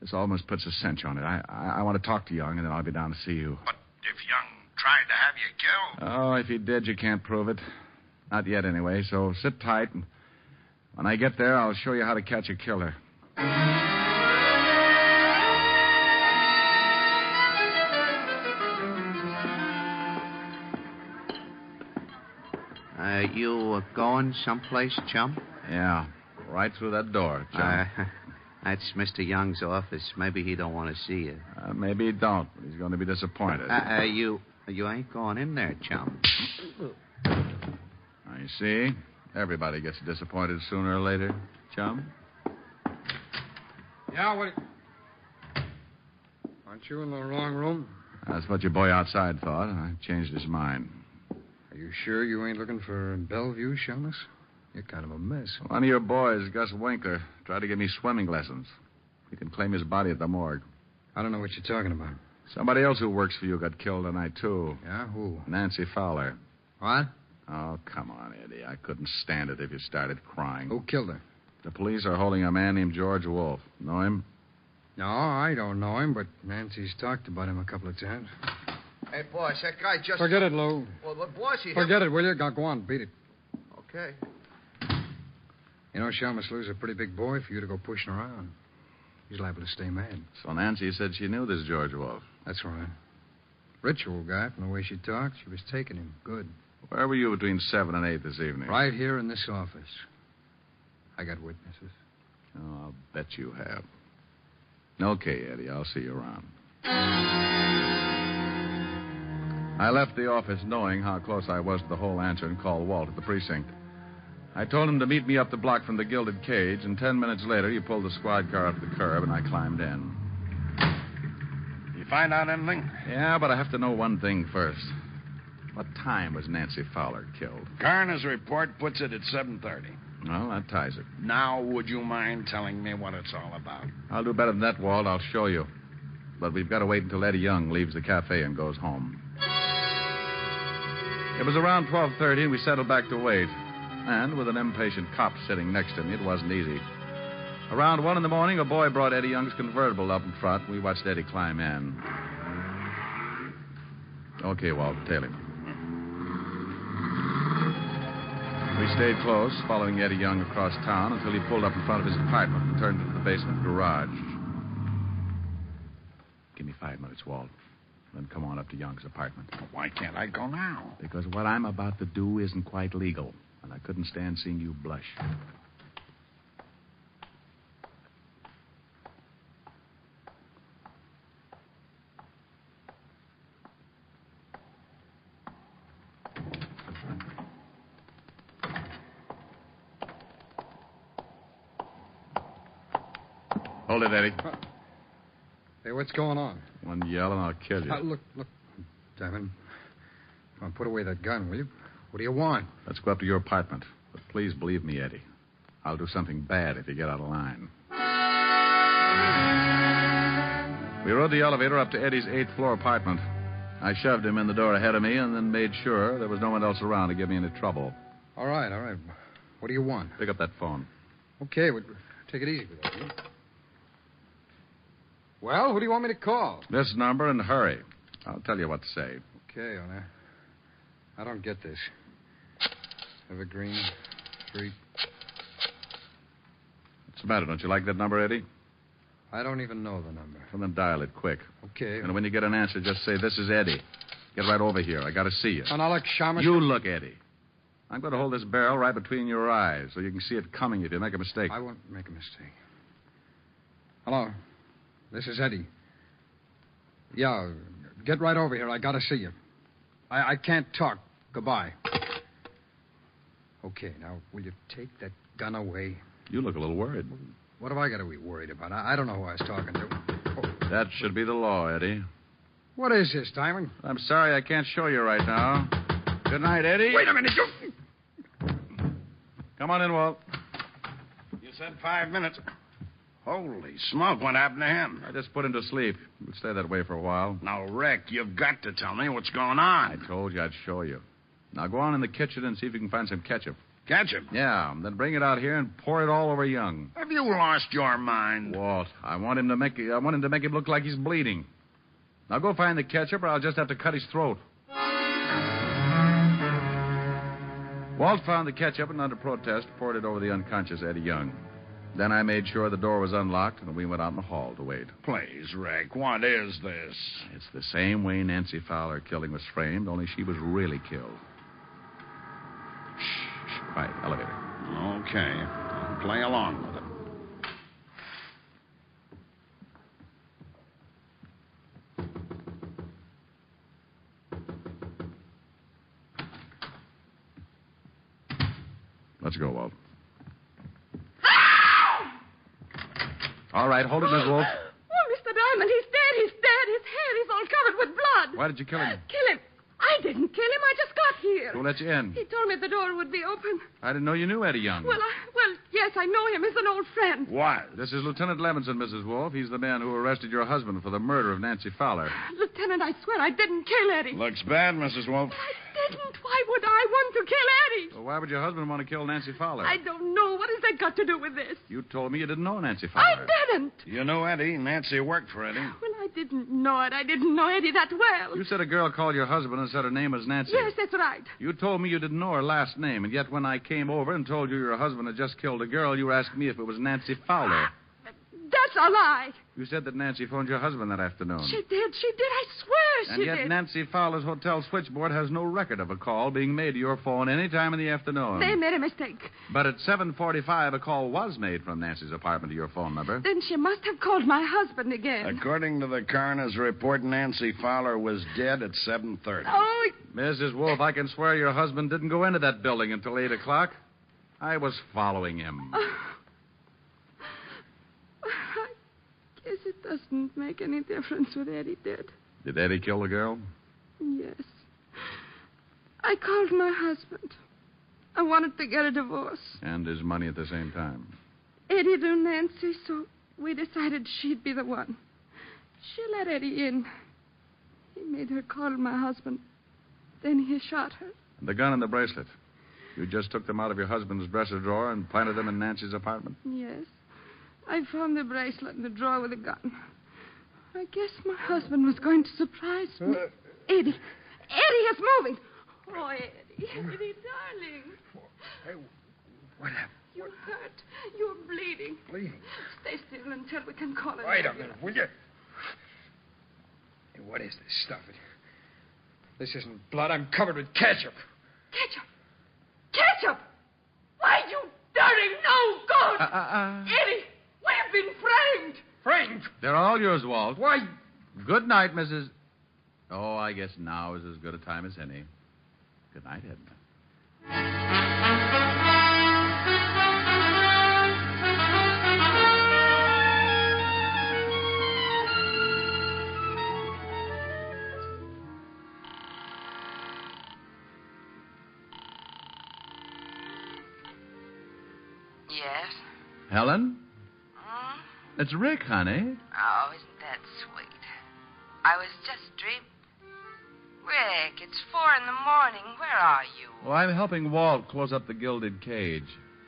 this almost puts a cinch on it. I want to talk to Young, and then I'll be down to see you.
But if Young tried to have you killed...
Oh, if he did, you can't prove it. Not yet, anyway, so sit tight, and when I get there, I'll show you how to catch a killer.
You going someplace, chum?
Yeah, right through that door, chum.
That's Mr. Young's office. Maybe he don't want to see you.
Maybe he don't, but he's going to be disappointed.
You ain't going in there, chum.
I see. Everybody gets disappointed sooner or later, chum.
Yeah, what... Aren't you in the wrong room?
That's what your boy outside thought. I changed his mind.
Are you sure you ain't looking for Bellevue, Shamus? You're kind of a mess.
One of your boys, Gus Winkler, tried to give me swimming lessons. He can claim his body at the morgue.
I don't know what you're talking about.
Somebody else who works for you got killed tonight, too.
Yeah, who?
Nancy Fowler.
What?
Oh, come on, Eddie. I couldn't stand it if you started crying.
Who killed her?
The police are holding a man named George Wolf. Know him?
No, I don't know him, but Nancy's talked about him a couple of times.
Hey, boss, that guy just...
Forget it, Lou.
Well, boss, he...
Forget it, will you? Go on, beat it.
Okay.
You know, Shamus Lou's a pretty big boy for you to go pushing around. He's liable to stay mad.
So Nancy said she knew this George Wolf.
That's right. Ritual guy, from the way she talked, she was taking him. Good.
Where were you between 7 and 8 this evening?
Right here in this office. I got witnesses.
Oh, I'll bet you have. Okay, Eddie, I'll see you around. I left the office knowing how close I was to the whole answer and called Walt at the precinct. I told him to meet me up the block from the Gilded Cage, and 10 minutes later, he pulled the squad car up the curb, and I climbed in.
You find out anything?
Yeah, but I have to know one thing first. What time was Nancy Fowler killed?
Coroner's report puts it at 7:30.
Well, that ties it.
Now, would you mind telling me what it's all about?
I'll do better than that, Walt. I'll show you. But we've got to wait until Eddie Young leaves the cafe and goes home. It was around 12:30, and we settled back to wait. And with an impatient cop sitting next to me, it wasn't easy. Around 1 in the morning, a boy brought Eddie Young's convertible up in front. We watched Eddie climb in. Okay, Walt, tail him. We stayed close, following Eddie Young across town until he pulled up in front of his apartment and turned into the basement garage. Give me 5 minutes, Walt. Then come on up to Young's apartment.
Why can't I go now?
Because what I'm about to do isn't quite legal, and I couldn't stand seeing you blush. Hold it, Eddie.
Hey, what's going on?
One yell and I'll kill you.
Look. Damon. Come on, put away that gun, will you? What do you want?
Let's go up to your apartment. But please believe me, Eddie. I'll do something bad if you get out of line. We rode the elevator up to Eddie's 8th floor apartment. I shoved him in the door ahead of me and then made sure there was no one else around to give me any trouble.
All right. What do you want?
Pick up that phone.
Okay, take it easy with that, will you? Well, who do you want me to call?
This number and hurry. I'll tell you what to say.
Okay, I don't get this. Evergreen Street.
What's the matter? Don't you like that number, Eddie?
I don't even know the number.
Well, then dial it quick.
Okay.
And when you get an answer, just say, "This is Eddie. Get right over here. I got to see you."
And I'll look, Shamus.
You look, Eddie. I'm going to hold this barrel right between your eyes so you can see it coming if you make a mistake.
I won't make a mistake. Hello. This is Eddie. Yeah, get right over here. I got to see you. I can't talk. Goodbye. Okay, now, will you take that gun away?
You look a little worried.
What have I got to be worried about? I don't know who I was talking to. Oh.
That should be the law, Eddie.
What is this, Diamond?
I'm sorry I can't show you right now. Good night, Eddie.
Wait a minute.
Come on in, Walt.
You said 5 minutes. Holy smoke, what happened to him?
I just put him to sleep. He'll stay that way for a while.
Now, Rick, you've got to tell me what's going on.
I told you I'd show you. Now go on in the kitchen and see if you can find some ketchup.
Ketchup?
Yeah, then bring it out here and pour it all over Young.
Have you lost your mind?
Walt, I want him to make him look like he's bleeding. Now go find the ketchup or I'll just have to cut his throat. Walt found the ketchup and under protest poured it over the unconscious Eddie Young. Then I made sure the door was unlocked and we went out in the hall to wait.
Please, Rick, what is this?
It's the same way Nancy Fowler killing was framed, only she was really killed. Shh. Quiet. Elevator.
Okay. I'll play along with it.
Let's go, Walt. All right, hold it, Miss Wolf.
Oh, Mr. Diamond, he's dead. He's dead. His hair is all covered with blood.
Why did you kill him?
Kill him? I didn't kill him. I just got here.
Who let you in?
He told me the door would be open.
I didn't know you knew Eddie Young.
Well, yes, I know him. He's an old friend.
What?
This is Lieutenant Levinson, Mrs. Wolf. He's the man who arrested your husband for the murder of Nancy Fowler.
Lieutenant, I swear I didn't kill Eddie.
Looks bad, Mrs. Wolf.
I didn't. Why would I want to kill Eddie?
Well, why would your husband want to kill Nancy Fowler?
I don't know. What has that got to do with this?
You told me you didn't know Nancy Fowler.
I didn't.
You know Eddie. Nancy worked for Eddie.
Well, I didn't know it. I didn't know Eddie that well.
You said a girl called your husband and said her name was Nancy.
Yes, that's right.
You told me you didn't know her last name, and yet when I came over and told you your husband had just killed a girl, you were asking me if it was Nancy Fowler.
That's a lie.
You said that Nancy phoned your husband that afternoon.
She did. I swear
and
she
yet
did.
Nancy Fowler's hotel switchboard has no record of a call being made to your phone any time in the afternoon.
They made a mistake.
But at 7:45, a call was made from Nancy's apartment to your phone number.
Then she must have called my husband again.
According to the coroner's report, Nancy Fowler was dead at 7:30.
Oh,
Mrs. Wolf, I can swear your husband didn't go into that building until 8 o'clock. I was following him.
I guess it doesn't make any difference what Eddie did.
Did Eddie kill the girl?
Yes. I called my husband. I wanted to get a divorce.
And his money at the same time.
Eddie knew Nancy, so we decided she'd be the one. She let Eddie in. He made her call my husband. Then he shot her.
And the gun and the bracelet. You just took them out of your husband's dresser drawer and planted them in Nancy's apartment?
Yes. I found the bracelet in the drawer with the gun. I guess my husband was going to surprise me. Eddie is moving. Oh, Eddie, darling.
Hey, what happened?
You're hurt. You're bleeding.
Bleeding?
Stay still until we can call it.
Wait a minute, will you? Hey, what is this stuff? This isn't blood. I'm covered with ketchup.
Ketchup? Why, you dirty no-good! Eddie, we've been framed.
Framed?
They're all yours, Walt.
Why?
Good night, Mrs. Oh, I guess now is as good a time as any. Good night, Edna.
Yes?
Helen? It's Rick, honey.
Oh, isn't that sweet? I was just dreaming. Rick, it's 4 a.m. Where are you?
Well, I'm helping Walt close up the Gilded Cage.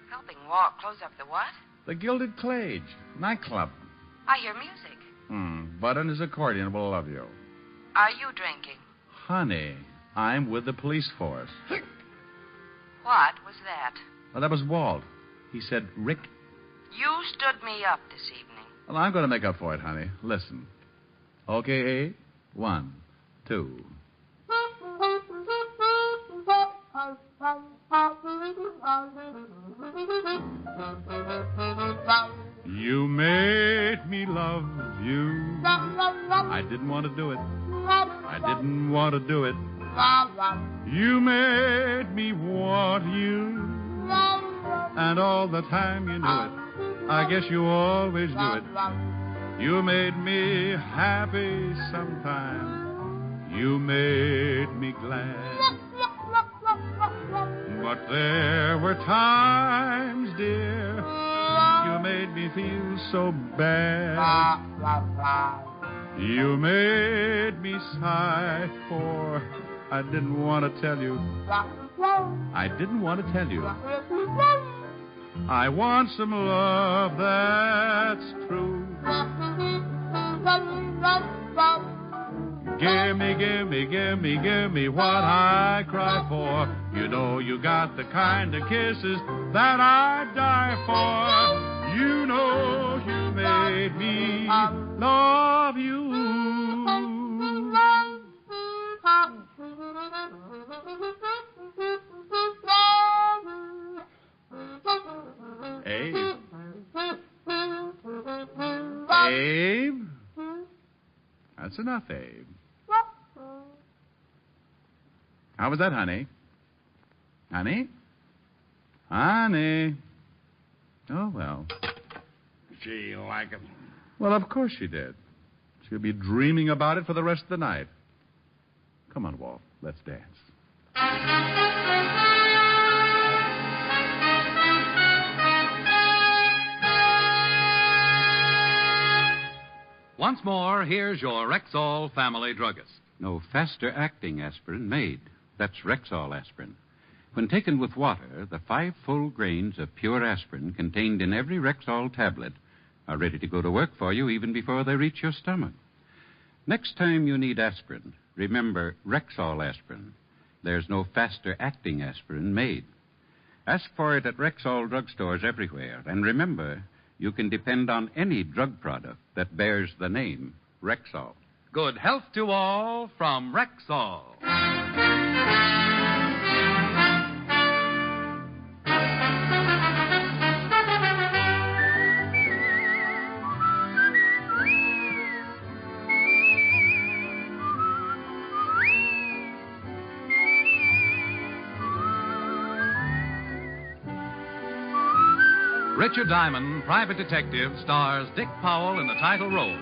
Helping Walt close up the what?
The Gilded Cage. Nightclub.
I hear music.
Bud and his accordion will love you.
Are you drinking?
Honey, I'm with the police force.
What was that?
Well, that was Walt. He said, Rick.
You stood me up this evening.
Well, I'm going to make up for it, honey. Listen. Okay, 1, 2. You made me love you. I didn't want to do it. I didn't want to do it. You made me want you. And all the time you knew it. I guess you always knew it. You made me happy sometime. You made me glad. But there were times, dear, you
made me feel so bad. You made me sigh, for I didn't want to tell you. I didn't want to tell you. I want some love that's true. Give me what I cry for. You know you got the kind of kisses that I'd die for. You know you made me love you. Abe? Abe? That's enough, Abe. How was that, honey? Honey? Honey? Oh, well.
She like it?
Well, of course she did. She'll be dreaming about it for the rest of the night. Come on, Walt. Let's dance.
Once more, here's your Rexall family druggist.
No faster-acting aspirin made. That's Rexall aspirin. When taken with water, the 5 full grains of pure aspirin contained in every Rexall tablet are ready to go to work for you even before they reach your stomach. Next time you need aspirin, remember Rexall aspirin. There's no faster-acting aspirin made. Ask for it at Rexall drugstores everywhere. And remember, you can depend on any drug product that bears the name Rexall.
Good health to all from Rexall. Richard Diamond, Private Detective, stars Dick Powell in the title role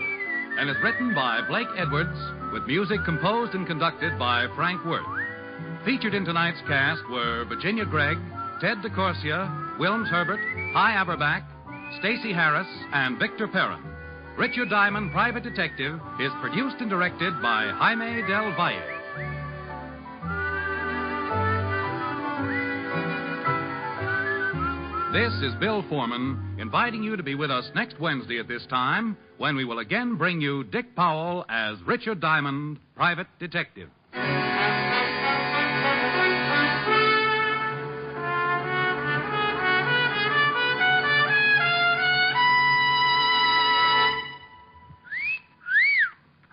and is written by Blake Edwards with music composed and conducted by Frank Worth. Featured in tonight's cast were Virginia Gregg, Ted DeCorsia, Wilms Herbert, Hy Aberback, Stacey Harris, and Victor Perrin. Richard Diamond, Private Detective is produced and directed by Jaime Del Valle. This is Bill Foreman inviting you to be with us next Wednesday at this time when we will again bring you Dick Powell as Richard Diamond, Private Detective.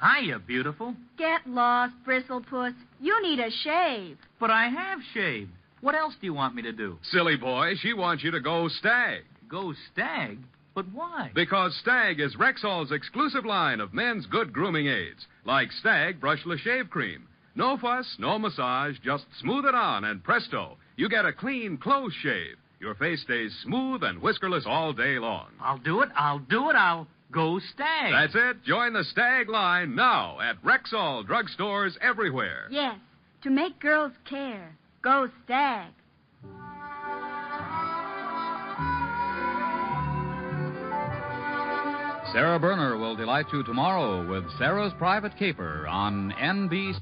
Hiya, beautiful.
Get lost, Bristlepuss. You need a shave.
But I have shaved. What else do you want me to do?
Silly boy, she wants you to go Stag.
Go Stag? But why?
Because Stag is Rexall's exclusive line of men's good grooming aids, like Stag Brushless Shave Cream. No fuss, no massage, just smooth it on, and presto, you get a clean, close shave. Your face stays smooth and whiskerless all day long.
I'll do it. I'll go Stag.
That's it. Join the Stag line now at Rexall drugstores everywhere.
Yes, to make girls care. Go Stag.
Sarah Berner will delight you tomorrow with Sarah's Private Caper on NBC.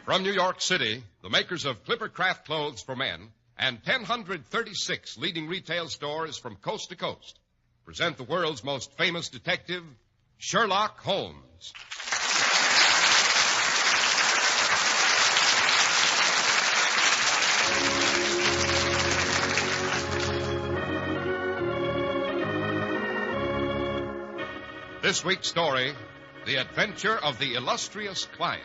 From New York City, the makers of Clipper Craft Clothes for Men and 1,036 leading retail stores from coast to coast present the world's most famous detective, Sherlock Holmes. This week's story, The Adventure of the Illustrious Client.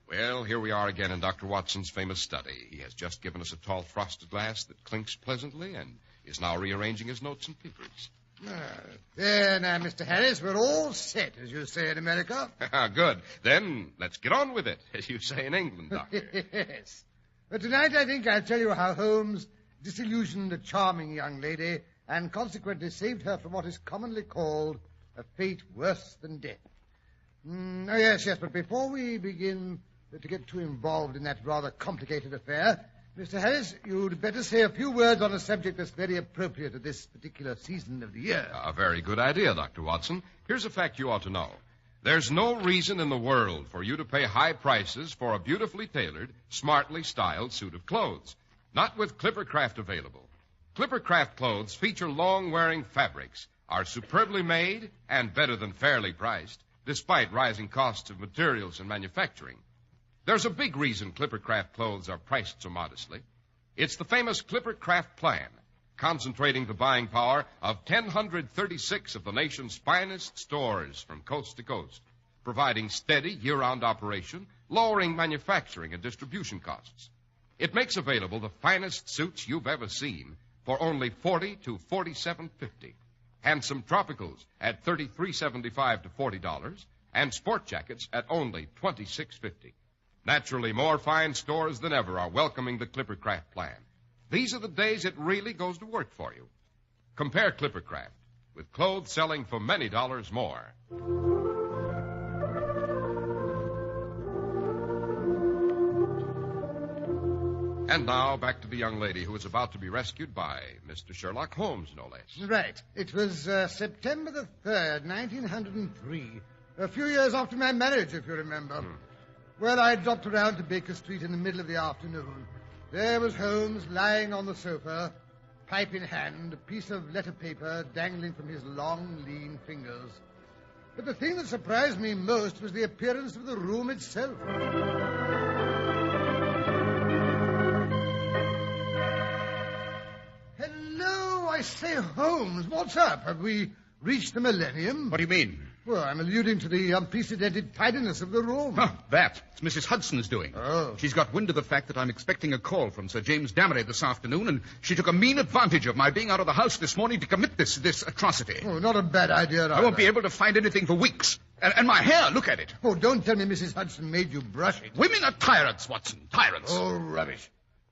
Well, here we are again in Dr. Watson's famous study. He has just given us a tall frosted glass that clinks pleasantly and is now rearranging his notes and papers.
There now, Mr. Harris, we're all set, as you say in America.
Good. Then let's get on with it, as you say in England, Doctor.
Yes. But tonight I think I'll tell you how Holmes disillusioned a charming young lady and consequently saved her from what is commonly called a fate worse than death. Oh, yes, but before we begin to get too involved in that rather complicated affair, Mr. Harris, you'd better say a few words on a subject that's very appropriate at this particular season of the year.
A very good idea, Dr. Watson. Here's a fact you ought to know. There's no reason in the world for you to pay high prices for a beautifully tailored, smartly styled suit of clothes. Not with Clippercraft available. Clippercraft clothes feature long-wearing fabrics, are superbly made, and better than fairly priced, despite rising costs of materials and manufacturing. There's a big reason Clippercraft clothes are priced so modestly. It's the famous Clippercraft plan, concentrating the buying power of 1,036 of the nation's finest stores from coast to coast, providing steady year-round operation, lowering manufacturing and distribution costs. It makes available the finest suits you've ever seen for only $40 to $47.50. Handsome tropicals at $33.75 to $40, and sport jackets at only $26.50. Naturally, more fine stores than ever are welcoming the Clippercraft plan. These are the days it really goes to work for you. Compare Clippercraft with clothes selling for many dollars more. And now, back to the young lady who was about to be rescued by Mr. Sherlock Holmes, no less.
Right. It was September the 3rd, 1903. A few years after my marriage, if you remember. Well, I dropped around to Baker Street in the middle of the afternoon. There was Holmes lying on the sofa, pipe in hand, a piece of letter paper dangling from his long, lean fingers. But the thing that surprised me most was the appearance of the room itself. Hello, I say, Holmes, what's up? Have we reached the millennium?
What do you mean?
Well, I'm alluding to the unprecedented tidiness of the room.
Oh, that. It's Mrs. Hudson's doing.
Oh.
She's got wind of the fact that I'm expecting a call from Sir James Damery this afternoon, and she took a mean advantage of my being out of the house this morning to commit this atrocity.
Oh, not a bad idea, either.
I won't be able to find anything for weeks. And my hair, look at it.
Oh, don't tell me Mrs. Hudson made you brush it.
Women are tyrants, Watson. Tyrants.
Oh, rubbish.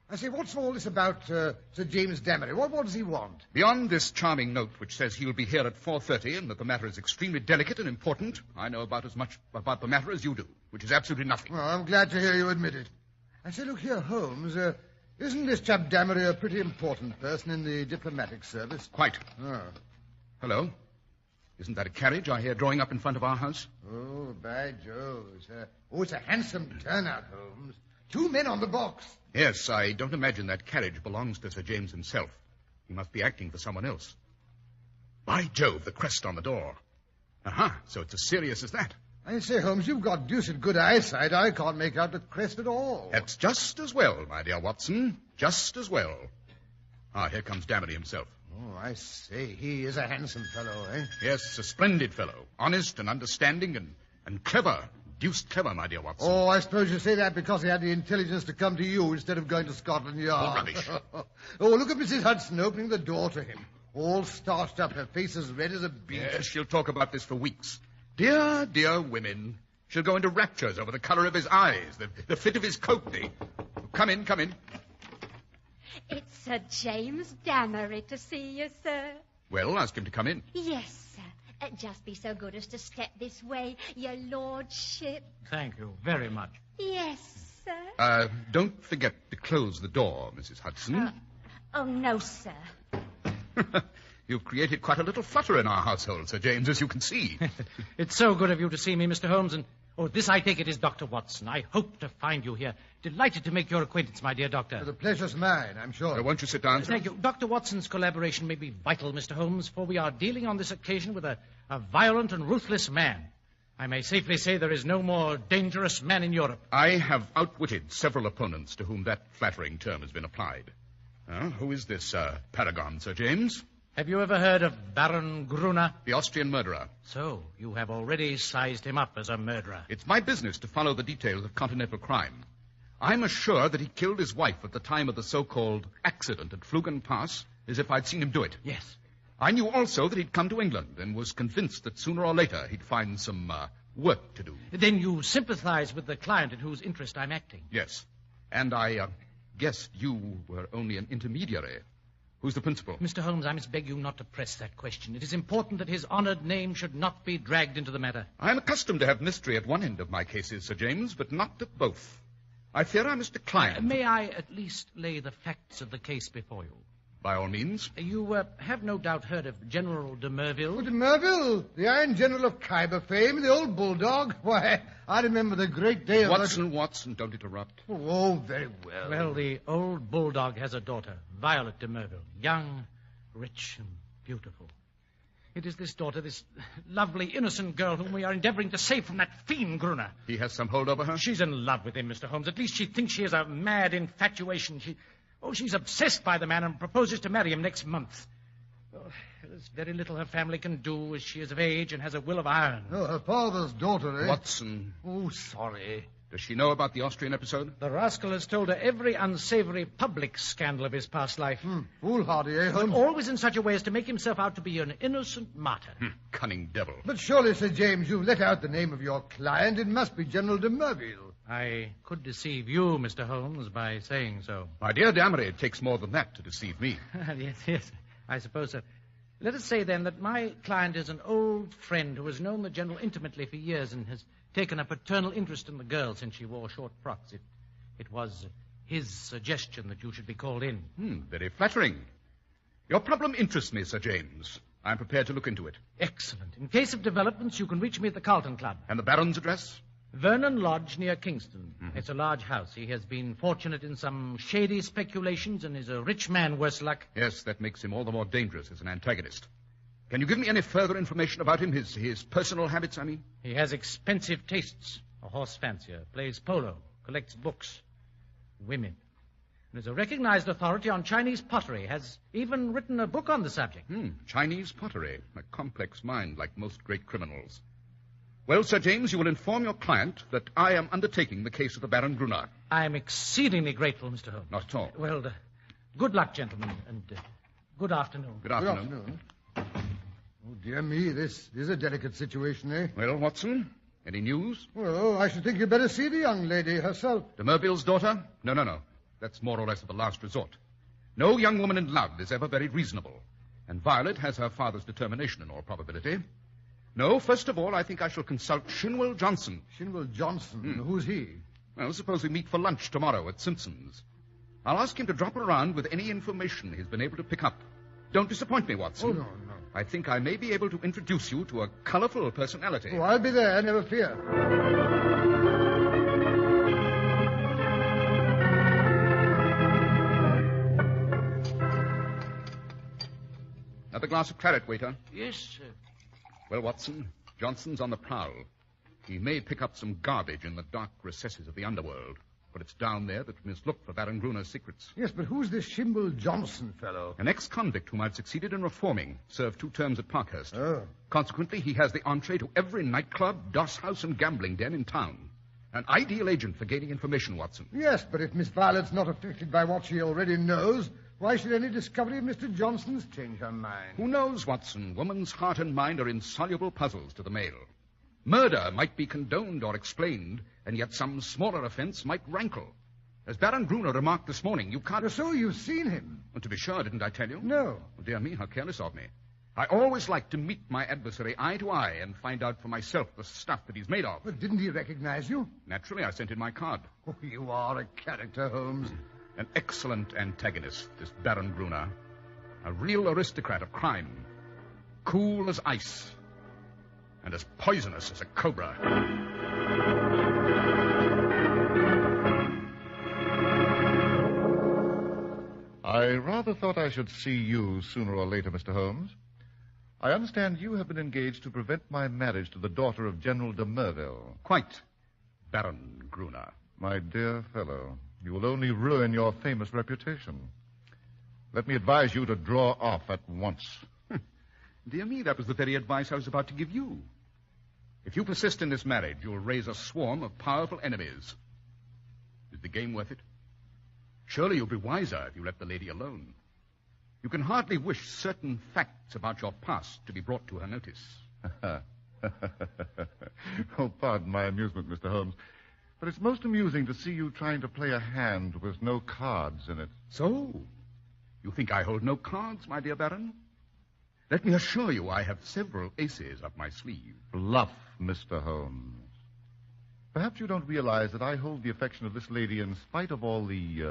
I say, what's all this about Sir James Damery? What does he want?
Beyond this charming note which says he'll be here at 4:30 and that the matter is extremely delicate and important, I know about as much about the matter as you do, which is absolutely nothing.
Well, I'm glad to hear you admit it. I say, look here, Holmes, isn't this chap Damery a pretty important person in the diplomatic service?
Quite.
Oh.
Hello? Isn't that a carriage I hear drawing up in front of our house?
Oh, by Jove. It's a handsome turnout, Holmes. 2 men on the box.
Yes, I don't imagine that carriage belongs to Sir James himself. He must be acting for someone else. By Jove, the crest on the door. Aha, so it's as serious as that.
I say, Holmes, you've got deuced good eyesight. I can't make out the crest at all.
That's just as well, my dear Watson. Just as well. Ah, here comes Damery himself.
Oh, I say, he is a handsome fellow, eh?
Yes, a splendid fellow. Honest and understanding and clever. Deuced clever, my dear Watson.
Oh, I suppose you say that because he had the intelligence to come to you instead of going to Scotland Yard.
Oh, rubbish.
Oh, look at Mrs. Hudson opening the door to him. All starched up, her face as red as a beet.
Yes, she'll talk about this for weeks. Dear, dear women. She'll go into raptures over the colour of his eyes, the fit of his coat. Come in, come in.
It's Sir James Damery to see you, sir.
Well, ask him to come in.
Yes, sir. Just be so good as to step this way, your lordship.
Thank you very much.
Yes, sir.
Don't forget to close the door, Mrs. Hudson.
Oh, no, sir.
You've created quite a little flutter in our household, Sir James, as you can see.
It's so good of you to see me, Mr. Holmes, and... Oh, this, I take it, is Dr. Watson. I hope to find you here. Delighted to make your acquaintance, my dear doctor.
The pleasure's mine, I'm sure.
Won't you sit down, sir?
Thank you. Dr. Watson's collaboration may be vital, Mr. Holmes, for we are dealing on this occasion with a violent and ruthless man. I may safely say there is no more dangerous man in Europe.
I have outwitted several opponents to whom that flattering term has been applied. Who is this paragon, Sir James?
Have you ever heard of Baron Gruner?
The Austrian murderer.
So, you have already sized him up as a murderer.
It's my business to follow the details of continental crime. I'm as sure that he killed his wife at the time of the so-called accident at Flugen Pass as if I'd seen him do it.
Yes.
I knew also that he'd come to England and was convinced that sooner or later he'd find some work to do.
Then you sympathize with the client in whose interest I'm acting.
Yes. And I guessed you were only an intermediary. Who's the principal?
Mr. Holmes, I must beg you not to press that question. It is important that his honored name should not be dragged into the matter.
I'm accustomed to have mystery at one end of my cases, Sir James, but not at both. I fear I must decline.
May I at least lay the facts of the case before you?
By all means.
You have no doubt heard of General de Merville.
Oh, de Merville, the Iron General of Khyber fame, the old bulldog. Why, I remember the great day of...
Watson, don't interrupt.
Oh, very well.
Well, the old bulldog has a daughter, Violet de Merville, young, rich, and beautiful. It is this daughter, this lovely, innocent girl whom we are endeavoring to save from that fiend Gruner.
He has some hold over her?
She's in love with him, Mr. Holmes. At least she thinks she has a mad infatuation. She's obsessed by the man and proposes to marry him next month. Oh, there's very little her family can do, as she is of age and has a will of iron.
Oh, her father's daughter, eh?
Watson.
Oh, sorry.
Does she know about the Austrian episode?
The rascal has told her every unsavory public scandal of his past life.
Foolhardy, eh, Holmes?
But always in such a way as to make himself out to be an innocent martyr.
Cunning devil.
But surely, Sir James, you've let out the name of your client. It must be General de Merville.
I could deceive you, Mr. Holmes, by saying so.
My dear Damery, it takes more than that to deceive me.
Yes, I suppose so. Let us say, then, that my client is an old friend who has known the General intimately for years and has taken a paternal interest in the girl since she wore short frocks. It was his suggestion that you should be called in.
Very flattering. Your problem interests me, Sir James. I'm prepared to look into it.
Excellent. In case of developments, you can reach me at the Carlton Club.
And the Baron's address?
Vernon Lodge near Kingston. It's a large house. He has been fortunate in some shady speculations and is a rich man, worse luck.
Yes, that makes him all the more dangerous as an antagonist. Can you give me any further information about him, his personal habits, I mean?
He has expensive tastes. A horse fancier, plays polo, collects books, women. And is a recognized authority on Chinese pottery, has even written a book on the subject.
Chinese pottery, a complex mind like most great criminals. Well, Sir James, you will inform your client that I am undertaking the case of the Baron Gruner.
I am exceedingly grateful, Mr. Holmes.
Not at all.
Well, good luck, gentlemen, and good afternoon.
Good afternoon.
Oh, dear me, this is a delicate situation, eh?
Well, Watson, any news?
Well, I should think you'd better see the young lady herself.
De Merville's daughter? No. That's more or less of a last resort. No young woman in love is ever very reasonable. And Violet has her father's determination in all probability. No, first of all, I think I shall consult Shinwell Johnson.
Shinwell Johnson? Who's he?
Well, suppose we meet for lunch tomorrow at Simpson's. I'll ask him to drop around with any information he's been able to pick up. Don't disappoint me, Watson.
Oh, no.
I think I may be able to introduce you to a colorful personality.
Oh, I'll be there, never fear.
Another glass of claret, waiter.
Yes, sir.
Well, Watson, Johnson's on the prowl. He may pick up some garbage in the dark recesses of the underworld, but it's down there that we must look for Baron Gruner's secrets.
Yes, but who's this Shinwell Johnson fellow?
An ex-convict whom I've succeeded in reforming, served 2 terms at Parkhurst.
Oh.
Consequently, he has the entree to every nightclub, doss house, and gambling den in town. An ideal agent for gaining information, Watson.
Yes, but if Miss Violet's not affected by what she already knows, why should any discovery of Mr. Johnson's change her mind?
Who knows, Watson? Woman's heart and mind are insoluble puzzles to the male. Murder might be condoned or explained, and yet some smaller offense might rankle. As Baron Gruner remarked this morning, you can't...
So you've seen him?
Well, to be sure, didn't I tell you?
No.
Oh, dear me, how careless of me. I always like to meet my adversary eye to eye and find out for myself the stuff that he's made of.
But didn't he recognize you?
Naturally, I sent in my card.
Oh, you are a character, Holmes.
An excellent antagonist, this Baron Gruner. A real aristocrat of crime. Cool as ice. And as poisonous as a cobra.
I rather thought I should see you sooner or later, Mr. Holmes. I understand you have been engaged to prevent my marriage to the daughter of General de Merville.
Quite, Baron Gruner.
My dear fellow, you will only ruin your famous reputation. Let me advise you to draw off at once.
Dear me, that was the very advice I was about to give you. If you persist in this marriage, you'll raise a swarm of powerful enemies. Is the game worth it? Surely you'll be wiser if you let the lady alone. You can hardly wish certain facts about your past to be brought to her notice.
Oh, pardon my amusement, Mr. Holmes. But it's most amusing to see you trying to play a hand with no cards in it.
So, you think I hold no cards, my dear Baron? Let me assure you I have several aces up my sleeve.
Bluff, Mr. Holmes. Perhaps you don't realize that I hold the affection of this lady in spite of all the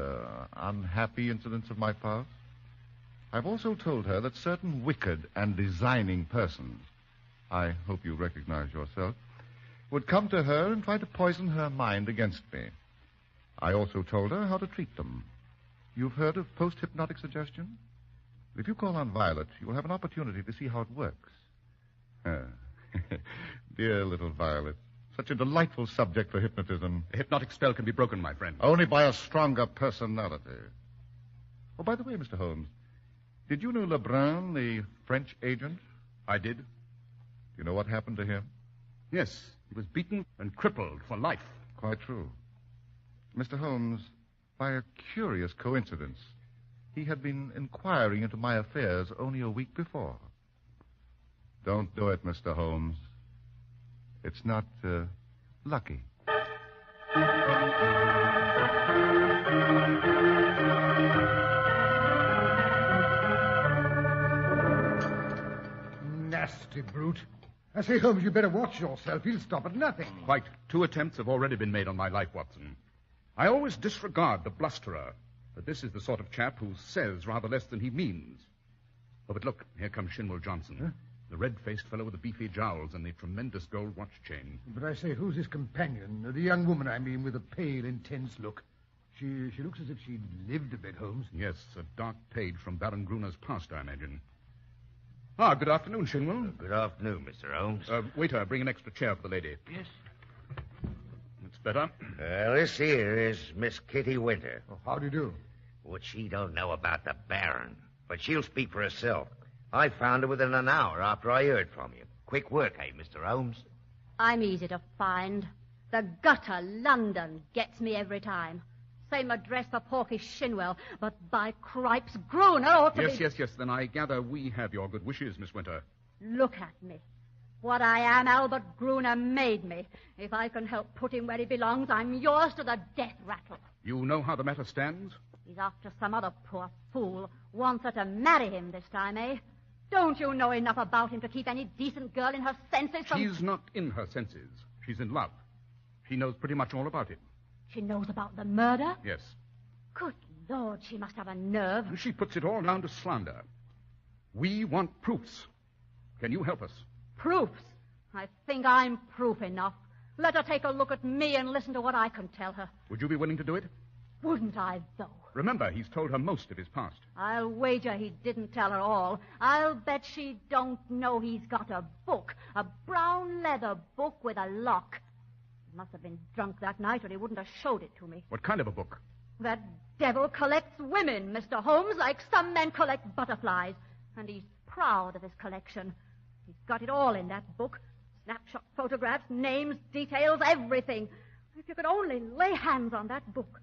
unhappy incidents of my past. I've also told her that certain wicked and designing persons, I hope you recognize yourself, would come to her and try to poison her mind against me. I also told her how to treat them. You've heard of post-hypnotic suggestion? If you call on Violet, you will have an opportunity to see how it works. Dear little Violet. Such a delightful subject for hypnotism.
A hypnotic spell can be broken, my friend.
Only by a stronger personality. Oh, by the way, Mr. Holmes, did you know Lebrun, the French agent?
I did.
Do you know what happened to him?
Yes, he was beaten and crippled for life.
Quite true. Mr. Holmes, by a curious coincidence, he had been inquiring into my affairs only a week before. Don't do it, Mr. Holmes. It's not, lucky.
Nasty brute. I say, Holmes, you better watch yourself. He'll stop at nothing.
Quite. 2 attempts have already been made on my life, Watson. I always disregard the blusterer, but this is the sort of chap who says rather less than he means. Oh, but look, here comes Shinwell Johnson. Huh? The red-faced fellow with the beefy jowls and the tremendous gold watch chain.
But I say, who's his companion? The young woman, I mean, with a pale, intense look. She looks as if she'd lived a bit, Holmes.
Yes, a dark page from Baron Gruner's past, I imagine. Ah, good afternoon, Shinwell.
Good afternoon, Mr. Holmes.
Waiter, bring an extra chair for the lady.
Yes.
That's better.
This here is Miss Kitty Winter.
Oh, how do you do?
What she don't know about the Baron, but she'll speak for herself. I found her within an hour after I heard from you. Quick work, eh, Mr. Holmes?
I'm easy to find. The gutter, London, gets me every time. Same address for Porky Shinwell, but by cripes, Gruner ought to be...
Yes. Then I gather we have your good wishes, Miss Winter.
Look at me. What I am, Albert Gruner made me. If I can help put him where he belongs, I'm yours to the death rattle.
You know how the matter stands?
He's after some other poor fool. Wants her to marry him this time, eh? Don't you know enough about him to keep any decent girl in her senses from...
She's not in her senses. She's in love. She knows pretty much all about it.
She knows about the murder?
Yes.
Good Lord, she must have a nerve.
She puts it all down to slander. We want proofs. Can you help us?
Proofs? I think I'm proof enough. Let her take a look at me and listen to what I can tell her.
Would you be willing to do it?
Wouldn't I, though?
Remember, he's told her most of his past.
I'll wager he didn't tell her all. I'll bet she don't know he's got a book. A brown leather book with a lock. He must have been drunk that night or he wouldn't have showed it to me.
What kind of a book?
That devil collects women, Mr. Holmes, like some men collect butterflies. And he's proud of his collection. He's got it all in that book. Snapshot photographs, names, details, everything. If you could only lay hands on that book.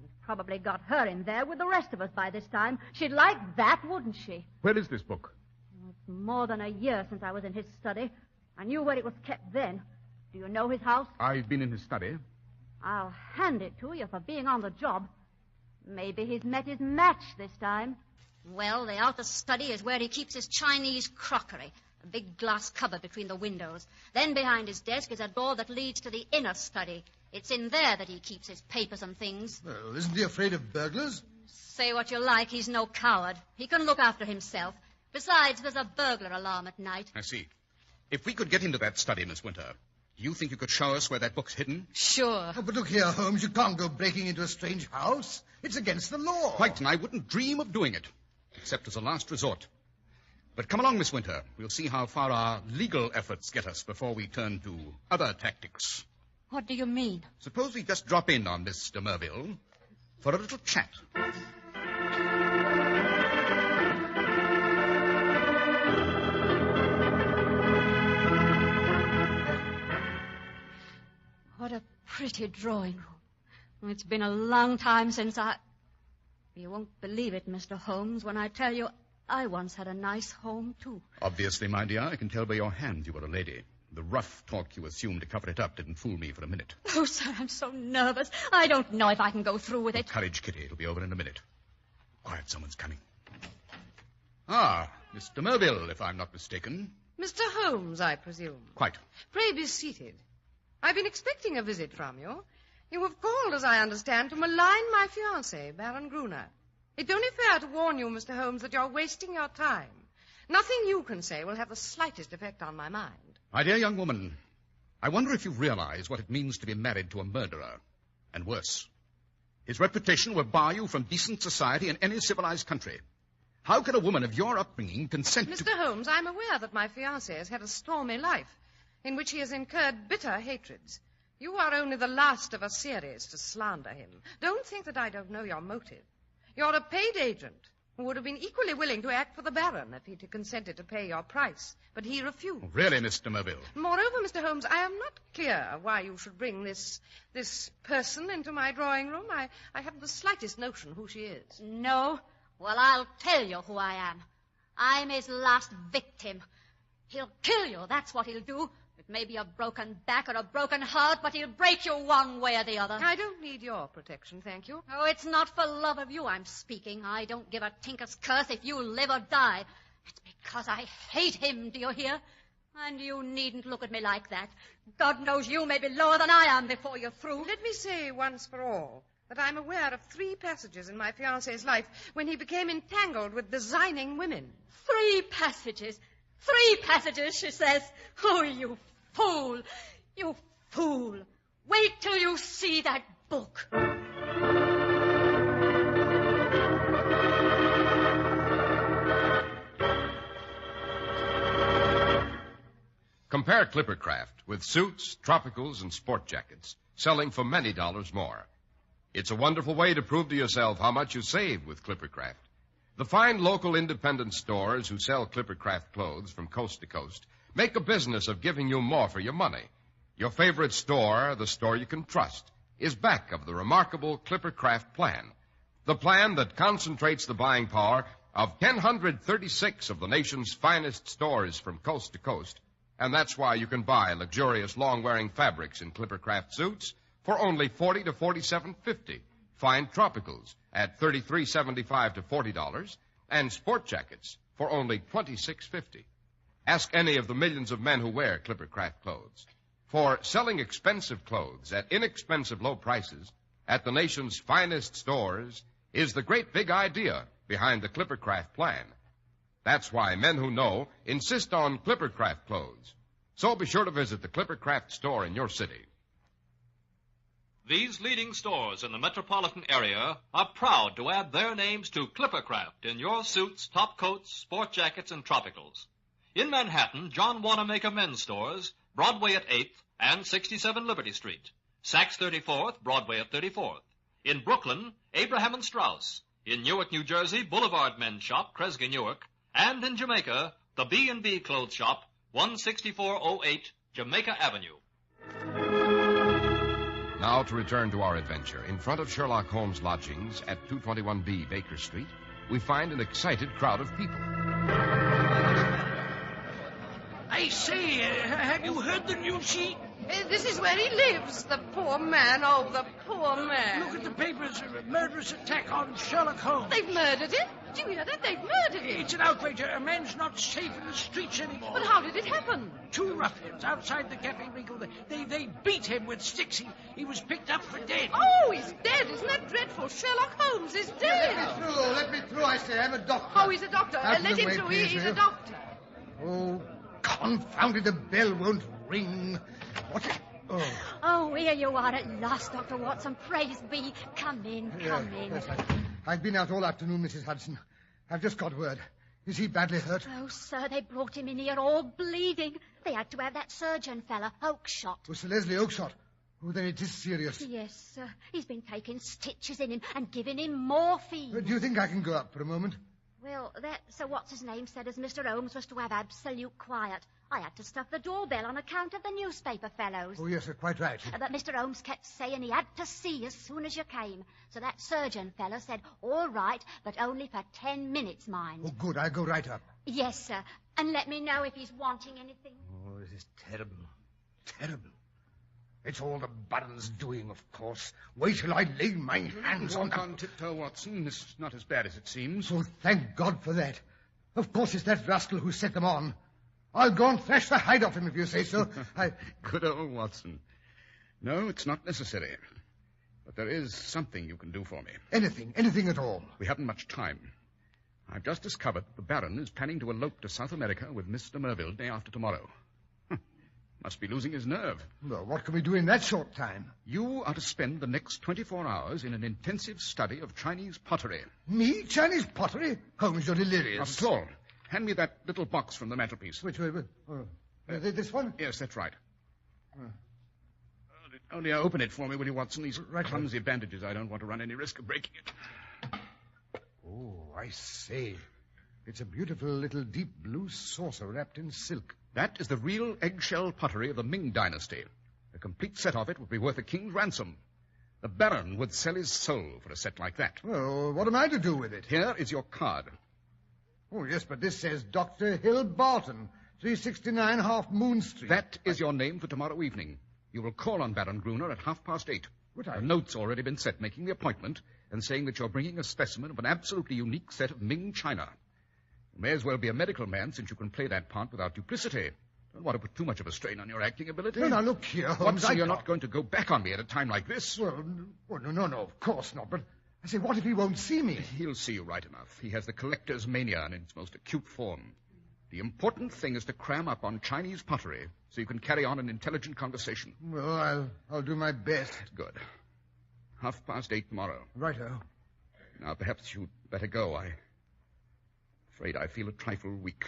He's probably got her in there with the rest of us by this time. She'd like that, wouldn't she?
Where is this book?
It's more than a year since I was in his study. I knew where it was kept then. Do you know his house?
I've been in his study.
I'll hand it to you for being on the job. Maybe he's met his match this time.
Well, the outer study is where he keeps his Chinese crockery. A big glass cupboard between the windows. Then behind his desk is a door that leads to the inner study. It's in there that he keeps his papers and things.
Well, isn't he afraid of burglars?
Say what you like, he's no coward. He can look after himself. Besides, there's a burglar alarm at night.
I see. If we could get into that study, Miss Winter, do you think you could show us where that book's hidden?
Sure.
Oh, but look here, Holmes, you can't go breaking into a strange house. It's against the law.
Quite, and I wouldn't dream of doing it, except as a last resort. But come along, Miss Winter. We'll see how far our legal efforts get us before we turn to other tactics.
What do you mean?
Suppose we just drop in on Miss de Merville for a little chat.
What a pretty drawing room. It's been a long time since You won't believe it, Mr. Holmes, when I tell you I once had a nice home, too.
Obviously, my dear, I can tell by your hand you were a lady. The rough talk you assumed to cover it up didn't fool me for a minute.
Oh, sir, I'm so nervous. I don't know if I can go through with it.
Courage, Kitty. It'll be over in a minute. Quiet, someone's coming. Ah, Mr. Melville, if I'm not mistaken.
Mr. Holmes, I presume.
Quite.
Pray be seated. I've been expecting a visit from you. You have called, as I understand, to malign my fiancé, Baron Gruner. It's only fair to warn you, Mr. Holmes, that you're wasting your time. Nothing you can say will have the slightest effect on my mind.
My dear young woman, I wonder if you realize what it means to be married to a murderer. And worse. His reputation will bar you from decent society in any civilized country. How can a woman of your upbringing consent to...
Mr. Holmes, I'm aware that my fiancé has had a stormy life, in which he has incurred bitter hatreds. You are only the last of a series to slander him. Don't think that I don't know your motive. You're a paid agent who would have been equally willing to act for the Baron if he'd consented to pay your price. But he refused.
Really, Mr. Melville?
Moreover, Mr. Holmes, I am not clear why you should bring this person into my drawing room. I haven't the slightest notion who she is.
No? Well, I'll tell you who I am. I'm his last victim. He'll kill you, that's what he'll do. It may be a broken back or a broken heart, but he'll break you one way or the other.
I don't need your protection, thank you.
Oh, it's not for love of you I'm speaking. I don't give a tinker's curse if you live or die. It's because I hate him, do you hear? And you needn't look at me like that. God knows you may be lower than I am before you're through.
Let me say once for all that I'm aware of 3 passages in my fiancé's life when he became entangled with designing women.
3 passages? 3 passages, she says. Oh, you fool. You fool. Wait till you see that book.
Compare Clippercraft with suits, tropicals, and sport jackets, selling for many dollars more. It's a wonderful way to prove to yourself how much you save with Clippercraft. The fine local independent stores who sell Clippercraft clothes from coast to coast make a business of giving you more for your money. Your favorite store, the store you can trust, is back of the remarkable Clippercraft plan. The plan that concentrates the buying power of 1,036 of the nation's finest stores from coast to coast. And that's why you can buy luxurious long-wearing fabrics in Clippercraft suits for only $40 to $47.50. Fine tropicals at $33.75 to $40, and sport jackets for only $26.50. Ask any of the millions of men who wear Clippercraft clothes. For selling expensive clothes at inexpensive low prices at the nation's finest stores is the great big idea behind the Clippercraft plan. That's why men who know insist on Clippercraft clothes. So be sure to visit the Clippercraft store in your city.
These leading stores in the metropolitan area are proud to add their names to Clippercraft in your suits, top coats, sport jackets, and tropicals. In Manhattan, John Wanamaker Men's Stores, Broadway at 8th and 67 Liberty Street. Saks 34th, Broadway at 34th. In Brooklyn, Abraham and Strauss. In Newark, New Jersey, Boulevard Men's Shop, Kresge Newark. And in Jamaica, the B&B Clothes Shop, 16408 Jamaica Avenue.
Now to return to our adventure. In front of Sherlock Holmes' lodgings at 221B Baker Street, we find an excited crowd of people.
I say, have you heard the news, she?
This is where he lives, the poor man. Oh, the poor man.
Look at the papers. Murderous attack on Sherlock Holmes.
They've murdered him? Do you hear that? They've murdered him.
It's an outrage. A man's not safe in the streets anymore.
But how did it happen?
2 ruffians outside the Cafe Regal. They beat him with sticks. He was picked up for dead.
Oh, he's dead. Isn't that dreadful? Sherlock Holmes is dead.
Let me through, I say. I'm a doctor.
Oh, he's a doctor. Let him through. He's a doctor.
Oh, confounded, the bell won't ring. What?
Oh, here you are at last, Dr. Watson. Praise be. Come in, come in.
Yes, I've been out all afternoon, Mrs. Hudson. I've just got word. Is he badly hurt?
Oh, sir, they brought him in here all bleeding. They had to have that surgeon fella, Oakshott.
Oh, Sir Leslie Oakshott. Oh, then it is serious.
Yes, sir. He's been taking stitches in him and giving him morphine.
Do you think I can go up for a moment?
Well, that Sir What's-his-name said as Mr. Holmes was to have absolute quiet. I had to stuff the doorbell on account of the newspaper fellows.
Oh, yes, sir, quite right.
But Mr. Holmes kept saying he had to see as soon as you came. So that surgeon fellow said, all right, but only for 10 minutes, mind.
Oh, good. I'll go right up.
Yes, sir. And let me know if he's wanting anything.
Oh, this is terrible. Terrible. It's all the Baron's doing, of course. Wait till I lay my hands on
Walk on tiptoe, Watson. It's not as bad as it seems.
Oh, thank God for that. Of course it's that rascal who set them on. I'll go and thrash the hide off him if you say so.
Good old Watson. No, it's not necessary. But there is something you can do for me.
Anything at all.
We haven't much time. I've just discovered the Baron is planning to elope to South America with Mr. Merville day after tomorrow. Must be losing his nerve.
Well, what can we do in that short time?
You are to spend the next 24 hours in an intensive study of Chinese pottery.
Me? Chinese pottery? Holmes, you're delirious.
Not at all. Hand me that little box from the mantelpiece.
Which way? This one?
Yes, that's right. Only open it for me, will you, Watson? These clumsy bandages. I don't want to run any risk of breaking it.
Oh, I say. It's a beautiful little deep blue saucer wrapped in silk.
That is the real eggshell pottery of the Ming dynasty. A complete set of it would be worth a king's ransom. The Baron would sell his soul for a set like that.
Well, what am I to do with it?
Here is your card.
Oh, yes, but this says Dr. Hill Barton, 369 Half Moon Street.
That is your name for tomorrow evening. You will call on Baron Gruner at 8:30. The note's already been set making the appointment and saying that you're bringing a specimen of an absolutely unique set of Ming china. You may as well be a medical man since you can play that part without duplicity. Don't want to put too much of a strain on your acting ability.
No, look here, Holmes.
Watson, you're not going to go back on me at a time like this.
Well, no, of course not. But I say, what if he won't see me?
He'll see you right enough. He has the collector's mania in its most acute form. The important thing is to cram up on Chinese pottery so you can carry on an intelligent conversation.
Well, I'll do my best.
Good. 8:30 tomorrow.
Righto.
Now, perhaps you'd better go. I'm afraid I feel a trifle weak.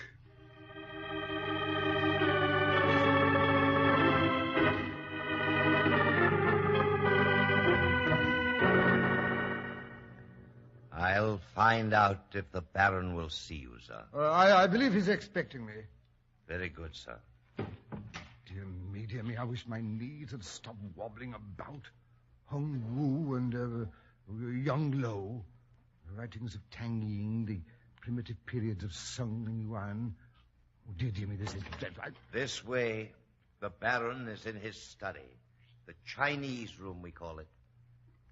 I'll find out if the Baron will see you, sir.
I believe he's expecting me.
Very good, sir.
Dear me, I wish my knees had stopped wobbling about. Hung Wu and Young Lo, the writings of Tang Ying, the primitive periods of Sung Yuan. Oh, dear me, this is dreadful.
This way, the Baron is in his study. The Chinese room, we call it.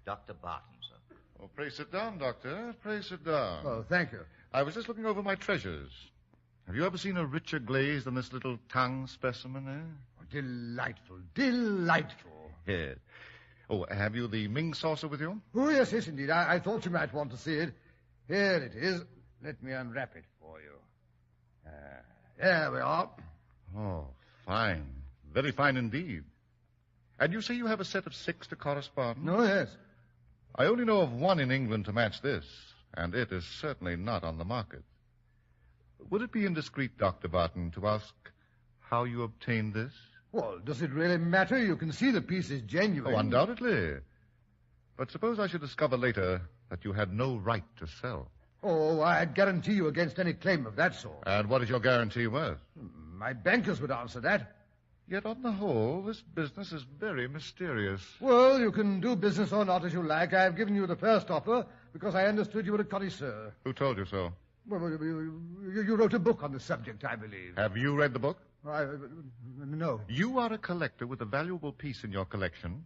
Dr. Barton, sir.
Oh, pray sit down, Doctor. Pray sit down.
Oh, thank you.
I was just looking over my treasures. Have you ever seen a richer glaze than this little Tang specimen, eh?
Oh, delightful.
Yes. Oh, have you the Ming saucer with you?
Oh, yes, indeed. I thought you might want to see it. Here it is. Let me unwrap it for you. There we are.
Oh, fine. Very fine indeed. And you say you have a set of 6 to correspond?
Oh, yes.
I only know of one in England to match this, and it is certainly not on the market. Would it be indiscreet, Dr. Barton, to ask how you obtained this?
Well, does it really matter? You can see the piece is genuine.
Oh, undoubtedly. But suppose I should discover later that you had no right to sell.
Oh, I'd guarantee you against any claim of that sort.
And what is your guarantee worth?
My bankers would answer that.
Yet on the whole, this business is very mysterious.
Well, you can do business or not as you like. I've given you the first offer because I understood you were a connoisseur.
Who told you so?
Well, you wrote a book on the subject, I believe.
Have you read the book?
No.
You are a collector with a valuable piece in your collection,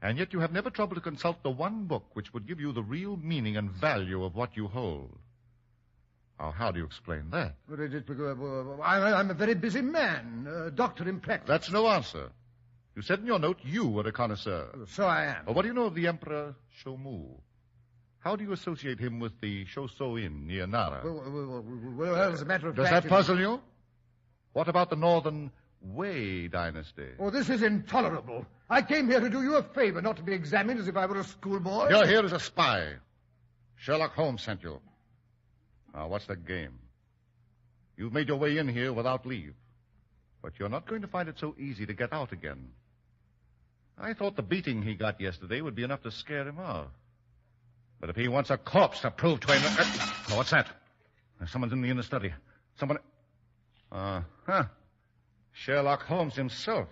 and yet you have never troubled to consult the one book which would give you the real meaning and value of what you hold. Now, how do you explain that?
I'm a very busy man, a doctor in practice.
That's no answer. You said in your note you were a connoisseur.
So I am.
Well, what do you know of the Emperor Shomu? How do you associate him with the Shoso Inn near Nara?
Well, as a matter of
fact...
Does
that puzzle you? What about the northern Wei dynasty?
Oh, this is intolerable. I came here to do you a favor, not to be examined as if I were a schoolboy.
You're here as a spy. Sherlock Holmes sent you. Now, what's the game? You've made your way in here without leave. But you're not going to find it so easy to get out again. I thought the beating he got yesterday would be enough to scare him off. But if he wants a corpse to prove to him... Oh, what's that? Someone's in the inner study. Someone... Sherlock Holmes himself.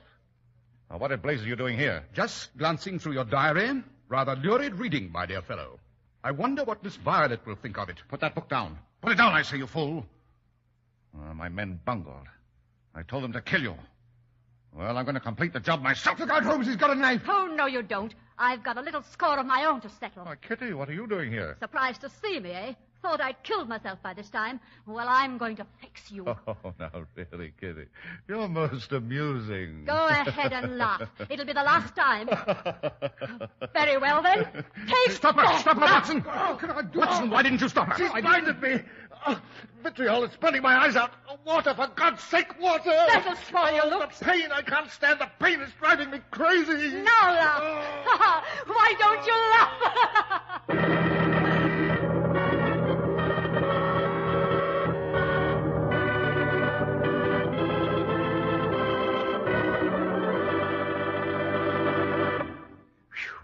Now, what in blazes are you doing here?
Just glancing through your diary. Rather lurid reading, my dear fellow. I wonder what Miss Violet will think of it.
Put that book down. Put it down, I say, you fool. My men bungled. I told them to kill you.
Well, I'm going to complete the job myself.
Look out, Holmes, he's got a knife.
Oh, no, you don't. I've got a little score of my own to settle.
Oh, Kitty, what are you doing here?
Surprised to see me, eh? Thought I'd killed myself by this time. Well, I'm going to fix you.
Oh, now, really, Kitty. You're most amusing.
Go ahead and laugh. It'll be the last time. Very well, then. Take
Stop her! Stop her, Watson!
Oh, can I do
Watson, why didn't you stop her?
She's blinded me. Vitriol is burning my eyes out. Water, for God's sake, water!
That'll spoil your looks.
The pain, I can't stand the pain. It's driving me crazy.
Now laugh. Why don't you laugh?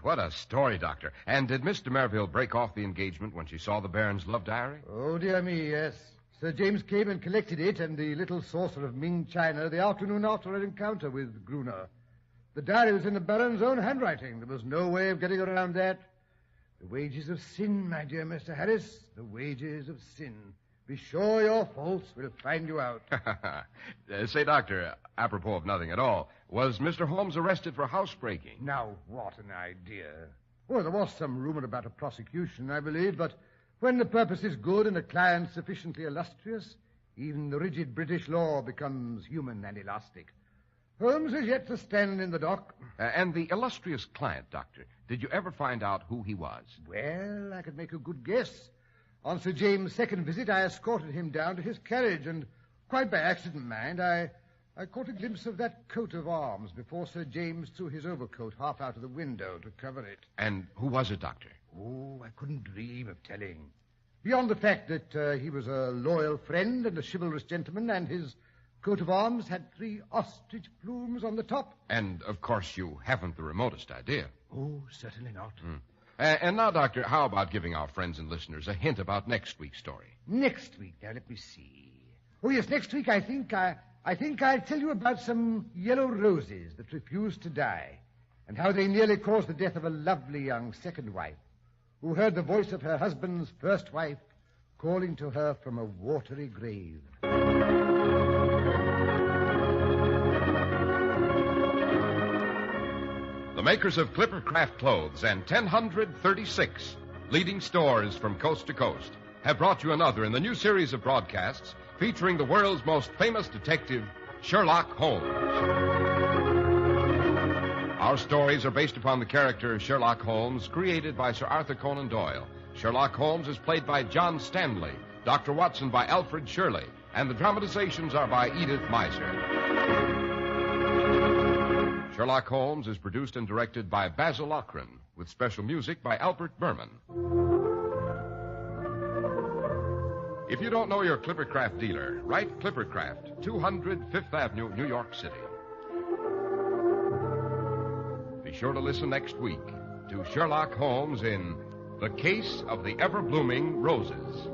What a story, Doctor. And did Miss de Merville break off the engagement when she saw the Baron's love diary?
Oh, dear me, yes. Sir James came and collected it and the little saucer of Ming china the afternoon after her encounter with Gruner. The diary was in the Baron's own handwriting. There was no way of getting around that. The wages of sin, my dear Mr. Harris, the wages of sin. Be sure your faults will find you out.
Say, Doctor, apropos of nothing at all, was Mr. Holmes arrested for housebreaking?
Now, what an idea. Well, there was some rumor about a prosecution, I believe, but when the purpose is good and the client sufficiently illustrious, even the rigid British law becomes human and elastic. Holmes is yet to stand in the dock.
And the illustrious client, Doctor, did you ever find out who he was?
Well, I could make a good guess. On Sir James' second visit, I escorted him down to his carriage, and quite by accident, mind, I caught a glimpse of that coat of arms before Sir James threw his overcoat half out of the window to cover it.
And who was it, Doctor?
Oh, I couldn't dream of telling. Beyond the fact that he was a loyal friend and a chivalrous gentleman, and his coat of arms had 3 ostrich plumes on the top.
And, of course, you haven't the remotest idea.
Oh, certainly not.
And now, Doctor, how about giving our friends and listeners a hint about next week's story?
Next week, now let me see. Oh, yes, next week I think I'll tell you about some yellow roses that refused to die, and how they nearly caused the death of a lovely young second wife, who heard the voice of her husband's first wife calling to her from a watery grave.
The makers of Clippercraft Clothes and 1036 leading stores from coast to coast have brought you another in the new series of broadcasts featuring the world's most famous detective, Sherlock Holmes. Our stories are based upon the character Sherlock Holmes, created by Sir Arthur Conan Doyle. Sherlock Holmes is played by John Stanley, Dr. Watson by Alfred Shirley, and the dramatizations are by Edith Meiser. Sherlock Holmes is produced and directed by Basil Lochran, with special music by Albert Berman. If you don't know your Clippercraft dealer, write Clippercraft, 200 Fifth Avenue, New York City. Be sure to listen next week to Sherlock Holmes in The Case of the Ever-Blooming Roses.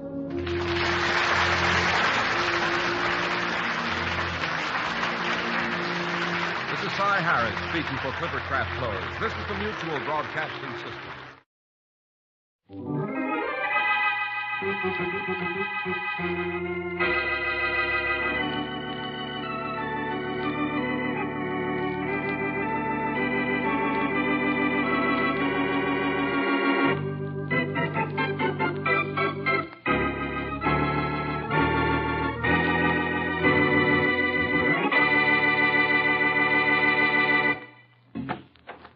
This is Cy Harris speaking for Clippercraft Clothes. This is the Mutual Broadcasting System.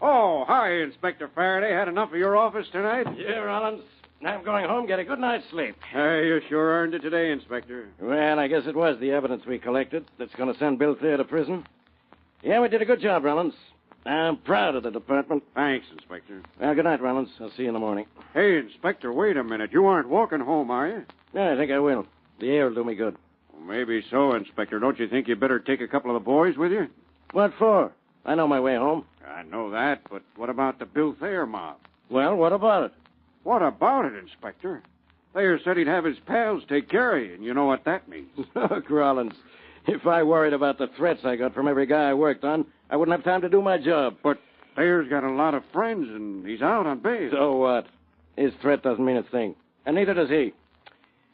Oh, hi, Inspector Faraday. Had enough of your office tonight?
Yeah, Rollins. I'm going home, get a good night's sleep.
Hey, you sure earned it today, Inspector.
Well, I guess it was the evidence we collected that's going to send Bill Thayer to prison. Yeah, we did a good job, Rollins. I'm proud of the department.
Thanks, Inspector.
Well, good night, Rollins. I'll see you in the morning.
Hey, Inspector, wait a minute. You aren't walking home, are you?
Yeah, I think I will. The air will do me good.
Well, maybe so, Inspector. Don't you think you better take a couple of the boys with you?
What for? I know my way home.
I know that, but what about the Bill Thayer mob?
Well, what about it?
What about it, Inspector? Thayer said he'd have his pals take care of you, and you know what that means.
Look, Rollins, if I worried about the threats I got from every guy I worked on, I wouldn't have time to do my job.
But Thayer's got a lot of friends, and he's out on bail.
So what? His threat doesn't mean a thing. And neither does he.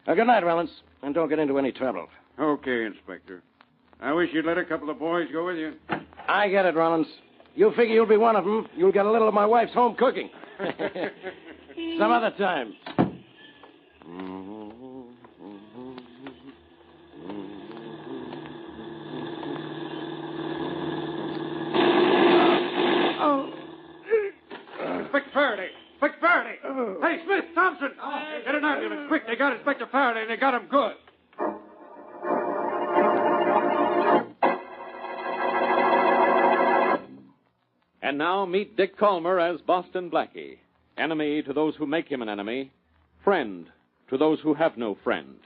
Good night, Rollins, and don't get into any trouble.
Okay, Inspector. I wish you'd let a couple of boys go with you.
I get it, Rollins. You figure you'll be one of them. You'll get a little of my wife's home cooking. Some other time.
Inspector Faraday! Inspector Faraday! Hey, Smith, Thompson! Get an ambulance, quick. They got Inspector Faraday, and they got him good.
And now meet Dick Calmer as Boston Blackie. Enemy to those who make him an enemy. Friend to those who have no friend.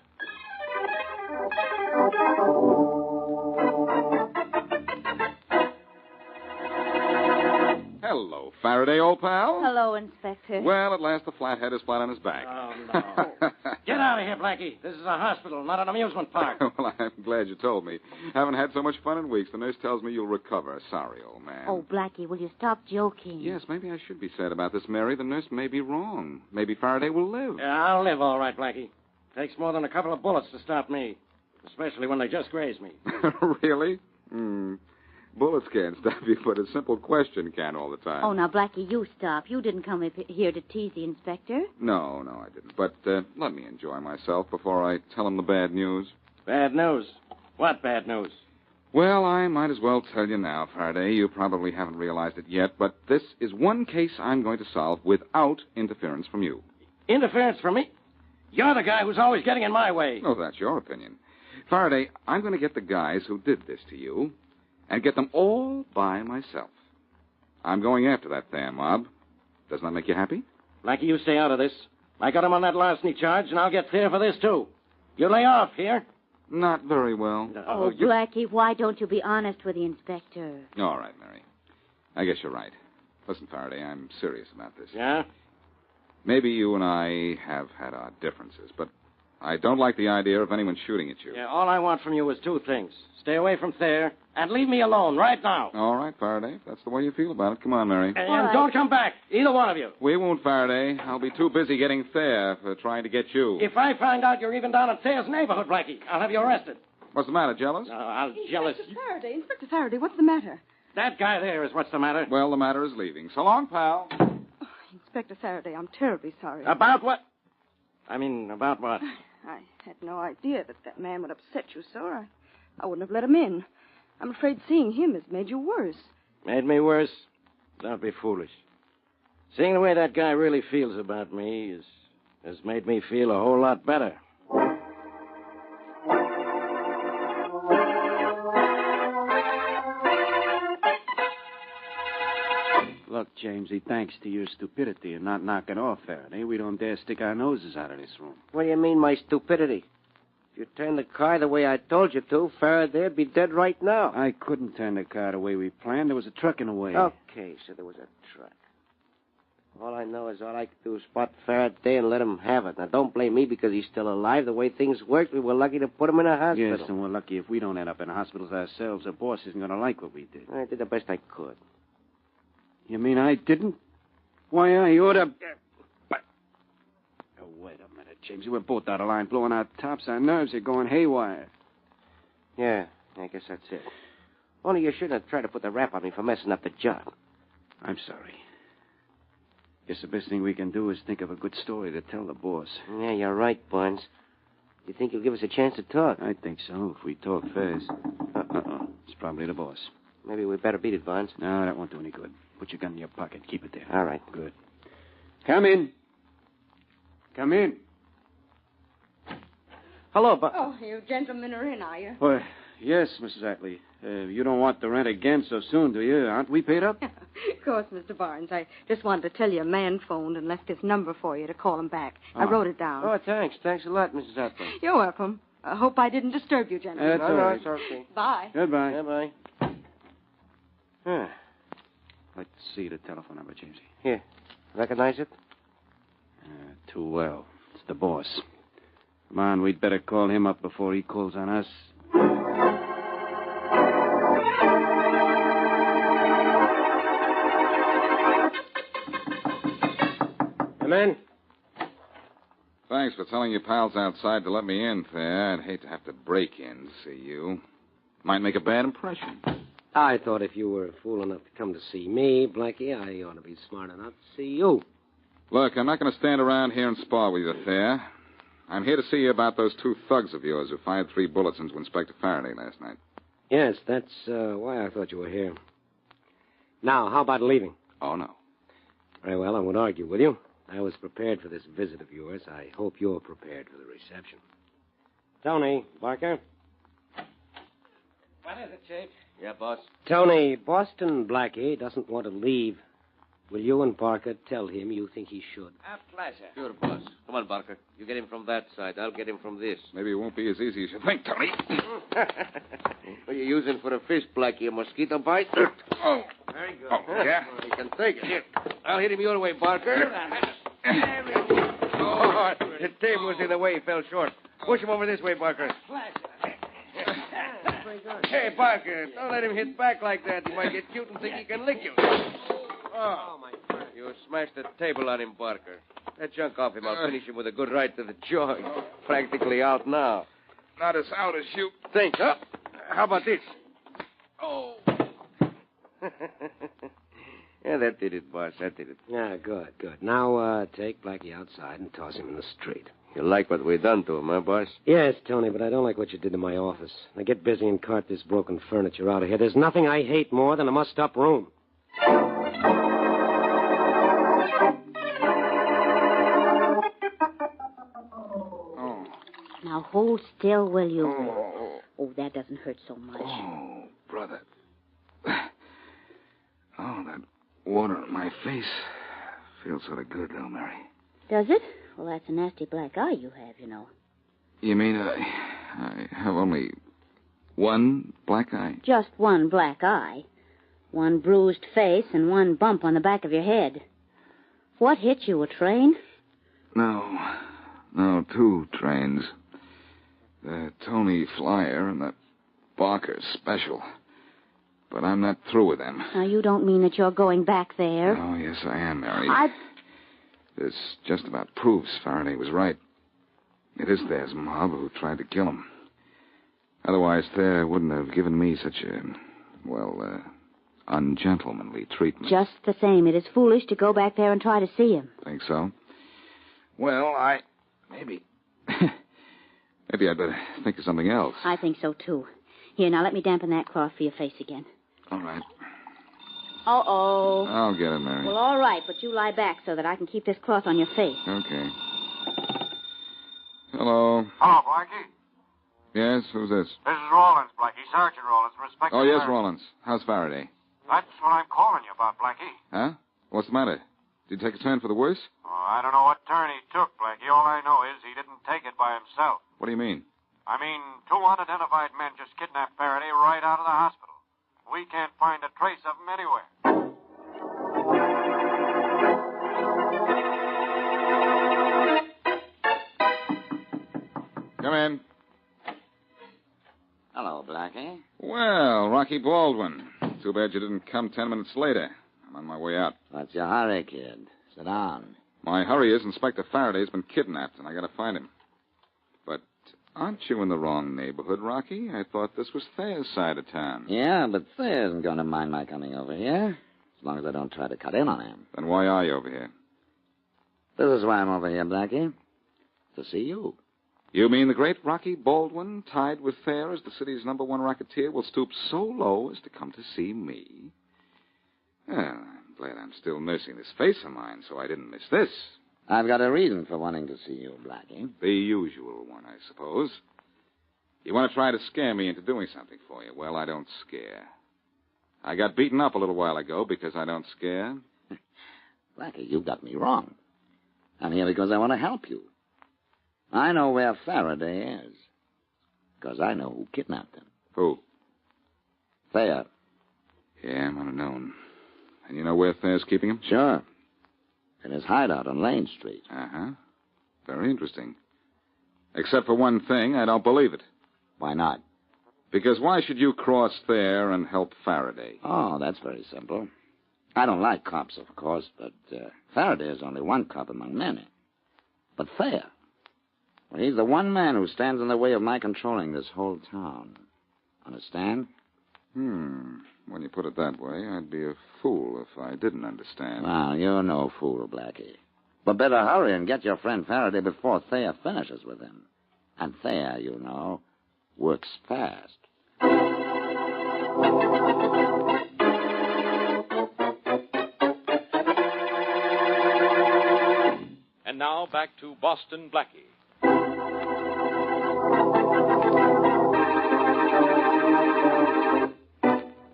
Hello, Faraday, old pal.
Hello, Inspector.
Well, at last the flathead is flat on his back.
Oh, no. Get out of here, Blackie. This is a hospital, not an amusement park.
Well, I'm glad you told me. Haven't had so much fun in weeks. The nurse tells me you'll recover. Sorry, old man.
Oh, Blackie, will you stop joking?
Yes, maybe I should be sad about this, Mary. The nurse may be wrong. Maybe Faraday will live.
Yeah, I'll live all right, Blackie. Takes more than a couple of bullets to stop me, especially when they just graze me.
Really? Bullets can't stop you, but a simple question can all the time.
Oh, now, Blackie, you stop. You didn't come up here to tease the inspector.
No, I didn't. But let me enjoy myself before I tell him the bad news.
Bad news? What bad news?
Well, I might as well tell you now, Faraday. You probably haven't realized it yet, but this is one case I'm going to solve without interference from you.
Interference from me? You're the guy who's always getting in my way.
Oh, that's your opinion. Faraday, I'm going to get the guys who did this to you and get them all by myself. I'm going after that damn mob. Doesn't that make you happy?
Blackie, you stay out of this. I got him on that larceny charge, and I'll get fair for this, too. You lay off here.
Not very well.
Oh, Blackie, why don't you be honest with the inspector?
All right, Mary. I guess you're right. Listen, Faraday, I'm serious about this.
Yeah?
Maybe you and I have had our differences, but I don't like the idea of anyone shooting at you.
Yeah, all I want from you is two things. Stay away from Thayer, and leave me alone right now.
All right, Faraday. If that's the way you feel about it. Come on, Mary.
And don't come back, either one of you.
We won't, Faraday. I'll be too busy getting Thayer for trying to get you.
If I find out you're even down in Thayer's neighborhood, Blackie, I'll have you arrested.
What's the matter, jealous?
I'll jealous.
Inspector Faraday, what's the matter?
That guy there is what's the matter.
Well, the matter is leaving. So long, pal.
Oh, Inspector Faraday, I'm terribly sorry.
About what? About what?
I had no idea that man would upset you so. I wouldn't have let him in. I'm afraid seeing him has made you worse.
Made me worse? Don't be foolish. Seeing the way that guy really feels about me has made me feel a whole lot better.
Look, Jamesy, thanks to your stupidity and not knocking off Faraday, we don't dare stick our noses out of this room.
What do you mean, my stupidity? If you turned the car the way I told you to, Faraday'd be dead right now.
I couldn't turn the car the way we planned. There was a truck in the way.
Okay, so there was a truck. All I know is all I could do is spot Faraday and let him have it. Now, don't blame me because he's still alive. The way things worked, we were lucky to put him in a hospital.
Yes, and we're lucky if we don't end up in hospitals ourselves. The boss isn't going to like what we did.
I did the best I could.
You mean I didn't? Why, I ought to... But... Oh, wait a minute, Jamesy. We're both out of line, blowing our tops. Our nerves are going haywire.
Yeah, I guess that's it. Only you shouldn't have tried to put the rap on me for messing up the job.
I'm sorry. Guess the best thing we can do is think of a good story to tell the boss.
Yeah, you're right, Barnes. You think you'll give us a chance to talk?
I think so, if we talk fast. It's probably the boss.
Maybe we better beat it, Barnes.
No, that won't do any good. Put your gun in your pocket. Keep it there.
All right.
Good. Come in. Come in.
Hello,
Oh, you gentlemen are in, are you?
Well, yes, Mrs. Ackley. You don't want the rent again so soon, do you? Aren't we paid up?
Of course, Mr. Barnes. I just wanted to tell you a man phoned and left his number for you to call him back. I wrote it down.
Oh, thanks. Thanks a lot, Mrs. Ackley.
You're welcome. I hope I didn't disturb you, gentlemen.
That's all right.
It's okay.
Bye.
Goodbye.
Goodbye. Huh.
I'd like to see the telephone number, Jamesy.
Here. Recognize it?
Too well. It's the boss. Come on, we'd better call him up before he calls on us.
Come in.
Thanks for telling your pals outside to let me in, Thayer. I'd hate to have to break in to see you. Might make a bad impression.
I thought if you were fool enough to come to see me, Blackie, I ought to be smart enough to see you.
Look, I'm not going to stand around here and spar with you, Thayer. I'm here to see you about those 2 thugs of yours who fired 3 bullets into Inspector Faraday last night.
Yes, that's why I thought you were here. Now, how about leaving?
Oh, no.
Very well, I won't argue with you. I was prepared for this visit of yours. I hope you're prepared for the reception. Tony, Barker. What is it, Chief?
Yeah, boss.
Tony, Boston Blackie doesn't want to leave. Will you and Barker tell him you think he should?
A pleasure. Sure, boss. Come on, Barker. You get him from that side. I'll get him from this.
Maybe it won't be as easy as you think, Tony.
What are you using for a fish, Blackie? A mosquito bite?
Oh.
Very good.
Oh, yeah?
You can take it. Here. I'll hit him your way, Barker. Oh, the table was in the way. He fell short. Push him over this way, Barker. Hey, Barker, don't let him hit back like that. He might get cute and think he can lick you. Oh, my friend. You smashed the table on him, Barker. That junk off him. I'll finish him with a good right to the jaw. He's practically out now.
Not as out as you.
Think, huh? How about this?
Oh.
Yeah, that did it, boss. That did it.
Yeah, good. Now, take Blackie outside and toss him in the street.
You like what we done to him, huh, boss?
Yes, Tony, but I don't like what you did to my office. Now get busy and cart this broken furniture out of here. There's nothing I hate more than a mussed-up room.
Now hold still, will you? Oh, that doesn't hurt so much.
Oh, brother. Oh, that water on my face feels sort of good, though, Mary.
Does it? Well, that's a nasty black eye you have, you know.
You mean I have only one black eye?
Just one black eye. One bruised face and one bump on the back of your head. What hit you, a train?
No, 2 trains. The Tony Flyer and the Barker Special. But I'm not through with them.
Now, you don't mean that you're going back there?
Oh, yes, I am, Mary.
I...
This just about proves Faraday was right. It is Thayer's mob who tried to kill him. Otherwise, Thayer wouldn't have given me such a, ungentlemanly treatment.
Just the same, it is foolish to go back there and try to see him.
Think so? Well, maybe I'd better think of something else.
I think so, too. Here, now let me dampen that cloth for your face again.
All right.
Uh-oh.
I'll get it, Mary.
Well, all right, but you lie back so that I can keep this cloth on your face.
Okay. Hello.
Hello, Blackie.
Yes, who's this?
This is Rawlins, Blackie. Sergeant Rawlins, Inspector
Oh, yes,
Faraday.
Rollins. How's Faraday?
That's what I'm calling you about, Blackie.
Huh? What's the matter? Did he take a turn for the worse?
Oh, I don't know what turn he took, Blackie. All I know is he didn't take it by himself.
What do you mean?
I mean, 2 unidentified men just kidnapped Faraday right out of the hospital. We can't find a trace of him anywhere.
Come in.
Hello, Blackie.
Well, Rocky Baldwin. Too bad you didn't come 10 minutes later. I'm on my way out.
What's your hurry, kid? Sit down.
My hurry is Inspector Faraday's been kidnapped, and I gotta find him. But aren't you in the wrong neighborhood, Rocky? I thought this was Thayer's side of town.
Yeah, but Thayer isn't going to mind my coming over here, as long as I don't try to cut in on him.
Then why are you over here?
This is why I'm over here, Blackie. To see you.
You mean the great Rocky Baldwin, tied with Thayer as the city's #1 racketeer, will stoop so low as to come to see me? Well, I'm glad I'm still nursing this face of mine, so I didn't miss this.
I've got a reason for wanting to see you, Blackie.
The usual one, I suppose. You want to try to scare me into doing something for you. Well, I don't scare. I got beaten up a little while ago because I don't scare.
Blackie, you got me wrong. I'm here because I want to help you. I know where Faraday is. Because I know who kidnapped him.
Who?
Thayer.
Yeah, I might have known. And you know where Thayer's keeping him?
Sure. In his hideout on Lane Street.
Uh-huh. Very interesting. Except for one thing, I don't believe it.
Why not?
Because why should you cross Thayer and help Faraday?
Oh, that's very simple. I don't like cops, of course, but Faraday is only one cop among many. But Thayer, well, he's the one man who stands in the way of my controlling this whole town. Understand?
When you put it that way, I'd be a fool if I didn't understand.
Well, you're no fool, Blackie. But better hurry and get your friend Faraday before Thayer finishes with him. And Thayer, you know, works fast.
And now back to Boston Blackie.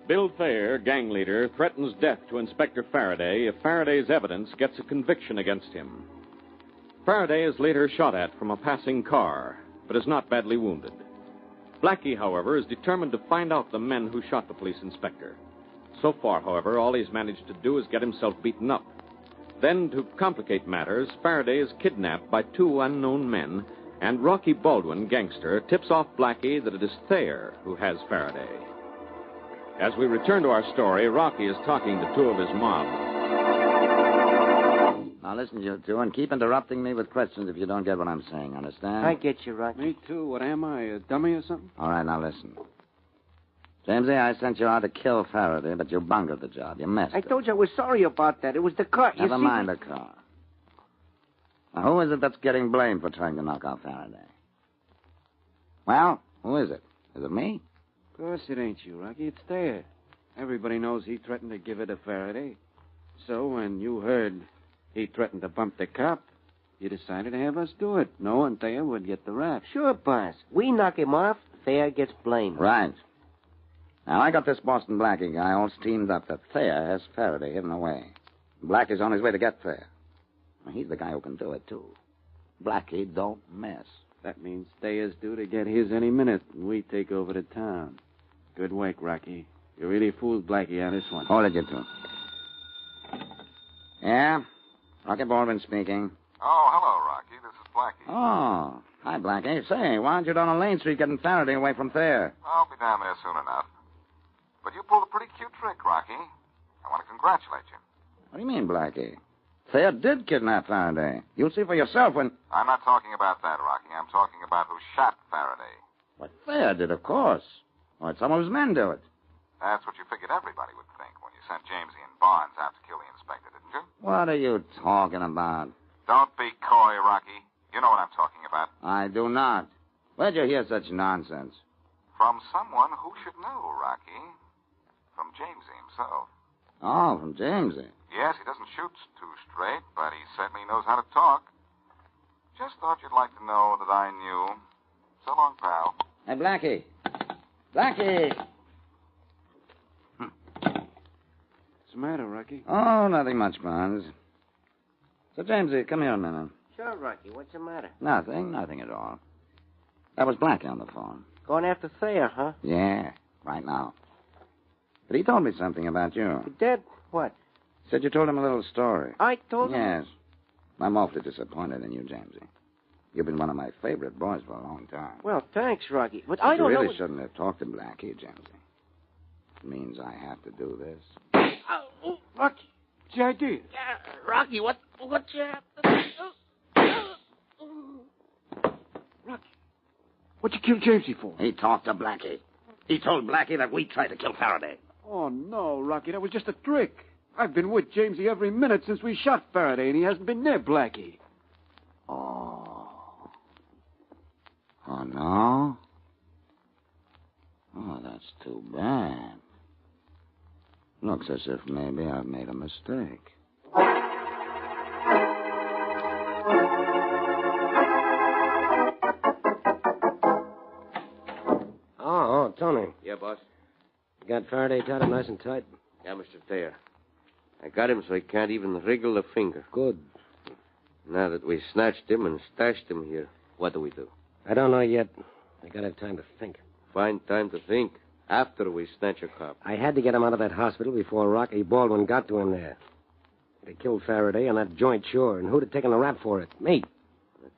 Bill Thayer, gang leader, threatens death to Inspector Faraday if Faraday's evidence gets a conviction against him. Faraday is later shot at from a passing car, but is not badly wounded. Blackie, however, is determined to find out the men who shot the police inspector. So far, however, all he's managed to do is get himself beaten up. Then, to complicate matters, Faraday is kidnapped by two unknown men, and Rocky Baldwin, gangster, tips off Blackie that it is Thayer who has Faraday. As we return to our story, Rocky is talking to two of his mob.
Now listen, you two, and keep interrupting me with questions if you don't get what I'm saying, understand?
I get you, Rocky.
Me too. What am I, a dummy or something?
All right, now listen. Jamesy, I sent you out to kill Faraday, but you bungled the job. You messed
I
it.
told you I was sorry about that. It was the car.
Never mind the car. Now, who is it that's getting blamed for trying to knock out Faraday? Well, who is it? Is it me?
Of course it ain't you, Rocky. It's Thayer. Everybody knows he threatened to give it to Faraday. So when you heard he threatened to bump the cop, you decided to have us do it, knowing Thayer would get the rap.
Sure, boss. We knock him off, Thayer gets blamed.
Right. Now, I got this Boston Blackie guy all steamed up that Thayer has Faraday hidden away. Blackie's on his way to get Thayer. Well, he's the guy who can do it, too. Blackie don't mess.
That means Thayer's due to get his any minute, and we take over the town. Good work, Rocky. You really fooled Blackie on this one.
Hold it, you two. Yeah? Rocky Baldwin speaking.
Oh, hello, Rocky. This is Blackie.
Oh, hi, Blackie. Say, why aren't you down on Lane Street getting Faraday away from Thayer?
I'll be down there soon enough. But you pulled a pretty cute trick, Rocky. I want to congratulate you.
What do you mean, Blackie? Thayer did kidnap Faraday. You'll see for yourself when...
I'm not talking about that, Rocky. I'm talking about who shot Faraday.
What, Thayer did, of course. Why'd some of his men do it?
That's what you figured everybody would think when you sent Jamesy and Barnes out to kill the inspector, didn't you?
What are you talking about?
Don't be coy, Rocky. You know what I'm talking about.
I do not. Where'd you hear such nonsense?
From someone who should know, Rocky. From Jamesy himself.
Oh, from Jamesy.
Yes, he doesn't shoot too straight, but he certainly knows how to talk. Just thought you'd like to know that I knew. So long, pal.
Hey, Blackie. Blackie!
What's the matter, Rocky?
Oh, nothing much, Barnes. So, Jamesy, come here a minute.
Sure, Rocky. What's the matter?
Nothing at all. That was Blackie on the phone.
Going after Thayer, huh?
Yeah, right now. But he told me something about you.
He did? What?
Said you told him a little story.
I told him?
Yes. I'm awfully disappointed in you, Jamesy. You've been one of my favorite boys for a long time.
Well, thanks, Rocky. But I don't
You
know...
really shouldn't have talked to Blackie, Jamesy. It means I have to do this.
Oh, Rocky, what's the idea?
Rocky, what you have
Rocky, what you kill Jamesy for?
He talked to Blackie. He told Blackie that we tried to kill Faraday.
Oh, no, Rocky, that was just a trick. I've been with Jamesy every minute since we shot Faraday, and he hasn't been near Blackie.
Oh. Oh, no? Oh, that's too bad. Looks as if maybe I've made a mistake.
Oh, Tony.
Yeah, boss?
You got Faraday tied up nice and tight?
Yeah, Mr. Thayer. I got him so he can't even wriggle a finger.
Good.
Now that we snatched him and stashed him here, what do we do?
I don't know yet. I gotta have time to think.
Find time to think after we snatch a cop.
I had to get him out of that hospital before Rocky Baldwin got to him there. They killed Faraday on that joint, sure. And who'd have taken the rap for it? Me.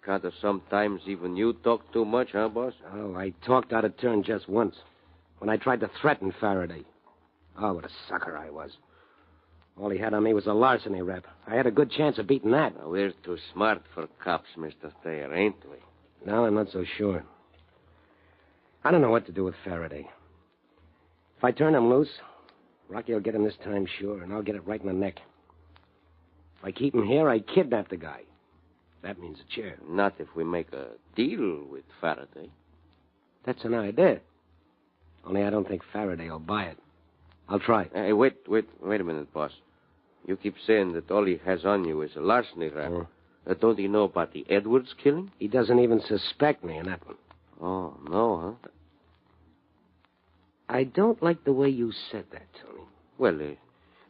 Kind of sometimes even you talk too much, huh, boss?
Oh, I talked out of turn just once. When I tried to threaten Faraday. Oh, what a sucker I was. All he had on me was a larceny rap. I had a good chance of beating that.
Now, we're too smart for cops, Mr. Thayer, ain't we?
No, I'm not so sure. I don't know what to do with Faraday. If If I turn him loose, Rocky will get him this time, sure, and I'll get it right in the neck. If I keep him here, I kidnap the guy. That means a chair.
Not if we make a deal with Faraday.
That's an idea. Only I don't think Faraday will buy it. I'll try.
Hey, wait a minute, boss. You keep saying that all he has on you is a larceny rap. Don't he know about the Edwards killing?
He doesn't even suspect me in that one.
Oh, no, huh?
I don't like the way you said that, Tony.
Well,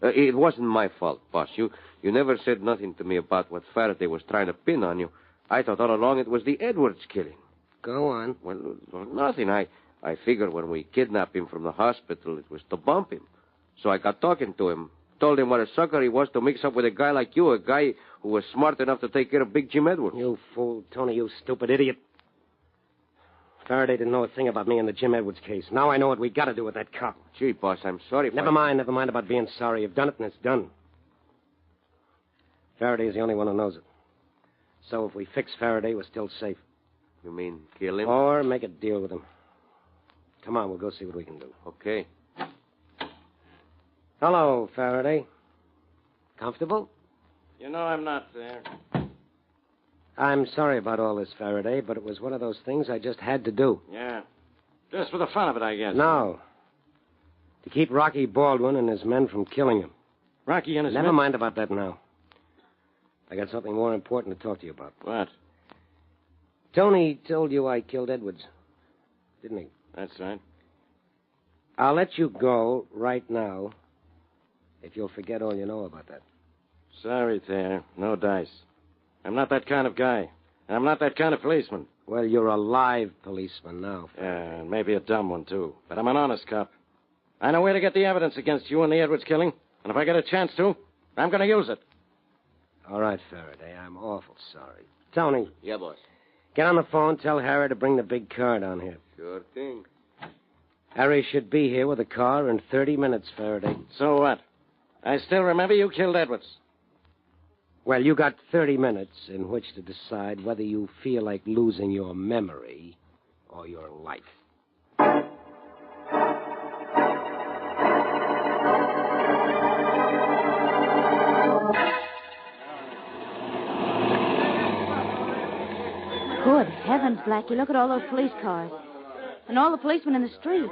it wasn't my fault, boss. You never said nothing to me about what Faraday was trying to pin on you. I thought all along it was the Edwards killing.
Go on.
Well, nothing. I figured when we kidnapped him from the hospital, it was to bump him. So I got talking to him. Told him what a sucker he was to mix up with a guy like you, a guy who was smart enough to take care of Big Jim Edwards.
You fool, Tony, you stupid idiot. Faraday didn't know a thing about me in the Jim Edwards case. Now I know what we got to do with that cop.
Gee, boss, I'm sorry.
Never mind about being sorry. You've done it and it's done. Faraday is the only one who knows it. So if we fix Faraday, we're still safe.
You mean kill him?
Or make a deal with him. Come on, we'll go see what we can do.
Okay.
Hello, Faraday. Comfortable?
You know I'm not there.
I'm sorry about all this, Faraday, but it was one of those things I just had to do.
Yeah. Just for the fun of it, I guess.
No. To keep Rocky Baldwin and his men from killing him.
Rocky and his
Never
men?
mind about that now. I got something more important to talk to you about.
What?
Tony told you I killed Edwards. Didn't he?
That's right.
I'll let you go right now if you'll forget all you know about that.
Sorry, Thayer. No dice. I'm not that kind of guy. And I'm not that kind of policeman.
Well, you're a live policeman now.
Yeah, and maybe a dumb one, too. But I'm an honest cop. I know where to get the evidence against you and the Edwards killing. And if I get a chance to, I'm going to use it.
All right, Faraday. I'm awful sorry. Tony.
Yeah, boss.
Get on the phone. Tell Harry to bring the big car down here.
Sure thing.
Harry should be here with a car in 30 minutes, Faraday.
So what? I still remember you killed Edwards.
Well, you got 30 minutes in which to decide whether you feel like losing your memory or your life.
Good heavens, Blackie, look at all those police cars. And all the policemen in the street.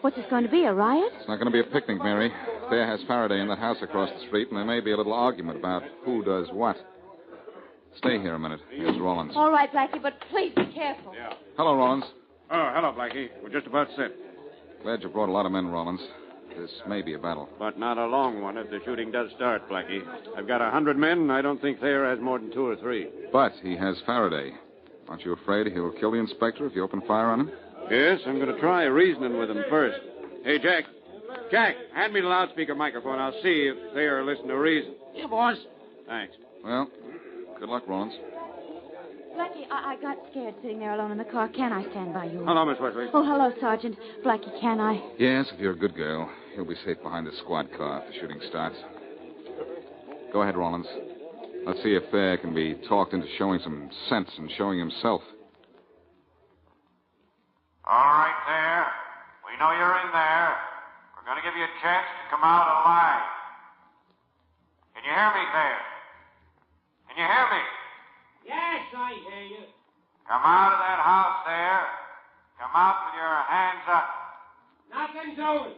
What's this going to be, a riot?
It's not going to be a picnic, Mary. Thayer has Faraday in that house across the street, and there may be a little argument about who does what. Stay here a minute. Here's Rollins.
All right, Blackie, but please be careful.
Yeah.
Hello, Rollins.
Oh, hello, Blackie. We're just about set.
Glad you brought a lot of men, Rollins. This may be a battle.
But not a long one if the shooting does start, Blackie. I've got 100 men, and I don't think Thayer has more than 2 or 3.
But he has Faraday. Aren't you afraid he'll kill the inspector if you open fire on him?
Yes, I'm going to try reasoning with him first. Hey, Jack. Jack, hand me the loudspeaker microphone. I'll see if Thayer will listen to reason.
Yeah, boss.
Thanks.
Well, good luck, Rollins.
Blackie, I got scared sitting there alone in the car. Can I stand by you?
Hello, Miss Wesley.
Oh, hello, Sergeant. Blackie, can I?
Yes, if you're a good girl. You'll be safe behind the squad car if the shooting starts. Go ahead, Rollins. Let's see if Thayer can be talked into showing some sense and showing himself.
All right, Thayer. We know you're in there. We're going to give you a chance to come out alive. Can you hear me, Thayer? Can you hear me?
Yes, I hear you.
Come out of that house, Thayer. Come out with your hands up.
Nothing doing.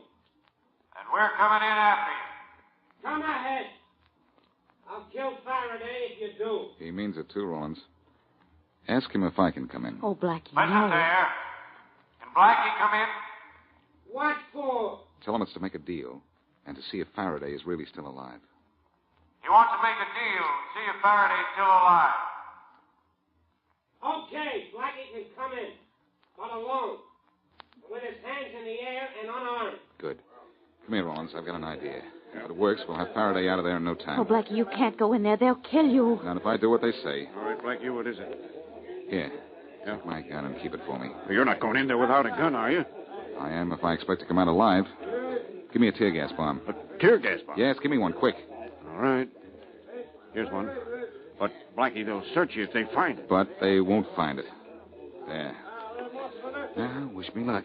And we're coming in after you.
Come ahead. I'll kill Faraday if you do.
He means it too, Rollins. Ask him if I can come in.
Oh, Blackie,
Listen,
no.
Thayer. Can Blackie come in?
What for?
Tell him it's to make a deal and to see if Faraday is really still alive.
He wants to make a deal and see if Faraday's still alive.
Okay, Blackie can come in, but alone. With his hands in the air and unarmed.
Good. Come here, Rollins. I've got an idea. If it works, we'll have Faraday out of there in no time.
Oh, Blackie, you can't go in there. They'll kill you.
Not if I do what they say.
All right, Blackie, what is it?
Here. Take my gun and keep it for me.
You're not going in there without a gun, are you?
I am if I expect to come out alive. Give me a tear gas bomb.
A tear gas bomb?
Yes, give me one, quick.
All right. Here's one. But, Blackie, they'll search you if they find it.
But they won't find it. There. Now, wish me luck.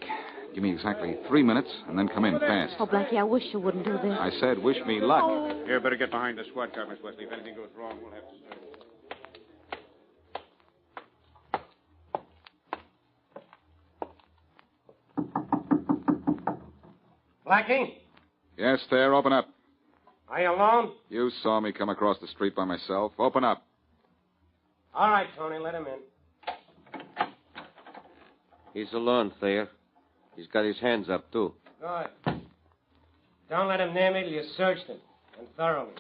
Give me exactly 3 minutes, and then come in fast.
Oh, Blackie, I wish you wouldn't do this.
I said, wish me luck.
Oh.
Here, better get behind the squad car, Miss Wesley. If anything goes wrong, we'll have to start.
Blackie,
Yes, there. Open up.
are you alone?
You saw me come across the street by myself. Open up.
All right, Tony, let him in.
He's alone, Thayer. He's got his hands up, too.
Good. Don't let him near me till you searched him, and thoroughly.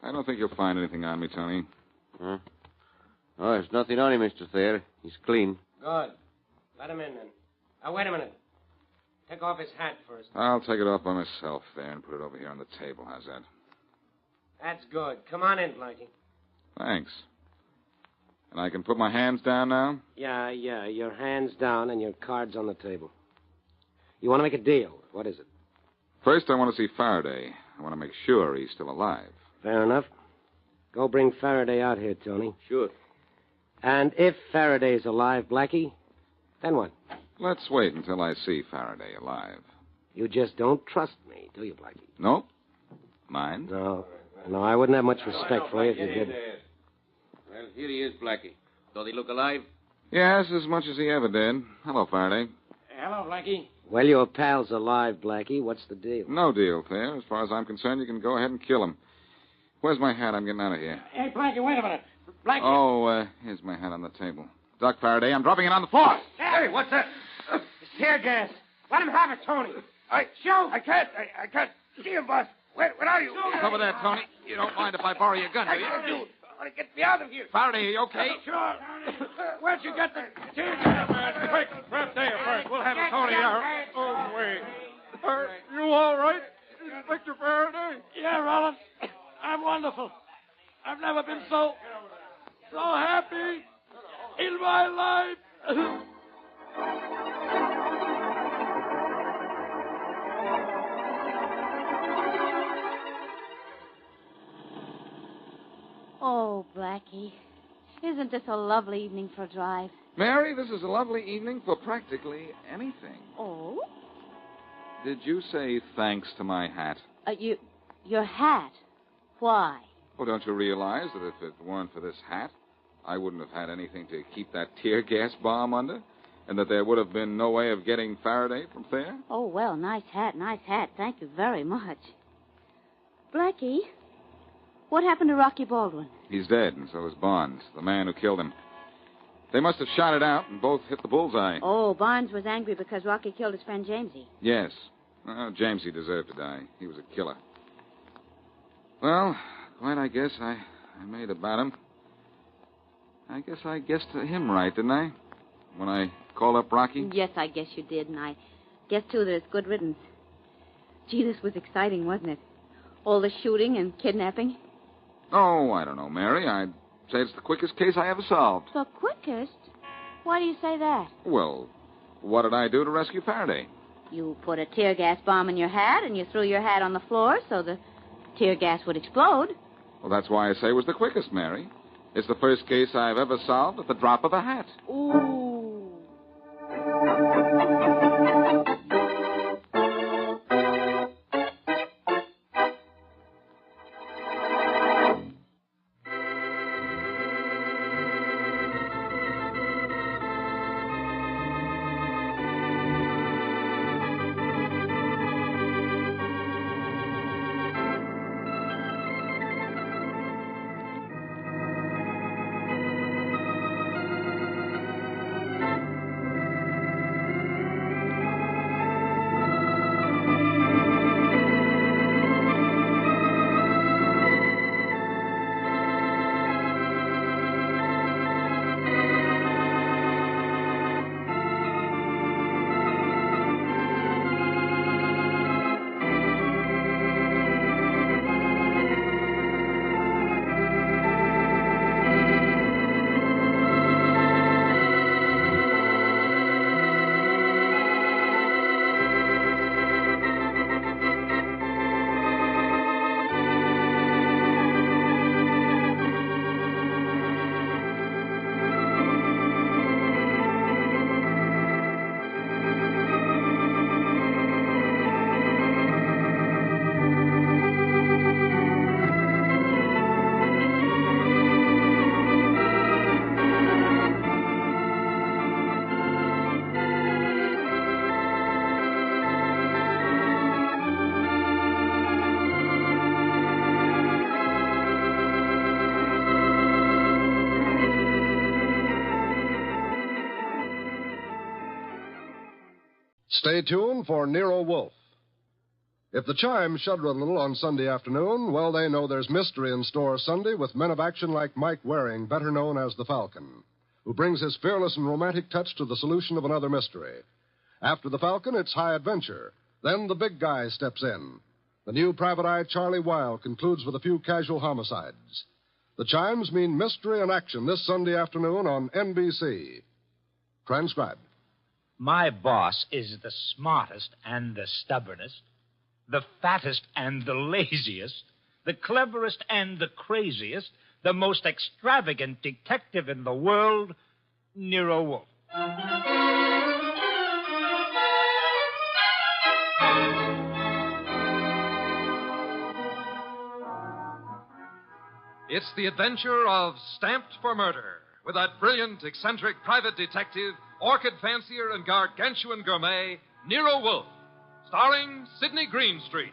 I don't think you'll find anything on me, Tony.
Huh? Oh, there's nothing on him, Mr. Thayer. He's clean.
Good. Let him in, then. Now, wait a minute. Take off his hat first.
I'll take it off by myself there and put it over here on the table. How's that?
That's good. Come on in, Blackie.
Thanks. And I can put my hands down now?
Yeah. Your hands down and your cards on the table. You want to make a deal. What is it?
First, I want to see Faraday. I want to make sure he's still alive.
Fair enough. Go bring Faraday out here, Tony.
Sure.
And if Faraday's alive, Blackie, then what?
Let's wait until I see Faraday alive.
You just don't trust me, do you, Blackie?
Nope. Mind?
No, I wouldn't have much respect for you if you did.
Well, here he is, Blackie. Does he look alive?
Yes, as much as he ever did. Hello, Faraday.
Hello, Blackie.
Well, your pal's alive, Blackie. What's the deal?
No deal, Thayer. As far as I'm concerned, you can go ahead and kill him. Where's my hat? I'm getting out of here.
Hey, Blackie, wait a minute. Blackie.
Oh, here's my hat on the table. Duck, Faraday. I'm dropping it on the floor.
Hey, what's that? It's tear gas. Let him have it, Tony. Shoot.
I can't see him, boss. Where are you?
Over there, Tony. You don't mind if I borrow your gun, do you?
I do. I want to get me out of here.
Faraday, are you okay?
Sure. Where'd you get the tear gas?
Quick, grab Thayer first. We'll have Tony out. Oh, wait. Are you all right, Inspector Faraday?
Yeah, Rollins. I'm wonderful. I've never been so happy in my life.
Oh, Blackie. Isn't this a lovely evening for a drive?
Mary, this is a lovely evening for practically anything.
Oh?
Did you say thanks to my hat?
Your hat? Why?
Well, don't you realize that if it weren't for this hat, I wouldn't have had anything to keep that tear gas bomb under? And that there would have been no way of getting Faraday from Thayer?
Oh, well, nice hat. Thank you very much. Blackie, what happened to Rocky Baldwin?
He's dead, and so is Barnes, the man who killed him. They must have shot it out and both hit the bullseye.
Oh, Barnes was angry because Rocky killed his friend Jamesy.
Yes. Well, Jamesy deserved to die. He was a killer. Well, quite I guess I made about him. I guess I guessed him right, didn't I? When I called up Rocky?
Yes, I guess you did, and I guess, too, that it's good riddance. Gee, this was exciting, wasn't it? All the shooting and kidnapping.
Oh, I don't know, Mary. I'd say it's the quickest case I ever solved.
The quickest? Why do you say that?
Well, what did I do to rescue Faraday?
You put a tear gas bomb in your hat, and you threw your hat on the floor so the tear gas would explode.
Well, that's why I say it was the quickest, Mary. It's the first case I've ever solved at the drop of a hat.
Ooh.
Stay tuned for Nero Wolfe. If the chimes shudder a little on Sunday afternoon, well, they know there's mystery in store Sunday with men of action like Mike Waring, better known as the Falcon, who brings his fearless and romantic touch to the solution of another mystery. After the Falcon, it's high adventure. Then the big guy steps in. The new private eye, Charlie Wilde, concludes with a few casual homicides. The chimes mean mystery and action this Sunday afternoon on NBC. Transcribed.
My boss is the smartest and the stubbornest, the fattest and the laziest, the cleverest and the craziest, the most extravagant detective in the world, Nero Wolfe.
It's the adventure of Stamped for Murder, with that brilliant, eccentric private detective, orchid fancier, and gargantuan gourmet, Nero Wolfe, starring Sidney Greenstreet.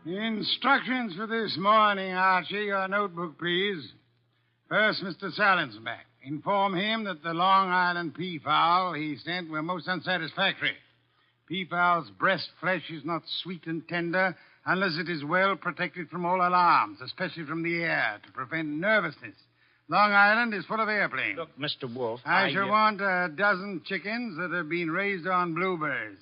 Instructions for this morning, Archie. Your notebook, please. First, Mr. Salinsbeck. Inform him that the Long Island peafowl he sent were most unsatisfactory. Peafowl's breast flesh is not sweet and tender unless it is well protected from all alarms, especially from the air, to prevent nervousness. Long Island is full of airplanes.
Look, Mr. Wolfe,
I shall want a dozen chickens that have been raised on blueberries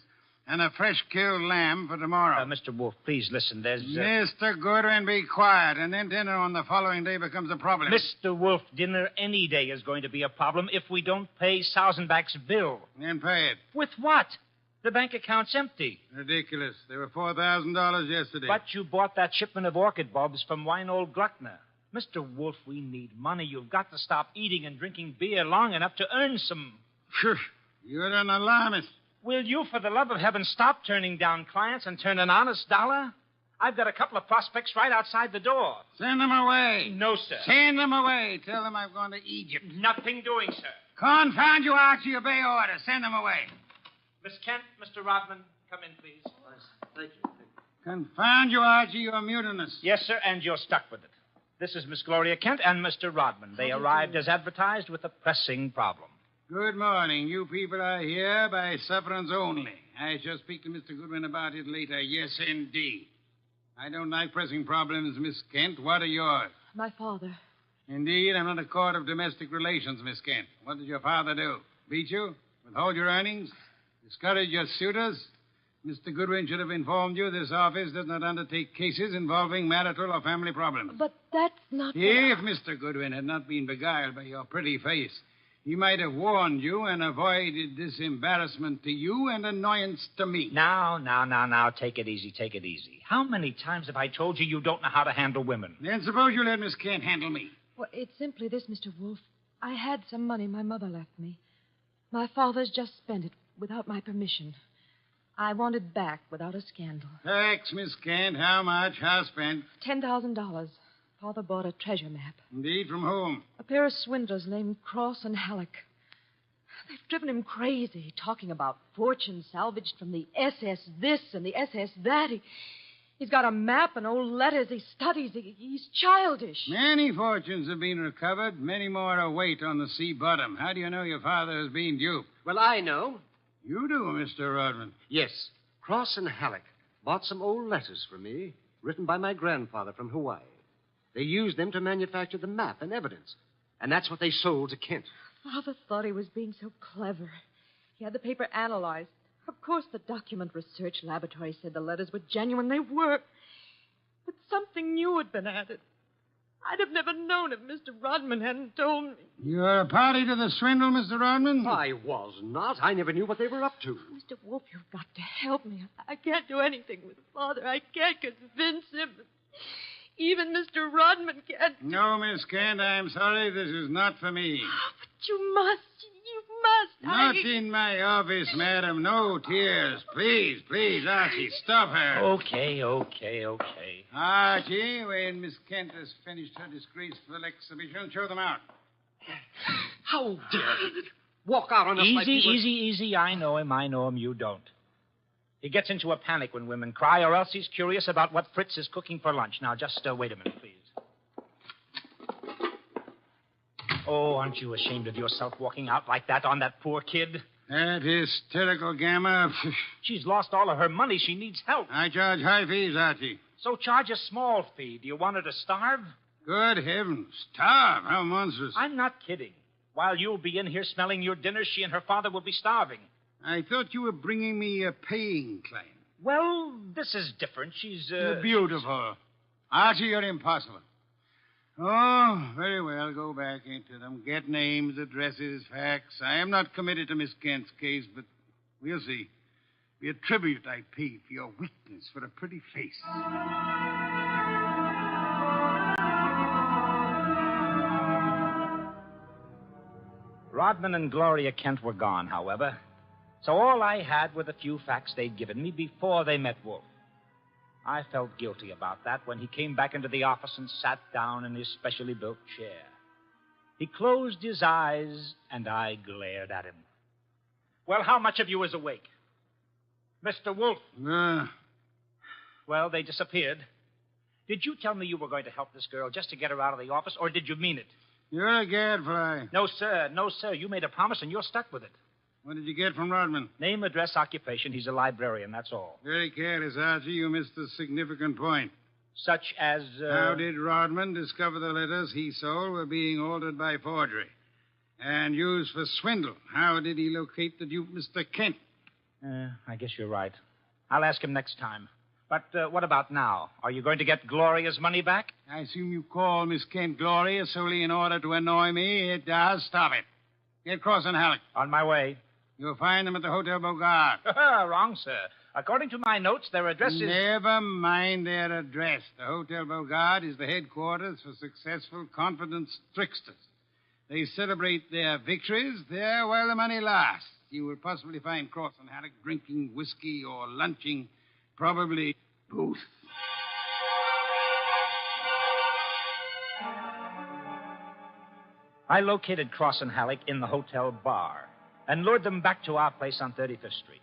and a fresh-killed lamb for tomorrow.
Mr. Wolfe, please listen. There's...
Mr. Goodwin, be quiet, and then dinner on the following day becomes a problem.
Mr. Wolfe, dinner any day is going to be a problem if we don't pay Sausenbach's bill.
Then pay it.
With what? The bank account's empty.
Ridiculous. There were $4,000 yesterday.
But you bought that shipment of orchid bulbs from Winold Gluckner. Mr. Wolfe, we need money. You've got to stop eating and drinking beer long enough to earn some.
Shush. You're an alarmist.
Will you, for the love of heaven, stop turning down clients and turn an honest dollar? I've got a couple of prospects right outside the door.
Send them away.
No, sir.
Send them away. Tell them I've gone to Egypt.
Nothing doing, sir.
Confound you, Archie. Obey orders. Send them away.
Miss Kent, Mr. Rodman, come in, please.
Thank you. Confound you, Archie. You're mutinous.
Yes, sir, and you're stuck with it. This is Miss Gloria Kent and Mr. Rodman. They arrived as advertised with a pressing problem.
Good morning. You people are here by sufferance only. I shall speak to Mr. Goodwin about it later. Yes, indeed. I don't like pressing problems, Miss Kent. What are yours?
My father.
Indeed, I'm not a court of domestic relations, Miss Kent. What did your father do? Beat you? Withhold your earnings? Discourage your suitors? Mr. Goodwin should have informed you this office does not undertake cases involving marital or family problems.
But that's not...
If Mr. Goodwin had not been beguiled by your pretty face, he might have warned you and avoided this embarrassment to you and annoyance to me.
Now, take it easy, take it easy. How many times have I told you you don't know how to handle women?
Then suppose you let Miss Kent handle me.
Well, it's simply this, Mr. Wolfe. I had some money my mother left me. My father's just spent it without my permission. I want it back without a scandal.
Thanks, Miss Kent. How much? How spent?
$10,000. Father bought a treasure map.
Indeed, from whom?
A pair of swindlers named Cross and Halleck. They've driven him crazy, talking about fortune salvaged from the SS this and the SS that. He's got a map and old letters he studies. He's childish.
Many fortunes have been recovered. Many more await on the sea bottom. How do you know your father has been duped?
Well, I know.
You do, Mr. Rodman.
Yes. Cross and Halleck bought some old letters for me, written by my grandfather from Hawaii. They used them to manufacture the map and evidence. And that's what they sold to Kent.
Father thought he was being so clever. He had the paper analyzed. Of course, the document research laboratory said the letters were genuine. They were. But something new had been added. I'd have never known if Mr. Rodman hadn't told me.
You're a party to the swindle, Mr. Rodman?
I was not. I never knew what they were up to.
Mr. Wolfe, you've got to help me. I can't do anything with Father. I can't convince him. Even Mr. Rodman can't.
No, Miss Kent, I'm sorry. This is not for me.
Oh, but you must. You must.
Not in my office, madam. No tears. Please, Archie, stop her.
Okay.
Archie, when Miss Kent has finished her disgraceful exhibition, show them out.
How dare he walk out on us like he was...
Easy. I know him. You don't. He gets into a panic when women cry, or else he's curious about what Fritz is cooking for lunch. Now, just wait a minute, please. Oh, aren't you ashamed of yourself walking out like that on that poor kid?
That hysterical gamma.
She's lost all of her money. She needs help.
I charge high fees, Archie.
So charge a small fee. Do you want her to starve?
Good heavens. Starve? How monstrous.
I'm not kidding. While you'll be in here smelling your dinner, she and her father will be starving.
I thought you were bringing me a paying client.
Well, this is different. She's,
You're beautiful. Archie, you're impossible. Oh, very well. Go back into them. Get names, addresses, facts. I am not committed to Miss Kent's case, but we'll see. Be a tribute I pay for your weakness for a pretty face.
Rodman and Gloria Kent were gone, however. So all I had were the few facts they'd given me before they met Wolf. I felt guilty about that when he came back into the office and sat down in his specially built chair. He closed his eyes, and I glared at him. Well, how much of you is awake? Mr. Wolf. Well, they disappeared. Did you tell me you were going to help this girl just to get her out of the office, or did you mean it?
You're a gadfly.
No, sir. No, sir. You made a promise, and you're stuck with it.
What did you get from Rodman?
Name, address, occupation. He's a librarian, that's all.
Very careless, Archie. You missed a significant point.
Such as,
How did Rodman discover the letters he sold were being altered by forgery and used for swindle? How did he locate the dupe, Mr. Kent?
I guess you're right. I'll ask him next time. But what about now? Are you going to get Gloria's money back?
I assume you call Miss Kent Gloria solely in order to annoy me. It does. Stop it. Get Cross and Halleck.
On my way.
You'll find them at the Hotel Bogart.
Wrong, sir. According to my notes, their address is...
Never mind their address. The Hotel Bogart is the headquarters for successful, confident tricksters. They celebrate their victories there while the money lasts. You will possibly find Cross and Halleck drinking whiskey or lunching, probably both.
I located Cross and Halleck in the hotel bar and lured them back to our place on 35th Street.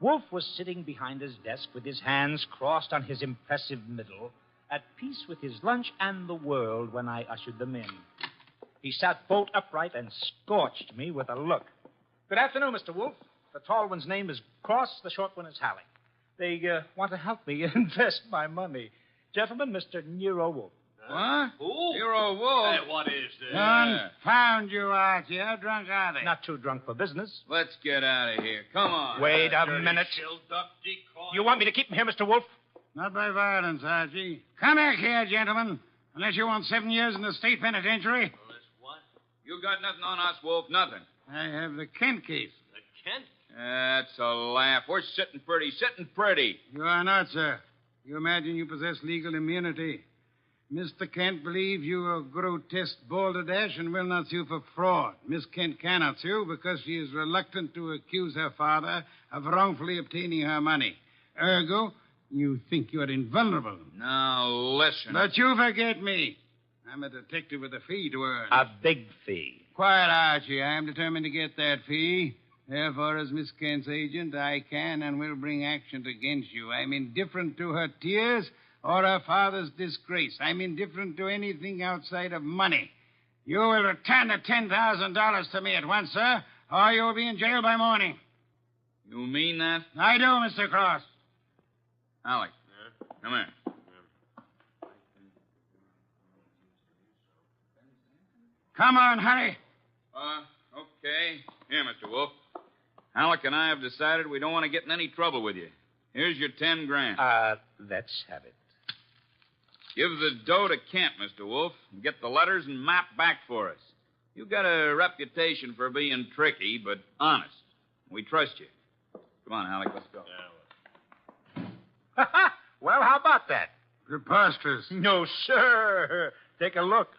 Wolf was sitting behind his desk with his hands crossed on his impressive middle, at peace with his lunch and the world when I ushered them in. He sat bolt upright and scorched me with a look. Good afternoon, Mr. Wolf. The tall one's name is Cross, the short one is Halleck. They want to help me invest my money. Gentlemen, Mr. Nero Wolf.
What?
Who?
Nero Wolf.
Hey, what is this?
Confound you, Archie. How drunk are they?
Not too drunk for business.
Let's get out of here. Come on.
Wait a minute. You want me to keep him here, Mr. Wolf?
Not by violence, Archie. Come back here, gentlemen. Unless you want 7 years in the state penitentiary.
What? You got nothing on us, Wolf. Nothing.
I have the Kent case.
The Kent? That's a laugh. We're sitting pretty.
You are not, sir. You imagine you possess legal immunity. Mr. Kent believes you are grotesque balderdash and will not sue for fraud. Miss Kent cannot sue because she is reluctant to accuse her father of wrongfully obtaining her money. Ergo, you think you are invulnerable.
Now, listen.
But you forget me. I'm a detective with a fee to earn.
A big fee.
Quiet, Archie. I am determined to get that fee. Therefore, as Miss Kent's agent, I can and will bring action against you. I'm indifferent to her tears or her father's disgrace. I'm indifferent to anything outside of money. You will return the $10,000 to me at once, sir, or you'll be in jail by morning.
You mean that?
I do, Mr. Cross.
Alec, come here.
Come on, hurry.
Okay. Here, Mr. Wolf. Alec and I have decided we don't want to get in any trouble with you. Here's your $10,000.
Let's have it.
Give the dough to Kent, Mr. Wolf, and get the letters and map back for us. You got a reputation for being tricky, but honest. We trust you. Come on, Alec, let's go.
Well, how about that?
Preposterous.
No, sir. Take a look.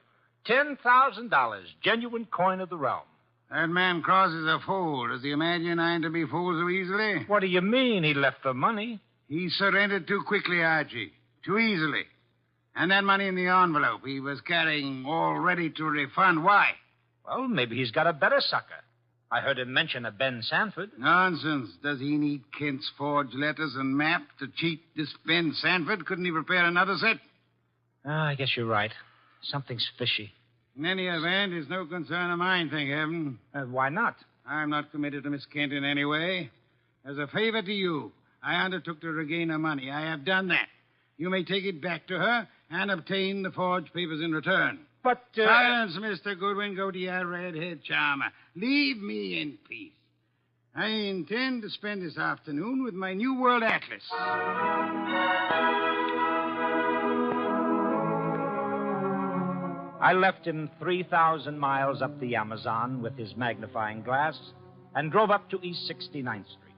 $10,000, genuine coin of the realm.
That man Cross is a fool. Does he imagine I'm to be fooled so easily?
What do you mean he left the money?
He surrendered too quickly, Archie. Too easily. And that money in the envelope he was carrying all ready to refund. Why?
Well, maybe he's got a better sucker. I heard him mention a Ben Sanford.
Nonsense. Does he need Kent's forged letters and map to cheat this Ben Sanford? Couldn't he prepare another set?
I guess you're right. Something's fishy.
In any event, it's no concern of mine, thank heaven.
Why not?
I'm not committed to Miss Kent in any way. As a favor to you, I undertook to regain her money. I have done that. You may take it back to her and obtain the forged papers in return.
But,
Silence, Mr. Goodwin. Go to your red-haired charmer. Leave me in peace. I intend to spend this afternoon with my New World Atlas.
I left him 3,000 miles up the Amazon with his magnifying glass and drove up to East 69th Street.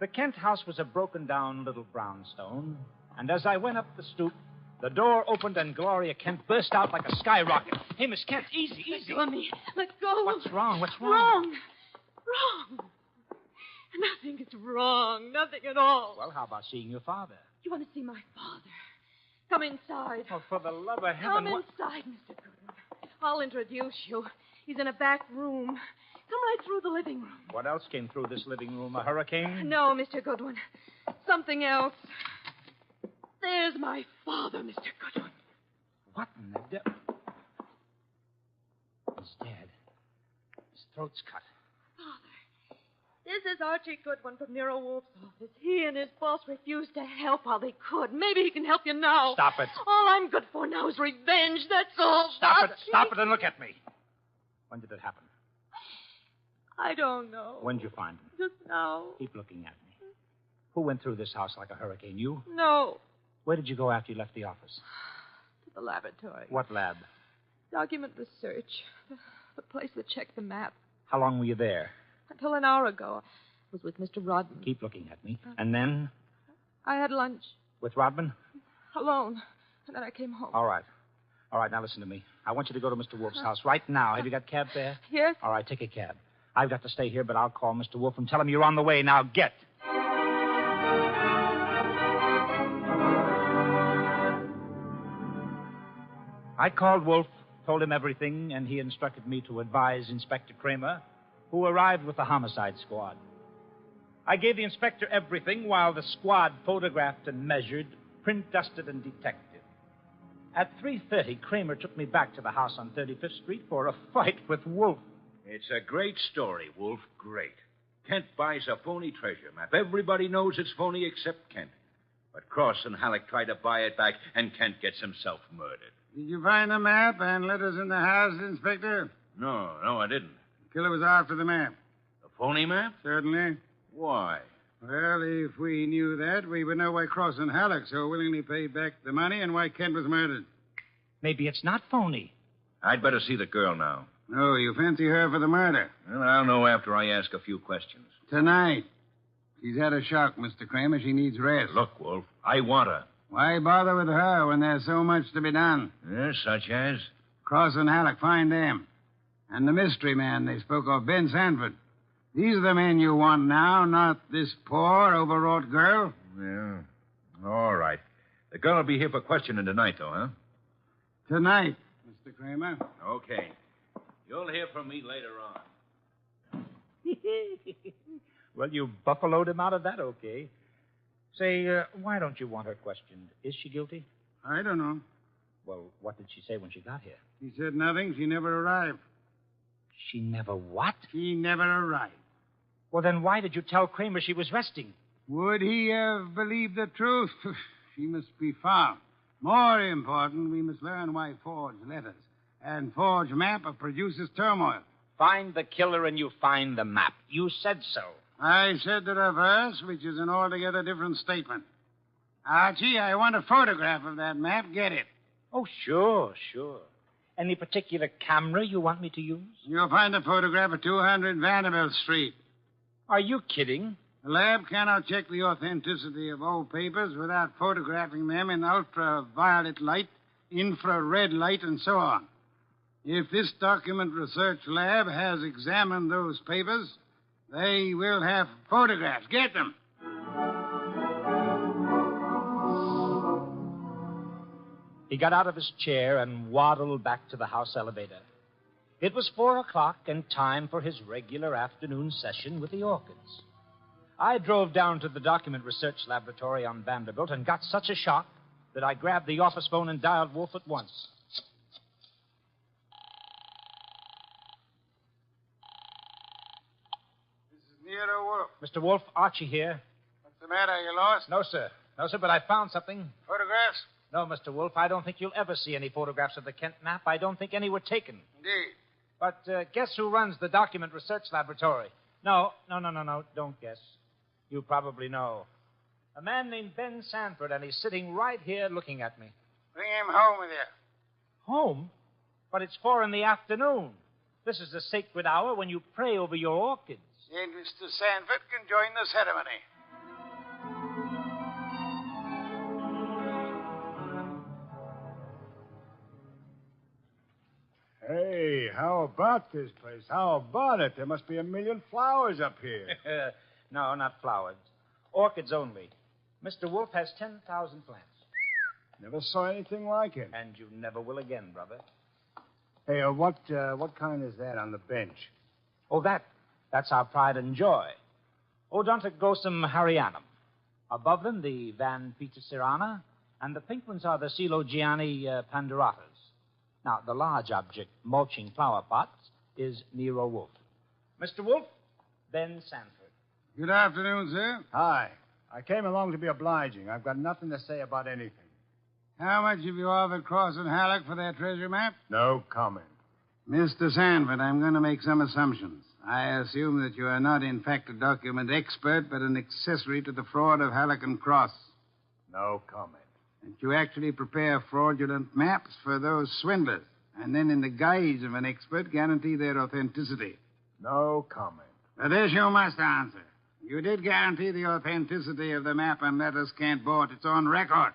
The Kent house was a broken-down little brownstone, and as I went up the stoop, the door opened and Gloria Kent burst out like a skyrocket. Hey, Miss Kent, easy, easy.
Let go of me. Let go.
What's wrong? What's wrong?
Wrong. Nothing is wrong. Nothing at all.
Well, how about seeing your father?
You want to see my father? Come inside.
Oh, for the love of heaven.
Come inside, Mr. Goodwin. I'll introduce you. He's in a back room. Come right through the living room.
What else came through this living room? A hurricane?
No, Mr. Goodwin. Something else. There's my father, Mr. Goodwin.
What in the devil? He's dead. His throat's cut.
Father, this is Archie Goodwin from Nero Wolf's office. He and his boss refused to help while they could. Maybe he can help you now.
Stop it.
All I'm good for now is revenge. That's all.
Stop it. Stop it and look at me. When did it happen?
I don't know.
When did you find him?
Just now.
Keep looking at me. Who went through this house like a hurricane? You?
No.
Where did you go after you left the office?
To the laboratory.
What lab?
Document research. The place that checked the map.
How long were you there?
Until an hour ago. I was with Mr. Rodman.
Keep looking at me. And then?
I had lunch.
With Rodman?
Alone. And then I came home.
All right. All right, now listen to me. I want you to go to Mr. Wolf's house right now. Have you got cab fare?
Yes.
All right, take a cab. I've got to stay here, but I'll call Mr. Wolf and tell him you're on the way. Now, get. I called Wolf, told him everything, and he instructed me to advise Inspector Kramer, who arrived with the homicide squad. I gave the inspector everything while the squad photographed and measured, print dusted and detected. At 3:30, Kramer took me back to the house on 35th Street for a fight with Wolf.
It's a great story, Wolf. Great. Kent buys a phony treasure map. Everybody knows it's phony except Kent. But Cross and Halleck try to buy it back, and Kent gets himself murdered.
Did you find the map and letters in the house, Inspector?
No, I didn't.
The killer was after the map.
The phony map?
Certainly.
Why?
Well, if we knew that, we would know why Cross and Halleck so willingly paid back the money and why Kent was murdered.
Maybe it's not phony.
I'd better see the girl now.
No, you fancy her for the murder.
Well, I'll know after I ask a few questions.
Tonight. She's had a shock, Mr. Kramer. She needs rest.
Look, Wolf, I want her.
Why bother with her when there's so much to be done?
Yes, such as?
Cross and Halleck, find them. And the mystery man they spoke of, Ben Sanford. These are the men you want now, not this poor, overwrought girl.
Yeah. All right. The girl will be here for questioning tonight, though, huh?
Tonight, Mr. Kramer.
Okay. You'll hear from me later on.
Well, you buffaloed him out of that, okay. Say, why don't you want her questioned? Is she guilty?
I don't know.
Well, what did she say when she got here?
She said nothing. She never arrived.
She never what?
She never arrived.
Well, then why did you tell Kramer she was resting?
Would he have believed the truth? She must be found. More important, we must learn why forged letters and forged map produces turmoil.
Find the killer and you find the map. You said so.
I said the reverse, which is an altogether different statement. Archie, I want a photograph of that map. Get it.
Oh, sure. Any particular camera you want me to use?
You'll find a photograph of 200 Vanderbilt Street.
Are you kidding?
The lab cannot check the authenticity of old papers without photographing them in ultraviolet light, infrared light, and so on. If this document research lab has examined those papers, they will have photographs. Get them.
He got out of his chair and waddled back to the house elevator. It was 4:00 and time for his regular afternoon session with the orchids. I drove down to the document research laboratory on Vanderbilt and got such a shock that I grabbed the office phone and dialed Wolf at once.
Nero Wolf.
Mr. Wolf, Archie here.
What's the matter? You lost?
No, sir. No, sir, but I found something.
Photographs?
No, Mr. Wolf, I don't think you'll ever see any photographs of the Kent map. I don't think any were taken.
Indeed.
But guess who runs the document research laboratory? No. Don't guess. You probably know. A man named Ben Sanford, and he's sitting right here looking at me.
Bring him home with you.
Home? But it's 4 p.m. This is the sacred hour when you pray over your orchids.
And Mr. Sanford can join the ceremony.
Hey, how about this place? How about it? There must be a million flowers up here.
No, not flowers. Orchids only. Mr. Wolf has 10,000 plants.
Never saw anything like it.
And you never will again, brother.
Hey, what kind is that on the bench?
Oh, that's our pride and joy. Odontoglossum harryanum. Above them, the Van Petersirana, and the pink ones are the Coelogiani panduratas. Now, the large object, mulching flower pots, is Nero Wolf. Mr. Wolf, Ben Sanford.
Good afternoon, sir.
Hi. I came along to be obliging. I've got nothing to say about anything.
How much have you offered Cross and Halleck for their treasure map?
No comment.
Mr. Sanford, I'm going to make some assumptions. I assume that you are not, in fact, a document expert, but an accessory to the fraud of Halleck and Cross.
No comment.
That you actually prepare fraudulent maps for those swindlers, and then, in the guise of an expert, guarantee their authenticity.
No comment.
But this you must answer. You did guarantee the authenticity of the map and letters Kent bought. It's on record.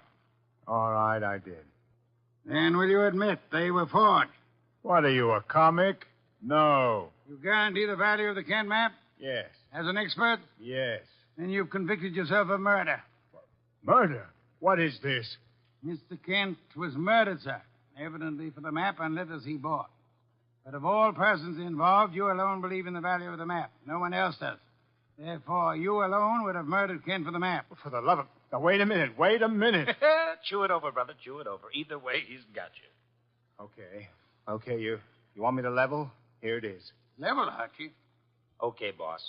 All right, I did.
Then will you admit they were forged?
What are you, a comic? No.
You guarantee the value of the Kent map?
Yes.
As an expert?
Yes.
Then you've convicted yourself of murder.
Murder? What is this?
Mr. Kent was murdered, sir. Evidently for the map and letters he bought. But of all persons involved, you alone believe in the value of the map. No one else does. Therefore, you alone would have murdered Kent for the map.
For the love of... Now, wait a minute.
Chew it over, brother. Chew it over. Either way, he's got you.
Okay, you want me to level? Here it is.
Level, Archie.
Okay, boss.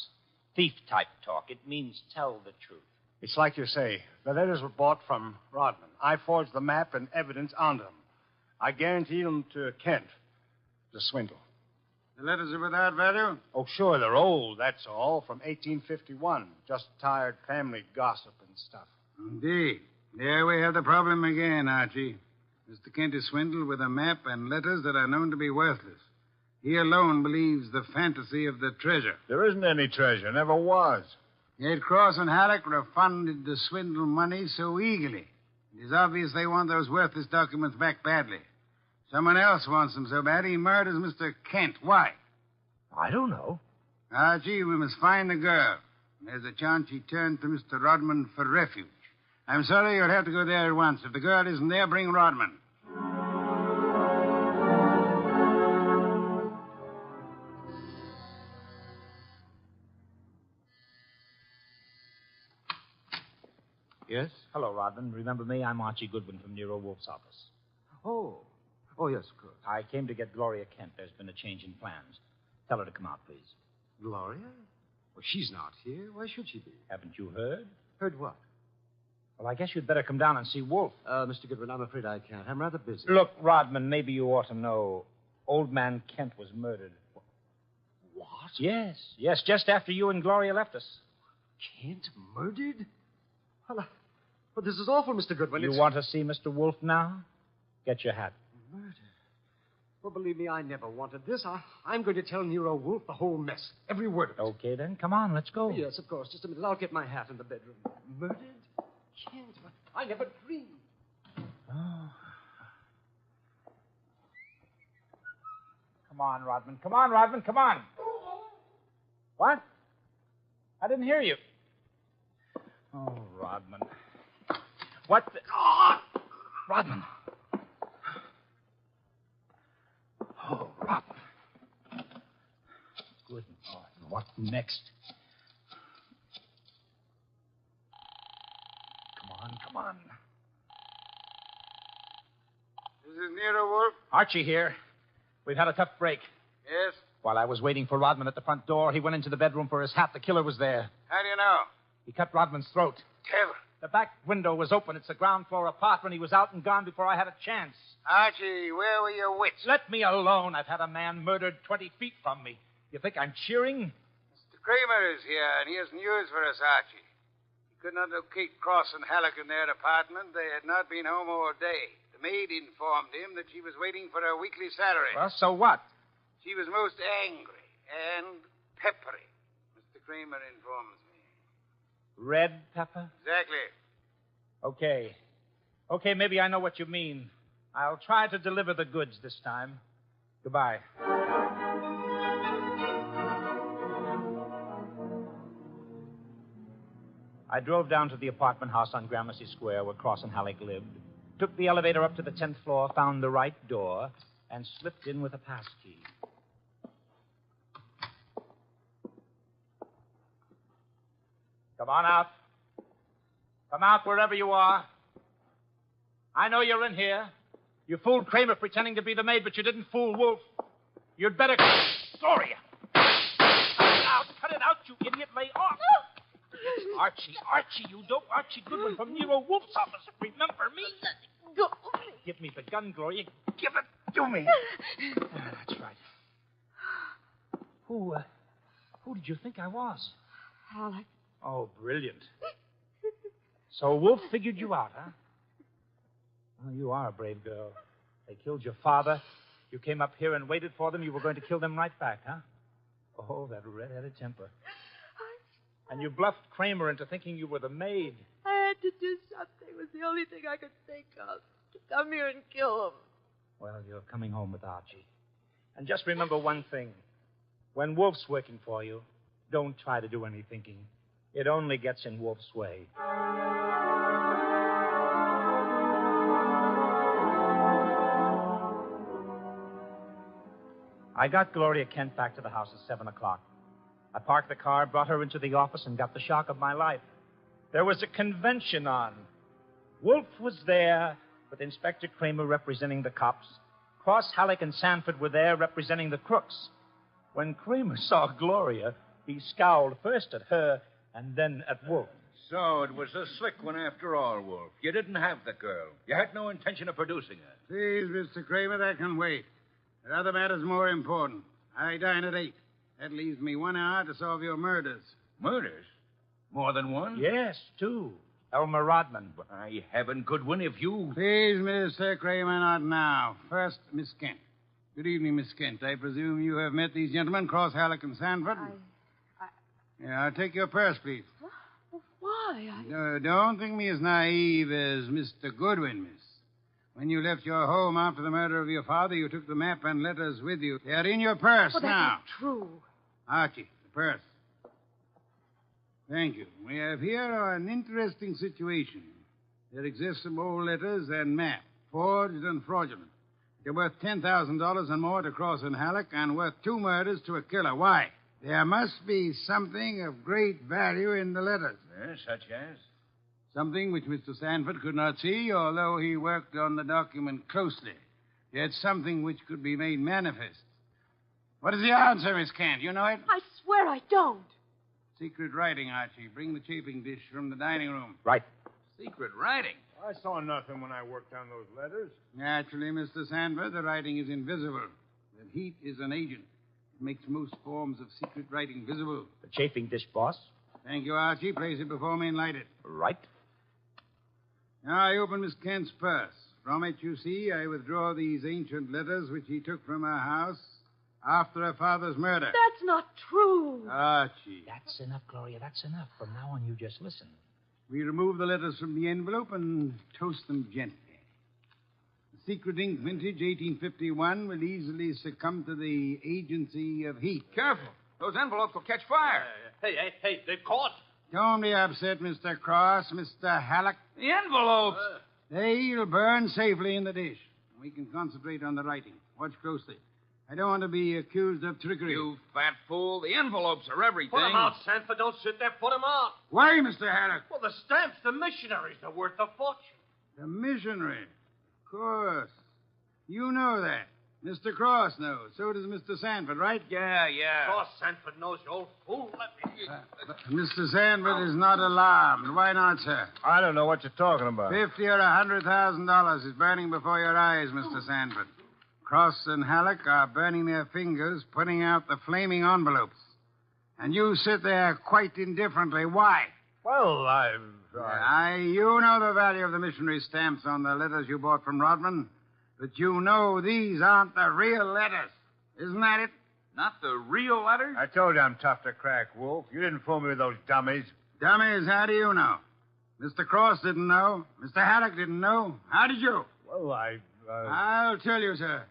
Thief-type talk. It means tell the truth.
It's like you say. The letters were bought from Rodman. I forged the map and evidence onto them. I guaranteed them to Kent. It's a swindle.
The letters are without value?
Oh, sure, they're old, that's all, from 1851. Just tired family gossip and stuff.
Indeed. There we have the problem again, Archie. Mr. Kent is swindled with a map and letters that are known to be worthless. He alone believes the fantasy of the treasure.
There isn't any treasure, never was.
Yet Cross and Halleck refunded the swindle money so eagerly. It is obvious they want those worthless documents back badly. Someone else wants them so bad he murders Mr. Kent. Why?
I don't know.
Archie, we must find the girl. There's a chance she turned to Mr. Rodman for refuge. I'm sorry you'll have to go there at once. If the girl isn't there, bring Rodman.
Yes? Hello, Rodman. Remember me? I'm Archie Goodwin from Nero Wolf's office.
Oh, yes, of course.
I came to get Gloria Kent. There's been a change in plans. Tell her to come out, please.
Gloria? Well, she's not here. Why should she be?
Haven't you heard?
Heard what?
Well, I guess you'd better come down and see Wolf.
Mr. Goodwin, I'm afraid I can't. I'm rather busy.
Look, Rodman, maybe you ought to know. Old man Kent was murdered.
What?
Yes, just after you and Gloria left us.
Kent murdered? Well, this is awful, Mr. Goodwin.
You want to see Mr. Wolf now? Get your hat.
Murder? Well, believe me, I never wanted this. I'm going to tell Nero Wolf the whole mess. Every word of it.
Okay, then. Come on, let's go.
Yes, of course. Just a minute. I'll get my hat in the bedroom. Murdered? Kent? I never dreamed.
Oh. Come on, Rodman. Come on, Rodman. Come on. What? I didn't hear you. Oh, Rodman. What the... Oh! Rodman. Oh, Rodman. Good. Oh, what next? Come on.
This is Nero Wolf.
Archie here. We've had a tough break.
Yes?
While I was waiting for Rodman at the front door, he went into the bedroom for his hat. The killer was there.
How do you know?
He cut Rodman's throat.
Devil.
The back window was open. It's a ground floor apartment. He was out and gone before I had a chance.
Archie, where were your wits?
Let me alone. I've had a man murdered 20 feet from me. You think I'm cheering?
Mr. Kramer is here, and he has news for us, Archie. He could not locate Cross and Halleck in their apartment. They had not been home all day. The maid informed him that she was waiting for her weekly salary.
Well, so what?
She was most angry and peppery, Mr. Kramer informs me.
Red pepper?
Exactly.
Okay, maybe I know what you mean. I'll try to deliver the goods this time. Goodbye. I drove down to the apartment house on Gramercy Square where Cross and Halleck lived, took the elevator up to the 10th floor, found the right door, and slipped in with a pass key. Come on out. Come out wherever you are. I know you're in here. You fooled Kramer pretending to be the maid, but you didn't fool Wolf. You'd better... Gloria! Cut it out, you idiot. Lay off. Archie, you dope. Archie Goodwin from Nero Wolf's office. Remember me?
Go.
Give me the gun, Gloria. Give it to me. That's right. Who did you think I was?
Halleck.
Oh, brilliant. So Wolf figured you out, huh? Well, you are a brave girl. They killed your father. You came up here and waited for them. You were going to kill them right back, huh? Oh, that red-headed temper. And you bluffed Kramer into thinking you were the maid.
I had to do something. It was the only thing I could think of. To come here and kill him.
Well, you're coming home with Archie. And just remember one thing. When Wolf's working for you, don't try to do any thinking. It only gets in Wolf's way. I got Gloria Kent back to the house at 7 o'clock. I parked the car, brought her into the office, and got the shock of my life. There was a convention on. Wolf was there, with Inspector Kramer representing the cops. Cross, Halleck, and Sanford were there representing the crooks. When Kramer saw Gloria, he scowled first at her and then at Wolf.
So it was a slick one after all, Wolf. You didn't have the girl. You had no intention of producing her.
Please, Mr. Kramer, that can wait. There are other matters more important. I dine at 8. That leaves me 1 hour to solve your murders.
Murders? More than one?
Yes, 2. Elmer Rodman.
By heaven, Goodwin, if you...
Please, Mr. Kramer, not now. First, Miss Kent. Good evening, Miss Kent. I presume you have met these gentlemen, Cross, Halleck, and Sanford? Yeah, I'll take your purse, please.
Why?
Don't think me as naive as Mr. Goodwin, miss. When you left your home after the murder of your father, you took the map and letters with you. They are in your purse
Well,
now.
that's true.
Archie, the purse. Thank you. We have here an interesting situation. There exist some old letters and map, forged and fraudulent. They're worth $10,000 and more to Cross and Halleck, and worth 2 murders to a killer. Why? There must be something of great value in the letters.
Yes, such as?
Something which Mr. Sanford could not see, although he worked on the document closely. Yet something which could be made manifest. What is the answer, Miss Kent? You know it?
I swear I don't.
Secret writing, Archie. Bring the chafing dish from the dining room.
Right.
Secret writing?
I saw nothing when I worked on those letters.
Naturally, Mr. Sanford, the writing is invisible. The heat is an agent. It makes most forms of secret writing visible.
The chafing dish, boss.
Thank you, Archie. Place it before me and light it.
Right.
Now I open Miss Kent's purse. From it, you see, I withdraw these ancient letters which he took from her house after her father's murder.
That's not true.
Archie.
That's enough, Gloria. That's enough. From now on, you just listen.
We remove the letters from the envelope and toast them gently. The secret ink vintage 1851 will easily succumb to the agency of heat.
Careful. Those envelopes will catch fire.
Hey, they've caught.
Don't be upset, Mr. Cross, Mr. Halleck.
The envelopes.
They'll burn safely in the dish. We can concentrate on the writing. Watch closely. I don't want to be accused of trickery.
You fat fool. The envelopes are everything.
Put 'em out, Sanford. Don't sit there. Put 'em out.
Why, Mr. Haddock?
Well, the stamps, the missionaries, are worth a fortune.
The missionary. Of course. You know that. Mr. Cross knows. So does Mr. Sanford, right?
Yeah.
Cross Sanford knows, you old fool. Let me...
Mr. Sanford is not alarmed. Why not, sir?
I don't know what you're talking about.
$50,000 or $100,000 is burning before your eyes, Mr. Sanford. Cross and Halleck are burning their fingers, putting out the flaming envelopes. And you sit there quite indifferently. Why?
Well,
You know the value of the missionary stamps on the letters you bought from Rodman. But you know these aren't the real letters. Isn't that it?
Not the real letters?
I told you I'm tough to crack, Wolf. You didn't fool me with those dummies.
Dummies, how do you know? Mr. Cross didn't know. Mr. Haddock didn't know. How did you?
Well,
I'll tell you, sir.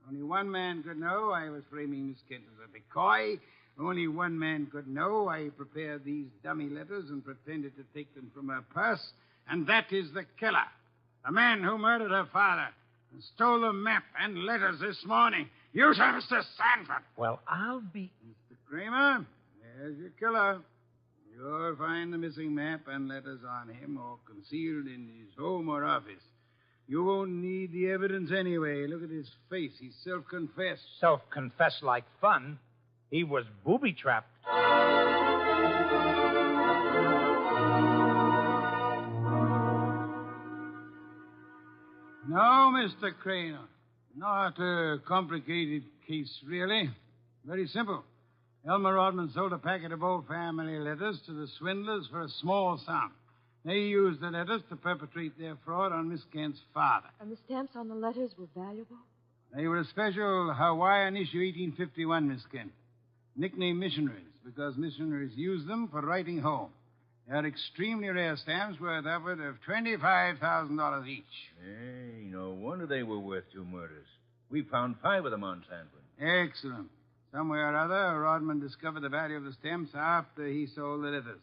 Only one man could know I was framing Miss Kent as a decoy. Only one man could know I prepared these dummy letters and pretended to take them from her purse. And that is the killer. The man who murdered her father and stole the map and letters this morning. You, sir, Mr. Sanford.
Well, I'll be...
Mr. Kramer, there's your killer. You'll find the missing map and letters on him or concealed in his home or office. You won't need the evidence anyway. Look at his face. He's self-confessed.
Self-confessed like fun. He was booby-trapped.
No, Mr. Craner. Not a complicated case, really. Very simple. Elmer Rodman sold a packet of old family letters to the swindlers for a small sum. They used the letters to perpetrate their fraud on Miss Kent's father.
And the stamps on the letters were valuable?
They were a special Hawaiian issue 1851, Miss Kent. Nicknamed missionaries, because missionaries used them for writing home. They are extremely rare stamps worth upward of $25,000 each.
Hey, no wonder they were worth 2 murders. We found 5 of them on Sanford.
Excellent. Somewhere or other, Rodman discovered the value of the stamps after he sold the letters.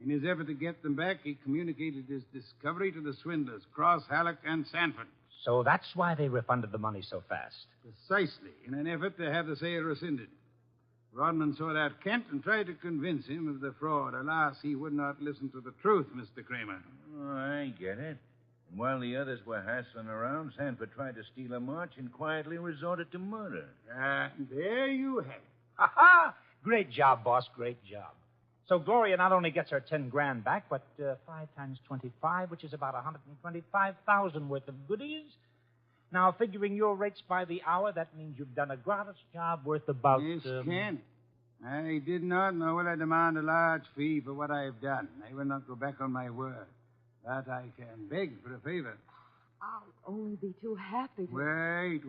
In his effort to get them back, he communicated his discovery to the swindlers, Cross, Halleck, and Sanford.
So that's why they refunded the money so fast.
Precisely, in an effort to have the sale rescinded. Rodman sought out Kent and tried to convince him of the fraud. Alas, he would not listen to the truth, Mr. Kramer.
Oh, I get it. And while the others were hassling around, Sanford tried to steal a march and quietly resorted to murder.
There you have it.
Ha-ha! Great job, boss. Great job. So Gloria not only gets her 10 grand back, but 5 times 25, which is about 125,000 worth of goodies. Now, figuring your rates by the hour, that means you've done a gratis job worth about...
Yes, Ken. I did not, nor will I demand a large fee for what I've done. I will not go back on my word. But I can beg for a favor.
I'll only be too happy to...
Wait.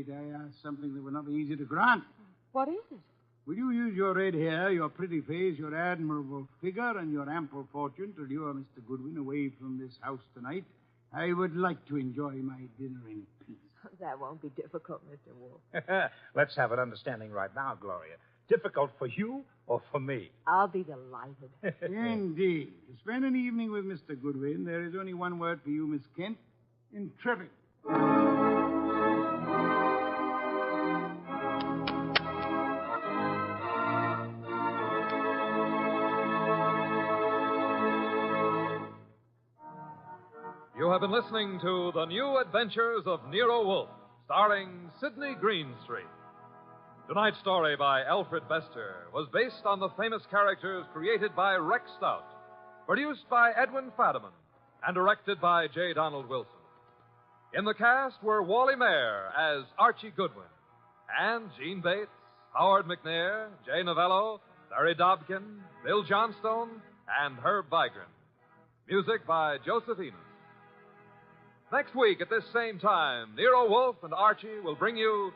I ask something that will not be easy to grant.
What is it?
Will you use your red hair, your pretty face, your admirable figure, and your ample fortune to lure Mr. Goodwin away from this house tonight? I would like to enjoy my dinner in peace.
That won't be difficult, Mr. Wolf.
Let's have an understanding right now, Gloria. Difficult for you or for me?
I'll be delighted.
Indeed. To spend an evening with Mr. Goodwin, there is only one word for you, Miss Kent. Intrepid.
You have been listening to The New Adventures of Nero Wolfe, starring Sidney Greenstreet. Tonight's story by Alfred Bester was based on the famous characters created by Rex Stout, produced by Edwin Fadiman, and directed by J. Donald Wilson. In the cast were Wally Mayer as Archie Goodwin, and Gene Bates, Howard McNair, Jay Novello, Larry Dobkin, Bill Johnstone, and Herb Vigran. Music by Joseph Enos. Next week at this same time, Nero Wolfe and Archie will bring you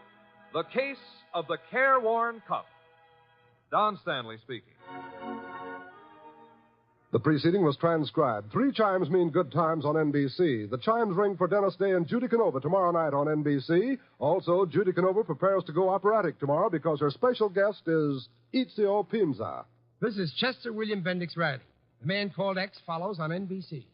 The Case of the Careworn Cup. Don Stanley speaking.
The preceding was transcribed. 3 chimes mean good times on NBC. The chimes ring for Dennis Day and Judy Canova tomorrow night on NBC. Also, Judy Canova prepares to go operatic tomorrow because her special guest is Ezio Pinza.
This is Chester William Bendix Riley. The Man Called X follows on NBC.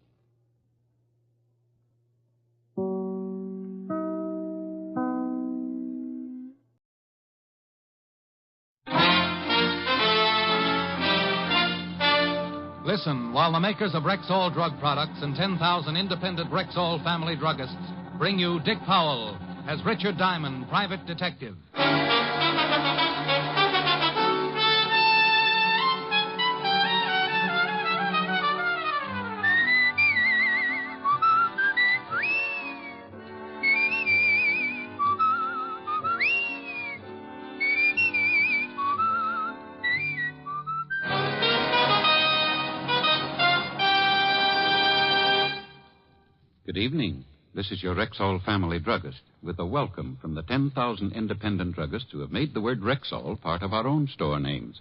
Listen while the makers of Rexall drug products and 10,000 independent Rexall family druggists bring you Dick Powell as Richard Diamond, private detective.
Good evening. This is your Rexall family druggist with a welcome from the 10,000 independent druggists who have made the word Rexall part of our own store names.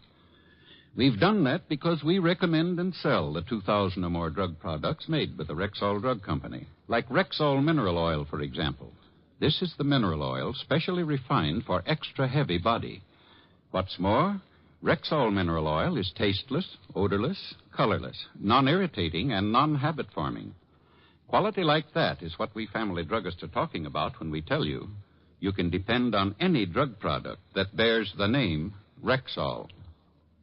We've done that because we recommend and sell the 2,000 or more drug products made with the Rexall Drug Company, like Rexall Mineral Oil, for example. This is the mineral oil specially refined for extra heavy body. What's more, Rexall Mineral Oil is tasteless, odorless, colorless, non-irritating, and non-habit forming. Quality like that is what we family druggists are talking about when we tell you can depend on any drug product that bears the name Rexall.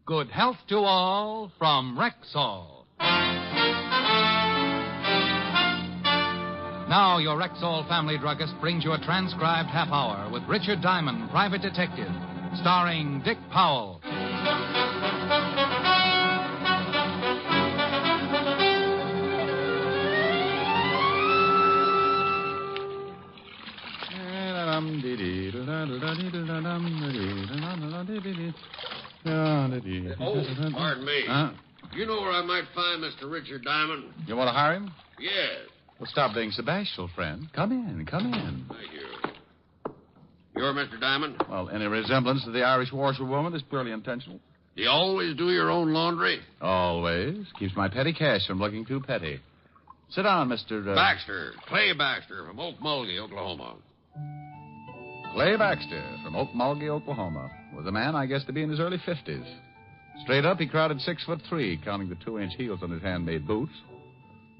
Good health to all from Rexall. Now, your Rexall family druggist brings you a transcribed half hour with Richard Diamond, private detective, starring Dick Powell.
Oh, pardon me.
Huh?
You know where I might find Mr. Richard Diamond?
You want to hire him?
Yes.
Well, stop being so bashful, friend. Come in, come in.
Thank you. You're Mr. Diamond?
Well, any resemblance to the Irish washerwoman is purely intentional.
Do you always do your own laundry?
Always. Keeps my petty cash from looking too petty. Sit down, Mr.
Baxter. Clay Baxter from Oak Mulgee, Oklahoma.
Clay Baxter from Oak Mulgee, Oklahoma. Was a man, I guess, to be in his early 50s. Straight up, he crowded 6'3", counting the 2-inch heels on his handmade boots.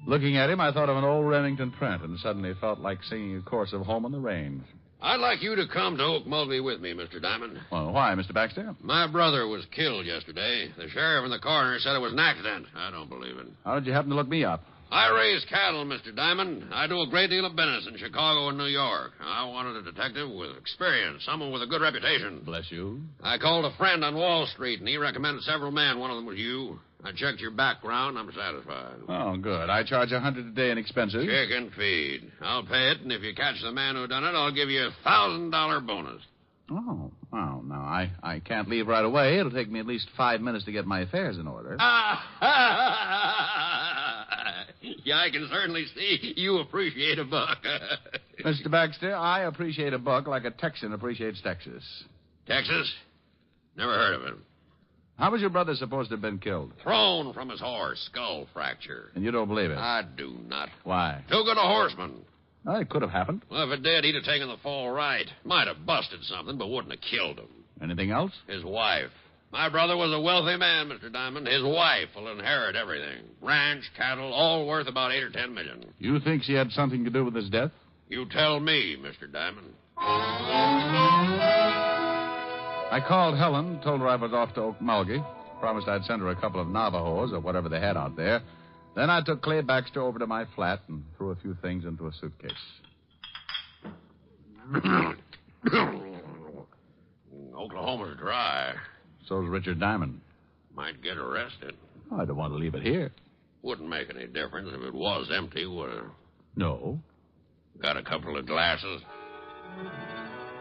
Looking at him, I thought of an old Remington Trent and suddenly felt like singing a chorus of Home on the Range.
I'd like you to come to Oak Mulgee with me, Mr. Diamond.
Well, why, Mr. Baxter?
My brother was killed yesterday. The sheriff and the coroner said it was an accident. I don't believe it.
How did you happen to look me up?
I raise cattle, Mr. Diamond. I do a great deal of business in Chicago and New York. I wanted a detective with experience, someone with a good reputation.
Bless you.
I called a friend on Wall Street, and he recommended several men. One of them was you. I checked your background. I'm satisfied.
Oh, good. I charge $100 a day in expenses.
Chicken feed. I'll pay it, and if you catch the man who done it, I'll give you a $1,000 bonus.
Oh, well, no, I can't leave right away. It'll take me at least 5 minutes to get my affairs in order.
Yeah, I can certainly see you appreciate a buck.
Mr. Baxter, I appreciate a buck like a Texan appreciates Texas.
Texas? Never heard of it.
How was your brother supposed to have been killed?
Thrown from his horse, skull fracture.
And you don't believe it?
I do not.
Why?
Too good a horseman.
Well, it could have happened.
Well, if it did, he'd have taken the fall right. Might have busted something, but wouldn't have killed him.
Anything else?
His wife. My brother was a wealthy man, Mr. Diamond. His wife will inherit everything. Ranch, cattle, all worth about $8 or $10 million.
You think she had something to do with his death?
You tell me, Mr. Diamond.
I called Helen, told her I was off to Oak Mulgee, promised I'd send her a couple of Navajos or whatever they had out there. Then I took Clay Baxter over to my flat and threw a few things into a suitcase.
Oklahoma's dry.
So's Richard Diamond.
Might get arrested.
I don't want to leave it here.
Wouldn't make any difference if it was empty, would it?
No.
Got a couple of glasses?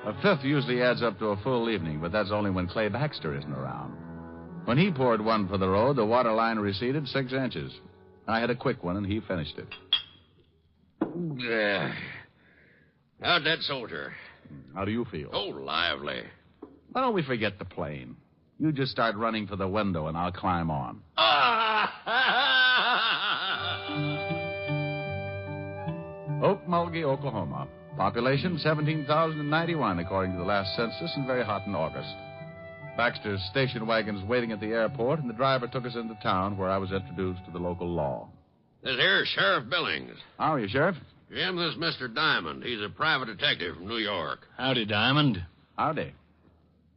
A fifth usually adds up to a full evening, but that's only when Clay Baxter isn't around. When he poured one for the road, the water line receded 6 inches. I had a quick one, and he finished it.
How'd that soldier?
How do you feel?
Oh, lively.
Why don't we forget the plane? You just start running for the window, and I'll climb on. Oak Mulgee, Oklahoma. Population 17,091, according to the last census, and very hot in August. Baxter's station wagon's waiting at the airport, and the driver took us into town where I was introduced to the local law.
This here's Sheriff Billings.
How are you, Sheriff?
Jim, this is Mr. Diamond. He's a private detective from New York.
Howdy, Diamond.
Howdy.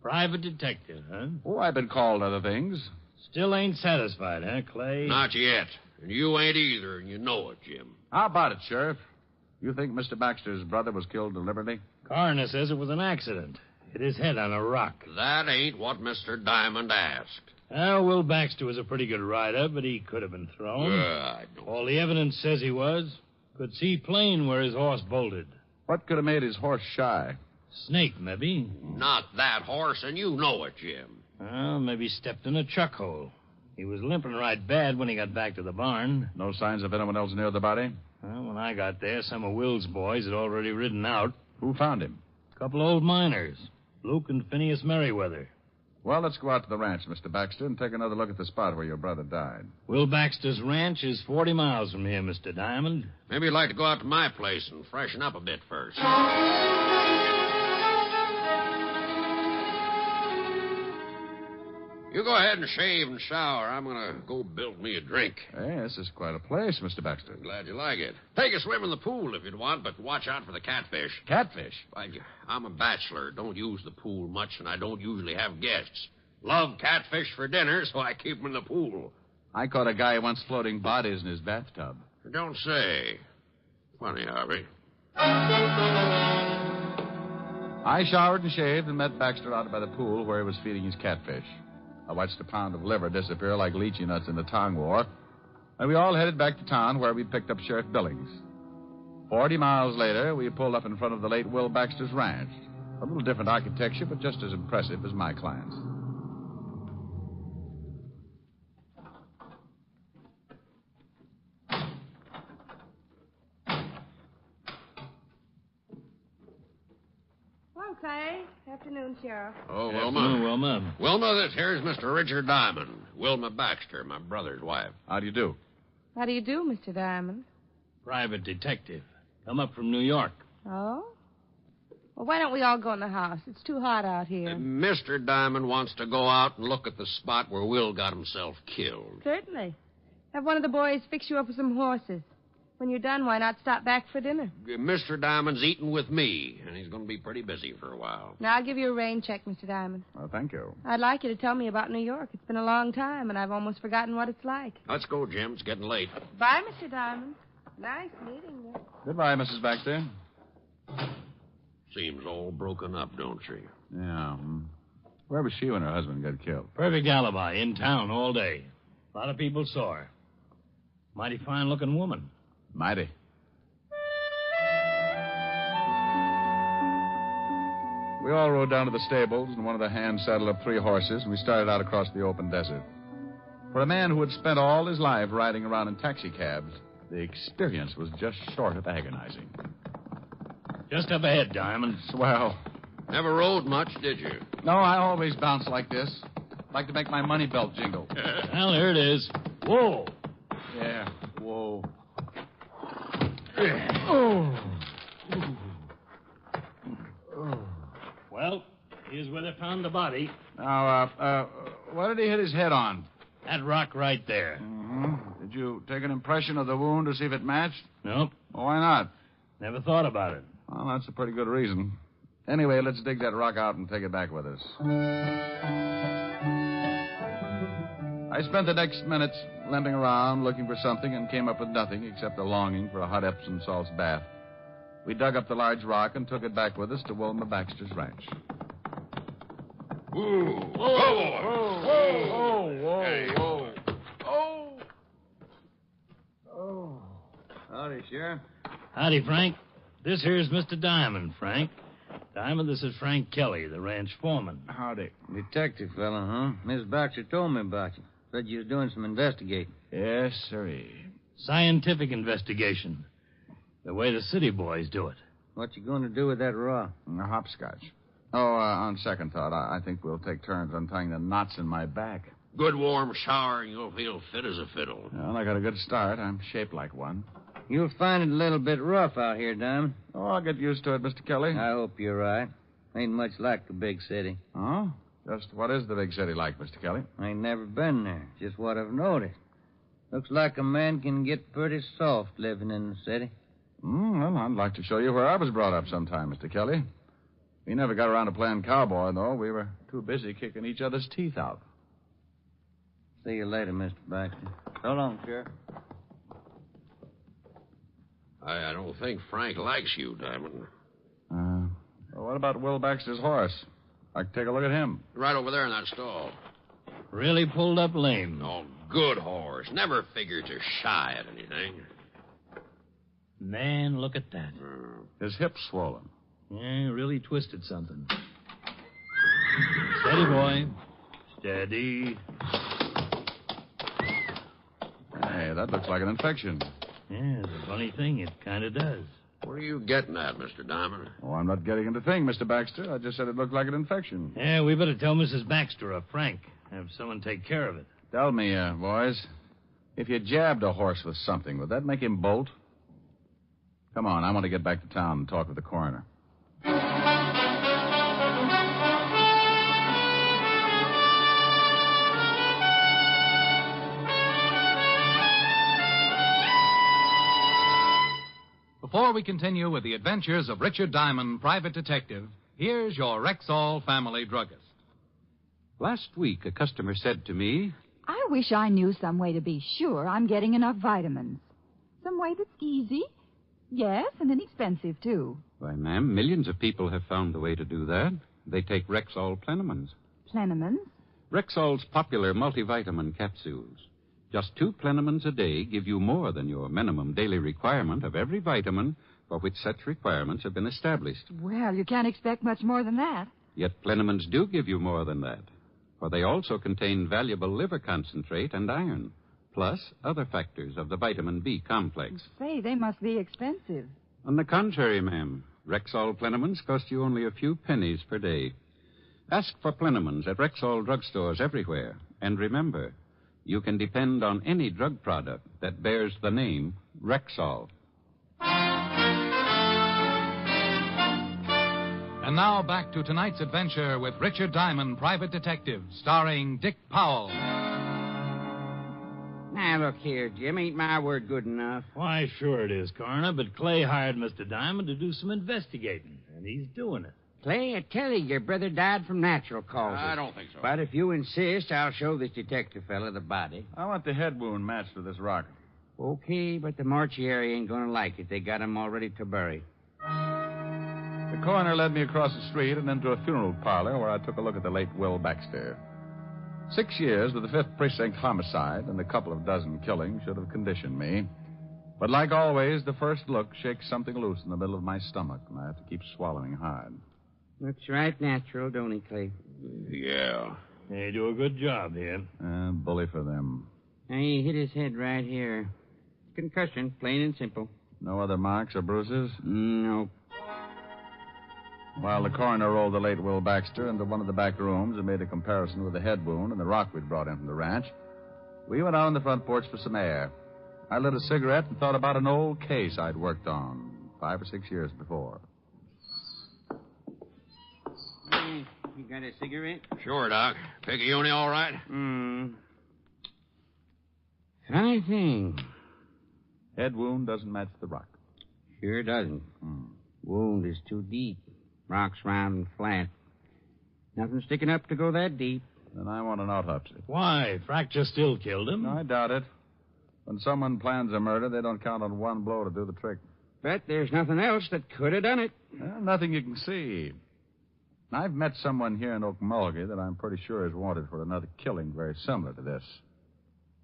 Private detective, huh?
Oh, I've been called other things.
Still ain't satisfied, huh, Clay?
Not yet. And you ain't either, and you know it, Jim.
How about it, Sheriff? You think Mr. Baxter's brother was killed deliberately?
Coroner says it was an accident. Hit his head on a rock.
That ain't what Mr. Diamond asked.
Well, Will Baxter was a pretty good rider, but he could have been thrown.
I don't...
All the evidence says he was. Could see plain where his horse bolted.
What could have made his horse shy?
Snake, maybe.
Not that horse, and you know it, Jim.
Well, maybe stepped in a chuck hole. He was limping right bad when he got back to the barn.
No signs of anyone else near the body?
Well, when I got there, some of Will's boys had already ridden out.
Who found him?
A couple old miners, Luke and Phineas Merriweather.
Well, let's go out to the ranch, Mr. Baxter, and take another look at the spot where your brother died.
Will Baxter's ranch is 40 miles from here, Mr. Diamond.
Maybe you'd like to go out to my place and freshen up a bit first. You go ahead and shave and shower. I'm going to go build me a drink.
Hey, this is quite a place, Mr. Baxter.
Glad you like it. Take a swim in the pool if you'd want, but watch out for the catfish.
Catfish?
I'm a bachelor. Don't use the pool much, and I don't usually have guests. Love catfish for dinner, so I keep them in the pool.
I caught a guy once floating bodies in his bathtub.
Don't say. Funny, Harvey.
I showered and shaved and met Baxter out by the pool where he was feeding his catfish. I watched a pound of liver disappear like lychee nuts in the Tong War, and we all headed back to town where we picked up Sheriff Billings. 40 miles later, we pulled up in front of the late Will Baxter's ranch. A little different architecture, but just as impressive as my client's.
Okay. Afternoon, Sheriff.
Oh, Wilma.
Afternoon, Wilma.
Wilma, this here's Mr. Richard Diamond. Wilma Baxter, my brother's wife.
How do you do?
How do you do, Mr. Diamond?
Private detective. Come up from New York.
Oh? Well, why don't we all go in the house? It's too hot out here.
Mr. Diamond wants to go out and look at the spot where Will got himself killed.
Certainly. Have one of the boys fix you up with some horses. When you're done, why not stop back for dinner?
Mr. Diamond's eating with me, and he's going to be pretty busy for a while.
Now, I'll give you a rain check, Mr. Diamond.
Oh, thank you.
I'd like you to tell me about New York. It's been a long time, and I've almost forgotten what it's like.
Let's go, Jim. It's getting late.
Bye, Mr. Diamond. Nice meeting you.
Goodbye, Mrs. Baxter.
Seems all broken up, don't she?
Yeah. Where was she when her husband got killed?
Perfect alibi. In town all day. A lot of people saw her. Mighty fine-looking woman.
Mighty. We all rode down to the stables, and one of the hands saddled up 3 horses, and we started out across the open desert. For a man who had spent all his life riding around in taxicabs, the experience was just short of agonizing.
Just up ahead, Diamond.
Swell.
Never rode much, did you?
No, I always bounce like this. Like to make my money belt jingle.
Well, here it is. Whoa.
Yeah, whoa.
Oh. Well, here's where they found the body.
Now, what did he hit his head on?
That rock right there.
Mm-hmm. Did you take an impression of the wound to see if it matched?
Nope.
Well, why not?
Never thought about it.
Well, that's a pretty good reason. Anyway, let's dig that rock out and take it back with us. I spent the next minutes limping around looking for something and came up with nothing except a longing for a hot Epsom salts bath. We dug up the large rock and took it back with us to Wilma Baxter's ranch.
Whoa, whoa, whoa, whoa.
Oh. Howdy, Sheriff.
Howdy, Frank. This here's Mr. Diamond, Frank. Diamond, this is Frank Kelly, the ranch foreman.
Howdy.
Detective fella, huh? Miss Baxter told me about you. Said you was doing some investigating.
Yes, sirree.
Scientific investigation. The way the city boys do it.
What you going to do with that rock?
A hopscotch. Oh, on second thought, I think we'll take turns untying the knots in my back.
Good warm shower, and you'll feel fit as a fiddle.
Well, I got a good start. I'm shaped like one.
You'll find it a little bit rough out here, Diamond.
Oh, I'll get used to it, Mr. Kelly.
I hope you're right. Ain't much like the big city.
Oh? Just what is the big city like, Mr. Kelly?
I ain't never been there. Just what I've noticed. Looks like a man can get pretty soft living in the city.
Well, I'd like to show you where I was brought up sometime, Mr. Kelly. We never got around to playing cowboy, though. We were too busy kicking each other's teeth out.
See you later, Mr. Baxter. So long, Sheriff.
I don't think Frank likes you, Diamond.
Well, what about Will Baxter's horse? I can take a look at him.
Right over there in that stall.
Really pulled up lame.
Oh, good horse. Never figured to shy at anything.
Man, look at that.
His hip's swollen.
Yeah, really twisted something. Steady, boy. Steady.
Hey, that looks like an infection.
Yeah, it's a funny thing. It kind of does.
What are you getting at, Mr. Diamond?
Oh, I'm not getting into thing, Mr. Baxter. I just said it looked like an infection.
Yeah, we better tell Mrs. Baxter or Frank. Have someone take care of it.
Tell me, boys, if you jabbed a horse with something, would that make him bolt? Come on, I want to get back to town and talk with the coroner.
Before we continue with the adventures of Richard Diamond, private detective, here's your Rexall family druggist.
Last week, a customer said to me,
I wish I knew some way to be sure I'm getting enough vitamins. Some way that's easy, yes, and inexpensive, too.
Why, ma'am, millions of people have found the way to do that. They take Rexall Plenamins.
Plenamins?
Rexall's popular multivitamin capsules. Just 2 Plenamins a day give you more than your minimum daily requirement of every vitamin for which such requirements have been established.
Well, you can't expect much more than that.
Yet Plenamins do give you more than that, for they also contain valuable liver concentrate and iron, plus other factors of the vitamin B complex.
Say, they must be expensive.
On the contrary, ma'am, Rexall Plenamins cost you only a few pennies per day. Ask for Plenamins at Rexall drugstores everywhere, and remember, you can depend on any drug product that bears the name Rexall.
And now back to tonight's adventure with Richard Diamond, private detective, starring Dick Powell.
Now, look here, Jim. Ain't my word good enough?
Why, sure it is, Coroner, but Clay hired Mr. Diamond to do some investigating, and he's doing it.
Clay, I tell you, your brother died from natural causes.
I don't think so.
But if you insist, I'll show this detective fella the body.
I want the head wound matched with this rocket.
Okay, but the mortuary ain't going to like it. They got him all ready to bury.
The coroner led me across the street and into a funeral parlor where I took a look at the late Will Baxter. 6 years with the 5th Precinct homicide and a couple of dozen killings should have conditioned me. But like always, the first look shakes something loose in the middle of my stomach, and I have to keep swallowing hard.
Looks right natural, don't he, Clay?
Yeah.
They do a good job here.
Bully for them.
He hit his head right here. Concussion, plain and simple.
No other marks or bruises?
No.
While the coroner rolled the late Will Baxter into one of the back rooms and made a comparison with the head wound and the rock we'd brought in from the ranch, we went out on the front porch for some air. I lit a cigarette and thought about an old case I'd worked on 5 or 6 years before.
Hey, you got a cigarette?
Sure, Doc. Picayune all right?
Funny thing.
Head wound doesn't match the rock.
Sure doesn't. Wound is too deep. Rock's round and flat. Nothing sticking up to go that deep.
Then I want an autopsy.
Why? Fracture still killed him.
No, I doubt it. When someone plans a murder, they don't count on one blow to do the trick.
But there's nothing else that could have done it.
Well, nothing you can see. I've met someone here in Okmulgee that I'm pretty sure is wanted for another killing very similar to this.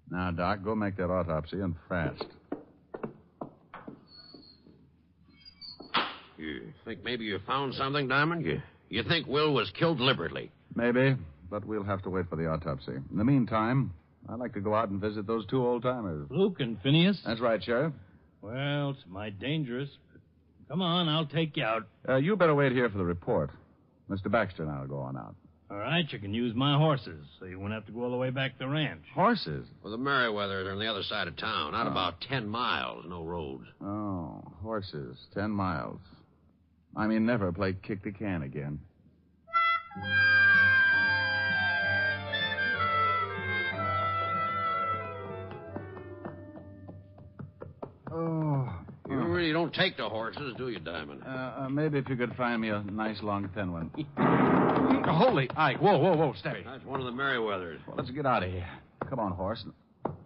Now, Doc, go make that autopsy and fast.
You think maybe you found something, Diamond? You think Will was killed deliberately?
Maybe, but we'll have to wait for the autopsy. In the meantime, I'd like to go out and visit those 2 old-timers.
Luke and Phineas?
That's right, Sheriff.
Well, it's mighty dangerous. But come on, I'll take you out.
You better wait here for the report. Mr. Baxter and I'll go on out.
All right, you can use my horses, so you won't have to go all the way back to the ranch.
Horses?
Well, the Merriweathers are on the other side of town, out about 10 miles, no roads.
Oh, horses, 10 miles. I mean, never play kick the can again.
You really don't take the horses, do you, Diamond?
Maybe if you could find me a nice long thin one. Holy Ike. Whoa, steady.
That's one of the Merriweathers.
Well, let's get out of here. Come on, horse.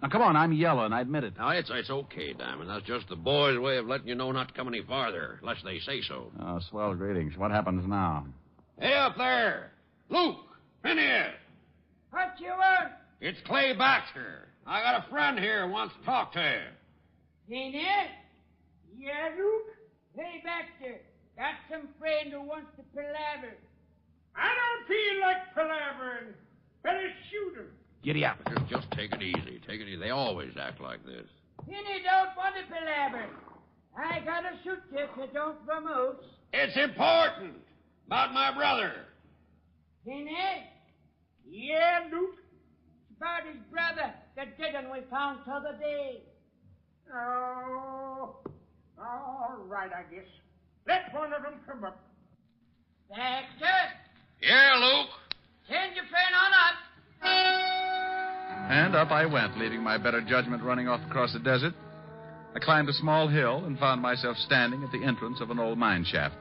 Now, come on, I'm yelling. I admit it.
Now, it's okay, Diamond. That's just the boys' way of letting you know not to come any farther, unless they say so.
Oh, swell greetings. What happens now?
Hey, up there! Luke! Phineas!
What you want?
It's Clay Baxter. I got a friend here who wants to talk to you.
Phineas? Yeah, Luke? Hey, Baxter. Got some friend who wants to palaver. I don't feel like palavering. Better shoot him.
Giddy up.
Just take it easy. Take it easy. They always act like this.
Phineas don't want to palaver. I gotta shoot you if you don't promote.
It's important. About my brother.
Phineas? Yeah, Luke. It's about his brother, the dead one we found t'other day. Oh, all right, I guess. Let one of them come up. Baxter?
Yeah, Luke?
Send your friend on up.
And up I went, leaving my better judgment running off across the desert. I climbed a small hill and found myself standing at the entrance of an old mine shaft.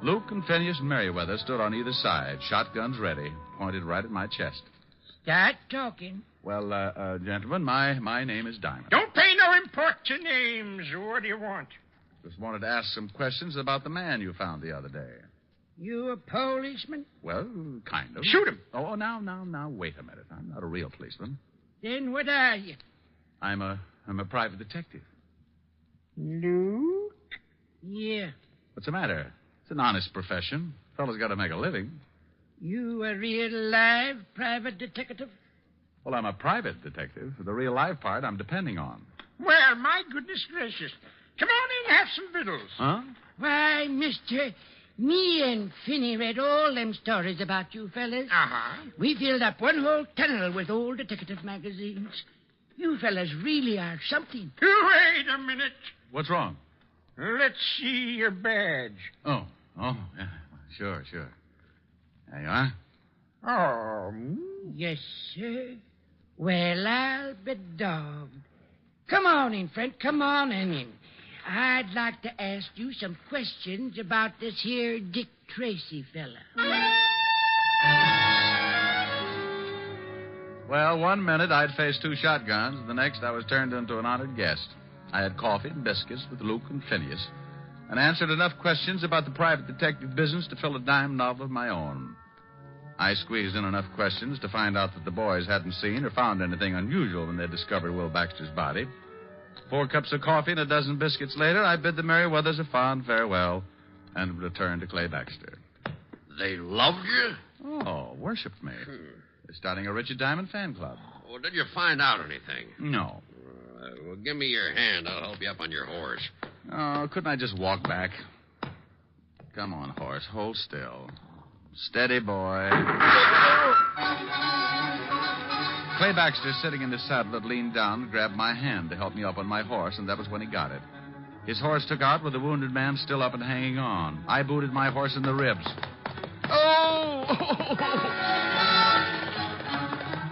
Luke and Phineas and Merriweather stood on either side, shotguns ready, pointed right at my chest.
Start talking.
Well, gentlemen, my name is Diamond.
Don't pay no import to names. What do you want?
Just wanted to ask some questions about the man you found the other day.
You a policeman?
Well, kind of.
Shoot him.
Oh, now, wait a minute. I'm not a real policeman.
Then what are you?
I'm a private detective.
Luke? Yeah.
What's the matter? It's an honest profession. Fellow's got to make a living.
You a real live private detective?
Well, I'm a private detective. The real live part I'm depending on.
Well, my goodness gracious. Come on in, have some victuals.
Huh?
Why, mister, me and Finney read all them stories about you fellas.
Uh-huh.
We filled up one whole tunnel with old detective magazines. You fellas really are something. Wait a minute.
What's wrong?
Let's see your badge.
Oh, yeah. Sure. There you are.
Oh, yes, sir. Well, I'll be dogged. Come on in, friend. Come on in. I'd like to ask you some questions about this here Dick Tracy fella.
Well, 1 minute I'd faced 2 shotguns. The next I was turned into an honored guest. I had coffee and biscuits with Luke and Phineas and answered enough questions about the private detective business to fill a dime novel of my own. I squeezed in enough questions to find out that the boys hadn't seen or found anything unusual when they discovered Will Baxter's body. 4 cups of coffee and a dozen biscuits later, I bid the Merriweathers a fond farewell and returned to Clay Baxter.
They loved you?
Oh, worshipped me. They're starting a Richard Diamond fan club.
Well, did you find out anything?
No.
Well, give me your hand. I'll help you up on your horse.
Oh, couldn't I just walk back? Come on, horse. Hold still. Steady, boy. Clay Baxter, sitting in the saddle, had leaned down and grabbed my hand to help me up on my horse, and that was when he got it. His horse took out with the wounded man still up and hanging on. I booted my horse in the ribs. Oh!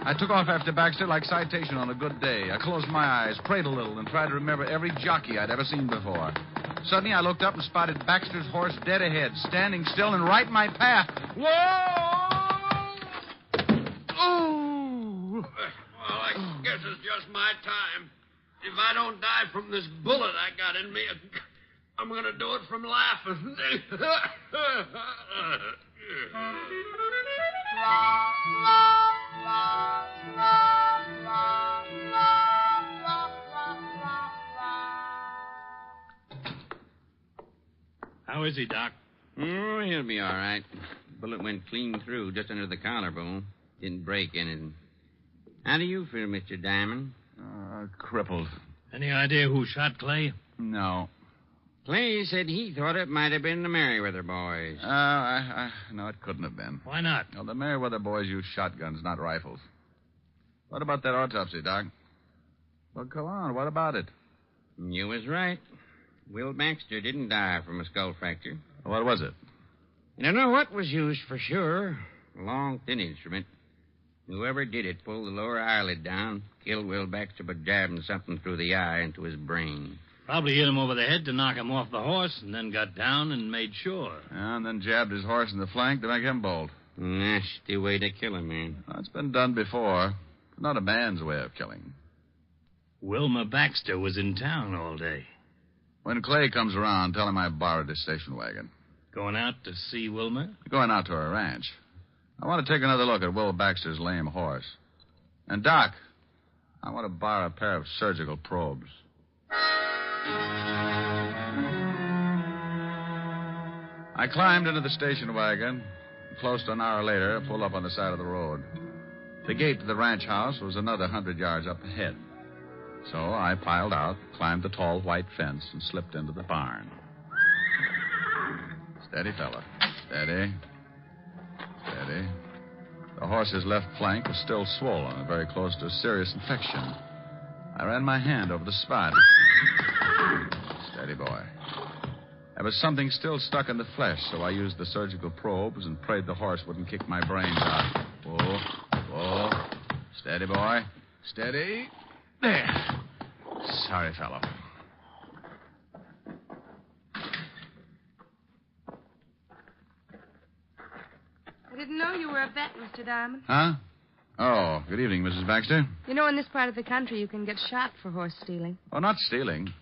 I took off after Baxter like citation on a good day. I closed my eyes, prayed a little, and tried to remember every jockey I'd ever seen before. Suddenly, I looked up and spotted Baxter's horse dead ahead, standing still and right in my path. Whoa! Oh!
Well, I guess it's just my time. If I don't die from this bullet I got in me, I'm going to do it from laughing.
How is he, Doc?
Oh, he'll be all right. Bullet went clean through, just under the collarbone. Didn't break anything. How do you feel, Mr. Diamond?
Crippled.
Any idea who shot Clay?
No.
Clay said he thought it might have been the Merriweather boys.
No, it couldn't have been.
Why not?
Well, the Merriweather boys use shotguns, not rifles. What about that autopsy, Doc? Well, go on. What about it?
You was right. Will Baxter didn't die from a skull fracture.
What was it?
You don't know what was used for sure. A long, thin instrument. Whoever did it pulled the lower eyelid down, killed Will Baxter by jabbing something through the eye into his brain.
Probably hit him over the head to knock him off the horse, and then got down and made sure.
And then jabbed his horse in the flank to make him bolt.
Nasty way to kill a man.
Well, it's been done before. Not a man's way of killing.
Wilma Baxter was in town all day.
When Clay comes around, tell him I borrowed his station wagon.
Going out to see Wilma?
Going out to her ranch. I want to take another look at Will Baxter's lame horse. And, Doc, I want to borrow a pair of surgical probes. I climbed into the station wagon. Close to an hour later, I pulled up on the side of the road. The gate to the ranch house was another 100 yards up ahead. So I piled out, climbed the tall white fence, and slipped into the barn. Steady, fella. Steady. Steady. The horse's left flank was still swollen and very close to a serious infection. I ran my hand over the spot. Steady, boy. There was something still stuck in the flesh, so I used the surgical probes and prayed the horse wouldn't kick my brains out. Whoa, whoa. Steady, boy. Steady. There. Sorry, fellow.
I didn't know you were a vet, Mr. Diamond.
Huh? Oh, good evening, Mrs. Baxter.
You know, in this part of the country, you can get shot for horse stealing.
Oh, not stealing.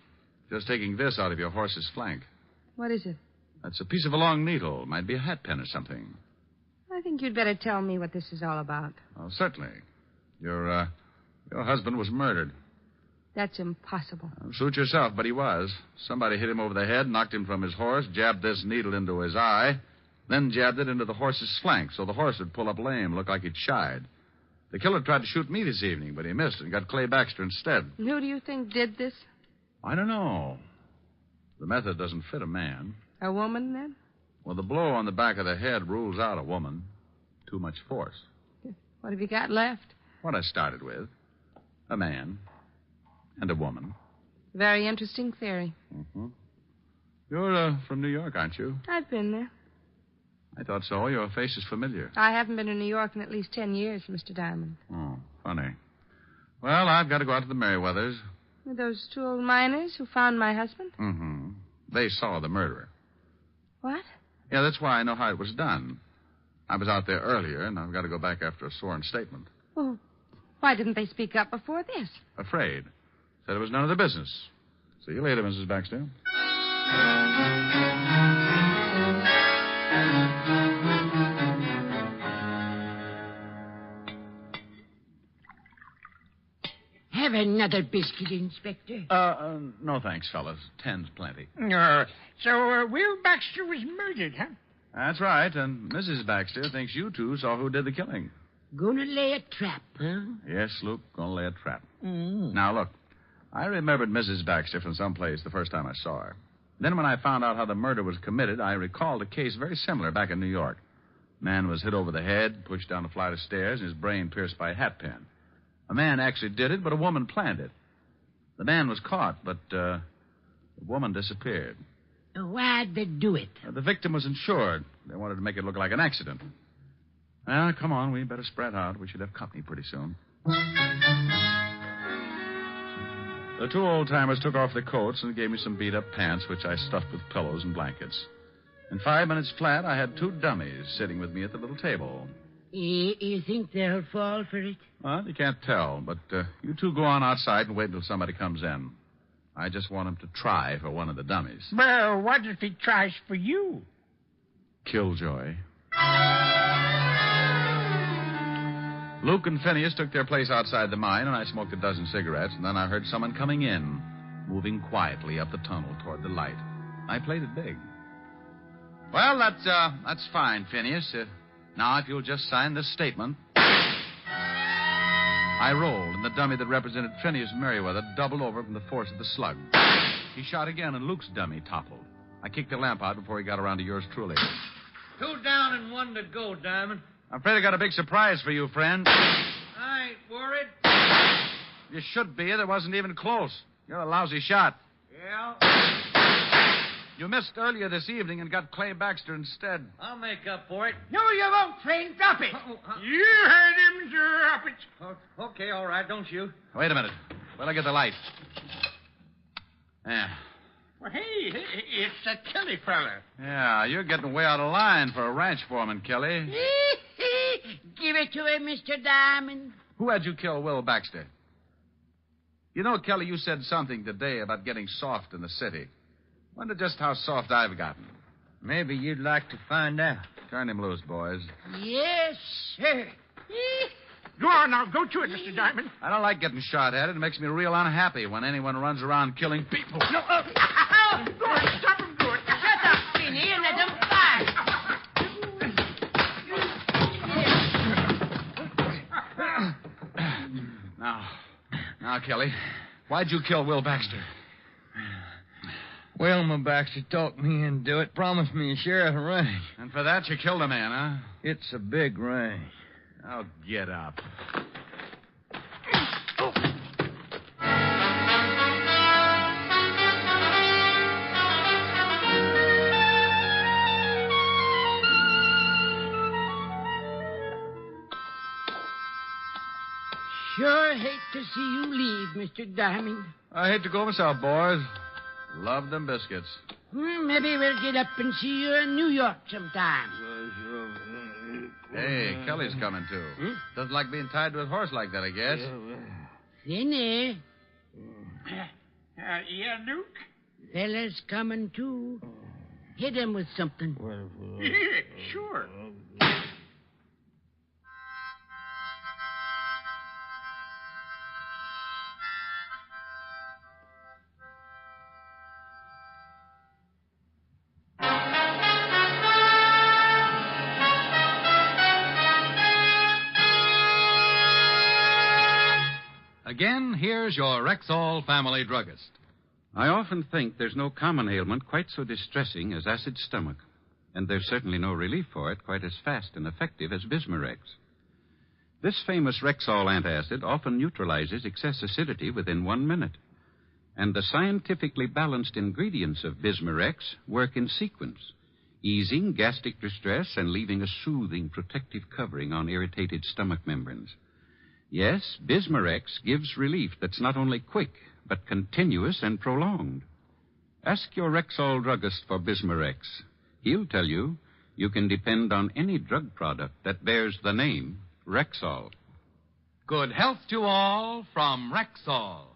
Just taking this out of your horse's flank.
What is it?
That's a piece of a long needle. Might be a hat pin or something.
I think you'd better tell me what this is all about.
Oh, certainly. Your husband was murdered.
That's impossible.
Suit yourself, but he was. Somebody hit him over the head, knocked him from his horse, jabbed this needle into his eye, then jabbed it into the horse's flank so the horse would pull up lame, look like he'd shied. The killer tried to shoot me this evening, but he missed and got Clay Baxter instead.
Who do you think did this?
I don't know. The method doesn't fit a man.
A woman, then?
Well, the blow on the back of the head rules out a woman. Too much force.
What have you got left?
What I started with. A man. And a woman.
Very interesting theory.
Mm-hmm. You're from New York, aren't you?
I've been there.
I thought so. Your face is familiar.
I haven't been to New York in at least 10 years, Mr. Diamond.
Oh, funny. Well, I've got to go out to the Merriweathers.
Were those two old miners who found my husband?
Mm-hmm. They saw the murderer.
What?
Yeah, that's why I know how it was done. I was out there earlier, and I've got to go back after a sworn statement.
Well, why didn't they speak up before this?
Afraid. Said it was none of their business. See you later, Mrs. Baxter.
Have another biscuit, Inspector.
No thanks, fellas. 10's plenty.
So Will Baxter was murdered, huh?
That's right, and Mrs. Baxter thinks you two saw who did the killing.
Gonna lay a trap, huh?
Yes, Luke, gonna lay a trap.
Mm.
Now, look, I remembered Mrs. Baxter from someplace the first time I saw her. Then when I found out how the murder was committed, I recalled a case very similar back in New York. Man was hit over the head, pushed down a flight of stairs, and his brain pierced by a hat pin. A man actually did it, but a woman planned it. The man was caught, but the woman disappeared.
Why'd they do it?
The victim was insured. They wanted to make it look like an accident. Well, come on, we better spread out. We should have company pretty soon. The two old-timers took off their coats and gave me some beat-up pants, which I stuffed with pillows and blankets. In 5 minutes flat, I had two dummies sitting with me at the little table.
You think they'll fall for it?
Well, you can't tell, but you two go on outside and wait until somebody comes in. I just want them to try for one of the dummies.
Well, what if he tries for you?
Killjoy. Luke and Phineas took their place outside the mine, and I smoked a dozen cigarettes, and then I heard someone coming in, moving quietly up the tunnel toward the light. I played it big. Well, that's fine, Phineas. Now, if you'll just sign this statement. I rolled, and the dummy that represented Phineas Merriweather doubled over from the force of the slug. He shot again, and Luke's dummy toppled. I kicked the lamp out before he got around to yours truly.
2 down and 1 to go, Diamond.
I'm afraid I got a big surprise for you, friend.
I ain't worried.
You should be. That wasn't even close. You're a lousy shot.
Yeah?
You missed earlier this evening and got Clay Baxter instead.
I'll make up for it.
No, you won't, friend. Drop it. You heard him. Drop it.
Okay, all right. Don't shoot.
Wait a minute. Where'll I get the light? Yeah.
Well, hey, it's a Kelly fella.
Yeah, you're getting way out of line for a ranch foreman, Kelly.
Give it to him, Mr. Diamond.
Who had you kill Will Baxter? You know, Kelly, you said something today about getting soft in the city. Wonder just how soft I've gotten.
Maybe you'd like to find out.
Turn him loose, boys.
Yes, sir.
Go on now. Go to it, Mr. Diamond.
I don't like getting shot at. It makes me real unhappy when anyone runs around killing people.
No, go on. Stop him, good.
Shut up, Finney, and let them fight.
Now, Kelly, why'd you kill Will Baxter?
Wilma Baxter talked me into it, promised me a share of the range.
And for that, you killed a man, huh?
It's a big range.
Now, get up.
Sure hate to see you leave, Mr. Diamond.
I hate to go myself, boys. Love them biscuits.
Maybe we'll get up and see you in New York sometime.
Hey, Kelly's coming, too. Doesn't like being tied to a horse like that, I guess.
Finney.
Yeah, Duke?
Fella's coming, too. Hit him with something.
Yeah, sure.
Again, here's your Rexall family druggist.
I often think there's no common ailment quite so distressing as acid stomach. And there's certainly no relief for it quite as fast and effective as Bismarex. This famous Rexall antacid often neutralizes excess acidity within 1 minute. And the scientifically balanced ingredients of Bismarex work in sequence, easing gastric distress and leaving a soothing protective covering on irritated stomach membranes. Yes, Bismarex gives relief that's not only quick, but continuous and prolonged. Ask your Rexall druggist for Bismarex. He'll tell you you can depend on any drug product that bears the name Rexall.
Good health to all from Rexall.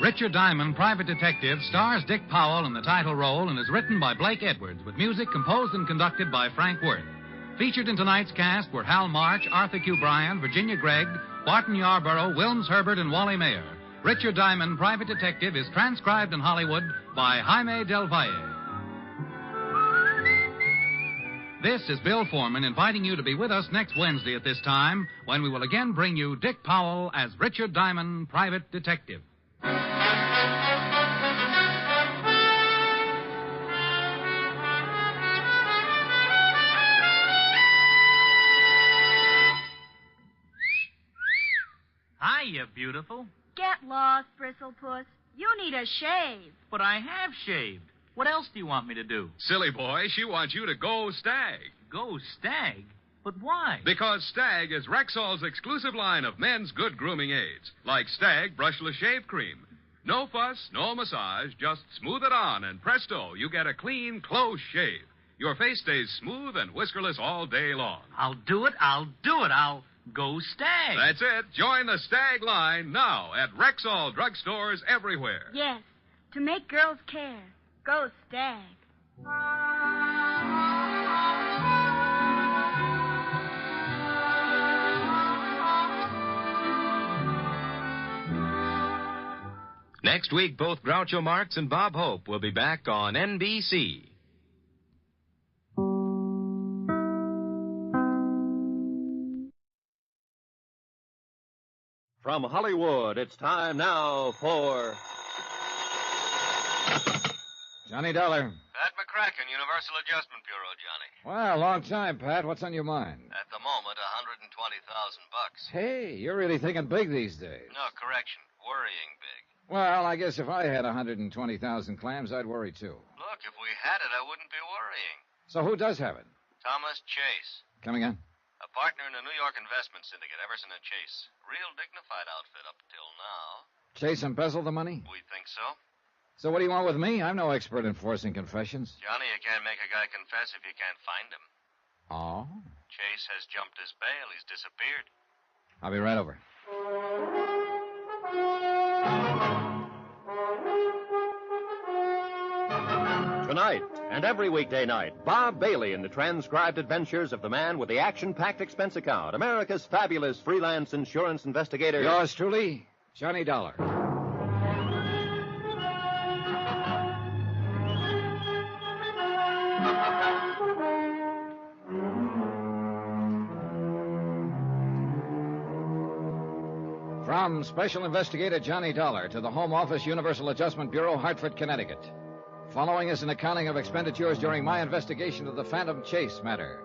Richard Diamond, Private Detective, stars Dick Powell in the title role and is written by Blake Edwards, with music composed and conducted by Frank Worth. Featured in tonight's cast were Hal March, Arthur Q. Bryan, Virginia Gregg, Barton Yarborough, Wilms Herbert, and Wally Mayer. Richard Diamond, Private Detective, is transcribed in Hollywood by Jaime Del Valle. This is Bill Foreman inviting you to be with us next Wednesday at this time, when we will again bring you Dick Powell as Richard Diamond, Private Detective.
Hiya, beautiful.
Get lost, Bristlepuss. You need a shave.
But I have shaved. What else do you want me to do?
Silly boy, she wants you to go Stag.
Go Stag? But why?
Because Stag is Rexall's exclusive line of men's good grooming aids, like Stag Brushless Shave Cream. No fuss, no massage, just smooth it on, and presto, you get a clean, close shave. Your face stays smooth and whiskerless all day long.
I'll do it. I'll go Stag.
That's it. Join the Stag line now at Rexall drugstores everywhere.
Yes, to make girls care. Go Stag.
Next week, both Groucho Marx and Bob Hope will be back on NBC.
From Hollywood, it's time now for...
Johnny Dollar.
Pat McCracken, Universal Adjustment Bureau, Johnny.
Well, long time, Pat. What's on your mind?
At the moment, $120,000.
Hey, you're really thinking big these days.
No, correction. Worrying big.
Well, I guess if I had 120,000 clams, I'd worry too.
Look, if we had it, I wouldn't be worrying.
So who does have it?
Thomas Chase.
Come again?
A partner in a New York investment syndicate, Everson and Chase. Real dignified outfit up till now.
Chase embezzled the money?
We think so.
So what do you want with me? I'm no expert in forcing confessions.
Johnny, you can't make a guy confess if you can't find him.
Oh?
Chase has jumped his bail. He's disappeared.
I'll be right over.
Tonight and every weekday night, Bob Bailey in the transcribed adventures of the man with the action-packed expense account, America's fabulous freelance insurance investigator.
Yours truly, Johnny Dollar. From Special Investigator Johnny Dollar to the Home Office, Universal Adjustment Bureau, Hartford, Connecticut. Following is an accounting of expenditures during my investigation of the Phantom Chase matter.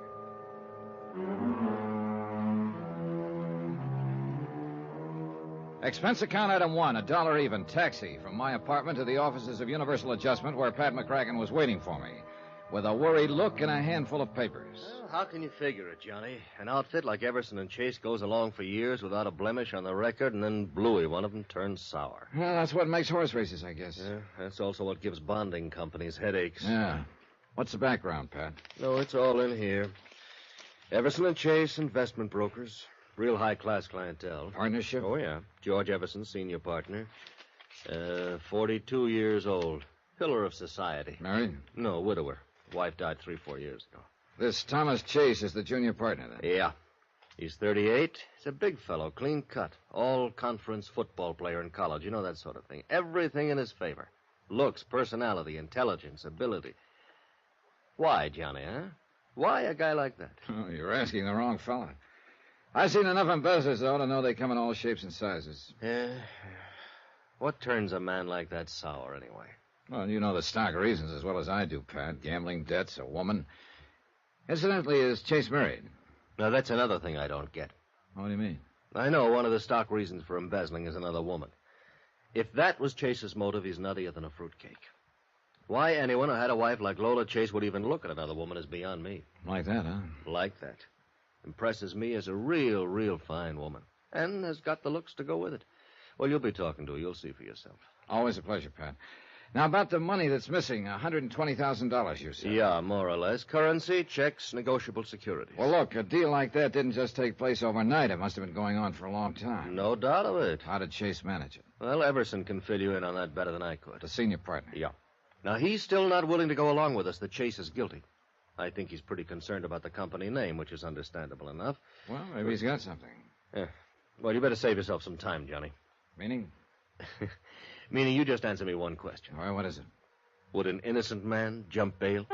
Expense account item 1, $1 even, taxi from my apartment to the offices of Universal Adjustment where Pat McCracken was waiting for me, with a worried look and a handful of papers.
Well, how can you figure it, Johnny? An outfit like Everson and Chase goes along for years without a blemish on the record, and then Bluey, one of them, turns sour.
Well, that's what makes horse races, I guess.
Yeah, that's also what gives bonding companies headaches.
Yeah. What's the background, Pat?
No, it's all in here. Everson and Chase, investment brokers. Real high-class clientele.
Partnership?
Oh, yeah. George Everson, senior partner. 42 years old. Pillar of society.
Married?
No, widower. Wife died 3-4 years ago.
This Thomas Chase is the junior partner, then?
Yeah. He's 38. He's a big fellow, clean cut. All-conference football player in college. You know, that sort of thing. Everything in his favor. Looks, personality, intelligence, ability. Why, Johnny, huh? Why a guy like that?
Oh, you're asking the wrong fella. I've seen enough embezzlers, though, to know they come in all shapes and sizes.
Yeah. What turns a man like that sour, anyway?
Well, you know the stock reasons as well as I do, Pat. Gambling debts, a woman. Incidentally, is Chase married?
Now, that's another thing I don't get.
What do you mean?
I know one of the stock reasons for embezzling is another woman. If that was Chase's motive, he's nuttier than a fruitcake. Why anyone who had a wife like Lola Chase would even look at another woman is beyond me.
Like that, huh?
Like that. Impresses me as a real fine woman. And has got the looks to go with it. Well, you'll be talking to her. You'll see for yourself.
Always a pleasure, Pat. Now, about the money that's missing, $120,000, you said.
Yeah, more or less. Currency, checks, negotiable securities.
Well, look, a deal like that didn't just take place overnight. It must have been going on for a long time.
No doubt of it.
How did Chase manage it?
Well, Everson can fill you in on that better than I could.
The senior partner?
Yeah. Now, he's still not willing to go along with us that Chase is guilty. I think he's pretty concerned about the company name, which is understandable enough.
Well, maybe he's got something.
Yeah. Well, you better save yourself some time, Johnny.
Meaning?
Meaning you just answer me one question.
All right, what is it?
Would an innocent man jump bail?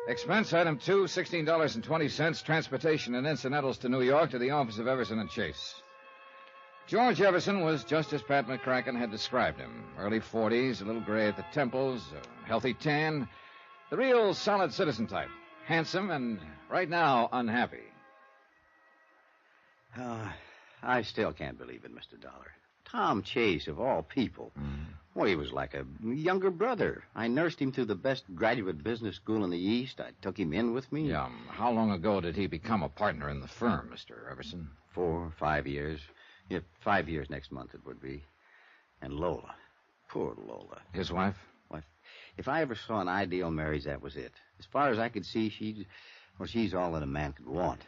Expense item 2, $16.20, transportation and incidentals to New York to the office of Everson and Chase. George Everson was just as Pat McCracken had described him. Early 40s, a little gray at the temples, a healthy tan. The real solid citizen type. Handsome and, right now, unhappy.
I still can't believe it, Mr. Dollar. Tom Chase, of all people. Well, he was like a younger brother. I nursed him through the best graduate business school in the East. I took him in with me.
Yeah. How long ago did he become a partner in the firm, Mr. Everson?
4 or 5 years. Yeah, 5 years next month it would be. And Lola. Poor Lola.
His wife?
What? If I ever saw an ideal marriage, that was it. As far as I could see, she's all that a man could want.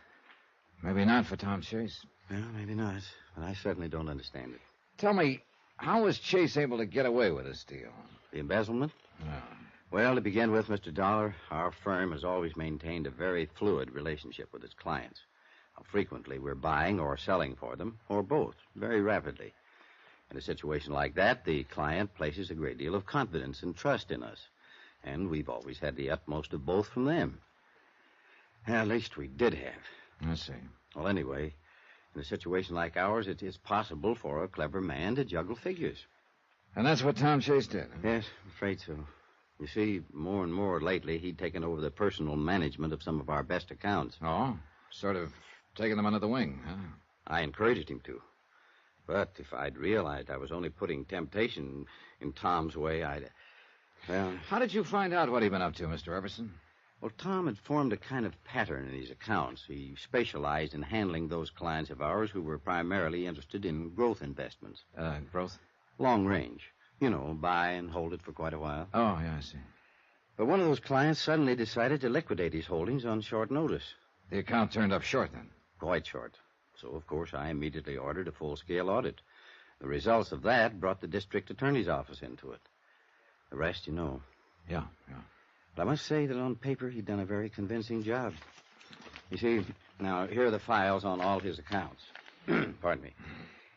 Maybe not for Tom Chase.
Well, maybe not. But I certainly don't understand it.
Tell me, how was Chase able to get away with this deal?
The embezzlement?
Yeah.
Well, to begin with, Mr. Dollar, our firm has always maintained a very fluid relationship with its clients. Frequently, we're buying or selling for them, or both, very rapidly. In a situation like that, the client places a great deal of confidence and trust in us. And we've always had the utmost of both from them. At least we did have.
I see.
Well, anyway, in a situation like ours, it is possible for a clever man to juggle figures.
And that's what Tom Chase did? Huh?
Yes, I'm afraid so. You see, more and more lately, he'd taken over the personal management of some of our best accounts.
Oh, sort of taking them under the wing, huh?
I encouraged him to. But if I'd realized I was only putting temptation in Tom's way, Well...
How did you find out what he'd been up to, Mr. Everson?
Well, Tom had formed a kind of pattern in his accounts. He specialized in handling those clients of ours who were primarily interested in growth investments.
Growth?
Long range. You know, buy and hold it for quite a while.
Oh, yeah, I see.
But one of those clients suddenly decided to liquidate his holdings on short notice.
The account turned up short, then?
Quite short. So, of course, I immediately ordered a full-scale audit. The results of that brought the district attorney's office into it. The rest you know.
Yeah.
But I must say that on paper he'd done a very convincing job. You see, now, here are the files on all his accounts. Pardon me.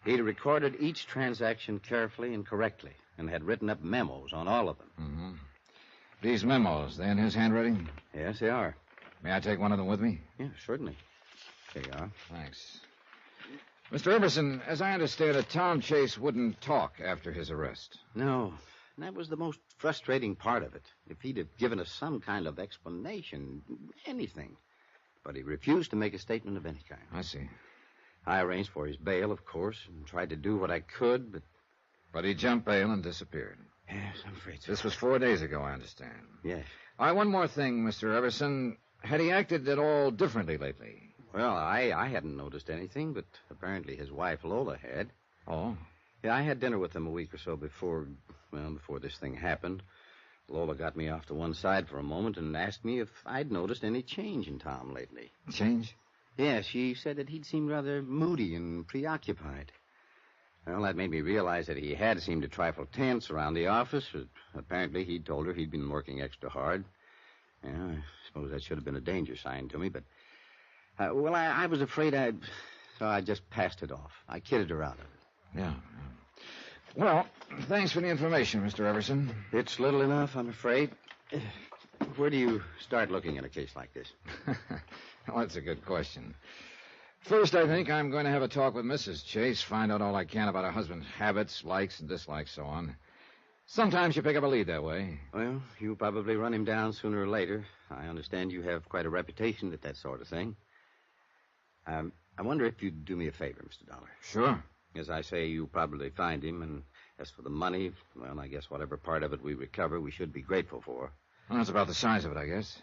He'd recorded each transaction carefully and correctly and had written up memos on all of them.
Mm-hmm. These memos, they in his handwriting?
Yes, they are.
May I take one of them with me?
Yeah, certainly. There you are.
Thanks. Mr. Everson, as I understand it, Tom Chase wouldn't talk after his arrest.
No. And that was the most frustrating part of it. If he'd have given us some kind of explanation, anything. But he refused to make a statement of any kind.
I see.
I arranged for his bail, of course, and tried to do what I could, but...
But he jumped bail and disappeared.
Yes, I'm afraid so.
This was 4 days ago, I understand.
Yes.
All right, one more thing, Mr. Everson. Had he acted at all differently lately?
Well, I hadn't noticed anything, but apparently his wife, Lola, had.
Oh?
Yeah, I had dinner with him a week or so before this thing happened. Lola got me off to one side for a moment and asked me if I'd noticed any change in Tom lately.
Change?
Yeah, she said that he'd seemed rather moody and preoccupied. Well, that made me realize that he had seemed a trifle tense around the office. Apparently, he'd told her he'd been working extra hard. Yeah, I suppose that should have been a danger sign to me, but... I was afraid so I just passed it off. I kidded her out of it.
Yeah. Well, thanks for the information, Mr. Everson.
It's little enough, I'm afraid. Where do you start looking at a case like this?
Well, that's a good question. First, I think I'm going to have a talk with Mrs. Chase, find out all I can about her husband's habits, likes and dislikes, so on. Sometimes you pick up a lead that way.
Well, you'll probably run him down sooner or later. I understand you have quite a reputation at that sort of thing. I wonder if you'd do me a favor, Mr. Dollar.
Sure.
As I say, you'll probably find him, and as for the money, well, I guess whatever part of it we recover, we should be grateful for.
Well, that's about the size of it, I guess.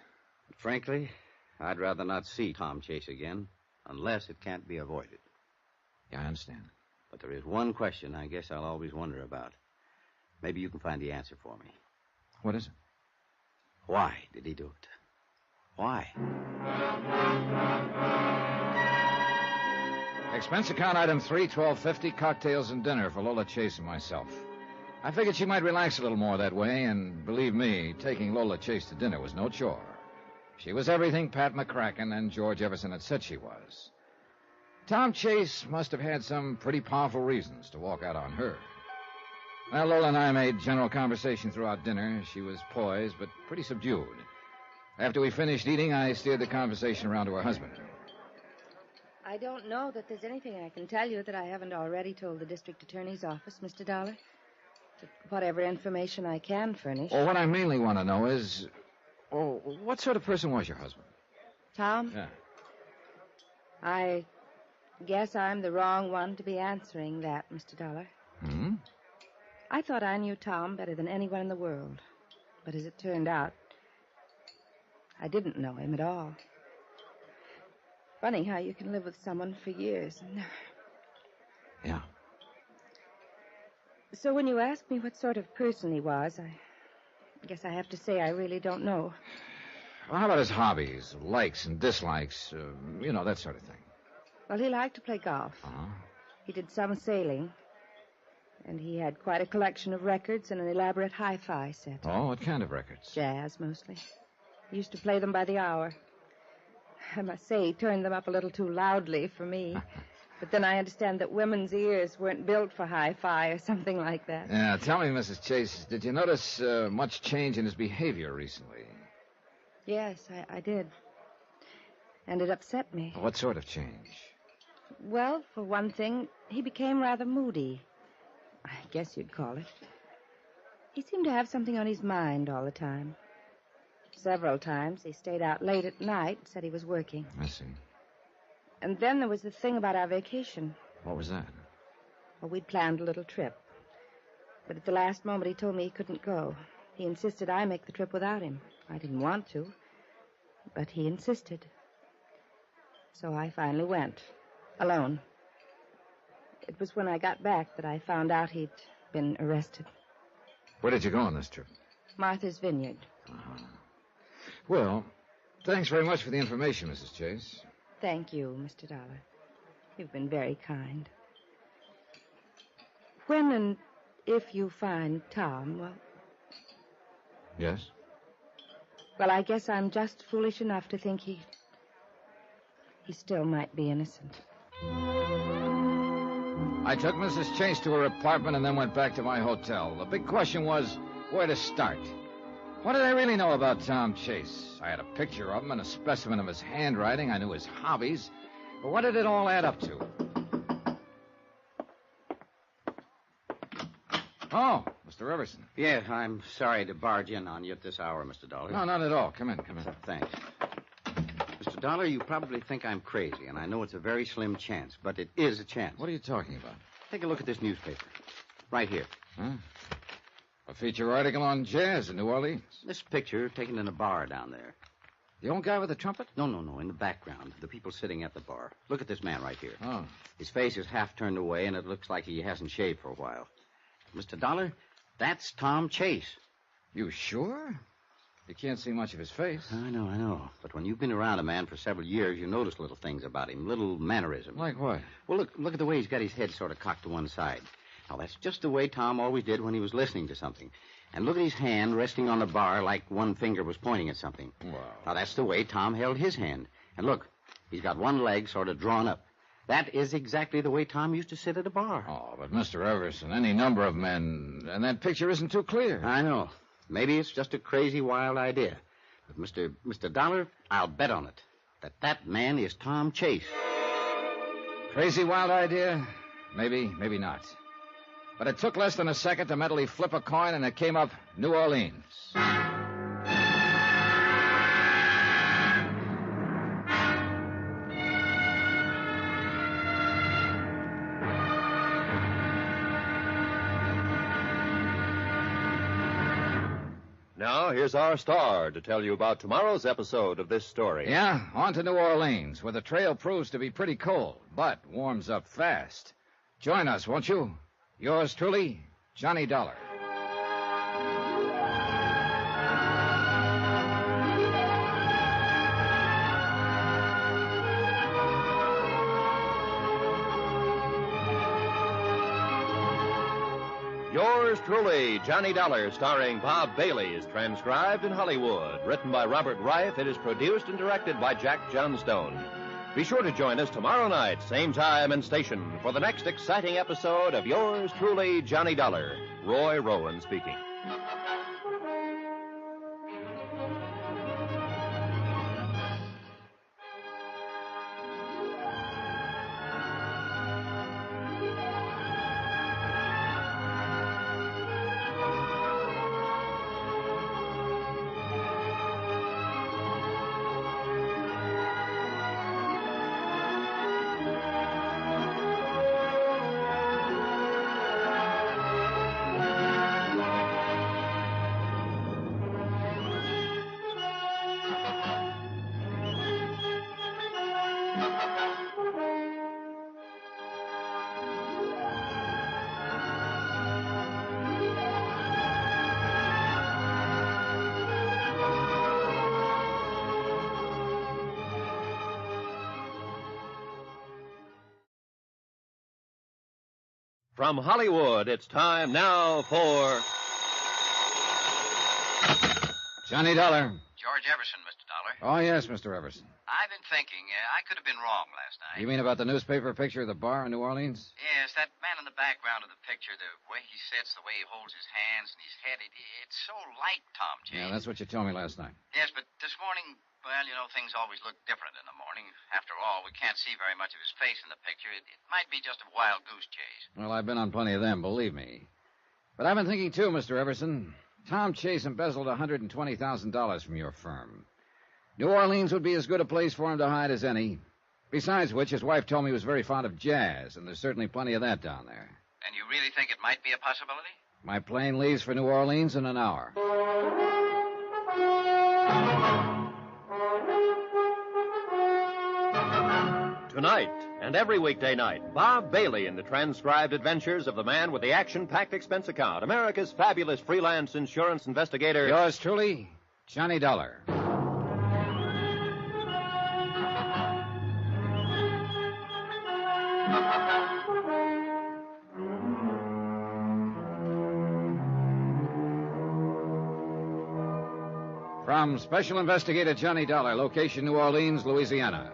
But frankly, I'd rather not see Tom Chase again, unless it can't be avoided.
Yeah, I understand.
But there is one question I guess I'll always wonder about. Maybe you can find the answer for me.
What is it?
Why did he do it? Why?
Expense account item 3, $12.50, cocktails and dinner for Lola Chase and myself. I figured she might relax a little more that way, and believe me, taking Lola Chase to dinner was no chore. She was everything Pat McCracken and George Everson had said she was. Tom Chase must have had some pretty powerful reasons to walk out on her. Well, Lola and I made general conversation throughout dinner. She was poised, but pretty subdued. After we finished eating, I steered the conversation around to her husband.
I don't know that there's anything I can tell you that I haven't already told the district attorney's office, Mr. Dollar. Whatever information I can furnish.
Well, what I mainly want to know is... what sort of person was your husband?
Tom?
Yeah.
I guess I'm the wrong one to be answering that, Mr. Dollar.
Hmm?
I thought I knew Tom better than anyone in the world. But as it turned out, I didn't know him at all. Funny how you can live with someone for years.
Yeah.
So when you ask me what sort of person he was, I guess I have to say I really don't know.
Well, how about his hobbies, likes and dislikes, that sort of thing?
Well, he liked to play golf.
Uh-huh.
He did some sailing. And he had quite a collection of records and an elaborate hi-fi set.
Oh, what kind of records?
Jazz, mostly. He used to play them by the hour. I must say he turned them up a little too loudly for me. But then I understand that women's ears weren't built for hi-fi or something like that.
Yeah, tell me, Mrs. Chase, did you notice much change in his behavior recently?
Yes, I did. And it upset me.
What sort of change?
Well, for one thing, he became rather moody. I guess you'd call it. He seemed to have something on his mind all the time. Several times he stayed out late at night and said he was working.
I see.
And then there was the thing about our vacation.
What was that?
Well, we'd planned a little trip. But at the last moment he told me he couldn't go. He insisted I make the trip without him. I didn't want to, but he insisted. So I finally went, alone. It was when I got back that I found out he'd been arrested.
Where did you go on this trip?
Martha's Vineyard.
Well, thanks very much for the information, Mrs. Chase.
Thank you, Mr. Dollar. You've been very kind. When and if you find Tom, well...
Yes?
Well, I guess I'm just foolish enough to think he still might be innocent.
I took Mrs. Chase to her apartment and then went back to my hotel. The big question was where to start. What did I really know about Tom Chase? I had a picture of him and a specimen of his handwriting. I knew his hobbies. But what did it all add up to? Oh, Mr. Everson.
Yes, I'm sorry to barge in on you at this hour, Mr. Dollar.
No, not at all. Come in.
Thanks. Mr. Dollar, you probably think I'm crazy, and I know it's a very slim chance, but it is a chance.
What are you talking about?
Take a look at this newspaper. Right here.
Huh? A feature article on jazz in New Orleans.
This picture taken in a bar down there.
The old guy with the trumpet?
No. In the background. The people sitting at the bar. Look at this man right here.
Oh.
His face is half turned away, and it looks like he hasn't shaved for a while. Mr. Dollar, that's Tom Chase.
You sure? You can't see much of his face.
I know. But when you've been around a man for several years, you notice little things about him, little mannerisms.
Like what?
Well, look at the way he's got his head sort of cocked to one side. Now, that's just the way Tom always did when he was listening to something. And look at his hand resting on the bar like one finger was pointing at something.
Wow.
Now, that's the way Tom held his hand. And look, he's got one leg sort of drawn up. That is exactly the way Tom used to sit at a bar.
Oh, but Mr. Everson, any number of men, and that picture isn't too clear.
I know. Maybe it's just a crazy, wild idea. But, Mr. Dollar, I'll bet on it that man is Tom Chase.
Crazy, wild idea? Maybe not. But it took less than a second to mentally flip a coin, and it came up New Orleans.
Now, here's our star to tell you about tomorrow's episode of this story.
Yeah, on to New Orleans, where the trail proves to be pretty cold, but warms up fast. Join us, won't you? Yours truly, Johnny Dollar.
Yours truly, Johnny Dollar, starring Bob Bailey, is transcribed in Hollywood. Written by Robert Reif, it is produced and directed by Jack Johnstone. Be sure to join us tomorrow night, same time and station, for the next exciting episode of Yours truly, Johnny Dollar. Roy Rowan speaking. From Hollywood, it's time now for...
Johnny Dollar.
George Everson, Mr. Dollar.
Oh, yes, Mr. Everson.
I've been thinking. I could have been wrong last night.
You mean about the newspaper picture of the bar in New Orleans?
Yes, that man in the background of the picture, the way he sits, the way he holds his hands and his head, it's so like Tom Chase.
Yeah, that's what you told me last night.
Yes, but this morning, well, you know, things always look different in the morning. After all, we can't see very much of his face in the picture. It might be just a wild goose chase.
Well, I've been on plenty of them, believe me. But I've been thinking, too, Mr. Everson. Tom Chase embezzled $120,000 from your firm. New Orleans would be as good a place for him to hide as any. Besides which, his wife told me he was very fond of jazz, and there's certainly plenty of that down there.
And you really think it might be a possibility?
My plane leaves for New Orleans in an hour.
Tonight and every weekday night, Bob Bailey in the transcribed adventures of the man with the action-packed expense account, America's fabulous freelance insurance investigator.
Yours truly, Johnny Dollar. From Special Investigator Johnny Dollar, location New Orleans, Louisiana,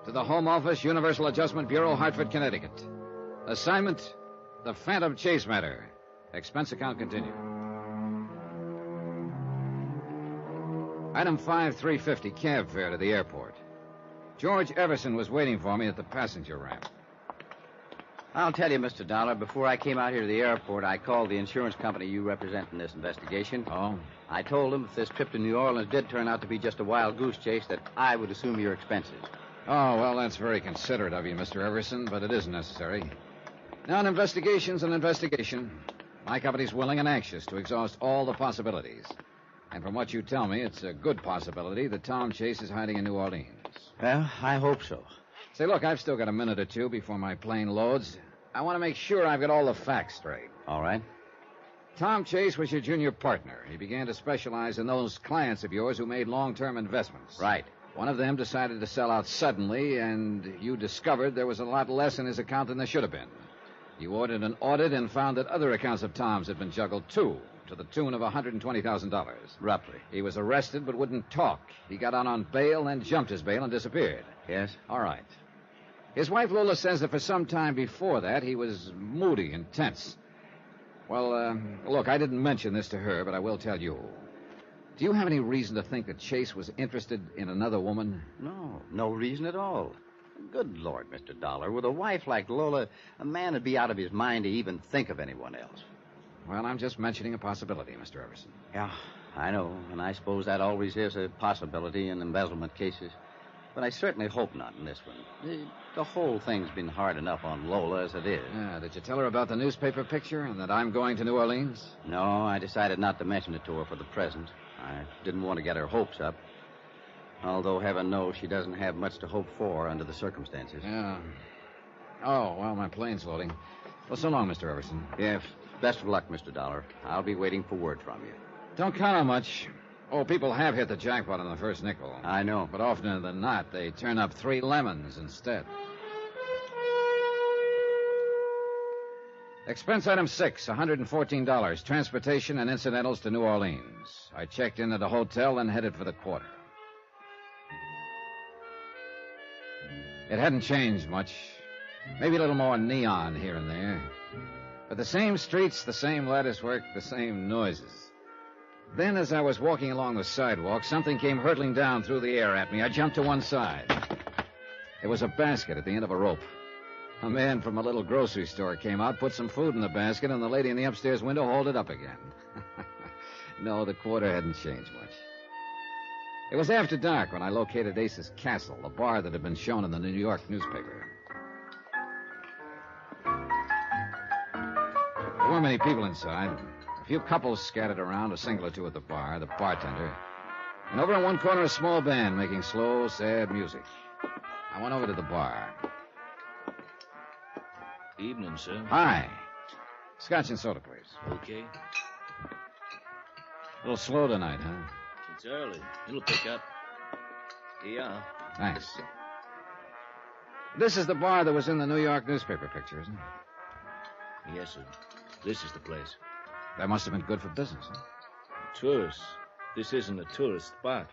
to the Home Office, Universal Adjustment Bureau, Hartford, Connecticut. Assignment, the Phantom Chase matter. Expense account continued. Item 5350, cab fare to the airport. George Everson was waiting for me at the passenger ramp.
I'll tell you, Mr. Dollar, before I came out here to the airport, I called the insurance company you represent in this investigation.
Oh?
I told them if this trip to New Orleans did turn out to be just a wild goose chase, that I would assume your expenses.
Oh, well, that's very considerate of you, Mr. Everson, but it isn't necessary. Now, an investigation's an investigation. My company's willing and anxious to exhaust all the possibilities. And from what you tell me, it's a good possibility that Tom Chase is hiding in New Orleans.
Well, I hope so.
Say, look, I've still got a minute or two before my plane loads. I want to make sure I've got all the facts straight.
All right.
Tom Chase was your junior partner. He began to specialize in those clients of yours who made long-term investments.
Right.
One of them decided to sell out suddenly, and you discovered there was a lot less in his account than there should have been. You ordered an audit and found that other accounts of Tom's had been juggled, too, to the tune of $120,000.
Roughly.
He was arrested but wouldn't talk. He got out on bail, then jumped his bail and disappeared.
Yes?
All right. His wife, Lola, says that for some time before that, he was moody and tense. Well, look, I didn't mention this to her, but I will tell you. Do you have any reason to think that Chase was interested in another woman?
No, no reason at all. Good Lord, Mr. Dollar, with a wife like Lola, a man would be out of his mind to even think of anyone else.
Well, I'm just mentioning a possibility, Mr. Everson.
Yeah, I know, and I suppose that always is a possibility in embezzlement cases. But I certainly hope not in this one. The whole thing's been hard enough on Lola as it is.
Yeah, did you tell her about the newspaper picture and that I'm going to New Orleans?
No, I decided not to mention it to her for the present. I didn't want to get her hopes up. Although heaven knows she doesn't have much to hope for under the circumstances.
Yeah. Oh, well, my plane's loading. Well, so long, Mr. Everson.
Yeah, best of luck, Mr. Dollar. I'll be waiting for word from you.
Don't count on much. Oh, people have hit the jackpot on the first nickel.
I know.
But oftener than not, they turn up 3 lemons instead. Expense item 6, $114. Transportation and incidentals to New Orleans. I checked in at a hotel and headed for the quarter. It hadn't changed much. Maybe a little more neon here and there. But the same streets, the same lattice work, the same noises. Then, as I was walking along the sidewalk, something came hurtling down through the air at me. I jumped to one side. It was a basket at the end of a rope. A man from a little grocery store came out, put some food in the basket, and the lady in the upstairs window hauled it up again. No, the quarter hadn't changed much. It was after dark when I located Ace's Castle, the bar that had been shown in the New York newspaper. There weren't many people inside. A few couples scattered around, a single or two at the bar, the bartender. And over in one corner, a small band making slow, sad music. I went over to the bar.
Evening, sir.
Hi. Scotch and soda, please.
Okay.
A little slow tonight, huh?
It's early. It'll pick up. Here you are.
Thanks. This is the bar that was in the New York newspaper picture, isn't it?
Yes, sir. This is the place.
That must have been good for business, huh?
Tourists. This isn't a tourist spot.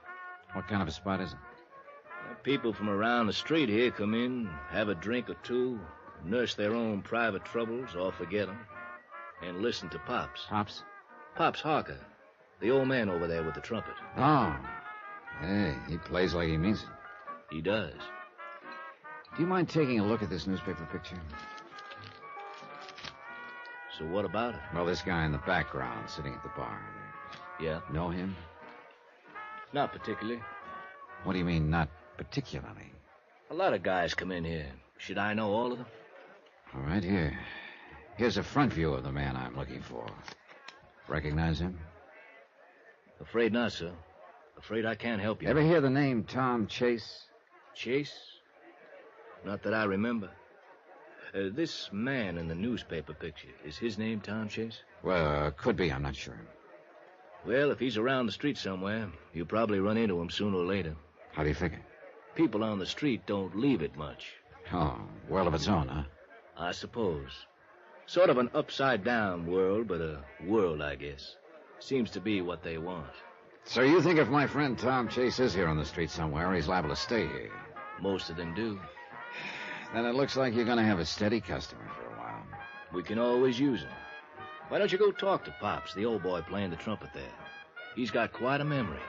What kind of a spot is it?
People from around the street here come in, have a drink or two, nurse their own private troubles or forget them, and listen to Pops.
Pops?
Pops Harker, the old man over there with the trumpet.
Oh. Hey, he plays like he means it.
He does.
Do you mind taking a look at this newspaper picture?
So what about it?
Well, this guy in the background sitting at the bar.
Yeah?
Know him?
Not particularly.
What do you mean, not particularly?
A lot of guys come in here. Should I know all of them?
All right, here. Here's a front view of the man I'm looking for. Recognize him?
Afraid not, sir. Afraid I can't help you.
Ever hear the name Tom Chase?
Chase? Not that I remember. This man in the newspaper picture, is his name Tom Chase?
Well, could be. I'm not sure.
Well, if he's around the street somewhere, you'll probably run into him sooner or later.
How do you figure?
People on the street don't leave it much.
Oh, world of its own, huh?
I suppose. Sort of an upside-down world, but a world, I guess. Seems to be what they want.
So you think if my friend Tom Chase is here on the street somewhere, he's liable to stay here?
Most of them do.
Then it looks like you're going to have a steady customer for a while.
We can always use him. Why don't you go talk to Pops, the old boy playing the trumpet there? He's got quite a memory.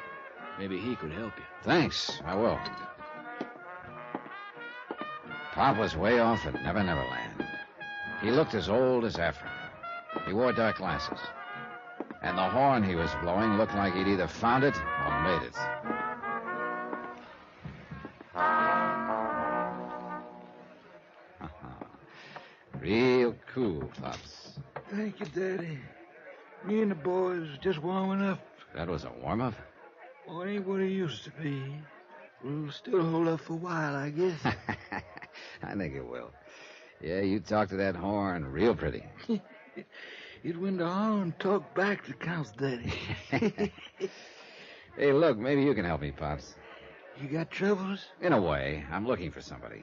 Maybe he could help you.
Thanks, I will. Pop was way off at Never Never Land. He looked as old as Africa. He wore dark glasses. And the horn he was blowing looked like he'd either found it or made it. Real cool, Pops.
Thank you, Daddy. Me and the boys just warming up.
That was a warm-up?
Oh, it ain't what it used to be. We'll still hold up for a while, I guess.
I think it will. Yeah, you talk to that horn real pretty.
It when the horn talk back that counts, Daddy.
Hey, look, maybe you can help me, Pops.
You got troubles?
In a way. I'm looking for somebody.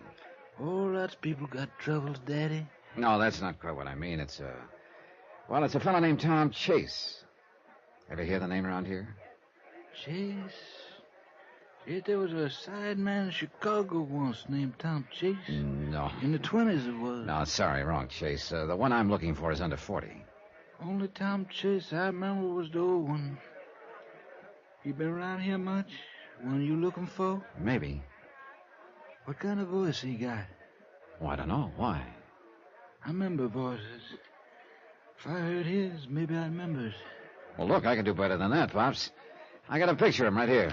Oh, lots of people got troubles, Daddy.
No, that's not quite what I mean. It's a fellow named Tom Chase. Ever hear the name around here?
Chase? Yes, there was a side man in Chicago once named Tom Chase.
No.
In the 20s it was.
No, sorry, wrong Chase. The one I'm looking for is under 40.
Only Tom Chase I remember was the old one. You been around here much? One you looking for?
Maybe.
What kind of voice he got?
Oh, I don't know. Why?
I remember voices. If I heard his, maybe I'd remember it.
Well, look, I can do better than that, Pops. I got a picture of him right here.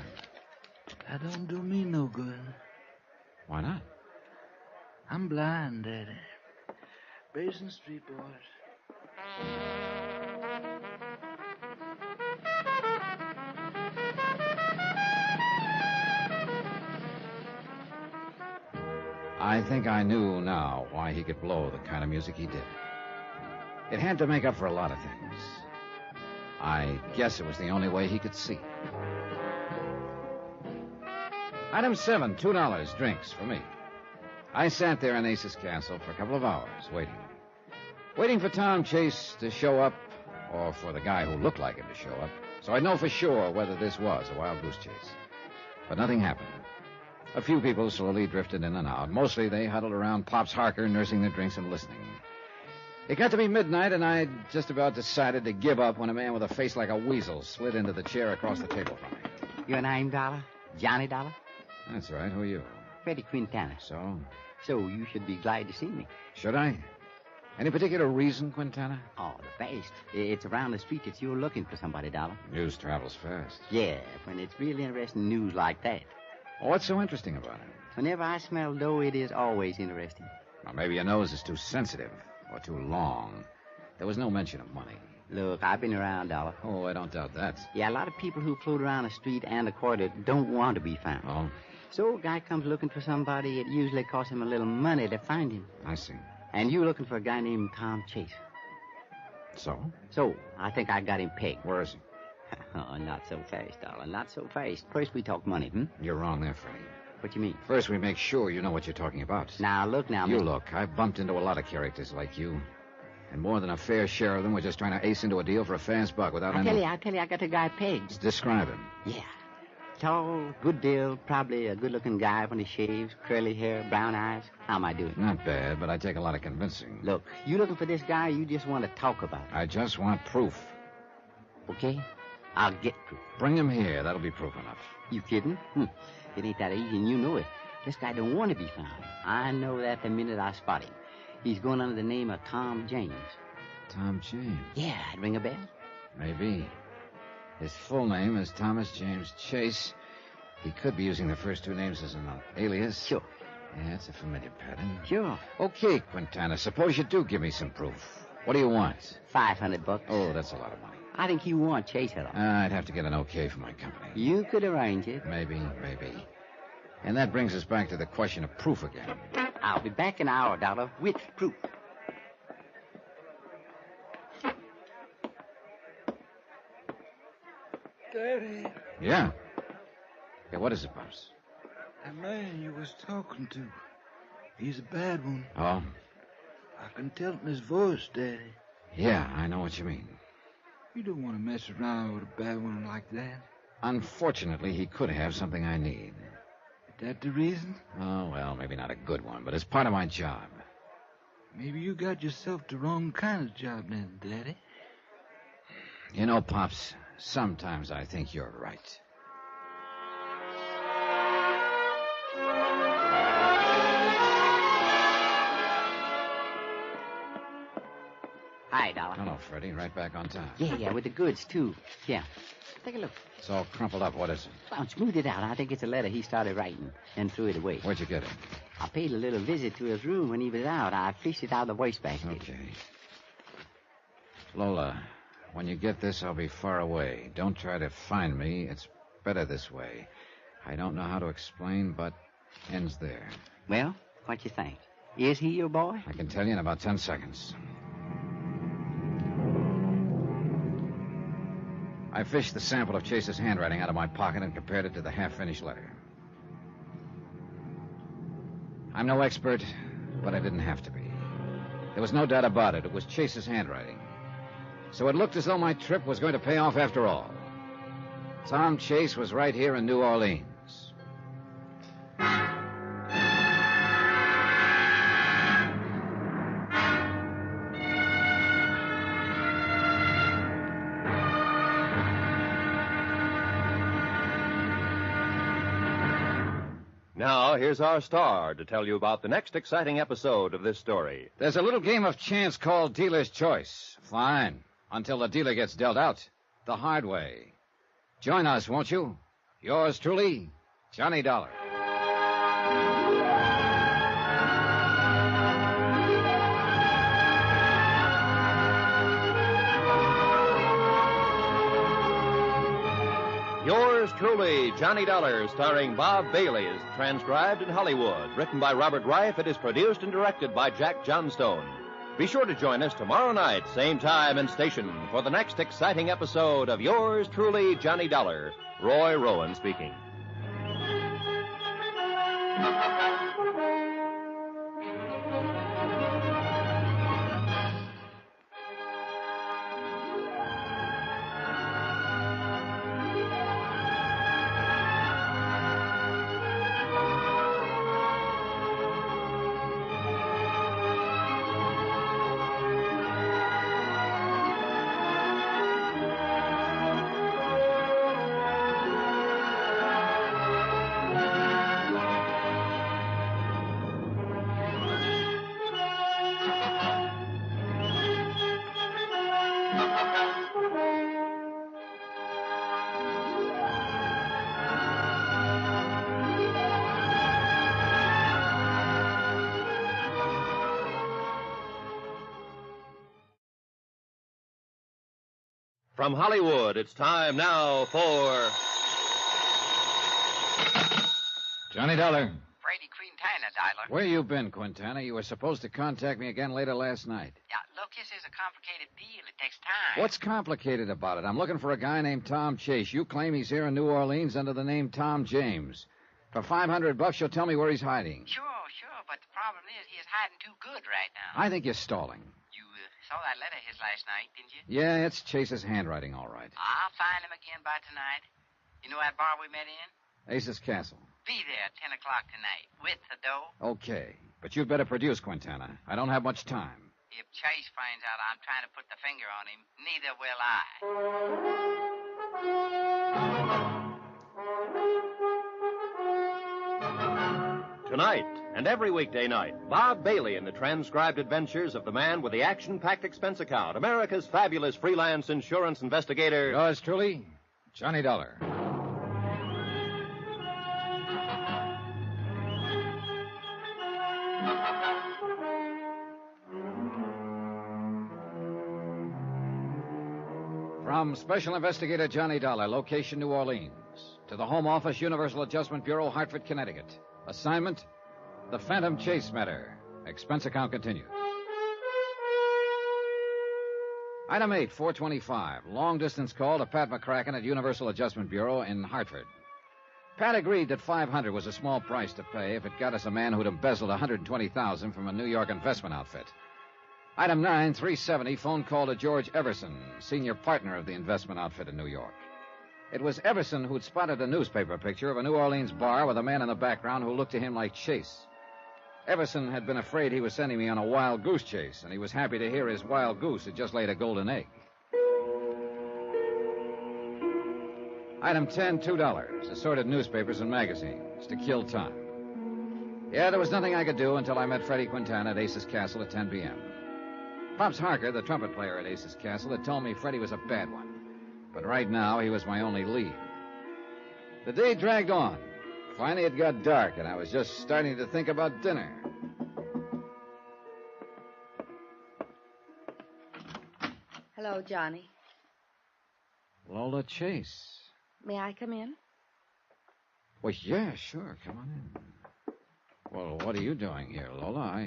That don't do me no good.
Why not?
I'm blind, Daddy. Basin Street boys.
I think I knew now why he could blow the kind of music he did. It had to make up for a lot of things. I guess it was the only way he could see. Item 7, $2, drinks for me. I sat there in Ace's Castle for a couple of hours, waiting. Waiting for Tom Chase to show up, or for the guy who looked like him to show up, so I'd know for sure whether this was a wild goose chase. But nothing happened. A few people slowly drifted in and out. Mostly they huddled around Pop's Harker, nursing their drinks and listening. It got to be midnight, and I'd just about decided to give up when a man with a face like a weasel slid into the chair across the table from me.
Your name, Dollar? Johnny Dollar?
That's right. Who are you?
Freddie Quintana.
So?
So you should be glad to see me.
Should I? Any particular reason, Quintana?
Oh, the best. It's around the street that you're looking for somebody, Dollar.
News travels fast.
Yeah, when it's really interesting news like that.
Well, what's so interesting about it?
Whenever I smell dough, it is always interesting.
Well, maybe your nose is too sensitive or too long. There was no mention of money.
Look, I've been around, Dollar.
Oh, I don't doubt that.
Yeah, a lot of people who float around the street and the corridor don't want to be found.
Oh?
So a guy comes looking for somebody, it usually costs him a little money to find him.
I see.
And you're looking for a guy named Tom Chase.
So?
So, I think I got him pegged.
Where is he?
Oh, not so fast, Dollar. Not so fast. First we talk money,
You're wrong there, Freddie.
What you mean?
First we make sure you know what you're talking about.
Now, look now,
You
Mr.
look. I've bumped into a lot of characters like you. And more than a fair share of them were just trying to ace into a deal for a fast buck without
I tell you, I got the guy pegged.
Describe him.
Yeah. Tall, good build, probably a good-looking guy when he shaves, curly hair, brown eyes. How am I doing?
Not bad, but I take a lot of convincing.
Look, you looking for this guy, or you just want to talk about it?
I just want proof.
Okay? I'll get proof.
Bring him here. That'll be proof enough.
You kidding? It ain't that easy, and you know it. This guy don't want to be found. I know that the minute I spot him. He's going under the name of Tom James.
Tom James?
Yeah, I'd ring a bell.
Maybe. His full name is Thomas James Chase. He could be using the first two names as an alias.
Sure.
Yeah, it's a familiar pattern.
Sure.
Okay, Quintana, suppose you do give me some proof. What do you want?
$500.
Oh, that's a lot of money.
I think you want Chase at all.
I'd have to get an okay from my company.
You could arrange it.
Maybe. And that brings us back to the question of proof again.
I'll be back in an hour, Dollar, with proof.
Daddy.
Yeah? Yeah, what is it, Pops?
That man you was talking to, he's a bad one.
Oh?
I can tell it in his voice, Daddy.
Yeah, I know what you mean.
You don't want to mess around with a bad one like that.
Unfortunately, he could have something I need.
Is that the reason?
Oh, well, maybe not a good one, but it's part of my job.
Maybe you got yourself the wrong kind of job then, Daddy.
You know, Pops, sometimes I think you're right.
Hi, Dollar.
Hello, Freddie. Right back on time.
Yeah, with the goods, too. Yeah. Take a look.
It's all crumpled up. What is it?
Well, smooth it out. I think it's a letter he started writing and threw it away.
Where'd you get it?
I paid a little visit to his room when he was out. I fished it out of the wastebasket.
Okay. Lola, when you get this, I'll be far away. Don't try to find me. It's better this way. I don't know how to explain, but ends there.
Well, what you think? Is he your boy?
I can tell you in about 10 seconds. I fished the sample of Chase's handwriting out of my pocket and compared it to the half-finished letter. I'm no expert, but I didn't have to be. There was no doubt about it. It was Chase's handwriting. So it looked as though my trip was going to pay off after all. Tom Chase was right here in New Orleans.
Now, here's our star to tell you about the next exciting episode of this story.
There's a little game of chance called Dealer's Choice. Fine. Until the dealer gets dealt out. The hard way. Join us, won't you? Yours truly, Johnny Dollar.
Yours truly, Johnny Dollar, starring Bob Bailey, is transcribed in Hollywood. Written by Robert Reif, it is produced and directed by Jack Johnstone. Be sure to join us tomorrow night, same time and station, for the next exciting episode of Yours truly, Johnny Dollar. Roy Rowan speaking. From Hollywood, it's time now for...
Johnny Dollar.
Brady Quintana, Dollar.
Where you been, Quintana? You were supposed to contact me again later last night.
Yeah, look, this is a complicated deal. It takes time.
What's complicated about it? I'm looking for a guy named Tom Chase. You claim he's here in New Orleans under the name Tom James. For $500, you'll tell me where he's hiding.
Sure, but the problem is he is hiding too good right now.
I think you're stalling.
You saw that letter of his last night, didn't you?
Yeah, it's Chase's handwriting, all right.
I'll find him again by tonight. You know that bar we met in?
Ace's Castle.
Be there at 10 o'clock tonight with the dough.
Okay, but you'd better produce, Quintana. I don't have much time.
If Chase finds out I'm trying to put the finger on him, neither will I.
Tonight and every weekday night, Bob Bailey in the transcribed adventures of the man with the action-packed expense account, America's fabulous freelance insurance investigator.
Yours truly, Johnny Dollar. From Special Investigator Johnny Dollar, location New Orleans, to the Home Office, Universal Adjustment Bureau, Hartford, Connecticut. Assignment, The Phantom Chase Matter. Expense account continued. Item 8, 425. Long-distance call to Pat McCracken at Universal Adjustment Bureau in Hartford. Pat agreed that $500 was a small price to pay if it got us a man who'd embezzled $120,000 from a New York investment outfit. Item 9, 370. Phone call to George Everson, senior partner of the investment outfit in New York. It was Everson who'd spotted a newspaper picture of a New Orleans bar with a man in the background who looked to him like Chase. Everson had been afraid he was sending me on a wild goose chase, and he was happy to hear his wild goose had just laid a golden egg. Item 10, $2. Assorted newspapers and magazines to kill time. Yeah, there was nothing I could do until I met Freddie Quintana at Ace's Castle at 10 p.m. Pops Harker, the trumpet player at Ace's Castle, had told me Freddie was a bad one. But right now, he was my only lead. The day dragged on. Finally, it got dark, and I was just starting to think about dinner.
Hello, Johnny.
Lola Chase.
May I come in?
Well, yeah, sure. Come on in. Well, what are you doing here, Lola?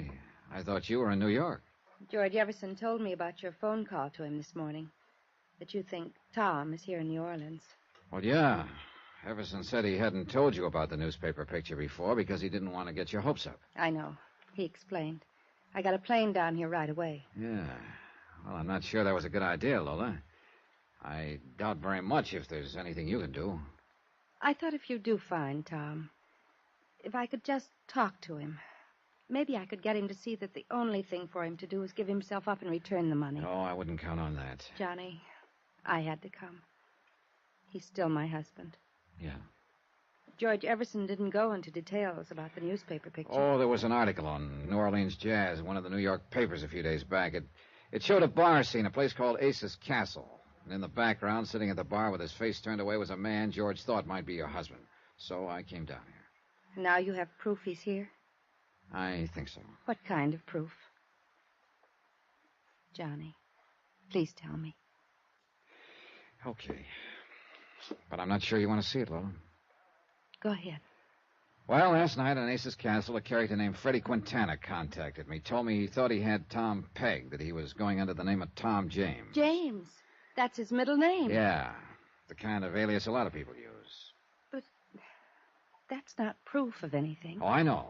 I thought you were in New York.
George Everson told me about your phone call to him this morning. That you think Tom is here in New Orleans.
Well, yeah. Everson said he hadn't told you about the newspaper picture before because he didn't want to get your hopes up.
I know. He explained. I got a plane down here right away.
Yeah. Well, I'm not sure that was a good idea, Lola. I doubt very much if there's anything you can do.
I thought if you do find Tom, if I could just talk to him, maybe I could get him to see that the only thing for him to do is give himself up and return the money.
Oh, I wouldn't count on that.
Johnny, I had to come. He's still my husband.
Yeah.
George Everson didn't go into details about the newspaper picture.
Oh, there was an article on New Orleans Jazz, one of the New York papers a few days back. It showed a bar scene, a place called Ace's Castle. And in the background, sitting at the bar with his face turned away, was a man George thought might be your husband. So I came down here.
Now you have proof he's here?
I think so.
What kind of proof? Johnny, please tell me.
Okay. But I'm not sure you want to see it, Lola.
Go ahead.
Well, last night on Ace's Castle, a character named Freddie Quintana contacted me. Told me he thought he had Tom pegged, that he was going under the name of Tom James.
James. That's his middle name.
Yeah. The kind of alias a lot of people use.
But that's not proof of anything.
Oh, I know.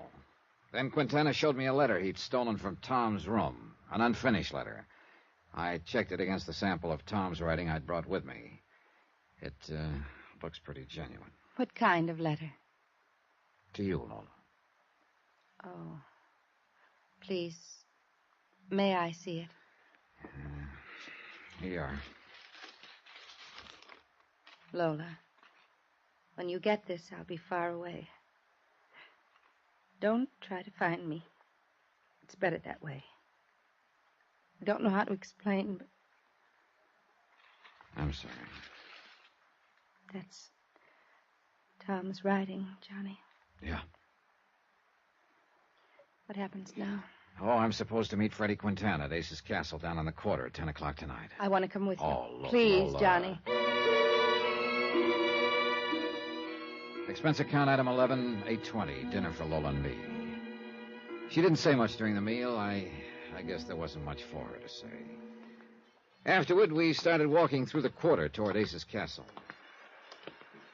Then Quintana showed me a letter he'd stolen from Tom's room. An unfinished letter. I checked it against the sample of Tom's writing I'd brought with me. It looks pretty genuine.
What kind of letter?
To you, Lola.
Oh. Please, may I see it?
Here you are.
Lola, when you get this, I'll be far away. Don't try to find me. It's better that way. I don't know how to explain, but...
I'm sorry.
That's Tom's writing, Johnny.
Yeah.
What happens now?
Oh, I'm supposed to meet Freddie Quintana at Ace's Castle down on the quarter at 10 o'clock tonight.
I want to come with you.
Lola,
please,
Lola.
Johnny.
Expense account item 11, $820. Dinner for Lola and me. She didn't say much during the meal. I guess there wasn't much for her to say. Afterward, we started walking through the quarter toward Ace's Castle.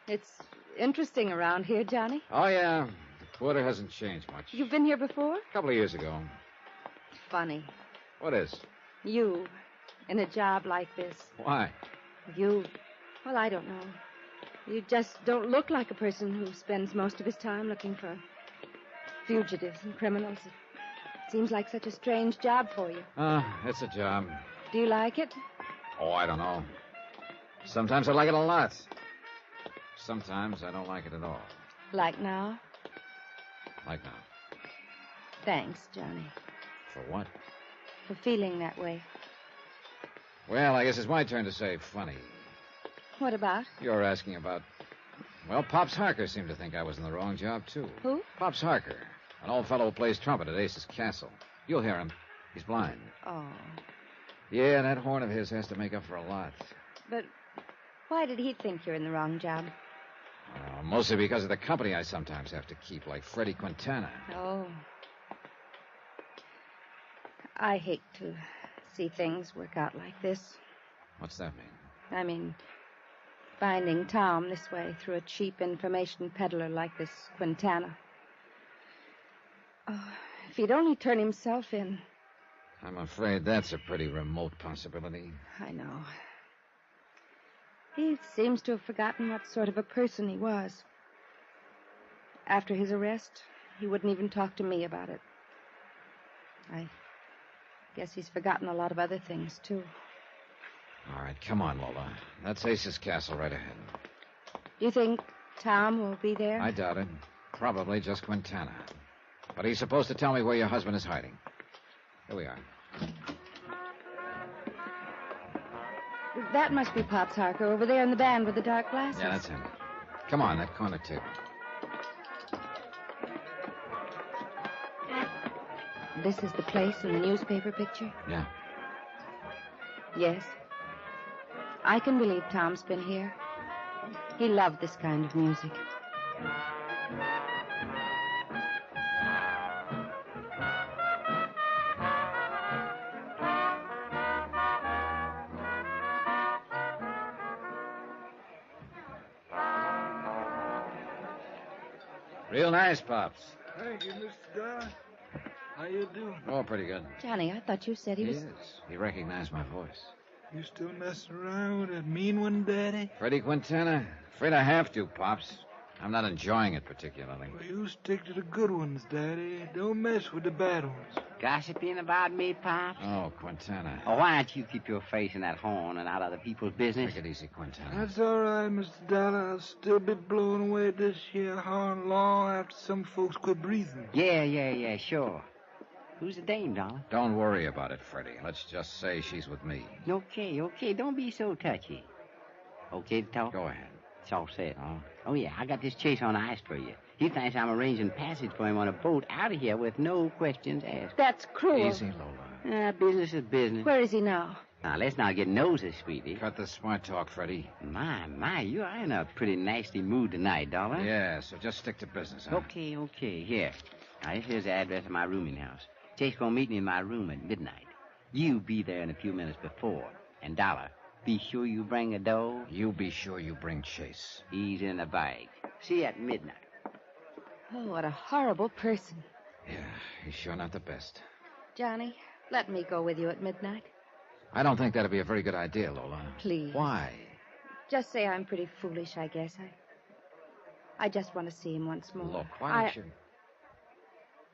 It's interesting around here, Johnny.
Oh, yeah. The quarter hasn't changed much.
You've been here before?
A couple of years ago.
Funny.
What is?
You, in a job like this.
Why?
You, well, I don't know. You just don't look like a person who spends most of his time looking for fugitives and criminals. It seems like such a strange job for you.
It's a job.
Do you like it?
Oh, I don't know. Sometimes I like it a lot. Sometimes I don't like it at all.
Like now?
Like now.
Thanks, Johnny.
For what?
For feeling that way.
Well, I guess it's my turn to say funny.
What about?
You're asking about... Well, Pops Harker seemed to think I was in the wrong job, too.
Who?
Pops Harker. An old fellow who plays trumpet at Ace's Castle. You'll hear him. He's blind.
Oh.
Yeah, that horn of his has to make up for a lot.
But why did he think you're in the wrong job?
Mostly because of the company I sometimes have to keep, like Freddie Quintana.
Oh. I hate to see things work out like this.
What's that mean?
I mean, finding Tom this way through a cheap information peddler like this Quintana. Oh, if he'd only turn himself in.
I'm afraid that's a pretty remote possibility.
I know. He seems to have forgotten what sort of a person he was. After his arrest, he wouldn't even talk to me about it. I guess he's forgotten a lot of other things, too.
All right, come on, Lola. That's Ace's castle right ahead.
Do you think Tom will be there?
I doubt it. Probably just Quintana. But he's supposed to tell me where your husband is hiding. Here we are.
That must be Pops Harker over there in the band with the dark glasses.
Yeah, that's him. Come on, that corner table.
This is the place in the newspaper picture?
Yeah.
Yes. I can believe Tom's been here. He loved this kind of music.
Real nice, Pops.
Thank you, Mr. Dollar. How you doing?
Oh, pretty good.
Johnny, I thought you said he was...
Yes. He recognized my voice.
You still messing around with that mean one, Daddy?
Freddie Quintana? Afraid I have to, Pops. I'm not enjoying it particularly.
Well, you stick to the good ones, Daddy. Don't mess with the bad ones.
Gossiping about me, Pops?
Oh, Quintana.
Oh, why don't you keep your face in that horn and out of other people's business?
Take it easy, Quintana.
That's all right, Mr. Dollar. I'll still be blowing away this here horn long after some folks quit breathing.
Yeah, sure. Who's the dame, Dollar?
Don't worry about it, Freddie. Let's just say she's with me.
Okay. Don't be so touchy. Okay to talk?
Go ahead.
It's all set, huh? Oh, yeah, I got this Chase on ice for you. He thinks I'm arranging passage for him on a boat out of here with no questions asked.
That's cruel.
Easy, Lola.
Business is business.
Where is he now?
Now, let's not get nosy, sweetie.
Cut the smart talk, Freddie.
My, you are in a pretty nasty mood tonight, Dollar.
Yeah, so just stick to business, huh?
Okay. Here. Now, here's the address of my rooming house. Chase gonna meet me in my room at midnight. You be there in a few minutes before. And Dollar, be sure you bring a dough.
You be sure you bring Chase.
He's in the bag. See you at midnight.
Oh, what a horrible person.
Yeah, he's sure not the best.
Johnny, let me go with you at midnight.
I don't think that'd be a very good idea, Lola.
Please.
Why?
Just say I'm pretty foolish, I guess. I just want to see him once more.
Look, why don't you...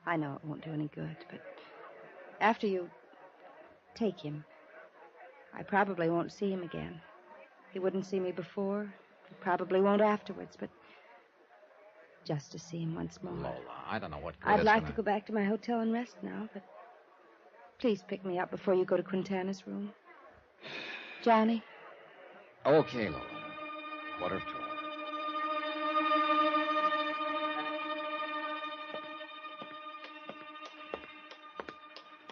I know it won't do any good, but after you take him, I probably won't see him again. He wouldn't see me before. He probably won't afterwards, but just to see him once more.
Lola, I don't know what good
I'd
it's
like
gonna...
to go back to my hotel and rest now, but please pick me up before you go to Quintana's room. Johnny?
Okay, Lola. 12:15.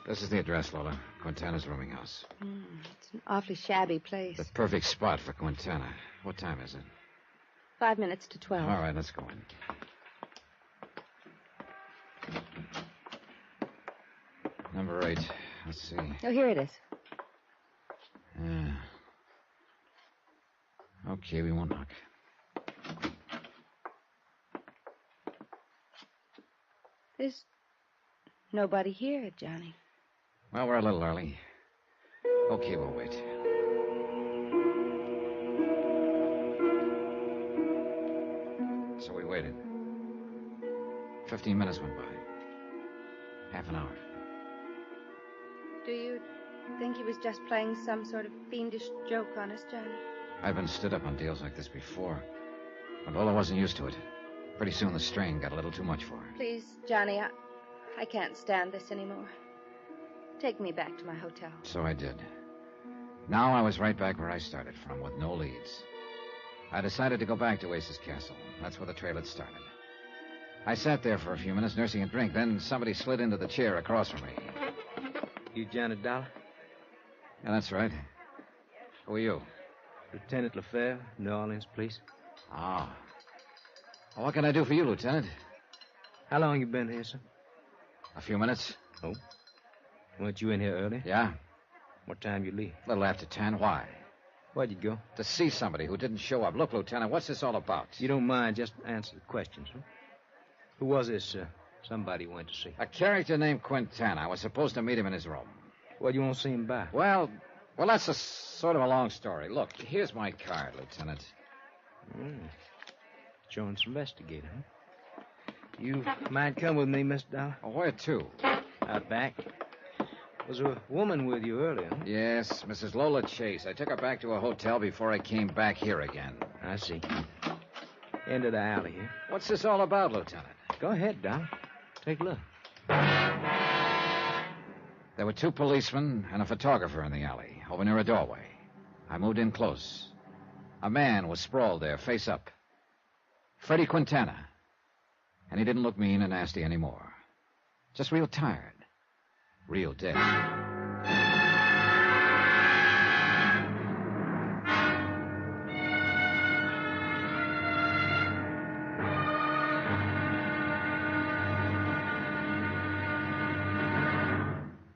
This is the address, Lola. Quintana's rooming house.
It's an awfully shabby place.
The perfect spot for Quintana. What time is it?
5 minutes to 12.
All right, let's go in. Number 8. Let's see.
Oh, here it is.
Okay, we won't knock.
There's nobody here, Johnny.
Well, we're a little early. Okay, we'll wait. So we waited. 15 minutes went by. Half an hour.
Do you think he was just playing some sort of fiendish joke on us, Johnny?
I've been stood up on deals like this before. But Lola wasn't used to it. Pretty soon the strain got a little too much for her.
Please, Johnny, I can't stand this anymore. Take me back to my hotel.
So I did. Now I was right back where I started from, with no leads. I decided to go back to Ace's castle. That's where the trail had started. I sat there for a few minutes nursing a drink. Then somebody slid into the chair across from me.
You Johnny Dollar?
Yeah, that's right. Who are you?
Lieutenant LaFleur, New Orleans Police.
Ah. What can I do for you, Lieutenant?
How long you been here, sir?
A few minutes.
Oh? Weren't you in here early?
Yeah.
What time you leave?
A little after 10. Why?
Where'd you go?
To see somebody who didn't show up. Look, Lieutenant, what's this all about?
You don't mind, just answer the questions, huh? Who was this, somebody you went to see?
A character named Quintana. I was supposed to meet him in his room.
Well, you won't see him back.
Well, that's a sort of a long story. Look, here's my card, Lieutenant.
Jones investigator, huh? You mind come with me, Mr. Dollar?
Oh, where to?
Out back. Was a woman with you earlier, huh?
Yes, Mrs. Lola Chase. I took her back to a hotel before I came back here again.
I see. End of the alley here.
What's this all about, Lieutenant?
Go ahead, Dollar. Take a look.
There were 2 policemen and a photographer in the alley, over near a doorway. I moved in close. A man was sprawled there, face up. Freddie Quintana. And he didn't look mean and nasty anymore. Just real tired. Real dead.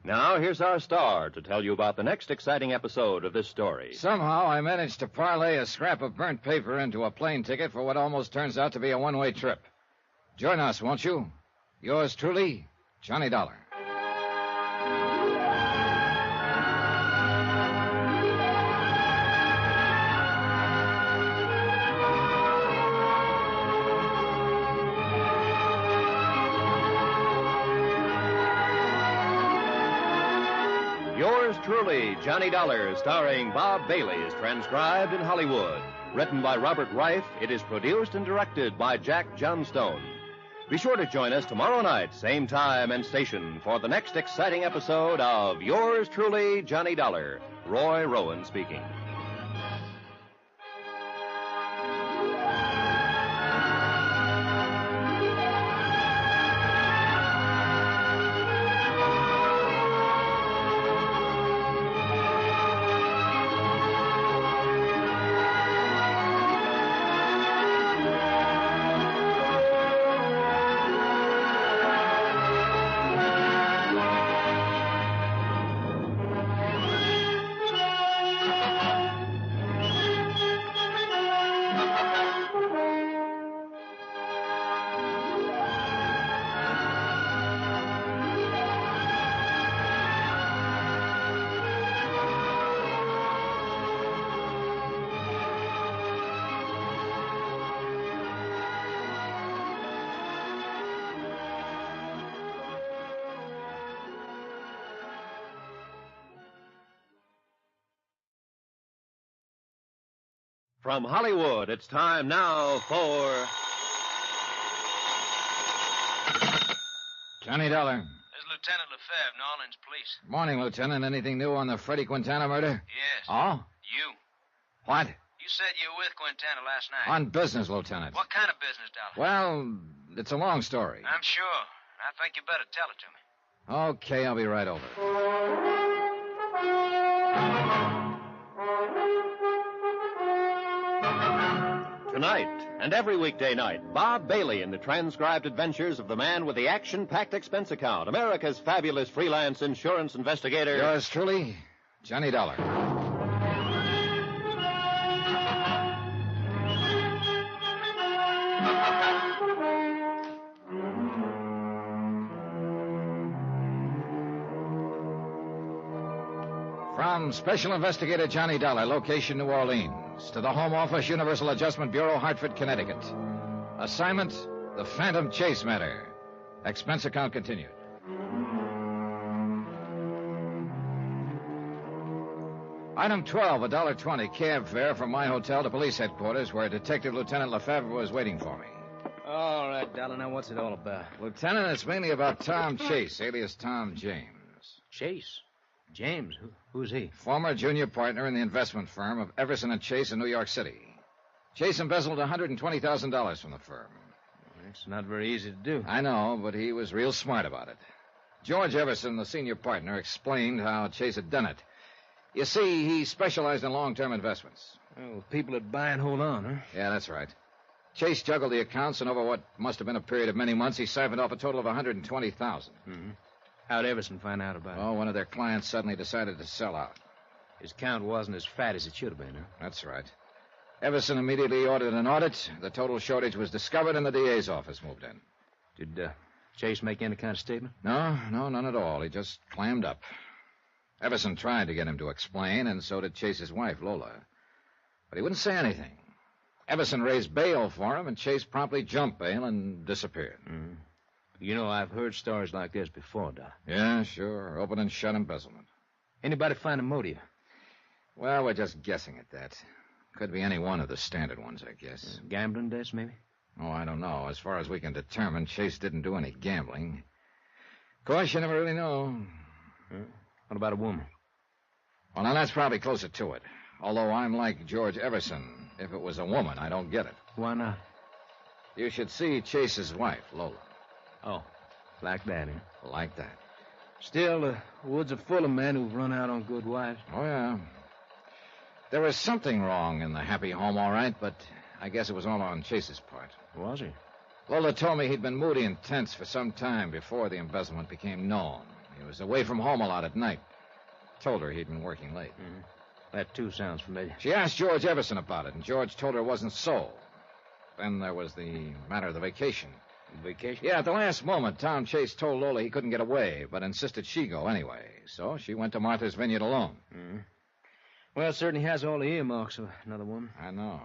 Now, here's our star to tell you about the next exciting episode of this story.
Somehow I managed to parlay a scrap of burnt paper into a plane ticket for what almost turns out to be a one-way trip. Join us, won't you? Yours truly, Johnny Dollar.
Yours truly, Johnny Dollar, starring Bob Bailey, is transcribed in Hollywood. Written by Robert Reif, it is produced and directed by Jack Johnstone. Be sure to join us tomorrow night, same time and station, for the next exciting episode of Yours truly, Johnny Dollar. Roy Rowan speaking. From Hollywood, it's time now for...
Johnny Dollar.
This is Lieutenant Lefebvre, New Orleans Police.
Morning, Lieutenant. Anything new on the Freddie Quintana murder?
Yes.
Oh?
You.
What?
You said you were with Quintana last night.
On business, Lieutenant.
What kind of business, Dollar?
Well, it's a long story.
I'm sure. I think you better tell it to me.
Okay, I'll be right over.
Tonight, and every weekday night, Bob Bailey in the transcribed adventures of the man with the action-packed expense account, America's fabulous freelance insurance investigator.
Yours truly, Johnny Dollar. From Special Investigator Johnny Dollar, location New Orleans, to the Home Office, Universal Adjustment Bureau, Hartford, Connecticut. Assignment, the Phantom Chase matter. Expense account continued. Item 12, $1.20 cab fare from my hotel to police headquarters, where Detective Lieutenant Lefebvre was waiting for me.
All right, Dollar. Now, what's it all about?
Lieutenant, it's mainly about Tom Chase, alias Tom James.
Chase? James? Who's he?
Former junior partner in the investment firm of Everson and Chase in New York City. Chase embezzled $120,000 from the firm.
It's not very easy to do.
I know, but he was real smart about it. George Everson, the senior partner, explained how Chase had done it. You see, he specialized in long-term investments.
Oh, people that buy and hold on, huh?
Yeah, that's right. Chase juggled the accounts, and over what must have been a period of many months, he siphoned off a total of $120,000.
Mm-hmm. How'd Everson find out about it?
Oh, one of their clients suddenly decided to sell out.
His count wasn't as fat as it should have been, huh?
That's right. Everson immediately ordered an audit. The total shortage was discovered, and the DA's office moved in.
Did Chase make any kind of statement?
No, none at all. He just clammed up. Everson tried to get him to explain, and so did Chase's wife, Lola. But he wouldn't say anything. Everson raised bail for him, and Chase promptly jumped bail and disappeared.
Mm-hmm. You know, I've heard stories like this before, Doc.
Yeah, sure. Open and shut embezzlement.
Anybody find a motive?
Well, we're just guessing at that. Could be any one of the standard ones, I guess.
Gambling debts, maybe?
Oh, I don't know. As far as we can determine, Chase didn't do any gambling. Of course, you never really know.
What about a woman?
Well, now, that's probably closer to it. Although I'm like George Everson. If it was a woman, I don't get it.
Why not?
You should see Chase's wife, Lola.
Oh, like that, eh?
Like that.
Still, the woods are full of men who've run out on good wives.
Oh, yeah. There was something wrong in the happy home, all right, but I guess it was all on Chase's part.
Was he?
Lola told me he'd been moody and tense for some time before the embezzlement became known. He was away from home a lot at night. Told her he'd been working late.
Mm-hmm. That, too, sounds familiar.
She asked George Everson about it, and George told her it wasn't so. Then there was the matter of the vacation.
Vacation?
Yeah, at the last moment, Tom Chase told Lola he couldn't get away, but insisted she go anyway. So she went to Martha's Vineyard alone.
Mm-hmm. Well, it certainly has all the earmarks of another woman.
I know.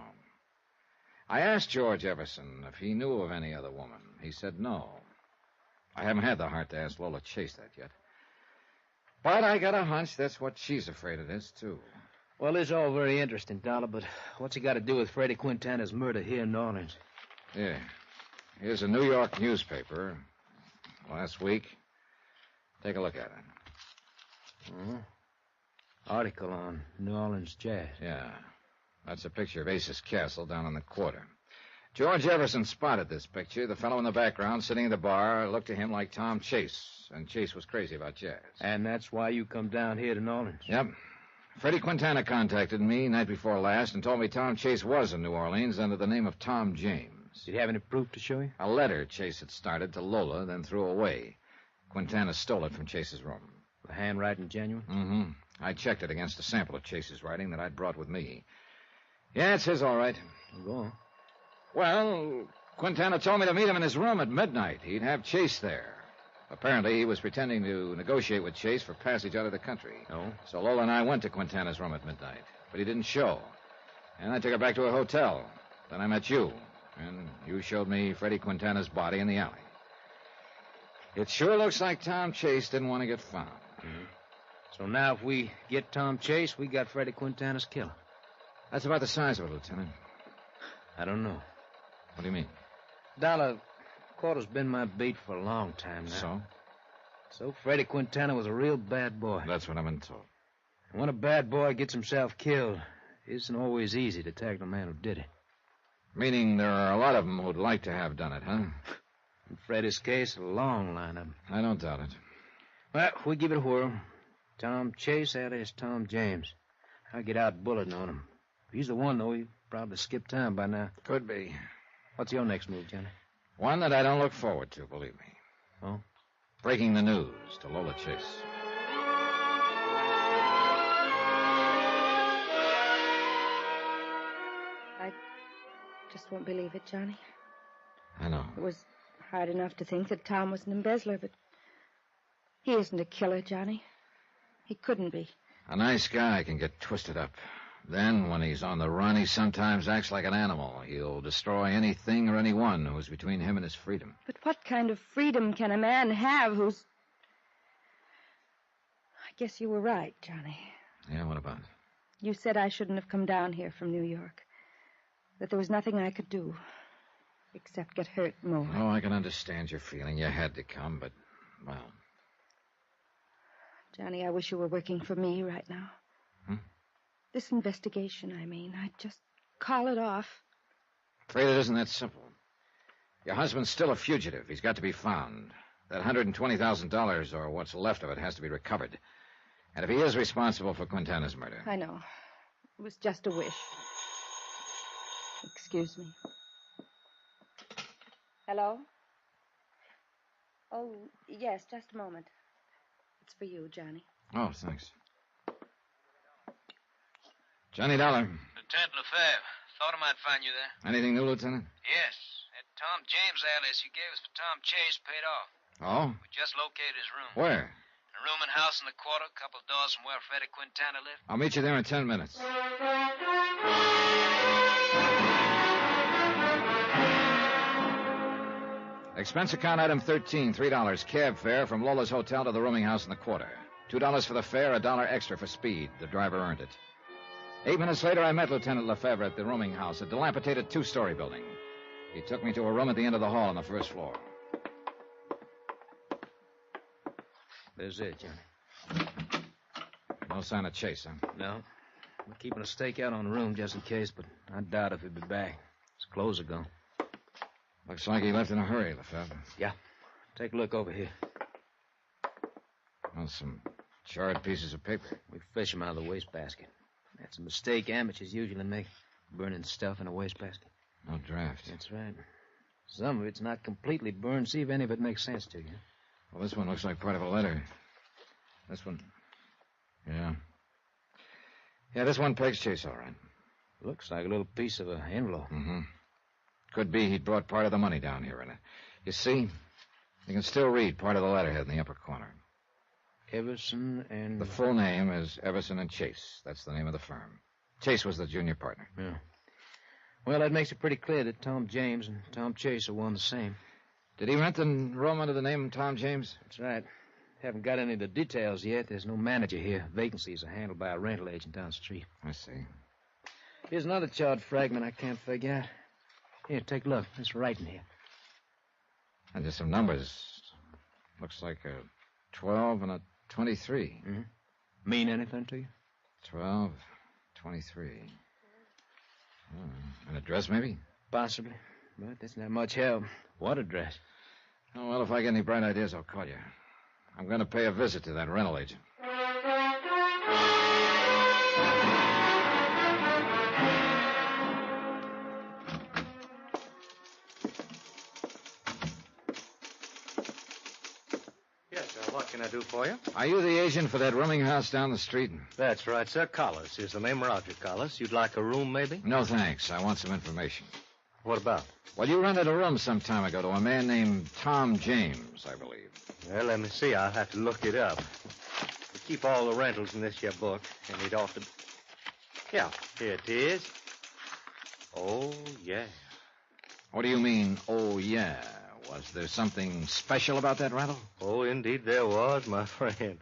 I asked George Everson if he knew of any other woman. He said no. I haven't had the heart to ask Lola Chase that yet. But I got a hunch that's what she's afraid it is, too.
Well, it's all very interesting, Dollar, but what's it got to do with Freddie Quintana's murder here in New Orleans?
Yeah. Here's a New York newspaper. Last week. Take a look at it.
Mm-hmm. Article on New Orleans jazz.
Yeah. That's a picture of Ace's Castle down on the quarter. George Everson spotted this picture. The fellow in the background, sitting at the bar, looked to him like Tom Chase. And Chase was crazy about jazz.
And that's why you come down here to New Orleans?
Yep. Freddie Quintana contacted me night before last and told me Tom Chase was in New Orleans under the name of Tom James.
Did he have any proof to show you?
A letter Chase had started to Lola, then threw away. Quintana stole it from Chase's room.
The handwriting genuine?
Mm-hmm. I checked it against a sample of Chase's writing that I'd brought with me. Yeah, it's his, all right.
Go on.
Well, Quintana told me to meet him in his room at midnight. He'd have Chase there. Apparently, he was pretending to negotiate with Chase for passage out of the country.
Oh?
So Lola and I went to Quintana's room at midnight. But he didn't show. And I took her back to a hotel. Then I met you. And you showed me Freddie Quintana's body in the alley. It sure looks like Tom Chase didn't want to get found.
Mm-hmm. So now if we get Tom Chase, we got Freddie Quintana's killer.
That's about the size of it, Lieutenant.
I don't know.
What do you mean?
Dollar, Quarter's been my beat for a long time now. So Freddie Quintana was a real bad boy.
That's what I've been told.
And when a bad boy gets himself killed, it isn't always easy to tag the man who did it.
Meaning there are a lot of them who'd like to have done it, huh?
In Freddie's case, a long lineup.
I don't doubt it.
Well, we give it a whirl. Tom Chase out is Tom James. I'll get out bulletin on him. If he's the one, though, he'd probably skip town by now.
Could be.
What's your next move, Johnny?
One that I don't look forward to, believe me.
Oh?
Breaking the news to Lola Chase.
I just won't believe it, Johnny.
I know.
It was hard enough to think that Tom was an embezzler, but he isn't a killer, Johnny. He couldn't be.
A nice guy can get twisted up. Then, when he's on the run, he sometimes acts like an animal. He'll destroy anything or anyone who's between him and his freedom.
But what kind of freedom can a man have who's... I guess you were right, Johnny.
Yeah, what about it?
You said I shouldn't have come down here from New York. That there was nothing I could do except get hurt more.
Oh, I can understand your feeling. You had to come, but, well...
Johnny, I wish you were working for me right now. This investigation, I mean. I'd just call it off.
Afraid it isn't that simple. Your husband's still a fugitive. He's got to be found. That $120,000, or what's left of it, has to be recovered. And if he is responsible for Quintana's murder...
I know. It was just a wish. Excuse me. Hello? Oh, yes, just a moment. It's for you, Johnny.
Oh, thanks. Johnny Dollar.
Lieutenant Lefebvre. Thought I might find you there.
Anything new, Lieutenant?
Yes. That Tom James alias you gave us for Tom Chase paid off.
Oh?
We just located his room.
Where?
A room and house in the quarter, a couple of doors from where Freddie Quintana lived.
I'll meet you there in 10 minutes. Expense account item 13, $3. Cab fare from Lola's Hotel to the rooming house in the quarter. $2 for the fare, $1 extra for speed. The driver earned it. 8 minutes later, I met Lieutenant Lefebvre at the rooming house, a dilapidated two-story building. He took me to a room at the end of the hall on the first floor.
There's it, Johnny.
No sign of Chase, huh?
No. We're keeping a stakeout on the room just in case, but I doubt if he'll be back. His clothes are gone.
Looks like he left in a hurry, Lefebvre.
Yeah. Take a look over here.
Well, some charred pieces of paper.
We fish them out of the wastebasket. That's a mistake amateurs usually make, burning stuff in a wastebasket.
No draft.
That's right. Some of it's not completely burned. See if any of it makes sense to you.
Well, this one looks like part of a letter. This one... Yeah. Yeah, this one pegs Chase, all right.
Looks like a little piece of an envelope.
Mm-hmm. Could be he'd brought part of the money down here in it. You see, you can still read part of the letterhead in the upper corner.
Everson and...
The full name is Everson and Chase. That's the name of the firm. Chase was the junior partner.
Yeah. Well, that makes it pretty clear that Tom James and Tom Chase are one and the same.
Did he rent the room under the name of Tom James?
That's right. Haven't got any of the details yet. There's no manager here. Vacancies are handled by a rental agent down the street.
I see.
Here's another charred fragment I can't figure out. Here, take a look. There's writing here.
And there's some numbers. Looks like a 12 and a 23.
Mm-hmm. Mean anything to you?
12, 23. An address, maybe?
Possibly. But that's not much help. What address?
Oh, well, if I get any bright ideas, I'll call you. I'm going to pay a visit to that rental agent.
Yes, sir. What can I do for you?
Are you the agent for that rooming house down the street?
That's right, sir. Collis is the name. Roger Collis. You'd like a room, maybe?
No, thanks. I want some information.
What about?
Well, you rented a room some time ago to a man named Tom James, I believe.
Well, let me see. I'll have to look it up. We keep all the rentals in this here book, and it ought to... Yeah, here it is. Oh, yeah.
What do you mean, oh, yeah? Was there something special about that rental?
Oh, indeed there was, my friend.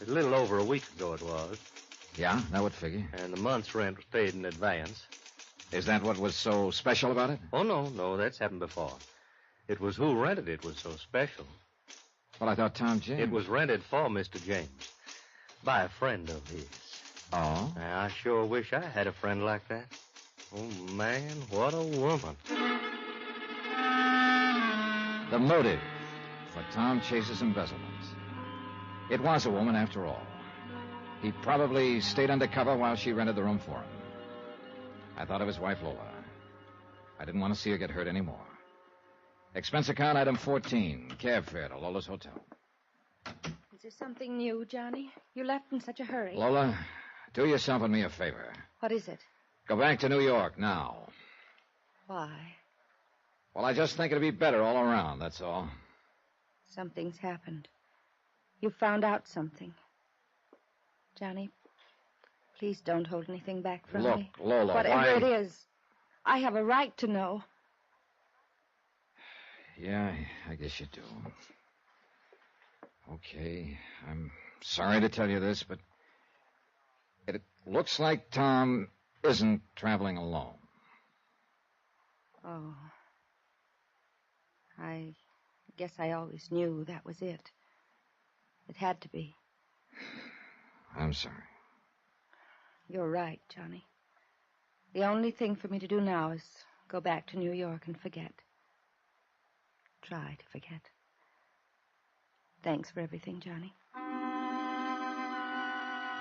A little over a week ago it was.
Yeah, that would figure.
And the month's rent was paid in advance.
Is that what was so special about it?
Oh, no, that's happened before. It was who rented it was so special.
Well, I thought Tom James...
It was rented for Mr. James by a friend of his.
Oh?
I sure wish I had a friend like that. Oh, man, what a woman.
The motive for Tom Chase's embezzlement. It was a woman, after all. He probably stayed undercover while she rented the room for him. I thought of his wife, Lola. I didn't want to see her get hurt anymore. Expense account item 14, cab fare to Lola's Hotel.
Is there something new, Johnny? You left in such a hurry.
Lola, do yourself and me a favor.
What is it?
Go back to New York now.
Why?
Well, I just think it'd be better all around, that's all.
Something's happened. You found out something. Johnny, please don't hold anything back from me.
Look, Lola,
whatever it is, I have a right to know.
Yeah, I guess you do. Okay, I'm sorry to tell you this, but it looks like Tom isn't traveling alone.
Oh. I guess I always knew that was it. It had to be.
I'm sorry.
You're right, Johnny. The only thing for me to do now is go back to New York and forget. Try to forget. Thanks for everything, Johnny.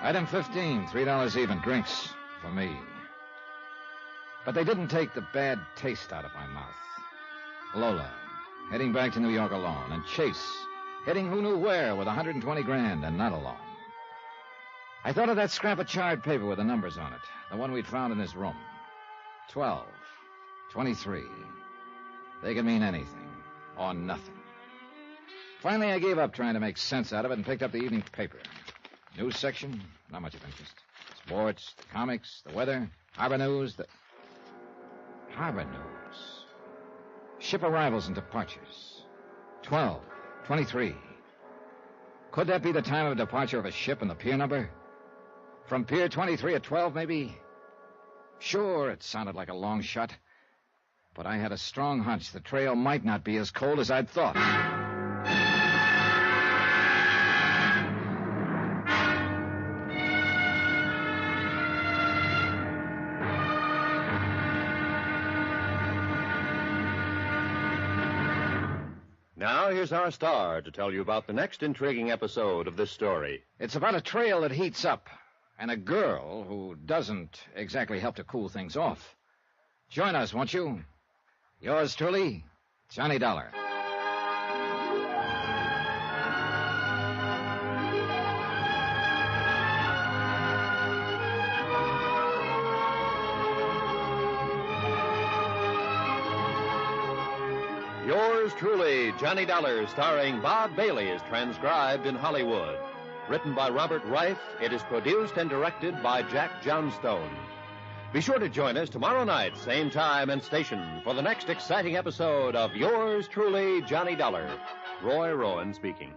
Item 15, $3 even, drinks for me. But they didn't take the bad taste out of my mouth. Lola, heading back to New York alone, and Chase, heading who knew where with $120,000 and not alone. I thought of that scrap of charred paper with the numbers on it, the one we'd found in his room. 12, 23. They could mean anything, or nothing. Finally, I gave up trying to make sense out of it and picked up the evening paper. News section, not much of interest. Sports, the comics, the weather, harbor news, Harbor news. Ship arrivals and departures. 12, 23. Could that be the time of departure of a ship and the pier number? From Pier 23 at 12, maybe? Sure, it sounded like a long shot. But I had a strong hunch the trail might not be as cold as I'd thought.
Now, here's our star to tell you about the next intriguing episode of this story.
It's about a trail that heats up, and a girl who doesn't exactly help to cool things off. Join us, won't you? Yours truly, Johnny Dollar.
Yours truly, Johnny Dollar, starring Bob Bailey, is transcribed in Hollywood. Written by Robert Reif, it is produced and directed by Jack Johnstone. Be sure to join us tomorrow night, same time and station, for the next exciting episode of Yours truly, Johnny Dollar. Roy Rowan speaking.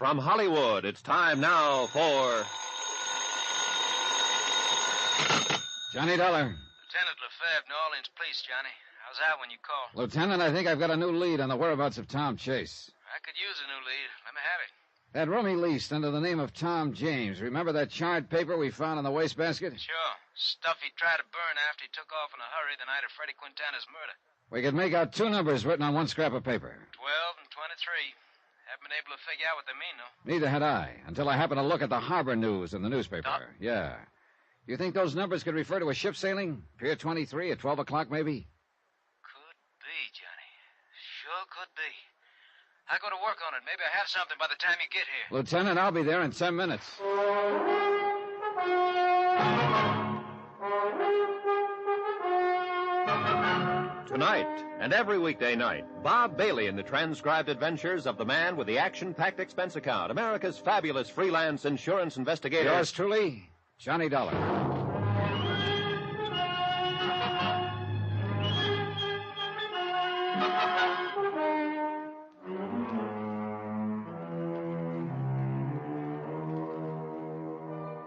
From Hollywood, it's time now for...
Johnny Dollar.
Lieutenant Lefebvre, New Orleans Police, Johnny. How's that when you call?
Lieutenant, I think I've got a new lead on the whereabouts of Tom Chase.
I could use a new lead. Let me have it.
That room he leased under the name of Tom James. Remember that charred paper we found in the wastebasket?
Sure. Stuff he tried to burn after he took off in a hurry the night of Freddie Quintana's murder.
We could make out two numbers written on one scrap of paper.
12 and 23. Haven't been able to figure out what they mean, though.
Neither had I, until I happened to look at the harbor news in the newspaper. Yeah. You think those numbers could refer to a ship sailing? Pier 23 at 12 o'clock, maybe?
Could be, Johnny. Sure could be. I'll go to work on it. Maybe I have something by the time you get here.
Lieutenant, I'll be there in 10 minutes.
Tonight, and every weekday night, Bob Bailey in the transcribed adventures of the man with the action-packed expense account, America's fabulous freelance insurance investigator.
Yours truly, Johnny Dollar.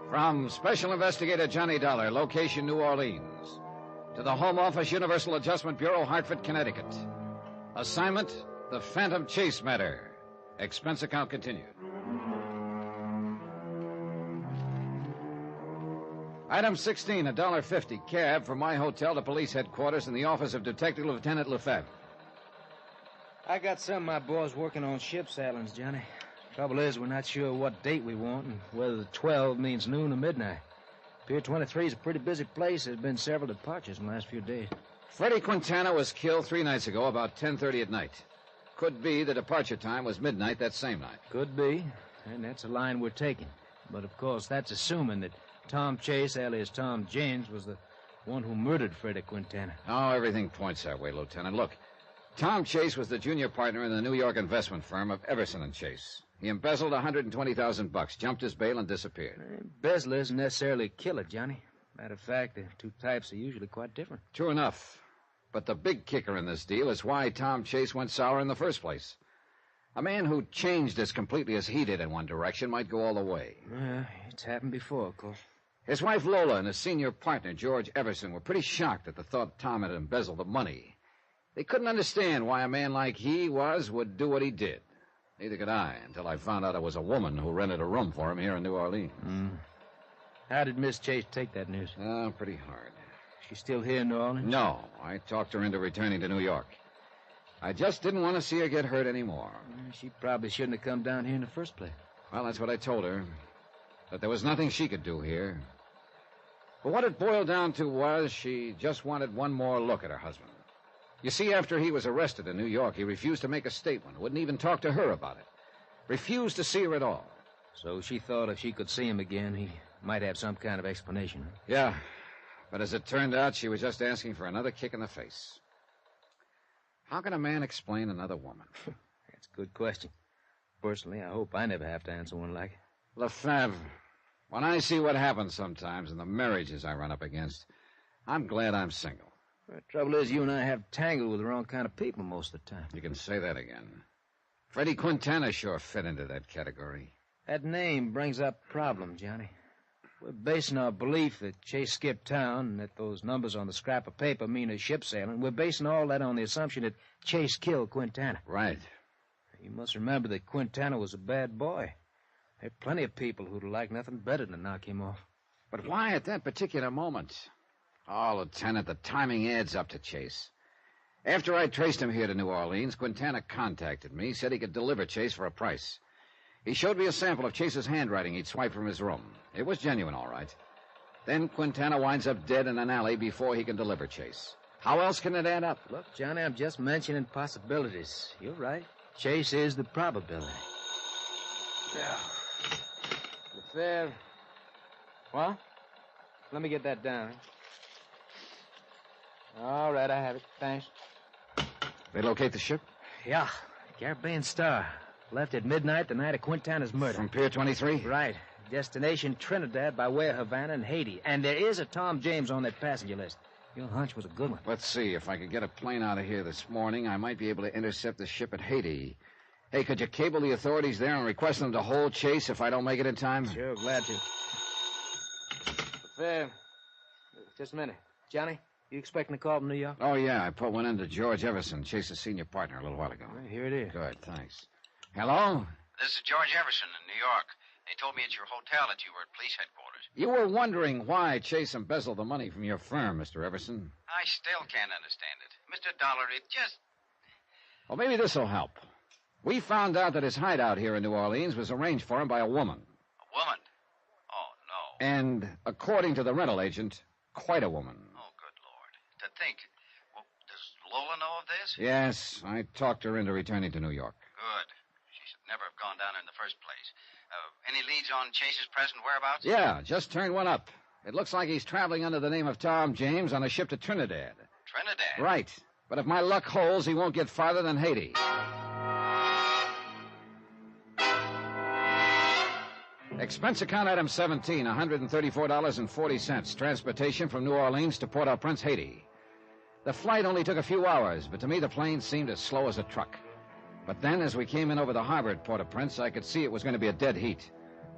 From Special Investigator Johnny Dollar, location New Orleans, to the Home Office, Universal Adjustment Bureau, Hartford, Connecticut. Assignment, the Phantom Chase matter. Expense account continued. Item 16, $1.50, cab from my hotel to police headquarters in the office of Detective Lieutenant Lefebvre.
I got some of my boys working on ship sailings, Johnny. Trouble is, we're not sure what date we want and whether the 12 means noon or midnight. Pier 23 is a pretty busy place. There's been several departures in the last few days.
Freddie Quintana was killed 3 nights ago, about 10:30 at night. Could be the departure time was midnight that same night.
Could be, and that's a line we're taking. But, of course, that's assuming that Tom Chase, alias Tom James, was the one who murdered Freddie Quintana.
Oh, everything points that way, Lieutenant. Look, Tom Chase was the junior partner in the New York investment firm of Everson & Chase. He embezzled $120,000, jumped his bail, and disappeared.
Embezzler isn't necessarily a killer, Johnny. Matter of fact, the two types are usually quite different.
True enough. But the big kicker in this deal is why Tom Chase went sour in the first place. A man who changed as completely as he did in one direction might go all the way.
Yeah, it's happened before, of course.
His wife Lola and his senior partner, George Everson, were pretty shocked at the thought Tom had embezzled the money. They couldn't understand why a man like he would do what he did. Neither could I, until I found out it was a woman who rented a room for him here in New Orleans.
How did Miss Chase take that news?
Oh, pretty hard.
She's still here in New Orleans?
No, I talked her into returning to New York. I just didn't want to see her get hurt anymore.
She probably shouldn't have come down here in the first place.
Well, that's what I told her. But there was nothing she could do here. But what it boiled down to was she just wanted one more look at her husband. You see, after he was arrested in New York, he refused to make a statement, wouldn't even talk to her about it. Refused to see her at all.
So she thought if she could see him again, he might have some kind of explanation. Huh?
Yeah, but as it turned out, she was just asking for another kick in the face. How can a man explain another woman?
That's a good question. Personally, I hope I never have to answer one like it.
Lefebvre, when I see what happens sometimes in the marriages I run up against, I'm glad I'm single.
The trouble is, you and I have tangled with the wrong kind of people most of the time.
You can say that again. Freddie Quintana sure fit into that category.
That name brings up a problem, Johnny. We're basing our belief that Chase skipped town and that those numbers on the scrap of paper mean a ship sailing. We're basing all that on the assumption that Chase killed Quintana.
Right.
You must remember that Quintana was a bad boy. There are plenty of people who'd like nothing better than to knock him off.
But why at that particular moment? Oh, Lieutenant, the timing adds up to Chase. After I traced him here to New Orleans, Quintana contacted me, said he could deliver Chase for a price. He showed me a sample of Chase's handwriting he'd swiped from his room. It was genuine, all right. Then Quintana winds up dead in an alley before he can deliver Chase. How else can it add up?
Look, Johnny, I'm just mentioning possibilities. You're right. Chase is the probability. Yeah. Lefebvre. What? Let me get that down. All right, I have it. Thanks.
They locate the ship?
Yeah. Caribbean Star. Left at midnight the night of Quintana's murder.
From Pier 23?
Right. Destination Trinidad by way of Havana and Haiti. And there is a Tom James on that passenger list. Your hunch was a good one.
Let's see. If I could get a plane out of here this morning, I might be able to intercept the ship at Haiti. Hey, could you cable the authorities there and request them to hold Chase if I don't make it in time?
Sure, glad to. Fair. Just a minute. Johnny, you expecting a call from New York?
Oh, yeah. I put one in to George Everson, Chase's senior partner, a little while ago.
Well, here it is.
Good, thanks. Hello?
This is George Everson in New York. They told me at your hotel that you were at police headquarters.
You were wondering why Chase embezzled the money from your firm, Mr. Everson.
I still can't understand it. Mr. Dollar, it just...
Well, maybe this'll help. We found out that his hideout here in New Orleans was arranged for him by a woman.
A woman? Oh, no.
And, according to the rental agent, quite a woman.
Oh, good Lord. To think. Well, does Lola know of this?
Yes, I talked her into returning to New York.
Good. She should never have gone down there in the first place. Any leads on Chase's present whereabouts?
Yeah, just turned one up. It looks like he's traveling under the name of Tom James on a ship to Trinidad.
Trinidad?
Right. But if my luck holds, he won't get farther than Haiti. Expense account item 17, $134.40. Transportation from New Orleans to Port-au-Prince, Haiti. The flight only took a few hours, but to me the plane seemed as slow as a truck. But then, as we came in over the harbor at Port-au-Prince, I could see it was going to be a dead heat.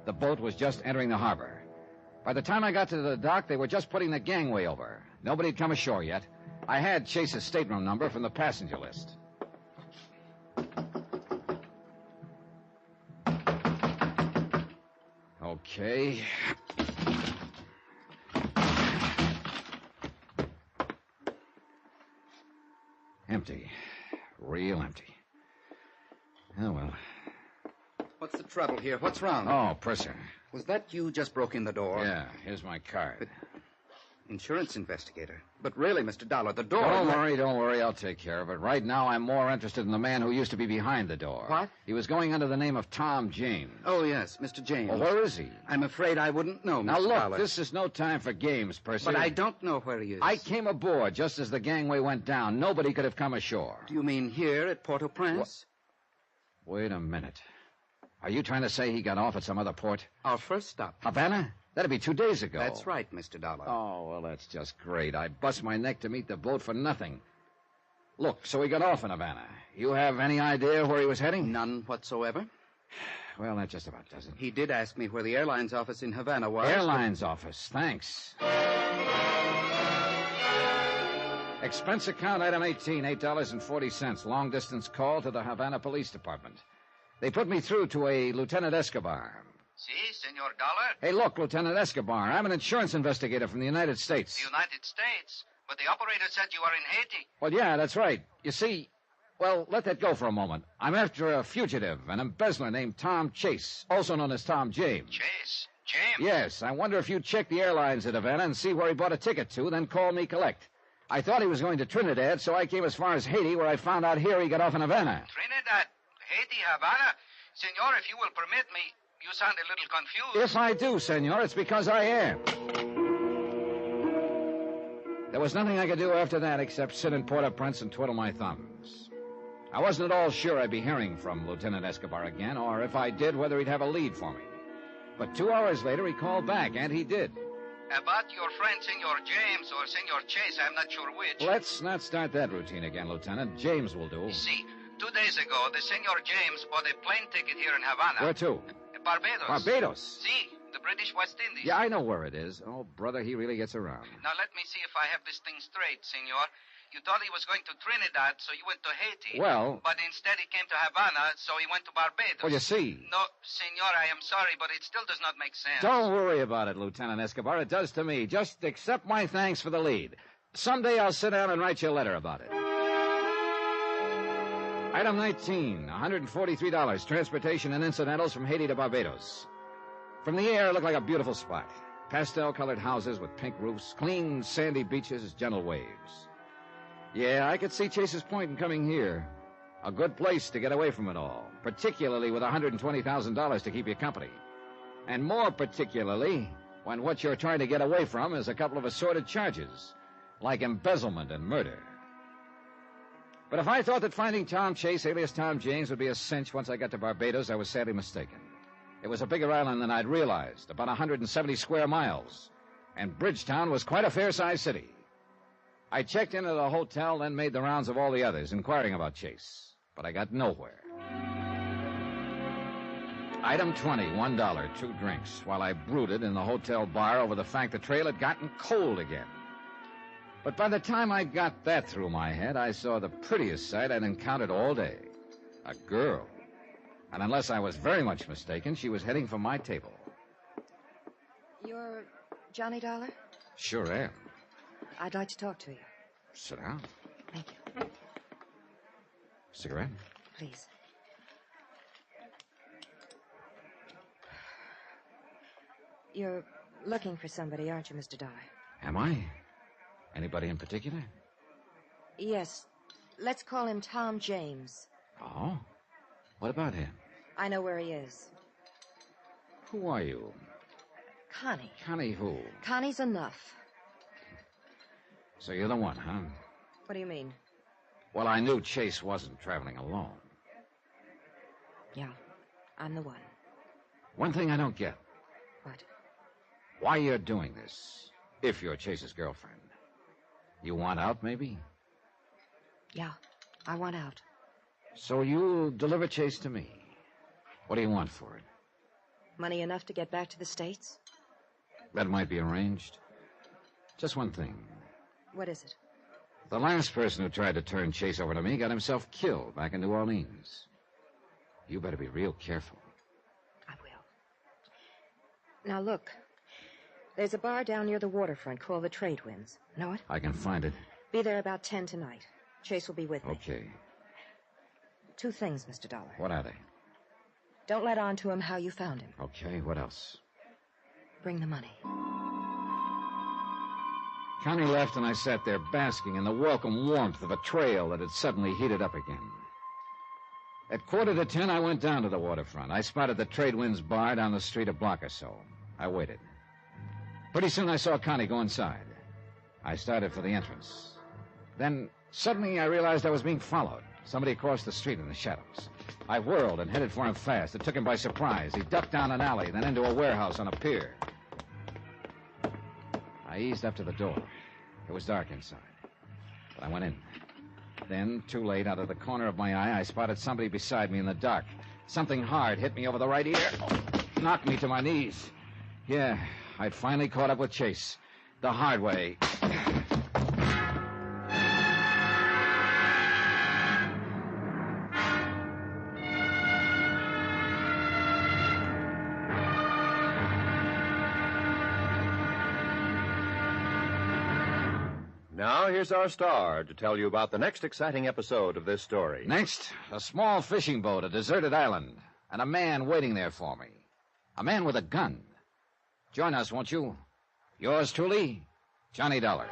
The boat was just entering the harbor. By the time I got to the dock, they were just putting the gangway over. Nobody had come ashore yet. I had Chase's stateroom number from the passenger list. Okay. Empty. Real empty. Oh, well.
What's the trouble here? What's wrong?
Oh, purser.
Was that you just broke in the door?
Yeah, here's my card.
But insurance investigator. But really, Mr. Dollar, the door...
Don't worry. I'll take care of it. Right now, I'm more interested in the man who used to be behind the door.
What?
He was going under the name of Tom James.
Oh, yes, Mr. James.
Well, where is he?
I'm afraid I wouldn't know, Mr.
Now, look,
Dollar.
this is no time for games, Percy.
But I don't know where he is.
I came aboard just as the gangway went down. Nobody could have come ashore.
Do you mean here at Port-au-Prince?
Wait a minute. Are you trying to say he got off at some other port?
Our first stop.
Havana? That'd be 2 days ago.
That's right, Mr. Dollar.
Oh, well, that's just great. I bust my neck to meet the boat for nothing. Look, so he got off in Havana. You have any idea where he was heading?
None whatsoever.
Well, that just about does it.
He did ask me where the airline's office in Havana was.
Airline's office. Thanks. Expense account item 18, $8.40. Long distance call to the Havana Police Department. They put me through to a Lieutenant Escobar.
Si, Senor Dollar?
Hey, look, Lieutenant Escobar. I'm an insurance investigator from the United States.
The United States? But the operator said you are in Haiti.
Well, yeah, that's right. You see, well, let that go for a moment. I'm after a fugitive, an embezzler named Tom Chase, also known as Tom James.
Chase? James?
Yes, I wonder if you'd check the airlines at Havana and see where he bought a ticket to, then call me collect. I thought he was going to Trinidad, so I came as far as Haiti, where I found out here he got off in Havana.
Trinidad? Haiti, Havana? Senor, if you will permit me, you sound a little confused.
If I do, senor, it's because I am. There was nothing I could do after that except sit in Port-au-Prince and twiddle my thumbs. I wasn't at all sure I'd be hearing from Lieutenant Escobar again, or if I did, whether he'd have a lead for me. But 2 hours later, he called back, and he did.
About your friend, Senor James, or Senor Chase, I'm not sure which.
Let's not start that routine again, Lieutenant. James will do.
See, 2 days ago, the Senor James bought a plane ticket here in Havana.
Where to?
Barbados.
Barbados?
See, the British West Indies.
Yeah, I know where it is. Oh, brother, he really gets around.
Now, let me see if I have this thing straight, Senor. You thought he was going to Trinidad, so you went to Haiti.
Well...
But instead he came to Havana, so he went to Barbados.
Well, you see...
No, Senor, I am sorry, but it still does not make sense.
Don't worry about it, Lieutenant Escobar. It does to me. Just accept my thanks for the lead. Someday I'll sit down and write you a letter about it. Item 19, $143, transportation and incidentals from Haiti to Barbados. From the air, it looked like a beautiful spot. Pastel-colored houses with pink roofs, clean, sandy beaches, gentle waves. Yeah, I could see Chase's point in coming here. A good place to get away from it all, particularly with $120,000 to keep you company. And more particularly when what you're trying to get away from is a couple of assorted charges, like embezzlement and murder. But if I thought that finding Tom Chase, alias Tom James, would be a cinch once I got to Barbados, I was sadly mistaken. It was a bigger island than I'd realized, about 170 square miles. And Bridgetown was quite a fair-sized city. I checked in at a hotel, then made the rounds of all the others, inquiring about Chase. But I got nowhere. Item 20, $1, 2 drinks, while I brooded in the hotel bar over the fact the trail had gotten cold again. But by the time I got that through my head, I saw the prettiest sight I'd encountered all day. A girl. And unless I was very much mistaken, she was heading for my table.
You're Johnny Dollar?
Sure am.
I'd like to talk to you.
Sit down.
Thank you.
Cigarette?
Please. You're looking for somebody, aren't you, Mr. Dollar?
Am I? Anybody in particular?
Yes. Let's call him Tom James.
Oh? What about him?
I know where he is.
Who are you?
Connie.
Connie who?
Connie's enough.
So you're the one, huh?
What do you mean?
Well, I knew Chase wasn't traveling alone.
Yeah, I'm the one.
One thing I don't get.
What?
Why you're doing this, if you're Chase's girlfriend. You want out, maybe?
Yeah, I want out.
So you'll deliver Chase to me. What do you want for it?
Money enough to get back to the States?
That might be arranged. Just one thing.
What is it?
The last person who tried to turn Chase over to me got himself killed back in New Orleans. You better be real careful.
I will. Now, look. There's a bar down near the waterfront called the Trade Winds. Know it?
I can find it.
Be there about 10 tonight. Chase will be with me.
Okay.
2 things, Mr. Dollar.
What are they?
Don't let on to him how you found him.
Okay, what else?
Bring the money.
Connie left, and I sat there basking in the welcome warmth of a trail that had suddenly heated up again. At 9:45, I went down to the waterfront. I spotted the Trade Winds bar down the street a block or so. I waited. Pretty soon I saw Connie go inside. I started for the entrance. Then, suddenly, I realized I was being followed. Somebody across the street in the shadows. I whirled and headed for him fast. It took him by surprise. He ducked down an alley, then into a warehouse on a pier. I eased up to the door. It was dark inside, but I went in. Then, too late, out of the corner of my eye, I spotted somebody beside me in the dark. Something hard hit me over the right ear, knocked me to my knees. Yeah, I'd finally caught up with Chase. The hard way.
Now, here's our star to tell you about the next exciting episode of this story.
Next, a small fishing boat, a deserted island, and a man waiting there for me. A man with a gun. Join us, won't you? Yours truly, Johnny Dollar.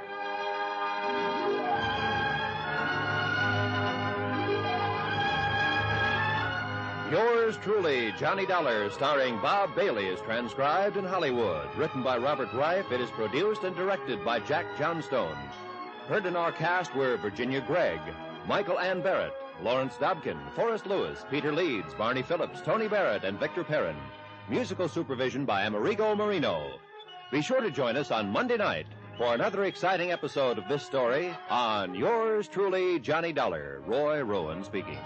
Yours truly, Johnny Dollar, starring Bob Bailey, is transcribed in Hollywood. Written by Robert Reif, it is produced and directed by Jack Johnstone. Heard in our cast were Virginia Gregg, Michael Ann Barrett, Lawrence Dobkin, Forrest Lewis, Peter Leeds, Barney Phillips, Tony Barrett, and Victor Perrin. Musical supervision by Amerigo Marino. Be sure to join us on Monday night for another exciting episode of this story on Yours truly, Johnny Dollar. Roy Rowan speaking.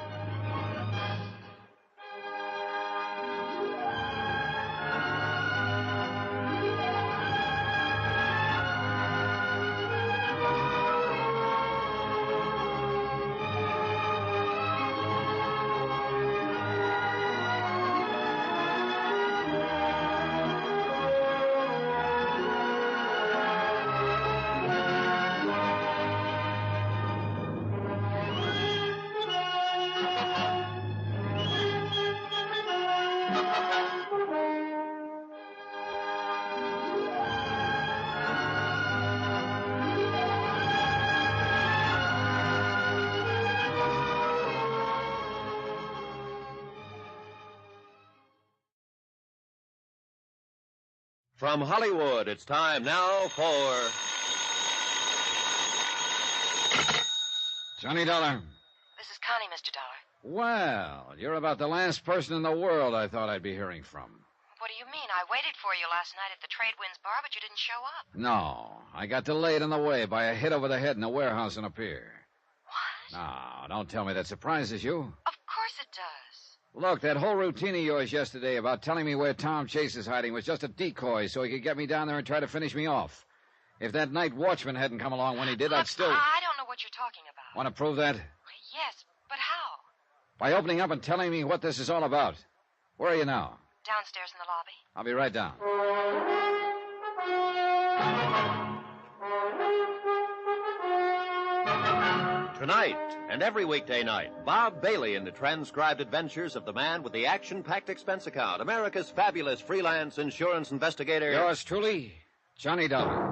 From Hollywood, it's time now for...
Johnny Dollar.
This is Connie, Mr. Dollar.
Well, you're about the last person in the world I thought I'd be hearing from.
What do you mean? I waited for you last night at the Tradewinds Bar, but you didn't show up.
No, I got delayed on the way by a hit over the head in a warehouse on a pier.
What?
No, don't tell me that surprises you.
Of course it does.
Look, that whole routine of yours yesterday about telling me where Tom Chase is hiding was just a decoy so he could get me down there and try to finish me off. If that night watchman hadn't come along when he did, I'd still...
I don't know what you're talking about.
Want to prove that?
Yes, but how?
By opening up and telling me what this is all about. Where are you now?
Downstairs in the lobby.
I'll be right down.
Tonight and every weekday night, Bob Bailey in the transcribed adventures of the man with the action-packed expense account, America's fabulous freelance insurance investigator.
Yours truly, Johnny Dollar.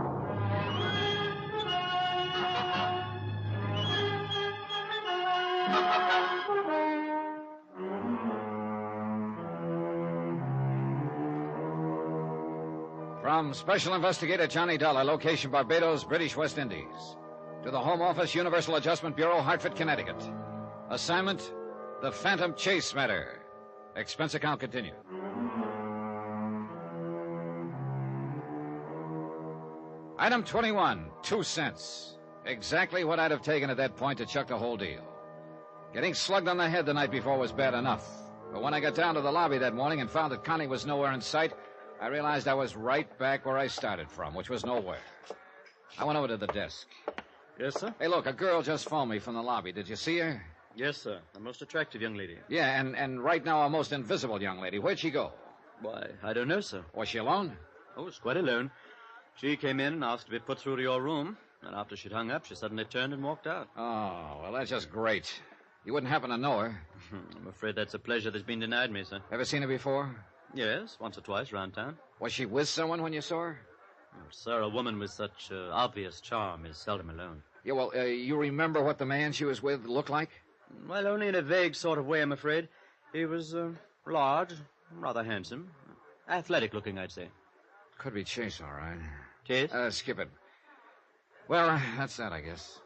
From Special Investigator Johnny Dollar, location Barbados, British West Indies. To the Home Office, Universal Adjustment Bureau, Hartford, Connecticut. Assignment, the Phantom Chase matter. Expense account continued. Item 21, 2 cents. Exactly what I'd have taken at that point to chuck the whole deal. Getting slugged on the head the night before was bad enough. But when I got down to the lobby that morning and found that Connie was nowhere in sight, I realized I was right back where I started from, which was nowhere. I went over to the desk.
Yes, sir?
Hey, look, a girl just phoned me from the lobby. Did you see her?
Yes, sir. A most attractive young lady.
Yeah, and right now a most invisible young lady. Where'd she go?
Why, I don't know, sir.
Was she alone?
Oh, it's quite alone. She came in and asked to be put through to your room, and after she'd hung up, she suddenly turned and walked out.
Oh, well, that's just great. You wouldn't happen to know her?
I'm afraid that's a pleasure that's been denied me, sir.
Ever seen her before?
Yes, once or twice around town.
Was she with someone when you saw her?
Oh, sir, a woman with such obvious charm is seldom alone.
Yeah, well, you remember what the man she was with looked like?
Well, only in a vague sort of way, I'm afraid. He was large, rather handsome. Athletic-looking, I'd say.
Could be Chase, all right.
Chase?
Skip it. Well, that's that, I guess.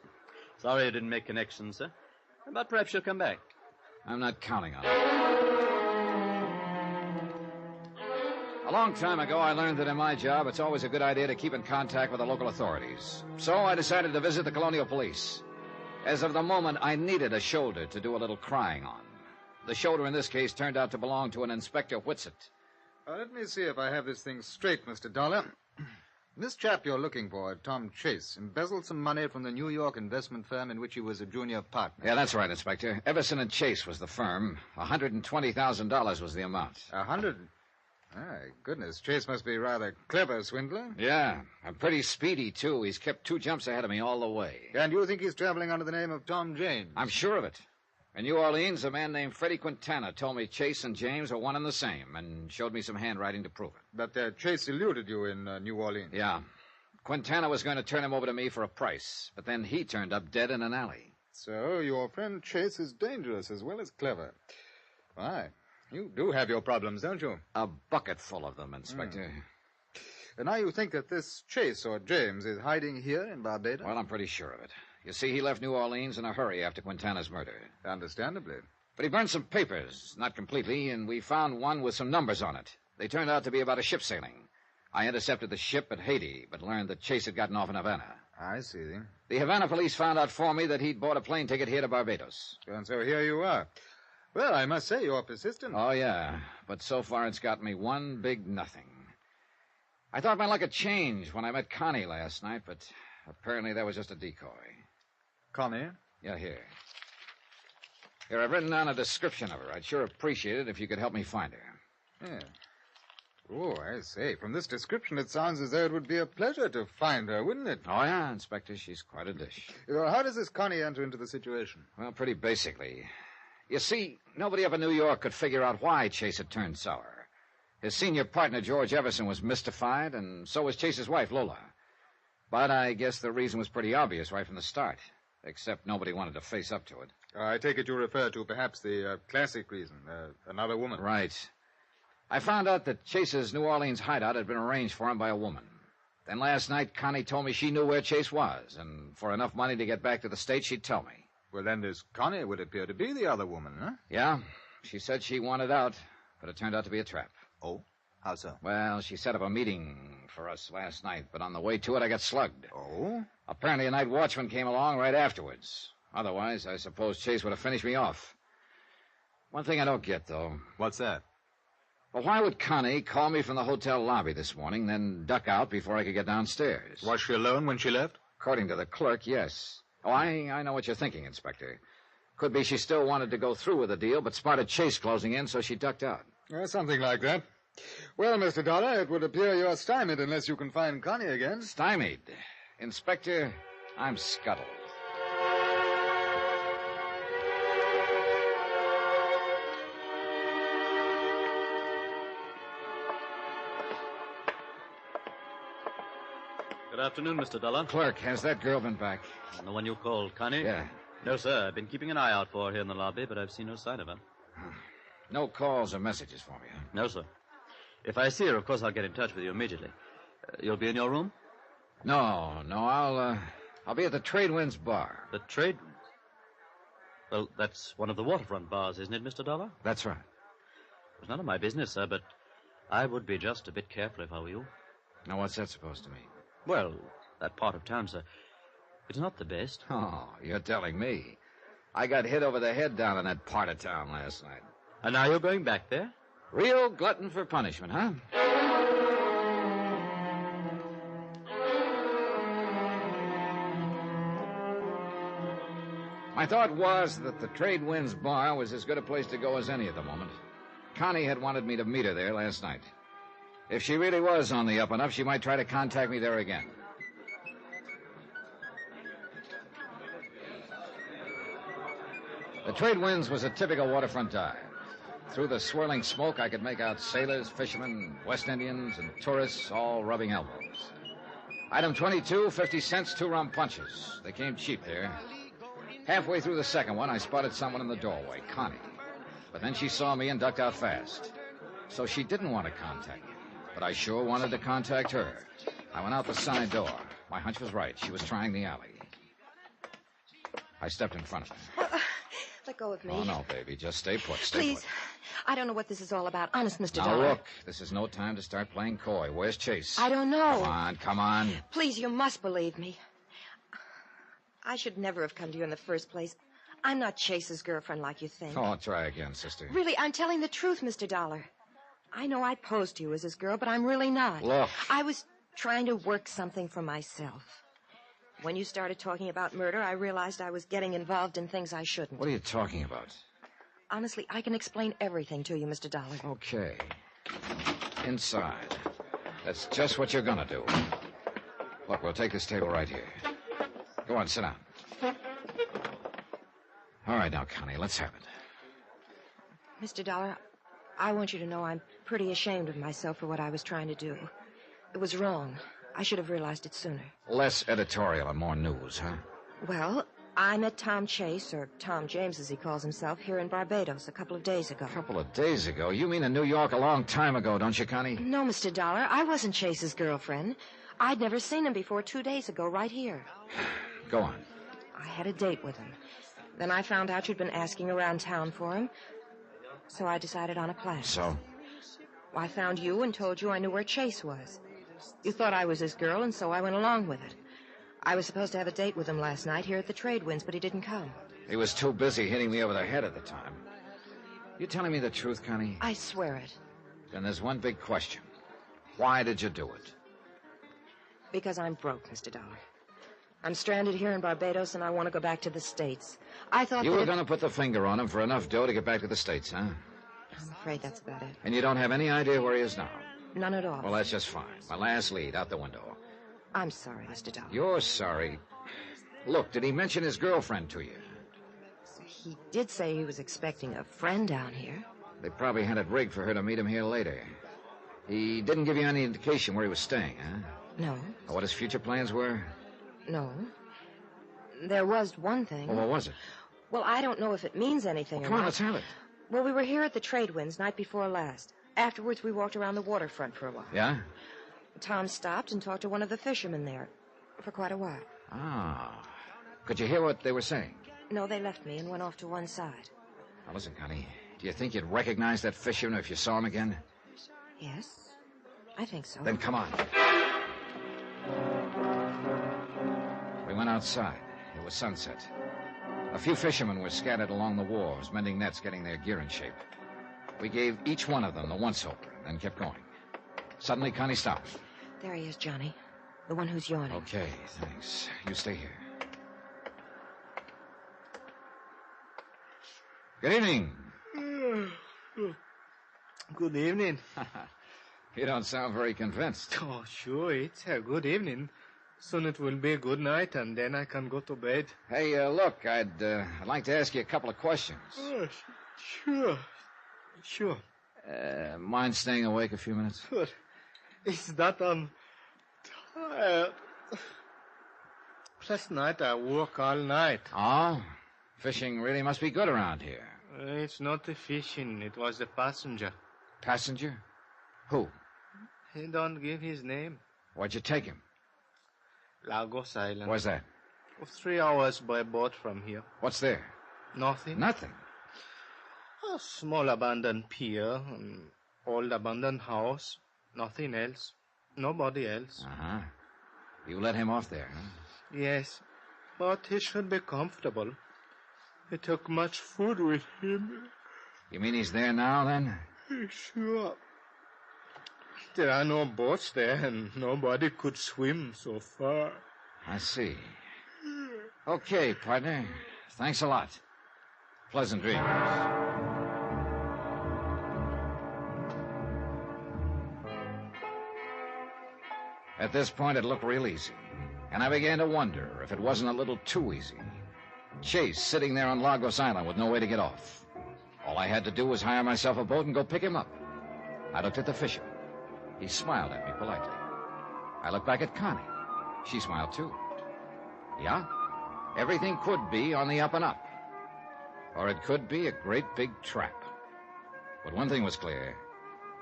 Sorry I didn't make connections, sir. But perhaps she'll come back.
I'm not counting on it. A long time ago, I learned that in my job, it's always a good idea to keep in contact with the local authorities. So I decided to visit the Colonial Police. As of the moment, I needed a shoulder to do a little crying on. The shoulder in this case turned out to belong to an Inspector Whitsett.
Let me see if I have this thing straight, Mr. Dollar. This chap you're looking for, Tom Chase, embezzled some money from the New York investment firm in which he was a junior partner.
Yeah, that's right, Inspector. Everson and Chase was the firm. $120,000 was the amount.
100? My goodness, Chase must be rather clever, swindler.
Yeah, and pretty speedy, too. He's kept 2 jumps ahead of me all the way.
And you think he's traveling under the name of Tom James?
I'm sure of it. In New Orleans, a man named Freddie Quintana told me Chase and James were one and the same and showed me some handwriting to prove it.
But Chase eluded you in New Orleans.
Yeah. Quintana was going to turn him over to me for a price, but then he turned up dead in an alley.
So your friend Chase is dangerous as well as clever. Why, you do have your problems, don't you?
A bucket full of them, Inspector.
And now you think that this Chase or James is hiding here in Barbados?
Well, I'm pretty sure of it. You see, he left New Orleans in a hurry after Quintana's murder.
Understandably.
But he burned some papers, not completely, and we found one with some numbers on it. They turned out to be about a ship sailing. I intercepted the ship at Haiti, but learned that Chase had gotten off in Havana.
I see.
The Havana police found out for me that he'd bought a plane ticket here to Barbados.
And so here you are. Well, I must say you're persistent.
Oh, yeah. But so far it's got me one big nothing. I thought my luck had changed when I met Connie last night, but apparently that was just a decoy.
Connie?
Yeah, here. Here, I've written down a description of her. I'd sure appreciate it if you could help me find her.
Yeah. Oh, I say. From this description, it sounds as though it would be a pleasure to find her, wouldn't it?
Oh, yeah, Inspector. She's quite a dish.
Well, how does this Connie enter into the situation?
Well, pretty basically. You see, nobody up in New York could figure out why Chase had turned sour. His senior partner, George Everson, was mystified, and so was Chase's wife, Lola. But I guess the reason was pretty obvious right from the start. Except nobody wanted to face up to it.
I take it you refer to perhaps the classic reason, another woman.
Right. I found out that Chase's New Orleans hideout had been arranged for him by a woman. Then last night, Connie told me she knew where Chase was, and for enough money to get back to the States, she'd tell me.
Well, then this Connie would appear to be the other woman, huh?
Yeah. She said she wanted out, but it turned out to be a trap.
Oh? How so?
Well, she set up a meeting for us last night, but on the way to it, I got slugged.
Oh?
Apparently, a night watchman came along right afterwards. Otherwise, I suppose Chase would have finished me off. One thing I don't get, though.
What's that?
Well, why would Connie call me from the hotel lobby this morning, then duck out before I could get downstairs?
Was she alone when she left?
According to the clerk, yes. Oh, I know what you're thinking, Inspector. Could be she still wanted to go through with the deal, but spotted Chase closing in, so she ducked out.
Something like that. Well, Mr. Dollar, it would appear you're stymied unless you can find Connie again.
Stymied? Inspector, I'm scuttled.
Good afternoon, Mr. Dollar.
Clerk, has that girl been back?
The one you called, Connie?
Yeah.
No, sir. I've been keeping an eye out for her here in the lobby, but I've seen no sign of her.
No calls or messages for me, huh?
No, sir. If I see her, of course, I'll get in touch with you immediately. You'll be in your room?
No, I'll be at the Trade Winds bar.
The Trade Winds? Well, that's one of the waterfront bars, isn't it, Mr. Dollar?
That's right.
It's none of my business, sir, but I would be just a bit careful if I were you.
Now, what's that supposed to mean?
Well, that part of town, sir, it's not the best.
Oh, you're telling me. I got hit over the head down in that part of town last night.
And now you're going back there?
Real glutton for punishment, huh? My thought was that the Trade Winds bar was as good a place to go as any at the moment. Connie had wanted me to meet her there last night. If she really was on the up and up, she might try to contact me there again. The Trade Winds was a typical waterfront dive. Through the swirling smoke, I could make out sailors, fishermen, West Indians, and tourists all rubbing elbows. Item 22, 50 cents, 2 rum punches. They came cheap there. Halfway through the second one, I spotted someone in the doorway, Connie. But then she saw me and ducked out fast. So she didn't want to contact me. But I sure wanted to contact her. I went out the side door. My hunch was right. She was trying the alley. I stepped in front of her.
Let go of me.
Oh, no, baby. Just stay put. Stay
Please.
put.
I don't know what this is all about. Honest, Mr.
Now,
Dollar.
look. This is no time to start playing coy. Where's Chase?
I don't know.
Come on, come on.
Please, you must believe me. I should never have come to you in the first place. I'm not Chase's girlfriend like you think.
Oh, try again, sister.
Really, I'm telling the truth, Mr. Dollar. I know I posed to you as his girl, but I'm really not.
Look.
I was trying to work something for myself. When you started talking about murder, I realized I was getting involved in things I shouldn't.
What are you talking about?
Honestly, I can explain everything to you, Mr. Dollar.
Okay. Inside. That's just what you're going to do. Look, we'll take this table right here. Go on, sit down. All right, now, Connie, let's have it.
Mr. Dollar, I want you to know I'm pretty ashamed of myself for what I was trying to do. It was wrong. I should have realized it sooner.
Less editorial and more news, huh?
Well, I met Tom Chase, or Tom James as he calls himself, here in Barbados a couple of days ago.
A couple of days ago? You mean in New York a long time ago, don't you, Connie?
No, Mr. Dollar, I wasn't Chase's girlfriend. I'd never seen him before 2 days ago, right here.
Go on.
I had a date with him. Then I found out you'd been asking around town for him. So I decided on a plan.
So?
I found you and told you I knew where Chase was. You thought I was his girl, and so I went along with it. I was supposed to have a date with him last night here at the Trade Winds, but he didn't come.
He was too busy hitting me over the head at the time. You telling me the truth, Connie?
I swear it.
Then there's one big question. Why did you do it?
Because I'm broke, Mr. Dollar. I'm stranded here in Barbados, and I want to go back to the States. I thought
you were going to put the finger on him for enough dough to get back to the States, huh?
I'm afraid that's about it.
And you don't have any idea where he is now?
None at all.
Well, that's just fine. My last lead, out the window.
I'm sorry, Mr. Dollar.
You're sorry. Look, did he mention his girlfriend to you?
He did say he was expecting a friend down here.
They probably had it rigged for her to meet him here later. He didn't give you any indication where he was staying, huh?
No.
Or what his future plans were?
No. There was one thing.
Well, what was it?
Well, I don't know if it means anything
Well,
or
come on,
not.
let's have it.
Well, we were here at the Trade Winds night before last. Afterwards, we walked around the waterfront for a while.
Yeah?
Tom stopped and talked to one of the fishermen there for quite a while.
Ah. Could you hear what they were saying?
No, they left me and went off to one side.
Now, listen, Connie. Do you think you'd recognize that fisherman if you saw him again?
Yes, I think so.
Then come on. We went outside. It was sunset. A few fishermen were scattered along the wharves, mending nets, getting their gear in shape. We gave each one of them the once-over, then kept going. Suddenly, Connie stopped.
There he is, Johnny. The one who's yawning.
Okay, thanks. You stay here. Good evening.
Good evening.
You don't sound very convinced.
Oh, sure, it's a good evening. Soon it will be a good night, and then I can go to bed.
Hey, look, I'd like to ask you a couple of questions.
Oh, sure. Sure.
Mind staying awake a few minutes?
But it's that I'm tired. Last night I worked all night.
Oh? Fishing really must be good around here.
It's not the fishing. It was the passenger.
Passenger? Who?
He don't give his name.
Where'd you take him?
Lagos Island.
Where's that?
3 hours by boat from here.
What's there?
Nothing.
Nothing?
A small abandoned pier, an old abandoned house. Nothing else. Nobody else.
Uh-huh. You let him off there, huh?
Yes, but he should be comfortable. He took much food with him.
You mean he's there now, then?
Sure. There are no boats there, and nobody could swim so far.
I see. Okay, partner. Thanks a lot. Pleasant dreams. At this point, it looked real easy. And I began to wonder if it wasn't a little too easy. Chase sitting there on Lagos Island with no way to get off. All I had to do was hire myself a boat and go pick him up. I looked at the fisherman. He smiled at me politely. I looked back at Connie. She smiled too. Yeah, everything could be on the up and up. Or it could be a great big trap. But one thing was clear.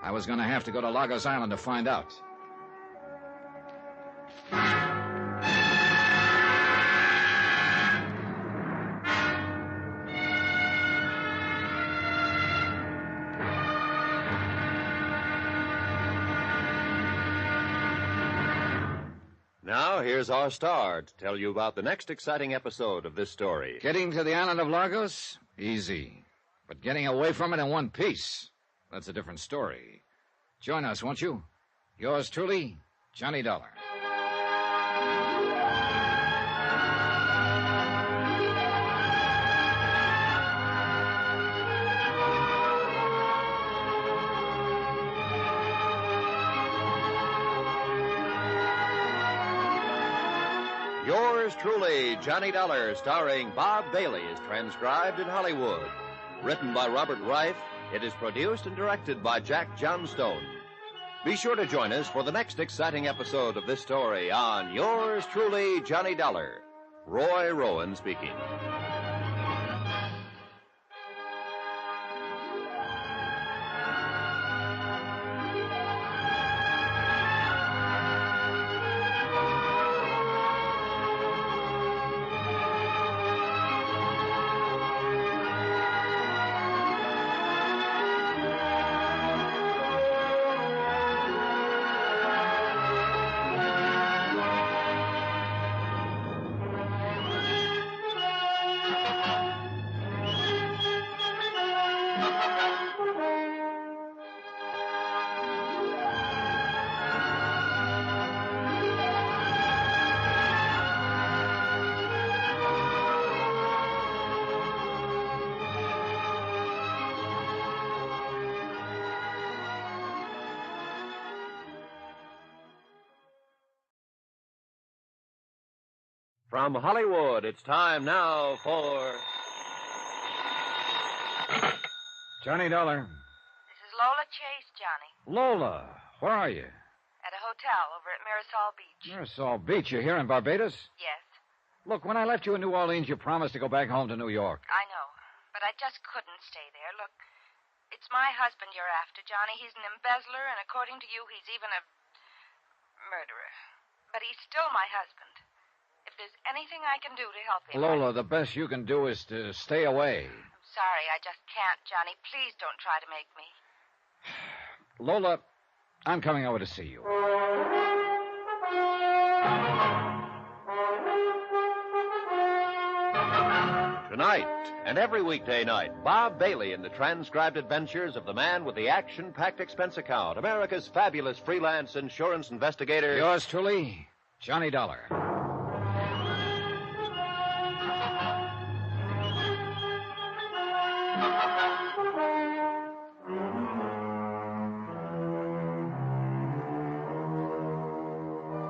I was going to have to go to Lagos Island to find out.
here's our star to tell you about the next exciting episode of this story.
Getting to the island of Lagos? Easy. But getting away from it in one piece, that's a different story. Join us, won't you? Yours truly, Johnny Dollar.
Yours truly, Johnny Dollar, starring Bob Bailey, is transcribed in Hollywood. Written by Robert Reif, it is produced and directed by Jack Johnstone. Be sure to join us for the next exciting episode of this story on Yours truly, Johnny Dollar. Roy Rowan speaking. From Hollywood, it's time now for
Johnny Dollar.
This is Lola Chase, Johnny.
Lola, where are you?
At a hotel over at Mirasol Beach.
Mirasol Beach. You're here in Barbados?
Yes,
Look, when I left you in New Orleans, you promised to go back home to New York.
I know. But I just couldn't stay there. Look, it's my husband you're after, Johnny. He's an embezzler, and according to you, he's even a murderer. But he's still my husband. If there's anything I can do to help him...
Lola, the best you can do is to stay away.
I'm sorry, I just can't, Johnny. Please don't try to make me.
Lola, I'm coming over to see you.
Tonight and every weekday night, Bob Bailey in the transcribed adventures of the man with the action-packed expense account, America's fabulous freelance insurance investigator.
Yours truly, Johnny Dollar.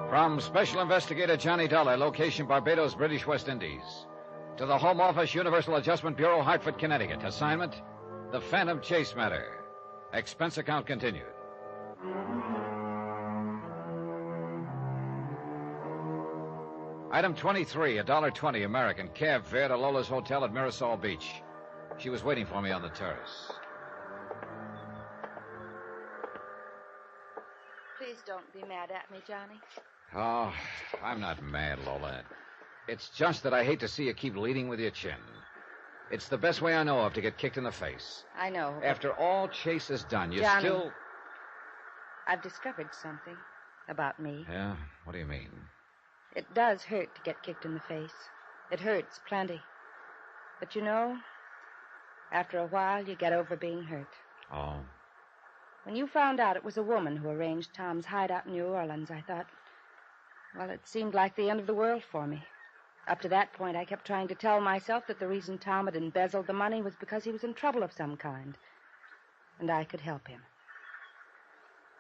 From Special Investigator Johnny Dollar, location Barbados, British West Indies. To the Home Office, Universal Adjustment Bureau, Hartford, Connecticut. Assignment, the Phantom Chase matter. Expense account continued. Item 23, $1.20 American, cab fare to Lola's Hotel at Mirasol Beach. She was waiting for me on the terrace.
Please don't be mad at me, Johnny.
Oh, I'm not mad, Lola. It's just that I hate to see you keep leading with your chin. It's the best way I know of to get kicked in the face.
I know.
After all Chase has done, you
Johnny,
still...
I've discovered something about me.
Yeah? What do you mean?
It does hurt to get kicked in the face. It hurts plenty. But you know, after a while, you get over being hurt.
Oh?
When you found out it was a woman who arranged Tom's hideout in New Orleans, I thought, well, it seemed like the end of the world for me. Up to that point, I kept trying to tell myself that the reason Tom had embezzled the money was because he was in trouble of some kind. And I could help him.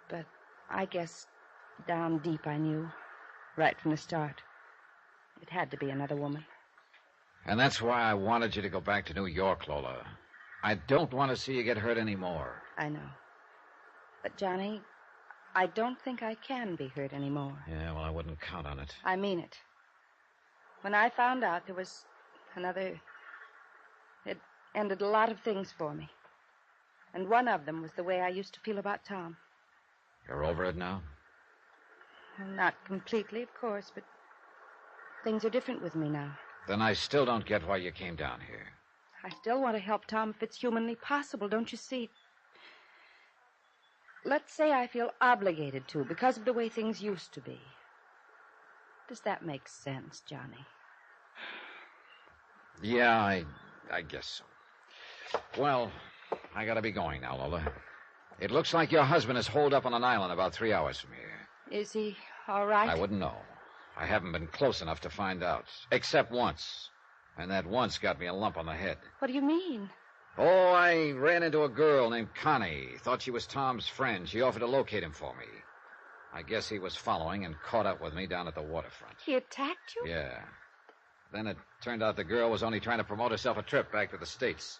But I guess down deep I knew, right from the start, it had to be another woman.
And that's why I wanted you to go back to New York, Lola. I don't want to see you get hurt anymore.
I know. But, Johnny, I don't think I can be hurt anymore.
Yeah, well, I wouldn't count on it.
I mean it. When I found out there was another... It ended a lot of things for me. And one of them was the way I used to feel about Tom.
You're over it now?
Well, not completely, of course, but things are different with me now.
Then I still don't get why you came down here.
I still want to help Tom if it's humanly possible, don't you see? Let's say I feel obligated to because of the way things used to be. Does that make sense, Johnny?
Yeah, I guess so. Well, I gotta be going now, Lola. It looks like your husband is holed up on an island about 3 hours from here.
Is he all right?
I wouldn't know. I haven't been close enough to find out. Except once. And that once got me a lump on the head.
What do you mean?
Oh, I ran into a girl named Connie. Thought she was Tom's friend. She offered to locate him for me. I guess he was following and caught up with me down at the waterfront.
He attacked you?
Yeah. Then it turned out the girl was only trying to promote herself a trip back to the States.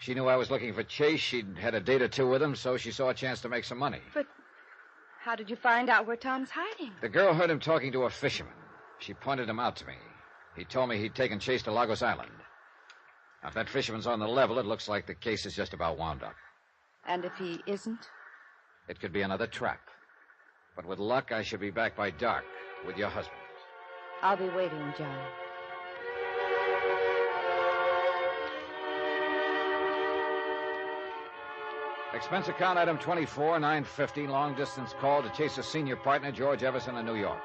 She knew I was looking for Chase. She'd had a date or two with him, so she saw a chance to make some money.
But how did you find out where Tom's hiding?
The girl heard him talking to a fisherman. She pointed him out to me. He told me he'd taken Chase to Lagos Island. Now, if that fisherman's on the level, it looks like the case is just about wound up.
And if he isn't?
It could be another trap. But with luck, I should be back by dark with your husband.
I'll be waiting, Johnny.
Expense account item 24, 950, long-distance call to Chase's senior partner, George Everson, in New York.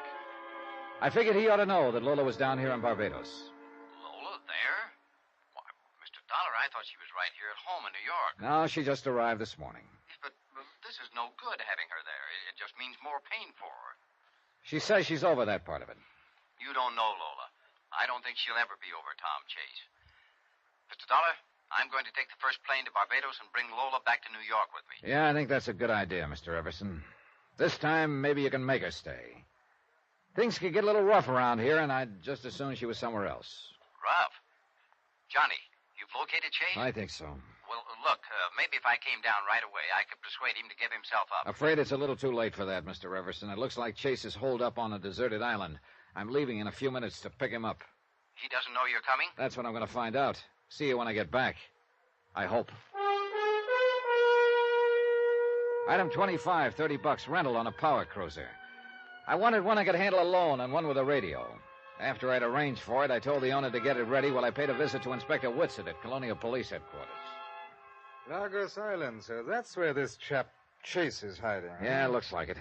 I figured he ought to know that Lola was down here in Barbados.
Lola there? Why, Mr. Dollar, I thought she was right here at home in New York.
No, she just arrived this morning.
But this is no good having her there. It just means more pain for her.
She says she's over that part of it.
You don't know Lola. I don't think she'll ever be over Tom Chase. Mr. Dollar, I'm going to take the first plane to Barbados and bring Lola back to New York with me.
Yeah, I think that's a good idea, Mr. Everson. This time, maybe you can make her stay. Things could get a little rough around here, and I'd just as soon she was somewhere else.
Rough? Johnny, you've located Chase?
I think so.
Well, look, maybe if I came down right away, I could persuade him to give himself up.
Afraid it's a little too late for that, Mr. Everson. It looks like Chase is holed up on a deserted island. I'm leaving in a few minutes to pick him up.
He doesn't know you're coming?
That's what I'm going to find out. See you when I get back. I hope. Item 25, $30, rental on a power cruiser. I wanted one I could handle alone and one with a radio. After I'd arranged for it, I told the owner to get it ready while I paid a visit to Inspector Whitsett at Colonial Police Headquarters.
Lagos Island, sir. That's where this chap Chase is hiding.
Yeah, it looks like it.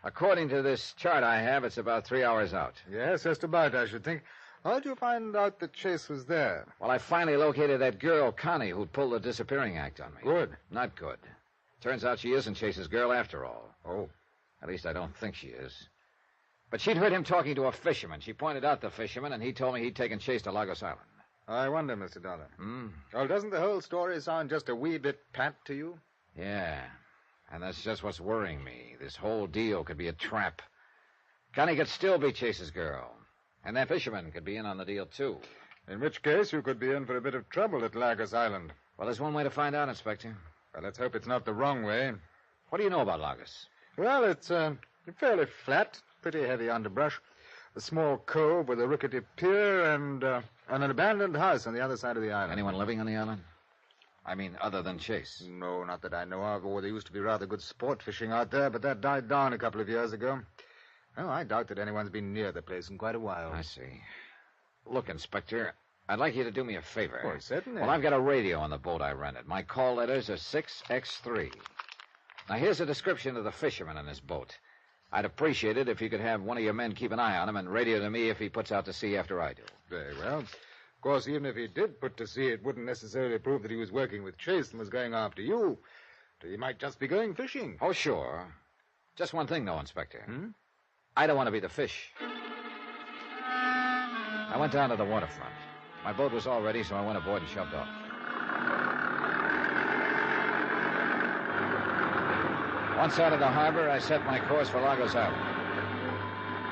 According to this chart I have, it's about 3 hours out.
Yes, just about, I should think. How'd you find out that Chase was there?
Well, I finally located that girl, Connie, who pulled the disappearing act on me.
Good.
Not good. Turns out she isn't Chase's girl after all.
Oh.
At least I don't think she is. But she'd heard him talking to a fisherman. She pointed out the fisherman, and he told me he'd taken Chase to Lagos Island.
I wonder, Mr. Dollar.
Hmm?
Well, doesn't the whole story sound just a wee bit pat to you?
Yeah. And that's just what's worrying me. This whole deal could be a trap. Connie could still be Chase's girl. And that fisherman could be in on the deal, too.
In which case, you could be in for a bit of trouble at Lagos Island.
Well, there's one way to find out, Inspector.
Well, let's hope it's not the wrong way.
What do you know about Lagos?
Well, it's fairly flat, pretty heavy underbrush. A small cove with a rickety pier and an abandoned house on the other side of the island.
Anyone living on the island? I mean, other than Chase?
No, not that I know of. Oh, there used to be rather good sport fishing out there, but that died down a couple of years ago. Oh, I doubt that anyone's been near the place in quite a while.
I see. Look, Inspector, I'd like you to do me a favor.
Oh, certainly.
Well, I've got a radio on the boat I rented. My call letters are 6X3. Now, here's a description of the fisherman in this boat. I'd appreciate it if you could have one of your men keep an eye on him and radio to me if he puts out to sea after I do.
Very well. Of course, even if he did put to sea, it wouldn't necessarily prove that he was working with Chase and was going after you. He might just be going fishing.
Oh, sure. Just one thing, though, Inspector.
Hmm?
I don't want to be the fish. I went down to the waterfront. My boat was all ready, so I went aboard and shoved off. Once out of the harbor, I set my course for Lagos Island.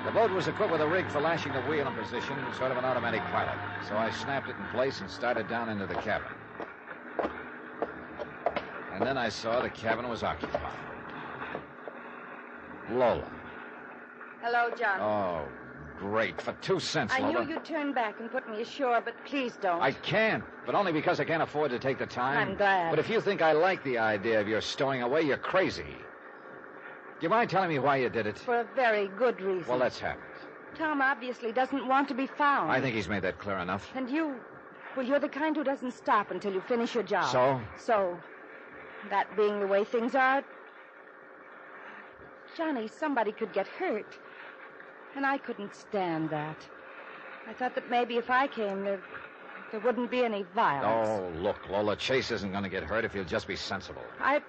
The boat was equipped with a rig for lashing the wheel in position, sort of an automatic pilot. So I snapped it in place and started down into the cabin. And then I saw the cabin was occupied. Lola.
Hello, John.
Oh, great. For 2 cents,
I
Lola.
knew you'd turn back and put me ashore, but please don't.
I can't, but only because I can't afford to take the time.
I'm glad.
But if you think I like the idea of your stowing away, you're crazy. Do you mind telling me why you did it?
For a very good reason.
Well, let's have it.
Tom obviously doesn't want to be found.
I think he's made that clear enough.
And you... Well, you're the kind who doesn't stop until you finish your job.
So?
So, that being the way things are... Johnny, somebody could get hurt. And I couldn't stand that. I thought that maybe if I came, there wouldn't be any violence.
Oh, look, Lola, Chase isn't going to get hurt if you'll just be sensible.
I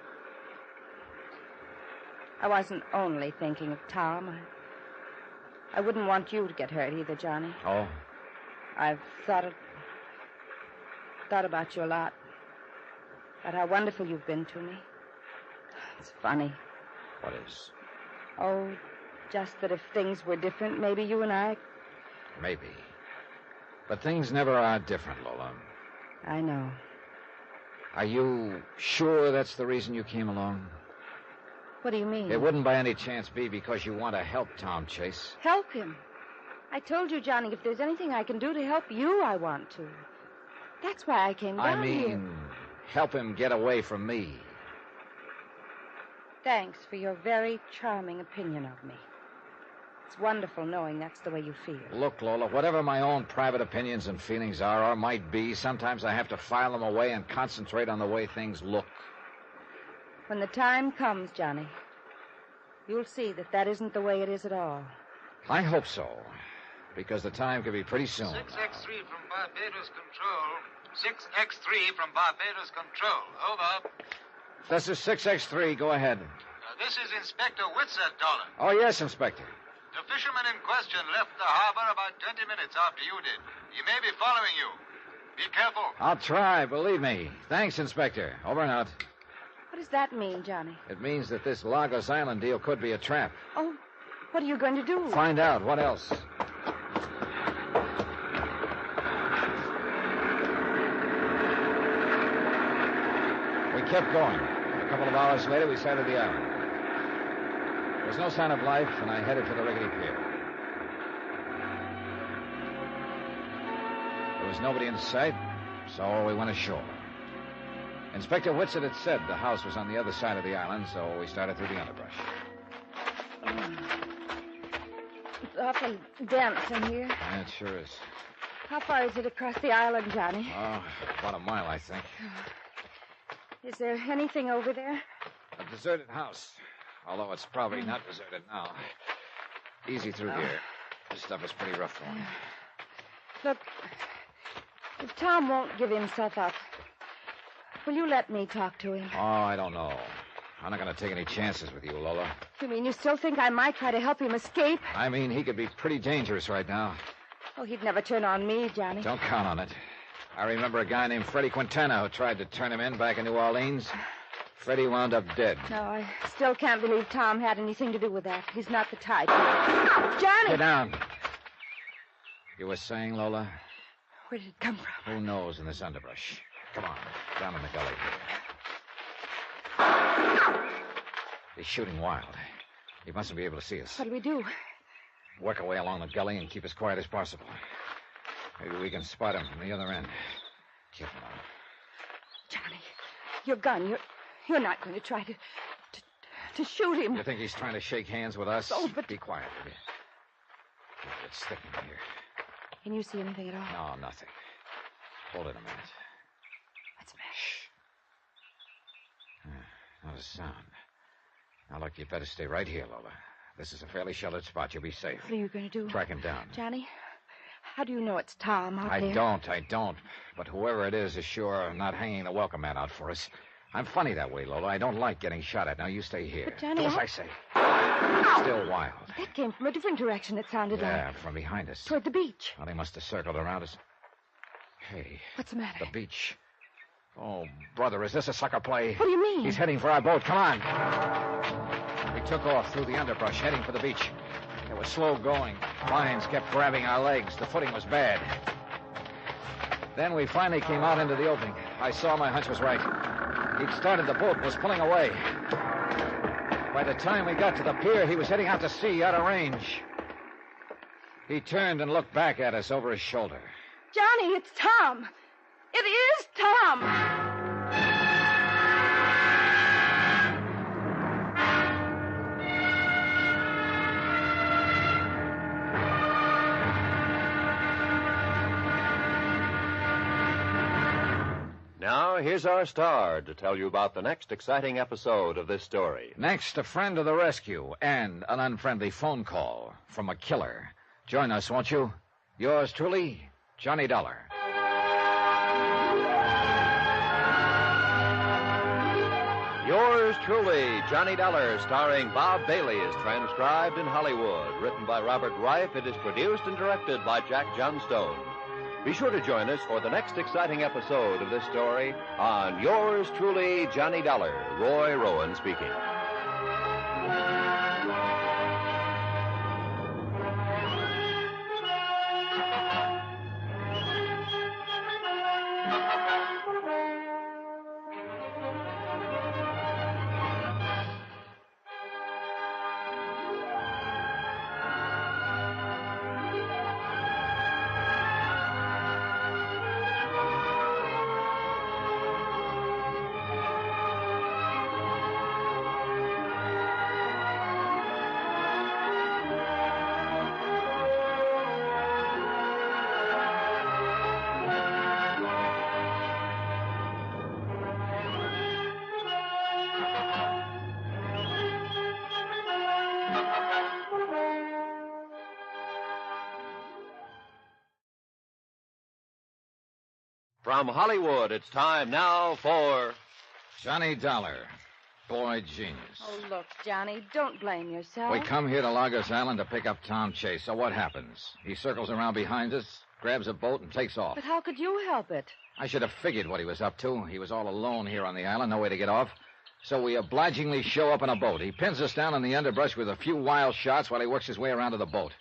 wasn't only thinking of Tom. I wouldn't want you to get hurt either, Johnny.
Oh?
I've thought about you a lot. About how wonderful you've been to me. It's funny.
What is?
Oh, just that if things were different, maybe you and I...
Maybe. But things never are different, Lola.
I know.
Are you sure that's the reason you came along?
What do you mean?
It wouldn't by any chance be because you want to help Tom Chase.
Help him? I told you, Johnny, if there's anything I can do to help you, I want to. That's why I came down here.
Help him get away from me.
Thanks for your very charming opinion of me. It's wonderful knowing that's the way you feel.
Look, Lola, whatever my own private opinions and feelings are or might be, sometimes I have to file them away and concentrate on the way things look.
When the time comes, Johnny, you'll see that isn't the way it is at all.
I hope so, because the time could be pretty soon.
6X3 from Barbados Control. 6X3 from Barbados Control. Over.
This is 6X3. Go ahead.
This is Inspector Whitsett, Dollar.
Oh, yes, Inspector.
The fisherman in question left the harbor about 20 minutes after you did. He may be following you. Be careful.
I'll try, believe me. Thanks, Inspector. Over and out.
What does that mean, Johnny?
It means that this Lagos Island deal could be a trap.
Oh, what are you going to do?
Find out. What else? We kept going. A couple of hours later, we sighted the island. There was no sign of life, and I headed for the rickety pier. There was nobody in sight, so we went ashore. Inspector Whitsett had said the house was on the other side of the island, so we started through the underbrush.
It's awful dense in here.
Yeah, it sure is.
How far is it across the island, Johnny?
Oh, about a mile, I think.
Is there anything over there?
A deserted house. Although it's probably not deserted now. Easy through here. This stuff is pretty rough for me.
Look, if Tom won't give himself up, will you let me talk to him?
Oh, I don't know. I'm not going to take any chances with you, Lola.
You mean you still think I might try to help him escape?
I mean, he could be pretty dangerous right now.
Oh, he'd never turn on me, Johnny.
Don't count on it. I remember a guy named Freddie Quintana who tried to turn him in back in New Orleans. Freddie wound up dead.
No, I still can't believe Tom had anything to do with that. He's not the type. Johnny!
Sit down. You were saying, Lola?
Where did it come from?
Who knows in this underbrush? Come on, down in the gully here. He's shooting wild. He mustn't be able to see us.
What do we do?
Work our way along the gully and keep as quiet as possible. Maybe we can spot him from the other end. Careful now.
Johnny, your gun. You're not going to try to shoot him.
You think he's trying to shake hands with us?
Oh, but...
Be quiet, will you? It's thick in here.
Can you see anything at all?
No, nothing. Hold it a minute.
What's the matter?
Shh. Not a sound. Now, look, you better stay right here, Lola. This is a fairly sheltered spot. You'll be safe.
What are you going to do?
Track him down.
Johnny, how do you know it's Tom out there?
I don't. But whoever it is sure not hanging the welcome mat out for us. I'm funny that way, Lola. I don't like getting shot at. Now, you stay here.
But, Johnny,
do as I say. Still wild.
That came from a different direction, it sounded like.
Yeah, from behind us.
Toward the beach.
Well, they must have circled around us. Hey.
What's the matter?
The beach. Oh, brother, is this a sucker play?
What do you mean?
He's heading for our boat. Come on. We took off through the underbrush, heading for the beach. It was slow going. Vines kept grabbing our legs. The footing was bad. Then we finally came out into the opening. I saw my hunch was right. He'd started the boat and was pulling away. By the time we got to the pier, he was heading out to sea, out of range. He turned and looked back at us over his shoulder.
Johnny, it's Tom. It is Tom.
Now, here's our star to tell you about the next exciting episode of this story.
Next, a friend of the rescue and an unfriendly phone call from a killer. Join us, won't you? Yours truly, Johnny Dollar.
Yours truly, Johnny Dollar, starring Bob Bailey, is transcribed in Hollywood. Written by Robert Reif, it is produced and directed by Jack Johnstone. Be sure to join us for the next exciting episode of this story on Yours truly, Johnny Dollar. Roy Rowan speaking. From Hollywood, it's time now for
Johnny Dollar, boy genius.
Oh, look, Johnny, don't blame yourself.
We come here to Lagos Island to pick up Tom Chase, so what happens? He circles around behind us, grabs a boat, and takes off.
But how could you help it?
I should have figured what he was up to. He was all alone here on the island, no way to get off. So we obligingly show up in a boat. He pins us down in the underbrush with a few wild shots while he works his way around to the boat.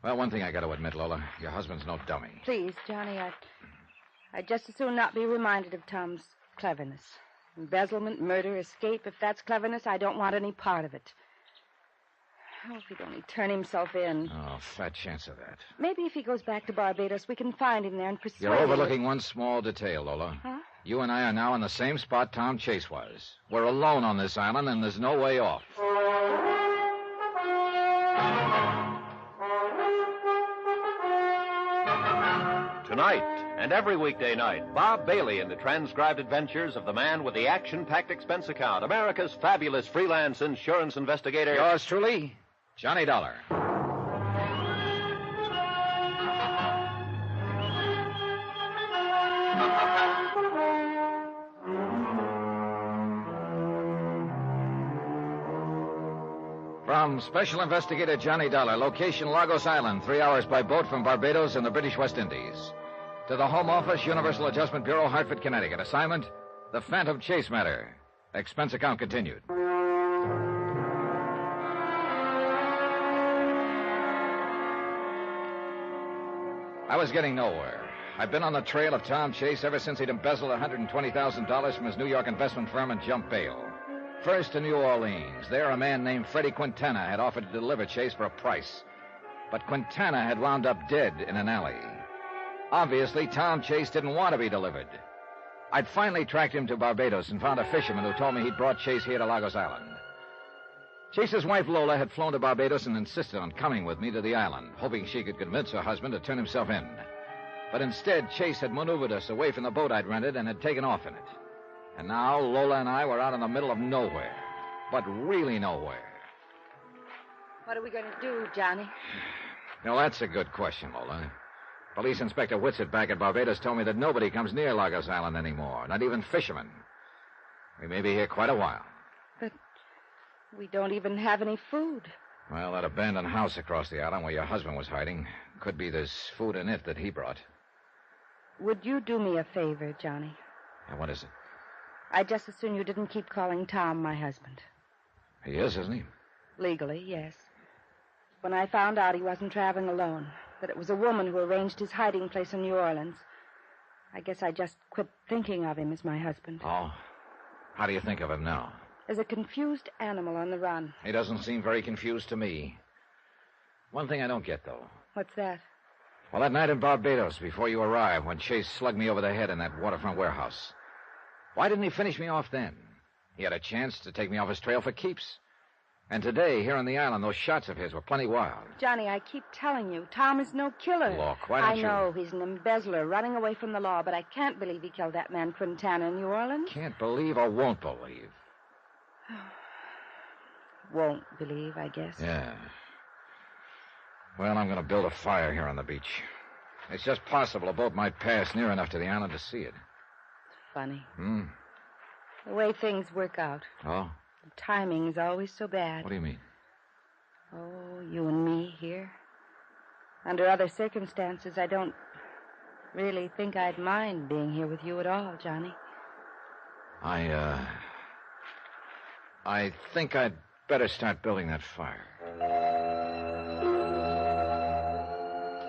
Well, one thing I got to admit, Lola, your husband's no dummy.
Please, Johnny, I'd just as soon not be reminded of Tom's cleverness. Embezzlement, murder, escape. If that's cleverness, I don't want any part of it. Oh, if he'd only turn himself in.
Oh, fat chance of that.
Maybe if he goes back to Barbados, we can find him there and persuade
You're
him.
overlooking one small detail, Lola.
Huh?
You and I are now in the same spot Tom Chase was. We're alone on this island, and there's no way off.
Tonight and every weekday night, Bob Bailey in the transcribed adventures of the man with the action-packed expense account, America's fabulous freelance insurance investigator.
Yours truly, Johnny Dollar. From Special Investigator Johnny Dollar, location Lagos Island, 3 hours by boat from Barbados in the British West Indies. To the Home Office, Universal Adjustment Bureau, Hartford, Connecticut. Assignment, the Phantom Chase matter. Expense account continued. I was getting nowhere. I've been on the trail of Tom Chase ever since he'd embezzled $120,000 from his New York investment firm and jumped bail. First to New Orleans. There, a man named Freddie Quintana had offered to deliver Chase for a price. But Quintana had wound up dead in an alley. Obviously, Tom Chase didn't want to be delivered. I'd finally tracked him to Barbados and found a fisherman who told me he'd brought Chase here to Lagos Island. Chase's wife, Lola, had flown to Barbados and insisted on coming with me to the island, hoping she could convince her husband to turn himself in. But instead, Chase had maneuvered us away from the boat I'd rented and had taken off in it. And now Lola and I were out in the middle of nowhere. But really nowhere.
What are we going to do, Johnny?
Now, that's a good question, Lola. Police Inspector Whitsett back at Barbados told me that nobody comes near Lagos Island anymore, not even fishermen. We may be here quite a while.
But we don't even have any food.
Well, that abandoned house across the island where your husband was hiding, could be there's food in it that he brought.
Would you do me a favor, Johnny?
Now, what is it?
I'd just as soon you didn't keep calling Tom my husband.
He is, isn't he?
Legally, yes. When I found out he wasn't traveling alone, that it was a woman who arranged his hiding place in New Orleans, I guess I just quit thinking of him as my husband.
Oh. How do you think of him now?
As a confused animal on the run.
He doesn't seem very confused to me. One thing I don't get, though.
What's that?
Well, that night in Barbados, before you arrived, when Chase slugged me over the head in that waterfront warehouse, why didn't he finish me off then? He had a chance to take me off his trail for keeps. And today, here on the island, those shots of his were plenty wild.
Johnny, I keep telling you, Tom is no killer.
Look, why don't
I know he's an embezzler running away from the law, but I can't believe he killed that man Quintana in New Orleans.
Can't believe or won't believe.
Won't believe, I guess.
Yeah. Well, I'm going to build a fire here on the beach. It's just possible a boat might pass near enough to the island to see it.
Funny.
Hmm?
The way things work out.
Oh?
The timing's always so bad.
What do you mean?
Oh, you and me here. Under other circumstances, I don't really think I'd mind being here with you at all, Johnny.
I think I'd better start building that fire.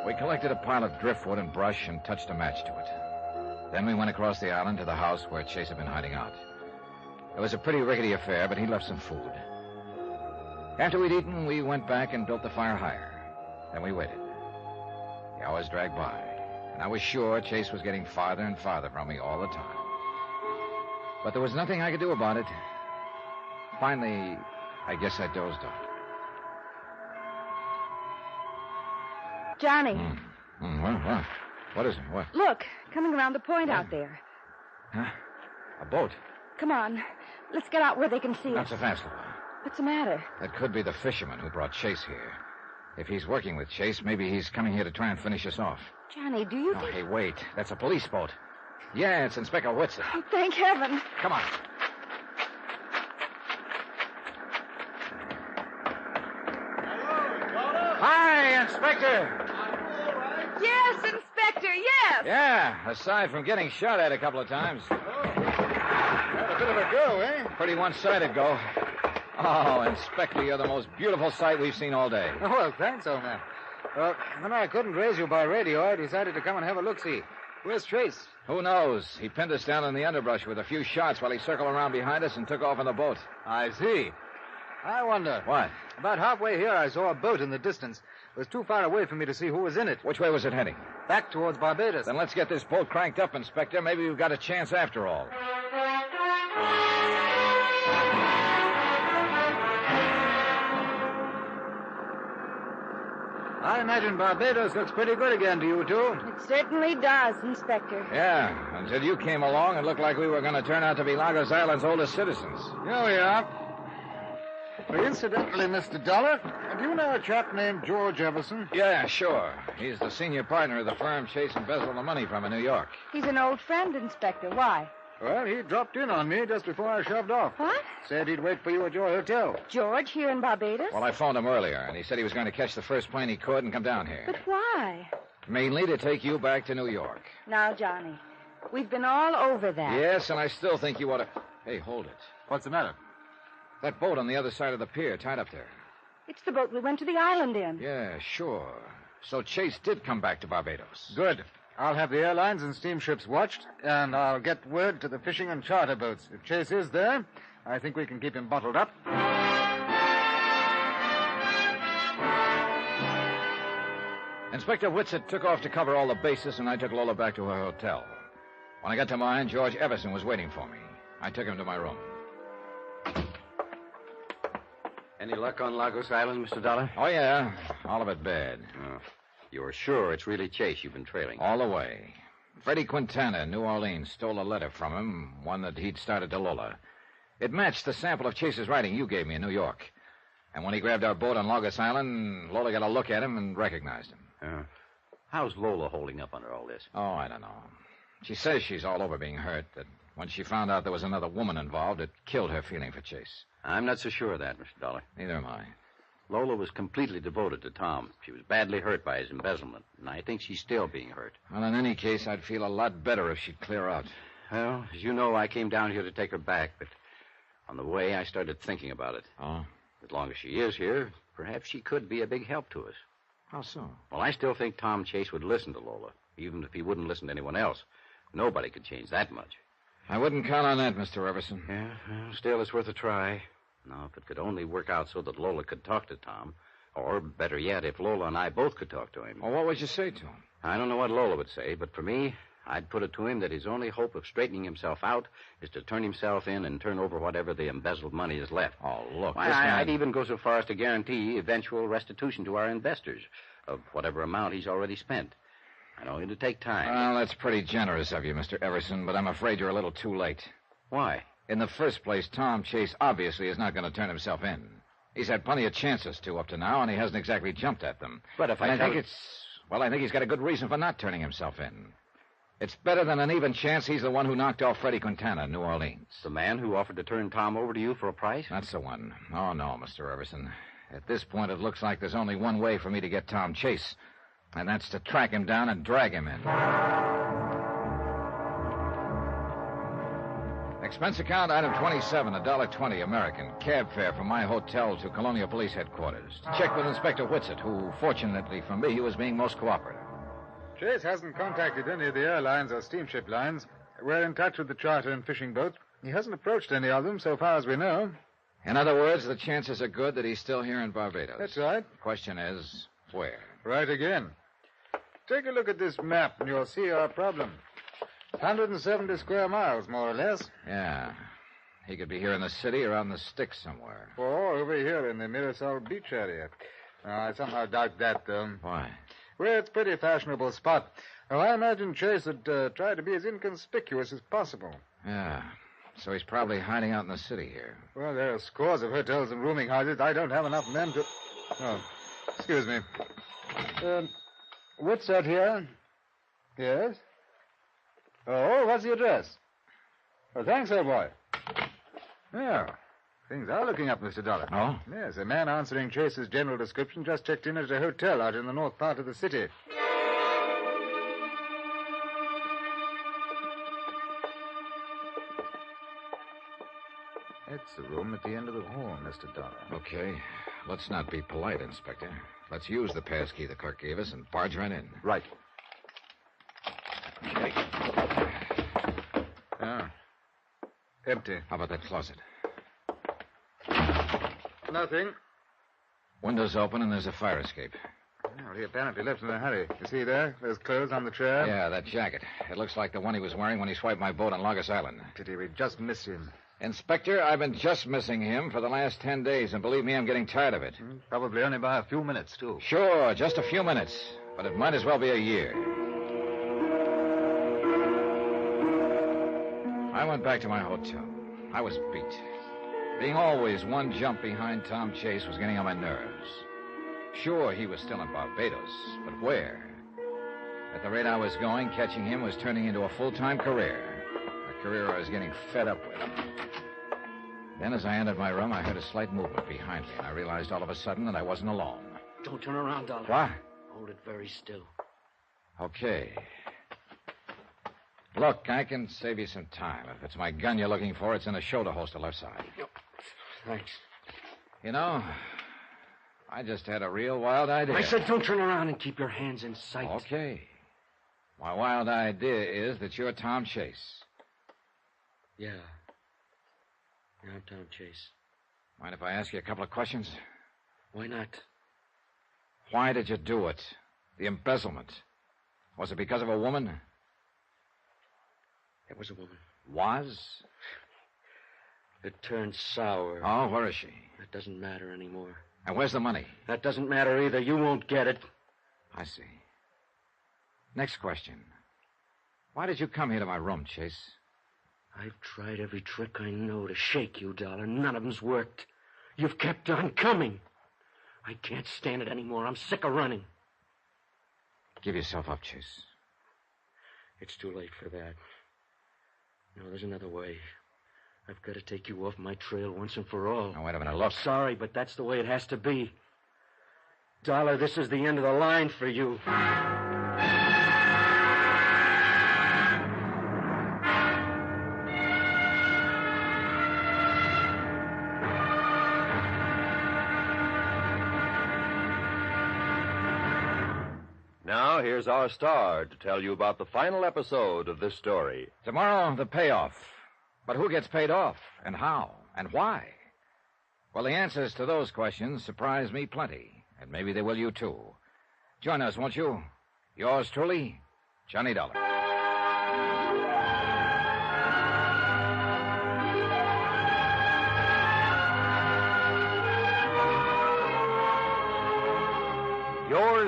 We collected a pile of driftwood and brush and touched a match to it. Then we went across the island to the house where Chase had been hiding out. It was a pretty rickety affair, but he left some food. After we'd eaten, we went back and built the fire higher. Then we waited. The hours dragged by, and I was sure Chase was getting farther and farther from me all the time. But there was nothing I could do about it. Finally, I guess I dozed off.
Johnny.
What? What is it? What?
Look, coming around the point out there.
Huh? A boat?
Come on. Let's get out where they can see
Not
us.
so fast, Laura.
What's the matter?
That could be the fisherman who brought Chase here. If he's working with Chase, maybe he's coming here to try and finish us off.
Johnny, do you
Oh,
think...
hey, wait. That's a police boat. Yeah, it's Inspector Whitson.
Oh, thank heaven.
Come on. Hi, Inspector.
Yes, Inspector, yes.
Yeah, aside from getting shot at a couple of times.
Had a bit of a go, eh?
Pretty one-sided go. Oh, Inspector, you're the most beautiful sight we've seen all day.
Oh, well, thanks, old man. Well, when I couldn't raise you by radio, I decided to come and have a look-see. Where's Trace?
Who knows? He pinned us down in the underbrush with a few shots while he circled around behind us and took off in the boat.
I see. I wonder.
What?
About halfway here, I saw a boat in the distance. It was too far away for me to see who was in it.
Which way was it heading?
Back towards Barbados.
Then let's get this boat cranked up, Inspector. Maybe we've got a chance after all.
I imagine Barbados looks pretty good again to you two.
It certainly does, Inspector.
Yeah, until you came along, it looked like we were going to turn out to be Lagos Island's oldest citizens.
Here we are. Well, incidentally, Mr. Dollar, do you know a chap named George Everson?
Yeah, sure. He's the senior partner of the firm Chase embezzled the money from in New York.
He's an old friend, Inspector. Why?
Well, he dropped in on me just before I shoved off.
What?
Said he'd wait for you at your hotel.
George here in Barbados?
Well, I phoned him earlier, and he said he was going to catch the first plane he could and come down here.
But why?
Mainly to take you back to New York.
Now, Johnny, we've been all over that.
Yes, and I still think you ought to... Hey, hold it.
What's the matter?
That boat on the other side of the pier, tied up there.
It's the boat we went to the island in.
Yeah, sure. So Chase did come back to Barbados.
Good. I'll have the airlines and steamships watched, and I'll get word to the fishing and charter boats. If Chase is there, I think we can keep him bottled up.
Inspector Whitson took off to cover all the bases, and I took Lola back to her hotel. When I got to mine, George Everson was waiting for me. I took him to my room.
Any luck on Lagos Island, Mr. Dollar?
Oh, yeah. All of it bad.
Oh. You're sure it's really Chase you've been trailing?
All the way. Freddie Quintana in New Orleans stole a letter from him, one that he'd started to Lola. It matched the sample of Chase's writing you gave me in New York. And when he grabbed our boat on Lagos Island, Lola got a look at him and recognized him.
How's Lola holding up under all this?
Oh, I don't know. She says she's all over being hurt, that when she found out there was another woman involved, it killed her feeling for Chase.
I'm not so sure of that, Mr. Dollar.
Neither am I.
Lola was completely devoted to Tom. She was badly hurt by his embezzlement, and I think she's still being hurt.
Well, in any case, I'd feel a lot better if she'd clear out.
Well, as you know, I came down here to take her back, but on the way, I started thinking about it.
Oh?
As long as she is here, perhaps she could be a big help to us.
How so?
Well, I still think Tom Chase would listen to Lola, even if he wouldn't listen to anyone else. Nobody could change that much.
I wouldn't count on that, Mr. Everson.
Yeah, well, still, it's worth a try. Now, if it could only work out so that Lola could talk to Tom, or, better yet, if Lola and I both could talk to him.
Well, what would you say to him?
I don't know what Lola would say, but for me, I'd put it to him that his only hope of straightening himself out is to turn himself in and turn over whatever the embezzled money is left.
Oh, look,
Why, I'd even go so far as to guarantee eventual restitution to our investors of whatever amount he's already spent. I know it'll take time.
Well, that's pretty generous of you, Mr. Everson, but I'm afraid you're a little too late.
Why?
In the first place, Tom Chase obviously is not going to turn himself in. He's had plenty of chances to up to now, and he hasn't exactly jumped at them.
But if
and
I
think I think he's got a good reason for not turning himself in. It's better than an even chance he's the one who knocked off Freddie Quintana in New Orleans.
The man who offered to turn Tom over to you for a price?
That's the one. Oh, no, Mr. Everson. At this point, it looks like there's only one way for me to get Tom Chase, and that's to track him down and drag him in. Expense account, item 27, $1.20 American. Cab fare from my hotel to Colonial Police Headquarters. To check with Inspector Whitsett, who, fortunately for me, was being most cooperative.
Chase hasn't contacted any of the airlines or steamship lines. We're in touch with the charter and fishing boats. He hasn't approached any of them so far as we know.
In other words, the chances are good that he's still here in Barbados.
That's right.
Question is, where?
Right again. Take a look at this map and you'll see our problem. 170 square miles, more or less.
Yeah. He could be here in the city or on the sticks somewhere.
Or over here in the Mirasol Beach area. I somehow doubt that, though.
Why?
Well, it's a pretty fashionable spot. Well, I imagine Chase would try to be as inconspicuous as possible.
Yeah. So he's probably hiding out in the city here.
Well, there are scores of hotels and rooming houses. I don't have enough men to... Oh, excuse me. What's that here? Yes? Oh, what's the address? Oh, thanks, old boy. Yeah. Things are looking up, Mr. Dollar.
Oh?
Yes, a man answering Chase's general description just checked in at a hotel out in the north part of the city. It's the room at the end of the hall, Mr. Dollar.
Okay. Let's not be polite, Inspector. Let's use the passkey the clerk gave us and barge right in.
Right.
Okay.
Ah. Empty.
How about that closet?
Nothing.
Window's open and there's a fire escape.
Well, he apparently left in a hurry. You see there? There's clothes on the chair.
Yeah, that jacket. It looks like the one he was wearing when he swiped my boat on Logos Island.
Pity we just missed him.
Inspector, I've been just missing him for the last 10 days, and believe me, I'm getting tired of it.
Probably only by a few minutes, too.
Sure, just a few minutes. But it might as well be a year. I went back to my hotel. I was beat. Being always one jump behind Tom Chase was getting on my nerves. Sure, he was still in Barbados, but where? At the rate I was going, catching him was turning into a full-time career. A career I was getting fed up with. Then as I entered my room, I heard a slight movement behind me, and I realized all of a sudden that I wasn't alone.
Don't turn around, Dollar.
What?
Hold it very still.
Okay. Look, I can save you some time. If it's my gun you're looking for, it's in the shoulder holster left side.
Thanks.
You know, I just had a real wild idea.
I said don't turn around and keep your hands in sight.
Okay. My wild idea is that you're Tom Chase.
Yeah. I'm Tom Chase.
Mind if I ask you a couple of questions?
Why not?
Why did you do it? The embezzlement. Was it because of a woman?
It was a woman.
Was?
It turned sour.
Oh, where is she?
That doesn't matter anymore.
And where's the money?
That doesn't matter either. You won't get it.
I see. Next question. Why did you come here to my room, Chase?
I've tried every trick I know to shake you, Dollar. None of them's worked. You've kept on coming. I can't stand it anymore. I'm sick of running.
Give yourself up, Chase.
It's too late for that. No, there's another way. I've got to take you off my trail once and for all.
Now, wait a minute, look.
Sorry, but that's the way it has to be. Dollar, this is the end of the line for you.
Now, here's our star to tell you about the final episode of this story.
Tomorrow, the payoff. But who gets paid off? And how? And why? Well, the answers to those questions surprise me plenty. And maybe they will you, too. Join us, won't you? Yours truly, Johnny Dollar.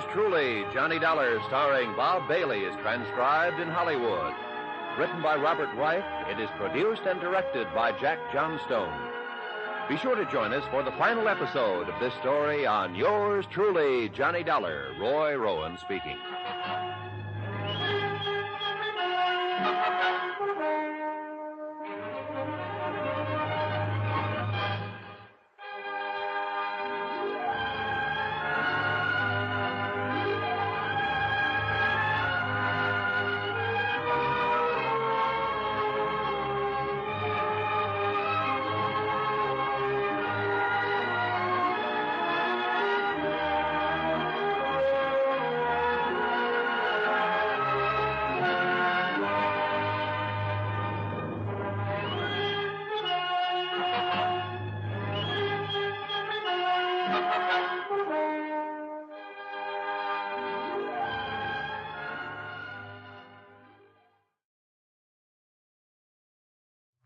Yours truly, Johnny Dollar, starring Bob Bailey, is transcribed in Hollywood. Written by Robert Reif, it is produced and directed by Jack Johnstone. Be sure to join us for the final episode of this story on Yours truly, Johnny Dollar. Roy Rowan speaking.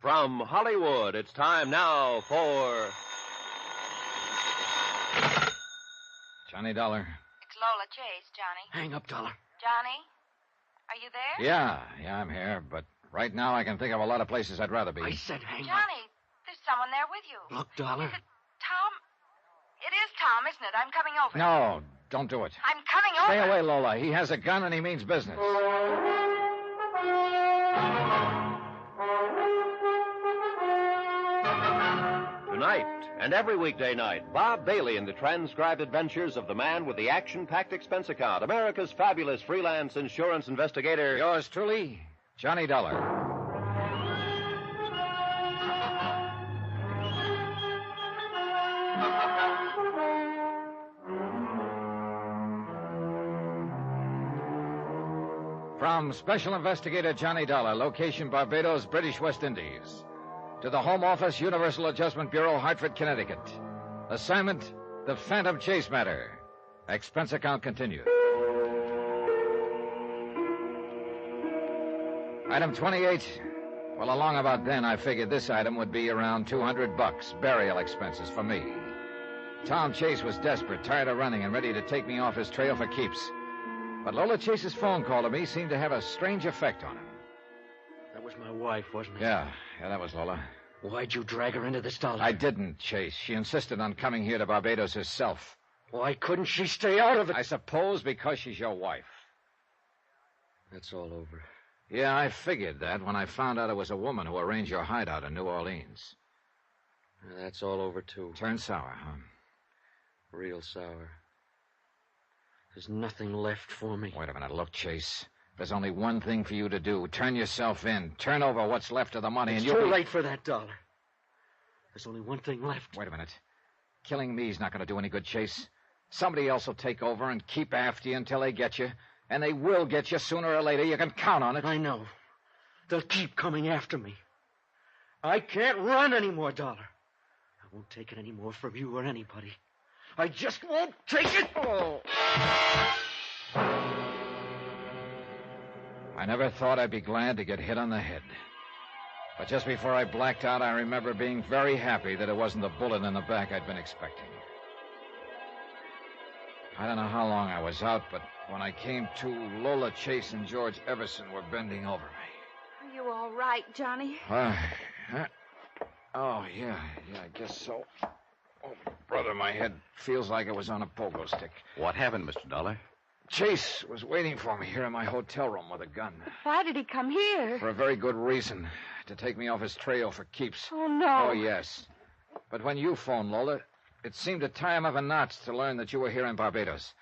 From Hollywood, it's time now for...
Johnny Dollar.
It's Lola Chase, Johnny.
Hang up, Dollar.
Johnny? Are you there?
Yeah, I'm here, but right now I can think of a lot of places I'd rather be.
I said hang up.
Johnny, there's someone there with you.
Look, Dollar.
Is it Tom? It is Tom, isn't it? I'm coming over.
No, don't do it.
I'm coming over.
Stay away, Lola. He has a gun and he means business.
Tonight and every weekday night, Bob Bailey in the transcribed adventures of the man with the action-packed expense account, America's fabulous freelance insurance investigator.
Yours truly, Johnny Dollar. From Special Investigator Johnny Dollar, location Barbados, British West Indies. To the Home Office, Universal Adjustment Bureau, Hartford, Connecticut. Assignment, the Phantom Chase matter. Expense account continued. Item 28. Well, along about then, I figured this item would be around $200, burial expenses for me. Tom Chase was desperate, tired of running, and ready to take me off his trail for keeps. But Lola Chase's phone call to me seemed to have a strange effect on him.
That was my wife, wasn't it?
Yeah, that was Lola.
Why'd you drag her into this, Dollar?
I didn't, Chase. She insisted on coming here to Barbados herself.
Why couldn't she stay out of it?
I suppose because she's your wife.
That's all over.
Yeah, I figured that when I found out it was a woman who arranged your hideout in New Orleans.
That's all over, too.
Turned sour, huh?
Real sour. There's nothing left for me.
Wait a minute. Look, Chase. There's only one thing for you to do. Turn yourself in. Turn over what's left of the money,
It's
and you'll
too late for that, Dollar. There's only one thing left.
Wait a minute. Killing me's not going to do any good, Chase. Somebody else will take over and keep after you until they get you. And they will get you sooner or later. You can count on it.
I know. They'll keep coming after me. I can't run anymore, Dollar. I won't take it anymore from you or anybody. I just won't take it. Oh.
I never thought I'd be glad to get hit on the head. But just before I blacked out, I remember being very happy that it wasn't the bullet in the back I'd been expecting. I don't know how long I was out, but when I came to, Lola Chase and George Everson were bending over me.
Are you all right, Johnny?
Oh, yeah, I guess so. Oh, brother, my head feels like it was on a pogo stick.
What happened, Mr. Dollar?
Chase was waiting for me here in my hotel room with a gun.
Why did he come here?
For a very good reason. To take me off his trail for keeps.
Oh, no.
Oh, yes. But when you phoned, Lola, it seemed to tie him up in knots to learn that you were here in Barbados.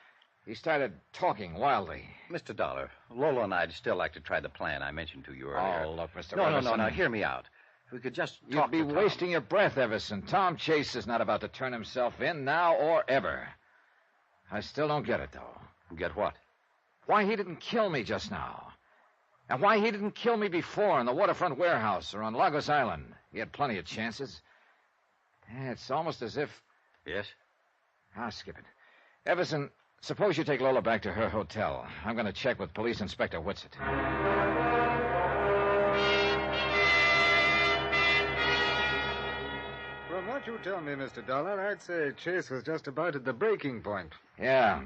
He started talking wildly.
Mr. Dollar, Lola and I'd still like to try the plan I mentioned to you earlier.
Oh, look, Mr.
No,
Everson.
now, hear me out. If we could just
You'd be wasting your breath, Everson. Tom Chase is not about to turn himself in now or ever. I still don't get it, though.
Get what?
Why he didn't kill me just now. And why he didn't kill me before in the waterfront warehouse or on Lagos Island. He had plenty of chances. It's almost as if...
Yes?
I'll skip it. Everson, suppose you take Lola back to her hotel. I'm going to check with Police Inspector Whitsett.
From what you tell me, Mr. Dollar, I'd say Chase was just about at the breaking point.
Yeah.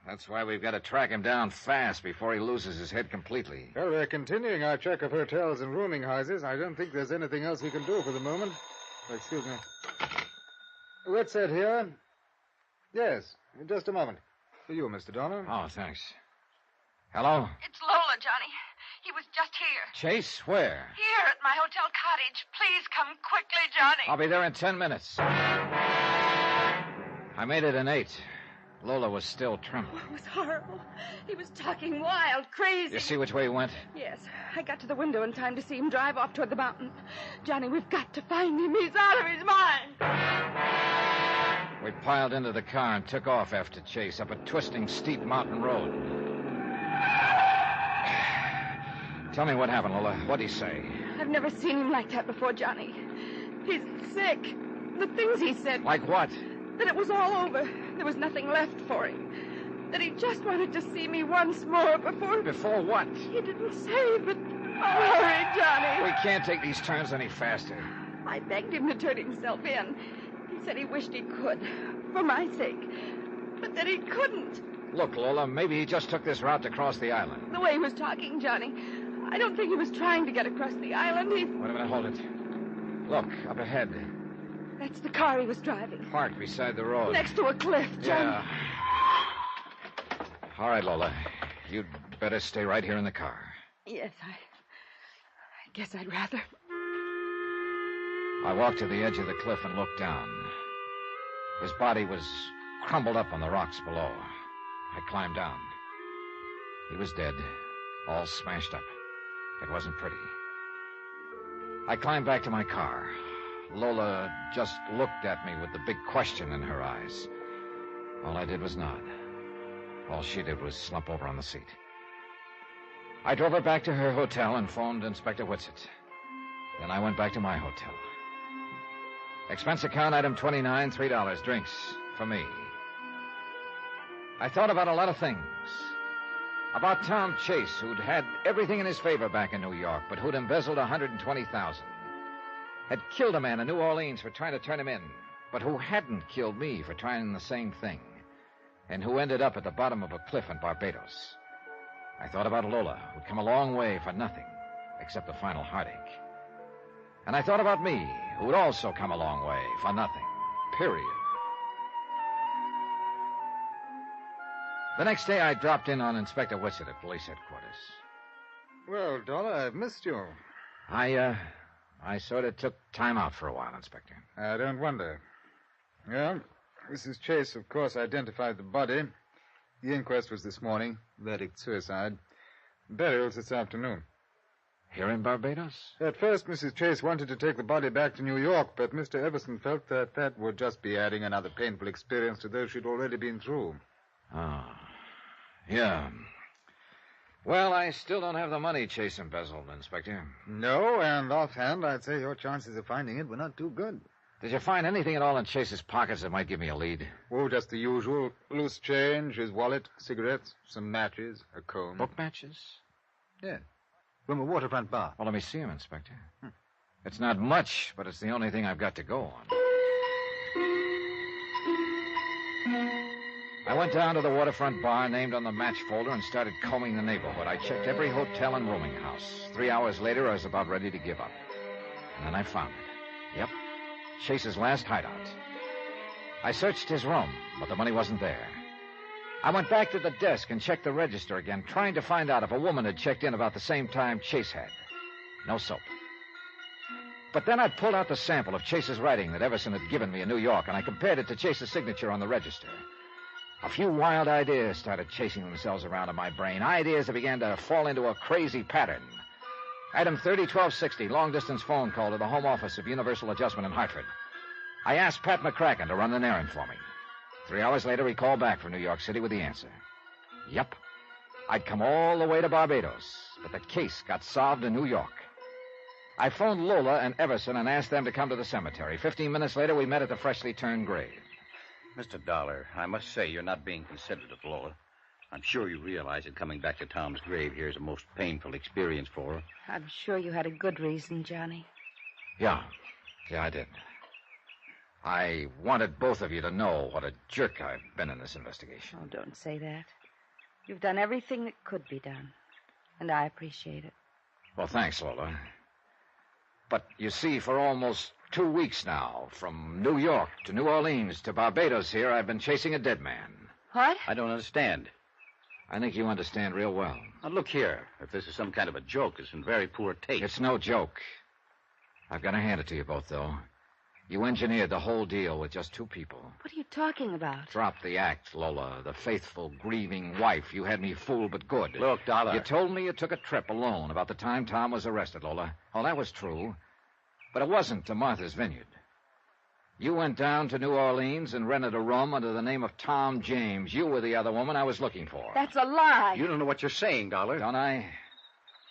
That's why we've got to track him down fast before he loses his head completely.
Well, we're continuing our check of hotels and rooming houses. I don't think there's anything else we can do for the moment. Excuse me. What's that here? Yes, just a moment. For you, Mr. Donner.
Oh, thanks. Hello?
It's Lola, Johnny. He was just here.
Chase, where?
Here at my hotel cottage. Please come quickly, Johnny.
I'll be there in 10 minutes. I made it in 8. Lola was still trembling.
It was horrible. He was talking wild, crazy.
You see which way he went?
Yes. I got to the window in time to see him drive off toward the mountain. Johnny, we've got to find him. He's out of his mind.
We piled into the car and took off after Chase up a twisting, steep mountain road. Tell me what happened, Lola. What'd he say?
I've never seen him like that before, Johnny. He's sick. The things he said.
Like what?
That it was all over. There was nothing left for him. That he just wanted to see me once more before...
Before what?
He didn't say, but... Oh, hurry, Johnny.
We can't take these turns any faster.
I begged him to turn himself in. He said he wished he could, for my sake. But that he couldn't.
Look, Lola, maybe he just took this route to cross the island.
The way he was talking, Johnny, I don't think he was trying to get across the island.
Wait a minute, hold it. Look, up ahead.
That's the car he was driving.
Parked beside the road.
Next to a cliff, Johnny.
Yeah. All right, Lola. You'd better stay right here in the car.
Yes, I guess I'd rather.
I walked to the edge of the cliff and looked down. His body was crumbled up on the rocks below. I climbed down. He was dead, all smashed up. It wasn't pretty. I climbed back to my car. Lola just looked at me with the big question in her eyes. All I did was nod. All she did was slump over on the seat. I drove her back to her hotel and phoned Inspector Whitsett. Then I went back to my hotel. Expense account item 29, $3, drinks for me. I thought about a lot of things. About Tom Chase, who'd had everything in his favor back in New York, but who'd embezzled $120,000. Had killed a man in New Orleans for trying to turn him in, but who hadn't killed me for trying the same thing, and who ended up at the bottom of a cliff in Barbados. I thought about Lola, who'd come a long way for nothing, except the final heartache. And I thought about me, who'd also come a long way for nothing, period. The next day, I dropped in on Inspector Whitsett at police headquarters.
Well, Dollar, I've missed you.
I sort of took time out for a while, Inspector.
I don't wonder. Well, Mrs. Chase, of course, identified the body. The inquest was this morning. Verdict suicide. Burial's this afternoon.
Here in Barbados?
At first, Mrs. Chase wanted to take the body back to New York, but Mr. Everson felt that that would just be adding another painful experience to those she'd already been through.
Oh, yeah. Well, I still don't have the money Chase embezzled, Inspector.
No, and offhand, I'd say your chances of finding it were not too good.
Did you find anything at all in Chase's pockets that might give me a lead?
Oh, just the usual. Loose change, his wallet, cigarettes, some matches, a comb.
Book matches?
Yeah. From a waterfront bar.
Well, let me see him, Inspector. It's not much, but it's the only thing I've got to go on. I went down to the waterfront bar named on the match folder and started combing the neighborhood. I checked every hotel and rooming house. 3 hours later, I was about ready to give up. And then I found it. Yep. Chase's last hideout. I searched his room, but the money wasn't there. I went back to the desk and checked the register again, trying to find out if a woman had checked in about the same time Chase had. No soap. But then I pulled out the sample of Chase's writing that Everson had given me in New York, and I compared it to Chase's signature on the register. A few wild ideas started chasing themselves around in my brain, ideas that began to fall into a crazy pattern. Item 30-1260, long-distance phone call to the home office of Universal Adjustment in Hartford. I asked Pat McCracken to run an errand for me. 3 hours later, he called back from New York City with the answer. Yep. I'd come all the way to Barbados, but the case got solved in New York. I phoned Lola and Everson and asked them to come to the cemetery. 15 minutes later, we met at the freshly turned grave.
Mr. Dollar, I must say you're not being considerate of Lola. I'm sure you realize that coming back to Tom's grave here is a most painful experience for her.
I'm sure you had a good reason, Johnny.
Yeah, I did. I wanted both of you to know what a jerk I've been in this investigation.
Oh, don't say that. You've done everything that could be done, and I appreciate it.
Well, thanks, Lola. But you see, for almost 2 weeks now, from New York to New Orleans to Barbados here, I've been chasing a dead man.
What?
I don't understand.
I think you understand real well.
Now, look here. If this is some kind of a joke, it's in very poor taste.
It's no joke. I've got to hand it to you both, though. You engineered the whole deal with just 2 people.
What are you talking about?
Drop the act, Lola. The faithful, grieving wife. You had me fooled, but good.
Look, Dollar.
You told me you took a trip alone about the time Tom was arrested, Lola. Oh, that was true. But it wasn't to Martha's Vineyard. You went down to New Orleans and rented a room under the name of Tom James. You were the other woman I was looking for.
That's a lie.
You don't know what you're saying, Dollar.
Don't I?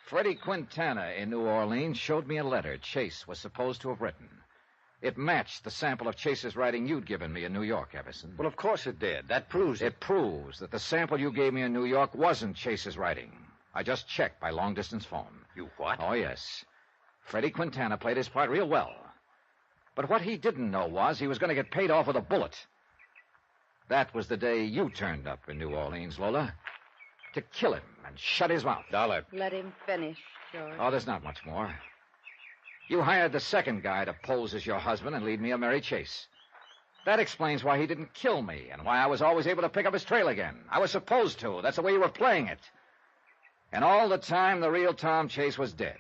Freddie Quintana in New Orleans showed me a letter Chase was supposed to have written. It matched the sample of Chase's writing you'd given me in New York, Everson.
Well, of course it did. That proves it.
It proves that the sample you gave me in New York wasn't Chase's writing. I just checked by long-distance phone.
You what?
Oh, yes. Freddie Quintana played his part real well. But what he didn't know was he was going to get paid off with a bullet. That was the day you turned up in New Orleans, Lola. To kill him and shut his mouth.
Dollar.
Let him finish, George.
Oh, there's not much more. You hired the second guy to pose as your husband and lead me a merry chase. That explains why he didn't kill me and why I was always able to pick up his trail again. I was supposed to. That's the way you were playing it. And all the time, the real Tom Chase was dead.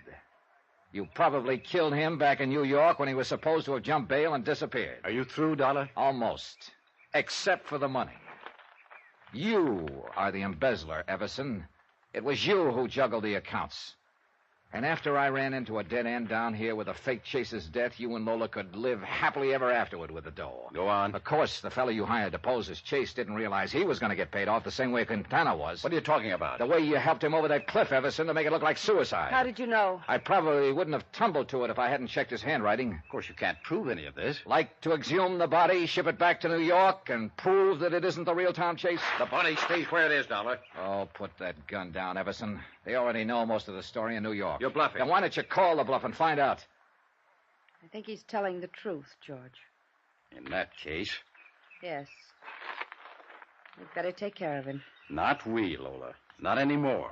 You probably killed him back in New York when he was supposed to have jumped bail and disappeared.
Are you through, Dollar?
Almost. Except for the money. You are the embezzler, Everson. It was you who juggled the accounts. And after I ran into a dead end down here with a fake Chase's death, you and Lola could live happily ever afterward with the dough.
Go on.
Of course, the fellow you hired to pose as Chase didn't realize he was going to get paid off the same way Quintana was.
What are you talking about?
The way you helped him over that cliff, Everson, to make it look like suicide.
How did you know?
I probably wouldn't have tumbled to it if I hadn't checked his handwriting.
Of course, you can't prove any of this.
Like to exhume the body, ship it back to New York, and prove that it isn't the real Tom Chase?
The body stays where it is, Dollar.
Oh, put that gun down, Everson. They already know most of the story in New York.
You're bluffing.
Then why don't you call the bluff and find out?
I think he's telling the truth, George.
In that case...
Yes. We've got to take care of him.
Not we, Lola. Not anymore.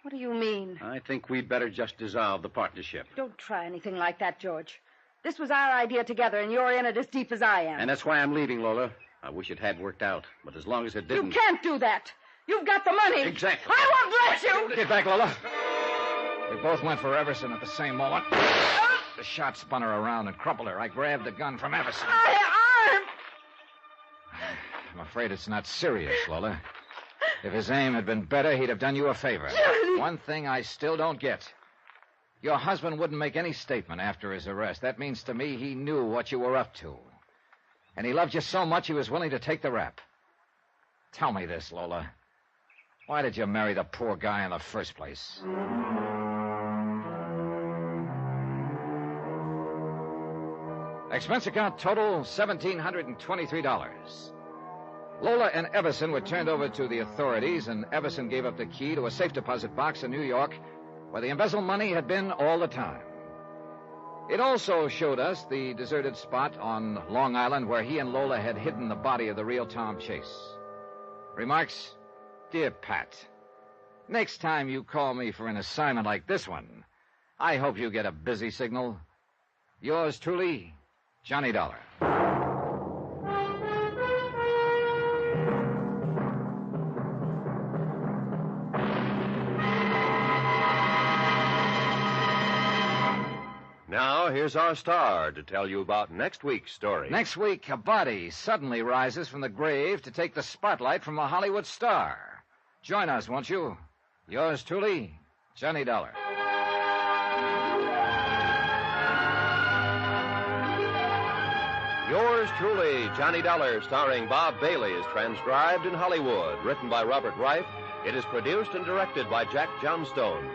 What do you mean?
I think we'd better just dissolve the partnership.
Don't try anything like that, George. This was our idea together, and you're in it as deep as I am.
And that's why I'm leaving, Lola. I wish it had worked out. But as long as it didn't...
You can't do that. You've got the money.
Exactly.
I won't let you.
Get back, Lola. We both went for Everson at the same moment. The shot spun her around and crumpled her. I grabbed the gun from Everson. I'm afraid it's not serious, Lola. If his aim had been better, he'd have done you a favor.
Johnny.
One thing I still don't get. Your husband wouldn't make any statement after his arrest. That means to me he knew what you were up to. And he loved you so much he was willing to take the rap. Tell me this, Lola. Why did you marry the poor guy in the first place? Expense account total, $1,723. Lola and Everson were turned over to the authorities, and Everson gave up the key to a safe deposit box in New York, where the embezzled money had been all the time. It also showed us the deserted spot on Long Island where he and Lola had hidden the body of the real Tom Chase. Remarks? Dear Pat, next time you call me for an assignment like this one, I hope you get a busy signal. Yours truly, Johnny Dollar.
Now, here's our star to tell you about next week's story.
Next week, a body suddenly rises from the grave to take the spotlight from a Hollywood star. Join us, won't you? Yours truly, Johnny Dollar.
Yours truly, Johnny Dollar, starring Bob Bailey, is transcribed in Hollywood. Written by Robert Reif, it is produced and directed by Jack Johnstone.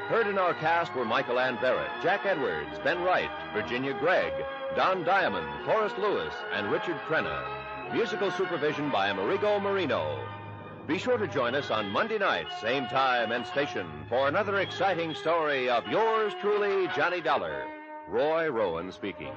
Heard in our cast were Michael Ann Barrett, Jack Edwards, Ben Wright, Virginia Gregg, Don Diamond, Forrest Lewis, and Richard Crenna. Musical supervision by Amerigo Marino. Be sure to join us on Monday night, same time and station, for another exciting story of yours truly, Johnny Dollar. Roy Rowan speaking.